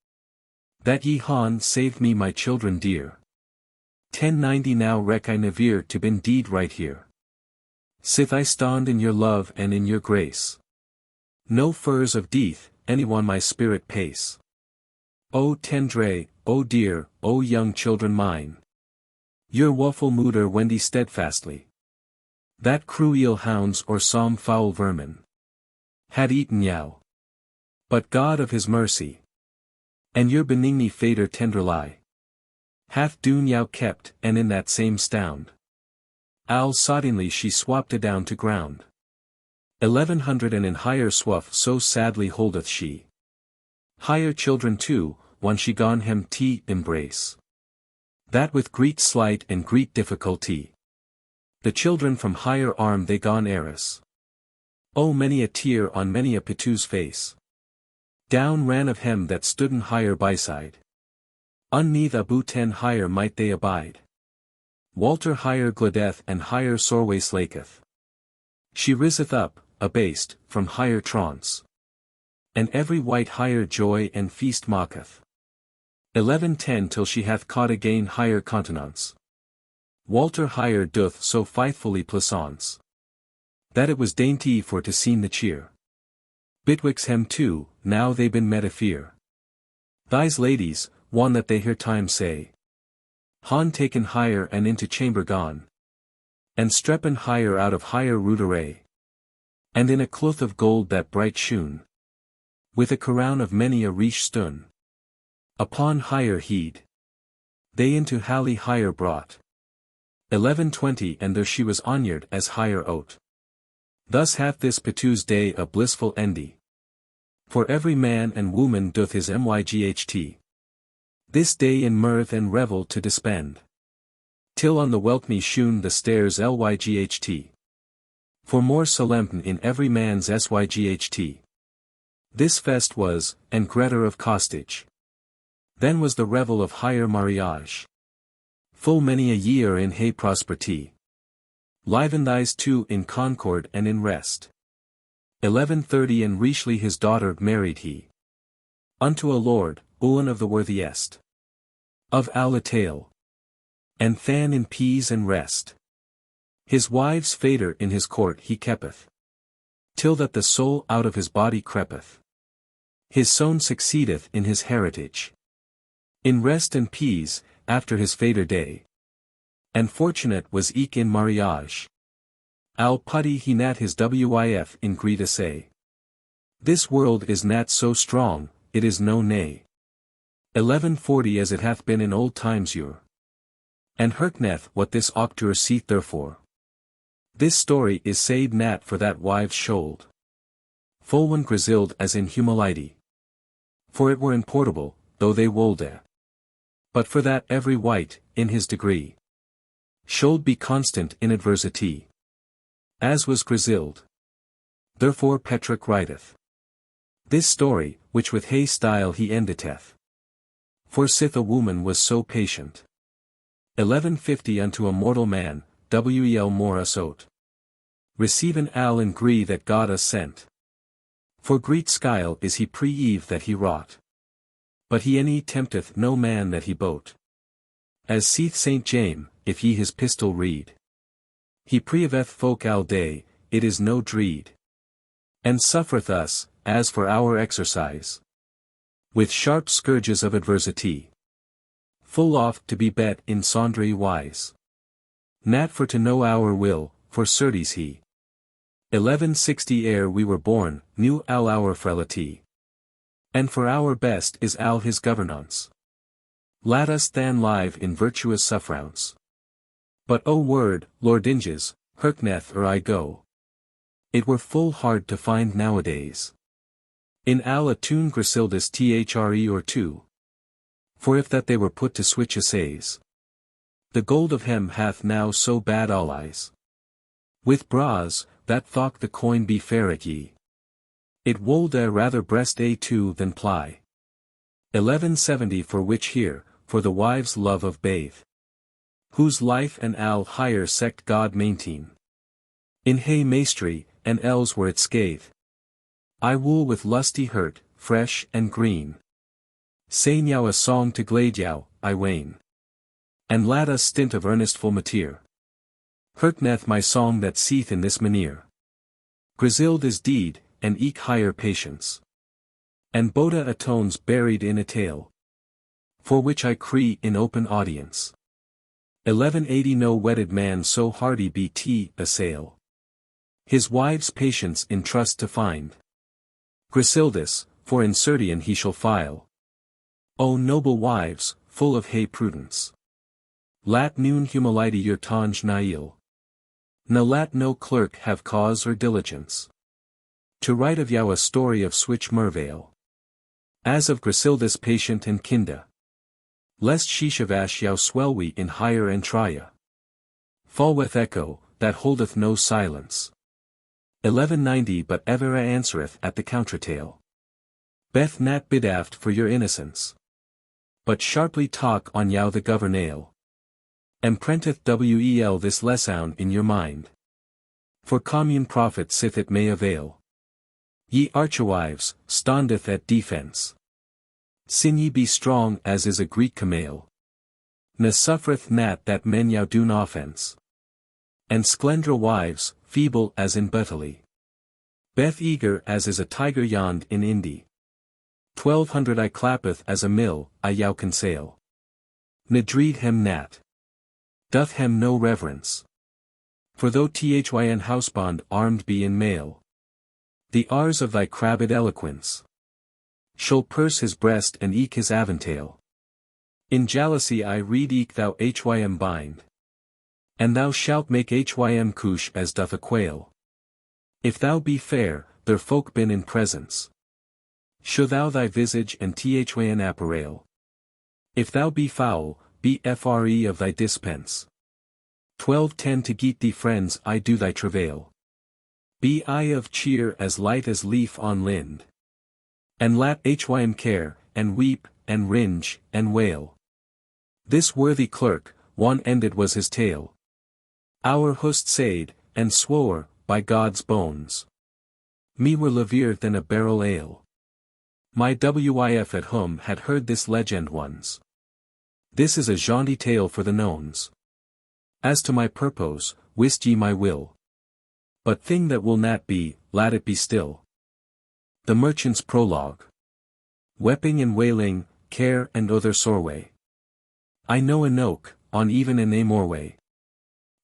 That ye han saved me my children dear. 1090 Now reck I never to been deed right here. Sith I stand in your love and in your grace. No furs of death, anyone my spirit pace. O tendre, O dear, O young children mine. Your woeful mooder wendy steadfastly. That cruel hounds or some foul vermin. Had eaten yow. But God of his mercy. And your benigni fader tenderly. Hath doen yow kept, and in that same stound. Al soddenly she swapped down to ground. 1100 And in higher swaff so sadly holdeth she. Higher children too, one she gone hem embrace. That with great slight and great difficulty. The children from higher arm they gone heiress. Oh many a tear on many a Patu's face. Down ran of hem that stood'n higher byside. Unneath a buten higher might they abide. Walter higher gladeth and higher sorway slaketh. She riseth up, abased, from higher trance. And every white higher joy and feast mocketh. 1110 Till she hath caught again higher continence. Walter higher doth so faithfully plaisance. That it was dainty for to seen the cheer. Bitwixt hem too, now they been met a fear. Thys ladies, one that they hear time say. Han taken higher and into chamber gone. And streppen higher out of higher rude array. And in a cloth of gold that bright shone. With a crown of many a riche stone. Upon higher heed. They into Halley higher brought. 1120 and there she was honoured as higher oat. Thus hath this Petu's day a blissful endy. For every man and woman doth his myght. This day in mirth and revel to dispend. Till on the welcome shoon the stairs lyght. For more solemn in every man's syght. This fest was, and greater of costage. Then was the revel of higher mariage. Full many a year in hay prosperity. Liven these two in concord and in rest. 1130 and richly his daughter married he. Unto a lord, Ulan of the worthiest. Of Alla tale. And than in peace and rest. His wives fader in his court he keepeth. Till that the soul out of his body crepeth. His son succeedeth in his heritage. In rest and peace, after his fader day. And fortunate was eke in mariage. Al putty he nat his wif in greed assay. This world is nat so strong, it is no nay. 1140 as it hath been in old times yure. And herkneth what this octur seeth therefore. This story is said nat for that wives should. Full one Griselda as in humility. For it were importable, though they wolde. But for that every wight, in his degree, should be constant in adversity. As was Griselda. Therefore Petrarch writeth this story, which with hay style he endeteth. For sith a woman was so patient. 1150 unto a mortal man, wel more us oat. Receiven al in gree that God us sent. For great skyle is he pre-eve that he wrought. But he any tempteth no man that he bote. As seeth Saint James, if ye his pistol read. He preaveth folk all day, it is no dread. And suffereth us, as for our exercise. With sharp scourges of adversity. Full oft to be bet in sundry wise. Nat for to know our will, for certes he. 1160 ere we were born, knew al our frailty. And for our best is al his governance. Let us than live in virtuous suffrance. But O word, Lord Inges, herkneth or I go. It were full hard to find nowadays. In al a tune Grisildus thre or two. For if that they were put to switch essays. The gold of hem hath now so bad allies. With bras, that thought the coin be fair at ye. It wold rather breast a two than ply. 1170 for which here, for the wives' love of bathe. Whose life and al higher sect God maintain. In hay maestry, and els were it scathe. I wool with lusty hurt, fresh and green. Say now a song to Gladeyow, I wane. And lad us stint of earnestful mateer. Herkneth my song that seeth in this manier. Griselda's deed, and eke higher patience. And Boda atones buried in a tale. For which I cree in open audience. 1180 no wedded man so hardy bt assail. His wife's patience in trust to find. Grisildus, for in Cerdian he shall file. O noble wives, full of hay prudence. Lat noon humility your tange nail. Na lat no clerk have cause or diligence. To write of yow a story of switch mervale. As of Grisildus patient and kinda. Lest she shavash yow swell we in higher and tria. Fallweth echo, that holdeth no silence. 1190 but ever answereth at the countertale. Beth nat bidaft for your innocence. But sharply talk on yow the governale. Emprenteth wel this lessound in your mind. For commune profit sith it may avail. Ye archerwives, standeth at defense. Sin ye be strong as is a Greek camale. Ne suffereth nat that men yow doen offense. And splendra wives, feeble as in Bethely. Beth eager as is a tiger yond in Indy. 1200 I clappeth as a mill, I yow can sail. Nedreed hem nat. Doth hem no reverence. For though thyn housebond armed be in mail, the R's of thy crabbed eloquence shall purse his breast and eke his aventail. In jealousy I read eke thou hym bind, and thou shalt make hym couche as doth a quail. If thou be fair, their folk bin in presence, show thou thy visage and thyn apparel. If thou be foul, be free of thy dispense. 12:10 To get thee friends I do thy travail. Be I of cheer as light as leaf on lind. And lat hym care, and weep, and ringe, and wail. This worthy clerk, one ended was his tale. Our host said, and swore, by God's bones, me were levier than a barrel ale. My wif at home had heard this legend once. This is a jaunty tale for the knowns. As to my purpose, wist ye my will. But thing that will not be, let it be still. The Merchant's Prologue. Weeping and wailing, care and other soreway. I know a noke, on even an amorway.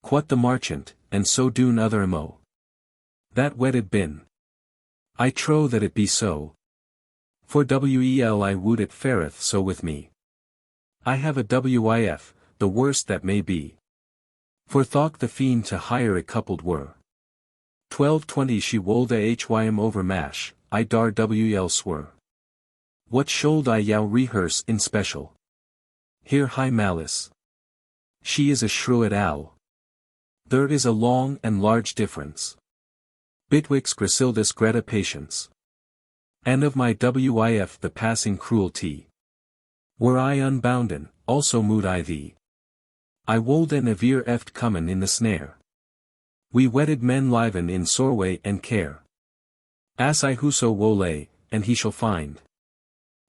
Quot the marchant, and so doon other emo. That wedded bin. I trow that it be so. For wel I would it fareth so with me. I have a wif, the worst that may be. For thought the fiend to hire it coupled were. 12:20 She wold a hym over mash, I dar wel swere. What should I yow rehearse in special? Here high malice. She is a shrewd owl. There is a long and large difference betwixt Gracildus Greta patience, and of my wif the passing cruelty. Were I unbounden, also mood I thee. I wold an avere eft comen in the snare. We wedded men liven in soreway and care. As I whoso wole, and he shall find.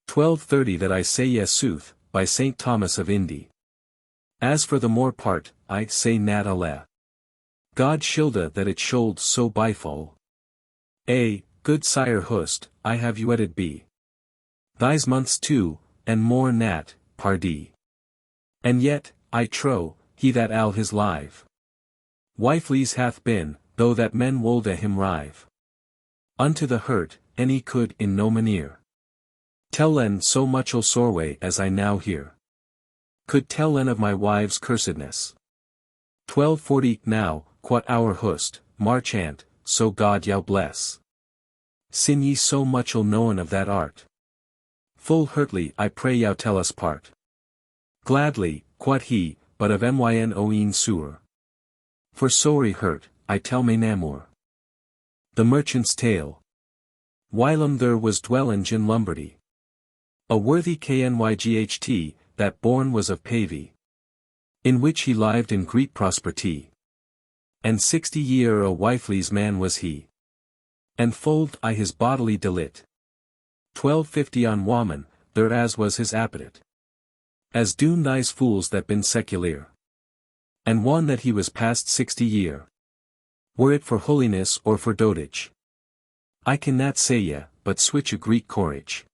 12:30 That I say yes sooth, by St. Thomas of Indy. As for the more part, I say nat ale. God shilda that it should so bifall. Good sire host, I have you wedded be. Thys months too, and more nat, pardee. And yet, I trow, he that al his live wifelies hath been, though that men wolde him rive. Unto the hurt, and he could in no maneer tell len so muchel soreway as I now hear. Could tell len of my wife's cursedness. 12:40 Now, quot our host, marchant, so God yow bless. Sin ye so muchel known of that art. Full hurtly I pray yow tell us part. Gladly, quot he, but of myn oeen sewer. For sorry hurt, I tell me namor. The Merchant's Tale. Whilom there was dwellin in Lombardy a worthy knyght, that born was of Pavy, in which he lived in great prosperity. And 60 year a wifely's man was he. And fold I his bodily delit. 12:50 On woman, there as was his appetite. As doon thys fools that been secular. And one that he was past 60 year. Were it for holiness or for dotage, I cannot say ye, but switch a Greek courage.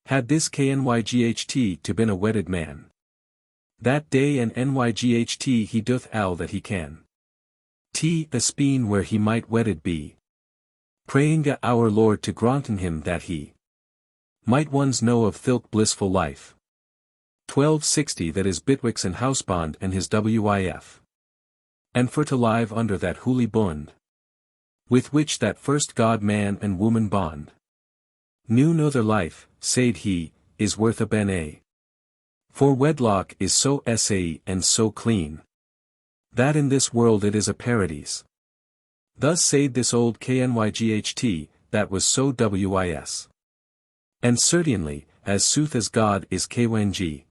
Had this knyght to been a wedded man. That day and nyght he doth all that he can. A speen where he might wedded be. Prayinga our Lord to granten him that he might ones know of thilk blissful life. 12:60 That is bitwixt and housebond and his wif. And for to live under that holy bond, with which that first God man and woman bond. Knew no other life, said he, is worth a ben. For wedlock is so sa and so clean, that in this world it is a paradise. Thus said this old knyght, that was so wis. And certainly, as sooth as God is kng.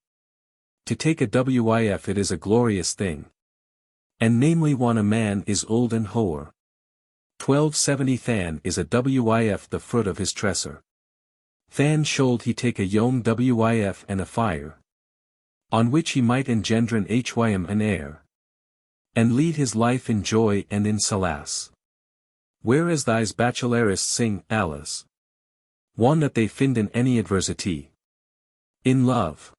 To take a wif it is a glorious thing. And namely one a man is old and hoar. 12:70 Than is a wif the fruit of his tresser. Than should he take a young wif and a fire, on which he might engendren hym an heir, and lead his life in joy and in solace. Whereas thys bachelorists sing, alas, one that they find in any adversity. In love.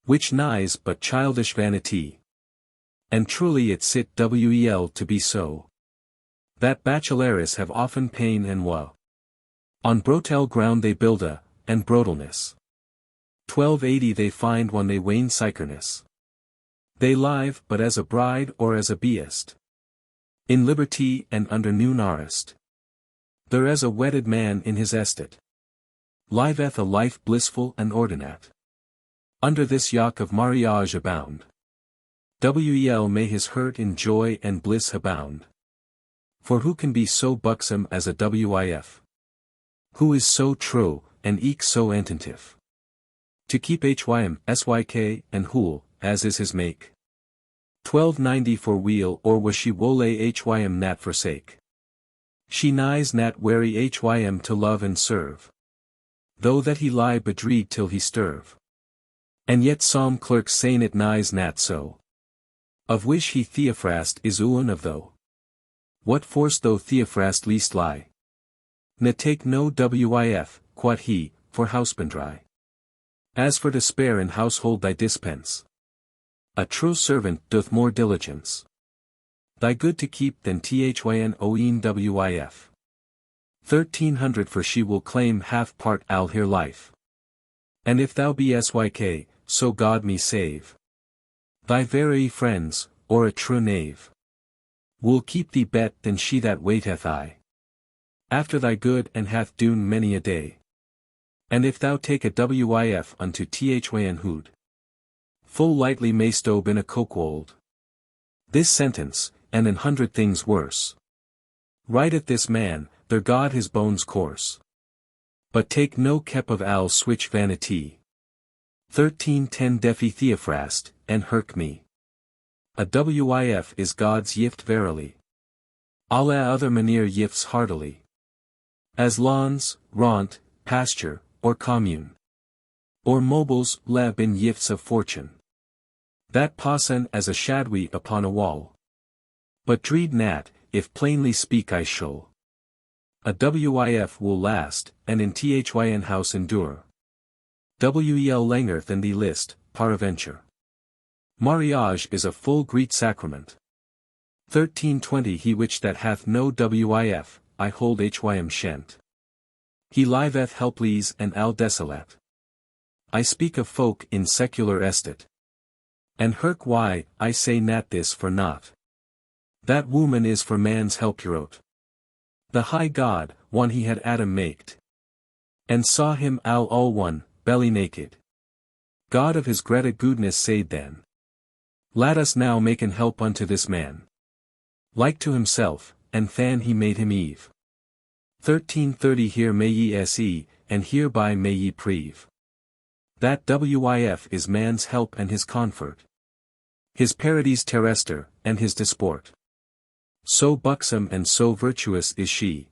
Which nighs but childish vanity. And truly it sit wel to be so. That bacheloris have often pain and woe. On brotel ground they builda, and brotelness. 1280 they find when they wane psycherness. They live but as a bride or as a beast. In liberty and under noon arrest. There as a wedded man in his estate. Liveth a life blissful and ordinate. Under this yoke of marriage abound. Wel may his hurt in joy and bliss abound. For who can be so buxom as a wif? Who is so true, and eke so attentive? To keep hym, syk, and hool, as is his make. 1290 for wheel or was she wole hym nat forsake. She nighs nat wary hym to love and serve. Though that he lie bedreed till he stirve. And yet some clerk sayn it nighs nat so. Of which he Theophrast is one of though. What force though Theophrast least lie? Ne take no wif, quod he, for housebandry. As for despair in household thy dispense. A true servant doth more diligence. Thy good to keep than thyn oen wif. 1300 for she will claim half part al here life. And if thou be syk, so God me save. Thy very friends, or a true knave. Will keep thee bet than she that waiteth I. After thy good and hath doen many a day. And if thou take a wif unto thyn hood. Full lightly mayst o bin a cokewold. This sentence, and an hundred things worse. Writeth this man, their God his bones coarse. But take no kep of al switch vanity. 1310 Defi Theophrast, and herk me. A wif is God's gift verily. Alla other manier gifts heartily. As lawns, raunt, pasture, or commune. Or mobiles, leb in gifts of fortune. That passen as a shadwy upon a wall. But dreed nat, if plainly speak I shall. A wif will last, and in thyn house endure. Wel langer than the list, paraventure. Marriage is a full great sacrament. 1320 He which that hath no wif, I hold hym shent. He liveth helpless and al desolate. I speak of folk in secular estate. And herk why, I say nat this for naught. That woman is for man's helpurot. The high God, one he had Adam maked. And saw him al all one, belly naked. God of his great goodness said then. Let us now make an help unto this man. Like to himself, and than he made him Eve. 1330 Here may ye se, and hereby may ye preve. That wif is man's help and his comfort. His paradies terrestre, and his disport. So buxom and so virtuous is she.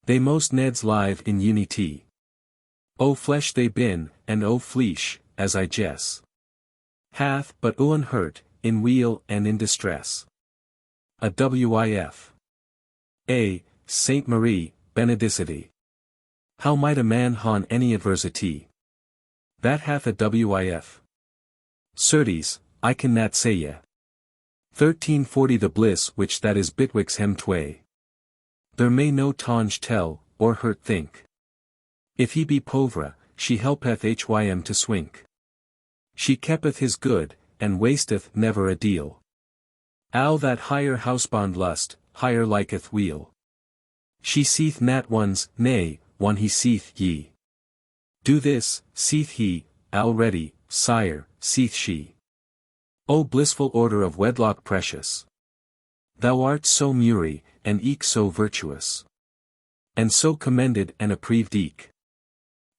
They most neds live in unity. O flesh they bin, and o flesh, as I guess. Hath but unhurt, in weal and in distress. A wif. A. Saint Marie, benedicite. How might a man hon any adversity? That hath a wif. Certes, I can not say ye. 1340 The bliss which that is bitwixt hem tway. There may no tonge tell, or hurt think. If he be povra, she helpeth hym to swink. She keepeth his good, and wasteth never a deal. Al that higher housebond lust, higher liketh weal. She seeth nat ones, nay, one he seeth ye. Do this, seeth he, already, sire, seeth she. O blissful order of wedlock precious! Thou art so murry, and eke so virtuous. And so commended and approved eke.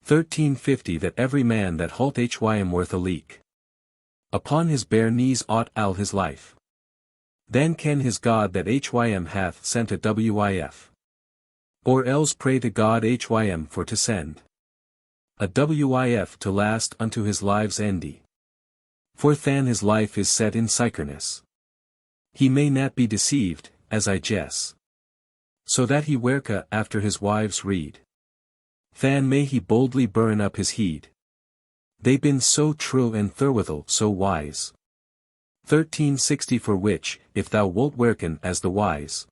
1350 That every man that halt hym worth a leak. Upon his bare knees ought al his life. Then can his God that hym hath sent a wif. Or else pray to God hym for to send. A wif to last unto his lives endi. For than his life is set in psycherness. He may not be deceived, as I guess. So that he werka after his wives read. Than may he boldly burn up his heed. They been so true and therewithal so wise. 1360 For which, if thou wilt werken as the wise,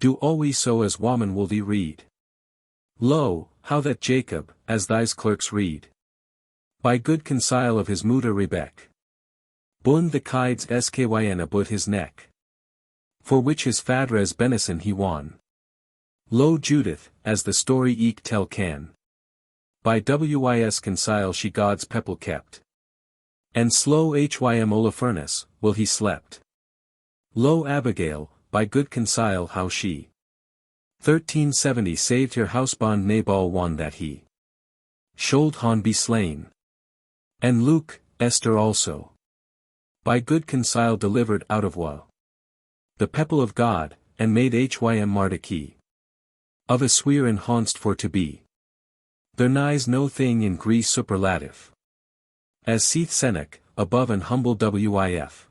do always so as woman will thee read. Lo, how that Jacob, as thy's clerks read, by good concile of his mutter Rebek, bund the kides skyn about his neck, for which his fadres benison he won. Lo Judith, as the story eke tell can, by wis concile she God's pepple kept, and slow hym Olafurnus, will he slept. Lo Abigail, by good concile how she 1370 saved her housebond Nabal won that he should han be slain. And Luke, Esther also, by good concile delivered out of the pepple of God, and made hym Mardaki of a swear and honst for to be. There nigh's no thing in Greece superlative, as seeth Senec, above an humble wif.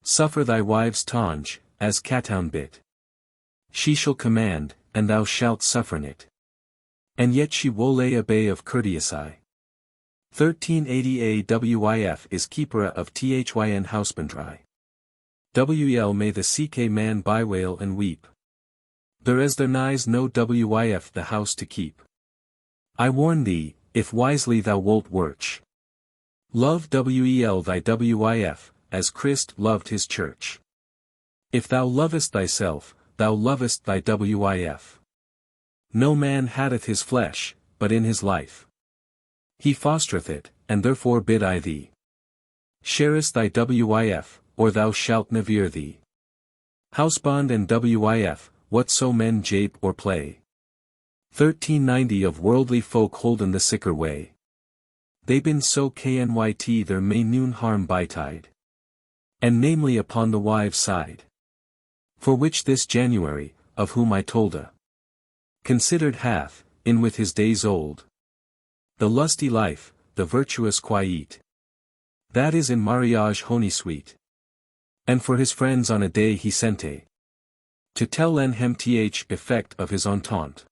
Suffer thy wives tonge, as Catown bit. She shall command, and thou shalt suffern it. And yet she will lay obey of courteousy. 1380 AWIF is keeper of thyn housebandry. WL may the CK man bewail and weep. There as there nigh's no WIF the house to keep. I warn thee, if wisely thou wilt worch, love WEL thy WIF, as Christ loved his church. If thou lovest thyself, thou lovest thy WIF. No man hatteth his flesh, but in his life he fostereth it, and therefore bid I thee, sharest thy WIF, or thou shalt nevere thee. Housebond and WIF, whatso men jape or play. 1390 Of worldly folk holden the sicker way. They been so knyt there may noon harm betide, and namely upon the wives' side. For which this January, of whom I tolda, considered hath, in with his days old, the lusty life, the virtuous quiet, that is in mariage hony sweet. And for his friends on a day he sent to tell en hem th effect of his entente.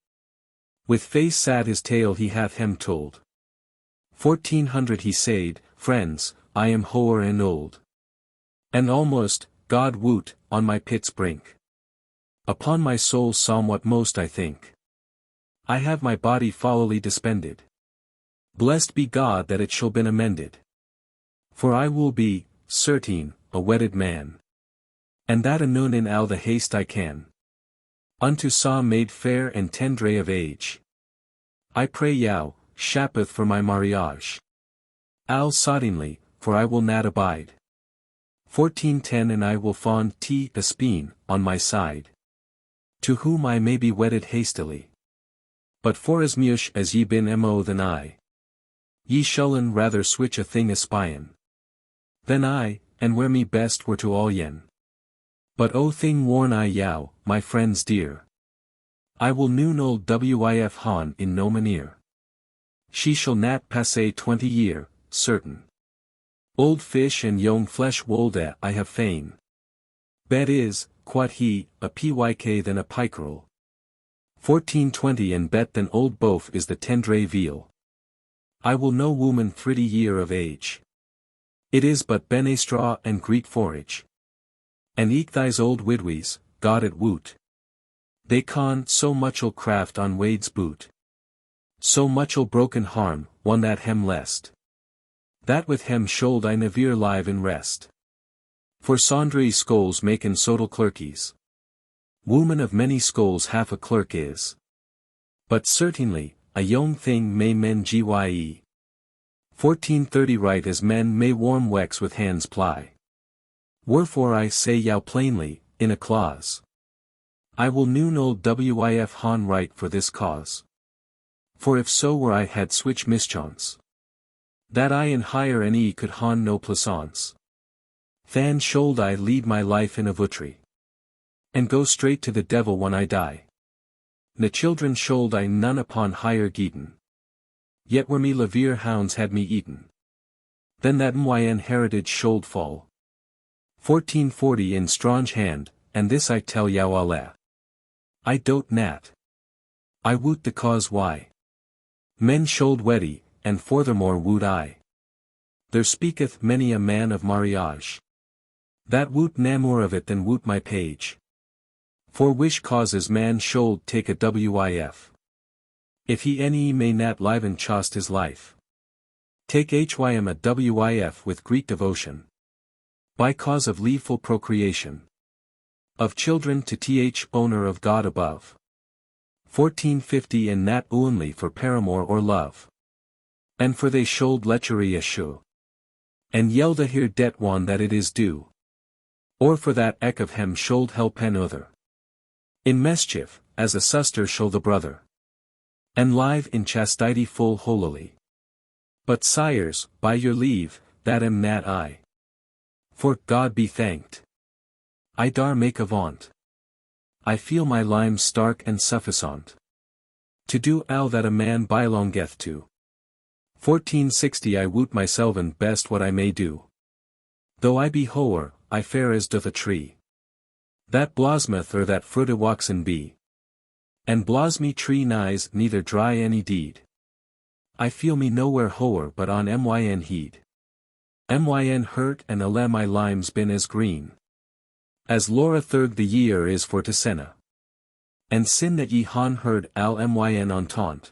With face sad his tale he hath hem told. 1400 He said, friends, I am hoar and old, and almost, God woot, on my pit's brink. Upon my soul somewhat most I think, I have my body foully dispended. Blessed be God that it shall been amended. For I will be, certain, a wedded man, and that anon in all the haste I can. Unto some maid fair and tendre of age, I pray yow, shappeth for my mariage. Al soddenly, for I will not abide. 1410 And I will fond a speen, on my side, to whom I may be wedded hastily. But for as much as ye been mo than I, ye shullen rather switch a thing espien than I, and where me best were to all yen. But o thing warn I yow, my friends dear, I will noon old wif han in no manere. She shall nat passe 20 year, certain. Old fish and young flesh wolde I have fain. Bet is, quod he, a pyk than a pickerel. 1420 And bet than old boaf is the tendre veal. I will no woman 30 year of age. It is but bene straw and greet forage. And eke thys old widwies, God it woot, they con so muchel craft on wade's boot. So muchel broken harm, one that hem lest, that with hem should I nevere live in rest. For sundry scoles maken sodal clerkies. Woman of many scoles half a clerk is. But certainly, a young thing may men gye. 1430 Right as men may warm wex with hands ply. Wherefore I say yow plainly, in a clause, I will noon old wif han right for this cause. For if so were I had switch mischance, that I in higher ne could han no plaisance, than should I lead my life in a vutry, and go straight to the devil when I die. Ne children should I none upon higher geeten, yet were me levere hounds had me eaten, then that myn heritage should fall. 1440 In strange hand, and this I tell yow alle, I dote nat, I woot the cause why men should weddy, and furthermore woot I. There speaketh many a man of mariage. That woot na more of it than woot my page. For which causes man should take a wif. If he any may not liven chost his life. Take hym a wif with Greek devotion. By cause of leaveful procreation. Of children to th owner of God above. 1450 and nat only for paramour or love. And for they should lechery eschew. And yelda here det one that it is due. Or for that ek of hem should help an other. In mischief, as a suster should the brother. And live in chastity full holily. But sires, by your leave, that am nat I. For God be thanked. I dar make a vaunt. I feel my limes stark and sufficient. To do all that a man bylongeth to. 1460 I woot myselven best what I may do. Though I be hoer, I fare as doth a tree. That blosmeth or that fruite waxen be. And blosmy tree nighs neither dry any deed. I feel me nowhere hoer but on myn heed. Myn hurt and ale my limes been as green. As Laura third the year is for to senna. And sin that ye han heard al myn entente.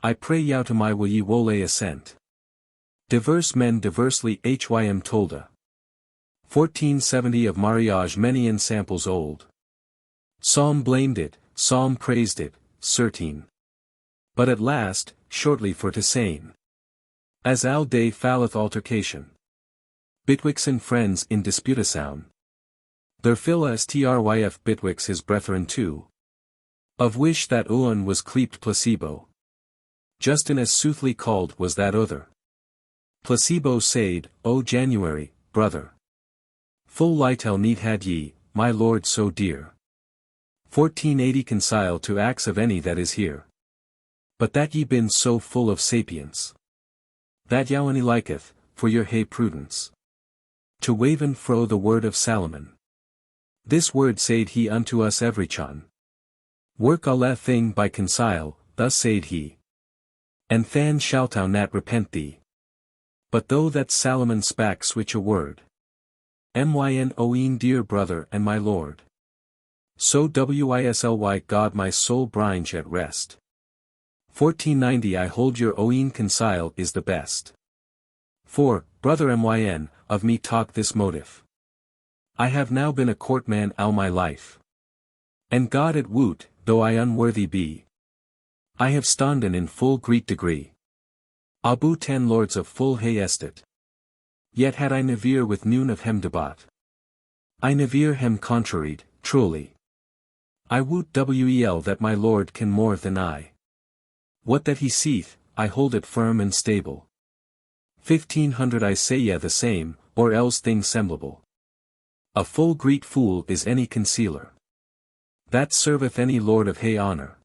I pray yow to my will ye wole assent. Diverse men diversely hym tolda. 1470 of mariage many in samples old. Psalm blamed it, psalm praised it, certain. But at last, shortly for to sane. As all day falleth altercation. Bitwixen friends in dispute a sound. There fill stryf Bitwix his brethren too. Of which that one was cleaped placebo. Justin as soothly called was that other. Placebo said, O January, brother. Full lightel need had ye, my lord so dear. 1480 concile to acts of any that is here. But that ye been so full of sapience. That yow any liketh, for your hey prudence. To waven fro the word of Salomon. This word said he unto us every chon. Work alle thing by concile, thus said he. And than shalt thou not repent thee. But though that Salomon spake switch a word. Myn oeen dear brother and my lord. So wisly God my soul bringe at rest. 1490 I hold your oeen concile is the best. For, brother myn, of me talk this motive. I have now been a courtman all my life. And God it woot, though I unworthy be. I have stonden in full Greek degree. Abu 10 lords of full hay estate. Yet had I never with noon of hem debat. I never hem contraried, truly. I woot wel that my lord can more than I. What that he seeth, I hold it firm and stable. 1500 I say ye the same, or else thing semblable. A full Greek fool is any concealer. That serveth any lord of hay honor.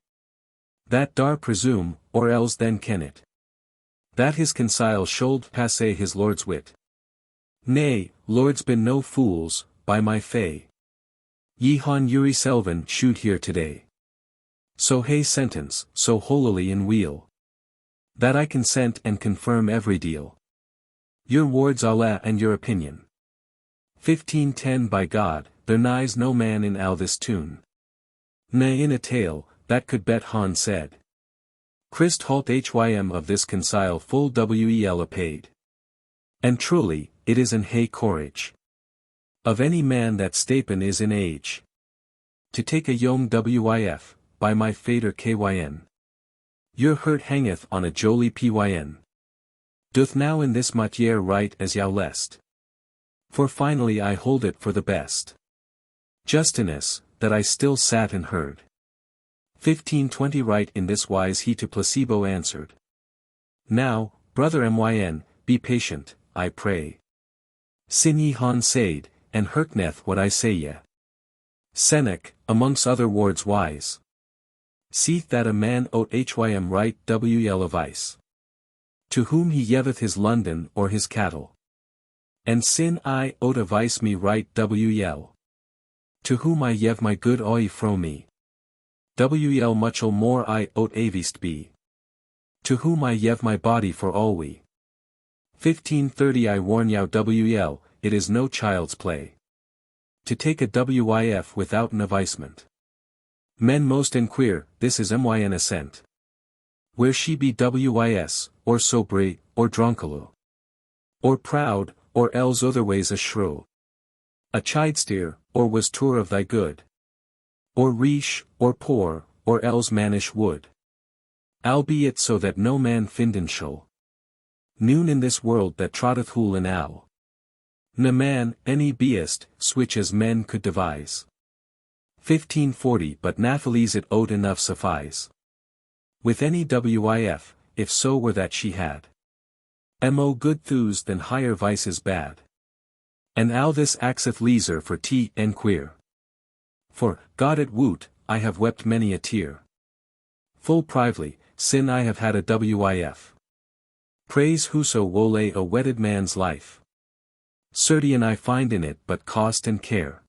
That dar presume, or else then can it. That his concile should passe his lord's wit. Nay, lords been no fools, by my fay. Ye han Yuri Selvin shoot here today. So hay sentence, so holily in wheel. That I consent and confirm every deal. Your words Allah and your opinion. 1510 By God, there nighs no man in all this tune. Nay in a tale, that could bet han said. Christ halt hym of this concile full wel a paid. And truly, it is an hay courage. Of any man that stapen is in age. To take a young wif, by my fader kyn. Your hurt hangeth on a jolie pyn. Doth now in this matiere right as yow lest. For finally I hold it for the best. Justinus, that I still sat and heard. 1520 Right in this wise he to placebo answered. Now, brother myn, be patient, I pray. Sin ye han said, and herkneth what I say ye. Senec, amongst other words wise. Seeth that a man ot hym right wel of ice. To whom he yeveth his London or his cattle. And sin I ot of ice me right wel. To whom I yev my good oi fro me. Wel muchel more I ot avist be. To whom I yev my body for alway. 1530 I warn yow wel, it is no child's play. To take a wif without an avisement. Men most enqueer, this is myn assent. Where she be wis, or sobre, or dronkalo. Or proud, or else otherways a shrew. A chidesteer, or was tour of thy good. Or riche, or poor, or else mannish wood. Albeit so that no man finden shall. Noon in this world that trotteth hool and owl. Na man, any beest, switch as men could devise. 1540 But Nathalie's it owed enough suffice. With any wif, if so were that she had. Mo good thews than higher vices bad. And ow this axeth leaser for tea and queer. For, God it woot, I have wept many a tear. Full prively, sin I have had a wif. Praise whoso wole a wedded man's life. Certain I find in it but cost and care.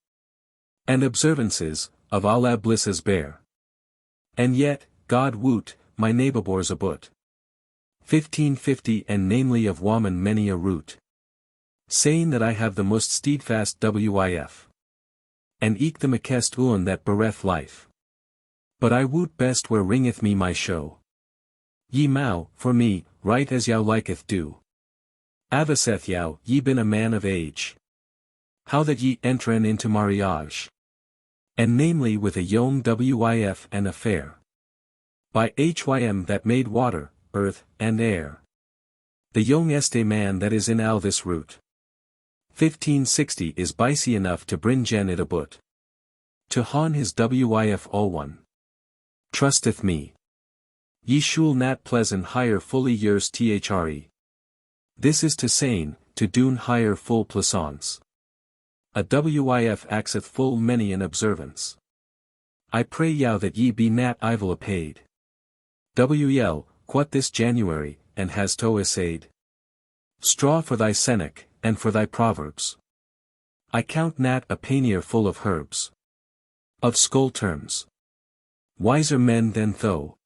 And observances, of Allah blisses bear. And yet, God woot, my neighbours aboot. 1550 And namely of woman many a root. Saying that I have the most steadfast wif. And eke the makest un that bereth life. But I woot best where ringeth me my show. Ye mau, for me, right as yow liketh do. Avaseth yow, ye been a man of age. How that ye entren into mariage. And namely with a young wif and a fair. By hym that made water, earth, and air. The young este man that is in all this root. 1560 Is bicey enough to bring gen it aboot. To hon his wif all one. Trusteth me. Ye shul nat pleasant higher fully yours thre. This is to saying, to doon higher full plaisance. A wif axeth full many an observance. I pray yow that ye be nat ivil apaid. Wel, quat this January, and has to essayed. Straw for thy Senec, and for thy Proverbs. I count nat a pannier full of herbs. Of skull terms. Wiser men than thou.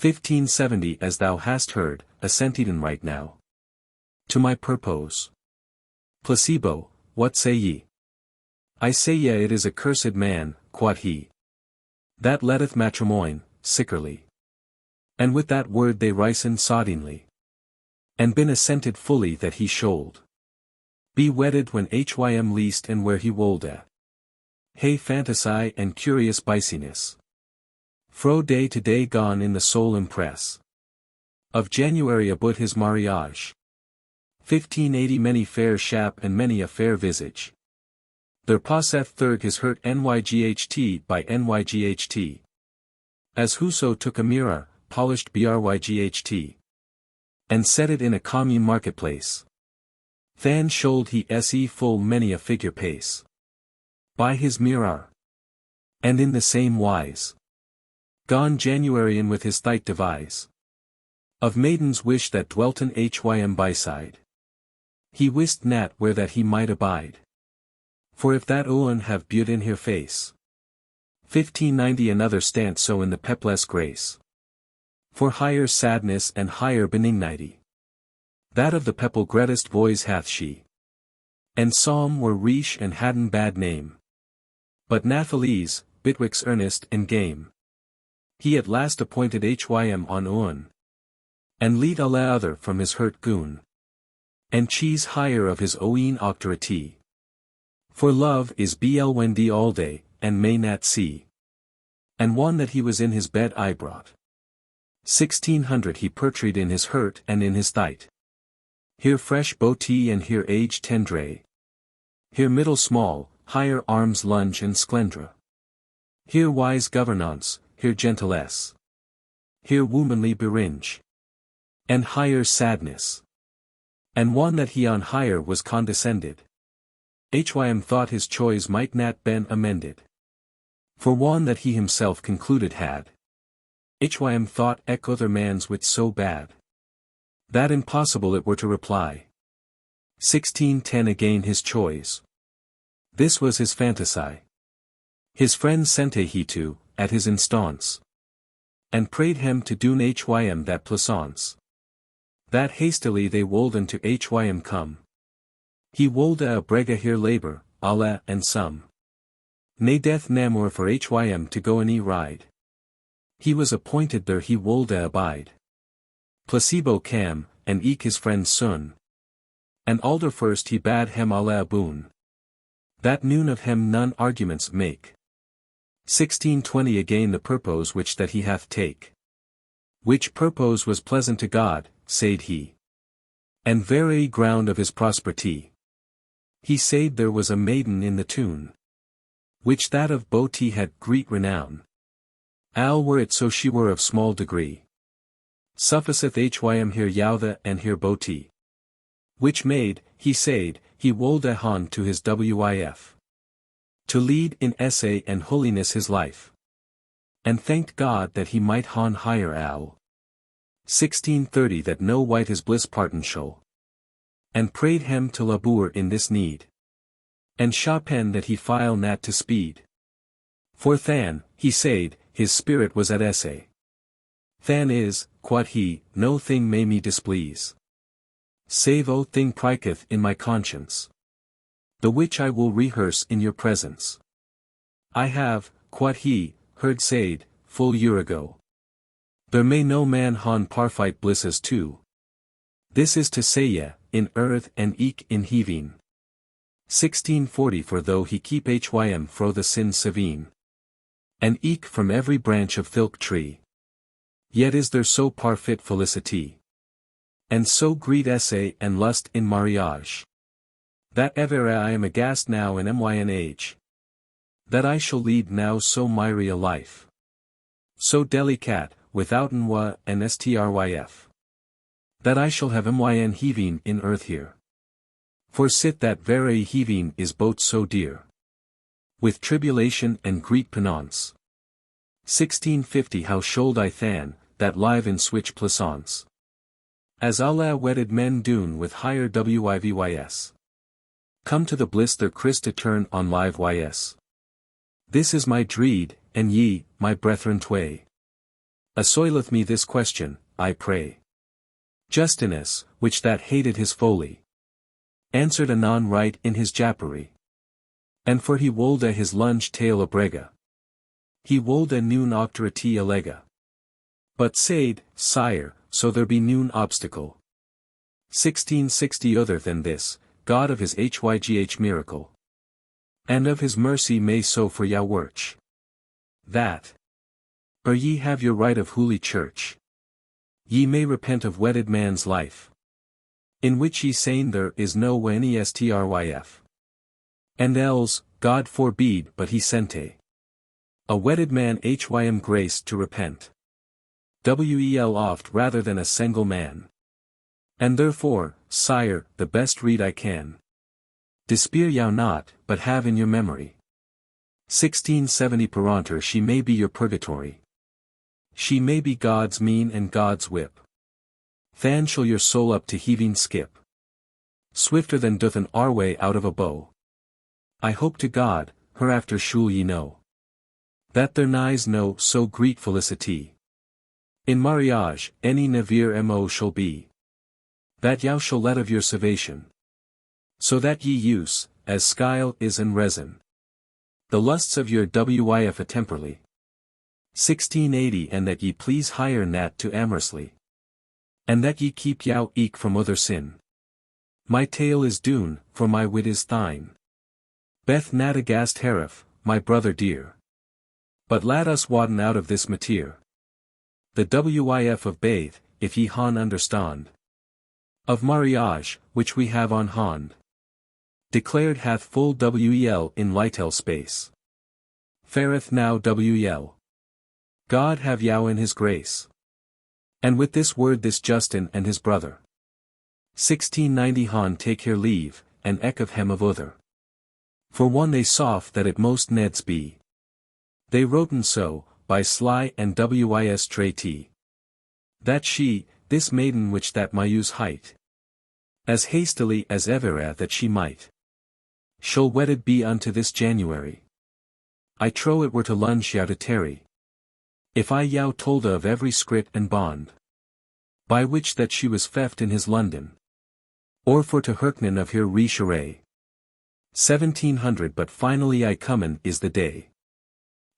1570 As thou hast heard, assenteden right now. To my purpose. Placebo, what say ye? I say ye it is a cursed man, quod he. That letteth matrimoine, sickerly. And with that word they risen soddingly. And been assented fully that he should be wedded when hym least and where he wold at. Hey fantasy and curious biciness. Fro day to day gone in the soul impress. Of January aboot his mariage. 1580 Many fair shap and many a fair visage. There passeth third his hurt nyght by nyght. As whoso took a mirror, polished bryght. And set it in a commune marketplace. Than should he se full many a figure pace. By his mirror. And in the same wise. Gone Januaryan with his thight devise. Of maidens wish that dwelten hym by side. He wist nat where that he might abide. For if that owen have beaut in her face. 1590 Another stant so in the pepless grace. For higher sadness and higher benignity. That of the pepple greatest voice hath she. And psalm were riche and hadn't bad name. But Nathalie's, Bitwick's earnest and game. He at last appointed hym on owen. And lead alla other from his hurt goon. And cheese higher of his oeen octority. For love is blnd all day, and may nat see. And one that he was in his bed I brought. 1600 He portrayed in his hurt and in his thight. Here fresh beauty and here age tendre. Here middle small, higher arms lunge and splendra. Here wise governance, here gentilesse. Here womanly beringe. And higher sadness. And one that he on higher was condescended. Hym thought his choice might nat ben amended. For one that he himself concluded had. Hym thought ec other man's wit so bad. That impossible it were to reply. 1610 Again his choice. This was his fantasy. His friend sente he to, at his instance. And prayed him to doen hym that plaisance. That hastily they wolden to hym come. He wolde a brega here labor, alla and some. Ne death namor for hym to go any ride. He was appointed there he wolde abide. Placebo cam, and eke his friend son. And alder first he bade hem alla boon. That noon of him none arguments make. 1620 again the purpose which that he hath take. Which purpose was pleasant to God, said he. And very ground of his prosperity. He said there was a maiden in the tune. Which that of bawdy had great renown. Al were it so she were of small degree. Sufficeth hym here youthe and here bawdy. Which made, he said, he wolde han to his wif. To lead in essay and holiness his life. And thanked God that he might han higher al. 1630 that no white his bliss parton shall. And prayed him to labour in this need. And Chopin that he file nat to speed. For than, he said, his spirit was at essay. Than is, quod he, no thing may me displease. Save o thing priketh in my conscience. The which I will rehearse in your presence. I have, quod he, heard said, full year ago. There may no man han parfite blisses too. This is to say ye, in earth and eke in heaving. 1640 for though he keep hym fro the sin sevene. And eke from every branch of thilk tree. Yet is there so parfit felicity. And so great essay and lust in mariage. That ever I am aghast now in myn age. That I shall lead now so miry a life. So delicat, withouten wa and stryf. That I shall have myn heaving in earth here. For sit that very heaving is both so dear. With tribulation and great penance. 1650 how should I than, that live in switch plaisance. As alla wedded men doon with higher wivys. Come to the bliss their Christ to turn on live ys. This is my dreed, and ye, my brethren tway. Assoileth me this question, I pray. Justinus, which that hated his folly. Answered anon right in his jappery. And for he wolde his lunge tail a brega. He wolde noon octority allega. But said, sire, so there be noon obstacle. 1660 other than this, God of his hygh miracle. And of his mercy may so for ya worch. That. Or ye have your right of holy church. Ye may repent of wedded man's life. In which ye saying there is no nestryf. And else, God forbede but he sente. A wedded man hym grace to repent. Wel oft rather than a single man. And therefore, sire, the best read I can. Despair yow not, but have in your memory. 1670 peranter she may be your purgatory. She may be God's mean and God's whip. Than shall your soul up to heaving skip. Swifter than doth an arway out of a bow. I hope to God, hereafter shall ye know. That there nighs no so great felicity. In mariage, any navire mo shall be. That yow shall let of your salvation. So that ye use, as skyle is and resin. The lusts of your wif attemperly. 1680 and that ye please hire nat to amorously. And that ye keep yow eke from other sin. My tale is doon, for my wit is thine. Beth nat agast herif, my brother dear. But let us wadden out of this mateer. The wif of bathe, if ye han understand. Of mariage, which we have on hand. Declared hath full wel in lightel space. Fareth now wel. God have yow in his grace. And with this word this Justin and his brother. 1690 han take her leave, and eke of hem of other. For one they soft that it most neds be. They wroten so, by sly and wis tray that she, this maiden which that my use height. As hastily as ever that she might. Shall wedded be unto this January. I trow it were to lunge yow to tarry. If I yow told of every scrit and bond, by which that she was feft in his London, or for to hearkening of her recheray. 1700 But finally I comen is the day,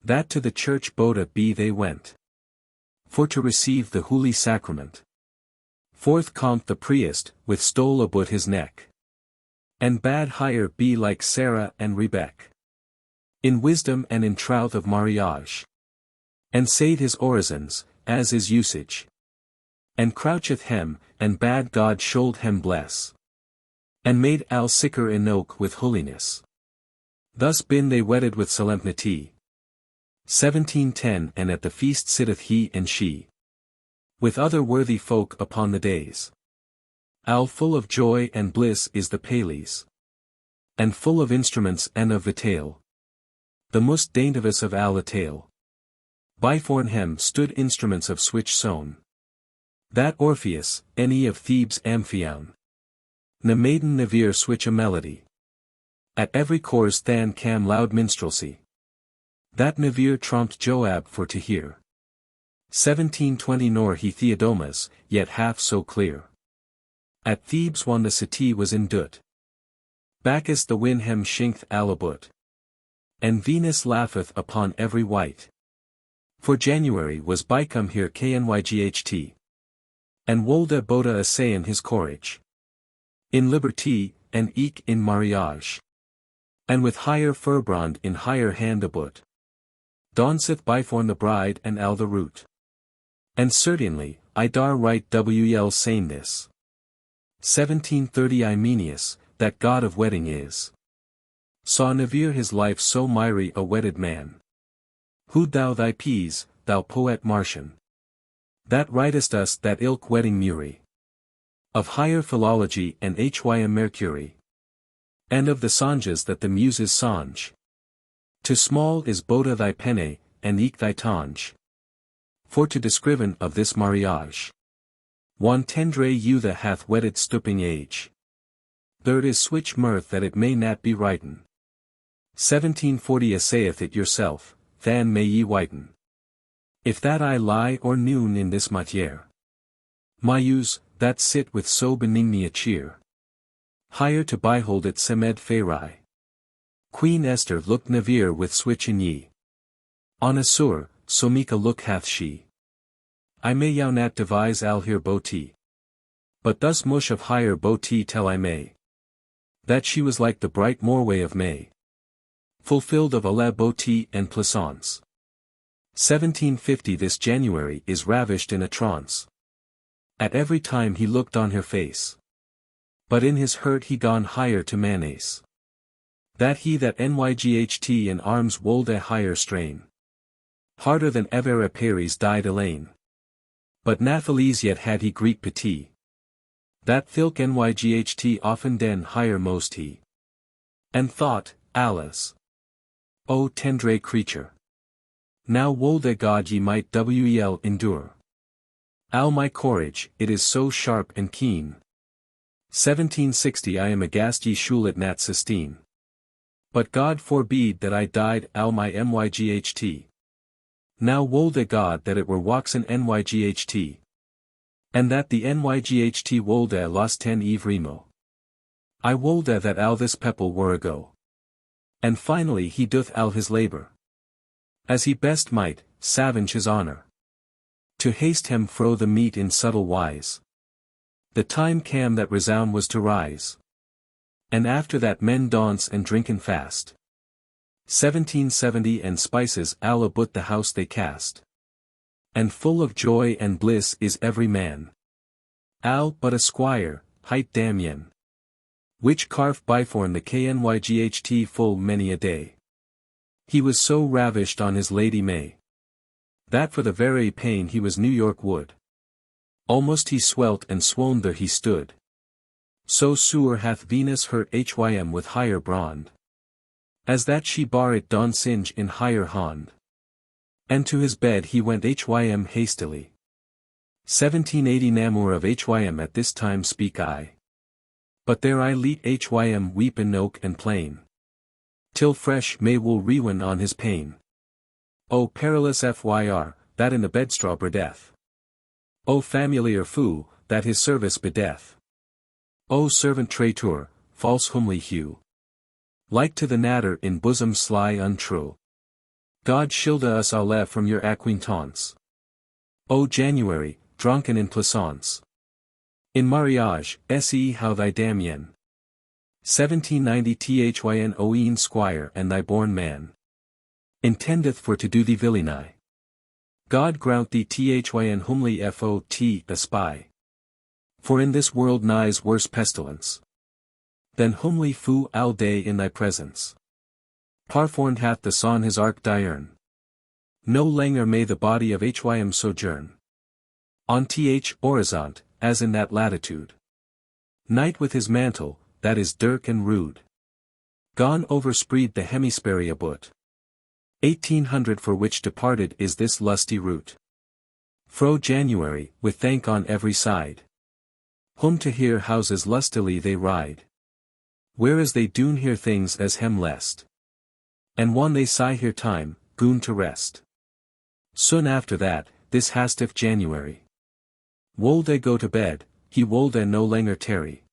that to the church Boda be they went, for to receive the holy sacrament. Forth compt the priest, with stole about his neck, and bade hire be like Sarah and Rebek, in wisdom and in troth of marriage, and said his orisons, as is usage, and croucheth hem, and bade God should hem bless, and made al sicker enoke with holiness. Thus been they wedded with solemnity. 1710 And at the feast sitteth he and she, with other worthy folk upon the days. Al full of joy and bliss is the pales, and full of instruments and of vitale. The most daintivous of al a tale. Before hem stood instruments of switch sown, that Orpheus, any of Thebes Amphion, na maiden Nevere switch a melody. At every chorus than cam loud minstrelsy, that Nevere tromped Joab for to hear. 1720 Nor he Theodomas, yet half so clear. At Thebes when the city was in dut, Bacchus the win hem shinkt alabut, and Venus laugheth upon every wight. For January was bicum here kyght, and wolde boda assayin his courage, in liberty, and eke in mariage, and with higher furbrand in higher hand abut, daunceth byforn the bride and al the root. And certainly, I dar right wel saying this. 1730 Imenius, that god of wedding is, saw Nevere his life so miry a wedded man. Who thou thy peas, thou poet Martian, that writest us that ilk wedding Muri, of higher philology and hym Mercury, and of the songes that the muses songe. To small is boda thy penne, and eke thy tonge, for to descriven of this mariage. One tendre youth hath wedded stooping age. There is switch mirth that it may not be righten. 1740 Assayeth it yourself, than may ye whiten. If that I lie or noon in this matière, my use, that sit with so benigni a cheer, higher to behold it semed ferai. Queen Esther looked Nevere with switch in ye. On Assur, so meek a look hath she. I may yow not devise al here boti, but thus mush of higher boti tell I may, that she was like the bright morway of May, fulfilled of alle boti and plaisance. 1750 This January is ravished in a trance. At every time he looked on her face, but in his hurt he gone higher to manace, that he that nyght in arms wold a higher strain, harder than ever a Paris died Elaine. But Nathalese yet had he Greek petit, that thilk nyght often den higher most he, and thought, Alice, O tendre creature, now wolde God ye might wel endure. Al my courage, it is so sharp and keen. 1760 I am aghast ye shulet nat sustine. But God forbede that I died al my myght. Now wolde God that it were waxen nyght. And that the nyght wolde lost ten eve remo. I wolde that al this pepple were ago. And finally he doth al his labor, as he best might, savenge his honor, to haste him fro the meat in subtle wise. The time cam that resound was to rise, and after that men dance and drinken fast. 1770 And spices all about the house they cast, and full of joy and bliss is every man. Al but a squire, hight Damien, which carved byforn the kyght full many a day. He was so ravished on his lady May, that for the very pain he was New York wood. Almost he swelt and swoon there he stood. So sure hath Venus hurt hym with higher brand, as that she bar it don singe in higher hand. And to his bed he went hym hastily. 1780 Namur of hym at this time speak I. But there I let hym weep in oak and plain, till fresh May will rewen on his pain. O perilous Fyr, that in the bedstraw bredeth. O familiar foo, that his service bedeth. O servant traitor, false humly hew. Like to the natter in bosom sly untrue. God shilde us alle from your acquaintance. O January, drunken in plaisance. In mariage, se how thy damien. 1790 thyn oeen Squire and thy born man. Intendeth for to do thee villainy. God grant thee thyn humly fot a spy. For in this world nighs worse pestilence than humly foo all day in thy presence. Parforn hath the son his arc diurn. No langer may the body of hym sojourn. On horizont, as in that latitude. Night with his mantle, that is dirk and rude. Gone overspread the hemisphere about. 1800 for which departed is this lusty route. Fro January, with thank on every side. Whom to hear houses lustily they ride. Whereas they doon hear things as hem lest. And one they sigh hear time, goon to rest. Soon after that, this hasteth January. Wold they go to bed, he wold and no langer tarry.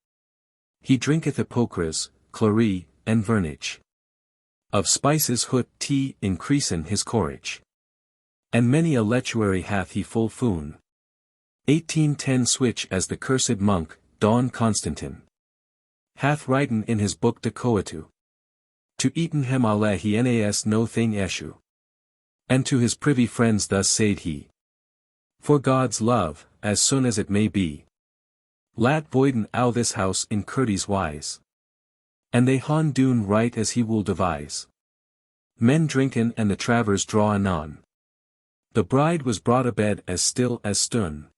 He drinketh epocras, clary, and vernage. Of spices hut tea increasen his courage. And many a lechuary hath he full foon. 1810 switch as the cursed monk, Don Constantin. Hath written in his book de coetu. To eaten hem alle he nas no thing eschew. And to his privy friends thus said he. For God's love, as soon as it may be. Lat voiden out this house in courteous wise. And they han doon right as he will devise. Men drinken and the travers draw anon. The bride was brought a bed as still as stun.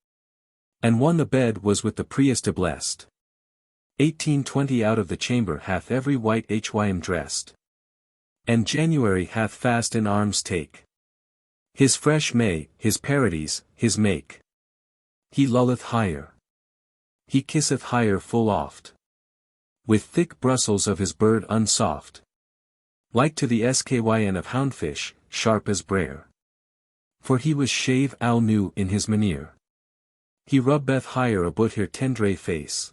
And one the bed was with the priest blessed. 1820 out of the chamber hath every white hym dressed. And January hath fast in arms take. His fresh May, his parodies, his make. He lulleth higher. He kisseth higher full oft. With thick brustles of his bird unsoft. Like to the skyn of houndfish, sharp as brayer. For he was shave al new in his manier. He rubbeth higher about her tendre face.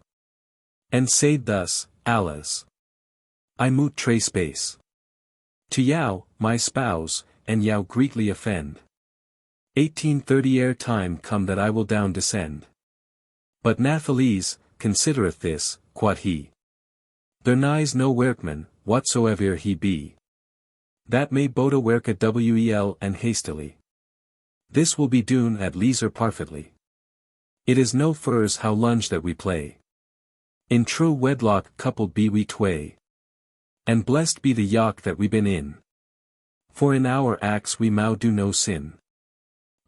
And said thus, Alas. I moot tray space. To yow, my spouse, and yow greatly offend. 1830 ere time come that I will down descend. But Nathalese, considereth this, quod he. There nighs no workman, whatsoever he be. That may boda werka wel and hastily. This will be doon at leisure parfitly. It is no furs how lunge that we play. In true wedlock coupled be we tway. And blessed be the yock that we been in. For in our acts we mow do no sin.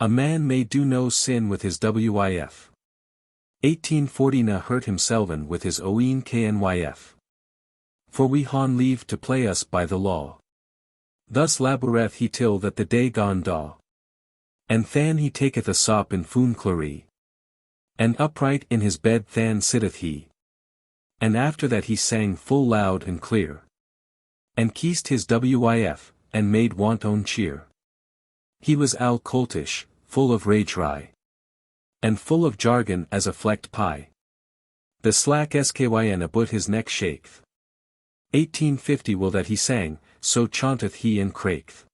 A man may do no sin with his wif. 1840 na hurt himselven with his oeen knyf. For we han leave to play us by the law. Thus laboureth he till that the day gone daw. And than he taketh a sop in foon clary. And upright in his bed than sitteth he. And after that he sang full loud and clear. And kissed his wif, and made wanton cheer. He was al coltish, full of rage wry. And full of jargon as a flecked pie. The slack skyn about his neck shaketh. 1850 will that he sang, so chaunteth he in craketh.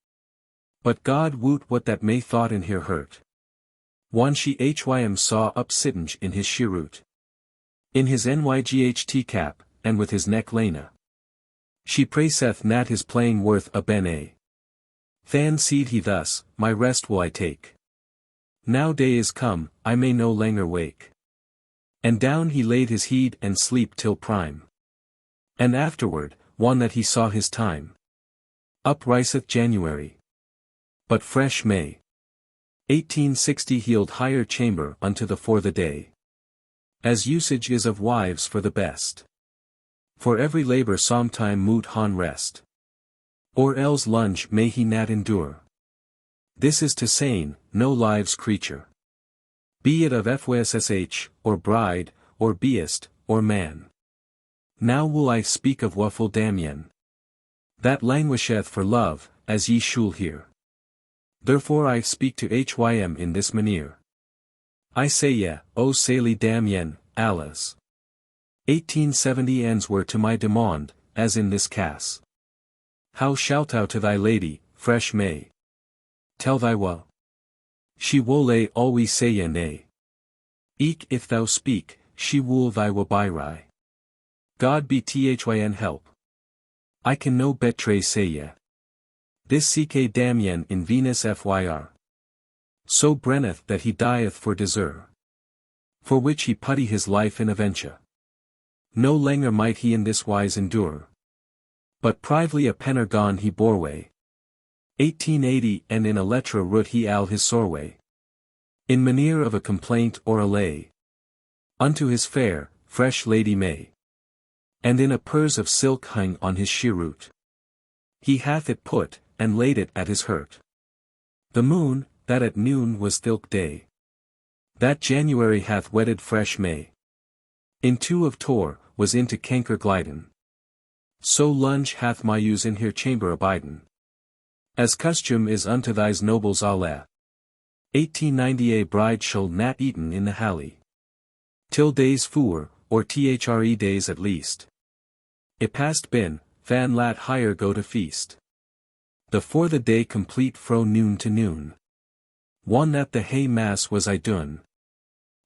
But God woot what that may thought in here hurt. One she hym saw up sittinge in his sheroot. In his nyght cap, and with his neck lena. She praiseth nat his playing worth a bene. Than seed he thus, my rest will I take. Now day is come, I may no langer wake. And down he laid his heed and sleep till prime. And afterward, one that he saw his time. Up riseth January. But fresh May. 1860 healed higher chamber unto the for the day. As usage is of wives for the best. For every labour sometime moot han rest. Or else lunge may he nat endure. This is to saying, no lives creature. Be it of fwssh, or bride, or beast, or man. Now will I speak of waffle damien. That languisheth for love, as ye shall hear. Therefore I speak to hym in this manner. I say ye, O Sally Damien, Alice. 1870 ends were to my demand, as in this cass. How shalt thou to thy lady, fresh May? Tell thy wa. She wole always say ye nay. Eke if thou speak, she wool thy wa by rye. God be thyn help. I can no betray say ye. This ck Damien in Venus fyr. So brenneth that he dieth for desert. For which he putty his life in aventure. No langer might he in this wise endure. But privily a penner gone he bore way. 1880 and in a letter wrote he al his soreway. In manere of a complaint or a lay. Unto his fair, fresh Lady May. And in a purse of silk hung on his sheroot. He hath it put, and laid it at his hurt. The moon, that at noon was thilk day. That January hath wedded fresh May. In two of Tor, was into canker gliden. So lunge hath my use in her chamber abiden. As custom is unto thys nobles alle. 1890 a bride shall nat eaten in the halley. Till days four, or thre days at least. It past been, fan lat higher go to feast. The for the day complete fro noon to noon. One that the hay mass was I done.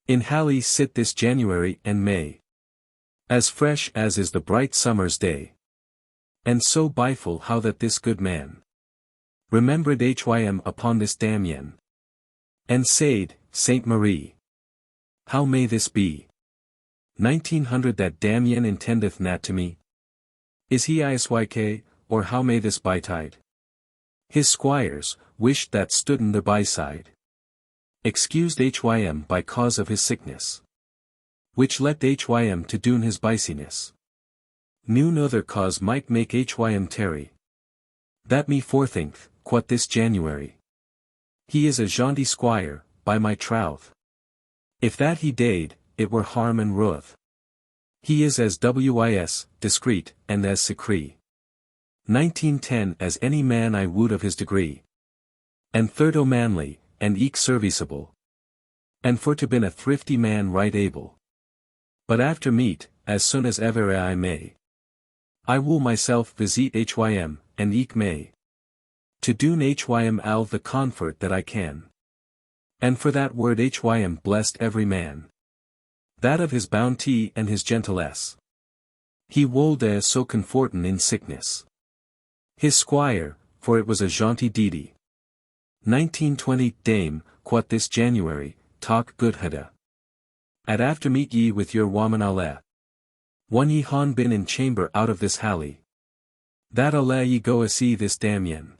In halley sit this January and May. As fresh as is the bright summer's day. And so biful how that this good man remembered hym upon this Damien. And said, Saint Marie. How may this be? 1900 that Damien intendeth nat to me? Is he isyk, or how may this betide? His squires, wished that stood'n the byside. Excused hym by cause of his sickness. Which let hym to doon his biciness. Noon other cause might make hym tarry. That me forthinkth, quat this January. He is a jaunty squire, by my troth. If that he dade, it were harm and ruth. He is as wis, discreet, and as secret. 1910 as any man I woot of his degree. And thirdo manly, and eke serviceable. And for to been a thrifty man right able. But after meat, as soon as ever I may. I will myself visit hym, and eke may. To doon hym al the comfort that I can. And for that word hym blessed every man. That of his bounty and his gentilesse. He wolde so comforten in sickness. His squire, for it was a jaunty deedy. 1920 Dame, quat this January, talk good hada. At after meet ye with your woman alle. One ye han been in chamber out of this halley. That alle ye go a see this Damien.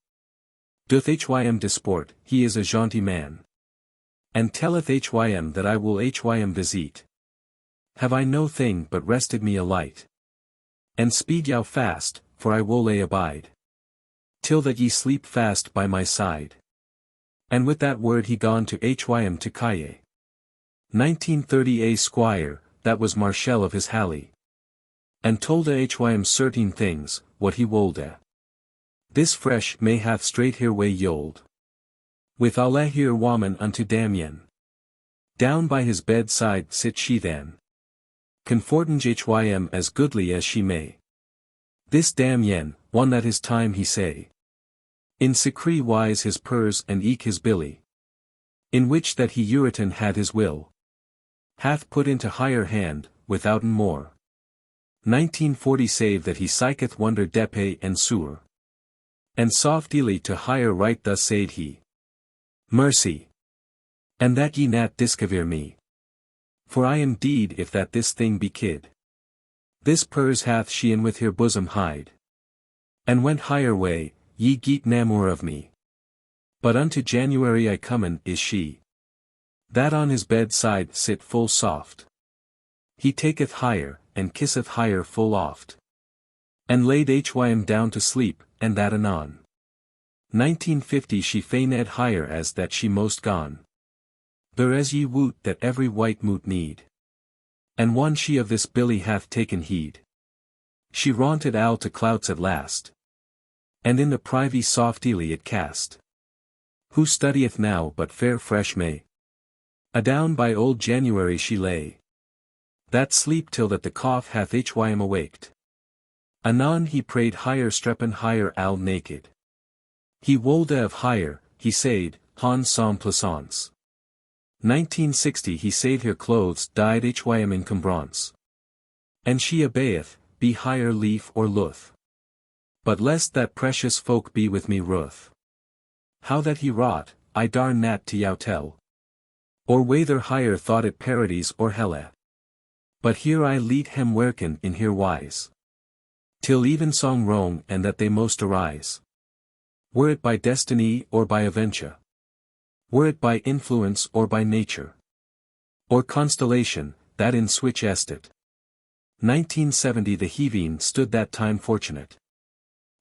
Doth hym disport, he is a jaunty man. And telleth hym that I will hym visit. Have I no thing but rested me a light. And speed yow fast, for I will abide. Till that ye sleep fast by my side. And with that word he gone to hym to calle. 1930 a squire, that was marshal of his halley. And told hym certain things, what he wolde. This fresh May hath straight here way yold. With alle here woman unto Damien. Down by his bedside sit she then. Confortange hym as goodly as she may. This Damien, one that his time he say. In secret wise his purse and eke his billy. In which that he Uriton had his will. Hath put into higher hand, withouten more. 1940 save that he psycheth wonder depe and sewer. And softly to higher right thus said he. Mercy! And that ye nat discover me. For I am deed if that this thing be kid. This purse hath she in with her bosom hide. And went higher way, ye geet namor of me. But unto January I comen is she. That on his bedside sit full soft. He taketh higher, and kisseth higher full oft. And laid hym down to sleep, and that anon. 1950 she feigned higher as that she most gone. There as ye woot that every white moot need. And one she of this billy hath taken heed. She raunted al to clouts at last. And in the privy softly it cast. Who studieth now but fair fresh May? Adown by old January she lay. That sleep till that the cough hath him awaked. Anon he prayed higher strepen higher al naked. He wolde of higher, he said, han sans plaisance. 1960 he said her clothes died him encumbrance. And she obeyeth, be higher leaf or luth. But lest that precious folk be with me ruth. How that he wrought, I dar not to you tell. Or whether higher thought it parodies or helle. But here I lead hem werken in here wise. Till even song wrong and that they most arise. Were it by destiny or by aventure? Were it by influence or by nature? Or constellation, that in switch est it? 1970 the heaving stood that time fortunate.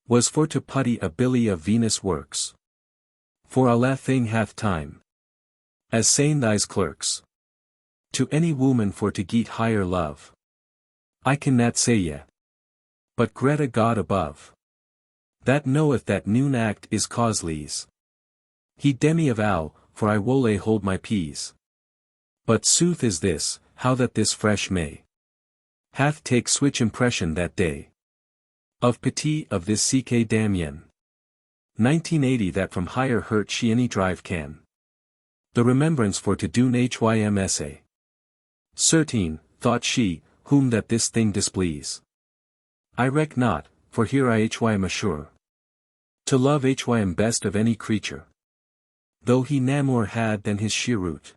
Was for to putty a billy of Venus works. For Allah thing hath time. As saying thys clerks. To any woman for to get higher love. I can not say ye. But Greta God above. That knoweth that noon act is causeleys. He demi of al, for I wole hold my peas. But sooth is this, how that this fresh May hath take switch impression that day. Of pity of this ck damien. 1980 that from higher hurt she any drive can. The remembrance for to do hym essay. Certain, thought she, whom that this thing displease. I reck not, for here I hym assure. To love hym best of any creature. Though he na more had than his sheerroot.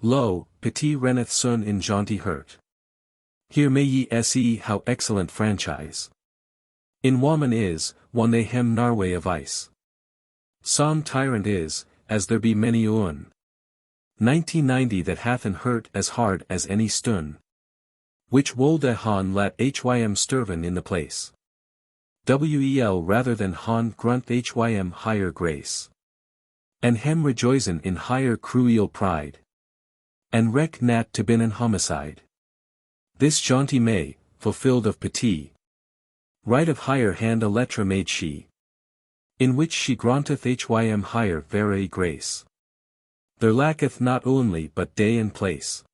Lo, pity renneth sun in jaunty hurt. Here may ye see how excellent franchise. In woman is, one they hem narway of ice. Some tyrant is, as there be many un. 1990 that hath an hurt as hard as any stun. Which wolde han lat hym sterven in the place. Wel rather than han grunt hym higher grace. And hem rejoicen in higher cruel pride. And reck nat to bin an homicide. This jaunty May, fulfilled of pity. Right of higher hand a letter made she. In which she granteth hym higher very grace. There lacketh not only but day and place.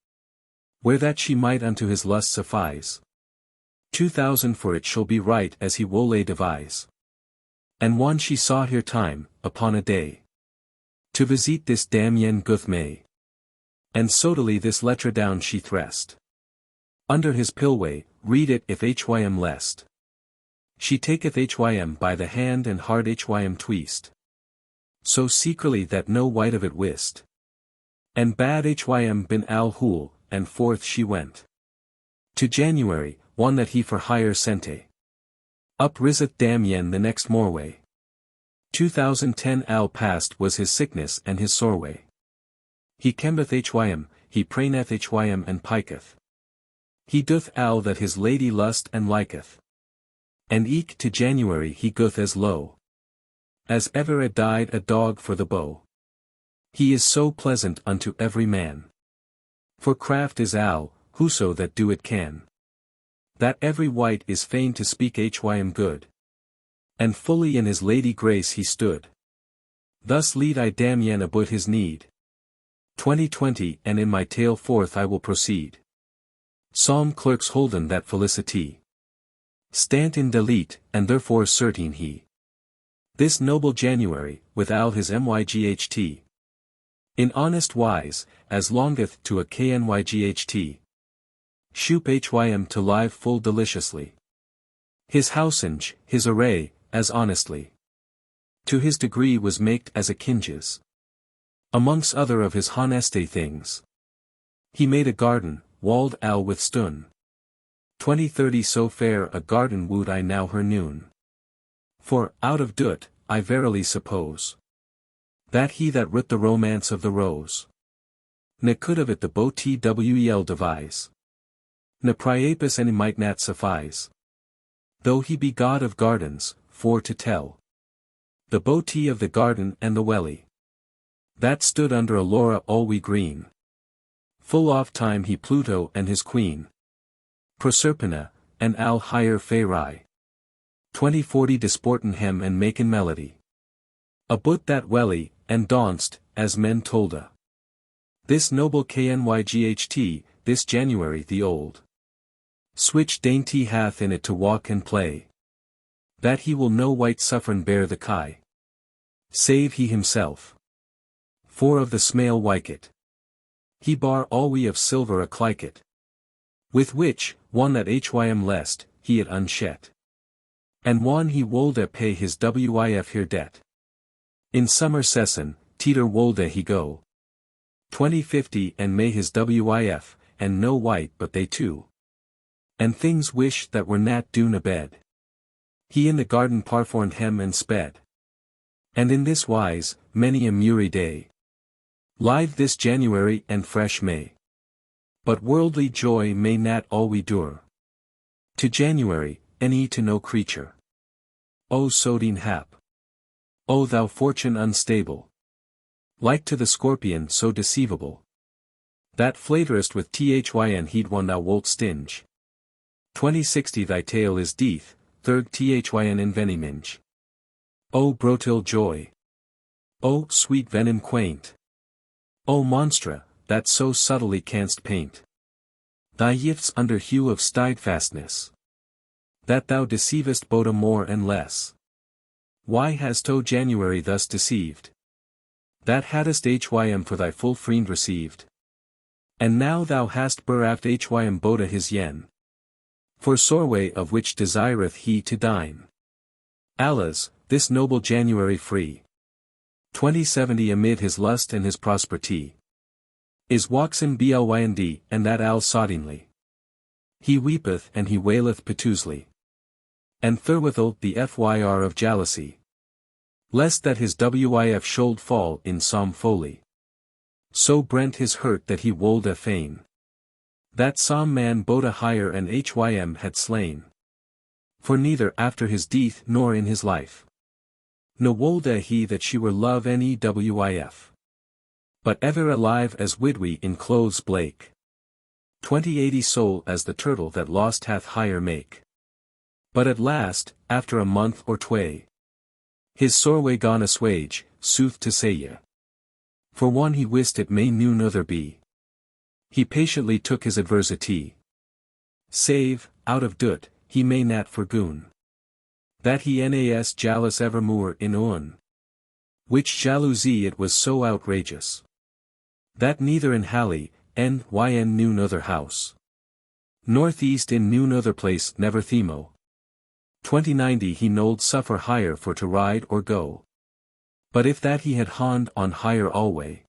Where that she might unto his lust suffice. 2000 for it shall be right as he wole devise. And one she saw here time, upon a day. To visit this damien guth May. And sotily this letter down she threst. Under his pilway, read it if hym lest. She taketh hym by the hand and hard hym twist. So secretly that no white of it wist. And bade hym bin al hool, and forth she went. To January, one that he for hire sente. Up riseth damien the next morway. 2010 al past was his sickness and his soreway. He kembeth hym, he praineth hym and piketh. He doth al that his lady lust and liketh. And eke to January he goeth as low. As ever a died a dog for the bow. He is so pleasant unto every man. For craft is al, whoso that do it can. That every wight is fain to speak hym good. And fully in his lady grace he stood. Thus lead I damien about his need. 2020 and in my tale forth I will proceed. Psalm clerks holden that felicity. Stant in delete, and therefore certain he. This noble January, without his myght. In honest wise, as longeth to a knyght. Shoop hym to live full deliciously. His housenge, his array, as honestly. To his degree was maked as a kinges. Amongst other of his honeste things. He made a garden, walled al with stun. 2030 so fair a garden would I now her noon. For, out of doot, I verily suppose. That he that writ the romance of the rose. Ne could of it the beau twel devise. Ne priapus any might not suffice. Though he be god of gardens, for to tell. The beauty of the garden and the welly. That stood under a laura alwy green. Full oft time he Pluto and his queen. Proserpina, and al higher Pharai. 2040 disporten hem and maken melody. About that welly, and danced, as men tolda. This noble Knyght, this January the old switch dainty hath in it to walk and play, that he will no white suffern bear the kai, save he himself. For of the smale wyket, he bar all we of silver a clyket, with which, one that hym lest, he it unshet. And one he wolde pay his wif here debt. In summer session, teeter wolde he go 2050 and may his wif, and no white but they two. And things wish that were nat doon abed. He in the garden parforned hem and sped. And in this wise, many a mury day, live this January and fresh May. But worldly joy may nat alwe dure. To January, any to no creature. O sodine hap. O thou fortune unstable. Like to the scorpion so deceivable, that flaterest with thyn heed one thou wolt stinge. 2060 thy tale is death, third thyn in veniminge. O brotil joy. O sweet venom quaint. O monstra, that so subtly canst paint thy yifts under hue of steadfastness, that thou deceivest both more and less. Why hast O January thus deceived? That hadst hym for thy full friend received. And now thou hast beraft hym boda his yen. For sorway of which desireth he to dine. Alas, this noble January free. 2070 amid his lust and his prosperity. Is waxen blynd, and that al soddenly. He weepeth and he waileth piteously. And therewithal the fyr of jealousy, lest that his wif should fall in some folly. So brent his hurt that he wolde fain, that some man boda higher and hym had slain. For neither after his death nor in his life, no wolde he that she were love any wif, but ever alive as widwy in clothes blake. 2080 soul as the turtle that lost hath higher make. But at last, after a month or tway, his soreway gone assuage, sooth to say ye. For one he wist it may knew nother be. He patiently took his adversity. Save, out of doot, he may nat forgoon. That he nas jealous evermore in un. Which jalousie it was so outrageous, that neither in Halley, yn knew nother house. Northeast in knew nother place never themo. 2090 he nold suffer higher for to ride or go. But if that he had hond on higher alway,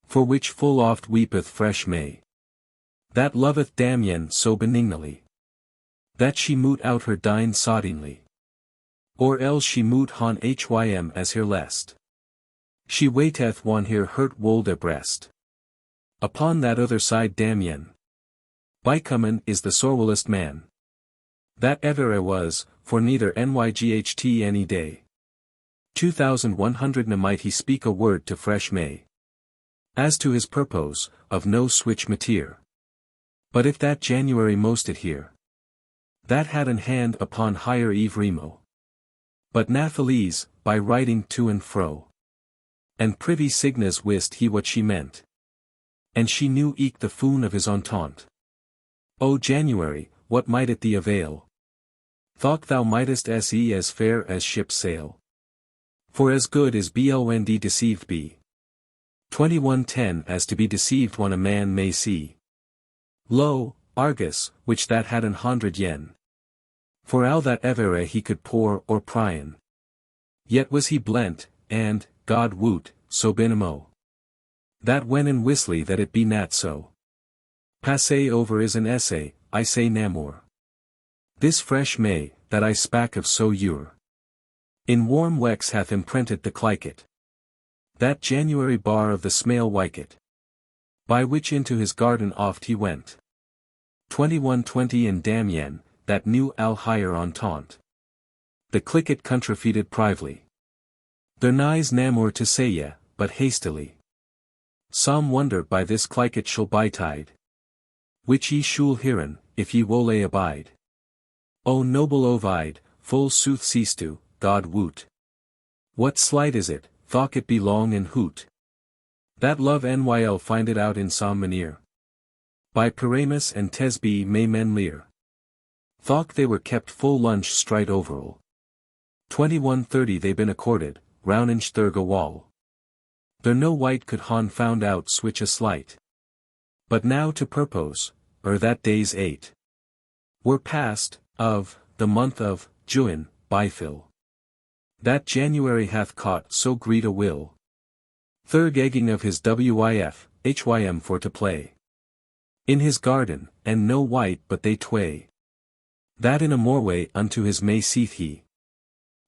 for which full oft weepeth fresh May, that loveth Damien so benignly, that she moot out her dine soddenly, or else she moot hon hym as her lest. She waiteth one here hurt wolde breast. Upon that other side Damien Bycumen is the sorwellest man that ever was, for neither nyght any day. 2100 might he speak a word to fresh May. As to his purpose, of no switch mateer. But if that January mosted here, that had an hand upon higher eve remo. But Nathalise, by writing to and fro. And privy Signas wist he what she meant. And she knew eke the foon of his entente. O January, what might it thee avail? Thought thou mightest se as fair as ship's sail. For as good is blnd deceived be. 2110 as to be deceived when a man may see. Lo, Argus, which that had 100 yen. For all that ever he could pour or pryen. Yet was he blent, and, God woot, so binamo. That when in Wisley that it be nat so. Passé over is an essay, I say namor. This fresh May, that I spak of so ure. In warm wex hath imprinted the clyket. That January bar of the smale wyket. By which into his garden oft he went. 2120 in Damien, that new al higher entente. The clicket contrafeited privily. Their nigh namor to say ye, but hastily. Some wonder by this clyket shall betide. Which ye shul hearen, if ye wole abide. O noble Ovid, full sooth seestu, God woot. What slight is it, though it be long and hoot. That love nyl find it out in some manere. By Pyramus and Tesbe may men lear. Though they were kept full lunch straight overall. 2130 they been accorded, roundinch thurga wall. There no wight could hon found out switch a slight. But now to purpose, that day's 8. Were past, of, the month of, Juin, Byfill. That January hath caught so great a will. Thurg egging of his hym for to play. In his garden, and no wight but they tway. That in a moorway unto his may seeth he.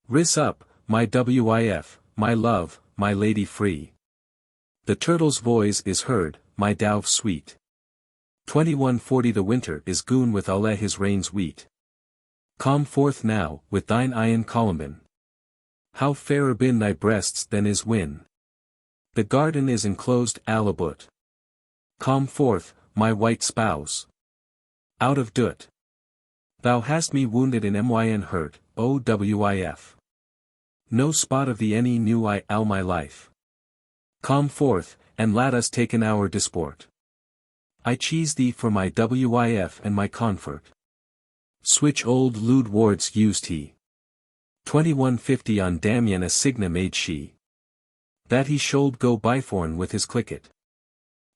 Ris up, my my love, my lady free. The turtle's voice is heard, my dove sweet. 2140 the winter is goon with alle his rains wheat. Come forth now, with thine iron columbine. How fairer been thy breasts than is win. The garden is enclosed alabut. Come forth, my white spouse. Out of doot. Thou hast me wounded in myn hurt, o wif. No spot of thee any knew I all my life. Come forth, and let us take an hour disport. I cheese thee for my wif and my comfort. Switch old lewd words used he. 2150 on Damien a signa made she. That he should go byforn with his clicket.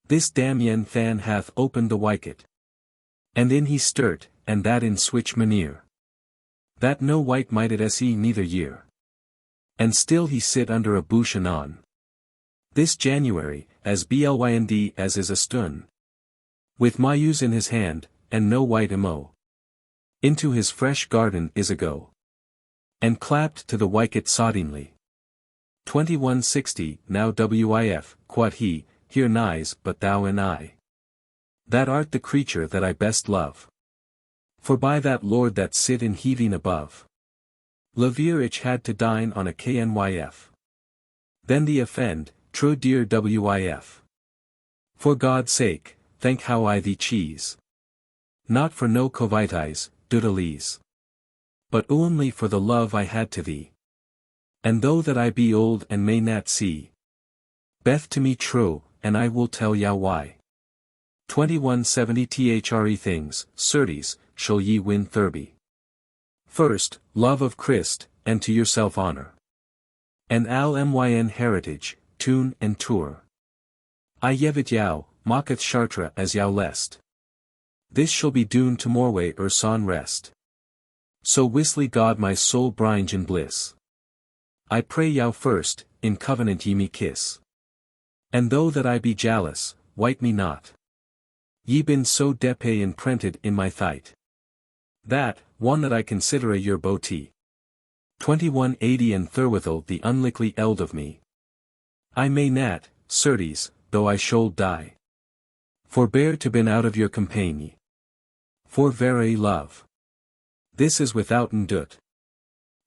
This Damien than hath opened the wicket. And in he sturt, and that in switch manere. That no wight mighted se neither year. And still he sit under a bush anon. This January, as blynd as is a stun. With my use in his hand, and no wight mo. Into his fresh garden is a go. And clapped to the wicket soddingly. 2160 now wif, quod he, here nighs but thou and I. That art the creature that I best love. For by that Lord that sit in heaving above. Levere ich had to dine on a knyf. Then the offend, true dear wif. For God's sake, thank how I thee cheese. Not for no covities, doodalies. But only for the love I had to thee. And though that I be old and may not see. Beth to me true, and I will tell ya why. 2170 thre things, certes, shall ye win thurby. First, love of Christ, and to yourself honor. And al myn heritage, tune and tour. I yevit yau, mocketh chartre as yau lest. This shall be dune to morway son rest. So wisly God my soul bringe in bliss. I pray yau first, in covenant ye me kiss. And though that I be jealous, wight me not. Ye been so depe imprinted in my thight. That, one that I consider a your boti. 2180 and therewithal the unlikely eld of me. I may not, certes, though I should die. Forbear to bin out of your compagnie. For very love. This is withouten doot.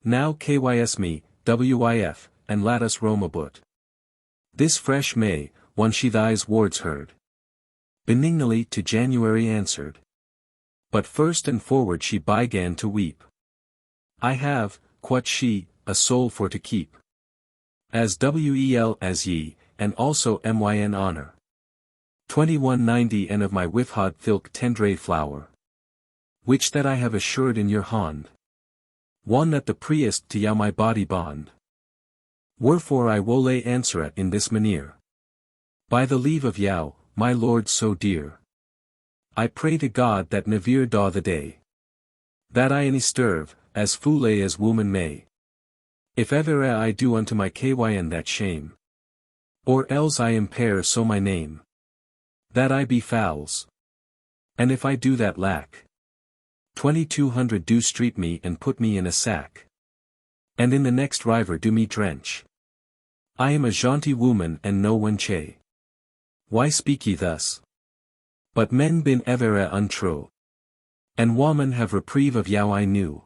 Now kys me, wif, and let us roam about. This fresh May, one she thy's words heard. Benignly to January answered. But first and forward she began to weep. I have, quoth she, a soul for to keep. As wel as ye, and also myn honor. 2190 and of my wifhod thilk tendre flower. Which that I have assured in your hand. One that the priest to yau my body bond. Wherefore I will lay answer it in this manere. By the leave of yau, my lord so dear. I pray to God that never daw the day. That I any sterve, as foule as woman may. If ever I do unto my kyn that shame. Or else I impair so my name. That I be fouls. And if I do that lack. 2200 do street me and put me in a sack. And in the next river do me drench. I am a jaunty woman and no one che. Why speak ye thus? But men bin evere untrue. And woman have reprieve of yau I knew.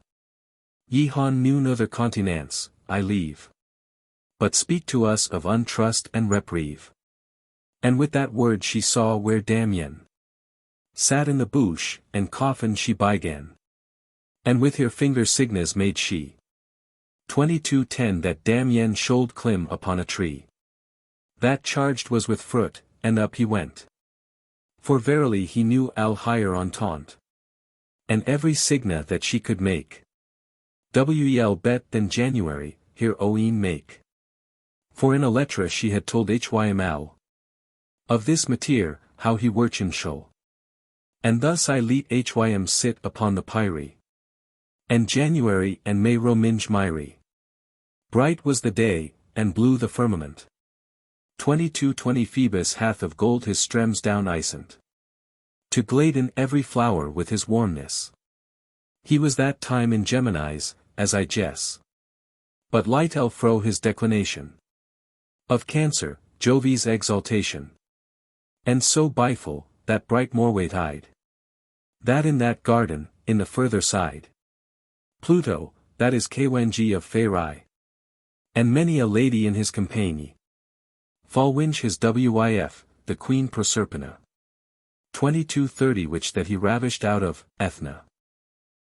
Ye han knew nother continence, I leave. But speak to us of untrust and reprieve. And with that word she saw where Damien sat in the bush, and coffin she began. And with her finger signas made she. 22:10 That damn yen should climb upon a tree. That charged was with fruit, and up he went. For verily he knew Al higher on taunt. And every signa that she could make. Wel bet than January, here Oeen make. For in a letter she had told Hym Al. Of this matter, how he wirchen shall. And thus I let Hym sit upon the pyre. And January and May rominge myri. Bright was the day, and blue the firmament. 22:20 Phoebus hath of gold his streams down icent. To gladen every flower with his warmness. He was that time in Gemini's, as I guess. But light fro his declination. Of Cancer, Jove's exaltation. And so biful, that bright Morway tide. That in that garden, in the further side. Pluto, that is Kwenji of Fairai. And many a lady in his company. Falwinch his Wif, the Queen Proserpina. 22:30 Which that he ravished out of, Ethna.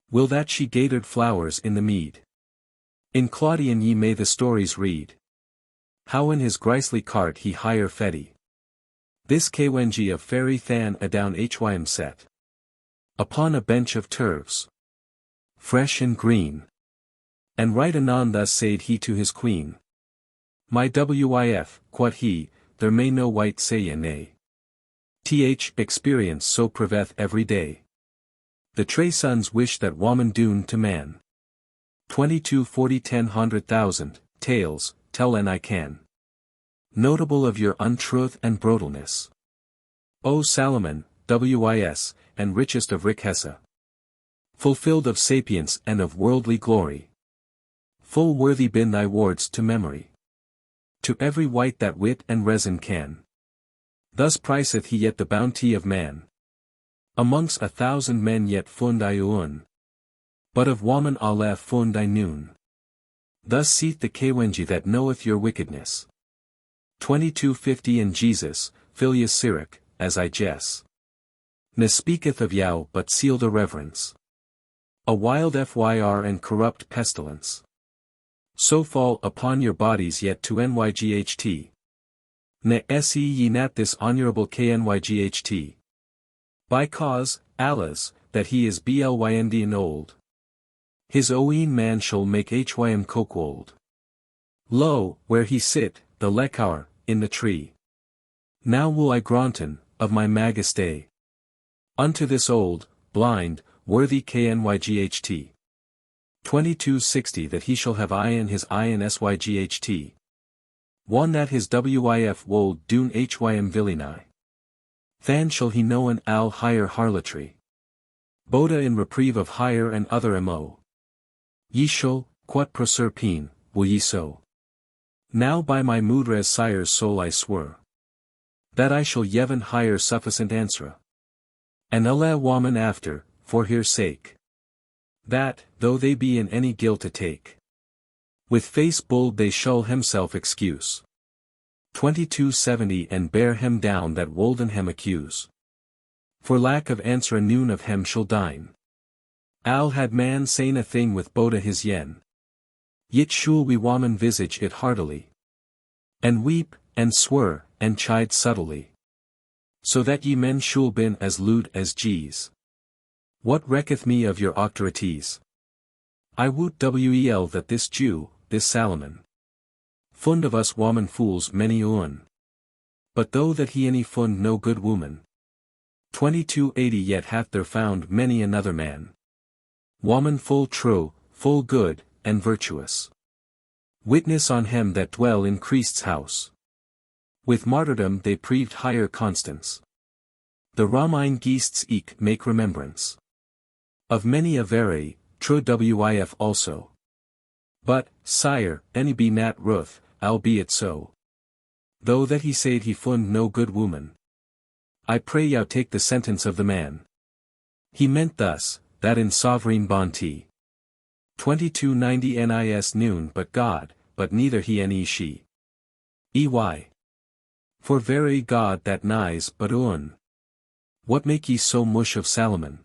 Will that she gathered flowers in the mead. In Claudian ye may the stories read. How in his grisly cart he higher feddy. This Kwenji of Fairy Than adown Hym set. Upon a bench of turves. Fresh and green. And right anon thus said he to his queen. My Wif, quod he, there may no white say nay. Experience so preveth every day. The Trey sons wish that woman doomed to man. 22:40 10,100,000, tales, tell an I can. Notable of your untruth and brutalness. O Salomon, Wis, and richest of Rikhessa. Fulfilled of sapience and of worldly glory. Full worthy been thy words to memory. To every wight that wit and reason can. Thus priceth he yet the bounty of man. Amongst 1,000 men yet fund I un. But of woman Allah fund I noon. Thus seeth the Kwenji that knoweth your wickedness. 22:50 And Jesus, Filius Syric, as I guess. Ne speaketh of Yao but sealed a reverence. A wild fyr and corrupt pestilence. So fall upon your bodies yet to nyght. Ne se ye not this honorable knyght. By cause, Allah's, that he is blynd and old. His oeen man shall make Hym cokewold. Lo, where he sit, the lekar, in the tree. Now will I granten, of my majesty. Unto this old, blind, worthy knyght. 22:60 That he shall have in his syght. One that his wif wold doon Hym villini. Than shall he know an al higher harlotry. Boda in reprieve of higher and other mo. Ye shall, quot proserpine, will ye so. Now by my mudras sire's soul I swear. That I shall yevon higher sufficient answer. And Allah woman after, for her sake. That, though they be in any guilt to take. With face bold they shall himself excuse. 22:70 And bear him down that wolden him accuse. For lack of answer noon of him shall dine. Al had man sayn a thing with boda his yen. Yet shul we woman visage it heartily. And weep, and swear, and chide subtly. So that ye men shul bin as lewd as gees. What recketh me of your auctorities? I woot wel that this Jew, this Salomon. Fund of us woman fools many un. But though that he any fund no good woman. 22:80 Yet hath there found many another man. Woman full true, full good, and virtuous. Witness on him that dwell in Christ's house. With martyrdom they proved higher constance. The Ramine Geists eke make remembrance. Of many a very, true wif also. But, sire, any be nat ruth, albeit so. Though that he said he fund no good woman. I pray you take the sentence of the man. He meant thus, that in sovereign bounty. 22:90 Nis noon but God, but neither he any she. Ey. For very God that nighs but un. What make ye so mush of Salomon?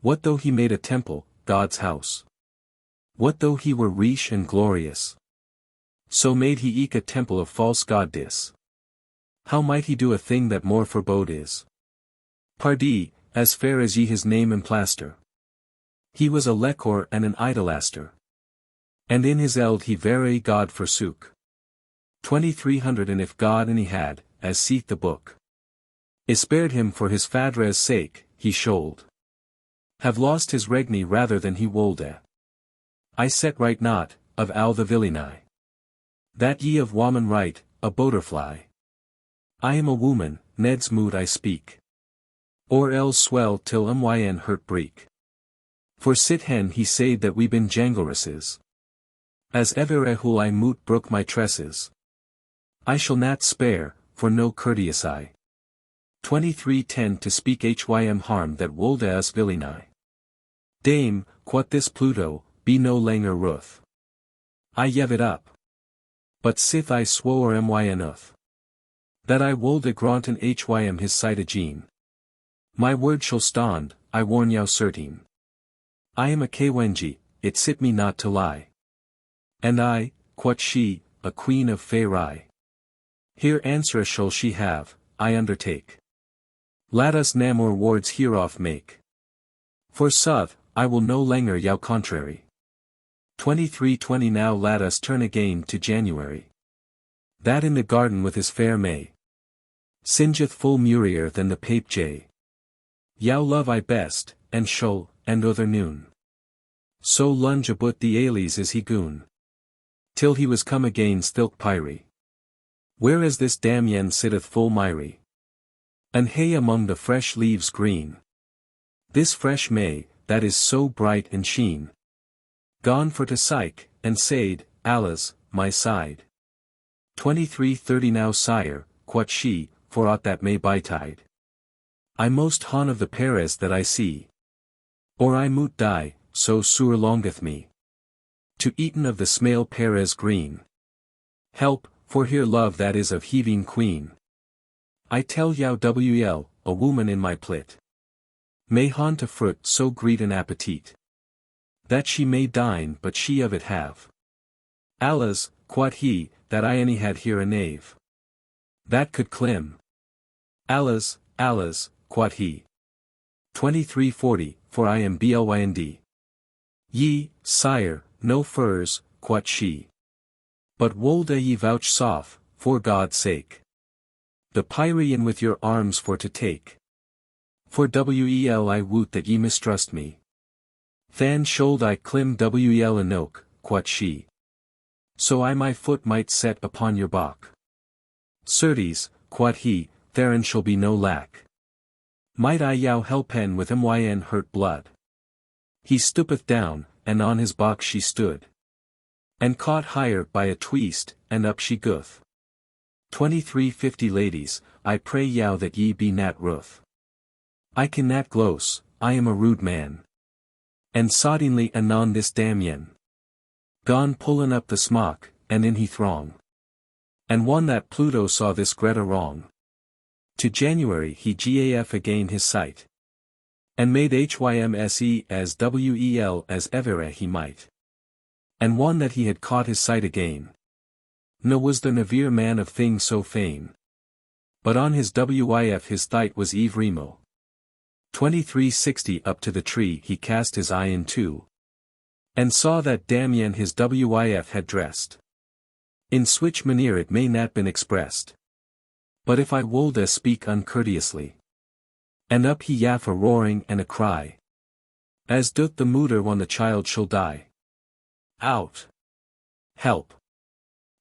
What though he made a temple, God's house? What though he were riche and glorious? So made he eke a temple of false god dis. How might he do a thing that more forebode is? Pardie, as fair as ye his name emplaster. He was a lecor and an idolaster. And in his eld he very God forsook. 2300 and if God any had, as seeth the book. Is spared him for his fadre's sake, he should have lost his regni rather than he wolde. I set right not, of al the villainy. That ye of woman right, a butterfly. I am a woman, Ned's mood I speak. Or else swell till myn hurt break. For sit hen he said that we been jangleresses. As ever ehul I moot brook my tresses. I shall not spare, for no courteous I. 2310 to speak hym harm that wolde us villainy. Dame, quot this Pluto, be no langer ruth. I yev it up. But sith I swore myn uth. That I wolde granten hym his sight agene. My word shall stand, I warn yow certain. I am a kwenji, it sit me not to lie. And I, quot she, a queen of Fairy. Here answer shall she have, I undertake. Let us namor wards hereof make. For sooth, I will no langer yow contrary. 2320 Now let us turn again to January. That in the garden with his fair May. Singeth full murier than the pape jay. Yow love I best, and shul, and other noon. So lunge about the ales is he goon. Till he was come again thilk pyrie. Whereas this damien sitteth full miry. And hay among the fresh leaves green. This fresh May, that is so bright and sheen. Gone for to syke, and said, Alas, my side. 2330 Now sire, quot she, for aught that may betide. I most hon of the Paris that I see. Or I moot die, so sour longeth me. To eaten of the smale Paris green. Help, for here love that is of heaving queen. I tell yow wel, a woman in my plit. May haunt a fruit so great an appetite. That she may dine but she of it have. Alas, quot he, that I any had here a knave. That could clim. Alas, alas, quot he. 2340, for I am blind. Ye, sire, no furs, quot she. But wolde ye vouchsafe, for God's sake. The Pyrian with your arms for to take. For wel I woot that ye mistrust me. Than should I clim wel an oak, quot she. So I my foot might set upon your back. Certes, quot he, therein shall be no lack. Might I yow helpen with myn hurt blood. He stoopeth down, and on his back she stood. And caught higher by a twist, and up she goeth. 2350 Ladies, I pray yow that ye be nat ruth. I can nat glose, I am a rude man. And soddenly anon this damien. Gone pullin up the smock, and in he throng. And one that Pluto saw this Greta wrong. To January he gaf again his sight. And made hymse as wel as ever he might. And one that he had caught his sight again. No was the nevere man of things so fain. But on his wif his thight was Eve Remo. 2360 Up to the tree he cast his eye into. And saw that damien his wif had dressed. In switch manner it may not been expressed. But if I wolde speak uncourteously. And up he yaf a roaring and a cry. As doth the mooder when the child shall die. Out! Help!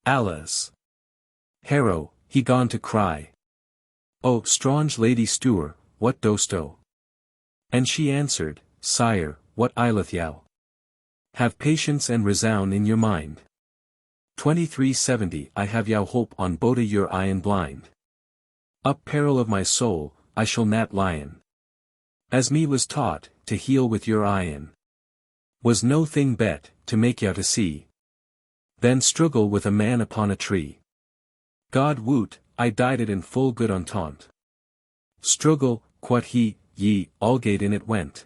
Alas! Harrow, he gone to cry. O strange lady Stour, what dost o? And she answered, Sire, what aileth yow? Have patience and resound in your mind. 2370 I have yow hope on bode your eye and blind. Up peril of my soul, I shall not lion. As me was taught, to heal with your eyen. Was no thing bet, to make yow to see. Then struggle with a man upon a tree. God woot, I died it in full good entente. Struggle, quot he, ye, allgate in it went.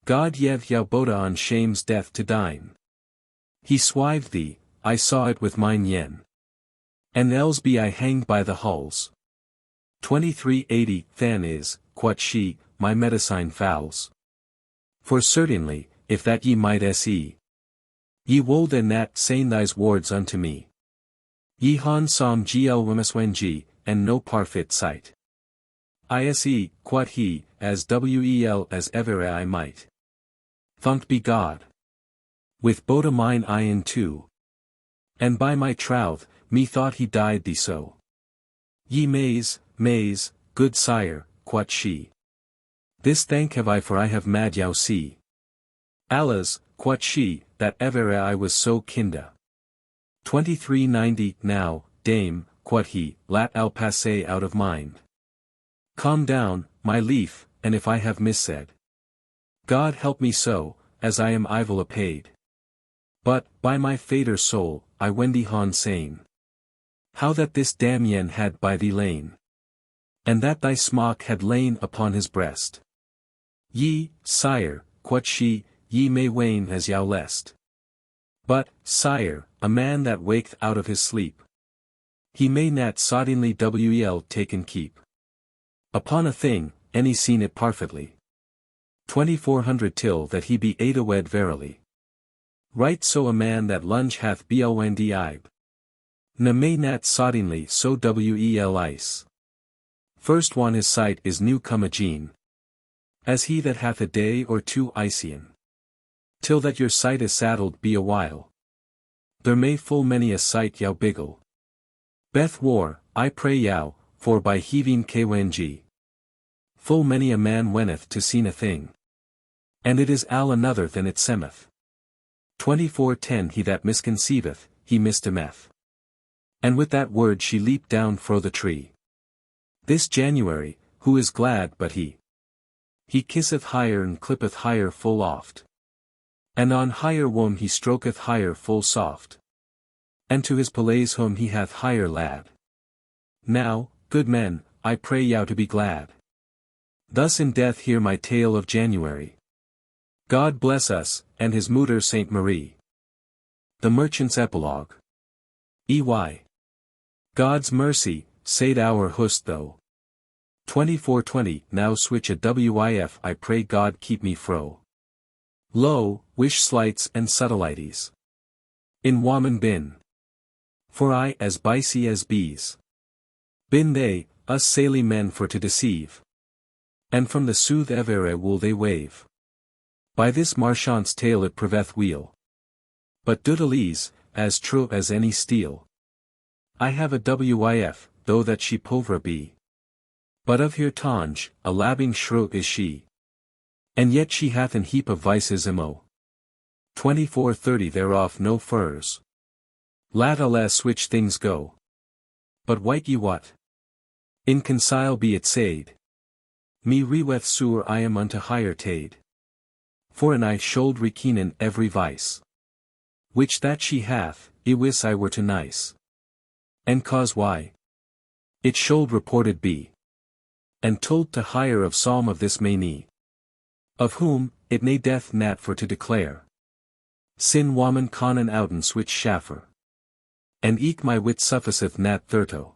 God yev yow boda on shame's death to dine. He swived thee, I saw it with mine yen. And else be I hanged by the hulls. 2380 Than is, quot she, my medicine fouls. For certainly, if that ye might se. Ye woe then that sain thys wards unto me. Ye han som gl wemswengi, and no parfit sight. Ise, quot he, as wel as ever I might. Thanked be God. With both a mine in too. And by my troth, methought he died thee so. Ye maze, good sire, quot she. This thank have I for I have mad yow see. Allahs, quot she, that ever I was so kinda. 2390 Now, dame, quot he, lat I'll passe out of mind. Calm down, my leaf, and if I have missaid. God help me so, as I am evil apaid. But, by my fader soul, I wendy han sane. How that this damn yen had by thee lain. And that thy smock had lain upon his breast. Ye, sire, quot she, ye may wane as yow lest. But, sire, a man that waketh out of his sleep. He may not soddenly wel taken keep. Upon a thing, any seen it parfitly. 2400 Till that he be adawed verily. Right so a man that lunge hath blnd ibe. Na may not soddenly so wel ice. First one his sight is new come a gene. As he that hath a day or two Ician. Till that your sight is saddled be a while. There may full many a sight yow biggle. Beth war, I pray yow, for by heaving kwng. Full many a man wenneth to seen a thing. And it is al another than it semeth. 2410 He that misconceiveth, he misdemeth. And with that word she leaped down fro the tree. This January, who is glad but he? He kisseth higher and clippeth higher full oft. And on higher womb he stroketh higher full soft. And to his palace whom he hath higher lad. Now, good men, I pray yow to be glad. Thus in death hear my tale of January. God bless us, and his mutter Saint Marie. The Merchant's Epilogue. EY. God's mercy, said our host though. 2420 Now switch a wif I pray God keep me fro. Lo, wish slights and subtilities. In woman bin. For I as bicey as bees. Bin they, us saily men for to deceive. And from the sooth evere will they wave. By this marchant's tale it proveth weel. But doodalese, as true as any steel. I have a wif, though that she pauvre be. But of here tange, a labbing shrew is she. And yet she hath an heap of vices imo. 2430 Thereof no furs. Lat alas which things go. But wite ye what? Inconcile be it said. Me reweth sur I am unto higher tade. For an I should rekenen every vice. Which that she hath, I wis I were to nice. And cause why? It should reported be. And told to higher of psalm of this many. Of whom, it ne death nat for to declare. Sin woman conan ouden switch schaffer. And eke my wit sufficeth nat thirto.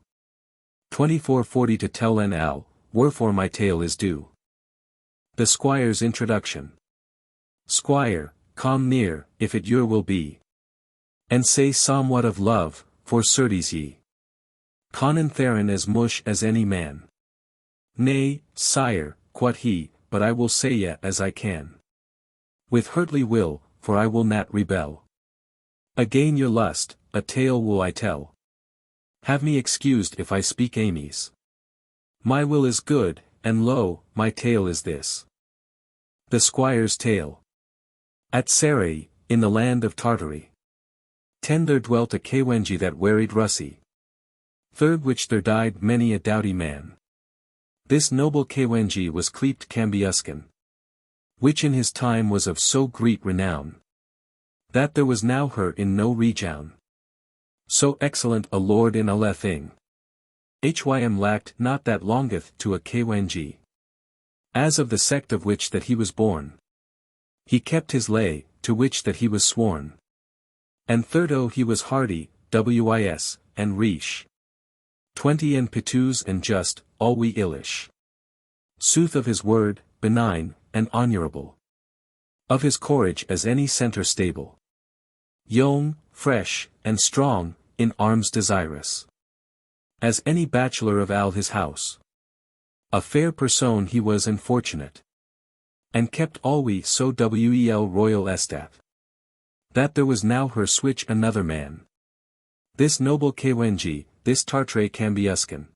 2440 To tell en al, wherefore my tale is due. The Squire's Introduction. Squire, come near, if it your will be. And say somewhat of love, for certes ye. Conan theron as mush as any man. Nay, sire, quot he, but I will say ye as I can. With hurtly will, for I will not rebel. Again your lust, a tale will I tell. Have me excused if I speak Amy's. My will is good, and lo, my tale is this. The Squire's Tale. At Sarai, in the land of Tartary. There dwelt a Kwenji that wearied Russie. Third which there died many a doughty man. This noble Kwenji was cleaped Cambiuscan. Which in his time was of so great renown. That there was now her in no rejown. So excellent a lord in a thing. Hym lacked not that longeth to a Kwenji. As of the sect of which that he was born. He kept his lay, to which that he was sworn. And thirdo he was hardy, wis, and riche. 20 and pitous and just, all we illish. Sooth of his word, benign, and honourable. Of his courage as any centre stable. Young, fresh, and strong, in arms desirous. As any bachelor of all his house. A fair person he was and fortunate. And kept always so wel royal estat. That there was now her switch another man. This noble Kwenji, this Tartre Cambiuscan.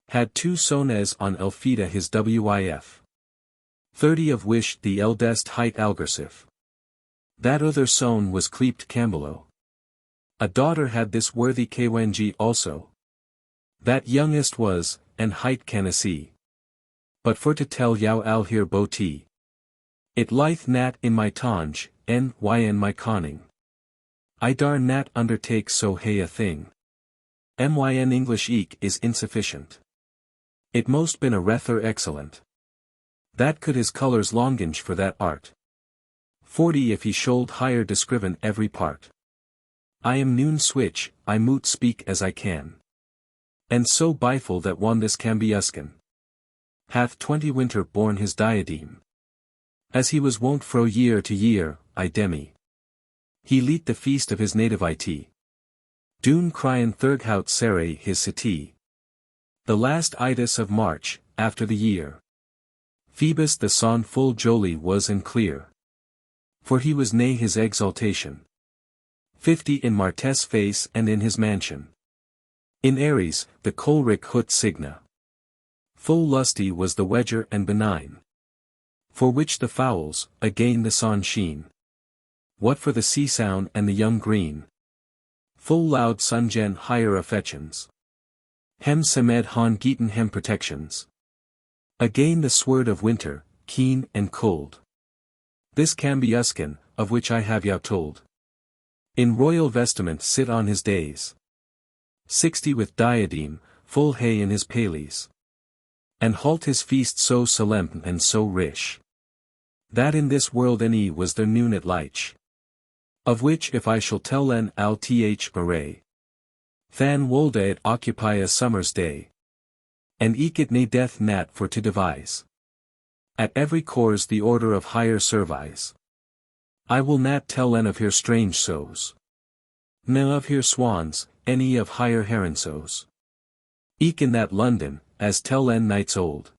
Had 2 sones on Elfida his wif. 30 of which the eldest hight Algersif. That other son was clept Cambulo. A daughter had this worthy Kwenji also. That youngest was, and hight Canasi. But for to tell yao al here boti. It lithe nat in my tonge, yn my conning. I dar nat undertake so hey a thing. Myn English eke is insufficient. It most been a rether excellent. That could his colours longinge for that art. 40 if he should higher descriven every part. I am noon switch, I moot speak as I can. And so biful that one this Cambiuscan. Hath 20 winter borne his diadem. As he was wont fro year to year, I demi. He leet the feast of his native it. Doon cryan thurghout sere his city. The last itis of March, after the year. Phoebus the son full jolly was and clear. For he was nigh his exaltation. 50 in Martes face and in his mansion. In Aries, the choleric hut signa. Full lusty was the wedger and benign. For which the fowls, again the sun sheen. What for the sea sound and the young green. Full loud sungen higher affections. Hem semed han geeten hem protections. Again the sword of winter, keen and cold. This Cambiuscan, of which I have you told. In royal vestment sit on his days. 60 with diadem, full hay in his paleys. And halt his feast so solemn and so rich. That in this world any was their noon at lich. Of which if I shall tell len al th array. Than wolde it occupy a summer's day. And eke it ne death nat for to devise. At every course the order of higher service. I will nat tell len of here strange sows. Ne of here swans, any of higher heronsos. Eke in that London, as tell len nights old.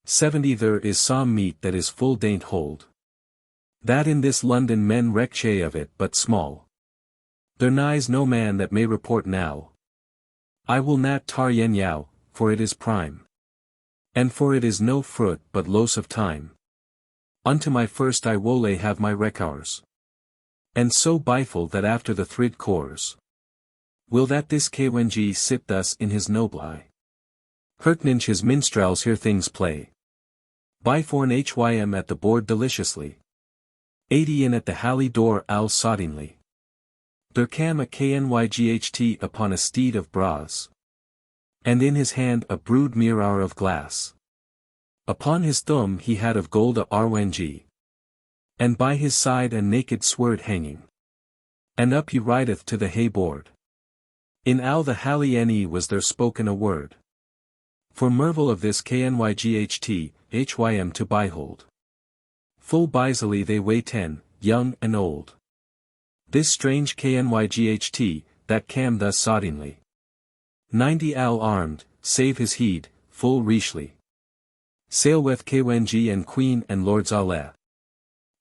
70 there is some meat that is full daint hold. That in this London men recche of it but small. There nighs no man that may report now. I will nat tar yen yao, for it is prime. And for it is no fruit but loss of time. Unto my first I wole have my recours. And so biful that after the thrid course. Will that this Kwenji sit thus in his nobli. Herkninch his minstrels hear things play. Biforn hym at the board deliciously. 80 in at the halley door al soddingly. There cam a knyght upon a steed of bras. And in his hand a brood mirror of glass. Upon his thumb he had of gold a rng. And by his side a naked sword hanging. And up he rideth to the hay board. In al the halley was there spoken a word. For mervel of this knyght, hym to behold. Full bizily they weigh 10, young and old. This strange knyght, that cam thus soddingly. 90 al armed, save his heed, full richely. Sailweth Kwenji and queen and lords alle.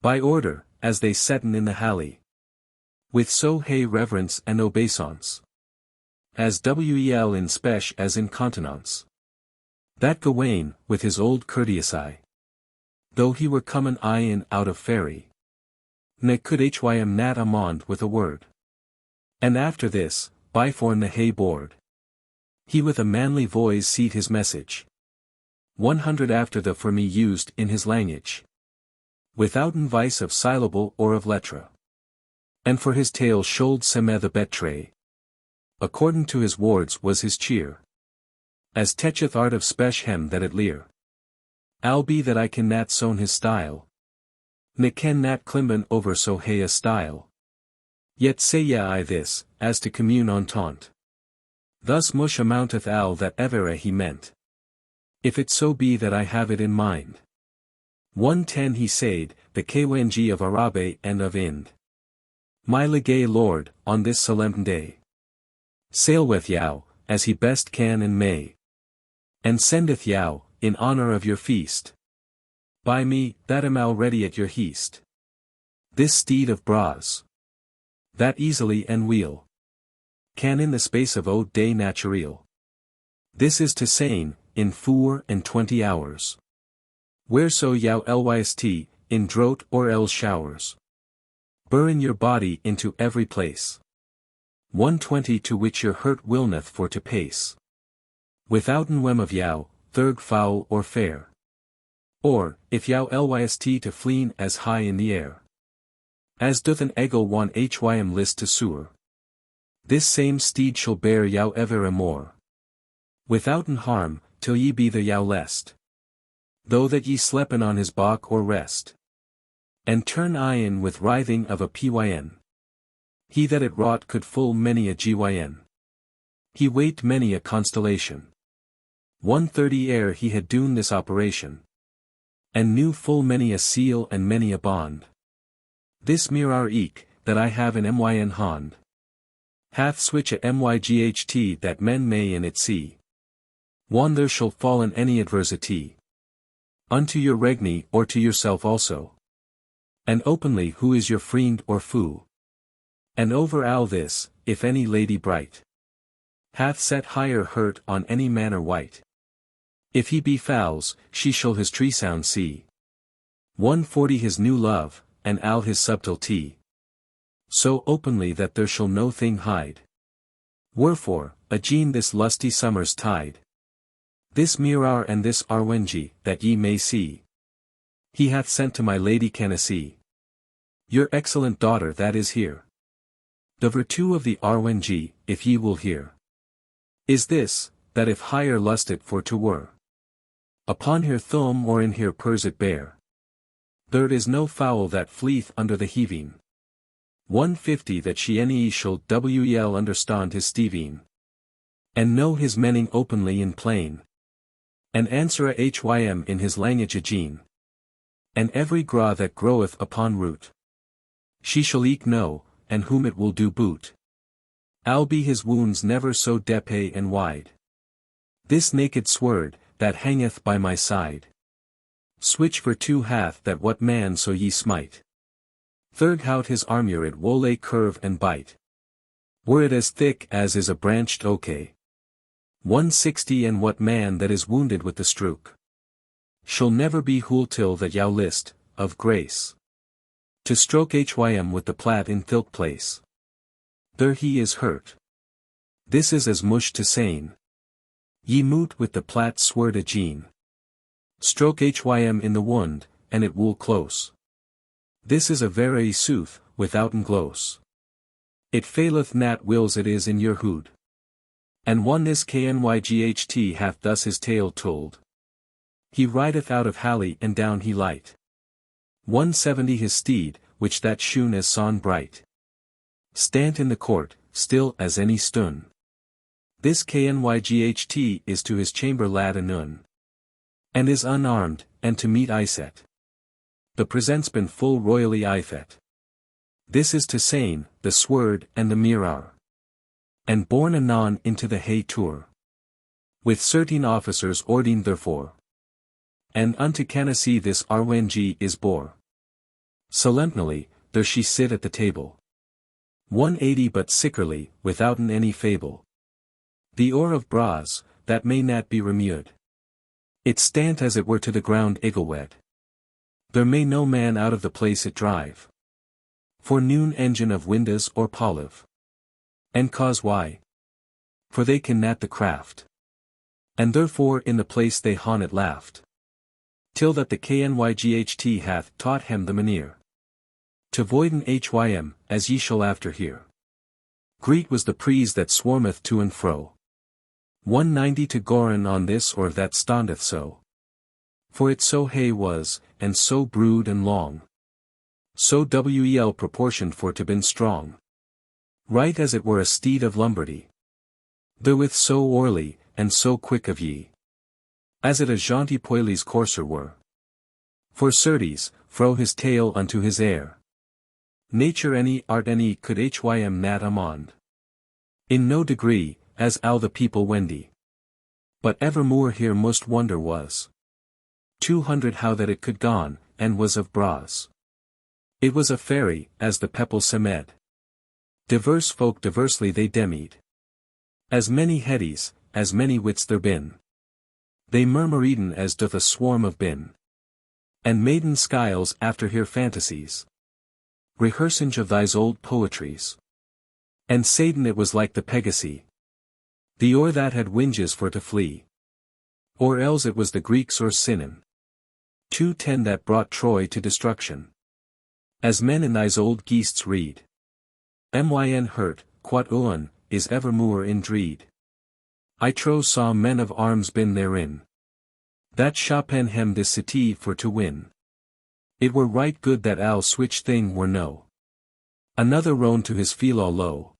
By order, as they setten in the halley. With so hay reverence and obeisance. As wel in spech as in continence. That Gawain, with his old courteous eye. Though he were comen in out of fairy. Ne could hym nat amond with a word. And after this, biforn the hay board. He with a manly voice seed his message. 100 after the for me used in his language. Withouten vice of syllable or of letra. And for his tale should seme the betray. According to his wards was his cheer. As techeth art of spech hem that it lear. Al be that I can nat sown his style. Ne can nat climben over so hay a style. Yet say ye I this, as to commune entente. Thus much amounteth all that ever he meant. If it so be that I have it in mind. 110 he said, the KWNG of Arabe and of Ind. My legay lord, on this solemn day. Sailweth yow, as he best can and may. And sendeth yow, in honor of your feast. By me, that am already at your heast. This steed of bras. That easily and wheel. Can in the space of o day naturel. This is to saying, in 24 hours. Whereso yow lyst, in drought or else showers. Burn your body into every place. 120 to which your hurt willneth for to pace. Withouten wem of yow, thurg foul or fair. Or, if yow lyst to fleen as high in the air. As doth an eagle one hym list to soar. This same steed shall bear yow evermore. Withouten harm, till ye be the yow lest. Though that ye slepen on his back or rest. And turn in with writhing of a pyn. He that it wrought could full many a gyn. He weight many a constellation. 130 ere he had doen this operation. And knew full many a seal and many a bond. This mirar eke, that I have in myn hand. Hath switch a myght that men may in it see. One there shall fall in any adversity. Unto your regni or to yourself also. And openly who is your friend or foe. And over all this, if any lady bright. Hath set higher hurt on any manner white. If he be fowls, she shall his tree sound see. 140 his new love, and all his subtlety. So openly that there shall no thing hide. Wherefore, agene this lusty summer's tide. This mirar and this arwenji, that ye may see. He hath sent to my lady Canacee. Your excellent daughter that is here. The virtue of the arwenji, if ye will hear. Is this, that if higher lusted for to were. Upon her thumb or in her purse it bear. There is no fowl that fleeth under the heaving. 150 that she any shall wel understand his steving. And know his meaning openly in plain. And answer a hym in his language agene. And every gra that groweth upon root. She shall eke know, and whom it will do boot. Al be his wounds never so depe and wide. This naked sword, that hangeth by my side. Switch for two hath that what man so ye smite. Thurg hout his armure it wole curve and bite. Were it as thick as is a branched oak. 160 and what man that is wounded with the stroke. Shall never be whool till that yow list, of grace. To stroke hym with the plat in thilk place. There he is hurt. This is as mush to saying. Ye moot with the plat sword agene. Stroke hym in the wound, and it wool close. This is a very sooth, withouten glose. It faileth nat wills it is in your hood. And one this knyght hath thus his tale told. He rideth out of Halley and down he light. 170 his steed, which that shoon as son bright. Stant in the court, still as any stun. This knyght is to his chamber lad anun. And is unarmed, and to meet I set. The presents been full royally I fet. This is to saying, the sword and the mirar. And borne anon into the hay tour. With certain officers ordained therefore. And unto Canacee this arwenji is bore. Solemnly, there she sit at the table. 180 but sickerly, withouten any fable. The ore of bras, that may not be remued. It stant as it were to the ground iglewed. There may no man out of the place it drive. For noon engine of windows or polive. And cause why? For they can not the craft. And therefore in the place they haunt it laughed. Till that the knyght hath taught him the manere. To voiden hym, as ye shall after hear. Greet was the prise that swarmeth to and fro. 190 to Goran on this or that standeth so. For it so hay was, and so brood and long. So wel proportioned for to been strong. Right as it were a steed of Lombardy. Therewith so orly, and so quick of ye. As it a jaunty poiles courser were. For certes, fro his tail unto his heir. Nature any art any could hym nat amond. In no degree, as al the people wendy. But evermore here most wonder was. 200 how that it could gone, and was of bras. It was a fairy, as the people semed. Diverse folk diversely they demied. As many headies, as many wits there been. They murmur eden as doth a swarm of bin. And maiden skiles after her fantasies. Rehearsing of thys old poetries. And saiden it was like the Pegasee. The or that had winges for to flee. Or else it was the Greeks or Sinan. 210 that brought Troy to destruction. As men in thys old geests read. Myn hurt, quod uan, is evermore in dread. I trow saw men of arms been therein. That shapen hem this city for to win. It were right good that al switch thing were no. Another roan to his felaw low.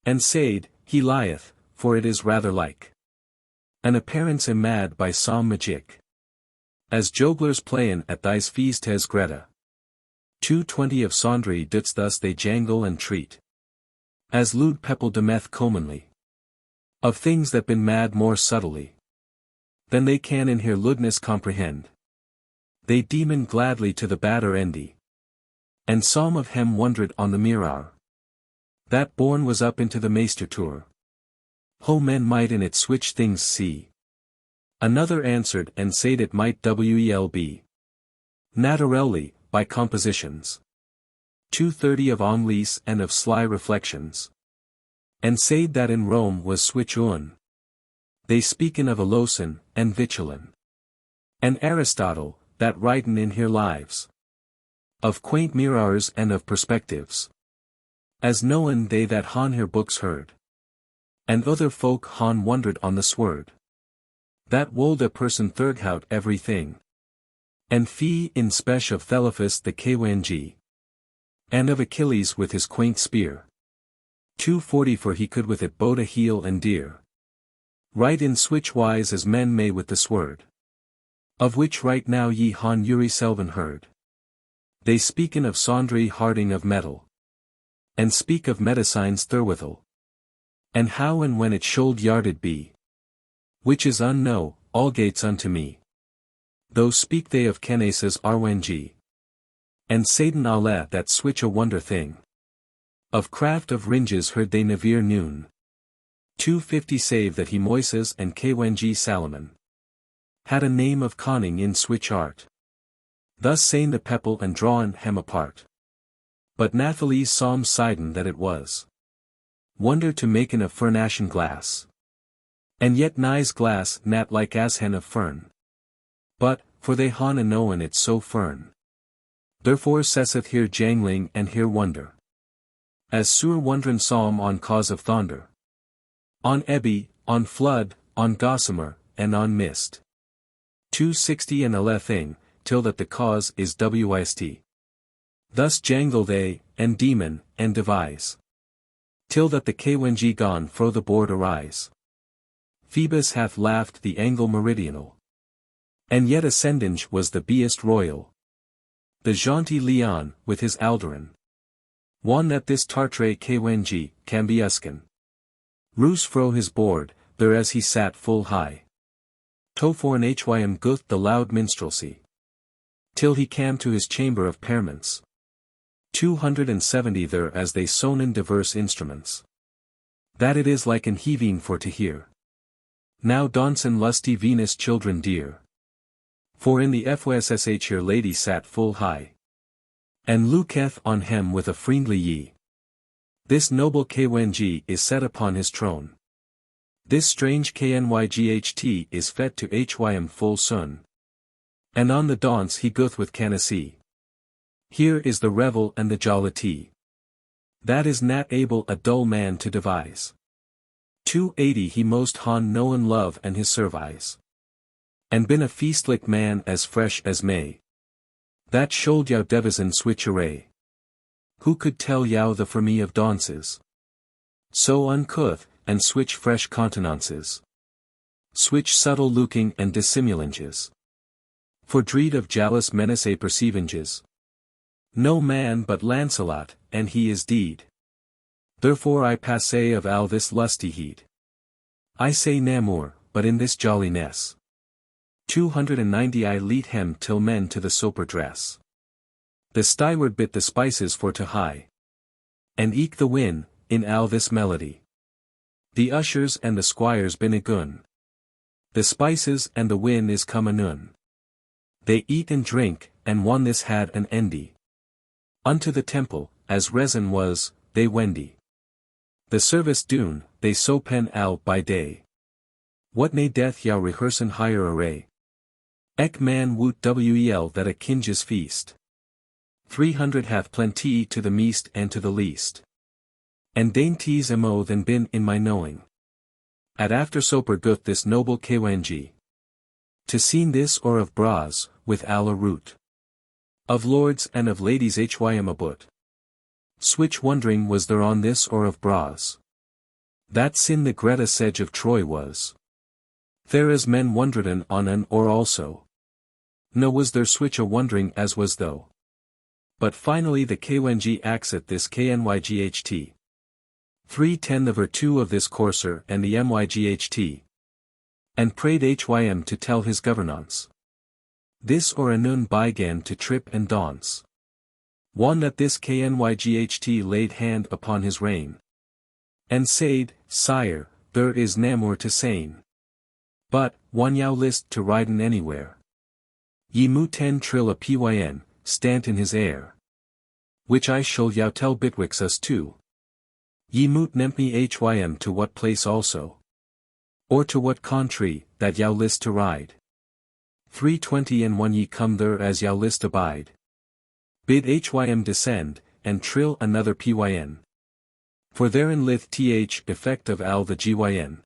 And said, he lieth, for it is rather like. An appearance mad by some magic. As joglers playin at thys feastes Greta. 220 of Sondry didst thus they jangle and treat. As lewd people demeth commonly. Of things that been mad more subtly. Than they can in her lewdness comprehend. They demon gladly to the badder endy. And some of hem wondered on the mirror. That born was up into the meester tour. Ho men might in it switch things see. Another answered and said it might welb. Naturally, by compositions. 230 of Anglis and of sly reflections. And said that in Rome was switch un. They speaken of Alosin, and Vitulin. And Aristotle, that writen in her lives. Of quaint mirrors and of perspectives. As known they that han her books heard. And other folk han wondered on the sword. That wold a person thurghout every thing. And fee in spech of Thelephus the Kwangi. And of Achilles with his quaint spear. 240 for he could with it boat a heel and deer. Right in switch wise as men may with the sword. Of which right now ye han Uri Selvin heard. They speaken of Sondry Harding of metal. And speak of medicines therewithal. And how and when it should yarded be. Which is unknown, all gates unto me. Though speak they of Kenases Arwengi. And Satan Allah that switch a wonder thing. Of craft of ringes heard they Navir noon. 250 save that he Moises and Kwangi Salomon. Had a name of conning in switch art. Thus saying the people and drawing hem apart. But Nathalie's psalm sidon that it was. Wonder to maken of furnashen glass. And yet nice glass nat like as hen of fern. But, for they han a knowen it so fern. Therefore cesseth here jangling and here wonder. As sur wondrin psalm on cause of thunder. On ebby, on flood, on gossamer, and on mist. 260 and a thing, till that the cause is wist. Thus jangle they, and demon, and devise. Till that the Kwangi gone fro the board arise. Phoebus hath laughed the angle meridional. And yet ascending was the beast royal. The jaunty Leon, with his Alderan. One that this Tartre Kwangi, Cambiuscan. Roos fro his board, there as he sat full high. Toforn hym guth the loud minstrelsy. Till he came to his chamber of pairments. 270 there as they sonen diverse instruments. That it is like an heaving for to hear. Now dancen lusty Venus children dear. For in the fwssh here lady sat full high. And looketh on him with a friendly ye. This noble Kwangi is set upon his throne. This strange Knyght is fet to hym full sun. And on the dance he goeth with Canacee. Here is the revel and the jollity. That is not able a dull man to devise. 280 he most han known love and his service. And been a feastlik man as fresh as May. That should yow devison switch array. Who could tell yow the for me of dances? So uncouth, and switch fresh countenances. Switch subtle looking and dissimulanges. For dread of jealous menace perceivinges. No man but Lancelot, and he is deed. Therefore I passe of all this lusty heat. I say namour, but in this jolliness. 290 I lead hem till men to the soper dress. The styward bit the spices for to high. And eke the win, in all this melody. The ushers and the squires been agun. The spices and the win is come anon. They eat and drink, and one this had an endy. Unto the temple, as resin was, they wendy. The service dune, they so pen al by day. What nay death yow rehearsen higher array. Ec man woot wel that a kinges feast. 300 hath plenty to the meast and to the least. And dainties emo than been in my knowing. At after soper guth this noble kwangi. To seen this or of bras, with all a root. Of lords and of ladies hym abut. Switch wondering was there on this or of bras. That sin the Greta sedge of Troy was. There as men wondereden on an or also. No was there switch a wondering as was though. But finally the kwangi axit this knyght. 310 the virtue of this courser and the myght. And prayed hym to tell his governance. This or anon bygan to trip and dance. One that this knyght laid hand upon his rein. And said, Sire, there is namour to sain. But, one yow list to riden anywhere. Ye mu 10 trill a pyn, stant in his air. Which I shall yow tell bitwixt us too. Ye moot nempme hym to what place also. Or to what country, that yow list to ride. 320 and one ye come there as yow list abide. Bid hym descend, and trill another pyn. For therein lith th effect of al the gyn.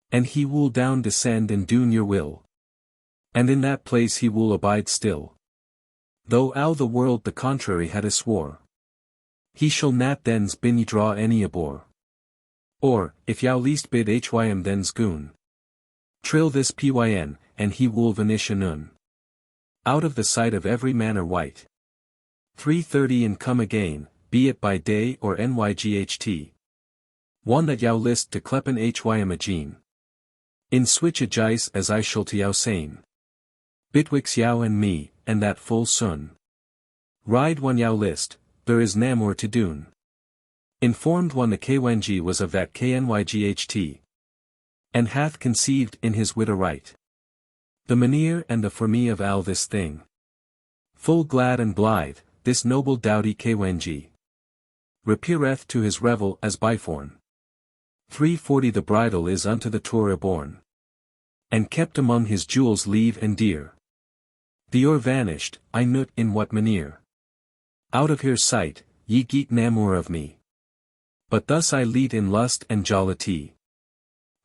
And he will down descend and doon your will. And in that place he will abide still. Though al the world the contrary had a swore. He shall nat thens bin ye draw any abore. Or, if yow least bid hym thens goon. Trill this pyn, and he will vanish anon. Out of the sight of every man or wight. 330 and come again, be it by day or nyght. One that yow list to kleppen hym agene. In switch a jice as I shall to yow sane. Bitwixt yow and me, and that full soon. Ride one yow list, there is namour to doon. Informed one the kwangi was of that knyght. And hath conceived in his wit aright. The maneer and the for me of all this thing. Full glad and blithe, this noble doughty kwangi. Repaireth to his revel as byforn. 340 the bridle is unto the tour born. And kept among his jewels leave and dear. The or vanished, I knut in what maneer. Out of here sight, ye geet namour of me. But thus I lead in lust and jollity.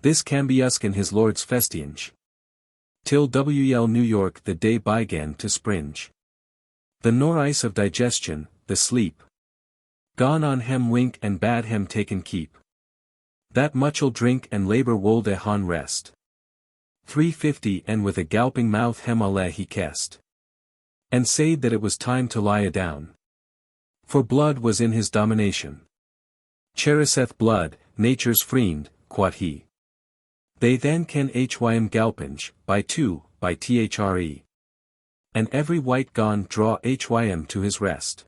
This can be uskin his lord's festiange. Till WL New York the day bygan to springe. The nor ice of digestion, the sleep. Gone on hem wink and bad hem taken keep. That much'll drink and labor wold han rest. 350 and with a gulping mouth hem alle he kest. And said that it was time to lie down. For blood was in his domination. Cherisheth blood, nature's friend, quod he. They then can hym galpinge, by thre. And every wight gone draw hym to his rest.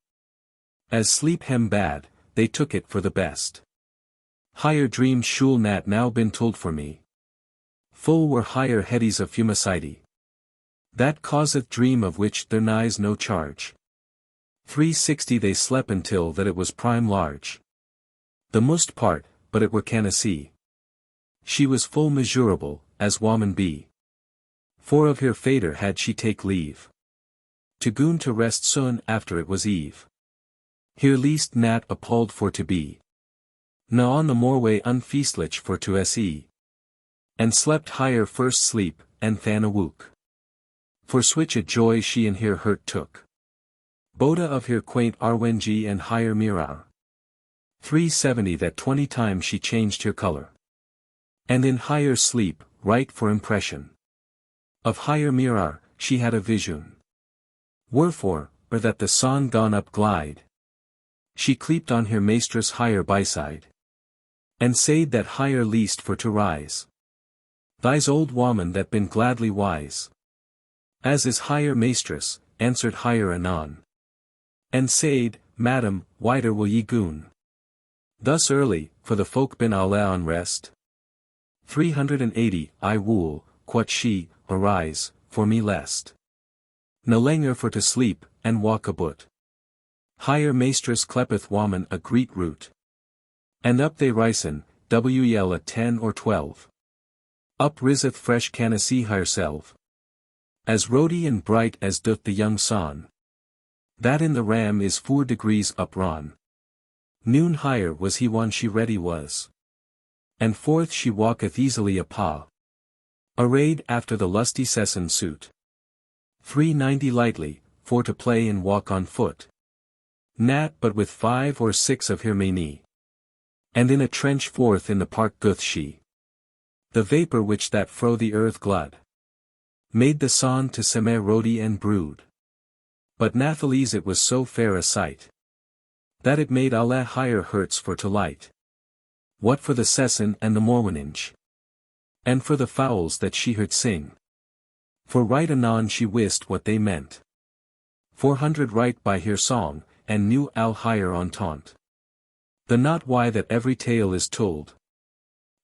As sleep hem bad, they took it for the best. Higher dreams shul nat now been told for me. Full were higher headies of fumicide. That causeth dream of which there nighs no charge. 360 they slept until that it was prime large. The most part, but it were canna see. She was full measurable, as woman be. For of her fader had she take leave. To goon to rest soon after it was eve. Here least nat appalled for to be. Na on the moreway unfeastlich for to se. And slept higher first sleep, and than awook. For switch a joy she in here hurt took. Boda of her quaint arwengi and higher mirar. 370 that 20 times she changed her color. And in higher sleep, right for impression. Of higher mirror, she had a vision. Wherefore, or that the sun gone up glide. She cleaped on her mistress higher byside. And said that higher least for to rise. Thy's old woman that been gladly wise. As is higher mistress, answered higher anon. And said, Madam, whither will ye goon? Thus early, for the folk been alle on rest. 380, I wool, quot she, arise, for me lest. No langer for to sleep, and walk aboot. Higher mistress clepeth woman a great root. And up they risen, wel at 10 or 12. Up riseth fresh Canacee herself. As rody and bright as doth the young sun. That in the ram is 4 degrees up ron. Noon higher was he one she ready was. And forth she walketh easily apaw. Arrayed after the lusty session suit. 390 lightly, for to play and walk on foot. Nat but with 5 or 6 of her many. And in a trench forth in the park goeth she. The vapour which that fro the earth glud. Made the son to seme rody and brood. But natheless it was so fair a sight. That it made alle higher hurts for to light. What for the session and the morninge. And for the fowls that she heard sing. For right anon she wist what they meant. 400 right by her song, and knew al higher on taunt. The not why that every tale is told.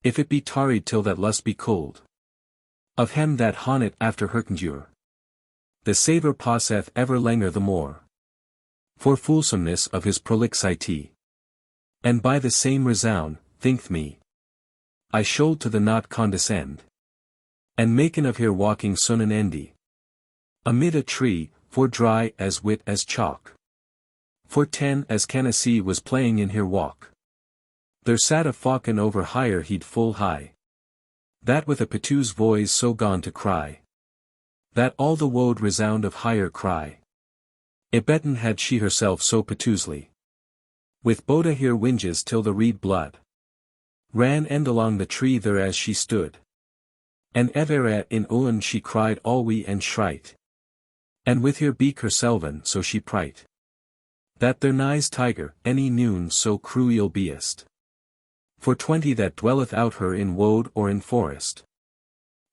If it be tarried till that lust be cold. Of him that haunt after hercendure. The savour passeth ever langer the more. For fulsomeness of his prolixity. And by the same resound, think me. I should to the not condescend. And maken of here walking sun and endy. Amid a tree, for dry as wit as chalk. For 10 as Canacee was playing in her walk. There sat a faucon over higher he'd full high. That with a petou's voice so gone to cry. That all the woad resound of higher cry. Ebetten had she herself so petusely. With boda here winges till the reed blood. Ran end along the tree there as she stood. And evera in owen she cried alwe and shrite. And with her beak her selvin so she prite. That there nighs tiger, any noon so cruel beest. For 20 that dwelleth out her in woad or in forest.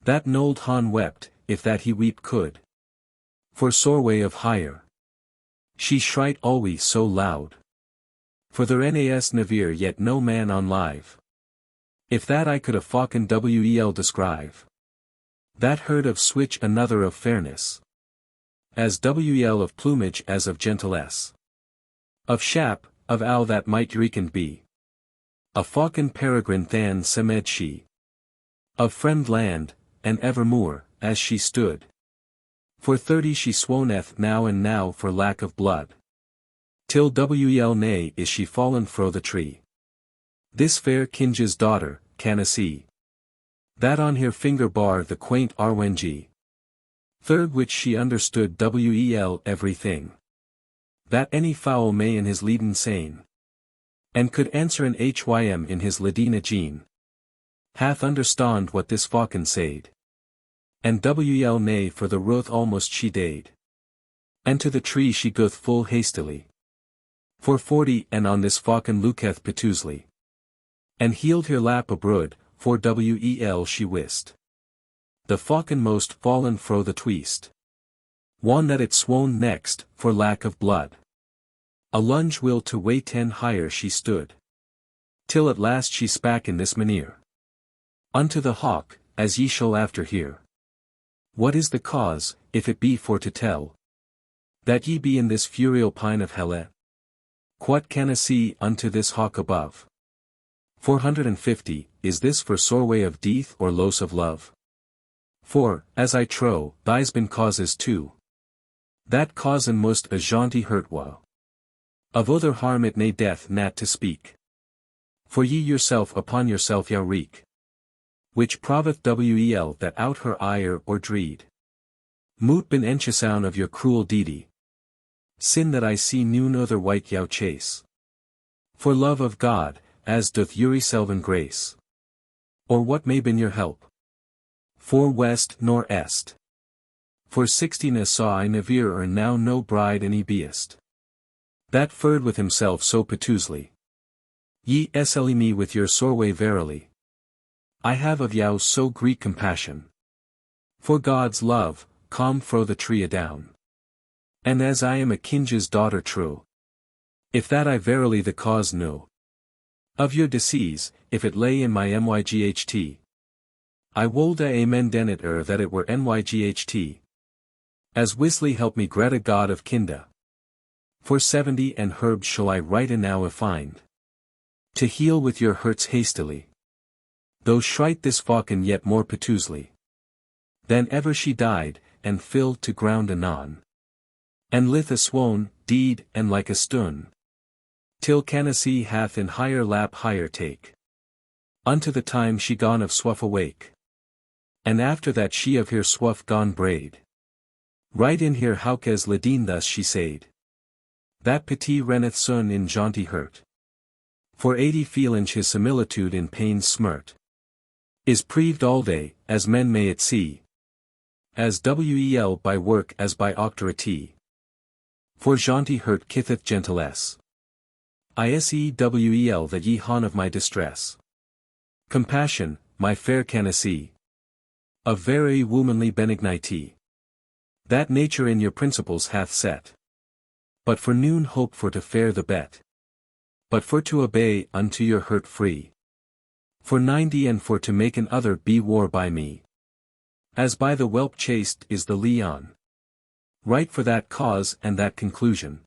That nold han wept, if that he weep could. For sore way of higher. She shrite alwe so loud. For there nas nevere yet no man on live. If that I could a faucon wel describe. That herd of switch another of fairness. As wel of plumage as of gentilesse. Of shap, of owl that might reckoned be. A faucon peregrine than semed she. Of friend land, and evermore, as she stood. For 30 she swoneth now and now for lack of blood. Till wel nay is she fallen fro the tree. This fair kinge's daughter, Canacee. That on her finger bar the quaint Arwengie. Third which she understood wel everything. That any fowl may in his leaden sane. And could answer an hym in his ladina gene. Hath understand what this faucon said. And wel nay for the ruth almost she dade. And to the tree she goeth full hastily. For 40 and on this faucon looketh petusely. And healed her lap abroad, for wel she wist. The faucon most fallen fro the twist. One that it swone next, for lack of blood. A lunge will to weigh 10 higher she stood. Till at last she spak in this manere. Unto the hawk, as ye shall after hear. What is the cause, if it be for to tell? That ye be in this furial pine of helle? Quot Canacee unto this hawk above? 450, is this for sore way of death or loss of love? For, as I trow, thy's been causes too. That causen must a jaunty hurt wa. Of other harm it nay death nat to speak. For ye yourself upon yourself ya wreak. Which proveth wel that out her ire or dreed. Moot been enchisoun of your cruel deedy. Sin that I see noon other white yow chase. For love of God, as doth Selvan grace. Or what may been your help? For west nor est. For 16 saw I never or now no bride any beest. That furred with himself so piteously. Ye sle me with your soreway verily. I have of yow so great compassion. For God's love, calm fro the tree adown. And as I am a king's daughter true. If that I verily the cause knew. Of your disease, if it lay in my myght. I wolde amen denit that it were nyght. As wisly help me Greta God of Kinda. For 70 and herbs shall I write enow find. To heal with your hurts hastily. Though shrite this falcon yet more piteously. Than ever she died, and filled to ground anon. And lith a swoon, deed, and like a stun. Till Canacee hath in higher lap higher take. Unto the time she gone of swaff awake. And after that she of her swaff gone braid. Right in here howkes ladine thus she said. That petit reneth sun in jaunty hurt. For 80 feelinge his similitude in pains smirt. Is prieved all day, as men may it see. As wel by work as by octority. For jaunty hurt kitheth gentilesse. Isewel that ye hon of my distress. Compassion, my fair Canacee. Of very womanly benignity. That nature in your principles hath set. But for noon hope for to fare the bet. But for to obey unto your hurt free. For 90 and for to make an other be war by me. As by the whelp chaste is the leon. Right for that cause and that conclusion.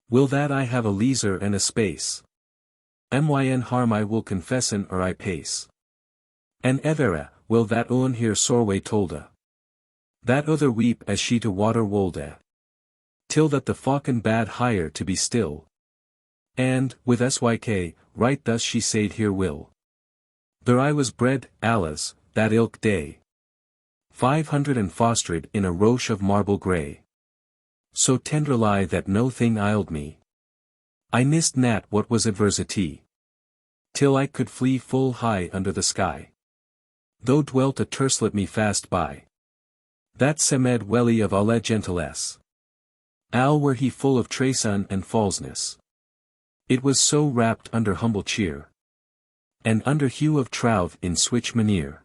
Will that I have a leisure and a space. Myn harm I will confessen or I pace. And evera, will that oon here soreway tolda. That other weep as she to water wolde. Till that the falcon bade higher to be still. And, with syk, right thus she said here will. There I was bred, alas, that ilk day. 500 and fostered in a roche of marble grey. So tenderly that no thing ailed me. I nist nat what was adversity. Till I could flee full high under the sky. Though dwelt a terslet me fast by. That semed welly of alle gentilesse. Al were he full of trasun and falseness. It was so wrapped under humble cheer. And under hue of trouth in switch manier.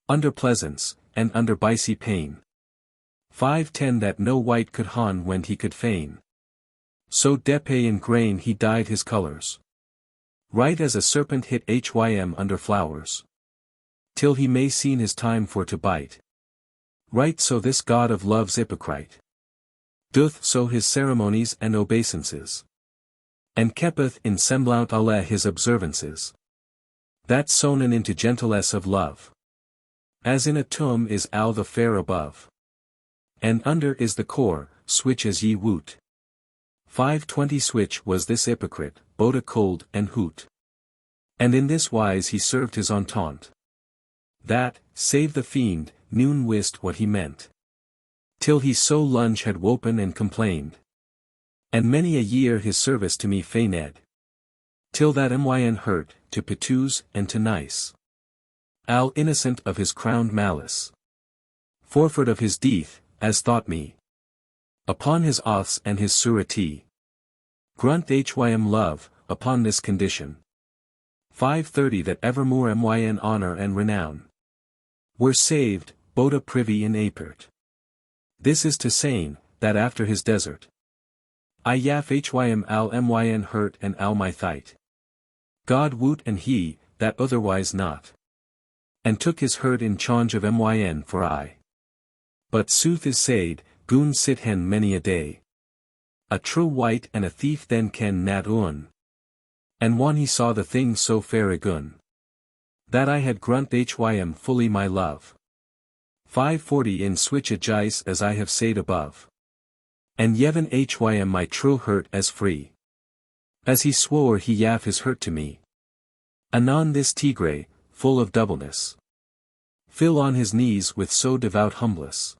Under pleasance, and under bicy pain. 510 that no white could hon when he could feign. So depe in grain he dyed his colors. Right as a serpent hit hym under flowers. Till he may seen his time for to bite. Right so this god of love's hypocrite. Doth so his ceremonies and obeisances. And keepeth in semblant alle his observances. That sonen into gentilesse of love. As in a tomb is al the fair above. And under is the core, switch as ye woot. 520 switch was this hypocrite, both a cold and hoot. And in this wise he served his entente. That, save the fiend, noon wist what he meant. Till he so lunge had wopen and complained. And many a year his service to me feigned. Till that myn hurt, to piteous and to nice. Al innocent of his crowned malice. Forfeit of his death, as thought me. Upon his oaths and his surety. Grunt hym love, upon this condition. 530 that evermore myn honor and renown. Were saved, boda privy in apert. This is to saying, that after his desert. I yaf hym al myn hurt and al my thite. God woot and he, that otherwise not. And took his hurt in change of myn for I. But sooth is said, goon sit hen many a day. A true wight and a thief then ken nat un. And one he saw the thing so fair agun. That I had grunt hym fully my love. 540 in switch a jice as I have said above. And yevon hym my true hurt as free. As he swore he yaf his hurt to me. Anon this tigre, full of doubleness. Fill on his knees with so devout humbless.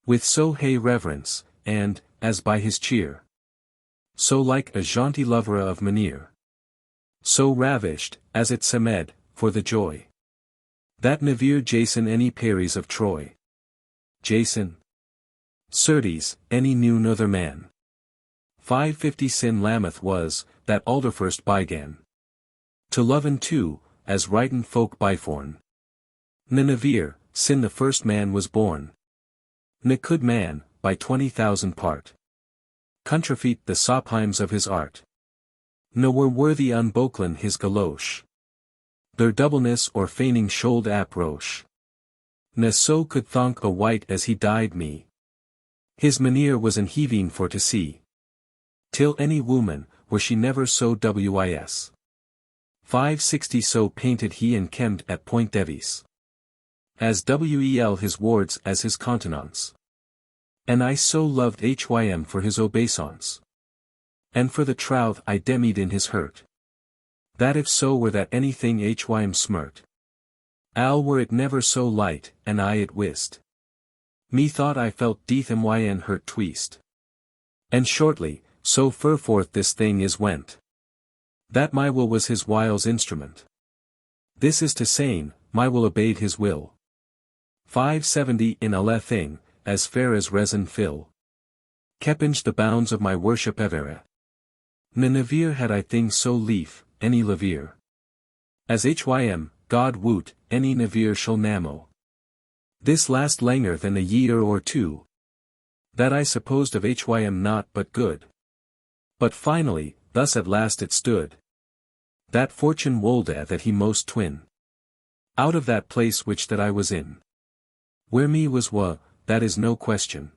With so high reverence, and, as by his cheer. so like a jaunty lover of Manere. So ravished, as it semed, for the joy. That nevere Jason any Paris of Troy. Jason? Certes, any knew nother man. 550 sin Lameth was, that alderfirst bygan. To loven too, as righten folk byforn. Ne nevere, sin the first man was born. Ne could man, by 20,000 part. Contrefeit the sopheims of his art. Ne were worthy unboklen his galoche. Their doubleness or feigning should approach. Ne so could thonk a wight as he died me. His Manere was an heaving for to see. Till any woman, were she never so wis. 560 so painted he and chemmed at point devis. As wel his wards as his countenance. And I so loved hym for his obeisance. And for the troth I demied in his hurt. That if so were that anything hym smirt. Al were it never so light, and I it wist. Methought I felt death myn hurt tweast. And shortly, so fur forth this thing is went. That my will was his wile's instrument. This is to saying, my will obeyed his will. 570 in a thing, as fair as resin fill. Kepinge the bounds of my worship evere. Ne nevere had I things so lief, any levere. As hym, God woot, any nevere shall namo. This last langer than a year or two. That I supposed of hym not but good. But finally, thus at last it stood. That fortune wolde that he most twin. Out of that place which that I was in. Where me was that is no question.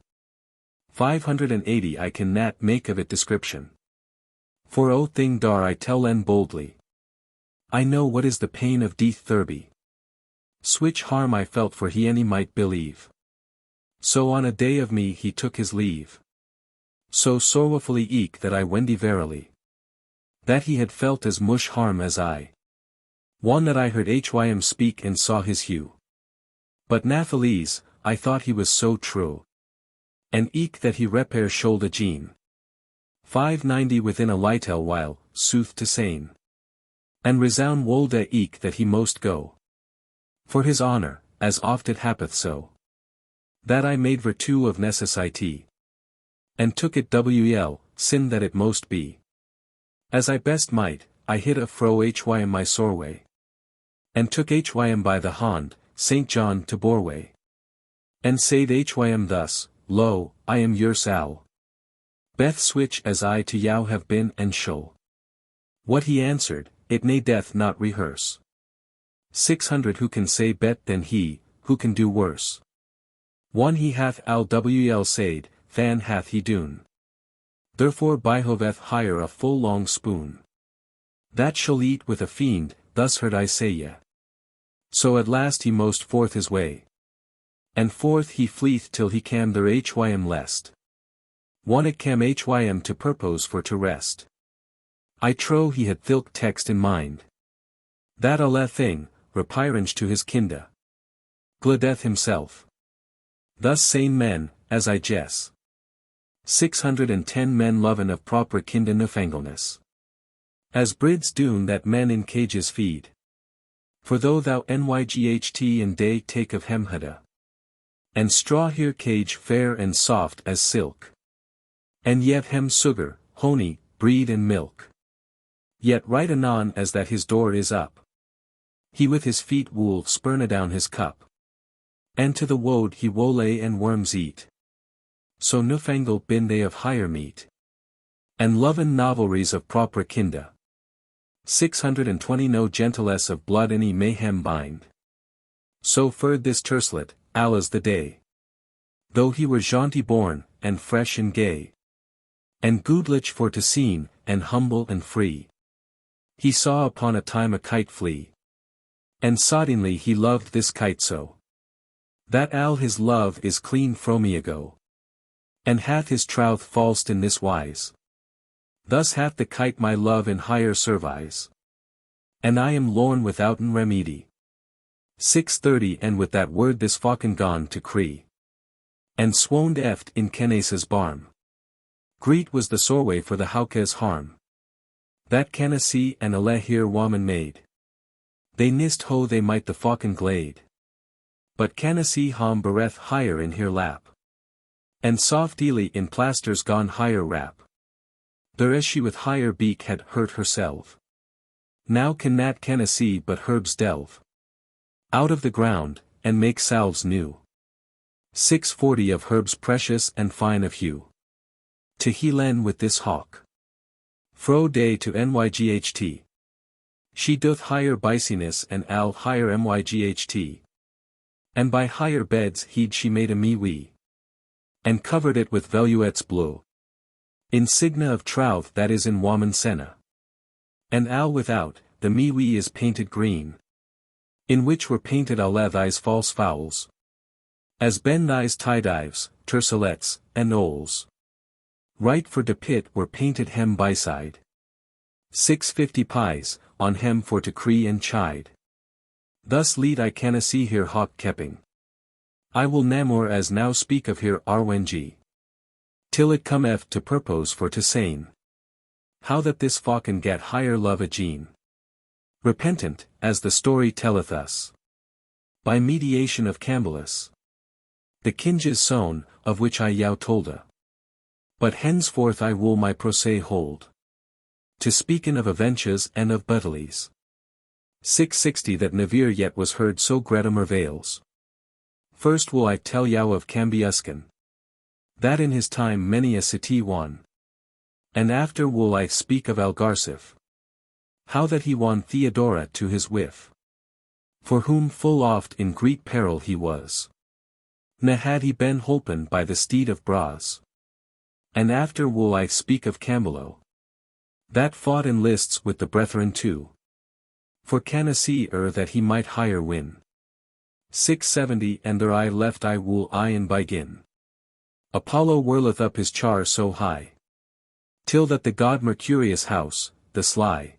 580 I can nat make of it description. For o thing dar I tell en boldly. I know what is the pain of death thurby. Switch harm I felt for he any might believe. So on a day of me he took his leave. So sorrowfully eke that I wendy verily. That he had felt as much harm as I. One that I heard hym speak and saw his hue. But nathelise, I thought he was so true. And eke that he repair should a gene. 590 within a lightel while, sooth to sayn. And resound wolde eke that he most go. For his honor, as oft it happeth so. That I made virtue of necessity. And took it sin that it most be. As I best might, I hid a fro hym my soreway. And took hym by the hand, St. John to Borway. And said hym thus, Lo, I am your Sal. Beth switch as I to yow have been and shall. What he answered, it nay death not rehearse. 600 who can say bet than he, who can do worse. One he hath al said, fan hath he dune. Therefore byhoveth hire a full long spoon. That shall eat with a fiend, thus heard I say ye. So at last he most forth his way. And forth he fleeth till he cam there hym lest. One it cam hym to purpose for to rest. I trow he had thilk text in mind. That a thing, repirange to his kinda. Gladeth himself. Thus sane men, as I guess. 610 men loven of proper kinda nefangleness. As brids doon that men in cages feed. For though thou nyght and day take of hemhada. And straw here cage fair and soft as silk. And yev hem sugar, honey, breed and milk. Yet right anon as that his door is up. He with his feet wool spurn adown his cup. And to the woad he wole and worms eat. So newfangled bin they of higher meat. And loven novelries of proper kinda. 620 no gentlesse of blood any mayhem bind. So furred this terslet, Allah's the day. Though he were jaunty born, and fresh and gay. And goodlich for to seen, and humble and free. He saw upon a time a kite flee. And soddingly he loved this kite so. That al his love is clean fromiago. And hath his troth falsed in this wise. Thus hath the kite my love in higher service. And I am lorn withouten remedy. 630 and with that word this faucon gone to cree. And swoned eft in Kenesa's barm. Greet was the soreway for the Hauke's harm. That canna see and ale here woman made. They nist ho they might the fauken glade. But canna see hom bereth higher in here lap. And soft Ely in plasters gone higher wrap. There as she with higher beak had hurt herself. Now can nat canna see but herbs delve out of the ground, and make salves new. 640 of herbs precious and fine of hue. To healen with this hawk. Fro day to nyght. She doth higher biciness and al higher myght. And by higher beds heed she made a me wee. And covered it with veluets blue. Insignia of troth that is in woman senna. And al without, the me wee is painted green. In which were painted alle thy's false fowls. As ben thy's tie-dives, tercelettes, and knolls. Right for de pit were painted hem by side. 650 pies, on hem for to cree and chide. Thus lead I canna see here hawk kepping. I will namor as now speak of here rng. Till it cometh to purpose for to sain. How that this fauken get higher love a Jean. Repentant, as the story telleth us. By mediation of Cambyllus. The kinges sown, of which I yow tolda. But henceforth I will my procès hold. To speaken of avenches and of buttilies. 660 that never yet was heard so greta merveils. First will I tell yow of Cambyuscan. That in his time many a city won. And after will I speak of Algarsife. How that he won Theodora to his wife. For whom full oft in great peril he was. Ne had he been holpen by the steed of Bras. And after will I speak of Cambillo. That fought in lists with the brethren too. For canna see that he might higher win. 670 and there I left I will I and begin. Apollo whirleth up his char so high. Till that the god Mercurius house, the sly.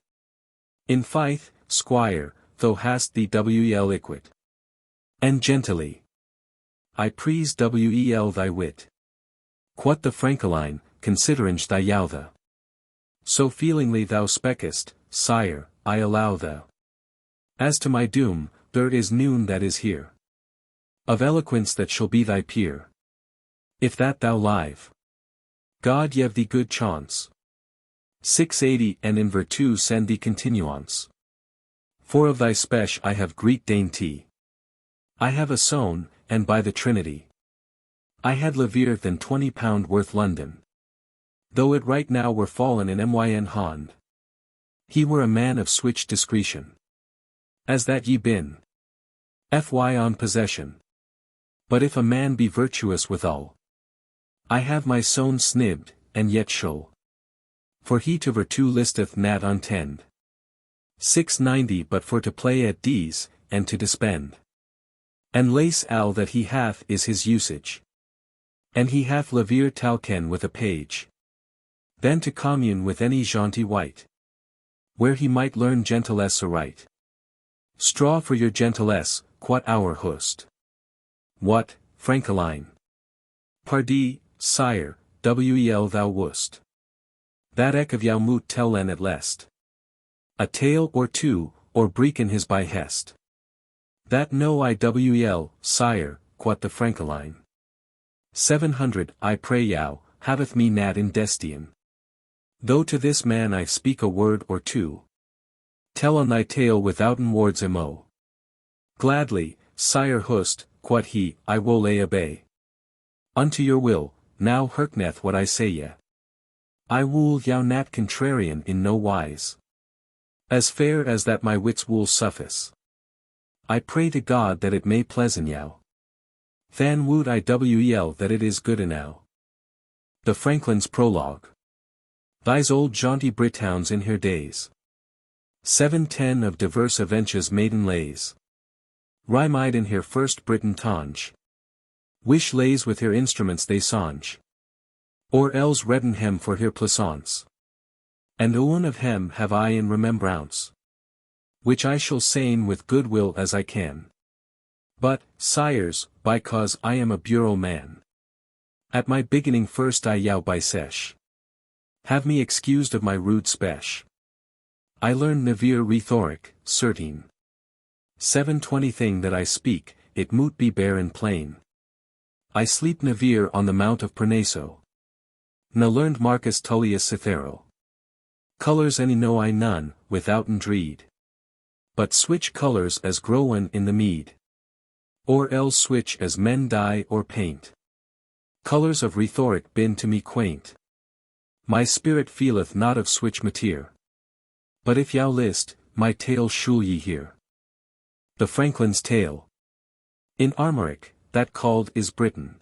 In fight, Squire, thou hast the wel equit. And gentilly. I praise wel thy wit. Quot the Frankeline, consideringe thy youtha. So feelingly thou speakest, sire, I allow thou. As to my doom, there is noon that is here. Of eloquence that shall be thy peer. If that thou live. God yev thee good chance. 680 and in virtue send thee continuance. For of thy spech I have great dainty. I have a sown, and by the Trinity. I had levier than £20 worth London. Though it right now were fallen in myn hond. He were a man of switch discretion. As that ye bin. Fy on possession. But if a man be virtuous withal. I have my sown snibbed, and yet shall. For he to virtue listeth nat untend. 690 but for to play at dees, and to dispend. And lace al that he hath is his usage. And he hath levier talken with a page. Then to commune with any jaunty wight. Where he might learn gentilesse aright. Straw for your gentilesse, quot our host. What, Frankeline? Pardie, sire, wel thou wouldst. That ek of yow moot tellen at lest. A tale or two, or breeken his by hest. That no I wel, sire, quot the Frankeline. 700 I pray yow, haveth me nat in destian. Though to this man I speak a word or two. Tell on thy tale withouten words emo. Gladly, sire host, quot he, I will lay obey. Unto your will, now hearkeneth what I say ye. I will yow nat contrarian in no wise. As fair as that my wits will suffice. I pray to God that it may pleasen yow. Than would I wel that it is good enow. The Franklin's Prologue. Thy's old jaunty Britowns in her days. 710 of diverse avenches maiden lays. Rhymed in her first Britain tonge. Wish lays with her instruments they songe. Or else redden hem for her plaisance. And one of hem have I in remembrance. Which I shall sayn with good will as I can. But, sires, by cause I am a bureau man. At my beginning first I yow by sesh. Have me excused of my rude spesh. I learn nevere rhetoric, certain. 720 thing that I speak, it moot be bare and plain. I sleep nevere on the mount of Parnaso. Na learned Marcus Tullius Cicero. Colours any know I none, withouten dreed. But switch colours as growen in the mead. Or else switch as men dye or paint. Colours of rhetoric bin to me quaint. My spirit feeleth not of switch mateer. But if yow list, my tale shall ye hear. The Franklin's Tale. In Armoric, that called is Britain.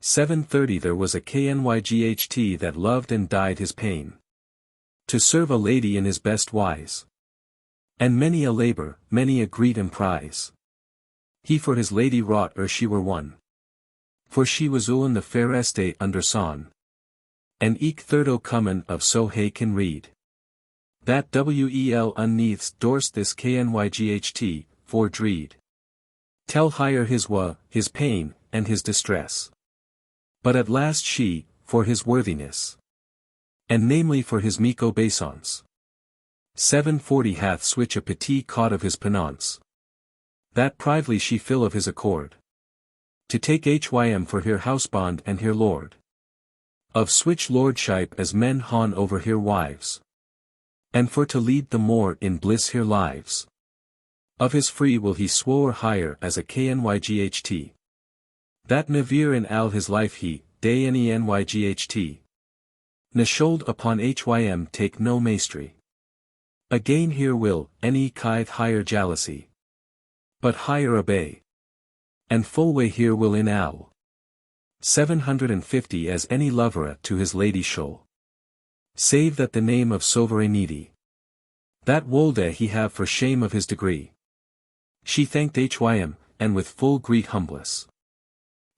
730 There was a Knyght that loved and died his pain. To serve a lady in his best wise. And many a labour, many a greet and prize. He for his lady wrought she were won. For she was ulen the faireste under son. And eke thirdo common of so he can read. That wel uneaths dorst this Knyght, for dreed. Tell higher his woe, his pain, and his distress. But at last she, for his worthiness. And namely for his meek obeisance. 740 hath switch a petit caught of his penance. That privily she fill of his accord. To take hym for her housebond and her lord. Of switch lordship as men hon over her wives. And for to lead the more in bliss her lives. Of his free will he swore higher as a Knyght. That nevere in all his life he, day Nyght. Ne should upon hym take no maestry. Again here will, any kith higher jealousy. But higher obey. And full way here will in owl. 750 As any lover to his lady show. Save that the name of sovereignty. That wolde he have for shame of his degree. She thanked hym, and with full greet humbless.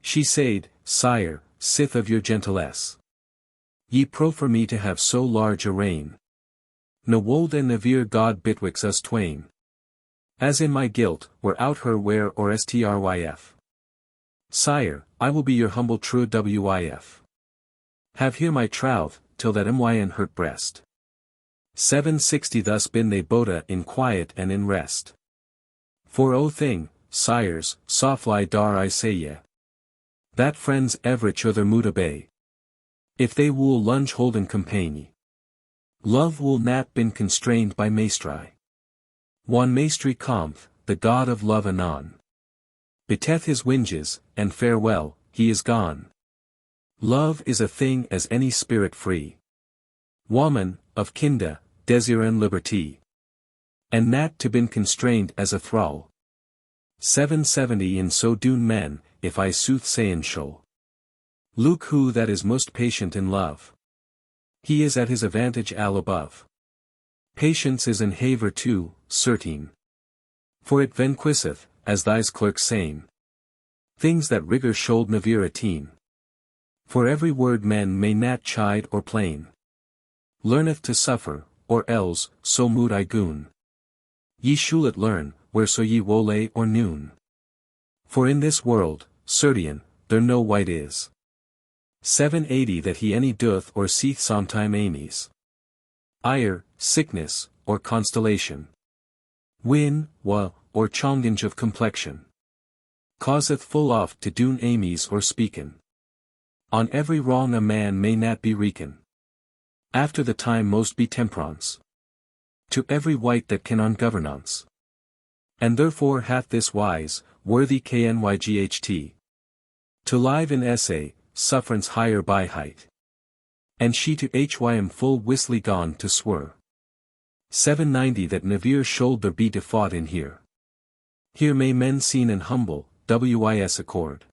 She said, Sire, sith of your gentilesse. Ye proffer me to have so large a reign. Ne wolde nevere God betwixt us twain. As in my guilt, were out her where or stryf. Sire, I will be your humble true wif. Have here my troth, till that myn hurt breast. 760 Thus bin they boda in quiet and in rest. For o thing, sires, softly dar I say ye. That friends everich other mood obey. If they wool lunge holden company. Love will not been constrained by maestri. One maestri comth, the god of love anon. Beteth his winges, and farewell, he is gone. Love is a thing as any spirit free. Woman, of kinda, desire and liberty. And not to been constrained as a thrall. 770 In so doon men, if I sooth sayin shall. Luke who that is most patient in love. He is at his advantage all above. Patience is an haver too, certain. For it vanquisheth, as thy's clerk saying. Things that rigor should nevere attain. For every word men may not chide or plain. Learneth to suffer, or else, so mood I goon. Ye shulet learn, whereso ye wole or noon. For in this world, certain, there no white is. 780 That he any doth or seeth sometime amies. Ire, sickness, or constellation. Win, or change of complexion. Causeth full oft to doon amies or speaken. On every wrong a man may not be recon. After the time most be temperance. To every wight that can on governance. And therefore hath this wise, worthy Knyght. To live in essay, sufferance higher by height. And she to hym full whistly gone to swir. 790 That nevere should there be defaught in here. Here may men seen and humble, wis accord.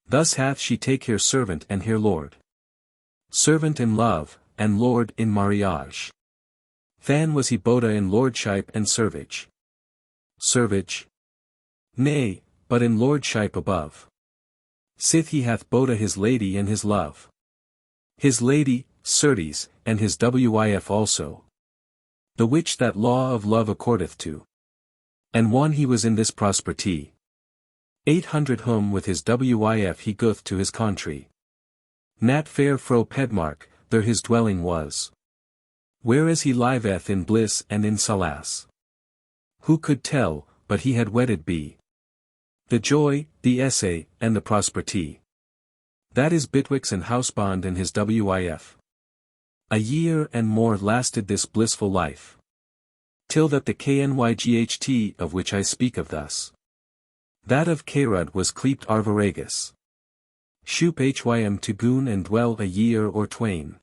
Thus hath she take her servant and her lord. Servant in love, and lord in marriage. Than was he boda in lordship and servage. Servage? Nay, but in lordship above. Sith he hath boda his lady and his love. His lady, certes, and his wif also. The which that law of love accordeth to. And one he was in this prosperity. 800 whom with his wif he goeth to his country. Nat fair fro pedmark, there his dwelling was. Whereas he liveth in bliss and in solace. Who could tell, but he had wedded be the joy, the essay, and the prosperity. That is betwixt an housebond and his wife. A year and more lasted this blissful life. Till that the knyght of which I speak of thus. That of Caerud was clept arvaragus. Shoop hym to goon and dwell a year or twain.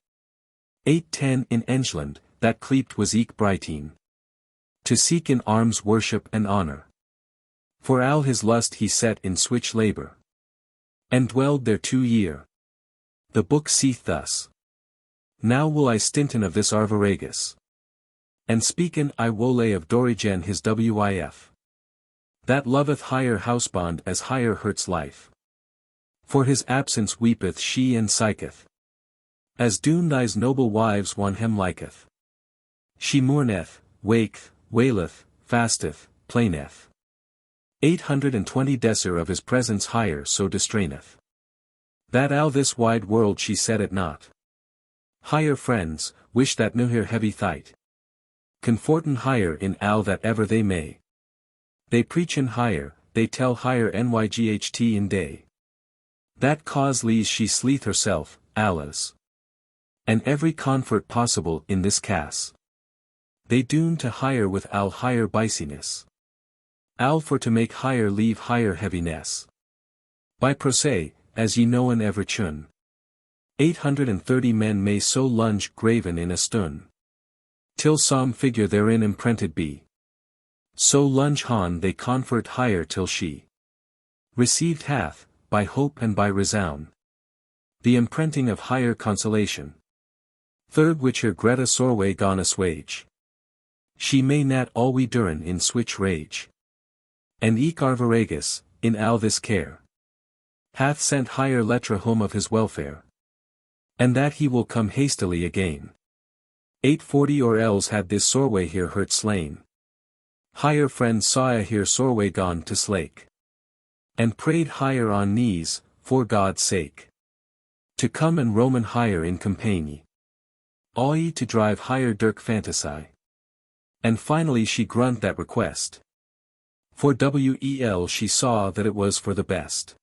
810 in England, that clept was eke Brighteen. To seek in arms worship and honor. For all his lust he set in switch labour. And dwelled there 2 year. The book seeth thus. Now will I stinten of this arvaragus. And speaken I wole of Dorigen his wife. That loveth higher housebond as higher hurts life. For his absence weepeth she and siketh. As doon thy's noble wives one hem liketh. She mourneth, waketh, waileth, fasteth, plaineth. 820 desser of his presence higher so distraineth. That all this wide world she said it not. Higher friends, wish that knew her heavy thight. Comforten higher in all that ever they may. They preach in higher, they tell higher nyght in day. That cause lees she sleeth herself, Allah's. And every comfort possible in this case. They doon to higher with all higher biciness. All for to make higher leave higher heaviness. By procès, as ye know and ever chun. 830 men may so lunge graven in a stun. Till some figure therein imprinted be. So lunge han they comfort higher till she received hath, by hope and by resound, the imprinting of higher consolation. Third which her Greta sorway gone assuage. She may not alwe duren in switch rage. And eke arvaragus, in all this care, hath sent higher letter home of his welfare. And that he will come hastily again. 840 or else had this sorway here hurt slain. Higher friend saw a here sorway gone to slake. And prayed higher on knees, for God's sake. To come and Roman higher in company. All ye to drive higher dirk fantasy. And finally she grunt that request. For wel she saw that it was for the best.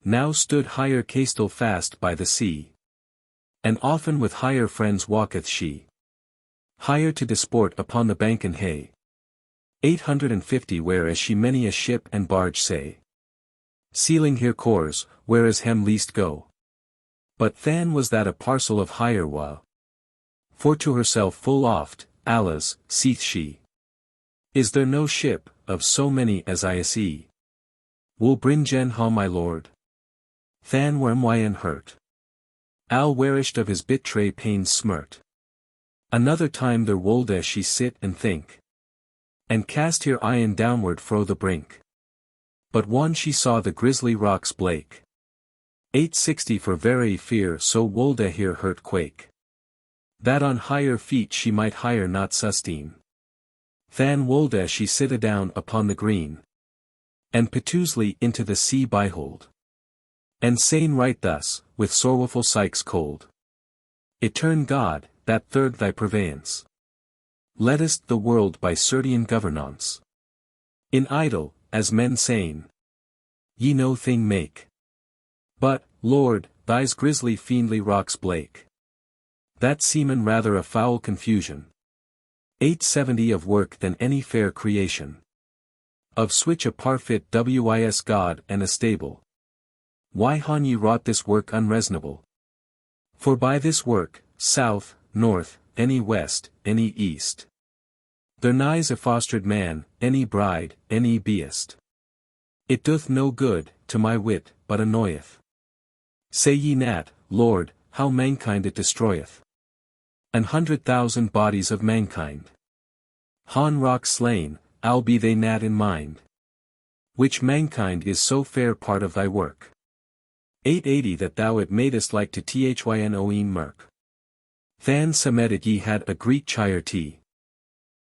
Now stood higher castle fast by the sea. And often with higher friends walketh she. Higher to disport upon the bank and hay. 850 whereas she many a ship and barge say. Sealing here cours, whereas hem least go. But than was that a parcel of higher wa. For to herself full oft, Allah's, seeth she. Is there no ship, of so many as I see? Will bring gen ha my lord? Than were myen hurt. Al werished of his bitray pains smirt. Another time there wolde she sit and think. And cast her eyen downward fro the brink. But one she saw the grisly rocks blake. 860 for very fear so wolde here hurt quake. That on higher feet she might higher not sustain. Than wolde she sitta down upon the green. And piteously into the sea behold. And saying right thus, with sorrowful sighs cold. Etern God, that third thy purveyance. Lettest the world by certain governance. In idle, as men saying. Ye no thing make. But, Lord, thy's grisly fiendly rocks blake. That seemen rather a foul confusion. 870 of work than any fair creation. Of switch a parfit wis God and a stable. Why han ye wrought this work unreasonable? For by this work, south, north, any west, any east. There nighs a fostered man, any bride, any beest. It doth no good, to my wit, but annoyeth. Say ye not, Lord, how mankind it destroyeth. 100,000 bodies of mankind. Han rock slain, I'll be they not in mind. Which mankind is so fair part of thy work. 880 that thou it madest like to thyn merk. Than submitted ye had a Greek chiarty.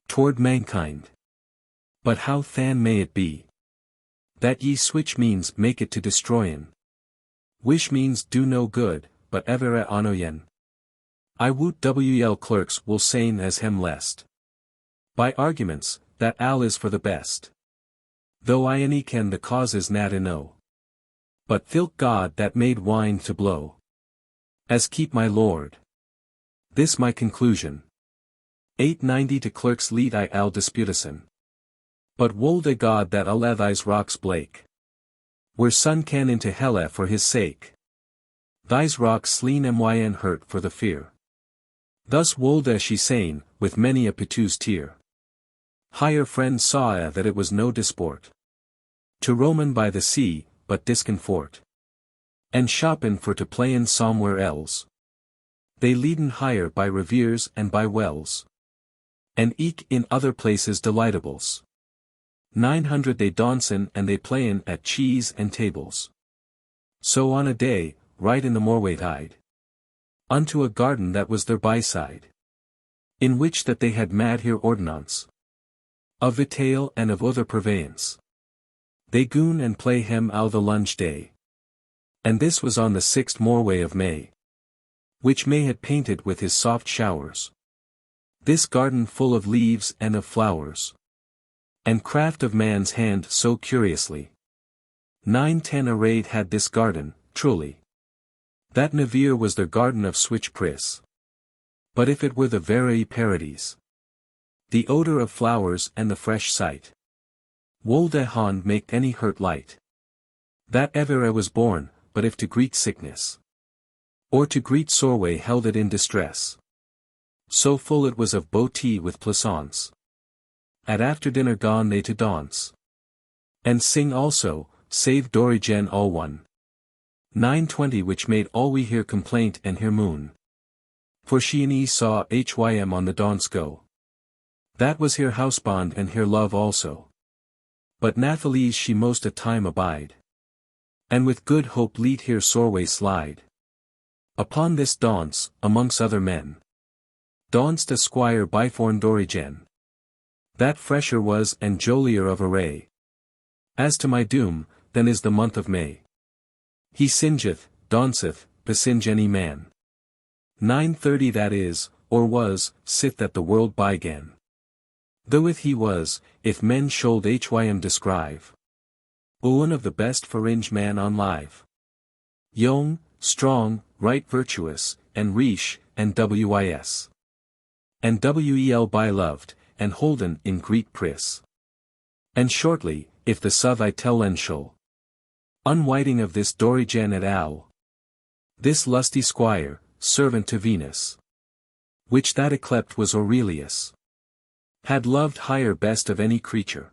Toward mankind. But how than may it be? That ye switch means make it to destroyen. Wish means do no good, but ever a onoyen. I woot wel clerks will sain as hem lest. By arguments, that all is for the best. Though I any ken the causes nat eno. But thilk God that made wine to blow. As keep my lord. This my conclusion. 890 to clerks lead I al disputasen. But woe to God that alle thys rocks blake. Where sun can into helle for his sake. Thys rocks sleen myn hurt for the fear. Thus wolde she sane, with many a piteous tear. Higher friends saw that it was no disport. To roamen by the sea, but discomfort. And shoppen for to playen somewhere else. They leaden higher by rivers and by wells. And eke in other places delightable. 900 they dancen and they playen at cheese and tables. So on a day, right in the morway tide. Unto a garden that was their byside. In which that they had mad here ordinance. Of vitale and of other purveyance. They goon and play hem al the lunge day. And this was on the 6th morway of May. Which May had painted with his soft showers. This garden full of leaves and of flowers. And craft of man's hand so curiously. 910 arrayed had this garden, truly. That Navir was their garden of switch pris. But if it were the very parodies. The odor of flowers and the fresh sight. Wolde hand make any hurt light. That ever I was born, but if to greet sickness. Or to greet sorway held it in distress. So full it was of beau tea with plaisance. At after dinner gone they to dance. And sing also, save Dorigen all one. 920 which made all we hear complaint and hear moon. For she and he saw hym on the dance go. That was here housebond and here love also. But Nathalese she most a time abide. And with good hope lead here sorway slide. Upon this dance, amongst other men. Danced a squire byforn Dorigen. That fresher was and jolier of array. As to my doom, then is the month of May. He singeth, danceth, besinge any man. 930 that is, or was, sith that the world bygan. Though if he was, if men should hym descrive. One of the best faringe man on live. Young, strong, right virtuous, and riche, and wis. And wel by loved, and holden in great pris. And shortly, if the south I tell len shall. Unwhiting of this Dorigen et al. This lusty squire, servant to Venus. Which that yclept was Aurelius. Had loved higher best of any creature.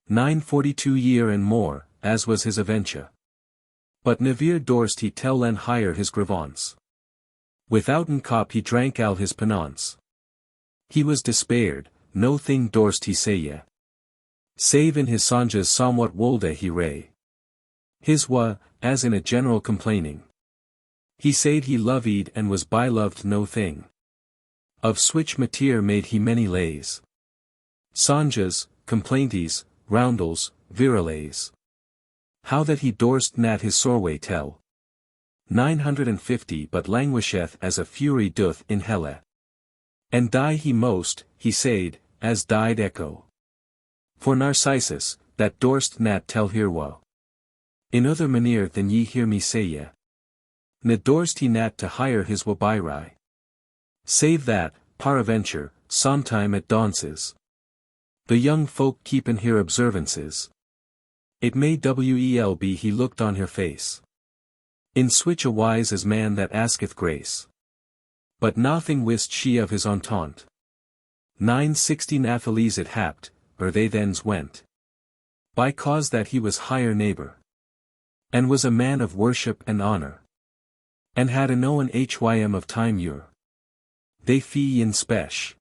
942 year and more, as was his aventure. But never durst he tell len higher his grievance. Withouten cop he drank al his penance. He was despaired, no thing durst he say ye. Save in his songes somewhat wolde he ray. His wa, as in a general complaining. He said he loved and was byloved no thing. Of switch mateer made he many lays. Songes, complainties, roundels, virelays. How that he durst nat his sorway tell. 950 but languisheth as a fury doth in helle. And die he most, he said, as died Echo. For Narcissus, that durst nat tell hirwa. In other manier than ye hear me say ye. Ne durst he nat to hire his wabirai. Save that, paraventure, sometime at dances. The young folk keepin here observances. It may wel be he looked on her face. In switch a wise as man that asketh grace. But nothing wist she of his entente. 960 Nathalese it happed, or they thens went. By cause that he was higher neighbor. And was a man of worship and honor. And had a known hym of time ure. They fee in spech.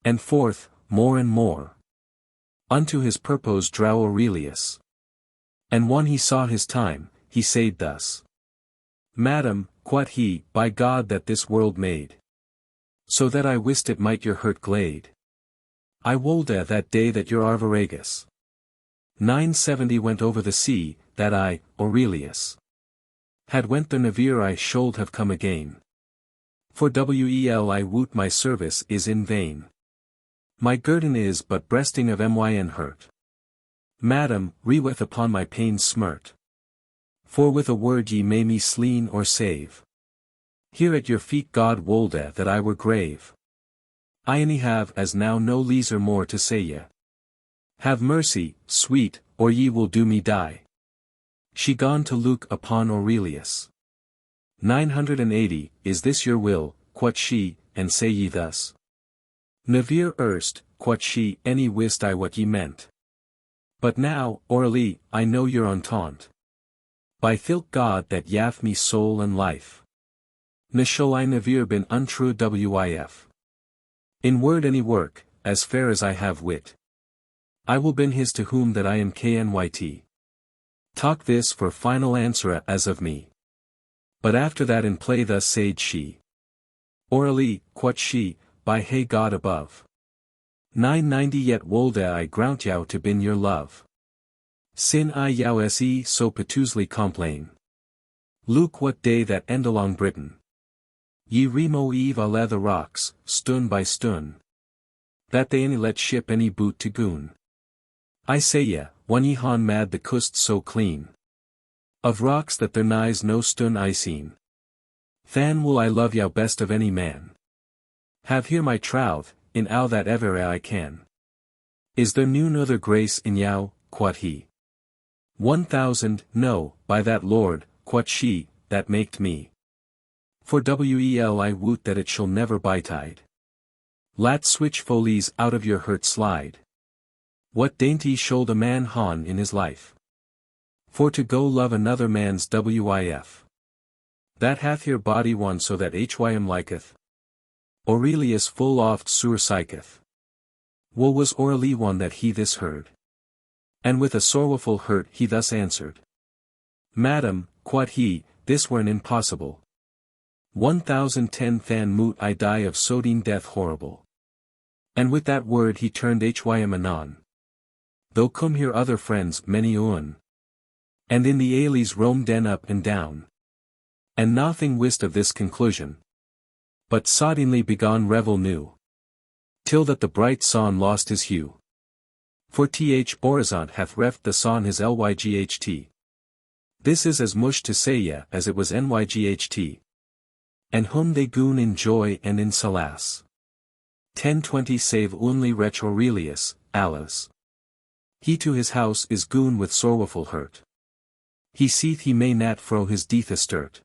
And forth, more and more. Unto his purpose drow Aurelius. And when he saw his time, he said thus. Madam, quod he, by God that this world made. So that I wist it might your hurt glade. I wolde that day that your Arviragus. 970 went over the sea, that I, Aurelius. Had went the navire I should have come again. For wel I woot my service is in vain. My guerdon is but breasting of myn hurt. Madam, reweth upon my pains smirt. For with a word ye may me sleen or save. Here at your feet God wolde that I were grave. I any have as now no leisure more to say ye. Have mercy, sweet, or ye will do me die. She gone to look upon Aurelius. 980, Is this your will, quoth she, and say ye thus? Never erst, quoth she, any wist I what ye meant. But now, Aurelie, I know your entente. By thilk God that yath me soul and life. Ne shall I never been untrue wif. In word any work, as fair as I have wit. I will bin his to whom that I am knyt. Talk this for final answer as of me. But after that in play thus said she. Aurelie, quoth she, by hey God above. 990 yet wolde I grant yow to bin your love. Sin I yow se so petusely complain. Luke what day that end along Britain. Ye remo eve alle the rocks, stun by stun. That they any let ship any boot to goon. I say ye, one ye han mad the coast so clean. Of rocks that there nighs no stun I seen. Than will I love yow best of any man. Have here my troth, in ow that ever I can. Is there noon other grace in yow, quoth he. 1000, no, by that Lord, quoth she, that maked me. For wel I woot that it shall never betide. Lat switch folies out of your hurt slide. What dainty should a man han in his life? For to go love another man's wif. That hath your body one so that hym liketh. Aurelius full oft sur psycheth. Woe was Aurelie one that he this heard. And with a sorrowful hurt he thus answered. Madam, quoth he, this were an impossible. 1010 than moot I die of sodine death horrible. And with that word he turned hym anon. Though come here other friends many un. And in the alleys roamed den up and down. And nothing wist of this conclusion. But soddenly begon revel new. Till that the bright sun lost his hue. For horizont hath reft the sun his lyght. This is as much to say ye as it was nyght. And whom they goon in joy and in solace. 1020 save only wretch Aurelius, alas. He to his house is goon with sorrowful hurt. He seeth he may not fro his death astert.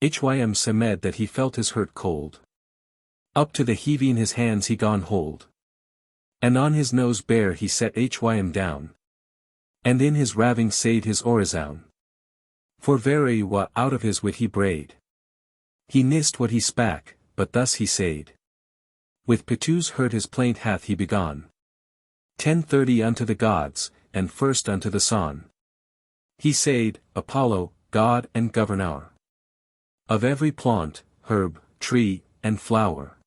Hym semed that he felt his hurt cold. Up to the heaving his hands he gone hold. And on his nose bare he set hym down. And in his raving said his orizoun. For very what out of his wit he brayed. He nist what he spak, but thus he said. With petus hurt his plaint hath he begun. 1030 unto the gods, and first unto the sun. He said, Apollo, God and governor. Of every plant, herb, tree, and flower.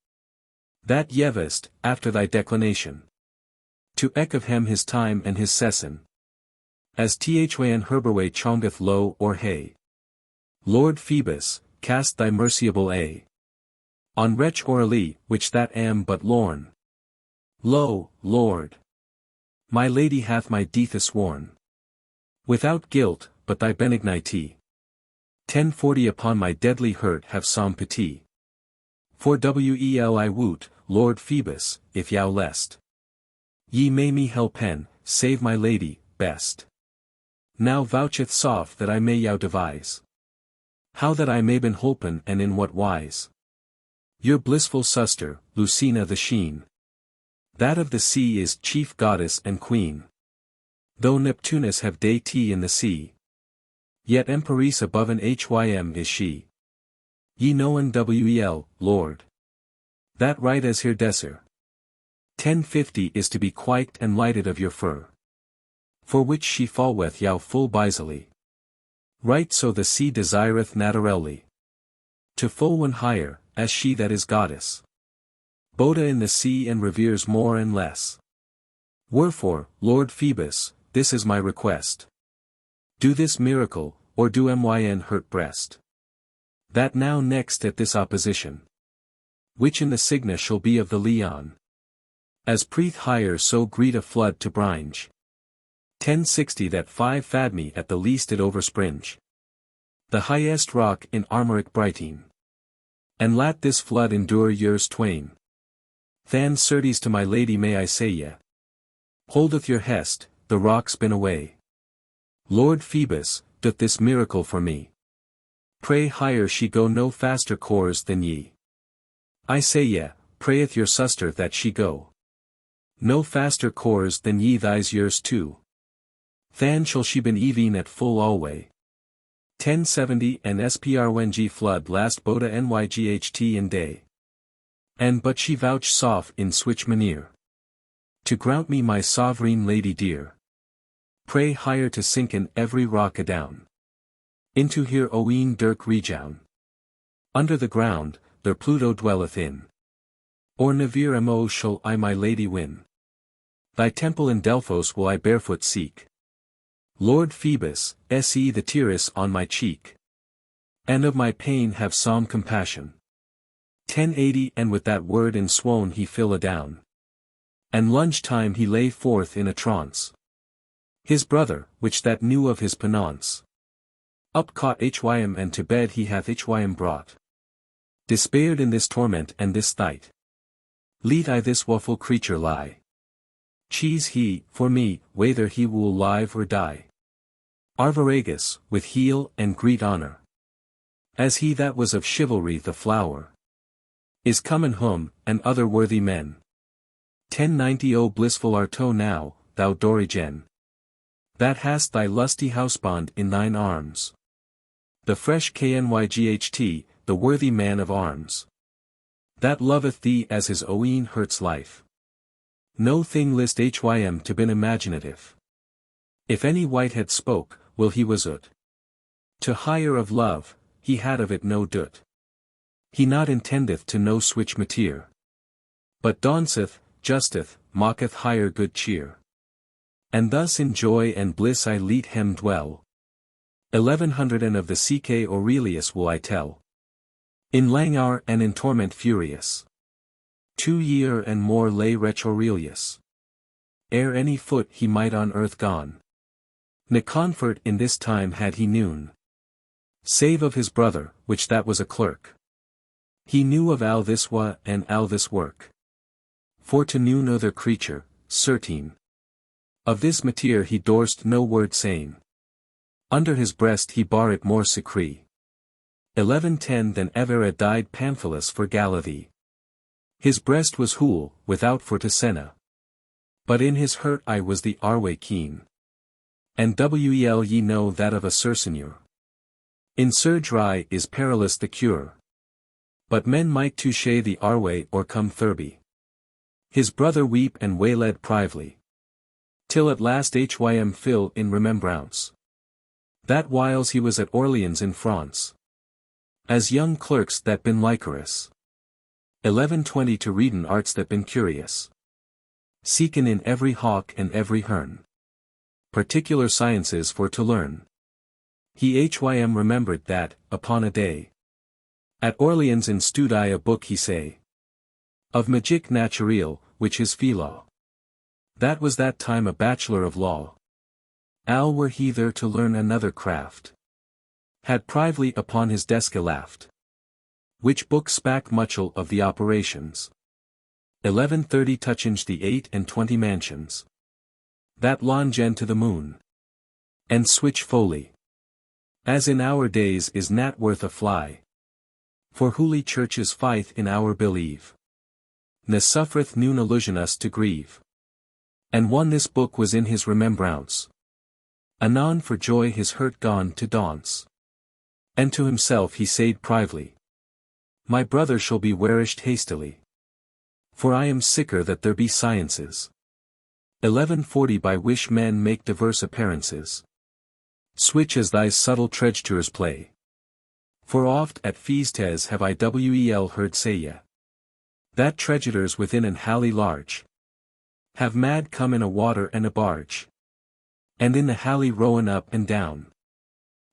That yevest, after thy declination. To eke of him his time and his season. As thyn herberway chongeth low or hay. Lord Phoebus, cast thy merciable a. On wretch Aurelie, which that am but lorn. Lo, Lord! My lady hath my death sworn. Without guilt, but thy benignity. 1040 upon my deadly hurt have some pity. For wel I woot, Lord Phoebus, if yow lest. Ye may me helpen, save my lady, best. Now voucheth soft that I may yow devise. How that I may been holpen and in what wise. Your blissful suster, Lucina the Sheen. That of the sea is chief goddess and queen. Though Neptunus have deity in the sea. Yet empress above an hym is she. Ye knowen wel, Lord. That right as here desser. 1050 is to be quiked and lighted of your fur. For which she fallweth yow full bisily. Right so the sea desireth naturally. To full one higher, as she that is goddess. Boda in the sea and reveres more and less. Wherefore, Lord Phoebus, this is my request. Do this miracle, or do myn hurt breast. That now next at this opposition. which in the Signa shall be of the Leon. As preeth higher so greet a flood to Bringe. 1060 that 5 fadmi at the least it overspringe. The highest rock in Armoric Brighteen. And lat this flood endure years twain. Than certes to my lady may I say ye. Holdeth your hest, the rock's been away. Lord Phoebus, doth this miracle for me. Pray higher she go no faster course than ye. I say ye, prayeth your suster that she go. No faster course than ye thise years too. Than shall she been even at full alway. 1070 and sprng flood last boda nyght in day. And but she vouch soft in switch maneer. To grant me my sovereign lady dear. Pray higher to sinken every rock adown. Into here oeen dirk rejown. Under the ground, there Pluto dwelleth in. Or nevere mo shall I my lady win. Thy temple in Delphos will I barefoot seek. Lord Phoebus, se the tearess on my cheek. And of my pain have some compassion. 1080 and with that word in swoon he fill adown. And lunge time he lay forth in a trance. His brother, which that knew of his penance. Up caught hym and to bed he hath hym brought. Despaired in this torment and this thight. Let I this woeful creature lie. Cheese he, for me, whether he will live or die. Arviragus, with heel and greet honor. As he that was of chivalry the flower. Is comen home, and other worthy men. 1090 O blissful Arto now, thou Dorigen. That hast thy lusty housebond in thine arms. The fresh Knyght, the worthy man of arms. That loveth thee as his own hurts life. No thing list hym to been imaginative. If any whitehead spoke, will he was ut. To hire of love, he had of it no doot. He not intendeth to no switch mateer. But daunceth, justeth, mocketh higher good cheer. And thus in joy and bliss I let him dwell. 1100 and of the CK Aurelius will I tell. In languor and in torment furious. 2 year and more lay wretch Aurelius. Ere any foot he might on earth gone. Ne comfort in this time had he noon. Save of his brother, which that was a clerk. He knew of all this wa and all this work. For to knew other creature, certain. Of this mateer he durst no word saying. Under his breast he bar it more secret. 1110 than ever died Pamphilus for Galathee. His breast was hool, without for to Senna. But in his hurt eye was the arway keen. And wel ye know that of a Cercinure. In surgery is perilous the cure. But men might touche the arway or come thurby. His brother weep and wailed privily. Till at last hym fill in remembrance. That whiles he was at Orleans in France. As young clerks that been likerous. 1120 to readin arts that been curious. Seekin in every hawk and every hern. Particular sciences for to learn. He hym remembered that, upon a day. At Orleans in studi a book he say. Of magic naturel, which his philo. That was that time a bachelor of law. Al were he there to learn another craft. Had privily upon his desk laughed. Which book spak muchel of the operations. 1130 touching the 28 mansions. That longen to the moon. And switch foley. As in our days is nat worth a fly. For holy churches fight in our believe. Ne suffereth noon illusion us to grieve. And one this book was in his remembrance. Anon for joy his hurt gone to dance. And to himself he said privily. My brother shall be wearished hastily. For I am sicker that there be sciences. 1140 by which men make diverse appearances. Switch as thy subtle treacherers play. For oft at feastes have I wel heard say ye. That treacherers within an halley large. Have mad come in a water and a barge. And in the halley rowen up and down.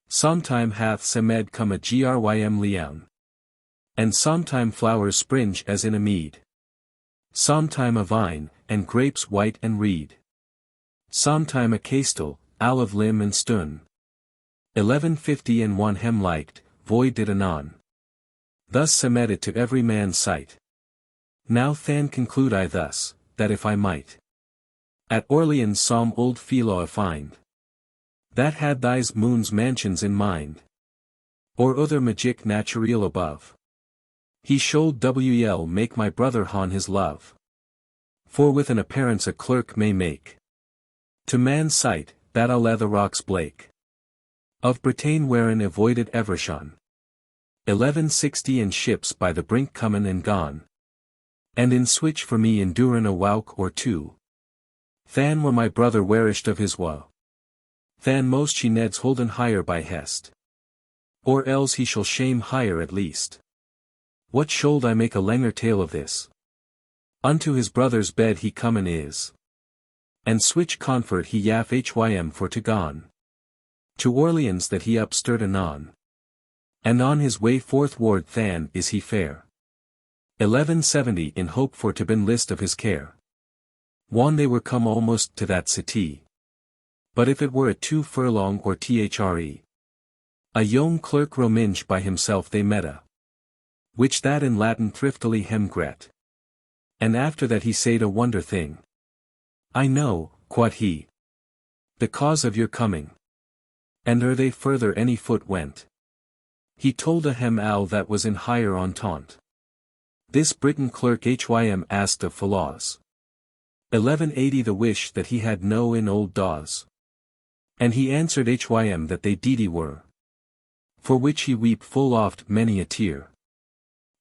Sometime hath semed come a grym leon. And sometime flowers springe as in a mead. Sometime a vine, and grapes white and reed. Sometime a castel, olive limb and stun. 1150 and one hem liked, void did anon. Thus semed it to every man's sight. Now than conclude I thus, that if I might at Orleans some old fellow find, that had thys moon's mansions in mind, or other magic naturel above, he should wel make my brother hon his love. For with an appearance a clerk may make to man's sight, that alle the rocks blake of Bretagne wherein avoided Evershon. 1160 and ships by the brink comen and gone, and in switch for me endurin a wowk or two. Than were my brother werished of his woe. Than most she neds holden higher by hest. Or else he shall shame higher at least. What should I make a langer tale of this? Unto his brother's bed he comen is. And switch comfort he yaf hym for to gone. To Orleans that he upstirred anon. And on his way forthward than is he fair. 1170 in hope for to bin list of his care. One they were come almost to that city. But if it were a 2 furlong or thre. A young clerk rominge by himself they meta. Which that in Latin thriftily hem gret. And after that he said a wonder thing. I know, quod he, the cause of your coming. And ere they further any foot went, he told a hem al that was in higher entente. This Briton clerk hym asked of Falaws. 1180 the wish that he had no in old daws. And he answered hym that they deedy were. For which he weep full oft many a tear.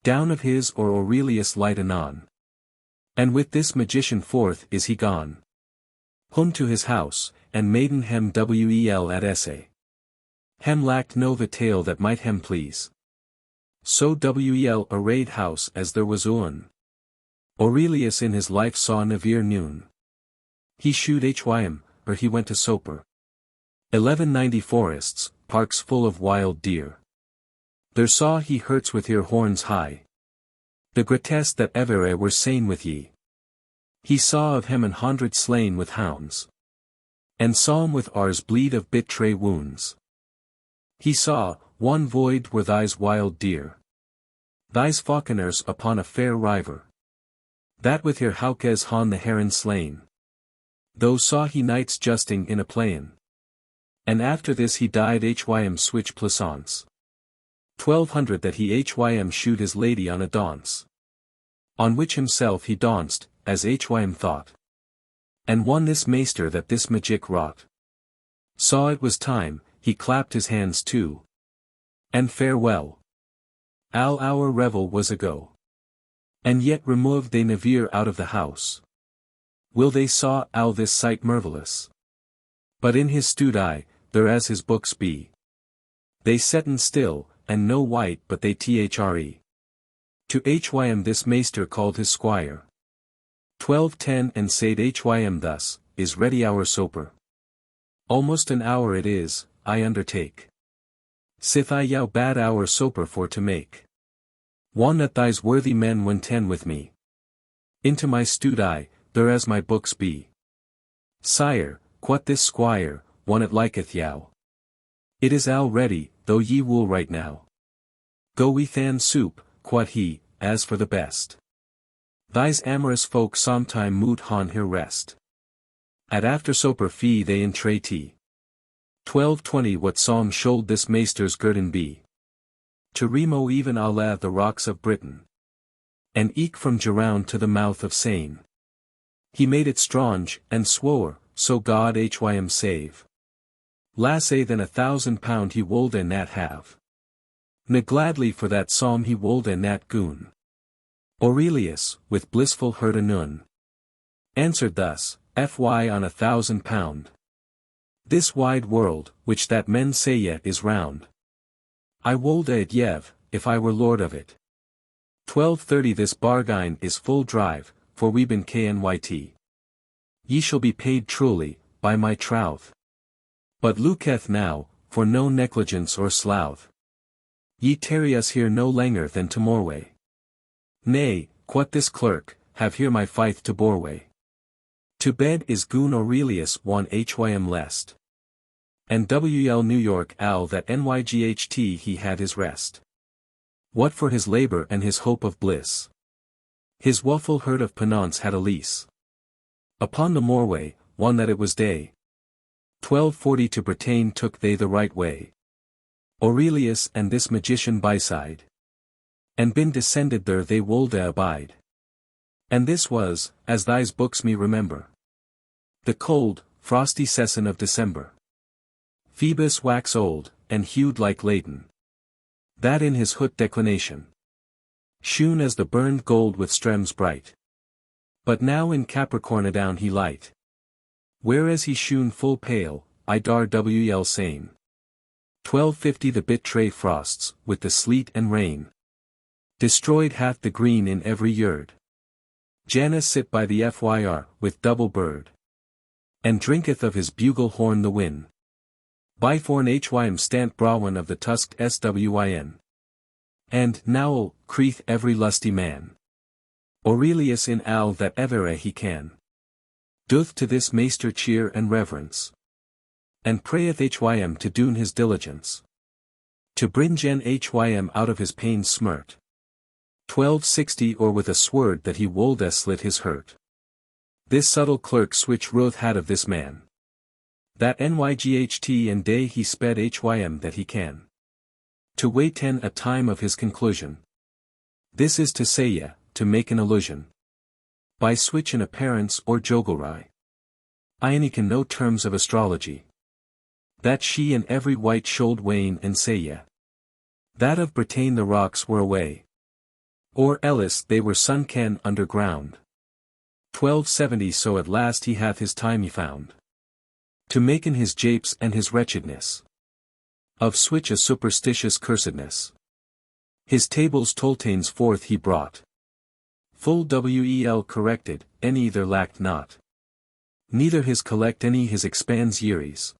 Down of his or Aurelius light anon. And with this magician forth is he gone. Home to his house, and maiden hem wel at essay. Hem lacked no the tale that might hem please. So wel arrayed house as there was un. Aurelius in his life saw never noon. He shewed hym, or he went to soper. 1190 forests, parks full of wild deer. There saw he hurts with your horns high. The grotesque that ever were sane with ye. He saw of him 100 slain with hounds. And saw him with ours bleed of bitray wounds. He saw, one void were thys wild deer. Thys falconers upon a fair river. That with her hawkes hon the heron slain. Though saw he knights justing in a plain. And after this he died hym switch plaisance. 1200 that he hym shoot his lady on a dance. On which himself he danced, as hym thought. And won this maester that this magic wrought. Saw it was time, he clapped his hands too. And farewell. All our revel was ago. And yet removed they never out of the house. Will they saw all this sight marvelous? But in his stud eye, there as his books be. They setten still, and no white but they thre. To hym this maester called his squire. 1210 and said hym thus, is ready our soper. Almost an hour it is, I undertake. Sith I yow bad our soper for to make. One that thys worthy men when ten with me. Into my stud eye, there as my books be. Sire, quot this squire, one it liketh yow. It is all ready, though ye will right now. Go we than soup, quod he, as for the best. Thys amorous folk sometime moot hon here rest. At after soper fee they entreaty. 1220 what psalm should this maester's guerdon be? To remo even alle the rocks of Britain. And eke from Gironde to the mouth of Seine. He made it strange, and swore, so God hym save. Lasse than £1,000 he wold and nat have. Ne gladly for that psalm he wold and nat goon. Aurelius, with blissful heard anun. Answered thus, fy on £1,000. This wide world, which that men say yet is round. I wold it yev, if I were lord of it. 1230 this bargain is full drive, for we bin knyt. Ye shall be paid truly, by my troth. But looketh now, for no negligence or slouth. Ye tarry us here no langer than to Morway. Nay, quot this clerk, have here my fife to Borway. To bed is Goon Aurelius 1 Hym lest. And WL New York Al that NYGHT he had his rest. What for his labor and his hope of bliss? His waffle herd of penance had a lease. Upon the Morway, one that it was day. 1240 to Bretagne took they the right way. Aurelius and this magician byside. And been descended there they wolde abide. And this was, as thise books me remember, the cold, frosty season of December. Phoebus wax old, and hued like Layton. That in his hoot declination shone as the burned gold with streams bright. But now in Capricorn adown he light. Whereas he shone full pale, I dar wl sane. 1250 the bit tray frosts, with the sleet and rain. Destroyed hath the green in every yerd. Janus sit by the Fyr, with double bird. And drinketh of his bugle horn the wind. Byforn Hym stant brawen of the tusked Swin. And, Nowell, creeth every lusty man. Aurelius in all that evere he can. Doth to this maester cheer and reverence. And prayeth Hym to doon his diligence. To bring Hym out of his pains smirt. 1260 or with a sword that he wolde slit his hurt. This subtle clerk switch Roth had of this man. That NYGHT and day he sped Hym that he can. To wait a time of his conclusion. This is to say ye, to make an illusion. By switch in apparence or jogelry. I can no terms of astrology. That she and every white shouled wane and say ye. That of Bretagne the rocks were away. Or else they were sunken underground. 1270 so at last he hath his time he found. To maken his japes and his wretchedness. Of switch a superstitious cursedness. His tables Toltanes forth he brought. Full wel corrected, and either lacked not. Neither his collect any his expands yearies.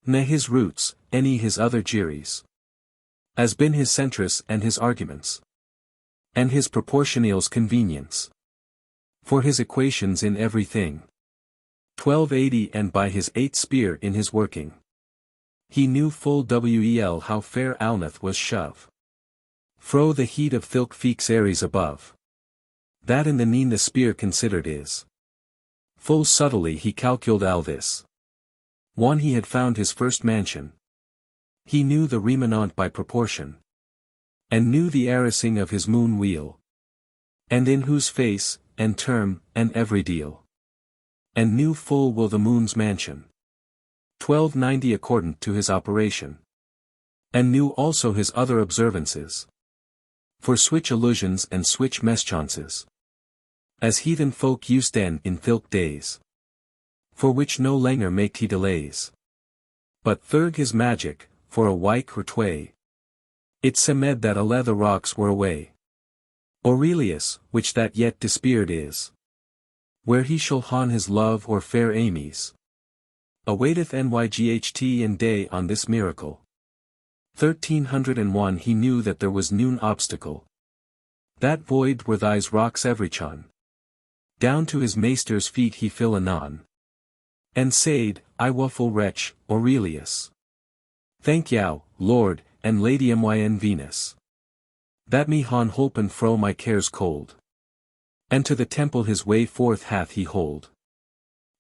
Ne his roots, any his other jeeries. As been his centrus and his arguments. And his proportionals convenience. For his equations in everything. 1280 and by his 8th spear in his working. He knew full wel how fair Alnath was shove. Fro the heat of thilk feeks Aries above. That in the neen the spear considered is. Full subtly he calculed all this. One he had found his first mansion. He knew the remanent by proportion. And knew the arrasing of his moon wheel. And in whose face, and term, and every deal. And knew full well the moon's mansion. 1290 accordant to his operation. And knew also his other observances. For switch illusions and switch meschances. As heathen folk used then in thilk days. For which no langer maked he delays. But third his magic, for a wyke or tway. It semed that alle the rocks were away. Aurelius, which that yet despiered is. Where he shall hon his love or fair Amy's. Awaiteth NYGHT and day on this miracle. 1301 he knew that there was noon obstacle. That void were thise rocks everychon. Down to his maester's feet he fill anon. And said, I waffle wretch, Aurelius. Thank you, Lord, and Lady Myn Venus. That me hon holpen fro my cares cold. And to the temple his way forth hath he hold.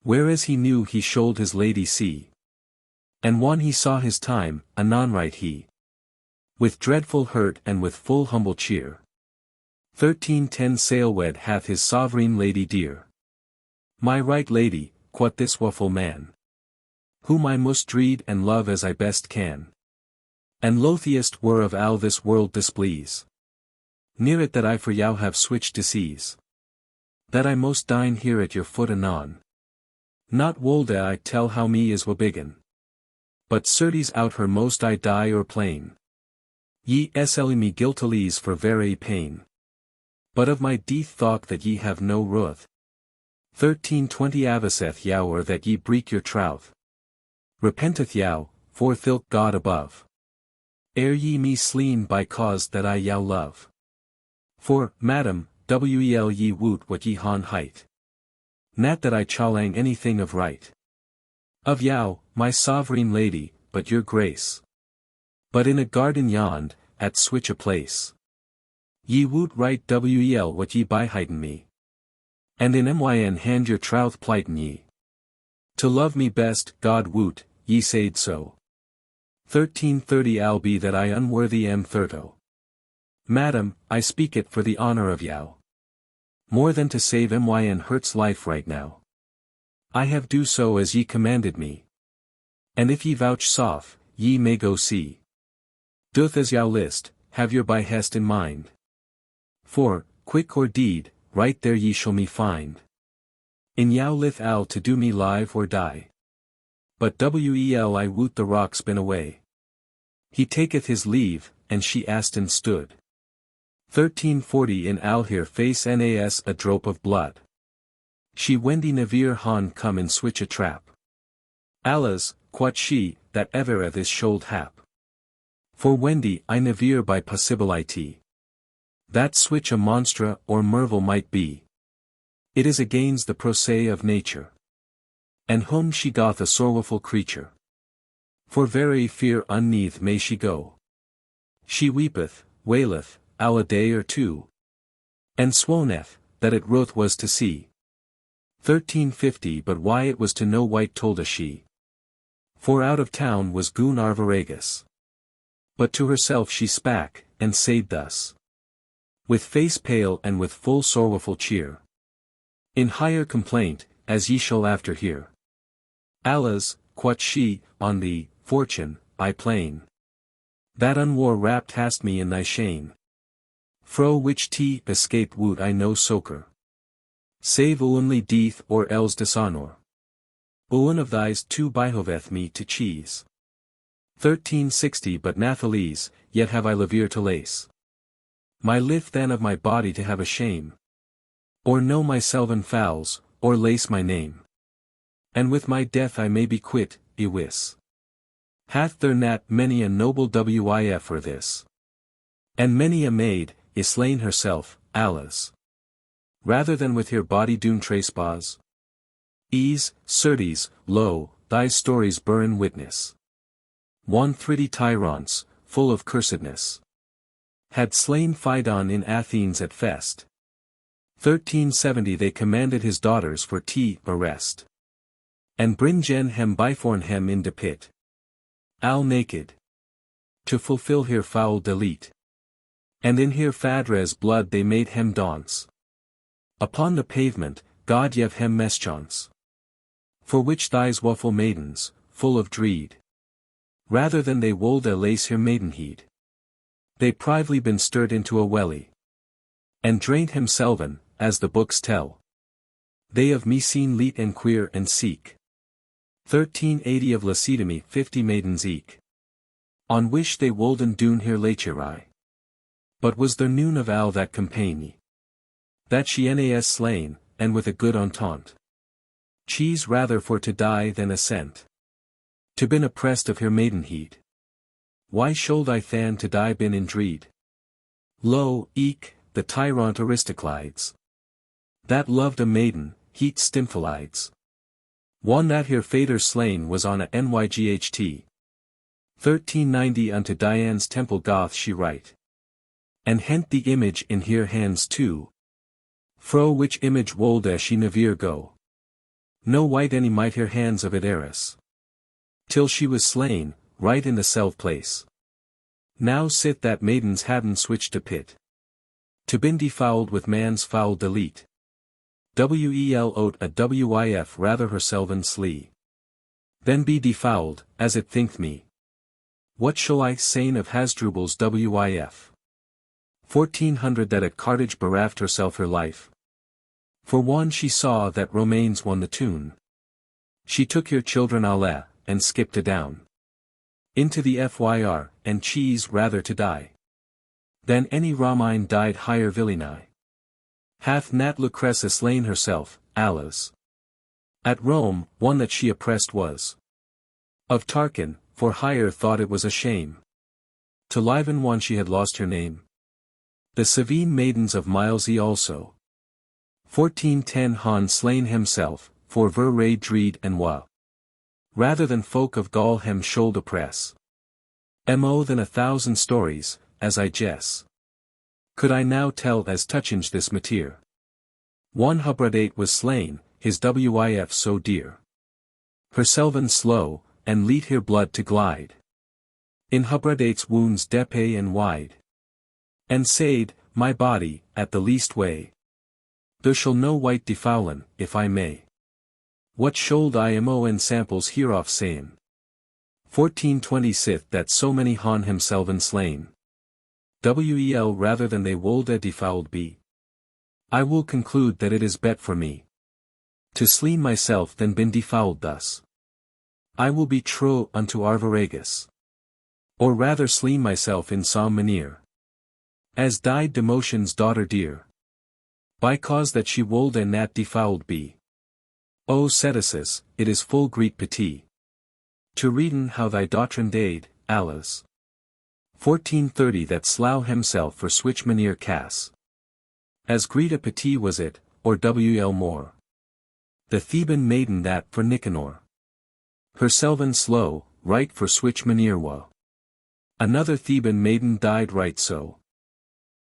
Whereas he knew he should his lady see. And one he saw his time, anon right he. With dreadful hurt and with full humble cheer. 1310 sailwed hath his sovereign lady dear. My right lady, quot this waffle man. Whom I must dread and love as I best can. And loathiest were of all this world displease. Near it that I for you have switched disease. That I most dine here at your foot anon. Not wolde I tell how me is wabiggen. But certes out her most I die or plain. Ye sle me guiltilies for very pain. But of my deeth thought that ye have no ruth. 1320 avaseth yow or that ye break your troth. Repenteth yow, for thilk God above. ere ye me sleen by cause that I yow love. For, madam, wel ye woot what ye han height. Nat that I chalang anything of right. Of yow, my sovereign lady, but your grace. But in a garden yond, at switch a place. Ye woot right wel what ye by heiten me. And in myn hand your trouth plighten ye. To love me best, God woot, ye said so. 1330 albe that I unworthy am thirto. Madam, I speak it for the honor of yow. More than to save myn hurt's life right now. I have do so as ye commanded me. And if ye vouchsafe, ye may go see. Doth as yow list, have your behest in mind. For, quick or deed, right there ye shall me find. In yow lith al to do me live or die. But wel I woot the rock's been away. He taketh his leave, and she Aston stood. 1340 in al here face nas a drop of blood. She Wendy Navir han come and switch a trap. Allahs, quot she, that ever this should hap. For Wendy I Navir by possibility. That switch a monstra or mervel might be. It is against the procès of nature. And whom she doth a sorrowful creature. For very fear unneath may she go. She weepeth, waileth, a day or two. And swoneth, that it ruth was to see. 1350 but why it was to know white told a she. For out of town was Goon Arvaragus. But to herself she spak, and said thus. With face pale and with full sorrowful cheer. In higher complaint, as ye shall after hear. Allahs, quot she, on thee, fortune, I plain. That unwar wrapped hast me in thy shame. Fro which te escaped woot I no soker. Save only death or else dishonor. One of thys two behoveth me to cheese. 1360 but Nathalese, yet have I levere to lace. My lith then of my body to have a shame. Or know my selven fowls, or lace my name. And with my death I may be quit, ewis. Hath there nat many a noble wif for this. And many a maid, is slain herself, Allahs. Rather than with her body doon tracepas. Ease, certes, lo, thy stories burn witness. 130 tyrants, full of cursedness. Had slain Phaedon in Athens at fest. 1370 they commanded his daughters for arrest. And bringen hem byforn hem in de pit. Al naked. To fulfill her foul delete. And in her fadres blood they made hem dance. Upon the pavement, God yev hem meschance. For which thys woeful maidens, full of dread. Rather than they wold a lace her maidenheed. They privily been stirred into a welly. And drained him selven, as the books tell. They of me seen leet and queer and seek. 1380 of Lacedaemy 50 maidens eke. On which they wolden doon her lacherai. But was there noon of al that company? That she nas slain, and with a good entente. Cheese rather for to die than assent. To been oppressed of her maidenheed. Why should I than to die been in dread? Lo, eke, the tyrant Aristoclides. That loved a maiden, heat Stymphalides. One that her fader slain was on a nyght. 1390 unto Diane's temple doth she write. And hent the image in her hands too. Fro which image wolde she never go. No white any might her hands of it eris. Till she was slain, right in the self place. Now sit that maidens hadn't switched to pit. To been defouled with man's foul delete. Wel oat a wif rather herselven slee. Then be defouled, as it thinkth me. What shall I sayn of Hasdrubal's wif? 1400 that at Carthage bereft herself her life. For one she saw that Romains won the tune. She took your children Allah, and skipped adown. Into the Fyr, and cheese rather to die. Than any Romine died higher villainy. Hath Nat Lucrece slain herself, Allahs. At Rome, one that she oppressed was. Of Tarquin, for hire thought it was a shame. to liven one she had lost her name. The Savine maidens of Milesy also. 1410 Han slain himself, for ver ray dreed and wa. Rather than folk of Gaul hem should oppress. Mo than 1,000 stories, as I guess. Could I now tell as touching this matter. One hubradate was slain, his wif so dear. Herselven slow, and lead her blood to glide. In hubradate's wounds depe and wide. And said, my body, at the least way. There shall no white defoulen, if I may. What should I mo and samples hereof sayn? 1426 that so many han himselven slain. Wel rather than they wold a defouled be. I will conclude that it is bet for me. To sleen myself than been defouled thus. I will be true unto Arviragus. Or rather sleen myself in some manere. As died Demotion's daughter dear. By cause that she wold and nat defouled be. O Cetices, it is full great pity. To readin how thy doctrine dade, Alice. 1430 that slough himself for switch manere Cass. As great a pity was it, or Wel more. The Theban maiden that for Nicanor. Herselven slow, right for switch manere wa. Another Theban maiden died right so.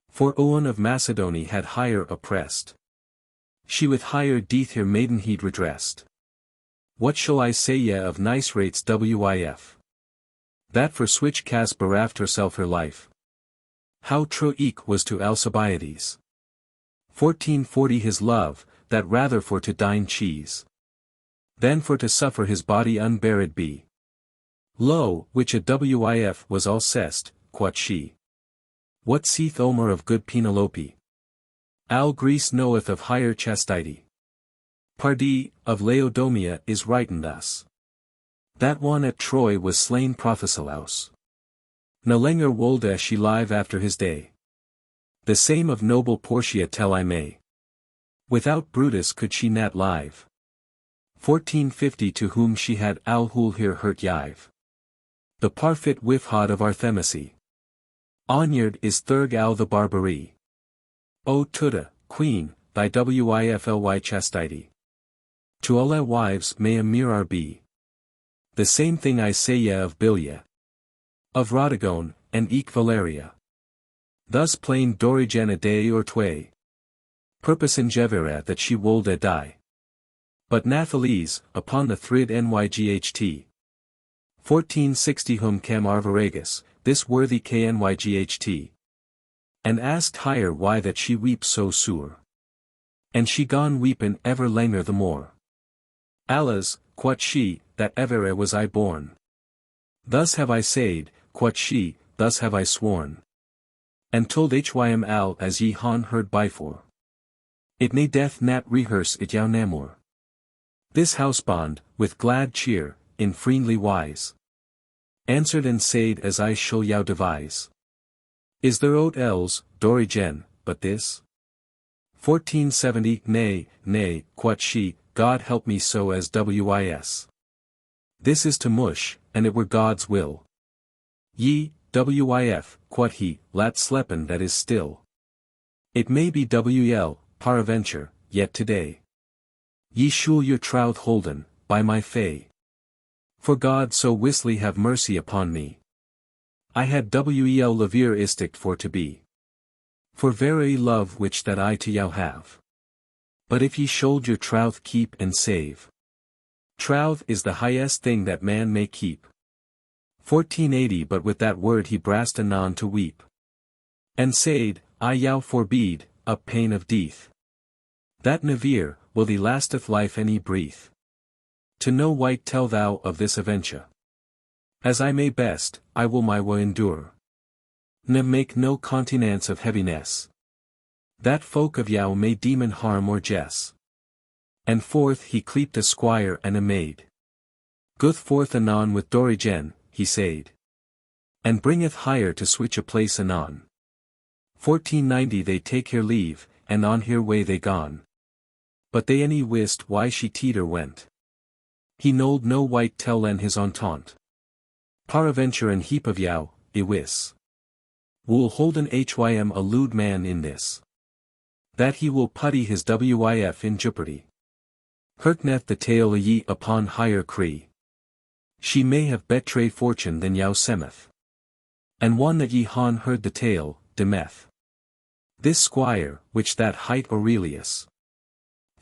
For Owen of Macedony had higher oppressed. She with higher death her maidenheed redressed. What shall I say ye of nice rates wif? That for switch Cass bereft herself her life. How true eke was to Alcibiades. 1440 his love, that rather for to dine cheese. Than for to suffer his body unburied be. Lo, which a wif was all cest, quot she. What seeth Omer of good Penelope? Al Greece knoweth of higher chastity. Pardee, of Laodomia is written thus. That one at Troy was slain Prothesilaus. No longer wolde she live after his day. The same of noble Portia tell I may. Without Brutus could she nat live. 1450 to whom she had Alhul here hurt yive. The parfit wifhod of Arthemisi. Onyard is thurg al the Barbary. O Tuda, Queen, thy wifly chastity. To all our wives may a mirar be. The same thing I say ye of Bilia. Of Rhodigone, and eke Valeria. Thus plain Dorigen a day or tway. Purpose in Jevera that she wold a die. But Nathalese, upon the thrid nyght. 1460 whom cam Arviragus, this worthy knyght. And asked higher why that she weeps so sore. And she gone weepin ever langer the more. Alas, quot she, that ever was I born. Thus have I said, quot she, thus have I sworn. And told hym al as ye han heard before. It ne death nat rehearse it yow namor. This housebond, with glad cheer, in friendly wise. Answered and said as I shall yow devise. Is there aught else, Dorigen, but this? 1470 Nay, quot she, God help me so as wis. This is to mush, and it were God's will. Ye, wif, quot he, lat slepen that is still. It may be paraventure, yet today. Ye shul your troth holden, by my fay. For God so wisly have mercy upon me. I had levere istict for to be. For very love which that I to yow have. But if ye should your troth keep and save. Troth is the highest thing that man may keep. 1480 but with that word he brast anon to weep. And said, I yow forbede, up pain of death. That nevere, will thee lasteth life any breath. To no white tell thou of this aventure. As I may best, I will my woe endure. Ne make no continence of heaviness. That folk of yow may demon harm or jess. And forth he cleaped a squire and a maid. Goeth forth anon with Dorigen, he said. And bringeth higher to switch a place anon. 1490 they take her leave, and on her way they gone. But they any wist why she teeter went. He nold no white tell len his entente. Paraventure and heap of yow, wis. Wool holden hym a lewd man in this. That he will putty his wif in jeopardy. Herkneth the tale ye upon higher cree. She may have betray fortune than yow semeth. And one that ye han heard the tale, demeth. This squire, which that hight Aurelius.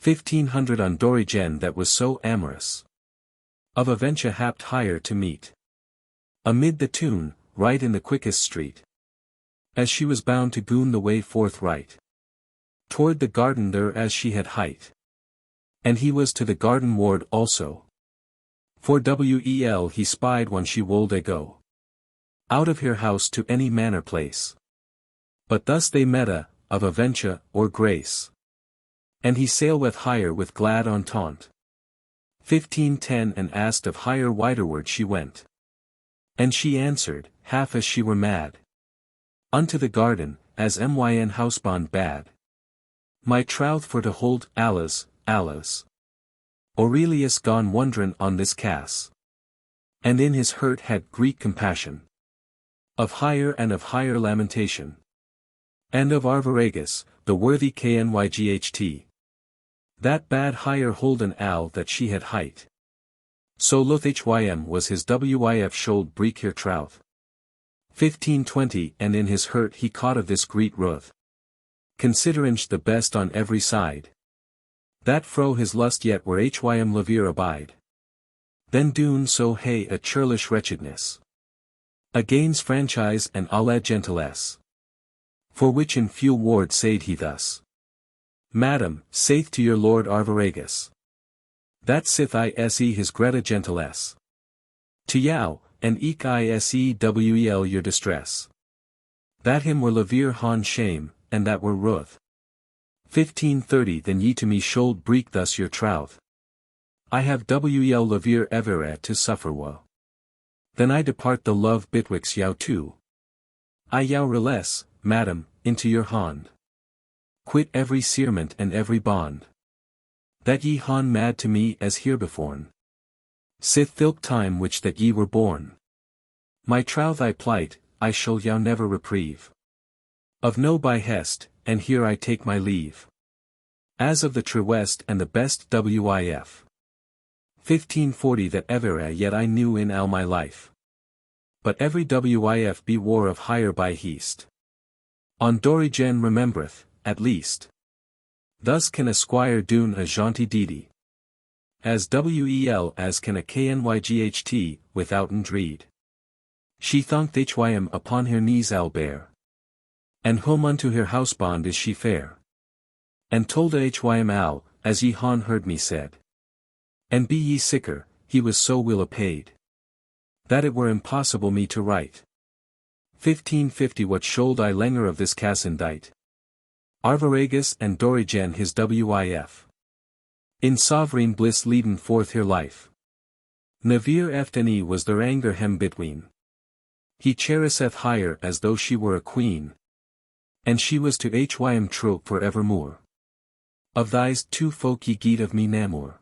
1500 on Dorigen that was so amorous. Of a venture happed higher to meet. Amid the tune, right in the quickest street. As she was bound to goon the way forthright. Toward the garden there as she had hight. And he was to the garden ward also. For wel he spied when she wolde go. Out of her house to any manor place. But thus they meta, of a venture, or grace. And he sailweth higher with glad entente. 1510 and asked of higher widerward she went. And she answered, half as she were mad. Unto the garden, as myn housebond bad. My troth for to hold, alas, alas. Aurelius gone wond'rin on this cass. And in his hurt had Greek compassion. Of higher lamentation. And of Arviragus, the worthy Knyght. That bad higher holden al that she had hight. So loth hym was his wif should break her troth. 1520 and in his hurt he caught of this great ruth. Considerinch the best on every side. That fro his lust yet were hym levere abide. Then doon so hey a churlish wretchedness. Against franchise and a la gentilesse. For which in few ward said he thus. Madam, saith to your lord Arviragus. That sith ise his greta gentilesse. To yow, and eke isewel your distress. That him were levere han shame, and that were ruth. 1530 then ye to me should break thus your troth. I have wel levere evere to suffer woe. Then I depart the love bitwixt yow too. I yow reless, madam, into your hand. Quit every searment and every bond. That ye han mad to me as herebeforn. Sith thilk time which that ye were born. My troth I plight, I shall yow never reprieve. Of no by hest, and here I take my leave. As of the trewest and the best wif. 1540 that ever yet I knew in all my life. But every wif be war of higher by heast. On Dorigen remembereth, at least. Thus can a squire doon a jaunty deedy. As wel as can a knyght, withouten dreed. She thanked hym upon her knees al bear. And home unto her housebond is she fair. And told hym al, as ye han heard me said. And be ye sicker, he was so will apaid. That it were impossible me to write. 1550 what should I lenger of this cass indite. Arviragus and Dorigen his wif. In sovereign bliss leaden forth her life. Nevere efteni was their anger hem between. He cherisheth higher as though she were a queen. And she was to hym trope for evermore. Of thys two folk ye geet of me namor.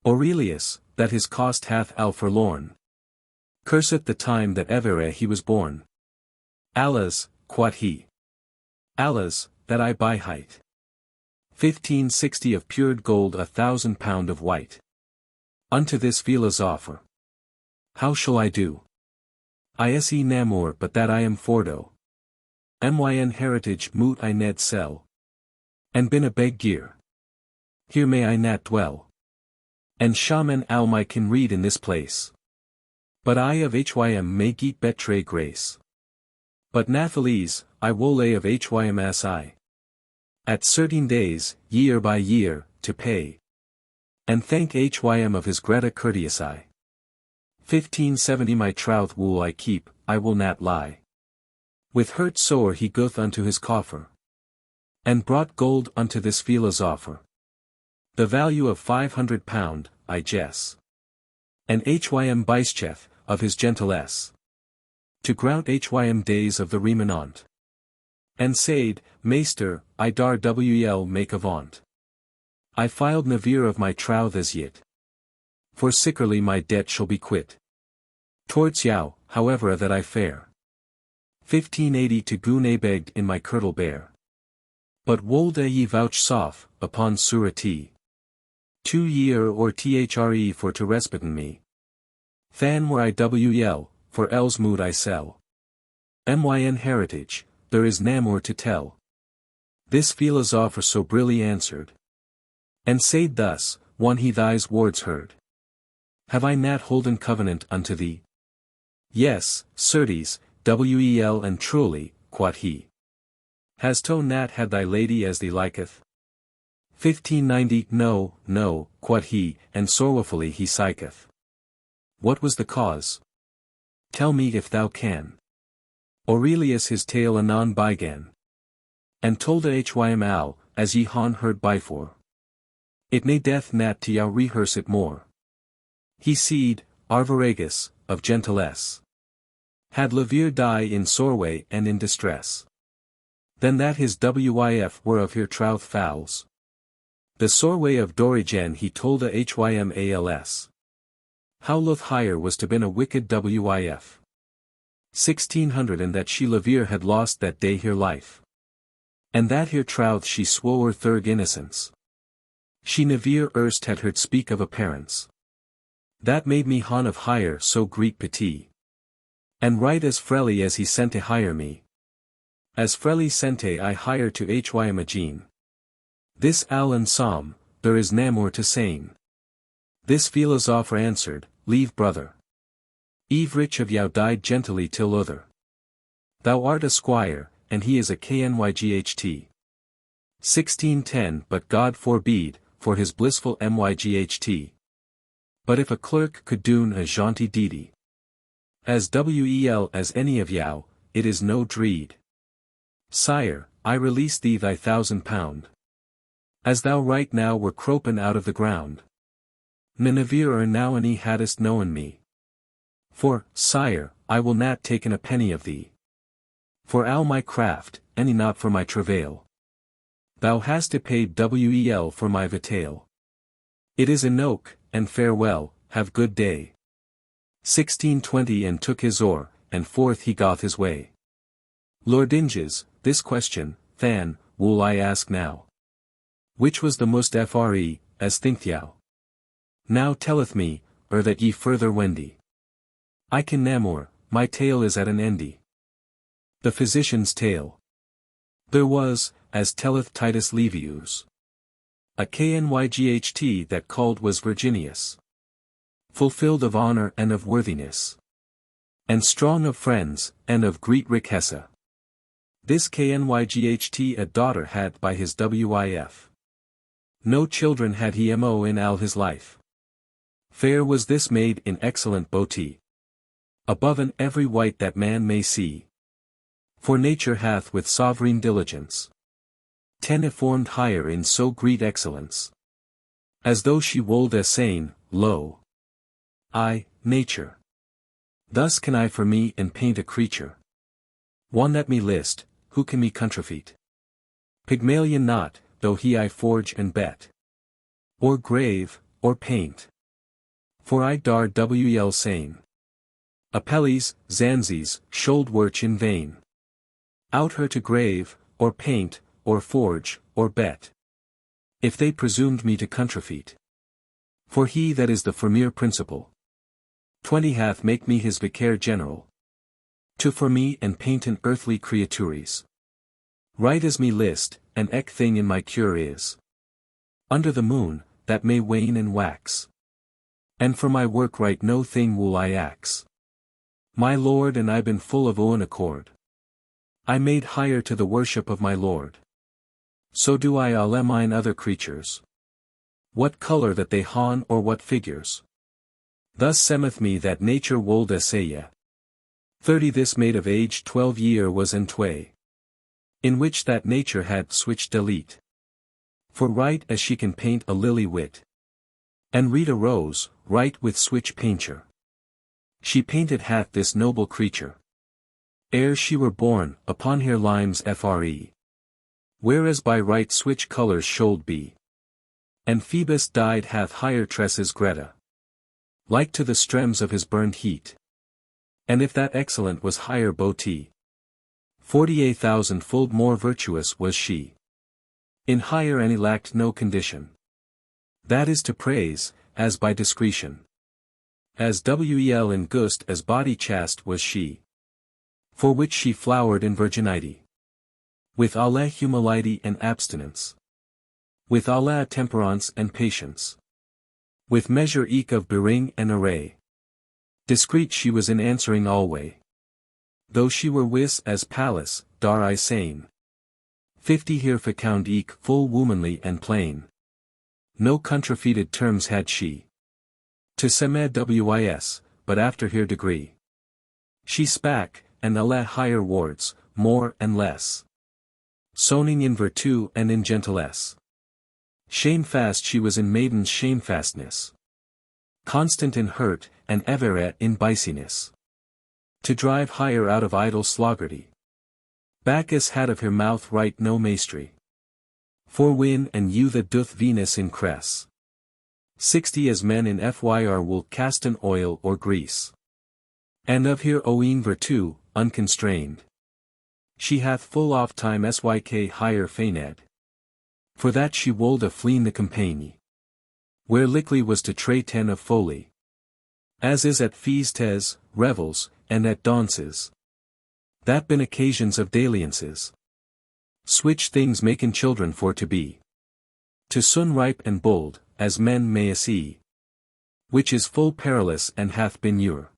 Aurelius, that his cost hath al forlorn. Curseth the time that evere he was born. Alas, quod he. Alas, that I buy height. 1560 of pured gold 1,000 pound of white. Unto this philosopher. How shall I do? Ise namor but that I am fordo. Myn heritage moot I ned sell. And bin a beg gear. Here may I nat dwell. And shaman al my can read in this place. But I of hym may geet betray grace. But Nathalese, I wole of hyms. At certain days, year by year, to pay. And thank hym of his greta courteousy. 1570 my troth will I keep, I will not lie. With hurt sore he goeth unto his coffer. And brought gold unto this philosopher. The value of 500 pound, I guess. And hym bischeth, of his gentilesse. To grant hym days of the remanent. And said, Maester, I dar wel make avant. I filed nevere of my troth as yet. For sickerly my debt shall be quit. Towards yow, however that I fare. 1580 to Gune begged in my kirtle bear. But wolde ye vouchsafe, upon surety. 2 year or thre for to respiten me. Than were I wl, for Elsmood I sell. Myn heritage, there is nae more to tell. This philosopher so brilly answered. And said thus, one he thy's words heard. Have I not holden covenant unto thee? Yes, certes, wel and truly, quod he. Has to nat had thy lady as thee liketh? 1590 No, no, quod he, and sorrowfully he siketh. What was the cause? Tell me if thou can. Aurelius his tale anon began. And told hym al, as ye han heard before. It ne death nat to yow rehearse it more. He seed, Arviragus, of gentilesse. Had Levere die in sorway and in distress. Then that his wif were of her trouth fowls. The sorway of Dorigen he told hymals. How loth higher was to been a wicked wif. 1600 and that she Levere had lost that day her life. And that her trouth she swore thurg innocence. She never erst had heard speak of a parents. That made me hon of higher so greet pity. And right as frely as he sente hire me. As frely sente I hire to hymagene. This al and psalm, there is nae more to sayn. This philosopher answered, leave brother. Eve rich of yow died gently till other. Thou art a squire, and he is a knyght. 1610 But God forbede, for his blissful myght. But if a clerk could doen a jaunty deedy. As wel as any of yow, it is no dreed. Sire, I release thee thy £1,000. As thou right now were cropen out of the ground. Ninevere now any hadst known me. For, sire, I will not taken a penny of thee. For all my craft, any not for my travail. Thou hast paid wel for my vitail. It is enoke, and farewell, have good day. 1620 And took his oar, and forth he goth his way. Lord Inges, this question, than, will I ask now. Which was the most fre, as think thou? Now telleth me, that ye further wendy. I can nae more, my tale is at an endy. The physician's tale. There was, as telleth Titus Livius, a knyght that called was Virginius. Fulfilled of honor and of worthiness. And strong of friends, and of great riquessa. This knyght a daughter had by his wif. No children had he mo in all his life. Fair was this maid in excellent beauty. Above an every wight that man may see. For nature hath with sovereign diligence formed higher in so great excellence. As though she wold a saying, lo, I, nature. Thus can I for me and paint a creature. One that me list, who can me counterfeit. Pygmalion not, though he I forge and bet. Or grave, or paint. For I dar wel sane. Apelles, Zanzis, should worch in vain. Out her to grave, or paint, or forge, or bet. If they presumed me to counterfeit. For he that is the premier principal. 20 hath make me his vicar general. To for me and paint an earthly creatures. Right as me list, an eke thing in my cure is. Under the moon, that may wane and wax. And for my work right no thing will I ax. My lord and I been full of own accord. I made higher to the worship of my lord. So do I all mine other creatures. What color that they hon or what figures. Thus semeth me that nature wold essaya. 30 This maid of age 12 year was en tway. In which that nature had switched delete. For right as she can paint a lily wit. And read a rose, right with switch painture. She painted hath this noble creature. Ere she were born, upon her limes fre. Whereas by right switch colors should be. And Phoebus died hath higher tresses Greta. Like to the streams of his burned heat. And if that excellent was higher beauty. 48,000-fold more virtuous was she. In higher any lacked no condition. That is to praise, as by discretion. As wel in gust as body chaste was she. For which she flowered in virginity. With alle humility and abstinence. With alle temperance and patience. With measure eke of bearing and array. Discreet she was in answering alway. Though she were wis as Pallas, dar I sane. 50 here found eke full womanly and plain. No contrafeited terms had she. To semed wis, but after her degree. She spak, and alle higher wards, more and less. Soning in virtue and in gentilesse. Shamefast she was in maiden's shamefastness. Constant in hurt, and evere in biciness. To drive higher out of idle sloggardy. Bacchus had of her mouth right no maestry. For win and you that doth Venus increase. 60 as men in Fyr will casten oil or grease. And of her own virtue, unconstrained. She hath full oft time syk higher feigned. For that she wold a fleen the compagnie. Where lickly was to tray 10 of folly. As is at feastes, revels, and at dances. That been occasions of dalliances. Switch things maken children for to be. To sun ripe and bold, as men may see. Which is full perilous and hath been ure.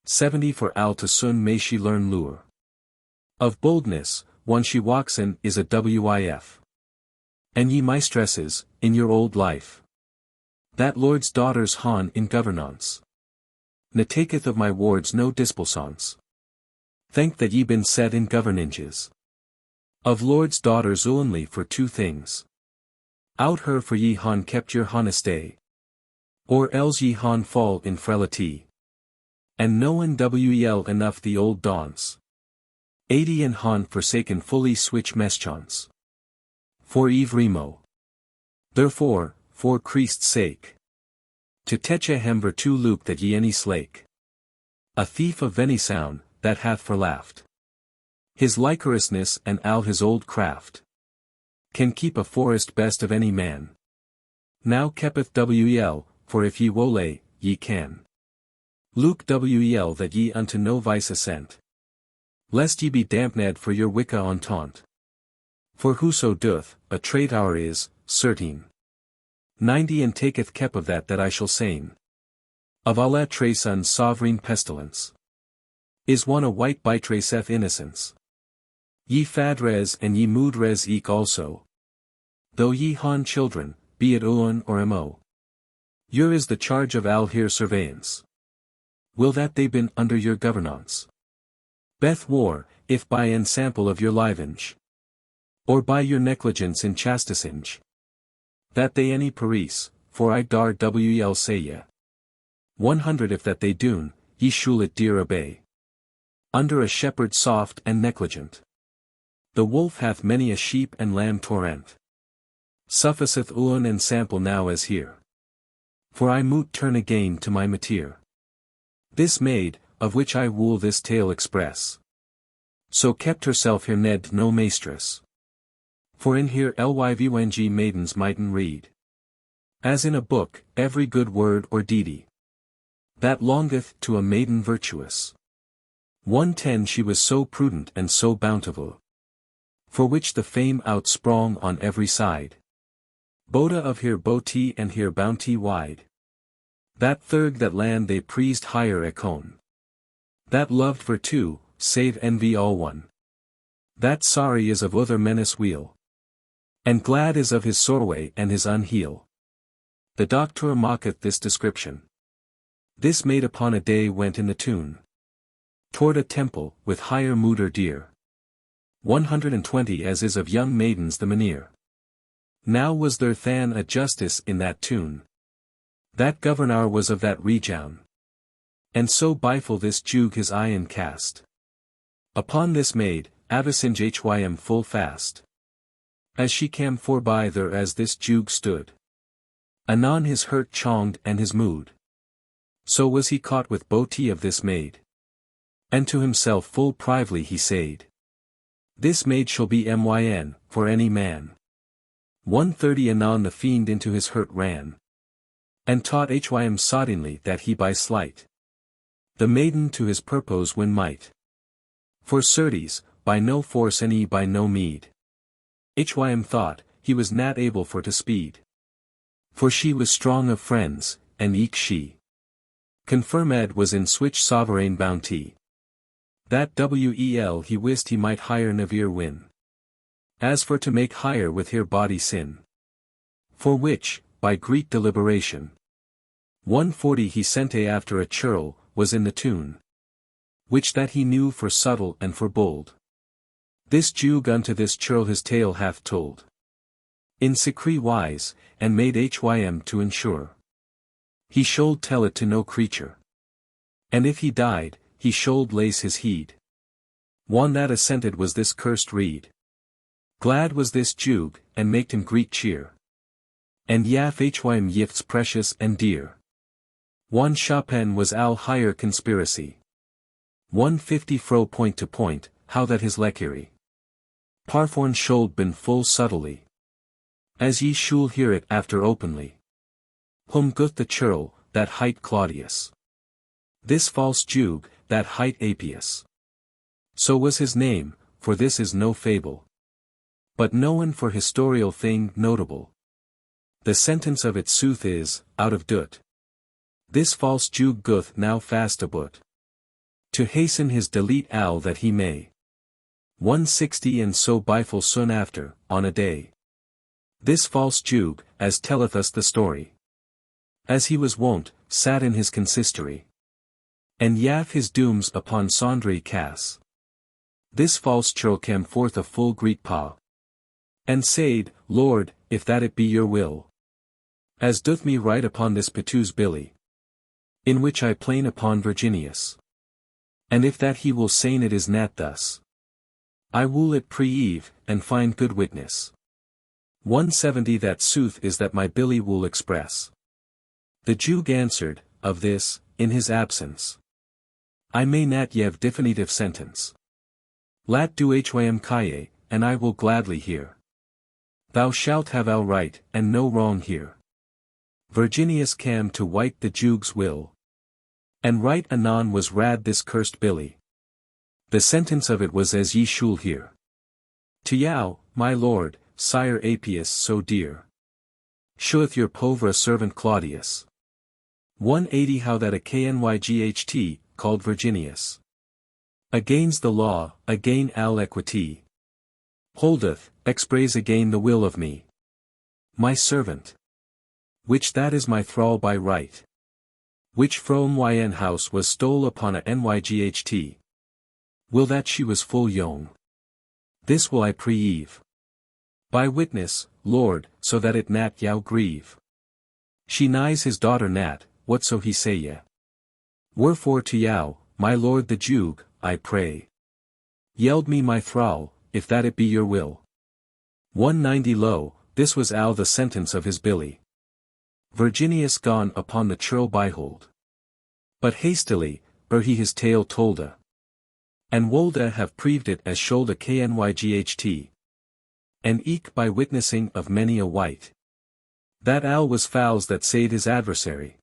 70 for al to sun may she learn lure. Of boldness, one she walks in is a wif. And ye maestresses, in your old life. That lord's daughters han in governance. Ne taketh of my wards no dispulsance. Thank that ye been set in governanges. Of lords' daughters only for 2 things. Out her for ye han kept your honesty. Or else ye han fall in frailty. And no one wel enough the old dons. 80 and han forsaken fully switch meschance. For Eve remo. Therefore, for Christ's sake. To teche hem virtue luke that ye any slake. A thief of any sound, that hath forlaughed. His licorousness and al his old craft. Can keep a forest best of any man. Now keepeth wel, for if ye wole, ye can. Luke wel that ye unto no vice assent. Lest ye be damned for your wicca entente. For whoso doth, a traitor is, certain. 90 and taketh kep of that I shall sayn. Of alle trace un sovereign pestilence. Is one a white bitraceth innocence. Ye fadres and ye moodres eke also. Though ye han children, be it uan or mo. Your is the charge of al here surveillance. Will that they been under your governance. Beth war, if by ensample of your livenage. Or by your negligence in chastisinge. That they any Paris, for I dar wel say ye. 100 if that they doon, ye shul it dear obey. Under a shepherd soft and negligent. The wolf hath many a sheep and lamb torrent. Sufficeth uan and sample now as here. For I moot turn again to my mateer. This maid, of which I wool this tale express. So kept herself here ned no maestress. For in here lyvng maidens mighten read. As in a book, every good word or deedy. That longeth to a maiden virtuous. 110 she was so prudent and so bountiful. For which the fame outsprong on every side. Boda of here bounty and here bounty wide. That third that land they priest higher econ. That loved virtue, save envy all one. That sorry is of other menace wheel. And glad is of his sorway and his unheal. The doctor mocketh this description. This maid upon a day went in the tune. Toward a temple, with higher mooder dear. 120 as is of young maidens the maneer. Now was there than a justice in that tune. That governor was of that region. And so biful this Jug his eyen cast. Upon this maid, Avisinge hym full fast. As she cam forby there as this Jug stood. Anon his hurt chonged and his mood. So was he caught with boty of this maid. And to himself full prively he said. This maid shall be myn, for any man. 130 Anon the fiend into his hurt ran. And taught hym soddenly that he by sleight the maiden to his purpose win might. For certes, by no force and by no meed. Hym thought, he was not able for to speed. For she was strong of friends, and eke she confirmed was in switch sovereign bounty. That wel he wist he might higher never win. As for to make higher with her body sin. For which, by Greek deliberation. 140 he sent after a churl, was in the tune. Which that he knew for subtle and for bold. This Jew unto this churl his tale hath told. In secret wise, and made hym to ensure. He should tell it to no creature. And if he died, he should lace his heed. One that assented was this cursed reed. Glad was this Jew, and maked him greet cheer. And yaf hym gifts precious and dear. One Chopin was al higher conspiracy. 150 fro point to point, how that his lechery. Parforn should been full subtly. As ye shul hear it after openly. Whom guth the churl, that hight Claudius. This false Jew, that hight Appius. So was his name, for this is no fable. But known for historial thing notable. The sentence of it sooth is, out of doot. This false Jew guth now fast aboot. To hasten his delete al that he may. 160 and so biful soon after, on a day. This false Jew, as telleth us the story. As he was wont, sat in his consistory. And yaf his dooms upon sundry cass. This false churl came forth a full Greek paw. And said, Lord, if that it be your will. As doth me write upon this petuse billy. In which I plain upon Virginius. And if that he will sayn it is not thus. I will it pre-eve, and find good witness. 170 That sooth is that my billy will express. The Jew answered, of this, in his absence. I may not yev definitive sentence. Lat do hym kaye, and I will gladly hear. Thou shalt have all right, and no wrong here. Virginius cam to wite the Jew's will. And right anon was rad this cursed billy. The sentence of it was as ye shul hear. To yow, my lord, sire Appius so dear. Shouth your povra servant Claudius. 180 How that a knyght, called Virginius. Against the law, again al equity. Holdeth, expraise again the will of me. My servant. Which that is my thrall by right. Which from yn house was stole upon a nyght. Will that she was full young. This will I pre-eve. By witness, Lord, so that it nat yow grieve. She nighs his daughter nat, whatso he say ye. Wherefore to yow, my lord the Jew, I pray. Yeld me my thrall, if that it be your will. 190 Lo, this was al the sentence of his billy. Virginius gone upon the churl byhold. But hastily, he his tale tolda. And wolda have proved it as shoulda knyght. And eke by witnessing of many a wight. That al was fouls that said his adversary.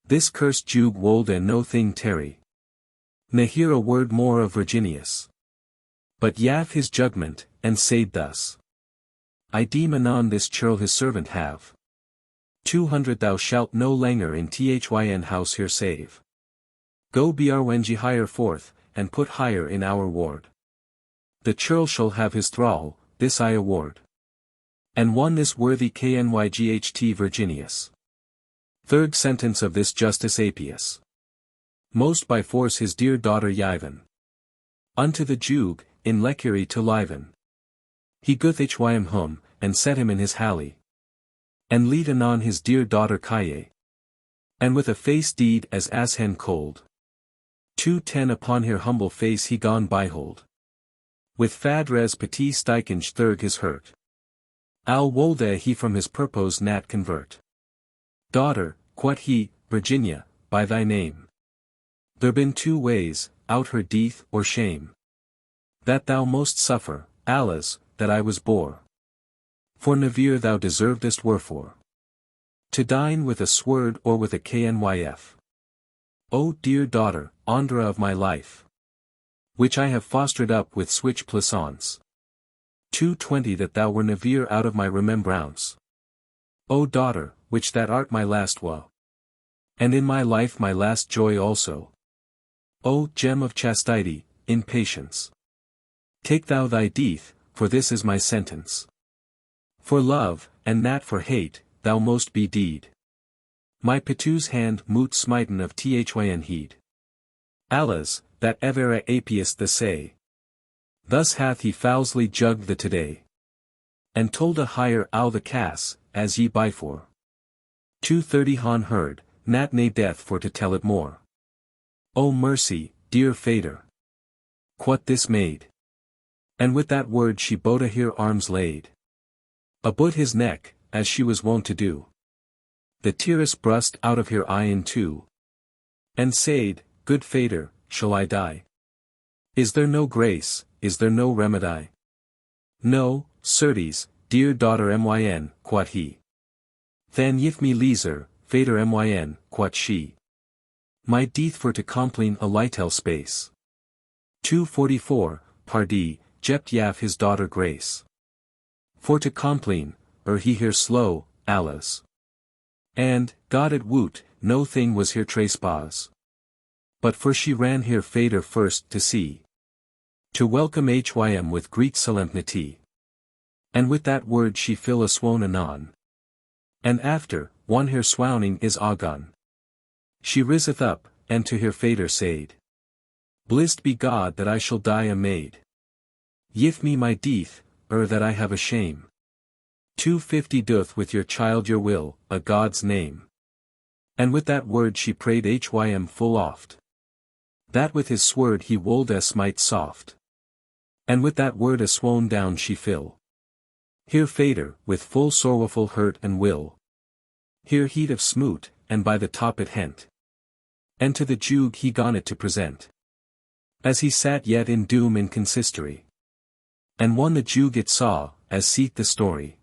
This cursed Jew wolda no thing tarry. Ne hear a word more of Virginius. But yaf his judgment, and said thus. I deem anon this churl his servant have. 200 Thou shalt no langer in thyn house here save. Go brwengi higher forth, and put higher in our ward. The churl shall have his thrall, this I award. And one this worthy knyght Virginius. Third sentence of this Justice Appius. Most by force his dear daughter Yvonne. Unto the Jew, in lechery to liven. He guth hym hum, and set him in his halley. And lead anon his dear daughter Kaye. And with a face deed as ashen cold. 210 Upon her humble face he gone byhold. With fadres petit stikenj thurg his hurt. Al wolde he from his purpose nat convert. Daughter, quot he, Virginia, by thy name. There been two ways, out her death or shame. That thou most suffer, alas, that I was bore. For nevere thou deservedest wherefore. To dine with a sword or with a knyf. O dear daughter, Andra of my life, which I have fostered up with switch plaisance. 220 that thou were nevere out of my remembrance. O daughter, which that art my last woe. And in my life my last joy also. O gem of chastity, in patience. Take thou thy death, for this is my sentence. For love, and that for hate, thou most be deed. My pitu's hand moot smiten of thyn heed. Alas, that evera apius the say. Thus hath he foulsly jugged the today. And told a higher ow the cass, as ye before. 230 han heard, nat ne death for to tell it more. O mercy, dear fader. Quot this maid. And with that word she boda her arms laid. About his neck, as she was wont to do. The tears brust out of her eye in two. And said, good fader, shall I die? Is there no grace, is there no remedy? No, certes, dear daughter myn, quot he. Than yif me leaser, fader myn, quot she. My death for to compline a litel space. 244, pardie, jept yaf his daughter grace. For to compline, he here slow, alas. And, God it woot, no thing was here trespass. But for she ran here fader first to see. To welcome hym with Greek solemnity. And with that word she fill a swoon anon. And after, one her swouning is agon. She riseth up, and to her fader said. Blissed be God that I shall die a maid. Yif me my death, that I have a shame. 250 doth with your child your will, a God's name. And with that word she prayed hym full oft. That with his sword he wold smite soft. And with that word a swoon down she fill. Here fader, with full sorrowful hurt and will. Here heat of smoot, and by the top it hent. And to the juge he gone it to present. As he sat yet in doom in consistory. And one the juge it saw, as seeth the story.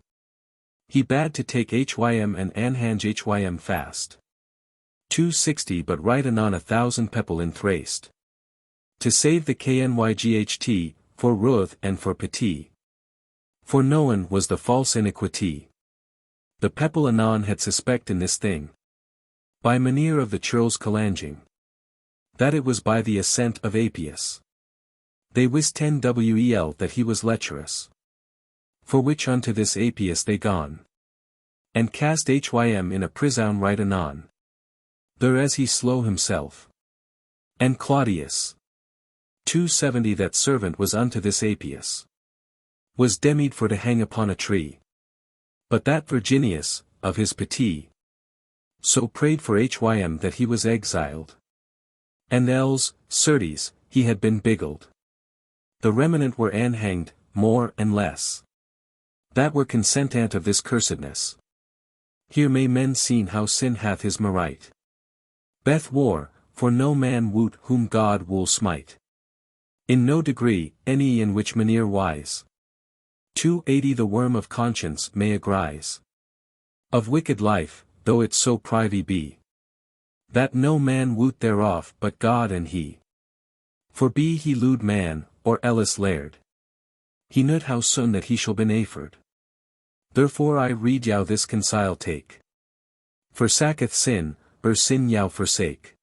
He bade to take hym and anhange hym fast. 260 but right anon 1,000 people in Thraste. To save the knyght, for ruth and for pity. For known was the false iniquity. The people anon had suspect in this thing. By manere of the churls calanging. That it was by the assent of Apius. They wist 10 wel that he was lecherous. For which unto this Apius they gone. And cast hym in a prison right anon. There as he slow himself. And Claudius. 270 that servant was unto this Apius. Was demied for to hang upon a tree. But that Virginius, of his pity. So prayed for hym that he was exiled. And else, certes, he had been biggled. The remnant were anhanged, more and less. That were consentant of this cursedness. Here may men seen how sin hath his merit. Beth war, for no man woot whom God will smite. In no degree, any in which manere wise. 280 the worm of conscience may agrise. Of wicked life, though it so privy be. That no man woot thereof but God and he. For be he lewd man, or else laird. He knowed how soon that he shall been afford. Therefore I read yow this concile take. Forsaketh sin, sin yow forsake.